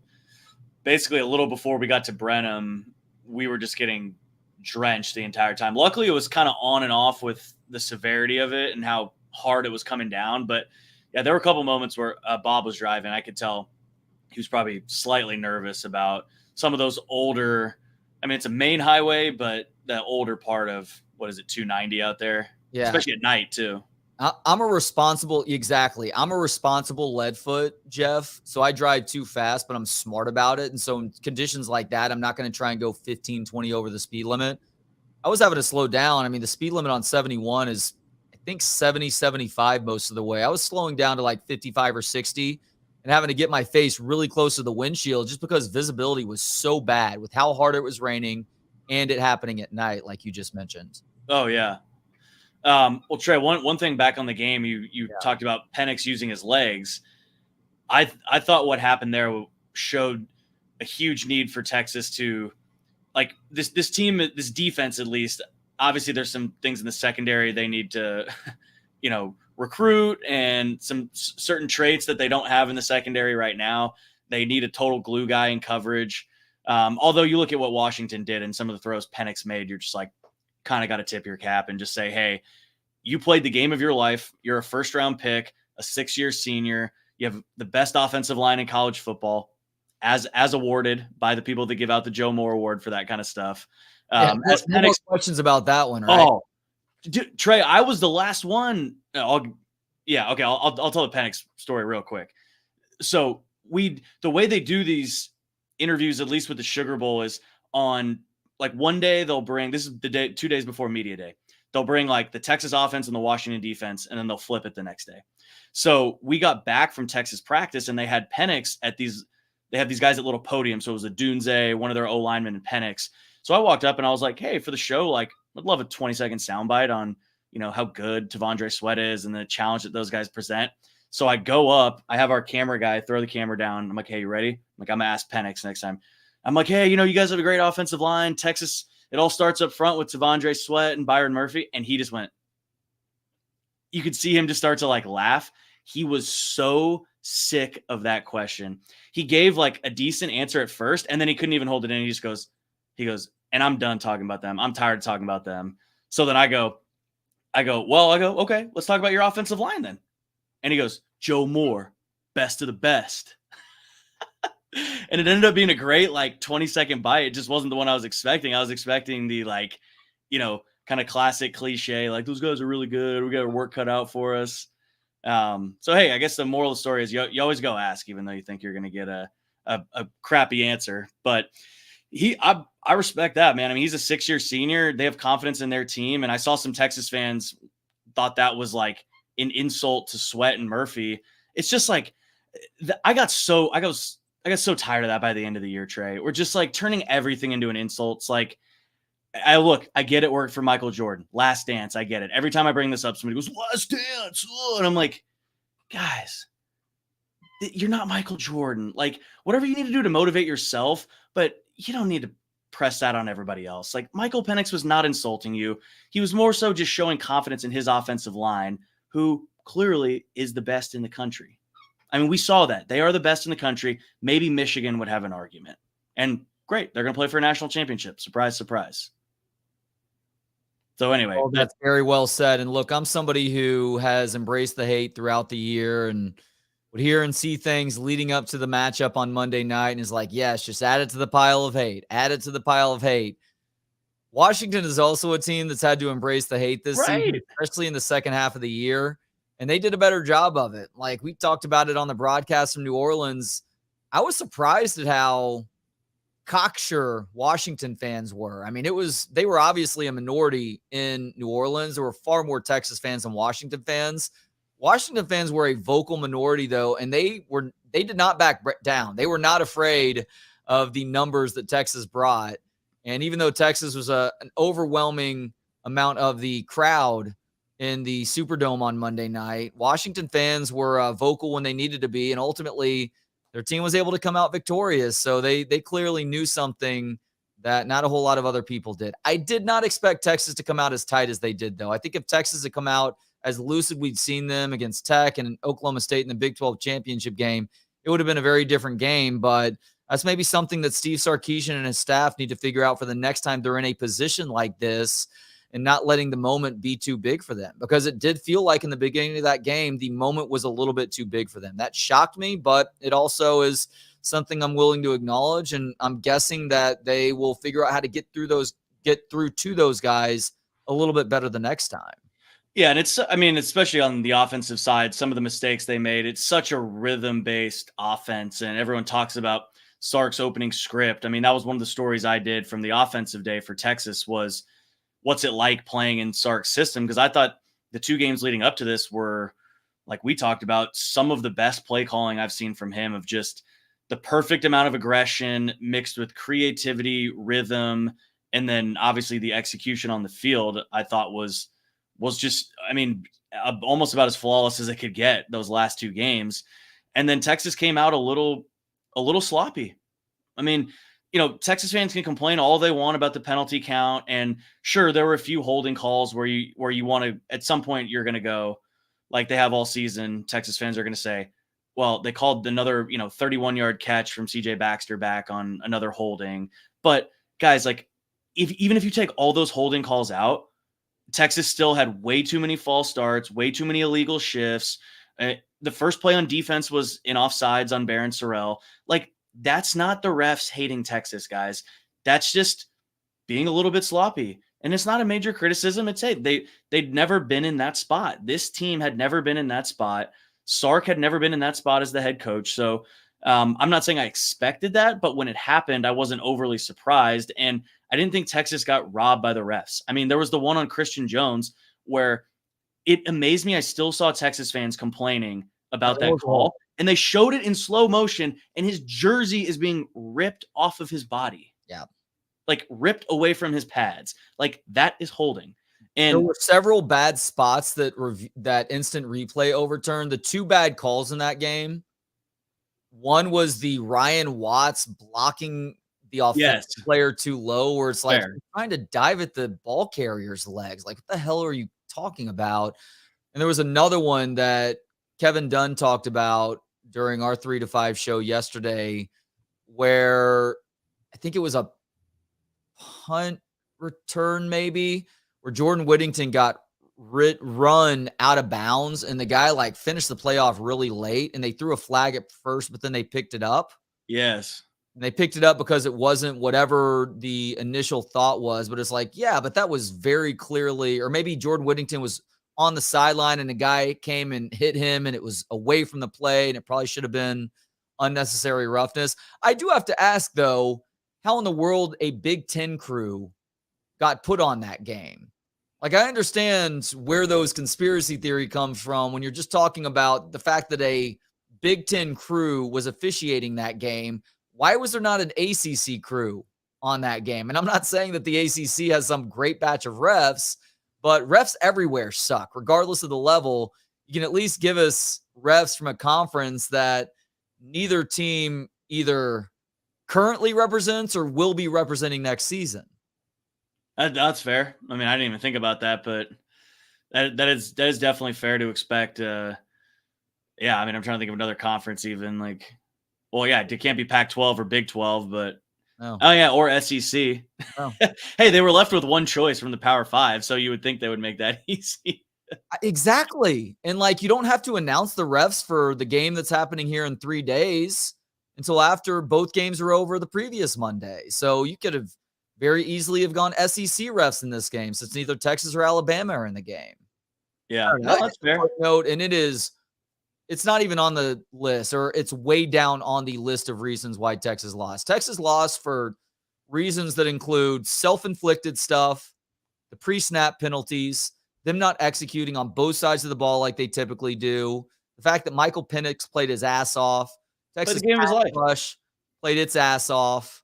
basically a little before we got to Brenham. We were just getting drenched the entire time. Luckily, it was kind of on and off with the severity of it and how hard it was coming down. But yeah, there were a couple moments where Bob was driving. I could tell he was probably slightly nervous about some of those older. I mean, it's a main highway, but the older part of, what is it, 290 out there? Yeah. Especially at night, too. I'm a responsible lead foot, Jeff. So I drive too fast, but I'm smart about it. And so in conditions like that, I'm not going to try and go 15, 20 over the speed limit. I was having to slow down. I mean, the speed limit on 71 is, I think, 70, 75 most of the way. I was slowing down to like 55 or 60 and having to get my face really close to the windshield just because visibility was so bad with how hard it was raining and it happening at night, like you just mentioned. Oh, yeah. Well, Trey, one thing back on the game, you talked about Penix using his legs. I thought what happened there showed a huge need for Texas to, like, this team, this defense at least. Obviously, there's some things in the secondary they need to, recruit, and some certain traits that they don't have in the secondary right now. They need a total glue guy in coverage. Although you look at what Washington did and some of the throws Penix made, you're just like, kind of got to tip your cap and just say, hey, you played the game of your life. You're a first-round pick, a 6-year senior. You have the best offensive line in college football, as awarded by the people that give out the Joe Moore Award for that kind of stuff. No more questions about that one, right? Oh, Trey, I was the last one. I'll tell the Penix story real quick. So the way they do these interviews, at least with the Sugar Bowl, is on, like, one day they'll bring, this is the day, 2 days before media day, they'll bring like the Texas offense and the Washington defense, and then they'll flip it the next day. So we got back from Texas practice and they had Penix they have these guys at little podiums. So it was a Dunze, one of their O linemen, and Penix. So I walked up and I was like, hey, for the show, like, I'd love a 20-second soundbite on, how good Tavondre Sweat is and the challenge that those guys present. So I go up, I have our camera guy throw the camera down. I'm like, hey, you ready? I'm like, I'm going to ask Penix next time. I'm like, hey, you guys have a great offensive line. Texas, it all starts up front with Tavondre Sweat and Byron Murphy. And he just went, you could see him just start to like laugh. He was so sick of that question. He gave like a decent answer at first, and then he couldn't even hold it in. He goes, and I'm done talking about them. I'm tired of talking about them. So then I go, okay, let's talk about your offensive line then. And he goes, Joe Moore, best of the best. And it ended up being a great, like, 20-second bite. It just wasn't the one I was expecting. I was expecting the, like, kind of classic cliche, like, those guys are really good. We got our work cut out for us. So, hey, I guess the moral of the story is you always go ask, even though you think you're going to get a crappy answer. But I respect that, man. I mean, he's a 6-year senior. They have confidence in their team. And I saw some Texas fans thought that was like an insult to Sweat and Murphy. It's just like, I got so tired of that by the end of the year, Trey. We're just like turning everything into an insult. It's like, I get it worked for Michael Jordan. Last Dance, I get it. Every time I bring this up, somebody goes, Last Dance. And I'm like, guys, you're not Michael Jordan. Like, whatever you need to do to motivate yourself, but you don't need to press that on everybody else. Like, Michael Penix was not insulting you. He was more so just showing confidence in his offensive line, who clearly is the best in the country. I mean, we saw that. They are the best in the country. Maybe Michigan would have an argument. And great. They're going to play for a national championship. Surprise, surprise. So anyway, well, that's very well said. And look, I'm somebody who has embraced the hate throughout the year and would hear and see things leading up to the matchup on Monday night and is like, yes, just add it to the pile of hate. Add it to the pile of hate. Washington is also a team that's had to embrace the hate this season, especially in the second half of the year. And they did a better job of it. Like we talked about it on the broadcast from New Orleans. I was surprised at how cocksure Washington fans were. I mean, they were obviously a minority in New Orleans. There were far more Texas fans than Washington fans. Washington fans were a vocal minority though, and they did not back down. They were not afraid of the numbers that Texas brought. And even though Texas was an overwhelming amount of the crowd in the Superdome on Monday night, Washington fans were vocal when they needed to be, and ultimately their team was able to come out victorious. So they clearly knew something that not a whole lot of other people did. I did not expect Texas to come out as tight as they did, though. I think if Texas had come out as loose as we'd seen them against Tech and Oklahoma State in the Big 12 championship game, it would have been a very different game. But that's maybe something that Steve Sarkisian and his staff need to figure out for the next time they're in a position like this and not letting the moment be too big for them, because it did feel like in the beginning of that game, the moment was a little bit too big for them. That shocked me, but it also is something I'm willing to acknowledge. And I'm guessing that they will figure out how to get through to those guys a little bit better the next time. Yeah, and especially on the offensive side, some of the mistakes they made, it's such a rhythm-based offense, and everyone talks about Sark's opening script. I mean, that was one of the stories I did from the offensive day for Texas was what's it like playing in Sark's system? Because I thought the two games leading up to this were, like we talked about, some of the best play calling I've seen from him, of just the perfect amount of aggression mixed with creativity, rhythm, and then obviously the execution on the field I thought was just, almost about as flawless as it could get those last two games. And then Texas came out a little sloppy. I mean, Texas fans can complain all they want about the penalty count. And sure, there were a few holding calls where you want to, at some point you're going to go, like they have all season, Texas fans are going to say, well, they called another, 31-yard catch from CJ Baxter back on another holding. But guys, like even if you take all those holding calls out, Texas still had way too many false starts, way too many illegal shifts. The first play on defense was in offsides on Barron Sorrell. Like, that's not the refs hating Texas, guys. That's just being a little bit sloppy. And it's not a major criticism. It's they'd never been in that spot. This team had never been in that spot. Sark had never been in that spot as the head coach. So I'm not saying I expected that, but when it happened, I wasn't overly surprised. And I didn't think Texas got robbed by the refs. I mean, there was the one on Christian Jones where it amazed me. I still saw Texas fans complaining about that call. And they showed it in slow motion, and his jersey is being ripped off of his body. Yeah. Like ripped away from his pads. Like that is holding. And there were several bad spots that instant replay overturned. The two bad calls in that game. One was the Ryan Watts blocking the offensive player too low, where it's like trying to dive at the ball carrier's legs. Like, what the hell are you talking about? And there was another one that Kevin Dunn talked about during our 3 to 5 show yesterday, where I think it was a punt return, maybe, where Jordan Whittington got run out of bounds, and the guy like finished the playoff really late, and they threw a flag at first, but then they picked it up. Yes. And they picked it up because it wasn't whatever the initial thought was, but it's like, yeah, but that was very clearly, or maybe Jordan Whittington was on the sideline and the guy came and hit him and it was away from the play and it probably should have been unnecessary roughness. I do have to ask, though, how in the world a Big Ten crew got put on that game? Like, I understand where those conspiracy theory comes from when you're just talking about the fact that a Big Ten crew was officiating that game. Why was there not an ACC crew on that game? And I'm not saying that the ACC has some great batch of refs, but refs everywhere suck, regardless of the level. You can at least give us refs from a conference that neither team either currently represents or will be representing next season. That's fair. I mean, I didn't even think about that, but that is definitely fair to expect. Yeah, I mean, I'm trying to think of another conference even like, well, yeah, it can't be Pac-12 or Big 12, but No. Oh yeah, or SEC. Oh. Hey, they were left with one choice from the Power 5, so you would think they would make that easy. Exactly. And like, you don't have to announce the refs for the game that's happening here in 3 days until after both games are over the previous Monday. So you could have very easily have gone SEC refs in this game, since neither Texas or Alabama are in the game. Yeah, no, that's fair. Note, and it's not even on the list, or it's way down on the list of reasons why Texas lost. Texas lost for reasons that include self-inflicted stuff, the pre-snap penalties, them not executing on both sides of the ball like they typically do, the fact that Michael Penix played his ass off, Texas rush played its ass off,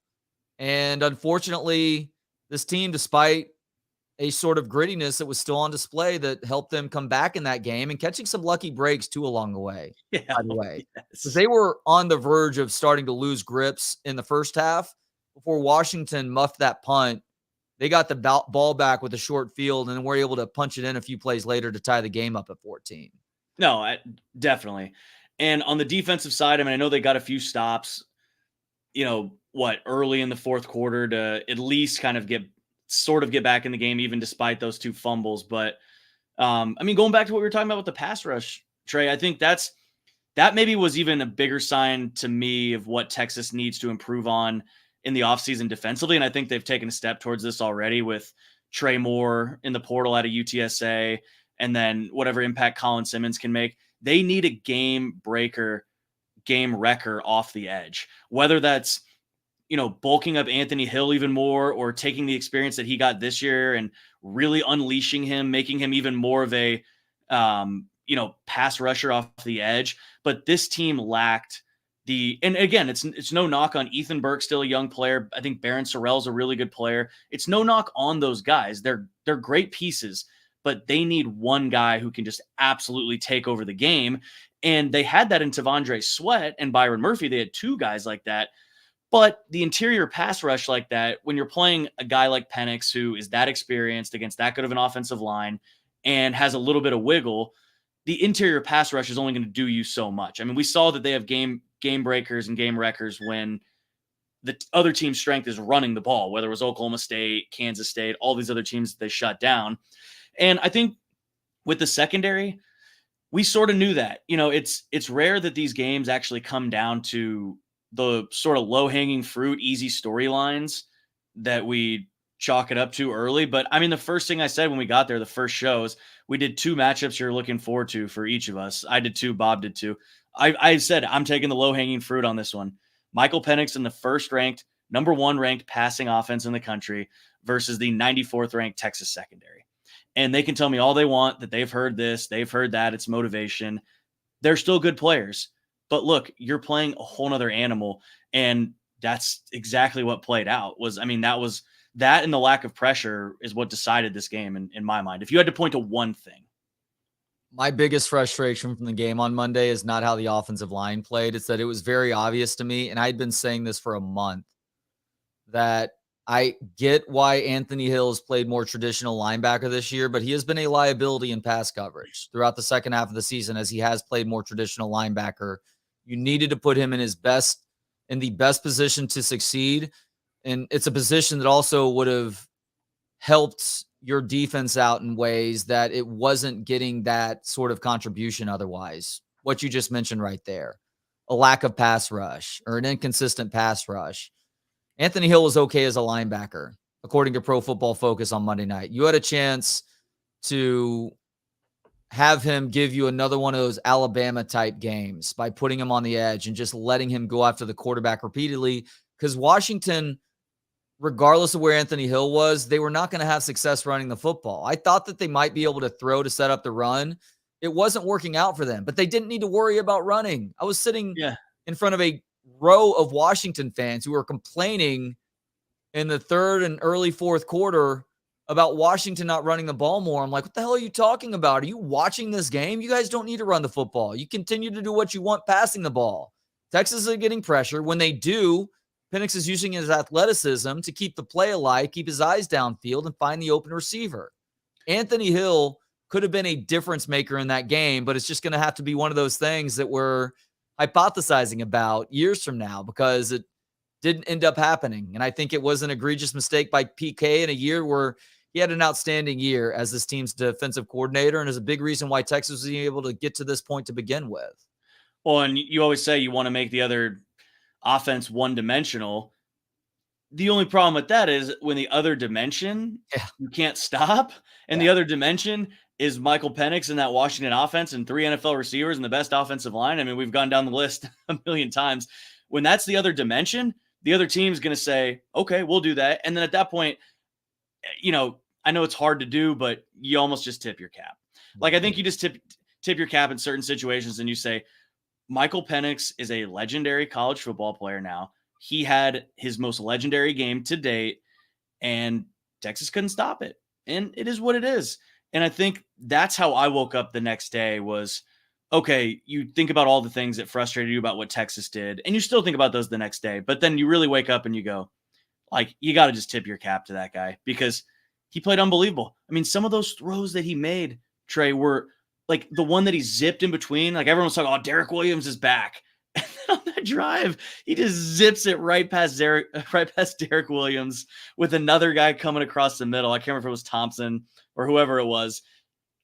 and unfortunately, this team, despite a sort of grittiness that was still on display, that helped them come back in that game and catching some lucky breaks too along the way. Yeah, by the way, because they were on the verge of starting to lose grips in the first half before Washington muffed that punt. They got the ball back with a short field and were able to punch it in a few plays later to tie the game up at 14. No, definitely. And on the defensive side, I mean, I know they got a few stops, early in the fourth quarter to at least kind of get back in the game, even despite those 2 fumbles. But going back to what we were talking about with the pass rush, Trey, I think that maybe was even a bigger sign to me of what Texas needs to improve on in the offseason defensively. And I think they've taken a step towards this already with Trey Moore in the portal out of UTSA, and then whatever impact Colin Simmons can make. They need a game breaker, game wrecker off the edge, whether that's, bulking up Anthony Hill even more, or taking the experience that he got this year and really unleashing him, making him even more of a, pass rusher off the edge. But this team lacked and again, it's no knock on Ethan Burke, still a young player. I think Barron Sorrell's a really good player. It's no knock on those guys. They're great pieces, but they need one guy who can just absolutely take over the game. And they had that in Tavondre Sweat and Byron Murphy. They had 2 guys like that. But the interior pass rush like that, when you're playing a guy like Penix, who is that experienced against that good of an offensive line and has a little bit of wiggle, the interior pass rush is only going to do you so much. I mean, we saw that they have game breakers and game wreckers when the other team's strength is running the ball, whether it was Oklahoma State, Kansas State, all these other teams that they shut down. And I think with the secondary, we sort of knew that. It's rare that these games actually come down to the sort of low-hanging fruit, easy storylines that we chalk it up to early. But I mean, the first thing I said when we got there, the first shows, we did 2 matchups you're looking forward to for each of us. I did 2, Bob did 2. I said, I'm taking the low-hanging fruit on this one. Michael Penix in the number 1 ranked passing offense in the country versus the 94th ranked Texas secondary. And they can tell me all they want that they've heard this, they've heard that, it's motivation. They're still good players. But look, you're playing a whole nother animal. And that's exactly what played out. That and the lack of pressure is what decided this game in my mind. If you had to point to one thing. My biggest frustration from the game on Monday is not how the offensive line played. It's that it was very obvious to me, and I'd been saying this for a month, that I get why Anthony Hill has played more traditional linebacker this year, but he has been a liability in pass coverage throughout the second half of the season as he has played more traditional linebacker. You needed to put him in the best position to succeed. And it's a position that also would have helped your defense out in ways that it wasn't getting that sort of contribution otherwise. What you just mentioned right there, a lack of pass rush or an inconsistent pass rush. Anthony Hill was okay as a linebacker, according to Pro Football Focus on Monday night. You had a chance to have him give you another one of those Alabama-type games by putting him on the edge and just letting him go after the quarterback repeatedly, because Washington, regardless of where Anthony Hill was, they were not going to have success running the football. I thought that they might be able to throw to set up the run. It wasn't working out for them, but they didn't need to worry about running. I was sitting in front of a row of Washington fans who were complaining in the third and early fourth quarter about Washington not running the ball more. I'm like, what the hell are you talking about? Are you watching this game? You guys don't need to run the football. You continue to do what you want passing the ball. Texas is getting pressure. When they do, Penix is using his athleticism to keep the play alive, keep his eyes downfield, and find the open receiver. Anthony Hill could have been a difference maker in that game, but it's just going to have to be one of those things that we're hypothesizing about years from now, because didn't end up happening. And I think it was an egregious mistake by PK in a year where he had an outstanding year as this team's defensive coordinator and is a big reason why Texas was able to get to this point to begin with. Well, and you always say you want to make the other offense one-dimensional. The only problem with that is when the other dimension you can't stop, and the other dimension is Michael Penix in that Washington offense and 3 NFL receivers and the best offensive line. I mean, we've gone down the list a million times. When that's the other dimension, the other team's going to say, okay, we'll do that. And then at that point, you know, I know it's hard to do, but you almost just tip your cap. Like, I think you just tip your cap in certain situations and you say, Michael Penix is a legendary college football player now. He had his most legendary game to date, and Texas couldn't stop it. And it is what it is. And I think that's how I woke up the next day was, okay, you think about all the things that frustrated you about what Texas did, and you still think about those the next day. But then you really wake up and you go, like, you got to just tip your cap to that guy because he played unbelievable. I mean, some of those throws that he made, Trey, were like the one that he zipped in between. Like, everyone's talking, oh, Derek Williams is back. And then on that drive, he just zips it right past Derek Williams with another guy coming across the middle. I can't remember if it was Thompson or whoever it was.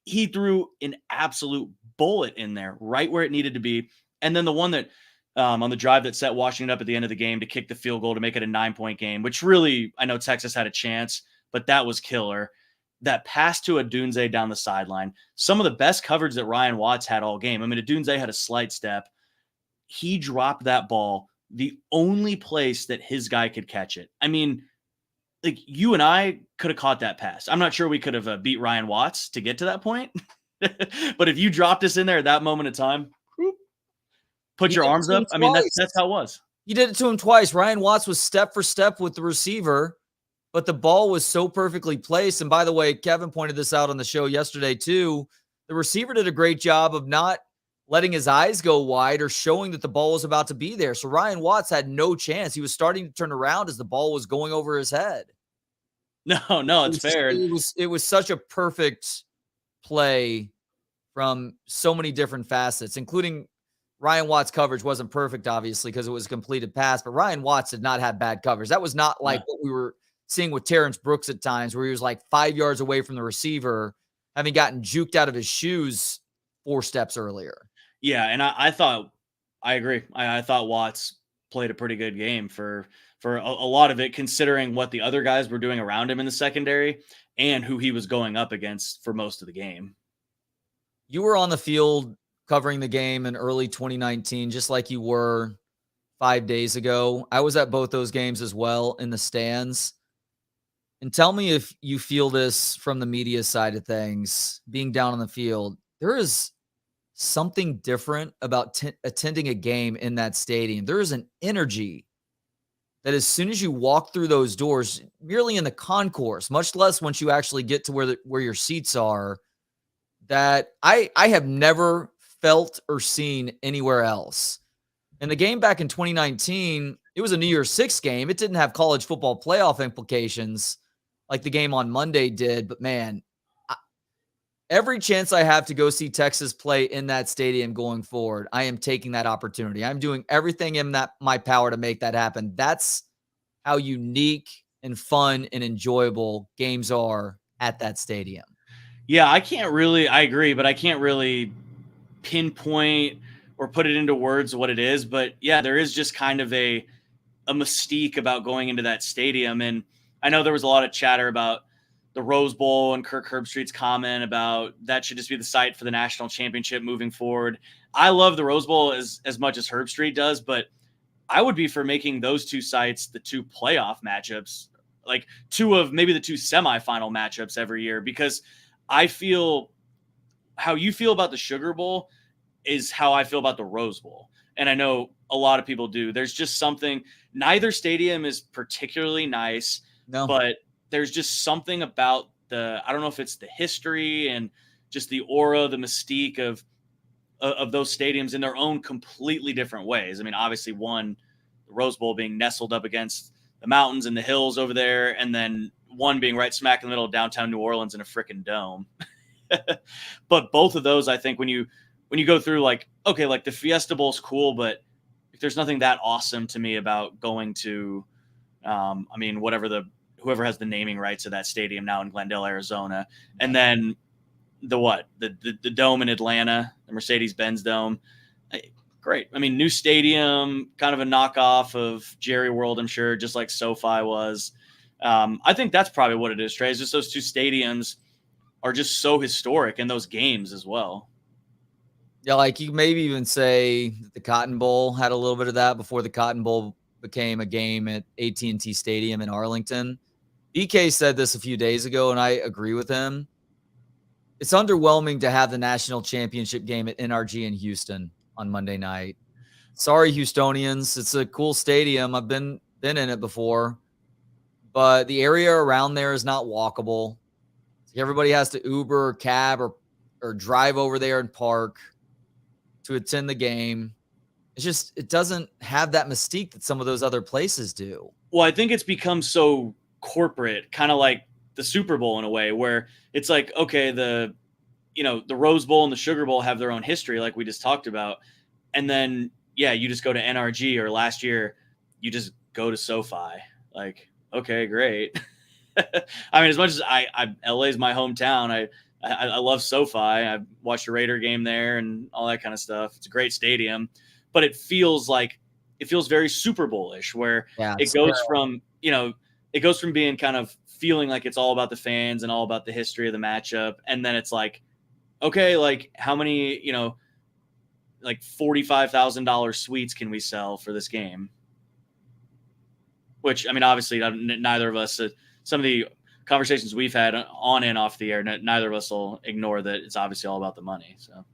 He threw an absolute bullet in there right where it needed to be. And then the one that on the drive that set Washington up at the end of the game to kick the field goal to make it a 9-point game, which really, I know Texas had a chance, but that was killer. That pass to Adunze down the sideline, some of the best coverage that Ryan Watts had all game. I mean, Adunze had a slight step. He dropped that ball the only place that his guy could catch it. I mean, like, you and I could have caught that pass. I'm not sure we could have beat Ryan Watts to get to that point. But if you dropped us in there at that moment of time, put your arms up. I mean, that's how it was. You did it to him twice. Ryan Watts was step for step with the receiver, but the ball was so perfectly placed. And by the way, Kevin pointed this out on the show yesterday too. The receiver did a great job of not letting his eyes go wide or showing that the ball was about to be there. So Ryan Watts had no chance. He was starting to turn around as the ball was going over his head. No, it's fair. It was such a perfect play from so many different facets, including Ryan Watts' coverage wasn't perfect, obviously, because it was a completed pass, but Ryan Watts did not have bad coverage. That was not like what we were seeing with Terrence Brooks at times, where he was like 5 yards away from the receiver, having gotten juked out of his shoes 4 steps earlier. Yeah, and I agree. I thought Watts played a pretty good game for a lot of it, considering what the other guys were doing around him in the secondary and who he was going up against for most of the game. You were on the field covering the game in early 2019, just like you were 5 days ago. I was at both those games as well in the stands. And tell me if you feel this from the media side of things, being down on the field. There is something different about attending a game in that stadium. There is an energy that as soon as you walk through those doors, merely in the concourse, much less once you actually get to where your seats are, that I have never felt or seen anywhere else. And the game back in 2019, it was a New Year's Six game. It didn't have college football playoff implications like the game on Monday did. But man, every chance I have to go see Texas play in that stadium going forward, I am taking that opportunity. I'm doing everything in my power to make that happen. That's how unique and fun and enjoyable games are at that stadium. Yeah, I agree, but I can't really pinpoint or put it into words what it is. But yeah, there is just kind of a mystique about going into that stadium. And I know there was a lot of chatter about the Rose Bowl and Kirk Herbstreit's comment about that should just be the site for the national championship moving forward. I love the Rose Bowl as much as Herbstreit does, but I would be for making those two sites the 2 playoff matchups, like 2 of maybe the 2 semifinal matchups every year, because I feel how you feel about the Sugar Bowl is how I feel about the Rose Bowl. And I know a lot of people do. There's just something, neither stadium is particularly nice, but there's just something about I don't know if it's the history and just the aura, the mystique of those stadiums in their own completely different ways. I mean, obviously the Rose Bowl being nestled up against the mountains and the hills over there, and then one being right smack in the middle of downtown New Orleans in a freaking dome. But both of those, I think when you go through, like, okay, like the Fiesta Bowl's cool, but There's nothing that awesome to me about going to, whoever has the naming rights of that stadium now in Glendale, Arizona, and then the dome in Atlanta, the Mercedes-Benz Dome. Great. I mean, new stadium, kind of a knockoff of Jerry World, I'm sure, just like SoFi was. I think that's probably what it is, Trey. It's just those two stadiums are just so historic, and those games as well. Yeah, like you maybe even say the Cotton Bowl had a little bit of that before the Cotton Bowl became a game at AT&T Stadium in Arlington. BK said this a few days ago, and I agree with him. It's underwhelming to have the national championship game at NRG in Houston on Monday night. Sorry, Houstonians. It's a cool stadium. I've been in it before, but the area around there is not walkable. Everybody has to Uber or cab or drive over there and park to attend the game. It doesn't have that mystique that some of those other places do. Well, I think it's become so corporate, kind of like the Super Bowl in a way, where it's like, okay, the Rose Bowl and the Sugar Bowl have their own history, like we just talked about. And then, you just go to NRG, or last year you just go to SoFi. Like, okay, great. I mean, as much as LA is my hometown, I love SoFi. I watched a Raider game there and all that kind of stuff. It's a great stadium, but it feels very Super Bowl-ish, where it goes from being kind of feeling like it's all about the fans and all about the history of the matchup. And then it's like, okay, like how many, like $45,000 suites can we sell for this game? Which, I mean, obviously neither of us, some of the conversations we've had on and off the air, neither of us will ignore that it's obviously all about the money. So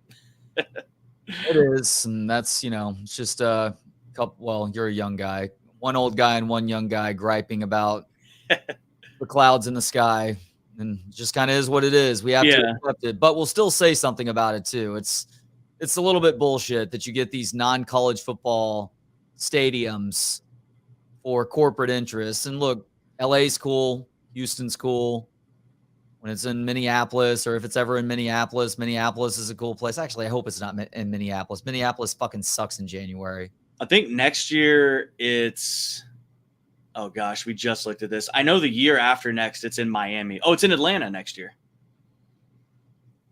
it is. And that's, it's just a couple, well, you're a young guy, one old guy and one young guy griping about the clouds in the sky, and just kind of is what it is. We have to accept it, but we'll still say something about it too. It's a little bit bullshit that you get these non-college football stadiums for corporate interests. And look, LA's cool. Houston's cool. When it's in Minneapolis, or if it's ever in Minneapolis, Minneapolis is a cool place. Actually, I hope it's not in Minneapolis. Minneapolis fucking sucks in January. I think next year it's, oh gosh, we just looked at this. I know the year after next it's in Miami. Oh, it's in Atlanta next year.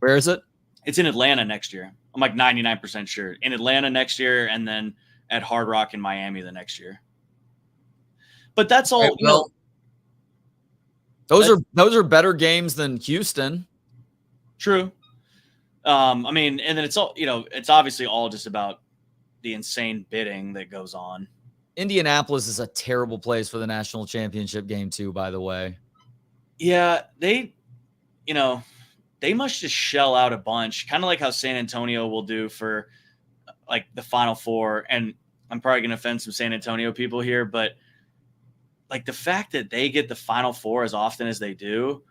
Where is it? It's in Atlanta next year. I'm like 99% sure. In Atlanta next year, and then at Hard Rock in Miami the next year. But that's all, Those are better games than Houston. True. I mean, and then it's all, it's obviously all just about the insane bidding that goes on. Indianapolis is a terrible place for the national championship game too, by the way. Yeah, they must just shell out a bunch, kind of like how San Antonio will do for like the Final Four. And I'm probably going to offend some San Antonio people here, but like the fact that they get the Final Four as often as they do,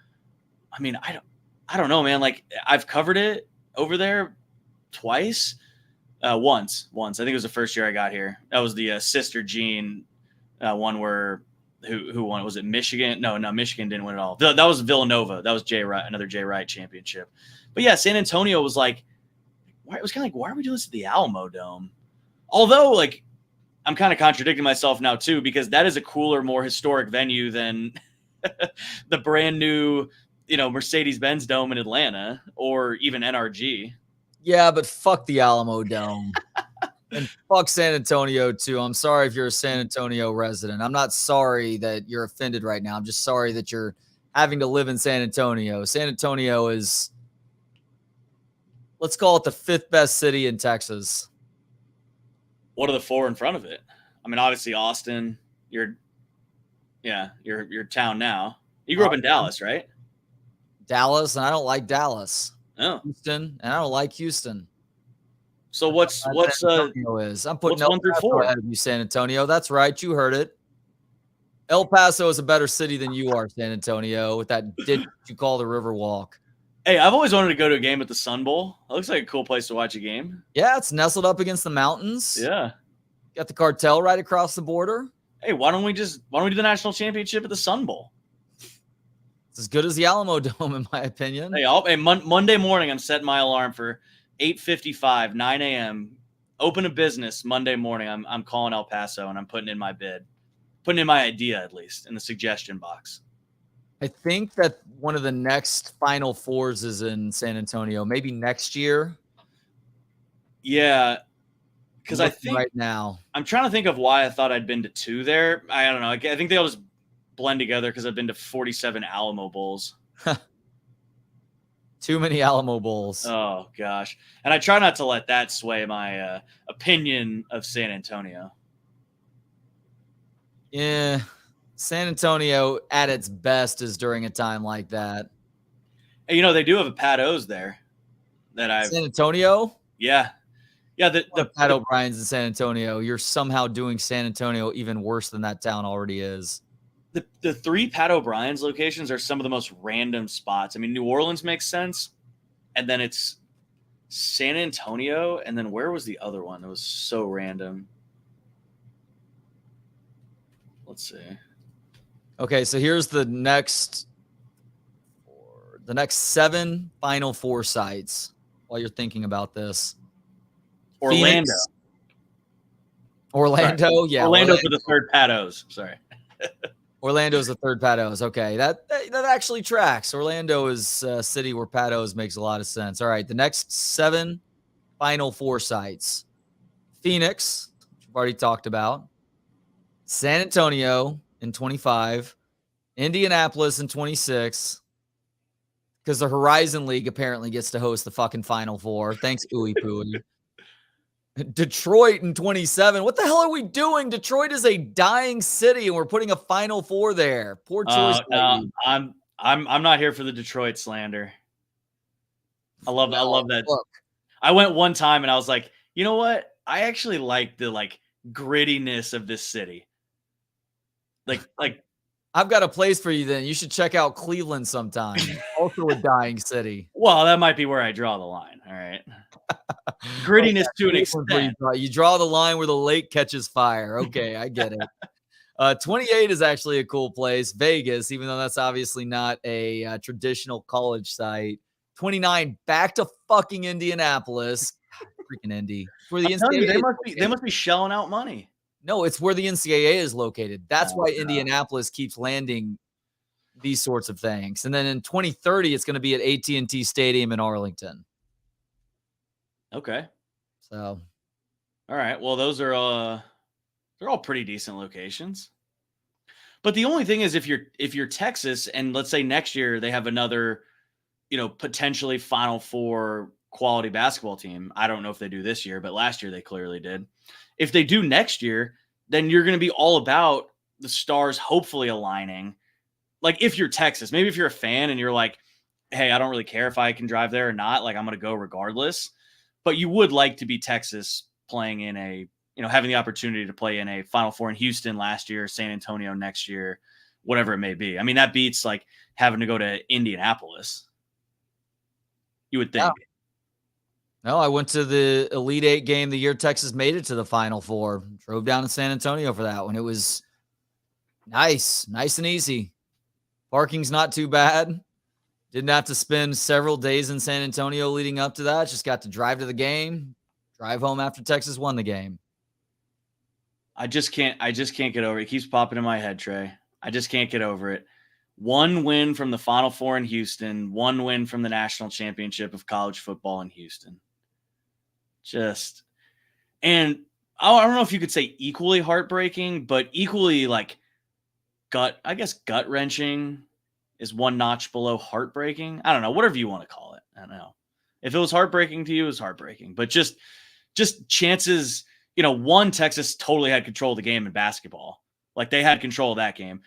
I mean, I don't know, man. Like I've covered it over there twice, once. I think it was the first year I got here. That was the Sister Jean one where who won? Was it Michigan? No, Michigan didn't win at all. That was Villanova. That was Jay Wright, another Jay Wright championship. But yeah, San Antonio was like, it was kind of like, why are we doing this at the Alamo Dome? Although, like, I'm kind of contradicting myself now too, because that is a cooler, more historic venue than the brand new, Mercedes-Benz Dome in Atlanta or even NRG. Yeah, but fuck the Alamo Dome. And fuck San Antonio too. I'm sorry if you're a San Antonio resident. I'm not sorry that you're offended right now. I'm just sorry that you're having to live in San Antonio. San Antonio is, let's call it the 5th best city in Texas. What are the 4 in front of it? I mean, obviously Austin, your town now. You grew up in Dallas, right? Dallas, and I don't like Dallas. Oh. Houston, and I don't like Houston. So what's San Antonio is? I'm putting El 1 through Paso 4 ahead of you, San Antonio. That's right, you heard it. El Paso is a better city than you are, San Antonio, with that ditch you call the Riverwalk. Hey, I've always wanted to go to a game at the Sun Bowl. It looks like a cool place to watch a game. Yeah, it's nestled up against the mountains. Yeah. Got the cartel right across the border. Hey, why don't we do the national championship at the Sun Bowl? It's as good as the Alamo Dome, in my opinion. Hey, Monday morning, I'm setting my alarm for 8:55, 9 a.m. open a business Monday morning, I'm calling El Paso and I'm putting in my bid, putting in my idea at least in the suggestion box. I think that one of the next Final Fours is in San Antonio, maybe next year. Yeah, because I think right now I'm trying to think of why I thought I'd been to 2 there. I don't know. I think they all just blend together because I've been to 47 Alamo Bowls. Too many Alamo Bowls. Oh gosh, and I try not to let that sway my opinion of San Antonio. Yeah, San Antonio at its best is during a time like that. And, you know, they do have a Pat O's there. San Antonio. Yeah. The Pat O'Brien's in San Antonio. You're somehow doing San Antonio even worse than that town already is. The 3 Pat O'Brien's locations are some of the most random spots. I mean, New Orleans makes sense, and then it's San Antonio, and then where was the other one? It was so random. Let's see. Okay, so here's the next 7 Final Four sites while you're thinking about this. Orlando. Orlando, yeah. Orlando for the 3rd Pat O's. Sorry. Orlando's the 3rd Pat O's. Okay, that actually tracks. Orlando is a city where Pat O's makes a lot of sense. All right, the next 7 Final Four sites. Phoenix, which we've already talked about. San Antonio in 25. Indianapolis in 26. Because the Horizon League apparently gets to host the fucking Final Four. Thanks, Ooey Pooey. Detroit in 27. What the hell are we doing? Detroit is a dying city, and we're putting a Final Four there. Poor choice. No, I'm not here for the Detroit slander. I love that. Look. I went one time and I was like, you know what? I actually like the grittiness of this city. Like I've got a place for you then. You should check out Cleveland sometime. Also a dying city. Well, that might be where I draw the line. All right. Grittiness to an extent. You draw the line where the lake catches fire. Okay, I get it. 28 is actually a cool place. Vegas, even though that's obviously not a traditional college site. 29, back to fucking Indianapolis. Freaking Indy. Where the NCAA they must be shelling out money. No, it's where the NCAA is located. That's why Indianapolis keeps landing these sorts of things. And then in 2030, it's going to be at AT&T Stadium in Arlington. Okay. So, all right. Well, those are they're all pretty decent locations. But the only thing is, if you're Texas, and let's say next year they have another, potentially Final Four quality basketball team. I don't know if they do this year, but last year they clearly did. If they do next year, then you're going to be all about the stars hopefully aligning. Like if you're Texas, maybe if you're a fan and you're like, hey, I don't really care if I can drive there or not. Like I'm going to go regardless. But you would like to be Texas playing in a, having the opportunity to play in a Final Four in Houston last year, San Antonio next year, whatever it may be. I mean, that beats like having to go to Indianapolis. You would think. Yeah. No, I went to the Elite Eight game the year Texas made it to the Final Four. Drove down to San Antonio for that one. It was nice and easy. Parking's not too bad. Didn't have to spend several days in San Antonio leading up to that. Just got to drive to the game, drive home after Texas won the game. I just can't get over it. It keeps popping in my head, Trey. I just can't get over it. 1 win from the Final Four in Houston, 1 win from the national championship of college football in Houston. And I don't know if you could say equally heartbreaking, but equally gut wrenching is one notch below heartbreaking. I don't know, whatever you want to call it. I don't know. If it was heartbreaking to you, it was heartbreaking. But just chances, one, Texas totally had control of the game in basketball. Like they had control of that game.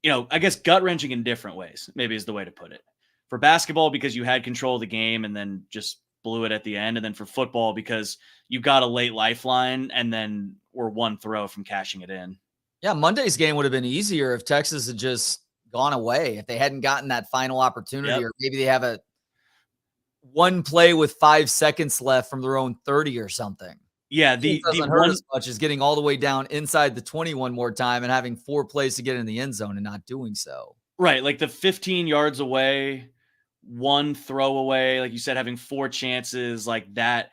I guess gut wrenching in different ways, maybe is the way to put it. For basketball, because you had control of the game and then just blew it at the end. And then for football, because you got a late lifeline and then were 1 throw from cashing it in. Yeah, Monday's game would have been easier if Texas had just gone away, if they hadn't gotten that final opportunity, or maybe they have a 1 play with 5 seconds left from their own 30 or something. Yeah, the hurt as much as getting all the way down inside the 20 one more time and having 4 plays to get in the end zone and not doing so. Right, like the 15 yards away, 1 throw away, like you said, having 4 chances like that.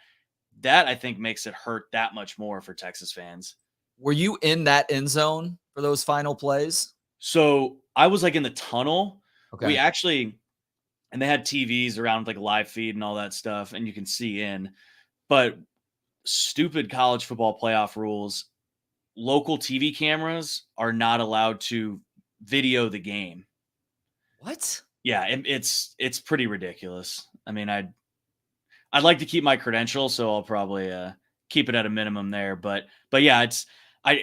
that I think makes it hurt that much more for Texas fans. Were you in that end zone for those final plays? So I was like in the tunnel. Okay. We actually, and they had TVs around like a live feed and all that stuff, and you can see in. But stupid college football playoff rules, local TV cameras are not allowed to video the game. What? Yeah, it's pretty ridiculous. I mean, I'd like to keep my credentials, so I'll probably keep it at a minimum there. But yeah, I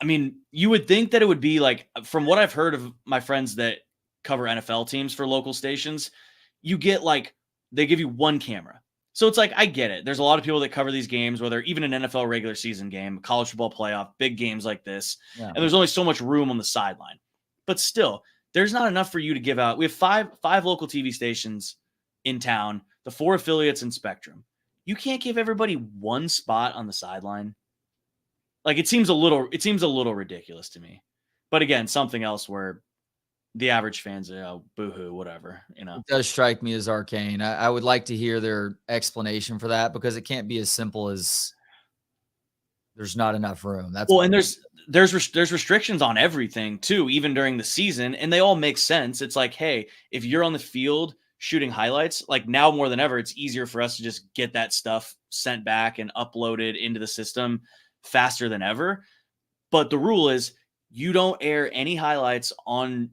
mean, you would think that it would be like, from what I've heard of my friends that cover NFL teams for local stations, you get like, they give you one camera. So it's like, I get it. There's a lot of people that cover these games, whether even an NFL regular season game, college football playoff, big games like this. Yeah. And there's only so much room on the sideline. But still, there's not enough for you to give out. We have five local TV stations in town, the 4 affiliates in Spectrum. You can't give everybody one spot on the sideline. Like, it seems a little ridiculous to me. But again, something else where the average fans, boohoo, whatever, It does strike me as arcane. I would like to hear their explanation for that, because it can't be as simple as there's not enough room. That's well, and there's restrictions on everything too, even during the season, and they all make sense. It's like, hey, if you're on the field shooting highlights, like now more than ever, it's easier for us to just get that stuff sent back and uploaded into the system faster than ever. But the rule is you don't air any highlights on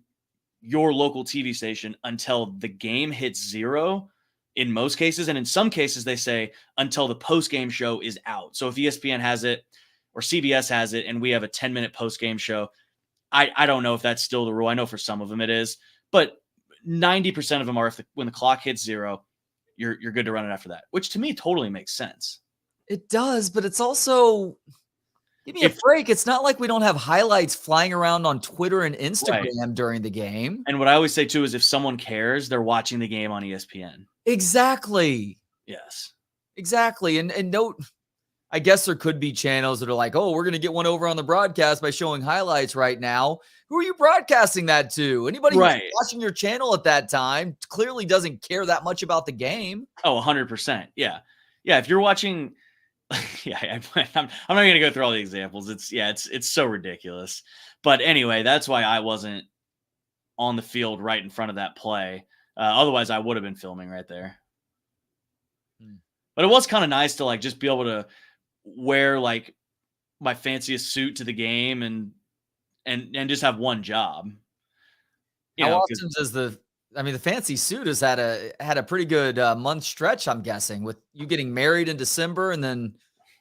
your local TV station until the game hits 0 in most cases. And in some cases, they say until the post-game show is out. So if ESPN has it or CBS has it and we have a 10-minute post-game show, I don't know if that's still the rule. I know for some of them it is, but 90% of them are when the clock hits 0, you're good to run it after that, which to me totally makes sense. It does, but it's also, give me a break. It's not like we don't have highlights flying around on Twitter and Instagram during the game. And what I always say too is if someone cares, they're watching the game on ESPN. Exactly. Yes. Exactly. And note, I guess there could be channels that are like, oh, we're going to get one over on the broadcast by showing highlights right now. Who are you broadcasting that to? Anybody who's watching your channel at that time clearly doesn't care that much about the game. Oh, 100%. Yeah. Yeah. If you're watching, yeah, I'm not going to go through all the examples. It's so ridiculous. But anyway, that's why I wasn't on the field right in front of that play. Otherwise, I would have been filming right there. But it was kind of nice to like just be able to wear like my fanciest suit to the game and just have one job. How often does the fancy suit has had a pretty good month stretch, I'm guessing, with you getting married in December and then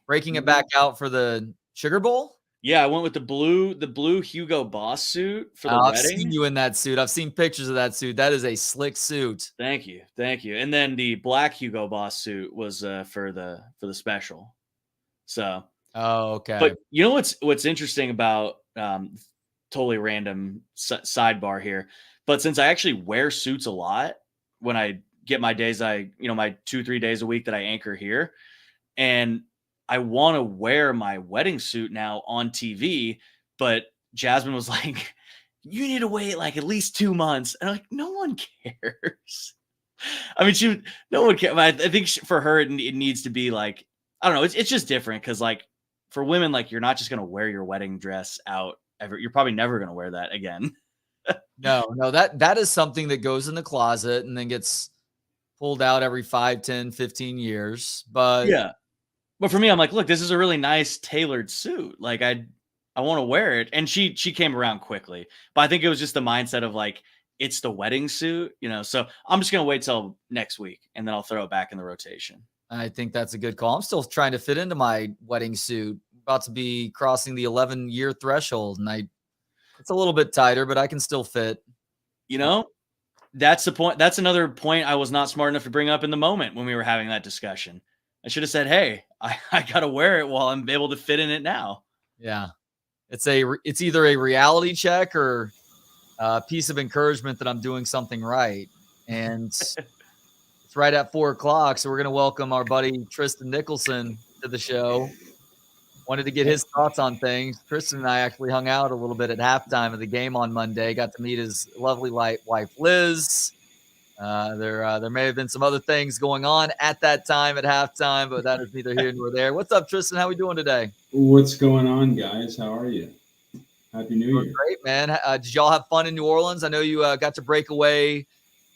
breaking it back out for the Sugar Bowl? Yeah, I went with the blue Hugo Boss suit for the wedding. I've seen you in that suit. I've seen pictures of that suit. That is a slick suit. Thank you. And then the black Hugo Boss suit was for the special. So. Oh, okay. But you know what's interesting about totally random sidebar here, but since I actually wear suits a lot when I get my days, my 2-3 days a week that I anchor here, and I want to wear my wedding suit now on TV, but Jasmine was like, you need to wait like at least 2 months. And I'm like, no one cares. I mean, no one cares. I think for her, it needs to be like, I don't know. It's just different. Cause like for women, like you're not just going to wear your wedding dress out ever. You're probably never going to wear that again. No, that is something that goes in the closet and then gets pulled out every 5, 10, 15 years. But yeah. But for me, I'm like, look, this is a really nice tailored suit. Like I want to wear it. And she came around quickly, but I think it was just the mindset of like, it's the wedding suit, so I'm just going to wait till next week and then I'll throw it back in the rotation. I think that's a good call. I'm still trying to fit into my wedding suit, about to be crossing the 11-year threshold. And it's a little bit tighter, but I can still fit. That's the point. That's another point I was not smart enough to bring up in the moment when we were having that discussion. I should have said, hey, I got to wear it while I'm able to fit in it now. Yeah. It's either a reality check or a piece of encouragement that I'm doing something right. And it's right at 4:00. So we're going to welcome our buddy Tristan Nicholson to the show. Wanted to get his thoughts on things. Tristan and I actually hung out a little bit at halftime of the game on Monday. Got to meet his lovely wife, Liz. There may have been some other things going on at that time at halftime, but that is neither here nor there. What's up, Tristan? How we doing today? What's going on, guys? How are you? Happy New Year. Great, man. Did y'all have fun in New Orleans? I know you got to break away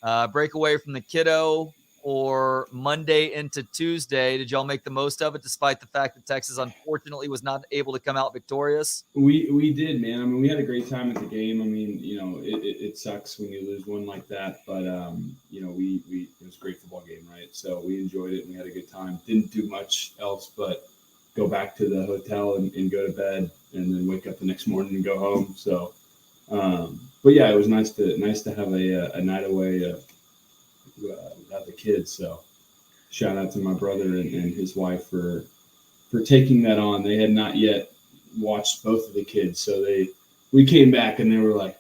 from the kiddo or Monday into Tuesday. Did y'all make the most of it despite the fact that Texas unfortunately was not able to come out victorious? We did, man. I mean, we had a great time at the game. I mean, it sucks when you lose one like that, but it was a great football game, right? So we enjoyed it and we had a good time. Didn't do much else but go back to the hotel and go to bed and then wake up the next morning and go home. So but yeah, it was nice to have a night away without the kids. So shout out to my brother and his wife for taking that on. They had not yet watched both of the kids, so we came back and they were like,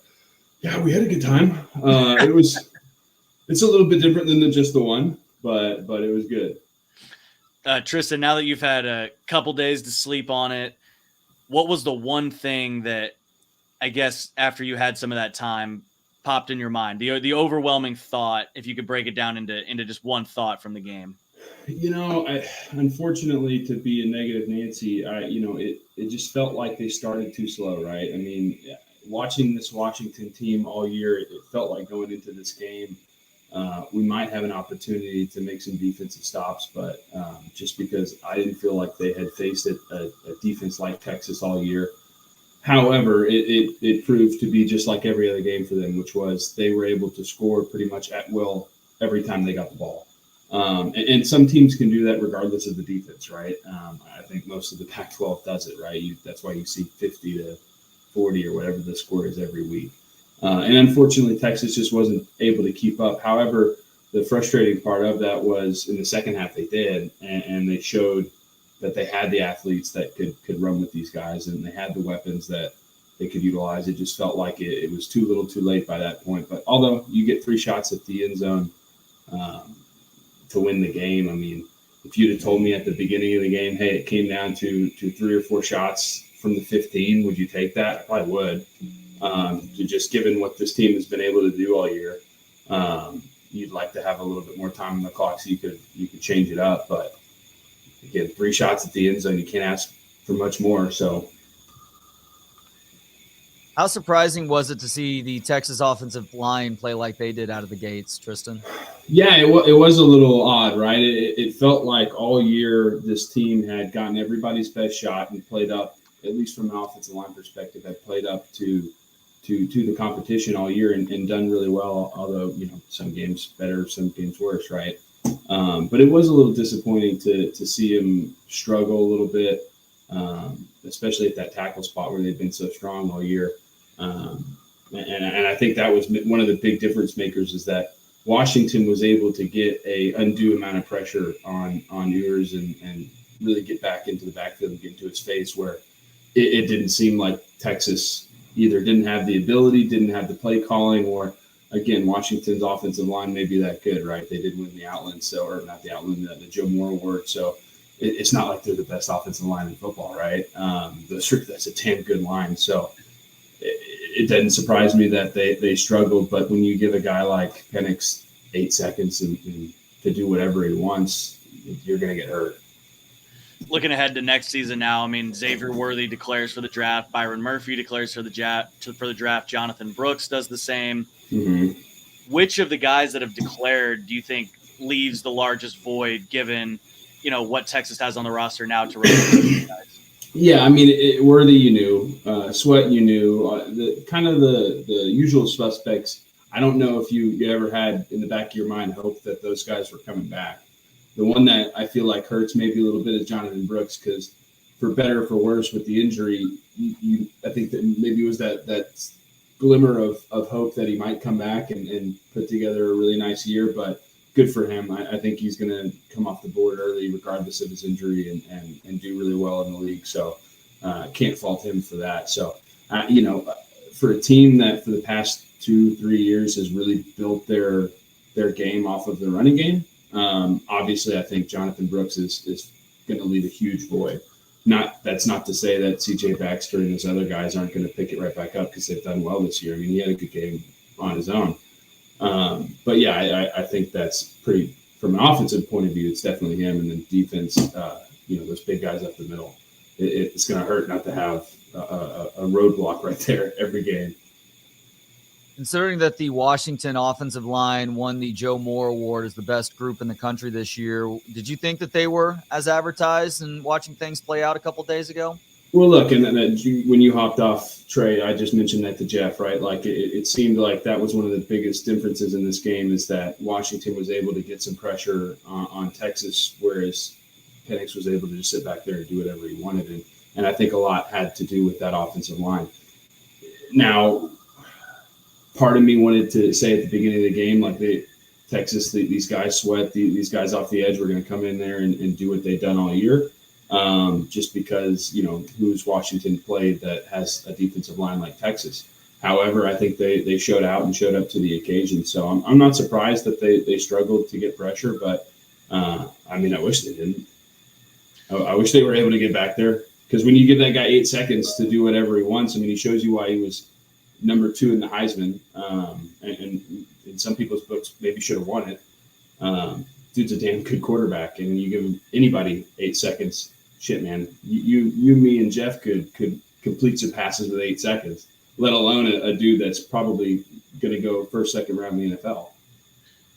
yeah, we had a good time. It's a little bit different than just the one, but it was good. Tristan, now that you've had a couple days to sleep on it, what was the one thing that, I guess, after you had some of that time, popped in your mind? The overwhelming thought, if you could break it down into just one thought from the game. Unfortunately, to be a negative Nancy, it just felt like they started too slow, right? I mean, watching this Washington team all year, it felt like going into this game, we might have an opportunity to make some defensive stops, but just because I didn't feel like they had faced a defense like Texas all year. However, it proved to be just like every other game for them, which was they were able to score pretty much at will every time they got the ball. And some teams can do that regardless of the defense, right? I think most of the Pac-12 does it, right? That's why you see 50 to 40 or whatever the score is every week. And unfortunately, Texas just wasn't able to keep up. However, the frustrating part of that was in the second half they did, and they showed that they had the athletes that could run with these guys, and they had the weapons that they could utilize. It just felt like it was too little too late by that point. But although you get 3 shots at the end zone to win the game, I mean, if you'd have told me at the beginning of the game, hey, it came down to 3 or 4 shots from the 15, would you take that? I probably would. Just given what this team has been able to do all year, you'd like to have a little bit more time on the clock so you could change it up. But again, 3 shots at the end zone, you can't ask for much more. So, how surprising was it to see the Texas offensive line play like they did out of the gates, Tristan? Yeah, it was a little odd, right? It felt like all year this team had gotten everybody's best shot and played up, at least from an offensive line perspective, had played up to the competition all year and done really well, although, some games better, some games worse, right? But it was a little disappointing to see him struggle a little bit, especially at that tackle spot where they've been so strong all year. And I think that was one of the big difference makers, is that Washington was able to get a undue amount of pressure on Ewers and really get back into the backfield and get into his face, where it didn't seem like Texas either didn't have the ability, didn't have the play calling, or again, Washington's offensive line may be that good, right? They did win the Outland, not the Outland, the Joe Moore Award. So it's not like they're the best offensive line in football, right? That's a damn good line. So it doesn't surprise me that they struggled. But when you give a guy like Penix 8 seconds and to do whatever he wants, you're going to get hurt. Looking ahead to next season now, I mean, Xavier Worthy declares for the draft. Byron Murphy declares for the draft. Jonathan Brooks does the same. Mm-hmm. Which of the guys that have declared do you think leaves the largest void, given what Texas has on the roster now to replace these guys? Yeah, I mean, Worthy, you knew, Sweat, you knew, the usual suspects. I don't know if you ever had in the back of your mind hope that those guys were coming back. The one that I feel like hurts maybe a little bit is Jonathan Brooks, because for better or for worse with the injury, I think that maybe it was that glimmer of hope that he might come back and put together a really nice year. But good for him. I think he's going to come off the board early regardless of his injury and do really well in the league. So can't fault him for that. So, for a team that for the past 2-3 years has really built their game off of the running game, obviously I think Jonathan Brooks is going to leave a huge void. That's not to say that CJ Baxter and those other guys aren't going to pick it right back up, because they've done well this year. I mean, he had a good game on his own. But yeah, I think that's pretty, from an offensive point of view, it's definitely him. And then defense, those big guys up the middle, it's going to hurt not to have a roadblock right there every game. Considering that the Washington offensive line won the Joe Moore Award as the best group in the country this year, did you think that they were as advertised and watching things play out a couple days ago? Well, look, and when you hopped off, Trey, I just mentioned that to Jeff, right? Like it seemed like that was one of the biggest differences in this game is that Washington was able to get some pressure on Texas, whereas Penix was able to just sit back there and do whatever he wanted. And I think a lot had to do with that offensive line. Now, part of me wanted to say at the beginning of the game, like Texas, these guys sweat, these guys off the edge were going to come in there and do what they've done all year. Just because, who's Washington played that has a defensive line like Texas. However, I think they showed out and showed up to the occasion. So I'm not surprised that they struggled to get pressure, but I wish they didn't. I wish they were able to get back there, because when you give that guy 8 seconds to do whatever he wants, he shows you why he was number 2 in the Heisman, and in some people's books maybe should have won it. Dude's a damn good quarterback, and you give anybody 8 seconds. Shit, man, you, me, and Jeff could complete some passes with 8 seconds, let alone a dude that's probably going to go first, second round in the NFL.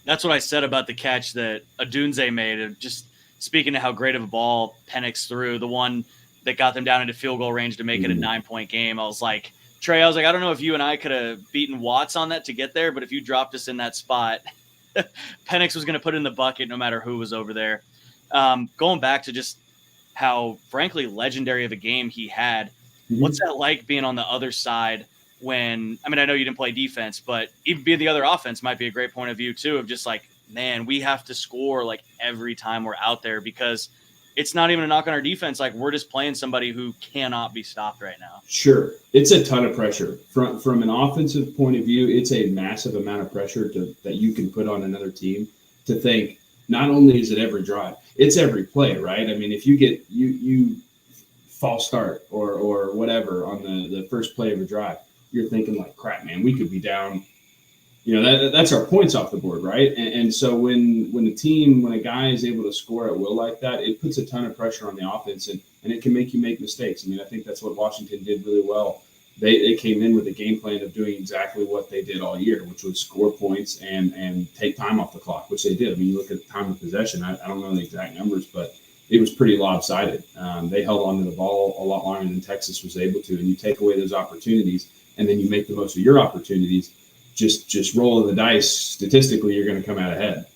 That's what I said about the catch that Odunze made. Just speaking to how great of a ball Penix threw, the one that got them down into field goal range to make it a 9-point game. I was like, Trey, I don't know if you and I could have beaten Watts on that to get there, but if you dropped us in that spot, Penix was going to put it in the bucket no matter who was over there. Going back to just how, frankly, legendary of a game he had. Mm-hmm. What's that like being on the other side when, I know you didn't play defense, but even being the other offense might be a great point of view too, of just like, man, we have to score like every time we're out there, because it's not even a knock on our defense. Like, we're just playing somebody who cannot be stopped right now. Sure. It's a ton of pressure from an offensive point of view. It's a massive amount of pressure that you can put on another team to think, not only is it every drive, it's every play, right? If you get you false start or whatever on the first play of a drive, you're thinking like, crap, man, we could be down. That's our points off the board, right? And so when a guy is able to score at will like that, it puts a ton of pressure on the offense, and it can make you make mistakes. I think that's what Washington did really well. They came in with a game plan of doing exactly what they did all year, which was score points and take time off the clock, which they did. You look at the time of possession, I don't know the exact numbers, but it was pretty lopsided. They held on to the ball a lot longer than Texas was able to, and you take away those opportunities, and then you make the most of your opportunities. Just rolling the dice, statistically, you're going to come out ahead.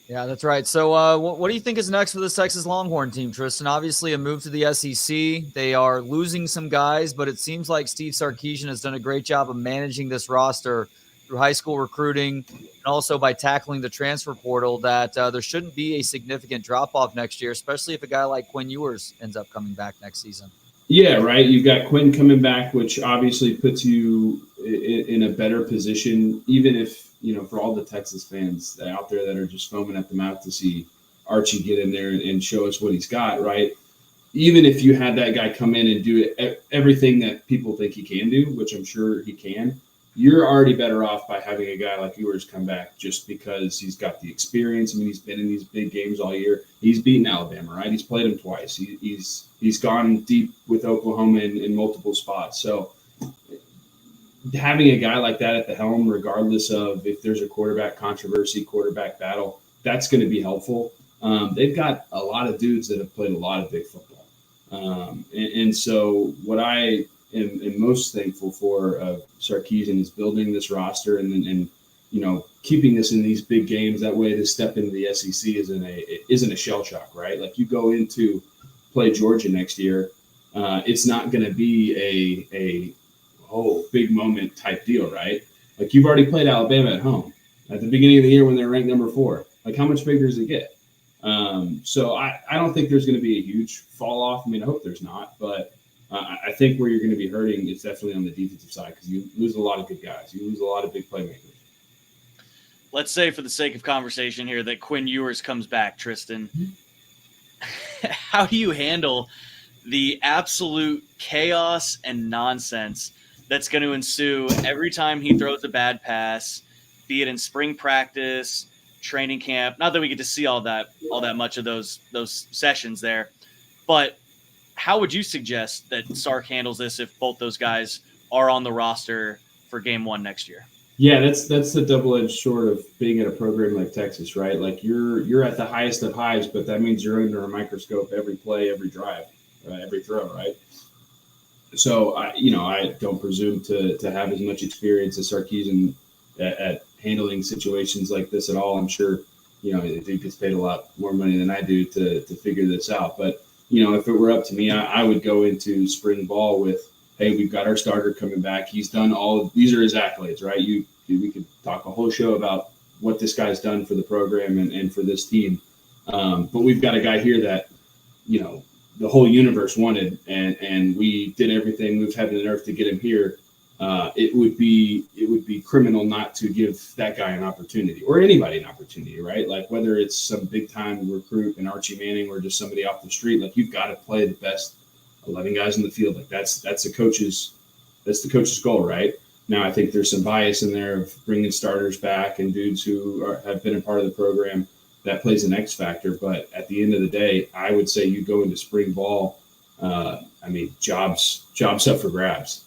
Yeah, that's right. So what do you think is next for this Texas Longhorn team, Tristan? Obviously a move to the SEC. They are losing some guys, but it seems like Steve Sarkisian has done a great job of managing this roster through high school recruiting and also by tackling the transfer portal, that there shouldn't be a significant drop-off next year, especially if a guy like Quinn Ewers ends up coming back next season. Yeah, right. You've got Quinn coming back, which obviously puts you in a better position, even if, for all the Texas fans out there that are just foaming at the mouth to see Archie get in there and show us what he's got, right? Even if you had that guy come in and do everything that people think he can do, which I'm sure he can, you're already better off by having a guy like Ewers come back, just because he's got the experience. He's been in these big games all year. He's beaten Alabama, right? He's played them twice. He's gone deep with Oklahoma in multiple spots. So having a guy like that at the helm, regardless of if there's a quarterback controversy, quarterback battle, that's going to be helpful. They've got a lot of dudes that have played a lot of big football. And so what I am most thankful for Sarkisian is building this roster and keeping us in these big games. That way to step into the SEC isn't a shell shock, right? Like, you go into play Georgia next year, it's not going to be a big moment type deal, right? Like, you've already played Alabama at home at the beginning of the year when they're ranked number 4. Like, how much bigger does it get? So I don't think there's going to be a huge fall off. I hope there's not, but I think where you're going to be hurting is definitely on the defensive side, because you lose a lot of good guys. You lose a lot of big playmakers. Let's say, for the sake of conversation here, that Quinn Ewers comes back, Tristan. How do you handle the absolute chaos and nonsense that's going to ensue every time he throws a bad pass, be it in spring practice, training camp. Not that we get to see all that much of those sessions there, but how would you suggest that Sark handles this if both those guys are on the roster for game 1 next year? Yeah, that's the double-edged sword of being at a program like Texas, right? Like you're at the highest of highs, but that means you're under a microscope every play, every drive, every throw, right? So I don't presume to have as much experience as Sarkisian at handling situations like this at all. I'm sure he gets paid a lot more money than I do to figure this out. But if it were up to me, I would go into spring ball with, hey, we've got our starter coming back. He's done these are his accolades, right? We could talk a whole show about what this guy's done for the program and for this team. But we've got a guy here that, the whole universe wanted, and we did everything we've had on earth to get him here. It would be criminal not to give that guy an opportunity, or anybody an opportunity, right? Like whether it's some big time recruit and Archie Manning or just somebody off the street, like you've got to play the best 11 guys in the field. Like that's the coach's goal, right? Now I think there's some bias in there of bringing starters back and dudes who have been a part of the program. That plays an X factor, but at the end of the day, I would say you go into spring ball. Jobs up for grabs.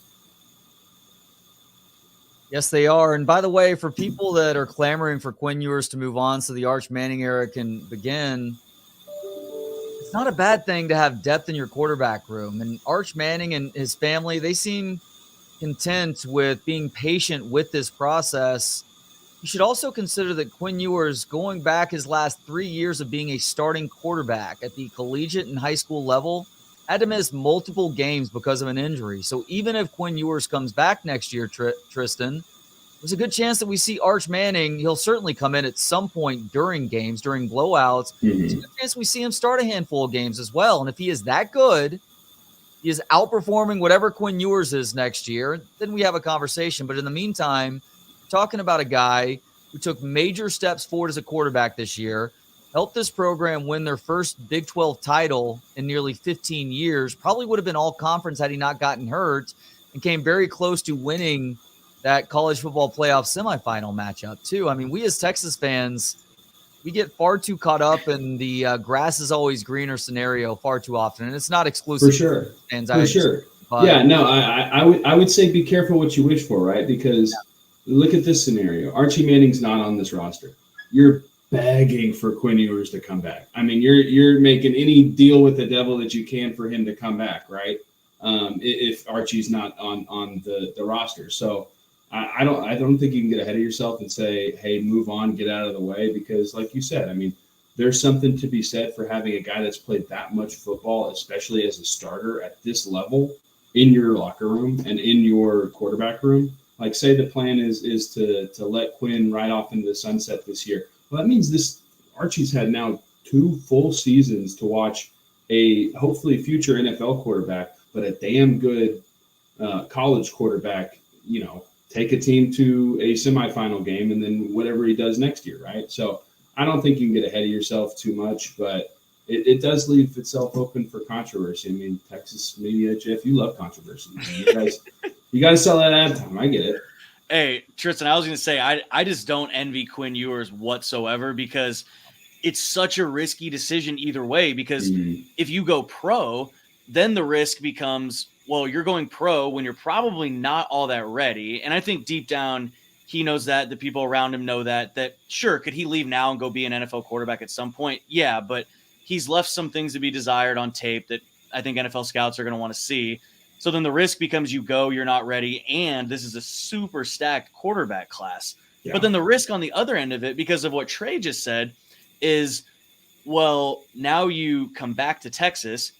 Yes, they are. And by the way, for people that are clamoring for Quinn Ewers to move on so the Arch Manning era can begin, it's not a bad thing to have depth in your quarterback room. And Arch Manning and his family, they seem content with being patient with this process. You should also consider that Quinn Ewers, going back his last 3 years of being a starting quarterback at the collegiate and high school level, had to miss multiple games because of an injury. So even if Quinn Ewers comes back next year, Tristan, there's a good chance that we see Arch Manning. He'll certainly come in at some point during games, during blowouts. There's a good chance we see him start a handful of games as well. And if he is that good, he is outperforming whatever Quinn Ewers is next year, then we have a conversation. But in the meantime, talking about a guy who took major steps forward as a quarterback this year, helped this program win their first Big 12 title in nearly 15 years, probably would have been all conference had he not gotten hurt, and came very close to winning that college football playoff semifinal matchup too. I mean, we as Texas fans, we get far too caught up in the grass is always greener scenario far too often. And it's not exclusive. For sure. Fans, for sure. Yeah, no, I would say be careful what you wish for, right? Because look at this scenario. Archie Manning's not on this roster. You're begging for Quinn Ewers to come back. I mean, you're making any deal with the devil that you can for him to come back, right? If Archie's not on the roster. So I don't think you can get ahead of yourself and say, hey, move on, get out of the way, because like you said, I mean, there's something to be said for having a guy that's played that much football, especially as a starter at this level, in your locker room and in your quarterback room. Like, say the plan is to let Quinn ride off into the sunset this year. Well, that means Archie's had now 2 full seasons to watch a hopefully future NFL quarterback, but a damn good college quarterback, take a team to a semifinal game and then whatever he does next year, right? So I don't think you can get ahead of yourself too much, but it does leave itself open for controversy. I mean, Texas media, Jeff, you love controversy. You guys sell that ad time. I get it. Hey, Tristan, I was going to say, I just don't envy Quinn Ewers whatsoever, because it's such a risky decision either way. Because if you go pro, then the risk becomes, well, you're going pro when you're probably not all that ready. And I think deep down, he knows that. The people around him know that sure, could he leave now and go be an NFL quarterback at some point? Yeah, but he's left some things to be desired on tape that I think NFL scouts are going to want to see. So then the risk becomes you're not ready, and this is a super stacked quarterback class. Yeah. But then the risk on the other end of it, because of what Trey just said, is, well, now you come back to Texas.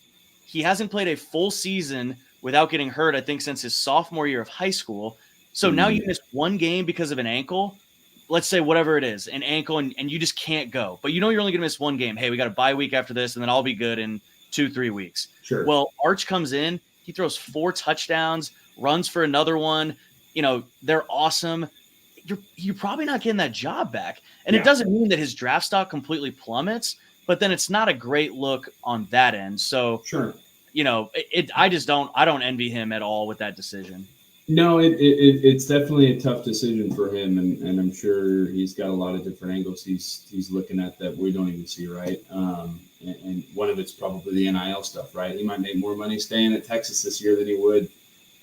He hasn't played a full season without getting hurt, I think, since his sophomore year of high school. So now you missed one game because of an ankle. Let's say whatever it is, an ankle, and you just can't go. But you're only going to miss one game. Hey, we got a bye week after this, and then I'll be good in 2-3 weeks. Sure. Well, Arch comes in. He throws 4 touchdowns, runs for another one. They're awesome. You're probably not getting that job back. And It doesn't mean that his draft stock completely plummets, but then it's not a great look on that end. So, sure. I don't envy him at all with that decision. No, it's definitely a tough decision for him, and I'm sure he's got a lot of different angles he's looking at that we don't even see, right? And one of it's probably the NIL stuff, right? He might make more money staying at Texas this year than he would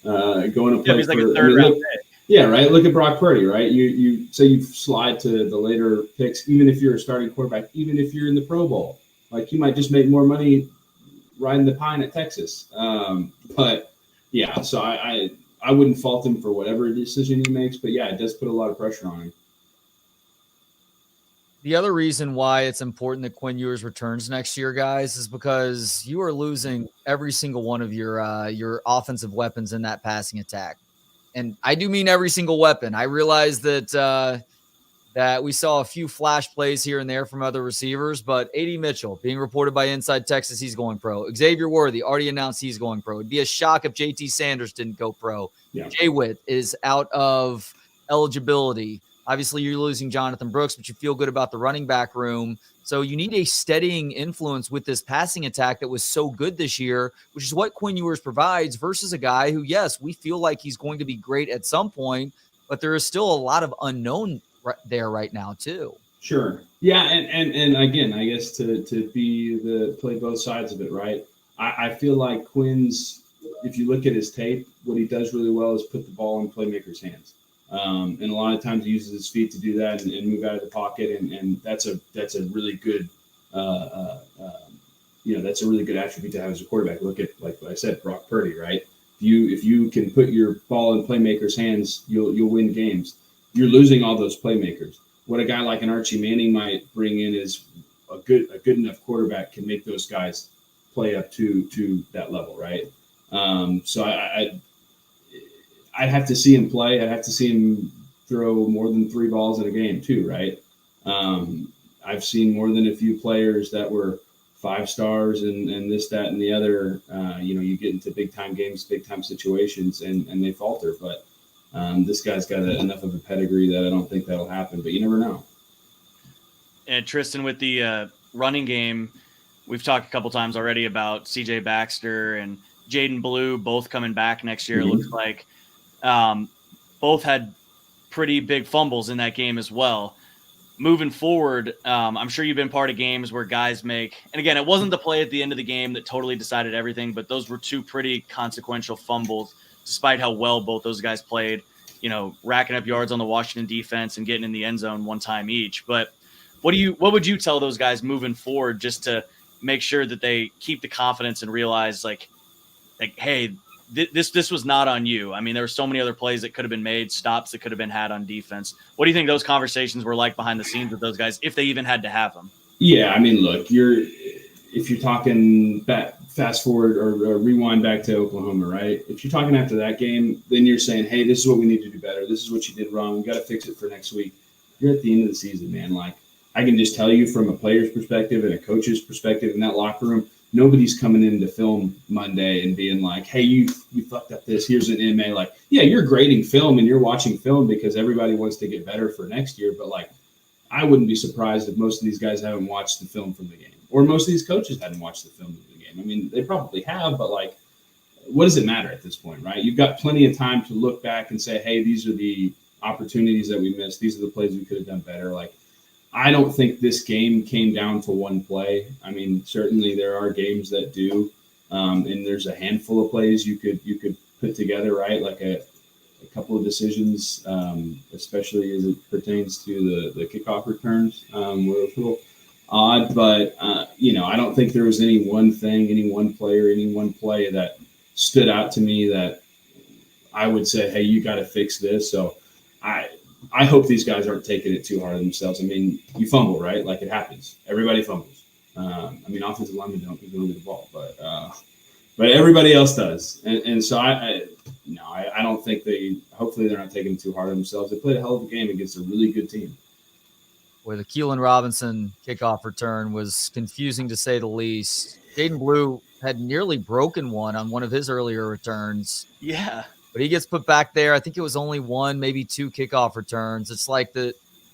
going to play. He's like a third round pick. Yeah, right. Look at Brock Purdy, right? You say you slide to the later picks, even if you're a starting quarterback, even if you're in the Pro Bowl, like you might just make more money riding the pine at Texas. But yeah, so I wouldn't fault him for whatever decision he makes, but yeah, it does put a lot of pressure on him. The other reason why it's important that Quinn Ewers returns next year, guys, is because you are losing every single one of your offensive weapons in that passing attack. And I do mean every single weapon. I realize that that we saw a few flash plays here and there from other receivers, but A.D. Mitchell being reported by Inside Texas, he's going pro. Xavier Worthy already announced he's going pro. It'd be a shock if J.T. Sanders didn't go pro. Yeah. Jay Witt is out of eligibility. Obviously, you're losing Jonathon Brooks, but you feel good about the running back room. So you need a steadying influence with this passing attack that was so good this year, which is what Quinn Ewers provides versus a guy who, yes, we feel like he's going to be great at some point, but there is still a lot of unknown there right now too. Sure. Yeah. And again, I guess to play both sides of it, right? I feel like Quinn's, if you look at his tape, what he does really well is put the ball in playmakers' hands. And a lot of times he uses his feet to do that and move out of the pocket. And that's a really good, that's a really good attribute to have as a quarterback. Look at, like I said, Brock Purdy, right? If you can put your ball in playmakers' hands, you'll win games. You're losing all those playmakers. What a guy like an Archie Manning might bring in is a good enough quarterback can make those guys play up to that level, right? So I'd have to see him play. I'd have to see him throw more than 3 balls in a game too, right? I've seen more than a few players that were 5 stars and this, that, and the other. You get into big time games, big time situations, and they falter. But this guy's got enough of a pedigree that I don't think that'll happen. But you never know. And Tristan, with the running game, we've talked a couple times already about C.J. Baxter and Jaden Blue both coming back next year. Mm-hmm. It looks like both had pretty big fumbles in that game as well. Moving forward, I'm sure you've been part of games where guys make, and again, it wasn't the play at the end of the game that totally decided everything, but those were 2 pretty consequential fumbles, despite how well both those guys played, racking up yards on the Washington defense and getting in the end zone 1 time each. But what would you tell those guys moving forward just to make sure that they keep the confidence and realize like, hey, this was not on you. I mean, there were so many other plays that could have been made, stops that could have been had on defense. What do you think those conversations were like behind the scenes with those guys, if they even had to have them? Yeah, I mean, look, if you're talking back, fast forward or rewind back to Oklahoma, right? If you're talking after that game, then you're saying, hey, this is what we need to do better. This is what you did wrong. We got to fix it for next week. You're at the end of the season, man. Like, I can just tell you from a player's perspective and a coach's perspective in that locker room, nobody's coming in to film Monday and being like, hey, you fucked up this. Here's an MA. Like, yeah, you're grading film and you're watching film because everybody wants to get better for next year. But, like, I wouldn't be surprised if most of these guys haven't watched the film from the game, or most of these coaches hadn't watched the film from the game. I mean, they probably have, but, like, what does it matter at this point, right? You've got plenty of time to look back and say, hey, these are the opportunities that we missed. These are the plays we could have done better. Like, I don't think this game came down to one play. I mean, certainly there are games that do, and there's a handful of plays you could put together, right? Like a couple of decisions, especially as it pertains to the kickoff returns, were a little odd. But I don't think there was any one thing, any one player, any one play that stood out to me that I would say, hey, you got to fix this. So I hope these guys aren't taking it too hard on themselves. I mean, you fumble, right? Like, it happens. Everybody fumbles. I mean, offensive linemen don't get the ball, but everybody else does. And so I don't think hopefully they're not taking it too hard on themselves. They played a hell of a game against a really good team. Where the Keelan Robinson kickoff return was confusing to say the least. Jaden Blue had nearly broken one on one of his earlier returns. Yeah. But he gets put back there. I think it was only 1, maybe 2 kickoff returns. It's like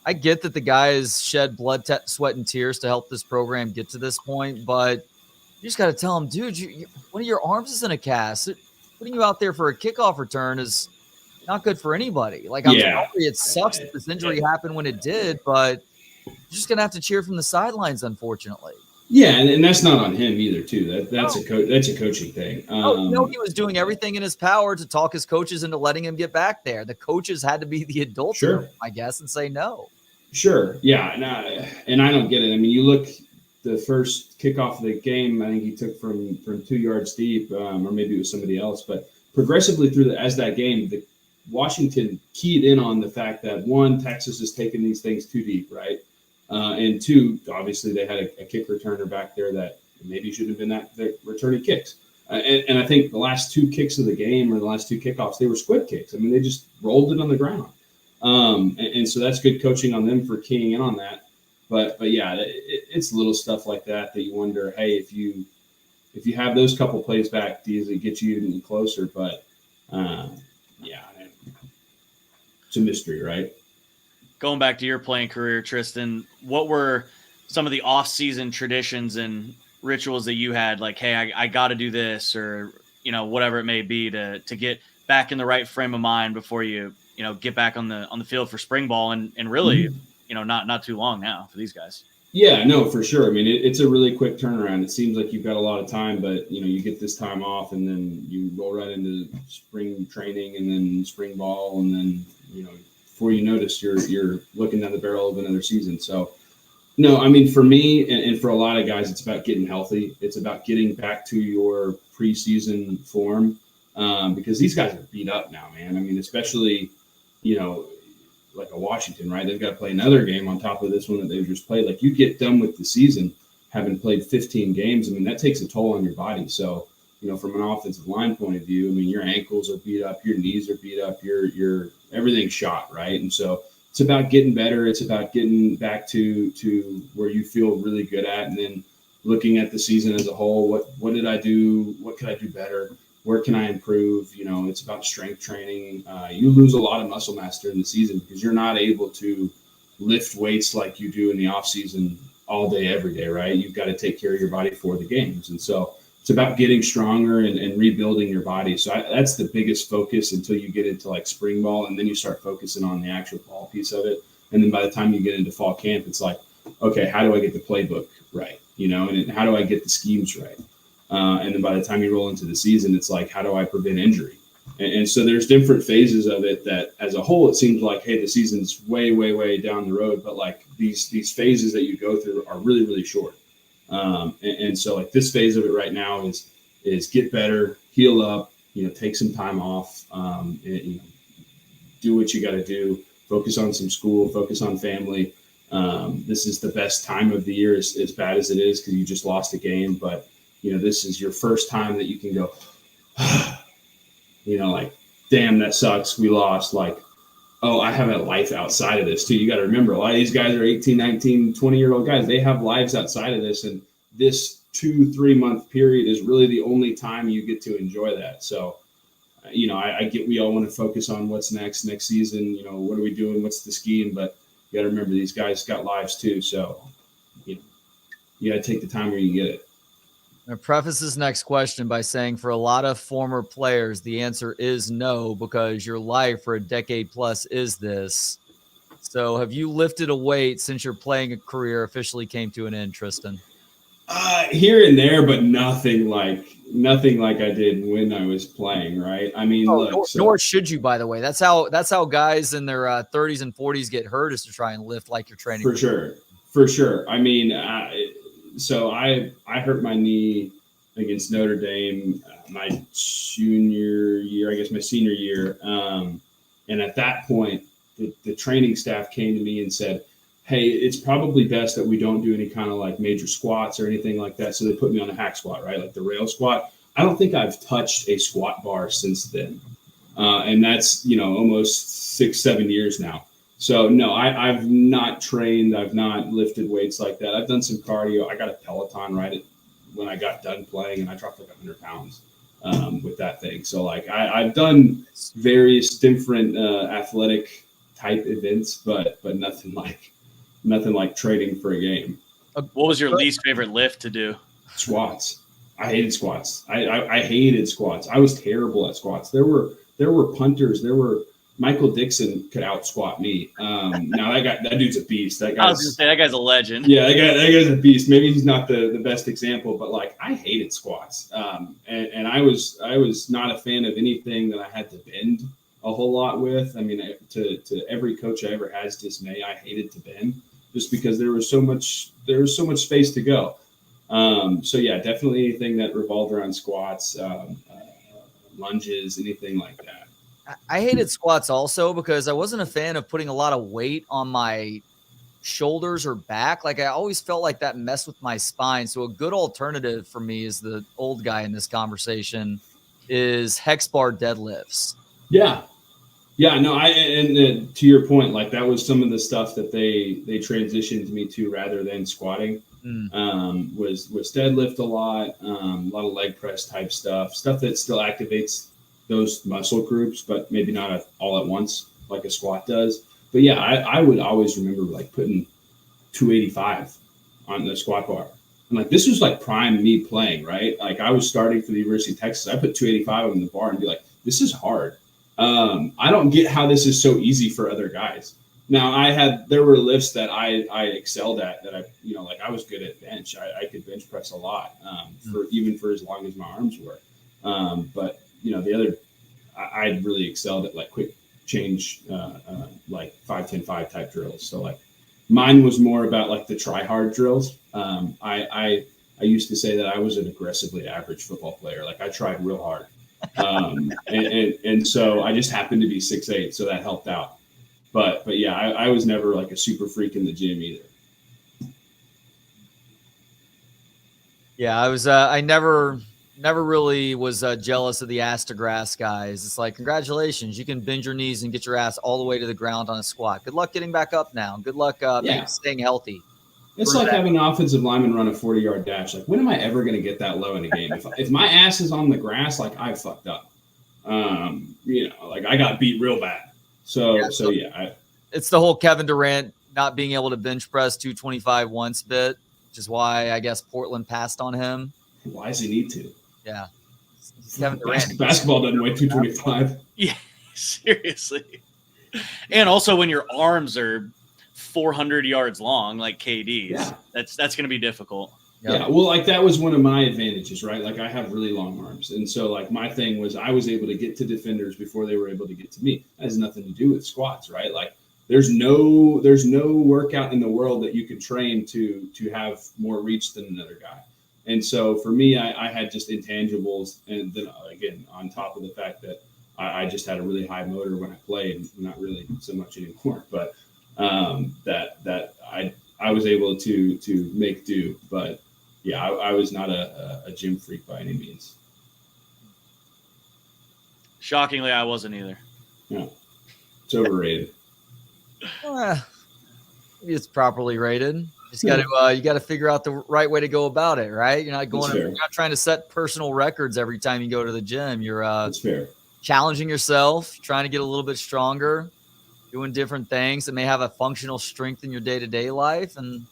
I get that the guys shed blood, sweat, and tears to help this program get to this point, but you just got to tell them, dude, one of your arms is in a cast. Putting you out there for a kickoff return is not good for anybody. Like, I'm Yeah. sorry, it sucks that this injury happened when it did, but you're just gonna have to cheer from the sidelines, unfortunately. Yeah, and that's not on him either, too. That's a coaching thing. He was doing everything in his power to talk his coaches into letting him get back there. The coaches had to be the adults, Sure. I guess, and say no. Sure. Yeah. And I don't get it. I mean, you look the first kickoff of the game, I think he took from 2 yards deep, or maybe it was somebody else, but progressively through as that game, the Washington keyed in on the fact that, one, Texas is taking these things too deep, right? And two, obviously they had a kick returner back there that maybe shouldn't have been that returning kicks. And I think the last 2 kicks of the game, or the last 2 kickoffs, they were squib kicks. I mean, they just rolled it on the ground. And so that's good coaching on them for keying in on that. But yeah, it's little stuff like that you wonder, hey, if you have those couple plays back, does it get you even closer? But yeah, it's a mystery, right? Going back to your playing career, Tristan, what were some of the off-season traditions and rituals that you had? Like, hey, I got to do this, or, whatever it may be to get back in the right frame of mind before you get back on the field for spring ball and really, not too long now for these guys. Yeah, no, for sure. I mean, it's a really quick turnaround. It seems like you've got a lot of time, but, you get this time off and then you roll right into spring training and then spring ball. And then, before you notice, you're looking down the barrel of another season. So, no, I mean, for me and for a lot of guys, it's about getting healthy. It's about getting back to your preseason form, because these guys are beat up now, man. I mean, especially, like a Washington, right? They've got to play another game on top of this one that they've just played. Like, you get done with the season having played 15 games. I mean, that takes a toll on your body. So, from an offensive line point of view, I mean, your ankles are beat up, your knees are beat up, your everything's shot, right? And so it's about getting better. It's about getting back to where you feel really good at, and then looking at the season as a whole. What did I do? What could I do better? Where can I improve? It's about strength training. You lose a lot of muscle mass during the season because you're not able to lift weights like you do in the off season all day, every day, right? You've got to take care of your body for the games. And so it's about getting stronger and rebuilding your body. So that's the biggest focus until you get into like spring ball, and then you start focusing on the actual ball piece of it. And then by the time you get into fall camp, it's like, okay, how do I get the playbook right? And how do I get the schemes right? And then by the time you roll into the season, it's like, how do I prevent injury? And so there's different phases of it that as a whole, it seems like, hey, the season's way, way, way down the road. But like these phases that you go through are really, really short. And so like this phase of it right now is get better, heal up, take some time off, and, do what you got to do, focus on some school, focus on family. This is the best time of the year, as bad as it is, because you just lost a game. But, this is your first time that you can go, like, damn, that sucks. We lost. Like, oh, I have a life outside of this too. You got to remember, a lot of these guys are 18, 19, 20-year-old guys. They have lives outside of this. And this 2-3 month period is really the only time you get to enjoy that. So, I get, we all want to focus on what's next season. What are we doing? What's the scheme? But you got to remember, these guys got lives too. So, you got to take the time where you get it. I preface this next question by saying, for a lot of former players, the answer is no, because your life for a decade plus is this. So have you lifted a weight since your playing career officially came to an end, Tristan? Here and there, but nothing like I did when I was playing, right? I mean, nor should you, by the way. That's how guys in their 30s and 40s get hurt, is to try and lift like you're training. For sure. I mean, so I hurt my knee against Notre Dame my junior year, I guess my senior year. And at that point, the training staff came to me and said, hey, it's probably best that we don't do any kind of like major squats or anything like that. So they put me on a hack squat, right? Like the rail squat. I don't think I've touched a squat bar since then. And that's, almost 6-7 years now. So no, I've not trained. I've not lifted weights like that. I've done some cardio. I got a Peloton right when I got done playing, and I dropped like 100 pounds with that thing. So like I've done various different athletic type events, but nothing like training for a game. What was your least favorite lift to do? Squats. I hated squats. I hated squats. I was terrible at squats. There were punters. There were Michael Dixon could out squat me. Now that dude's a beast. I was gonna say that guy's a legend. Yeah, that guy's a beast. Maybe he's not the best example, but like I hated squats. And I was not a fan of anything that I had to bend a whole lot with. I mean, to every coach I ever had's dismay, I hated to bend just because there was so much space to go. So yeah, definitely anything that revolved around squats, lunges, anything like that. I hated squats also because I wasn't a fan of putting a lot of weight on my shoulders or back. Like I always felt like that messed with my spine. So a good alternative for me is the old guy in this conversation is hex bar deadlifts. Yeah. No, and to your point, like that was some of the stuff that they transitioned me to rather than squatting. Was deadlift a lot of leg press type stuff that still activates those muscle groups, but maybe not all at once like a squat does. But yeah, I would always remember like putting 285 on the squat bar. And like, this was like prime me playing, right? Like I was starting for the University of Texas. I put 285 on the bar and be like, this is hard. I don't get how this is so easy for other guys. Now there were lifts that I excelled at that I was good at bench. I could bench press a lot for as long as my arms were. But the other, I really excelled at like quick change, like 5-10-5 type drills. So like mine was more about like the try hard drills. I used to say that I was an aggressively average football player. Like I tried real hard. And so I just happened to be 6'8", so that helped out. But yeah, I was never like a super freak in the gym either. Yeah, I never really was jealous of the ass to grass guys. It's like, congratulations, you can bend your knees and get your ass all the way to the ground on a squat. Good luck getting back up now. Good luck staying healthy. It's like having an offensive lineman run a 40-yard dash. Like, when am I ever going to get that low in a game? If my ass is on the grass, like I fucked up. Like I got beat real bad. It's the whole Kevin Durant not being able to bench press 225 once bit, which is why I guess Portland passed on him. Why does he need to? Yeah. Kevin Durant. Basketball doesn't weigh 225. Yeah, seriously. And also when your arms are 400 yards long, like KD's, that's going to be difficult. Yeah, well, like that was one of my advantages, right? Like I have really long arms. And so like my thing was I was able to get to defenders before they were able to get to me. That has nothing to do with squats, right? Like there's no workout in the world that you can train to have more reach than another guy. And so for me, I had just intangibles. And then again, on top of the fact that I just had a really high motor when I played, not really so much anymore, but that I was able to make do. But yeah, I was not a gym freak by any means. Shockingly, I wasn't either. Yeah, it's overrated. It's properly rated. You got to figure out the right way to go about it, right? You're not trying to set personal records every time you go to the gym. You're That's fair. Challenging yourself, trying to get a little bit stronger, doing different things that may have a functional strength in your day-to-day life, and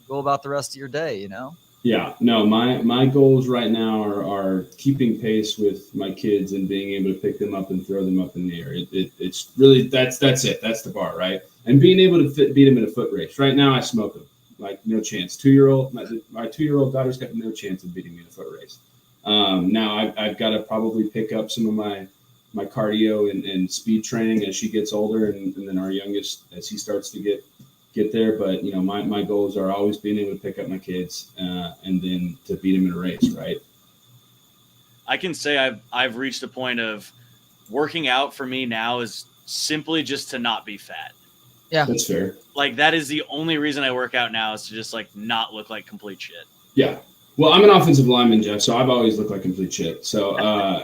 go about the rest of your day, Yeah, no, my goals right now are keeping pace with my kids and being able to pick them up and throw them up in the air. It's really, that's it. That's the bar, right? And being able to beat them in a foot race. Right now I smoke them, like no chance. 2-year-old, my 2-year-old daughter's got no chance of beating me in a foot race. Now I've got to probably pick up some of my cardio and speed training as she gets older, and then our youngest as he starts to get there. But my goals are always being able to pick up my kids and then to beat them in a race, right? I can say I've reached a point of working out for me now is simply just to not be fat. Yeah, that's fair. Like that is the only reason I work out now, is to just like not look like complete shit. Yeah. Well, I'm an offensive lineman, Jeff, so I've always looked like complete shit. So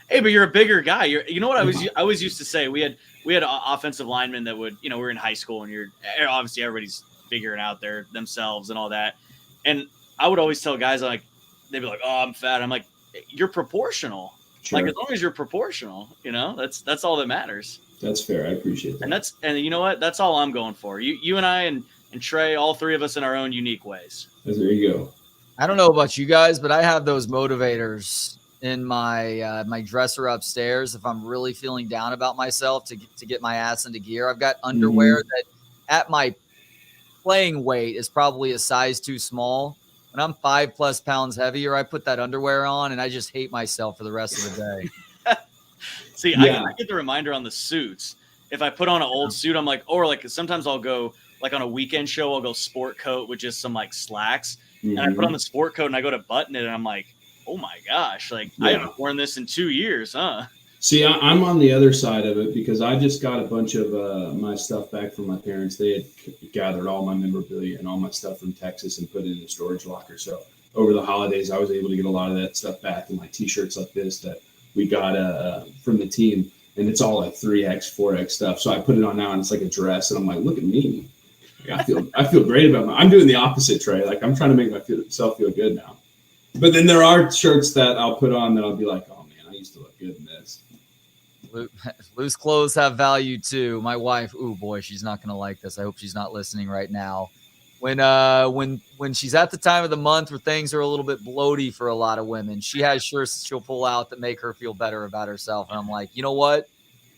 hey, but you're a bigger guy. You know what I always used to say? We had offensive linemen that would, we're in high school and obviously everybody's figuring out themselves and all that. And I would always tell guys, like, they'd be like, "Oh, I'm fat." I'm like, "You're proportional." Sure. Like, as long as you're proportional, that's all that matters. That's fair. I appreciate that. And you know what? That's all I'm going for. You and I and Trey, all three of us in our own unique ways. There you go. I don't know about you guys, but I have those motivators in my my dresser upstairs if I'm really feeling down about myself to get my ass into gear. I've got underwear that at my playing weight is probably a size too small. When I'm 5+ pounds heavier, I put that underwear on and I just hate myself for the rest of the day. See, I get the reminder on the suits. If I put on an old suit, I'm like, or like sometimes I'll go like on a weekend show, I'll go sport coat with just some like slacks. And I put on the sport coat and I go to button it and I'm like, oh my gosh, like I haven't worn this in 2 years, huh? See, I'm on the other side of it because I just got a bunch of my stuff back from my parents. They had gathered all my memorabilia and all my stuff from Texas and put it in a storage locker. So over the holidays, I was able to get a lot of that stuff back and like T-shirts like this that we got from the team. And it's all like 3X, 4X stuff. So I put it on now and it's like a dress. And I'm like, look at me. Like, I feel great about I'm doing the opposite, Trey. Like I'm trying to make myself feel good now. But then there are shirts that I'll put on that I'll be like, oh man, I used to look good in this. Loose clothes have value too. My wife, oh boy, she's not going to like this. I hope she's not listening right now. When she's at the time of the month where things are a little bit bloaty for a lot of women, she has shirts she'll pull out that make her feel better about herself. And I'm like, you know what?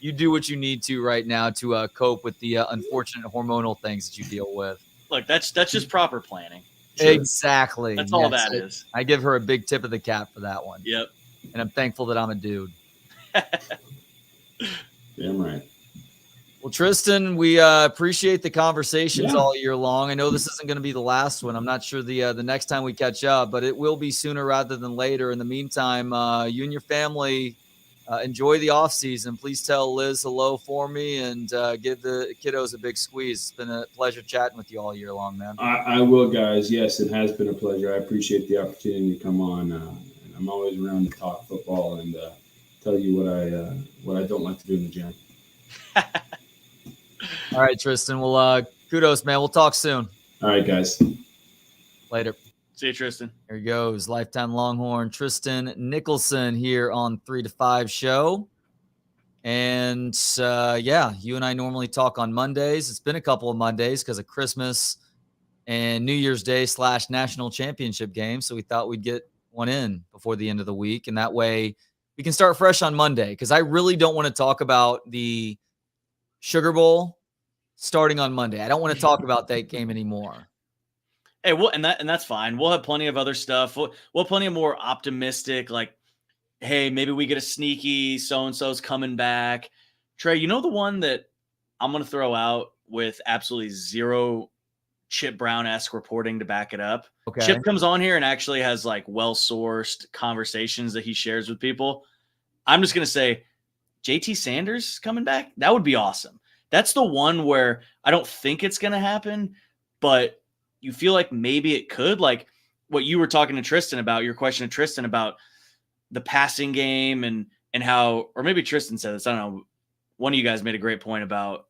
You do what you need to right now to cope with the unfortunate hormonal things that you deal with. Look, that's just proper planning. Sure. Exactly. That's all that is. I give her a big tip of the cap for that one. Yep. And I'm thankful that I'm a dude. Damn right. Well, Tristan, we appreciate the conversations all year long. I know this isn't going to be the last one. I'm not sure the next time we catch up, but it will be sooner rather than later. In the meantime, you and your family enjoy the off season. Please tell Liz hello for me and give the kiddos a big squeeze. It's been a pleasure chatting with you all year long, man. I will, guys. Yes, it has been a pleasure. I appreciate the opportunity to come on. And I'm always around to talk football and tell you what I don't like to do in the gym. All right, Tristan. Well, kudos, man. We'll talk soon. All right, guys. Later. See you, Tristan. There he goes. Lifetime Longhorn Tristan Nicholson here on 3 to 5 show. And you and I normally talk on Mondays. It's been a couple of Mondays because of Christmas and New Year's Day / national championship game. So we thought we'd get one in before the end of the week. And that way we can start fresh on Monday because I really don't want to talk about the Sugar Bowl starting on Monday. I don't want to talk about that game anymore. Hey, and that's fine. We'll have plenty of other stuff. We'll have plenty of more optimistic, like, hey, maybe we get a sneaky so-and-so's coming back. Trey, you know the one that I'm going to throw out with absolutely zero Chip Brown-esque reporting to back it up? Okay. Chip comes on here and actually has like well-sourced conversations that he shares with people. I'm just going to say, JT Sanders coming back? That would be awesome. That's the one where I don't think it's going to happen, but you feel like maybe it could. Like what you were talking to Tristan about, your question to Tristan about the passing game and how, or maybe Tristan said this, I don't know. One of you guys made a great point about,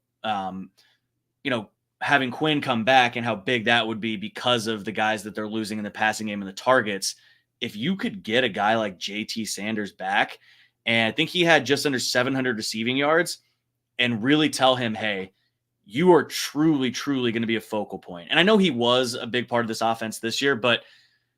having Quinn come back and how big that would be because of the guys that they're losing in the passing game and the targets. If you could get a guy like JT Sanders back, and I think he had just under 700 receiving yards, and really tell him, hey, you are truly, truly going to be a focal point. And I know he was a big part of this offense this year, but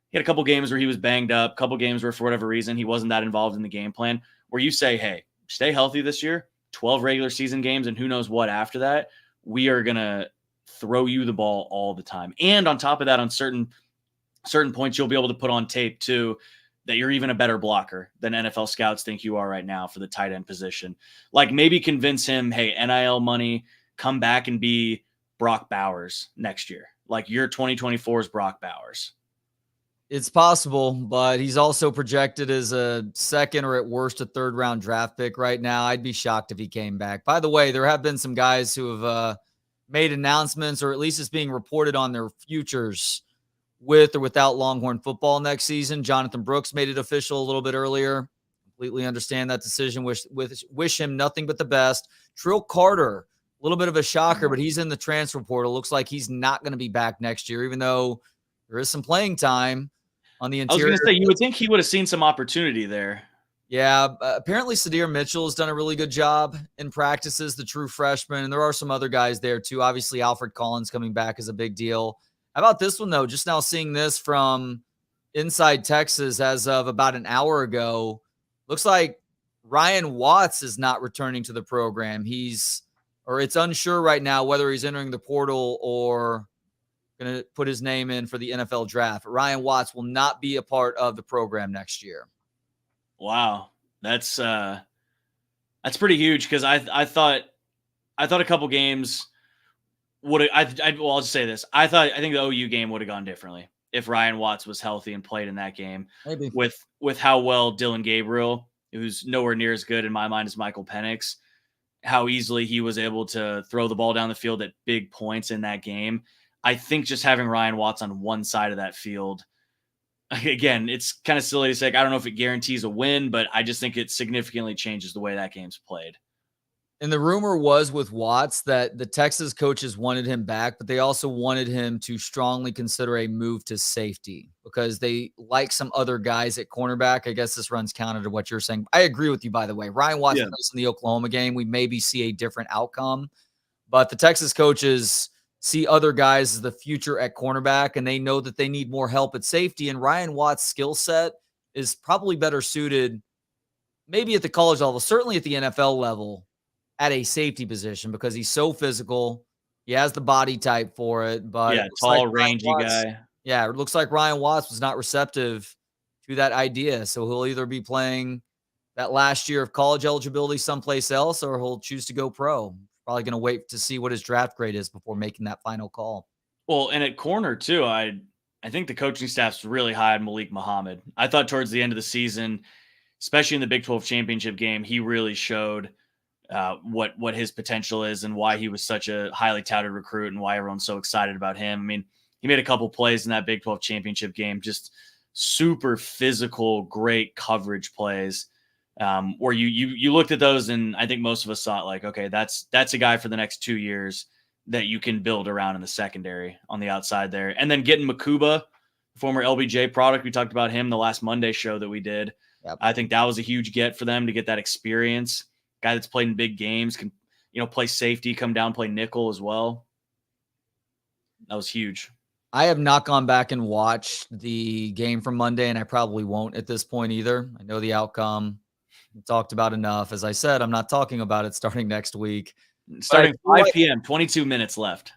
he had a couple games where he was banged up, a couple games where for whatever reason he wasn't that involved in the game plan, where you say, hey, stay healthy this year, 12 regular season games, and who knows what after that. We are going to throw you the ball all the time. And on top of that, on certain points, you'll be able to put on tape too that you're even a better blocker than NFL scouts think you are right now for the tight end position. Like maybe convince him, hey, NIL money, come back and be Brock Bowers next year. Like your 2024's Brock Bowers. It's possible, but he's also projected as a second or at worst a third round draft pick right now. I'd be shocked if he came back. By the way, there have been some guys who have made announcements, or at least it's being reported on their futures with or without Longhorn football next season. Jonathon Brooks made it official a little bit earlier. Completely understand that decision. Wish him nothing but the best. Trill Carter, a little bit of a shocker, but he's in the transfer portal. Looks like he's not going to be back next year, even though there is some playing time on the interior. I was going to say, you would think he would have seen some opportunity there. Yeah, apparently Sadir Mitchell has done a really good job in practices, the true freshman, and there are some other guys there too. Obviously, Alfred Collins coming back is a big deal. How about this one, though? Just now seeing this from Inside Texas as of about an hour ago. looks like Ryan Watts is not returning to the program. It's unsure right now whether he's entering the portal or going to put his name in for the NFL draft. Ryan Watts will not be a part of the program next year. Wow. That's pretty huge, because I thought a couple games would have, I'll just say this. I think the OU game would have gone differently if Ryan Watts was healthy and played in that game. Maybe. With how well Dylan Gabriel, who's nowhere near as good in my mind as Michael Penix, how easily he was able to throw the ball down the field at big points in that game. I think just having Ryan Watts on one side of that field, again, it's kind of silly to say, I don't know if it guarantees a win, but I just think it significantly changes the way that game's played. And the rumor was with Watts that the Texas coaches wanted him back, but they also wanted him to strongly consider a move to safety because they like some other guys at cornerback. I guess this runs counter to what you're saying. I agree with you, by the way. Ryan Watts plays in the Oklahoma game. We maybe see a different outcome, but the Texas coaches see other guys as the future at cornerback, and they know that they need more help at safety. And Ryan Watts' skill set is probably better suited maybe at the college level, certainly at the NFL level, at a safety position because he's so physical. He has the body type for it, but tall, rangy guy. Yeah, it looks like Ryan Watts was not receptive to that idea. So he'll either be playing that last year of college eligibility someplace else, or he'll choose to go pro. Probably going to wait to see what his draft grade is before making that final call. Well, and at corner too, I think the coaching staff's really high on Malik Muhammad. I thought towards the end of the season, especially in the Big 12 championship game, he really showed what his potential is and why he was such a highly touted recruit and why everyone's so excited about him. I mean, he made a couple plays in that Big 12 championship game, just super physical, great coverage plays. Where you looked at those, and I think most of us thought like, okay, that's a guy for the next 2 years that you can build around in the secondary on the outside there. And then getting Makuba, former LBJ product, we talked about him the last Monday show that we did. Yep. I think that was a huge get for them to get that experience. Guy that's played in big games, can play safety, come down, play nickel as well. That was huge. I have not gone back and watched the game from Monday, and I probably won't at this point either. I know the outcome. We talked about enough. As I said, I'm not talking about it starting next week. Starting 5 p.m., 22 minutes left.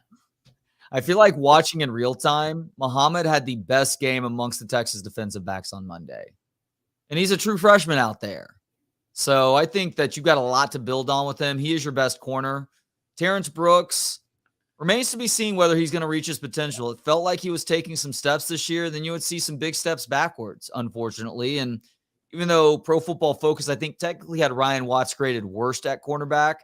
I feel like watching in real time, Muhammad had the best game amongst the Texas defensive backs on Monday. And he's a true freshman out there. So I think that you've got a lot to build on with him. He is your best corner. Terrence Brooks remains to be seen whether he's going to reach his potential. It felt like he was taking some steps this year. Then you would see some big steps backwards, unfortunately. And even though Pro Football Focus, I think, technically had Ryan Watts graded worst at cornerback,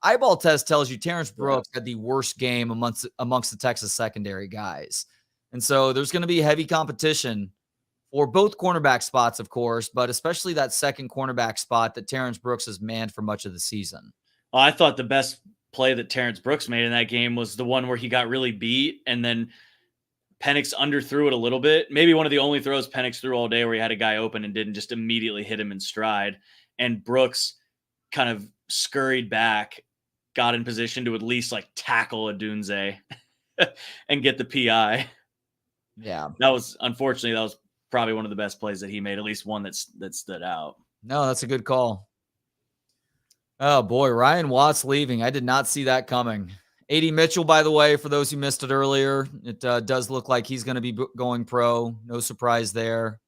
eyeball test tells you Terrence Brooks had the worst game amongst the Texas secondary guys. And so there's going to be heavy competition for both cornerback spots, of course, but especially that second cornerback spot that Terrence Brooks has manned for much of the season. Well, I thought the best play that Terrence Brooks made in that game was the one where he got really beat and then Penix underthrew it a little bit. Maybe one of the only throws Penix threw all day where he had a guy open and didn't just immediately hit him in stride. And Brooks kind of scurried back, got in position to at least like tackle Odunze and get the PI. Yeah. That was probably one of the best plays that he made, at least one that stood out. No, that's a good call. Oh boy, Ryan Watts leaving. I did not see that coming. A.D. Mitchell, by the way, for those who missed it earlier, it does look like he's going to be going pro. No surprise there.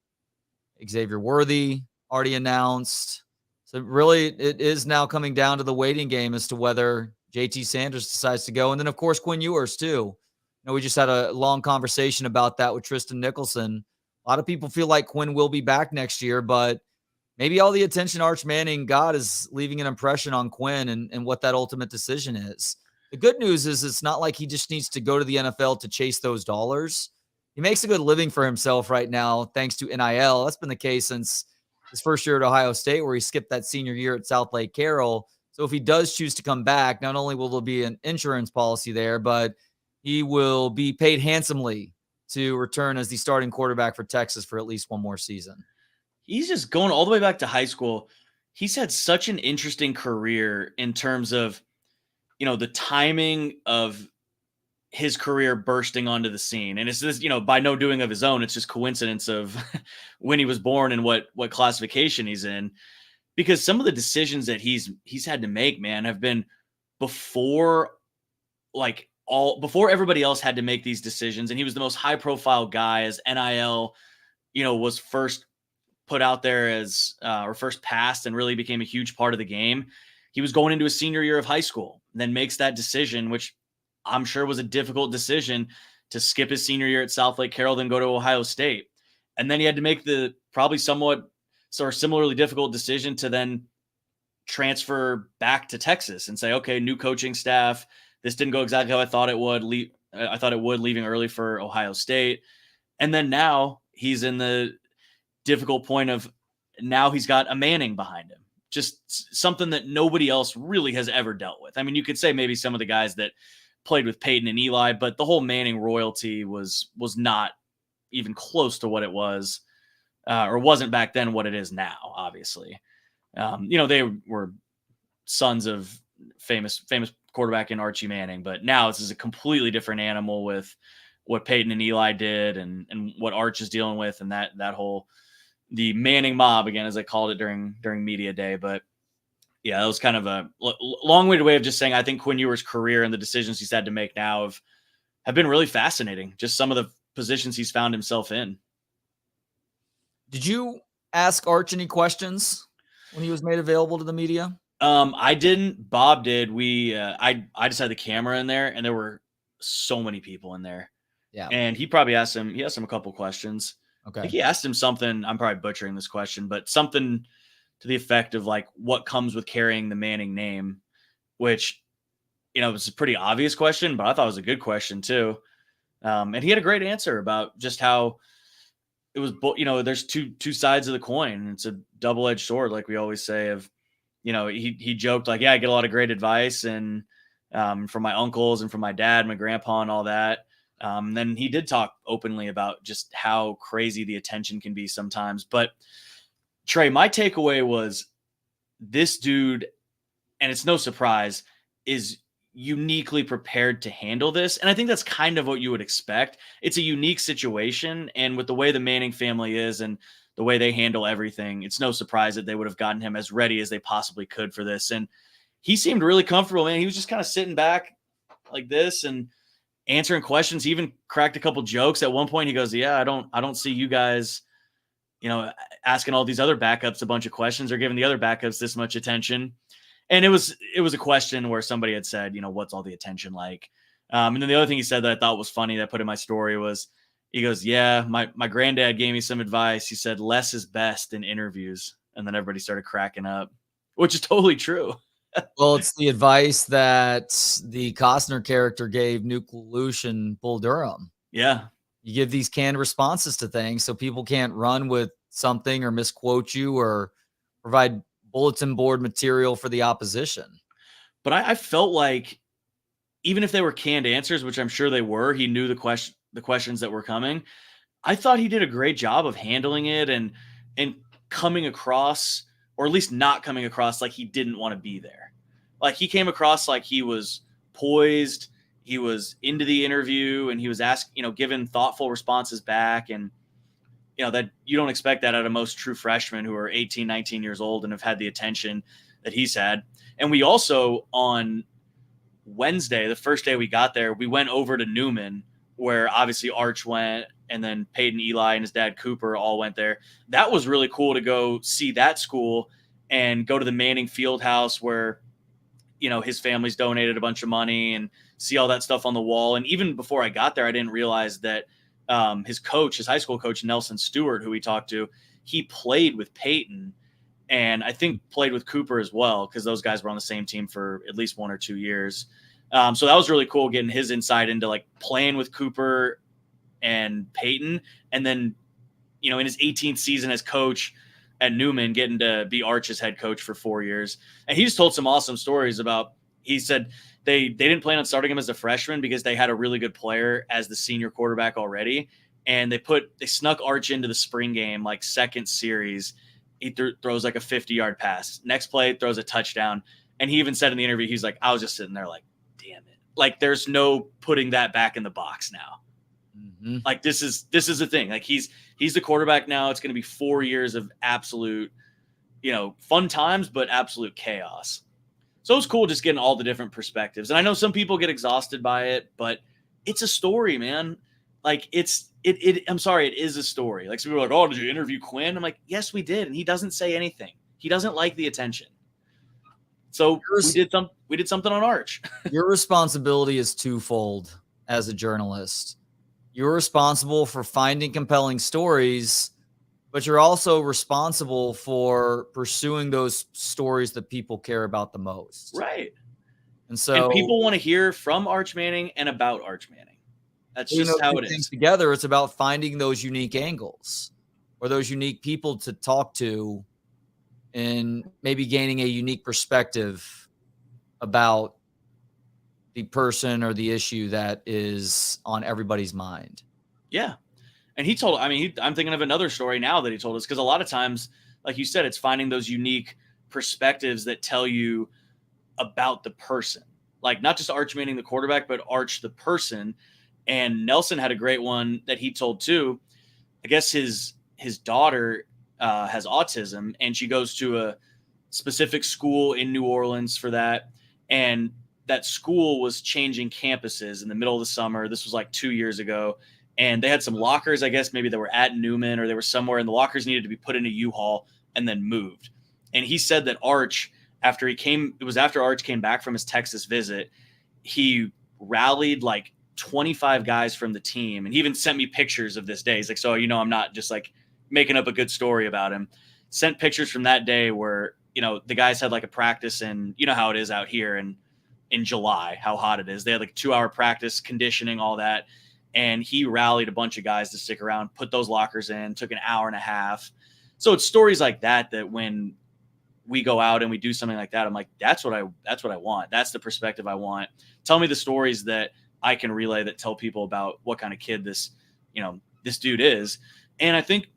Xavier Worthy already announced. So really, it is now coming down to the waiting game as to whether JT Sanders decides to go. And then, of course, Quinn Ewers, too. We just had a long conversation about that with Tristan Nicholson. A lot of people feel like Quinn will be back next year, but maybe all the attention Arch Manning got is leaving an impression on Quinn and what that ultimate decision is. The good news is it's not like he just needs to go to the NFL to chase those dollars. He makes a good living for himself right now, thanks to NIL. That's been the case since his first year at Ohio State, where he skipped that senior year at South Lake Carroll. So if he does choose to come back, not only will there be an insurance policy there, but he will be paid handsomely to return as the starting quarterback for Texas for at least one more season. He's just going all the way back to high school. He's had such an interesting career in terms of, the timing of his career bursting onto the scene. And it's just, by no doing of his own, it's just coincidence of when he was born and what classification he's in, because some of the decisions that he's had to make, man, have been before everybody else had to make these decisions. And he was the most high profile guy as NIL, was first put out there as, or first passed and really became a huge part of the game. He was going into his senior year of high school, and then makes that decision, which I'm sure was a difficult decision, to skip his senior year at South Lake Carroll, then go to Ohio State. And then he had to make the probably somewhat sort of similarly difficult decision to then transfer back to Texas and say, okay, new coaching staff. This didn't go exactly how I thought it would. I thought it would, leaving early for Ohio State. And then now he's in the difficult point of now he's got a Manning behind him. Just something that nobody else really has ever dealt with. I mean, you could say maybe some of the guys that played with Peyton and Eli, but the whole Manning royalty was not even close to what it was, or wasn't back then what it is now, obviously. They were sons of famous quarterback in Archie Manning, but now this is a completely different animal with what Peyton and Eli did and what Arch is dealing with, and that whole the Manning mob, again, as I called it during media day. But yeah, that was kind of a long-winded way of just saying I think Quinn Ewers' career and the decisions he's had to make now have been really fascinating. Just some of the positions he's found himself in. Did you ask Arch any questions when he was made available to the media? I didn't. Bob did. I just had the camera in there, and there were so many people in there. Yeah. And he probably asked him a couple questions. Okay. I think he asked him something. I'm probably butchering this question, but something to the effect of like, what comes with carrying the Manning name, which, was a pretty obvious question, but I thought it was a good question too. And he had a great answer about just how it was, there's two sides of the coin. It's a double-edged sword, like we always say. He joked like, yeah, I get a lot of great advice and from my uncles and from my dad, my grandpa, and all that. Then he did talk openly about just how crazy the attention can be sometimes. But Trey, my takeaway was this dude, and it's no surprise, is uniquely prepared to handle this. And I think that's kind of what you would expect. It's a unique situation. And with the way the Manning family is and the way they handle everything, it's no surprise that they would have gotten him as ready as they possibly could for this. And he seemed really comfortable, man. He was just kind of sitting back like this and answering questions. He even cracked a couple jokes. At one point he goes, yeah, I don't see you guys, asking all these other backups a bunch of questions or giving the other backups this much attention. And it was a question where somebody had said, what's all the attention like? And then the other thing he said that I thought was funny that I put in my story was, he goes, yeah, my granddad gave me some advice. He said, less is best in interviews. And then everybody started cracking up, which is totally true. Well, it's the advice that the Costner character gave Nuke LaLoosh and Bull Durham. Yeah. You give these canned responses to things so people can't run with something or misquote you or provide bulletin board material for the opposition. But I felt like even if they were canned answers, which I'm sure they were, he knew the questions that were coming. I thought he did a great job of handling it and coming across, or at least not coming across like he didn't want to be there. Like he came across like he was poised, he was into the interview, and he was given thoughtful responses back. And, that you don't expect that out of most true freshmen who are 18, 19 years old and have had the attention that he's had. And we also, on Wednesday, the first day we got there, we went over to Newman, where obviously Arch went, and then Peyton, Eli, and his dad Cooper all went there. That was really cool to go see that school and go to the Manning Fieldhouse where, his family's donated a bunch of money, and see all that stuff on the wall. And even before I got there, I didn't realize that his high school coach, Nelson Stewart, who we talked to, he played with Peyton and I think played with Cooper as well, because those guys were on the same team for at least 1 or 2 years. So that was really cool getting his insight into like playing with Cooper and Peyton. And then, in his 18th season as coach at Newman, getting to be Arch's head coach for 4 years. And he just told some awesome stories about, he said they didn't plan on starting him as a freshman because they had a really good player as the senior quarterback already. And they snuck Arch into the spring game, like second series. He throws like a 50-yard pass. Next play, throws a touchdown. And he even said in the interview, he's like, I was just sitting there like, damn it. like there's no putting that back in the box now. Mm-hmm. Like this is the thing. Like he's the quarterback now. It's going to be 4 years of absolute, fun times, but absolute chaos. So it was cool just getting all the different perspectives. And I know some people get exhausted by it, but it's a story, man. Like I'm sorry, it is a story. Like some people are like, oh, did you interview Quinn? I'm like, yes, we did. And he doesn't say anything. He doesn't like the attention. So we did something on Arch. Your responsibility is twofold as a journalist. You're responsible for finding compelling stories, but you're also responsible for pursuing those stories that people care about the most. Right. And so people want to hear from Arch Manning and about Arch Manning. That's just how it is. Together, it's about finding those unique angles or those unique people to talk to and maybe gaining a unique perspective about the person or the issue that is on everybody's mind. Yeah. And I'm thinking of another story now that he told us, because a lot of times, like you said, it's finding those unique perspectives that tell you about the person, like not just Arch Manning, the quarterback, but Arch, the person. And Nelson had a great one that he told too. I guess his daughter has autism, and she goes to a specific school in New Orleans for that. And that school was changing campuses in the middle of the summer. This was like 2 years ago. And they had some lockers, I guess maybe they were at Newman or they were somewhere, and the lockers needed to be put in a U-Haul and then moved. And he said that Arch, after Arch came back from his Texas visit, he rallied like 25 guys from the team. And he even sent me pictures of this day. He's like, so, I'm not just like making up a good story about him. Sent pictures from that day where, the guys had like a practice, and you know how it is out here in July, how hot it is. They had like a 2-hour practice, conditioning, all that. And he rallied a bunch of guys to stick around, put those lockers in, took an hour and a half. So it's stories like that when we go out and we do something like that, I'm like, that's what I want. That's the perspective I want. Tell me the stories that I can relay that tell people about what kind of kid this dude is. And I think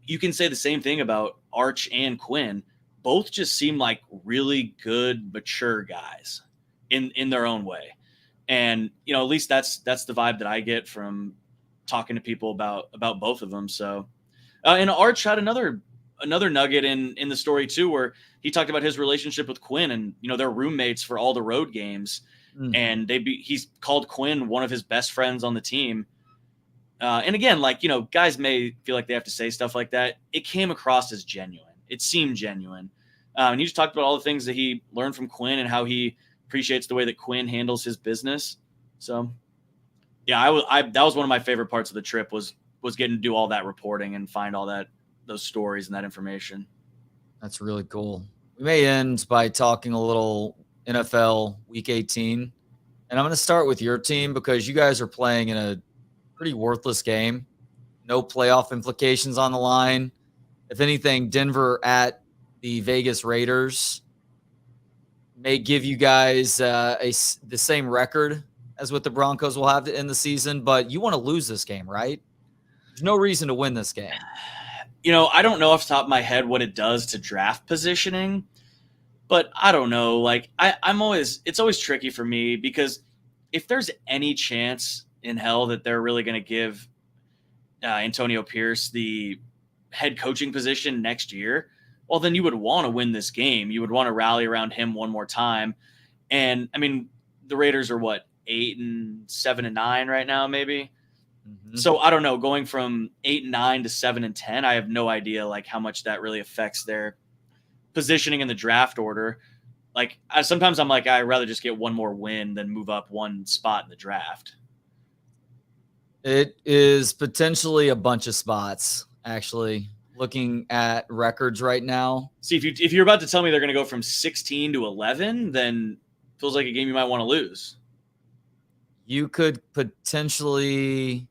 you can say the same thing about Arch and Quinn. Both just seem like really good, mature guys in their own way. And, at least that's the vibe that I get from talking to people about both of them. So, and Arch had another nugget in the story too, where he talked about his relationship with Quinn, and, they're roommates for all the road games. And he's called Quinn one of his best friends on the team. And again, like, guys may feel like they have to say stuff like that. It came across as genuine. It seemed genuine. And he just talked about all the things that he learned from Quinn and how he appreciates the way that Quinn handles his business. So yeah, that was one of my favorite parts of the trip was getting to do all that reporting and find all those stories and that information. That's really cool. We may end by talking a little NFL Week 18. And I'm going to start with your team because you guys are playing in a pretty worthless game. No playoff implications on the line. If anything, Denver at the Vegas Raiders may give you guys the same record as what the Broncos will have to end the season, but you want to lose this game, right? There's no reason to win this game. I don't know off the top of my head what it does to draft positioning, but I don't know. Like it's always tricky for me because if there's any chance in hell that they're really going to give Antonio Pierce the head coaching position next year, well, then you would want to win this game. You would want to rally around him one more time. And I mean, the Raiders are 8-7-9 right now, maybe. Mm-hmm. So I don't know, going from 8-9 to 7-10, I have no idea like how much that really affects their positioning in the draft order. Like sometimes I'm like, I'd rather just get one more win than move up one spot in the draft. It is potentially a bunch of spots, actually. Looking at records right now. See, if you're about to tell me they're going to go from 16 to 11, then it feels like a game you might want to lose. You could potentially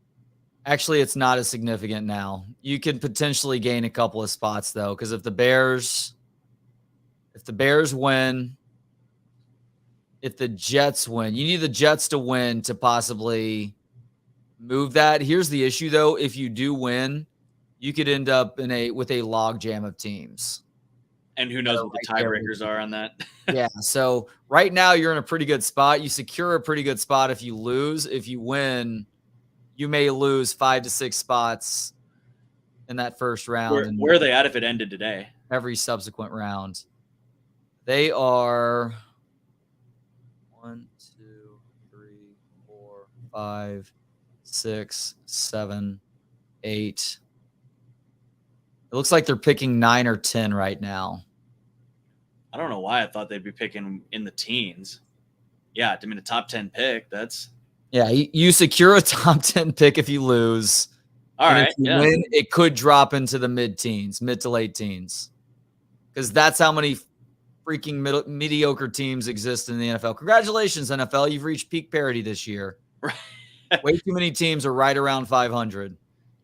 – actually, it's not as significant now. You could potentially gain a couple of spots, though, because if the Bears win, if the Jets win, you need the Jets to win to possibly move that. Here's the issue, though. If you do win – you could end up with a log jam of teams. And who knows what the tiebreakers are on that? Yeah. So right now you're in a pretty good spot. You secure a pretty good spot if you lose. If you win, you may lose 5 to 6 spots in that first round. Where are they at if it ended today? Every subsequent round. They are 1, 2, 3, 4, 5, 6, 7, 8. It looks like they're picking 9 or 10 right now. I don't know why I thought they'd be picking in the teens. Yeah, I mean, a top 10 pick. That's you secure a top 10 pick if you lose. All right. If you win, it could drop into the mid to late teens. Because that's how many freaking mediocre teams exist in the NFL. Congratulations, NFL. You've reached peak parity this year. Way too many teams are right around 500.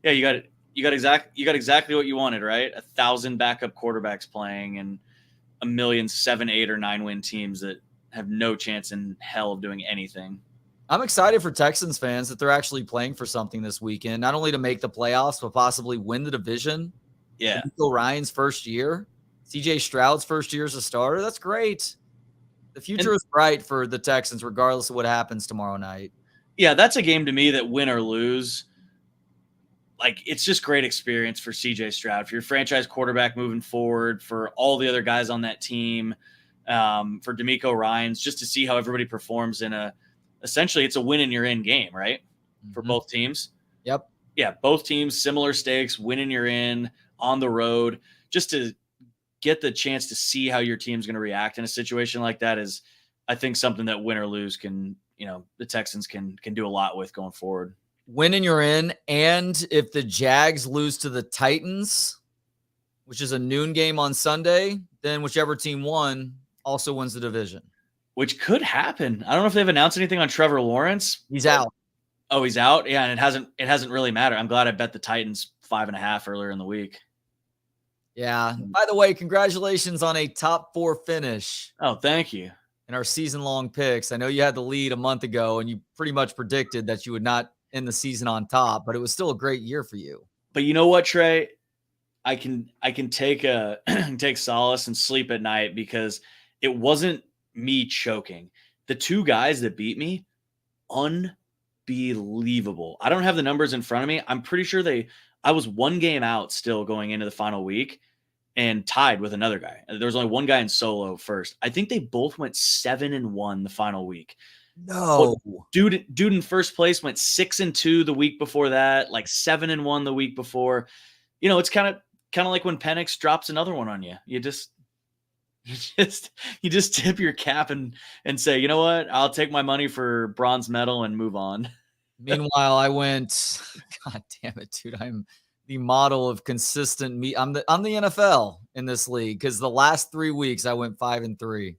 Yeah, you got exactly what you wanted, right? 1,000 backup quarterbacks playing and 1,000,000 7, 8, or 9 win teams that have no chance in hell of doing anything. I'm excited for Texans fans that they're actually playing for something this weekend, not only to make the playoffs, but possibly win the division. Yeah. Nico Ryan's first year, CJ Stroud's first year as a starter. That's great. The future is bright for the Texans, regardless of what happens tomorrow night. Yeah, that's a game to me that win or lose, like, it's just great experience for CJ Stroud, for your franchise quarterback moving forward, for all the other guys on that team, for D'Amico Ryans, just to see how everybody performs in essentially it's a win and you're in game, right? Mm-hmm. For both teams. Yep. Yeah, both teams, similar stakes, win and you're in, on the road, just to get the chance to see how your team's going to react in a situation like that is, I think, something that win or lose can, the Texans can do a lot with going forward. Win and you're in, and if the Jags lose to the Titans, which is a noon game on Sunday, then whichever team won also wins the division. Which could happen. I don't know if they've announced anything on Trevor Lawrence. He's out. Oh, he's out? Yeah, and it hasn't really mattered. I'm glad I bet the Titans 5.5 earlier in the week. Yeah. By the way, congratulations on a top 4 finish. Oh, thank you. In our season-long picks. I know you had the lead a month ago, and you pretty much predicted that you would not end the season on top, but it was still a great year for you. But you know what, Trey? I can take take solace and sleep at night because it wasn't me choking. The 2 guys that beat me, unbelievable. I don't have the numbers in front of me. I'm pretty sure I was 1 game out still going into the final week and tied with another guy. There was only 1 guy in solo first. I think they both went 7-1 the final week. No. Dude in first place went 6-2 the week before that, like 7-1 the week before. It's kind of like when Penix drops another one on you. You just tip your cap and say, you know what? I'll take my money for bronze medal and move on. Meanwhile, I went, God damn it, dude. I'm the model of consistent I'm the NFL in this league because the last 3 weeks I went 5-3.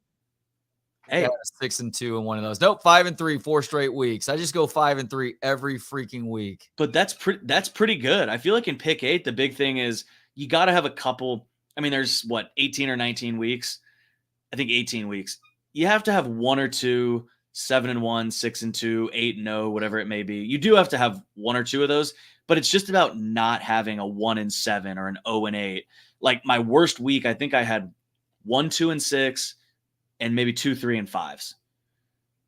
Hey, 6-2 in one of those. Nope, 5-3, 4 straight weeks. I just go 5-3 every freaking week. But that's pretty good. I feel like in pick 8, the big thing is you got to have a couple. I mean, there's 18 or 19 weeks. I think 18 weeks. You have to have 1 or 2 7-1, 6-2, 8-0, whatever it may be. You do have to have 1 or 2 of those, but it's just about not having a 1-7 or an 0-8. Like my worst week, I think I had 1, 2, and 6. And maybe 2, 3, and 5s.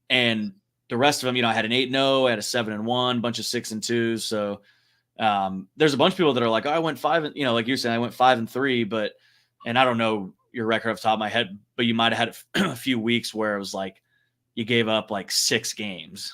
And the rest of them, I had an 8-0, I had a 7-1, bunch of 6-2s. So there's a bunch of people that are like, oh, I went 5, like you're saying, I went 5-3, and I don't know your record off the top of my head, but you might have had a few weeks where it was like you gave up like 6 games,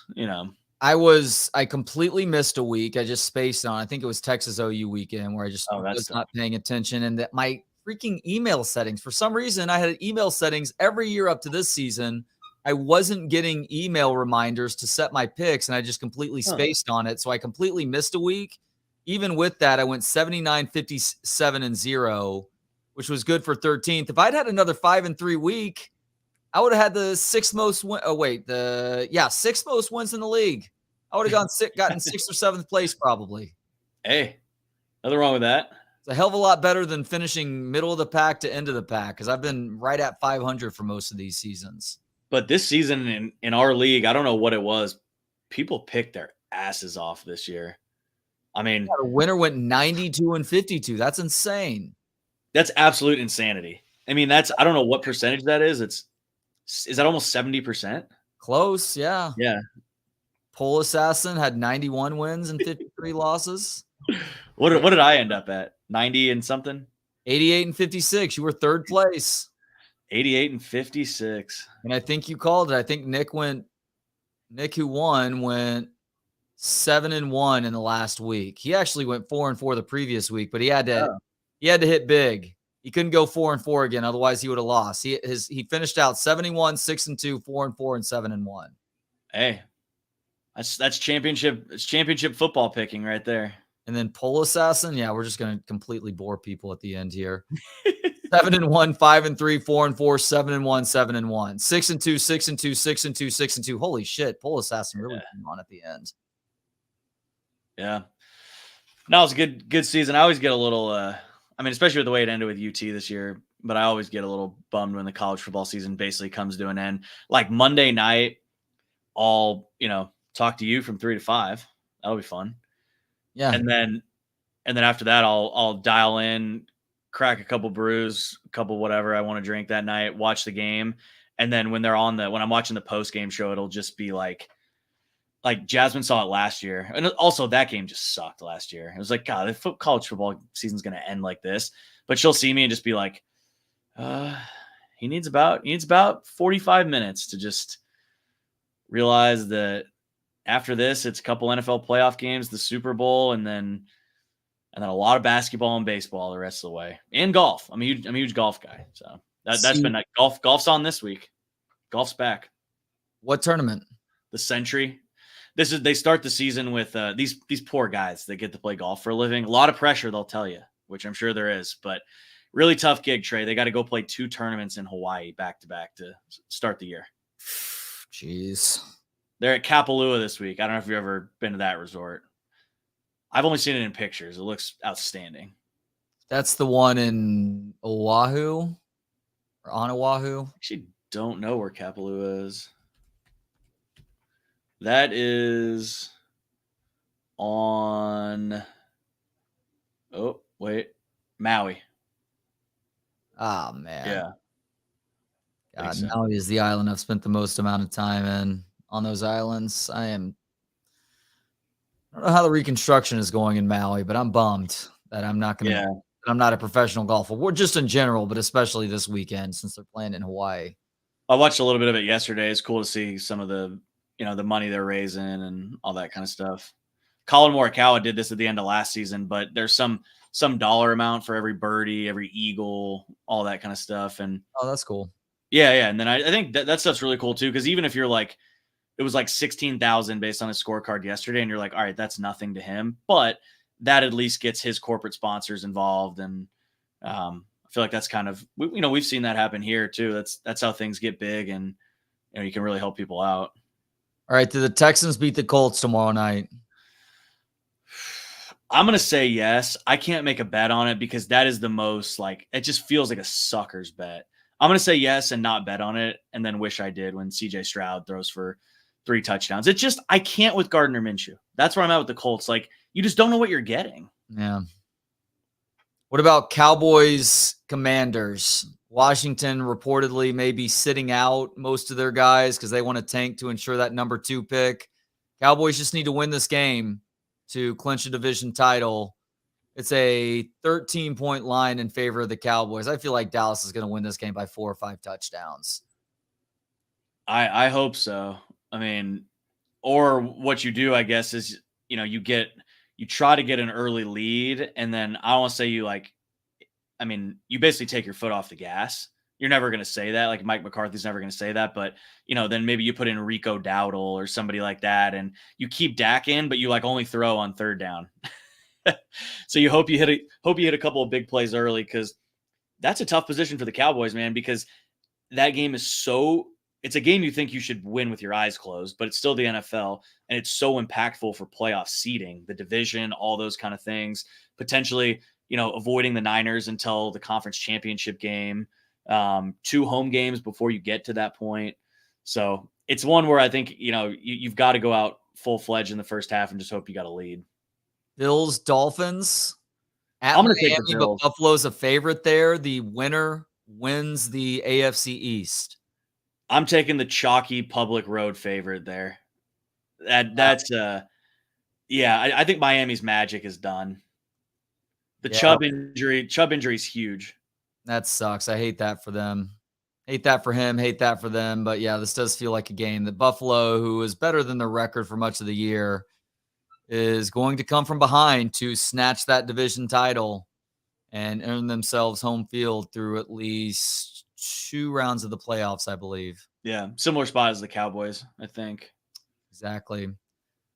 I completely missed a week. I just spaced on. I think it was Texas OU weekend where I just was not paying attention, and that my freaking email settings. For some reason, I had email settings every year up to this season. I wasn't getting email reminders to set my picks, and I just completely spaced on it. So I completely missed a week. Even with that, I went 79, 57, and 0, which was good for 13th. If I'd had another 5-3 week, I would have had the 6th most wins in the league. I would have gotten 6th or 7th place probably. Hey, nothing wrong with that. It's a hell of a lot better than finishing middle of the pack to end of the pack because I've been right at 500 for most of these seasons. But this season in our league, I don't know what it was. People picked their asses off this year. I mean, the winner went 92-52. That's insane. That's absolute insanity. I mean, I don't know what percentage that is. Is that almost 70%? Close, yeah. Yeah. Pole Assassin had 91 wins and 53 losses. What did I end up at? 90 and something? 88 and 56. You were third place. 88 and 56. And I think you called it. I think Nick, who won, went 7-1 in the last week. He actually went 4-4 the previous week, but he had to hit big. He couldn't go 4-4 again, otherwise he would have lost. He finished out 71, 6-2, 4-4, and 7-1. Hey, that's championship. It's championship football picking right there. And then Pole Assassin, yeah, we're just gonna completely bore people at the end here. 7-1, 5-3, 4-4, 7-1, 7-1, 6-2, 6-2, 6-2, 6-2. Holy shit, Pole Assassin really came on at the end. Yeah, no, it's a good season. I always get a little, I mean, especially with the way it ended with UT this year, but I always get a little bummed when the college football season basically comes to an end. Like Monday night, I'll talk to you from 3 to 5. That'll be fun. Yeah, and then after that, I'll dial in, crack a couple brews, a couple whatever I want to drink that night, watch the game, and then when I'm watching the post game show, it'll just be like Jasmine saw it last year, and also that game just sucked last year. It was like, God, the college football season's gonna end like this. But she'll see me and just be like, he needs about 45 minutes to just realize that after this, it's a couple NFL playoff games, the Super Bowl, and then a lot of basketball and baseball the rest of the way, and golf. I'm a huge golf guy, so that's been like golf's on this week. Golf's back. What tournament? The Century. They start the season with these poor guys that get to play golf for a living. A lot of pressure, they'll tell you, which I'm sure there is, but really tough gig, Trey. They got to go play 2 tournaments in Hawaii back to back to start the year. Jeez. They're at Kapalua this week. I don't know if you've ever been to that resort. I've only seen it in pictures. It looks outstanding. That's the one in Oahu or on Oahu. I actually don't know where Kapalua is. That is on Maui. Oh man. Yeah. God, Maui is the island I've spent the most amount of time in. On those islands, I don't know how the reconstruction is going in Maui, but I'm bummed that I'm not going to. Yeah. I'm not a professional golfer. We're just in general, but especially this weekend since they're playing in Hawaii. I watched a little bit of it yesterday. It's cool to see some of the, the money they're raising and all that kind of stuff. Colin Morikawa did this at the end of last season, but there's some dollar amount for every birdie, every eagle, all that kind of stuff. And oh, that's cool. Yeah. And then I think that stuff's really cool too, because even if you're like, it was like 16,000 based on his scorecard yesterday, and you're like, all right, that's nothing to him, but that at least gets his corporate sponsors involved, and I feel like that's kind of we've seen that happen here too. That's how things get big, and you can really help people out. All right, do the Texans beat the Colts tomorrow night? I'm gonna say yes. I can't make a bet on it because that is the most it just feels like a sucker's bet. I'm gonna say yes and not bet on it, and then wish I did when CJ Stroud throws for 3 touchdowns. It's just, I can't with Gardner Minshew. That's where I'm at with the Colts. You just don't know what you're getting. Yeah. What about Cowboys Commanders? Washington reportedly may be sitting out most of their guys because they want to tank to ensure that number 2 pick. Cowboys just need to win this game to clinch a division title. It's a 13-point line in favor of the Cowboys. I feel like Dallas is going to win this game by 4 or 5 touchdowns. I hope so. I mean, or what you do, I guess, is, you try to get an early lead, and then I don't want to say you basically take your foot off the gas. You're never going to say that. Like Mike McCarthy's never going to say that, but then maybe you put in Rico Dowdle or somebody like that, and you keep Dak in, but you only throw on 3rd down. So you hope you hit a couple of big plays early, because that's a tough position for the Cowboys, man, because that game is it's a game you think you should win with your eyes closed, but it's still the NFL, and it's so impactful for playoff seeding, the division, all those kind of things, potentially, avoiding the Niners until the conference championship game, 2 home games before you get to that point. So it's one where I think, you've got to go out full-fledged in the first half and just hope you got a lead. Bills, Dolphins. I'm going to take the Bills. But Buffalo's a favorite there. The winner wins the AFC East? I'm taking the chalky public road favorite there. That's I think Miami's magic is done. The Chubb injury is huge. That sucks. I hate that for them. Hate that for him. Hate that for them. But yeah, this does feel like a game that Buffalo, who is better than the record for much of the year, is going to come from behind to snatch that division title and earn themselves home field through at least 2 rounds of the playoffs, I believe. Yeah, similar spot as the Cowboys, I think. Exactly.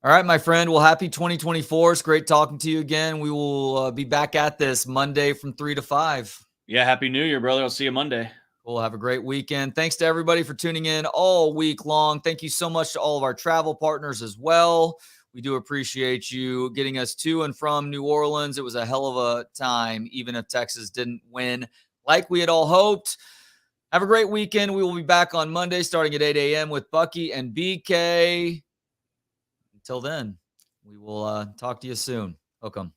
All right, my friend. Well, happy 2024. It's great talking to you again. We will be back at this Monday from 3 to 5. Yeah, happy New Year, brother. I'll see you Monday. We'll have a great weekend. Thanks to everybody for tuning in all week long. Thank you so much to all of our travel partners as well. We do appreciate you getting us to and from New Orleans. It was a hell of a time, even if Texas didn't win like we had all hoped. Have a great weekend. We will be back on Monday starting at 8 a.m. with Bucky and BK. Until then, we will talk to you soon. Welcome.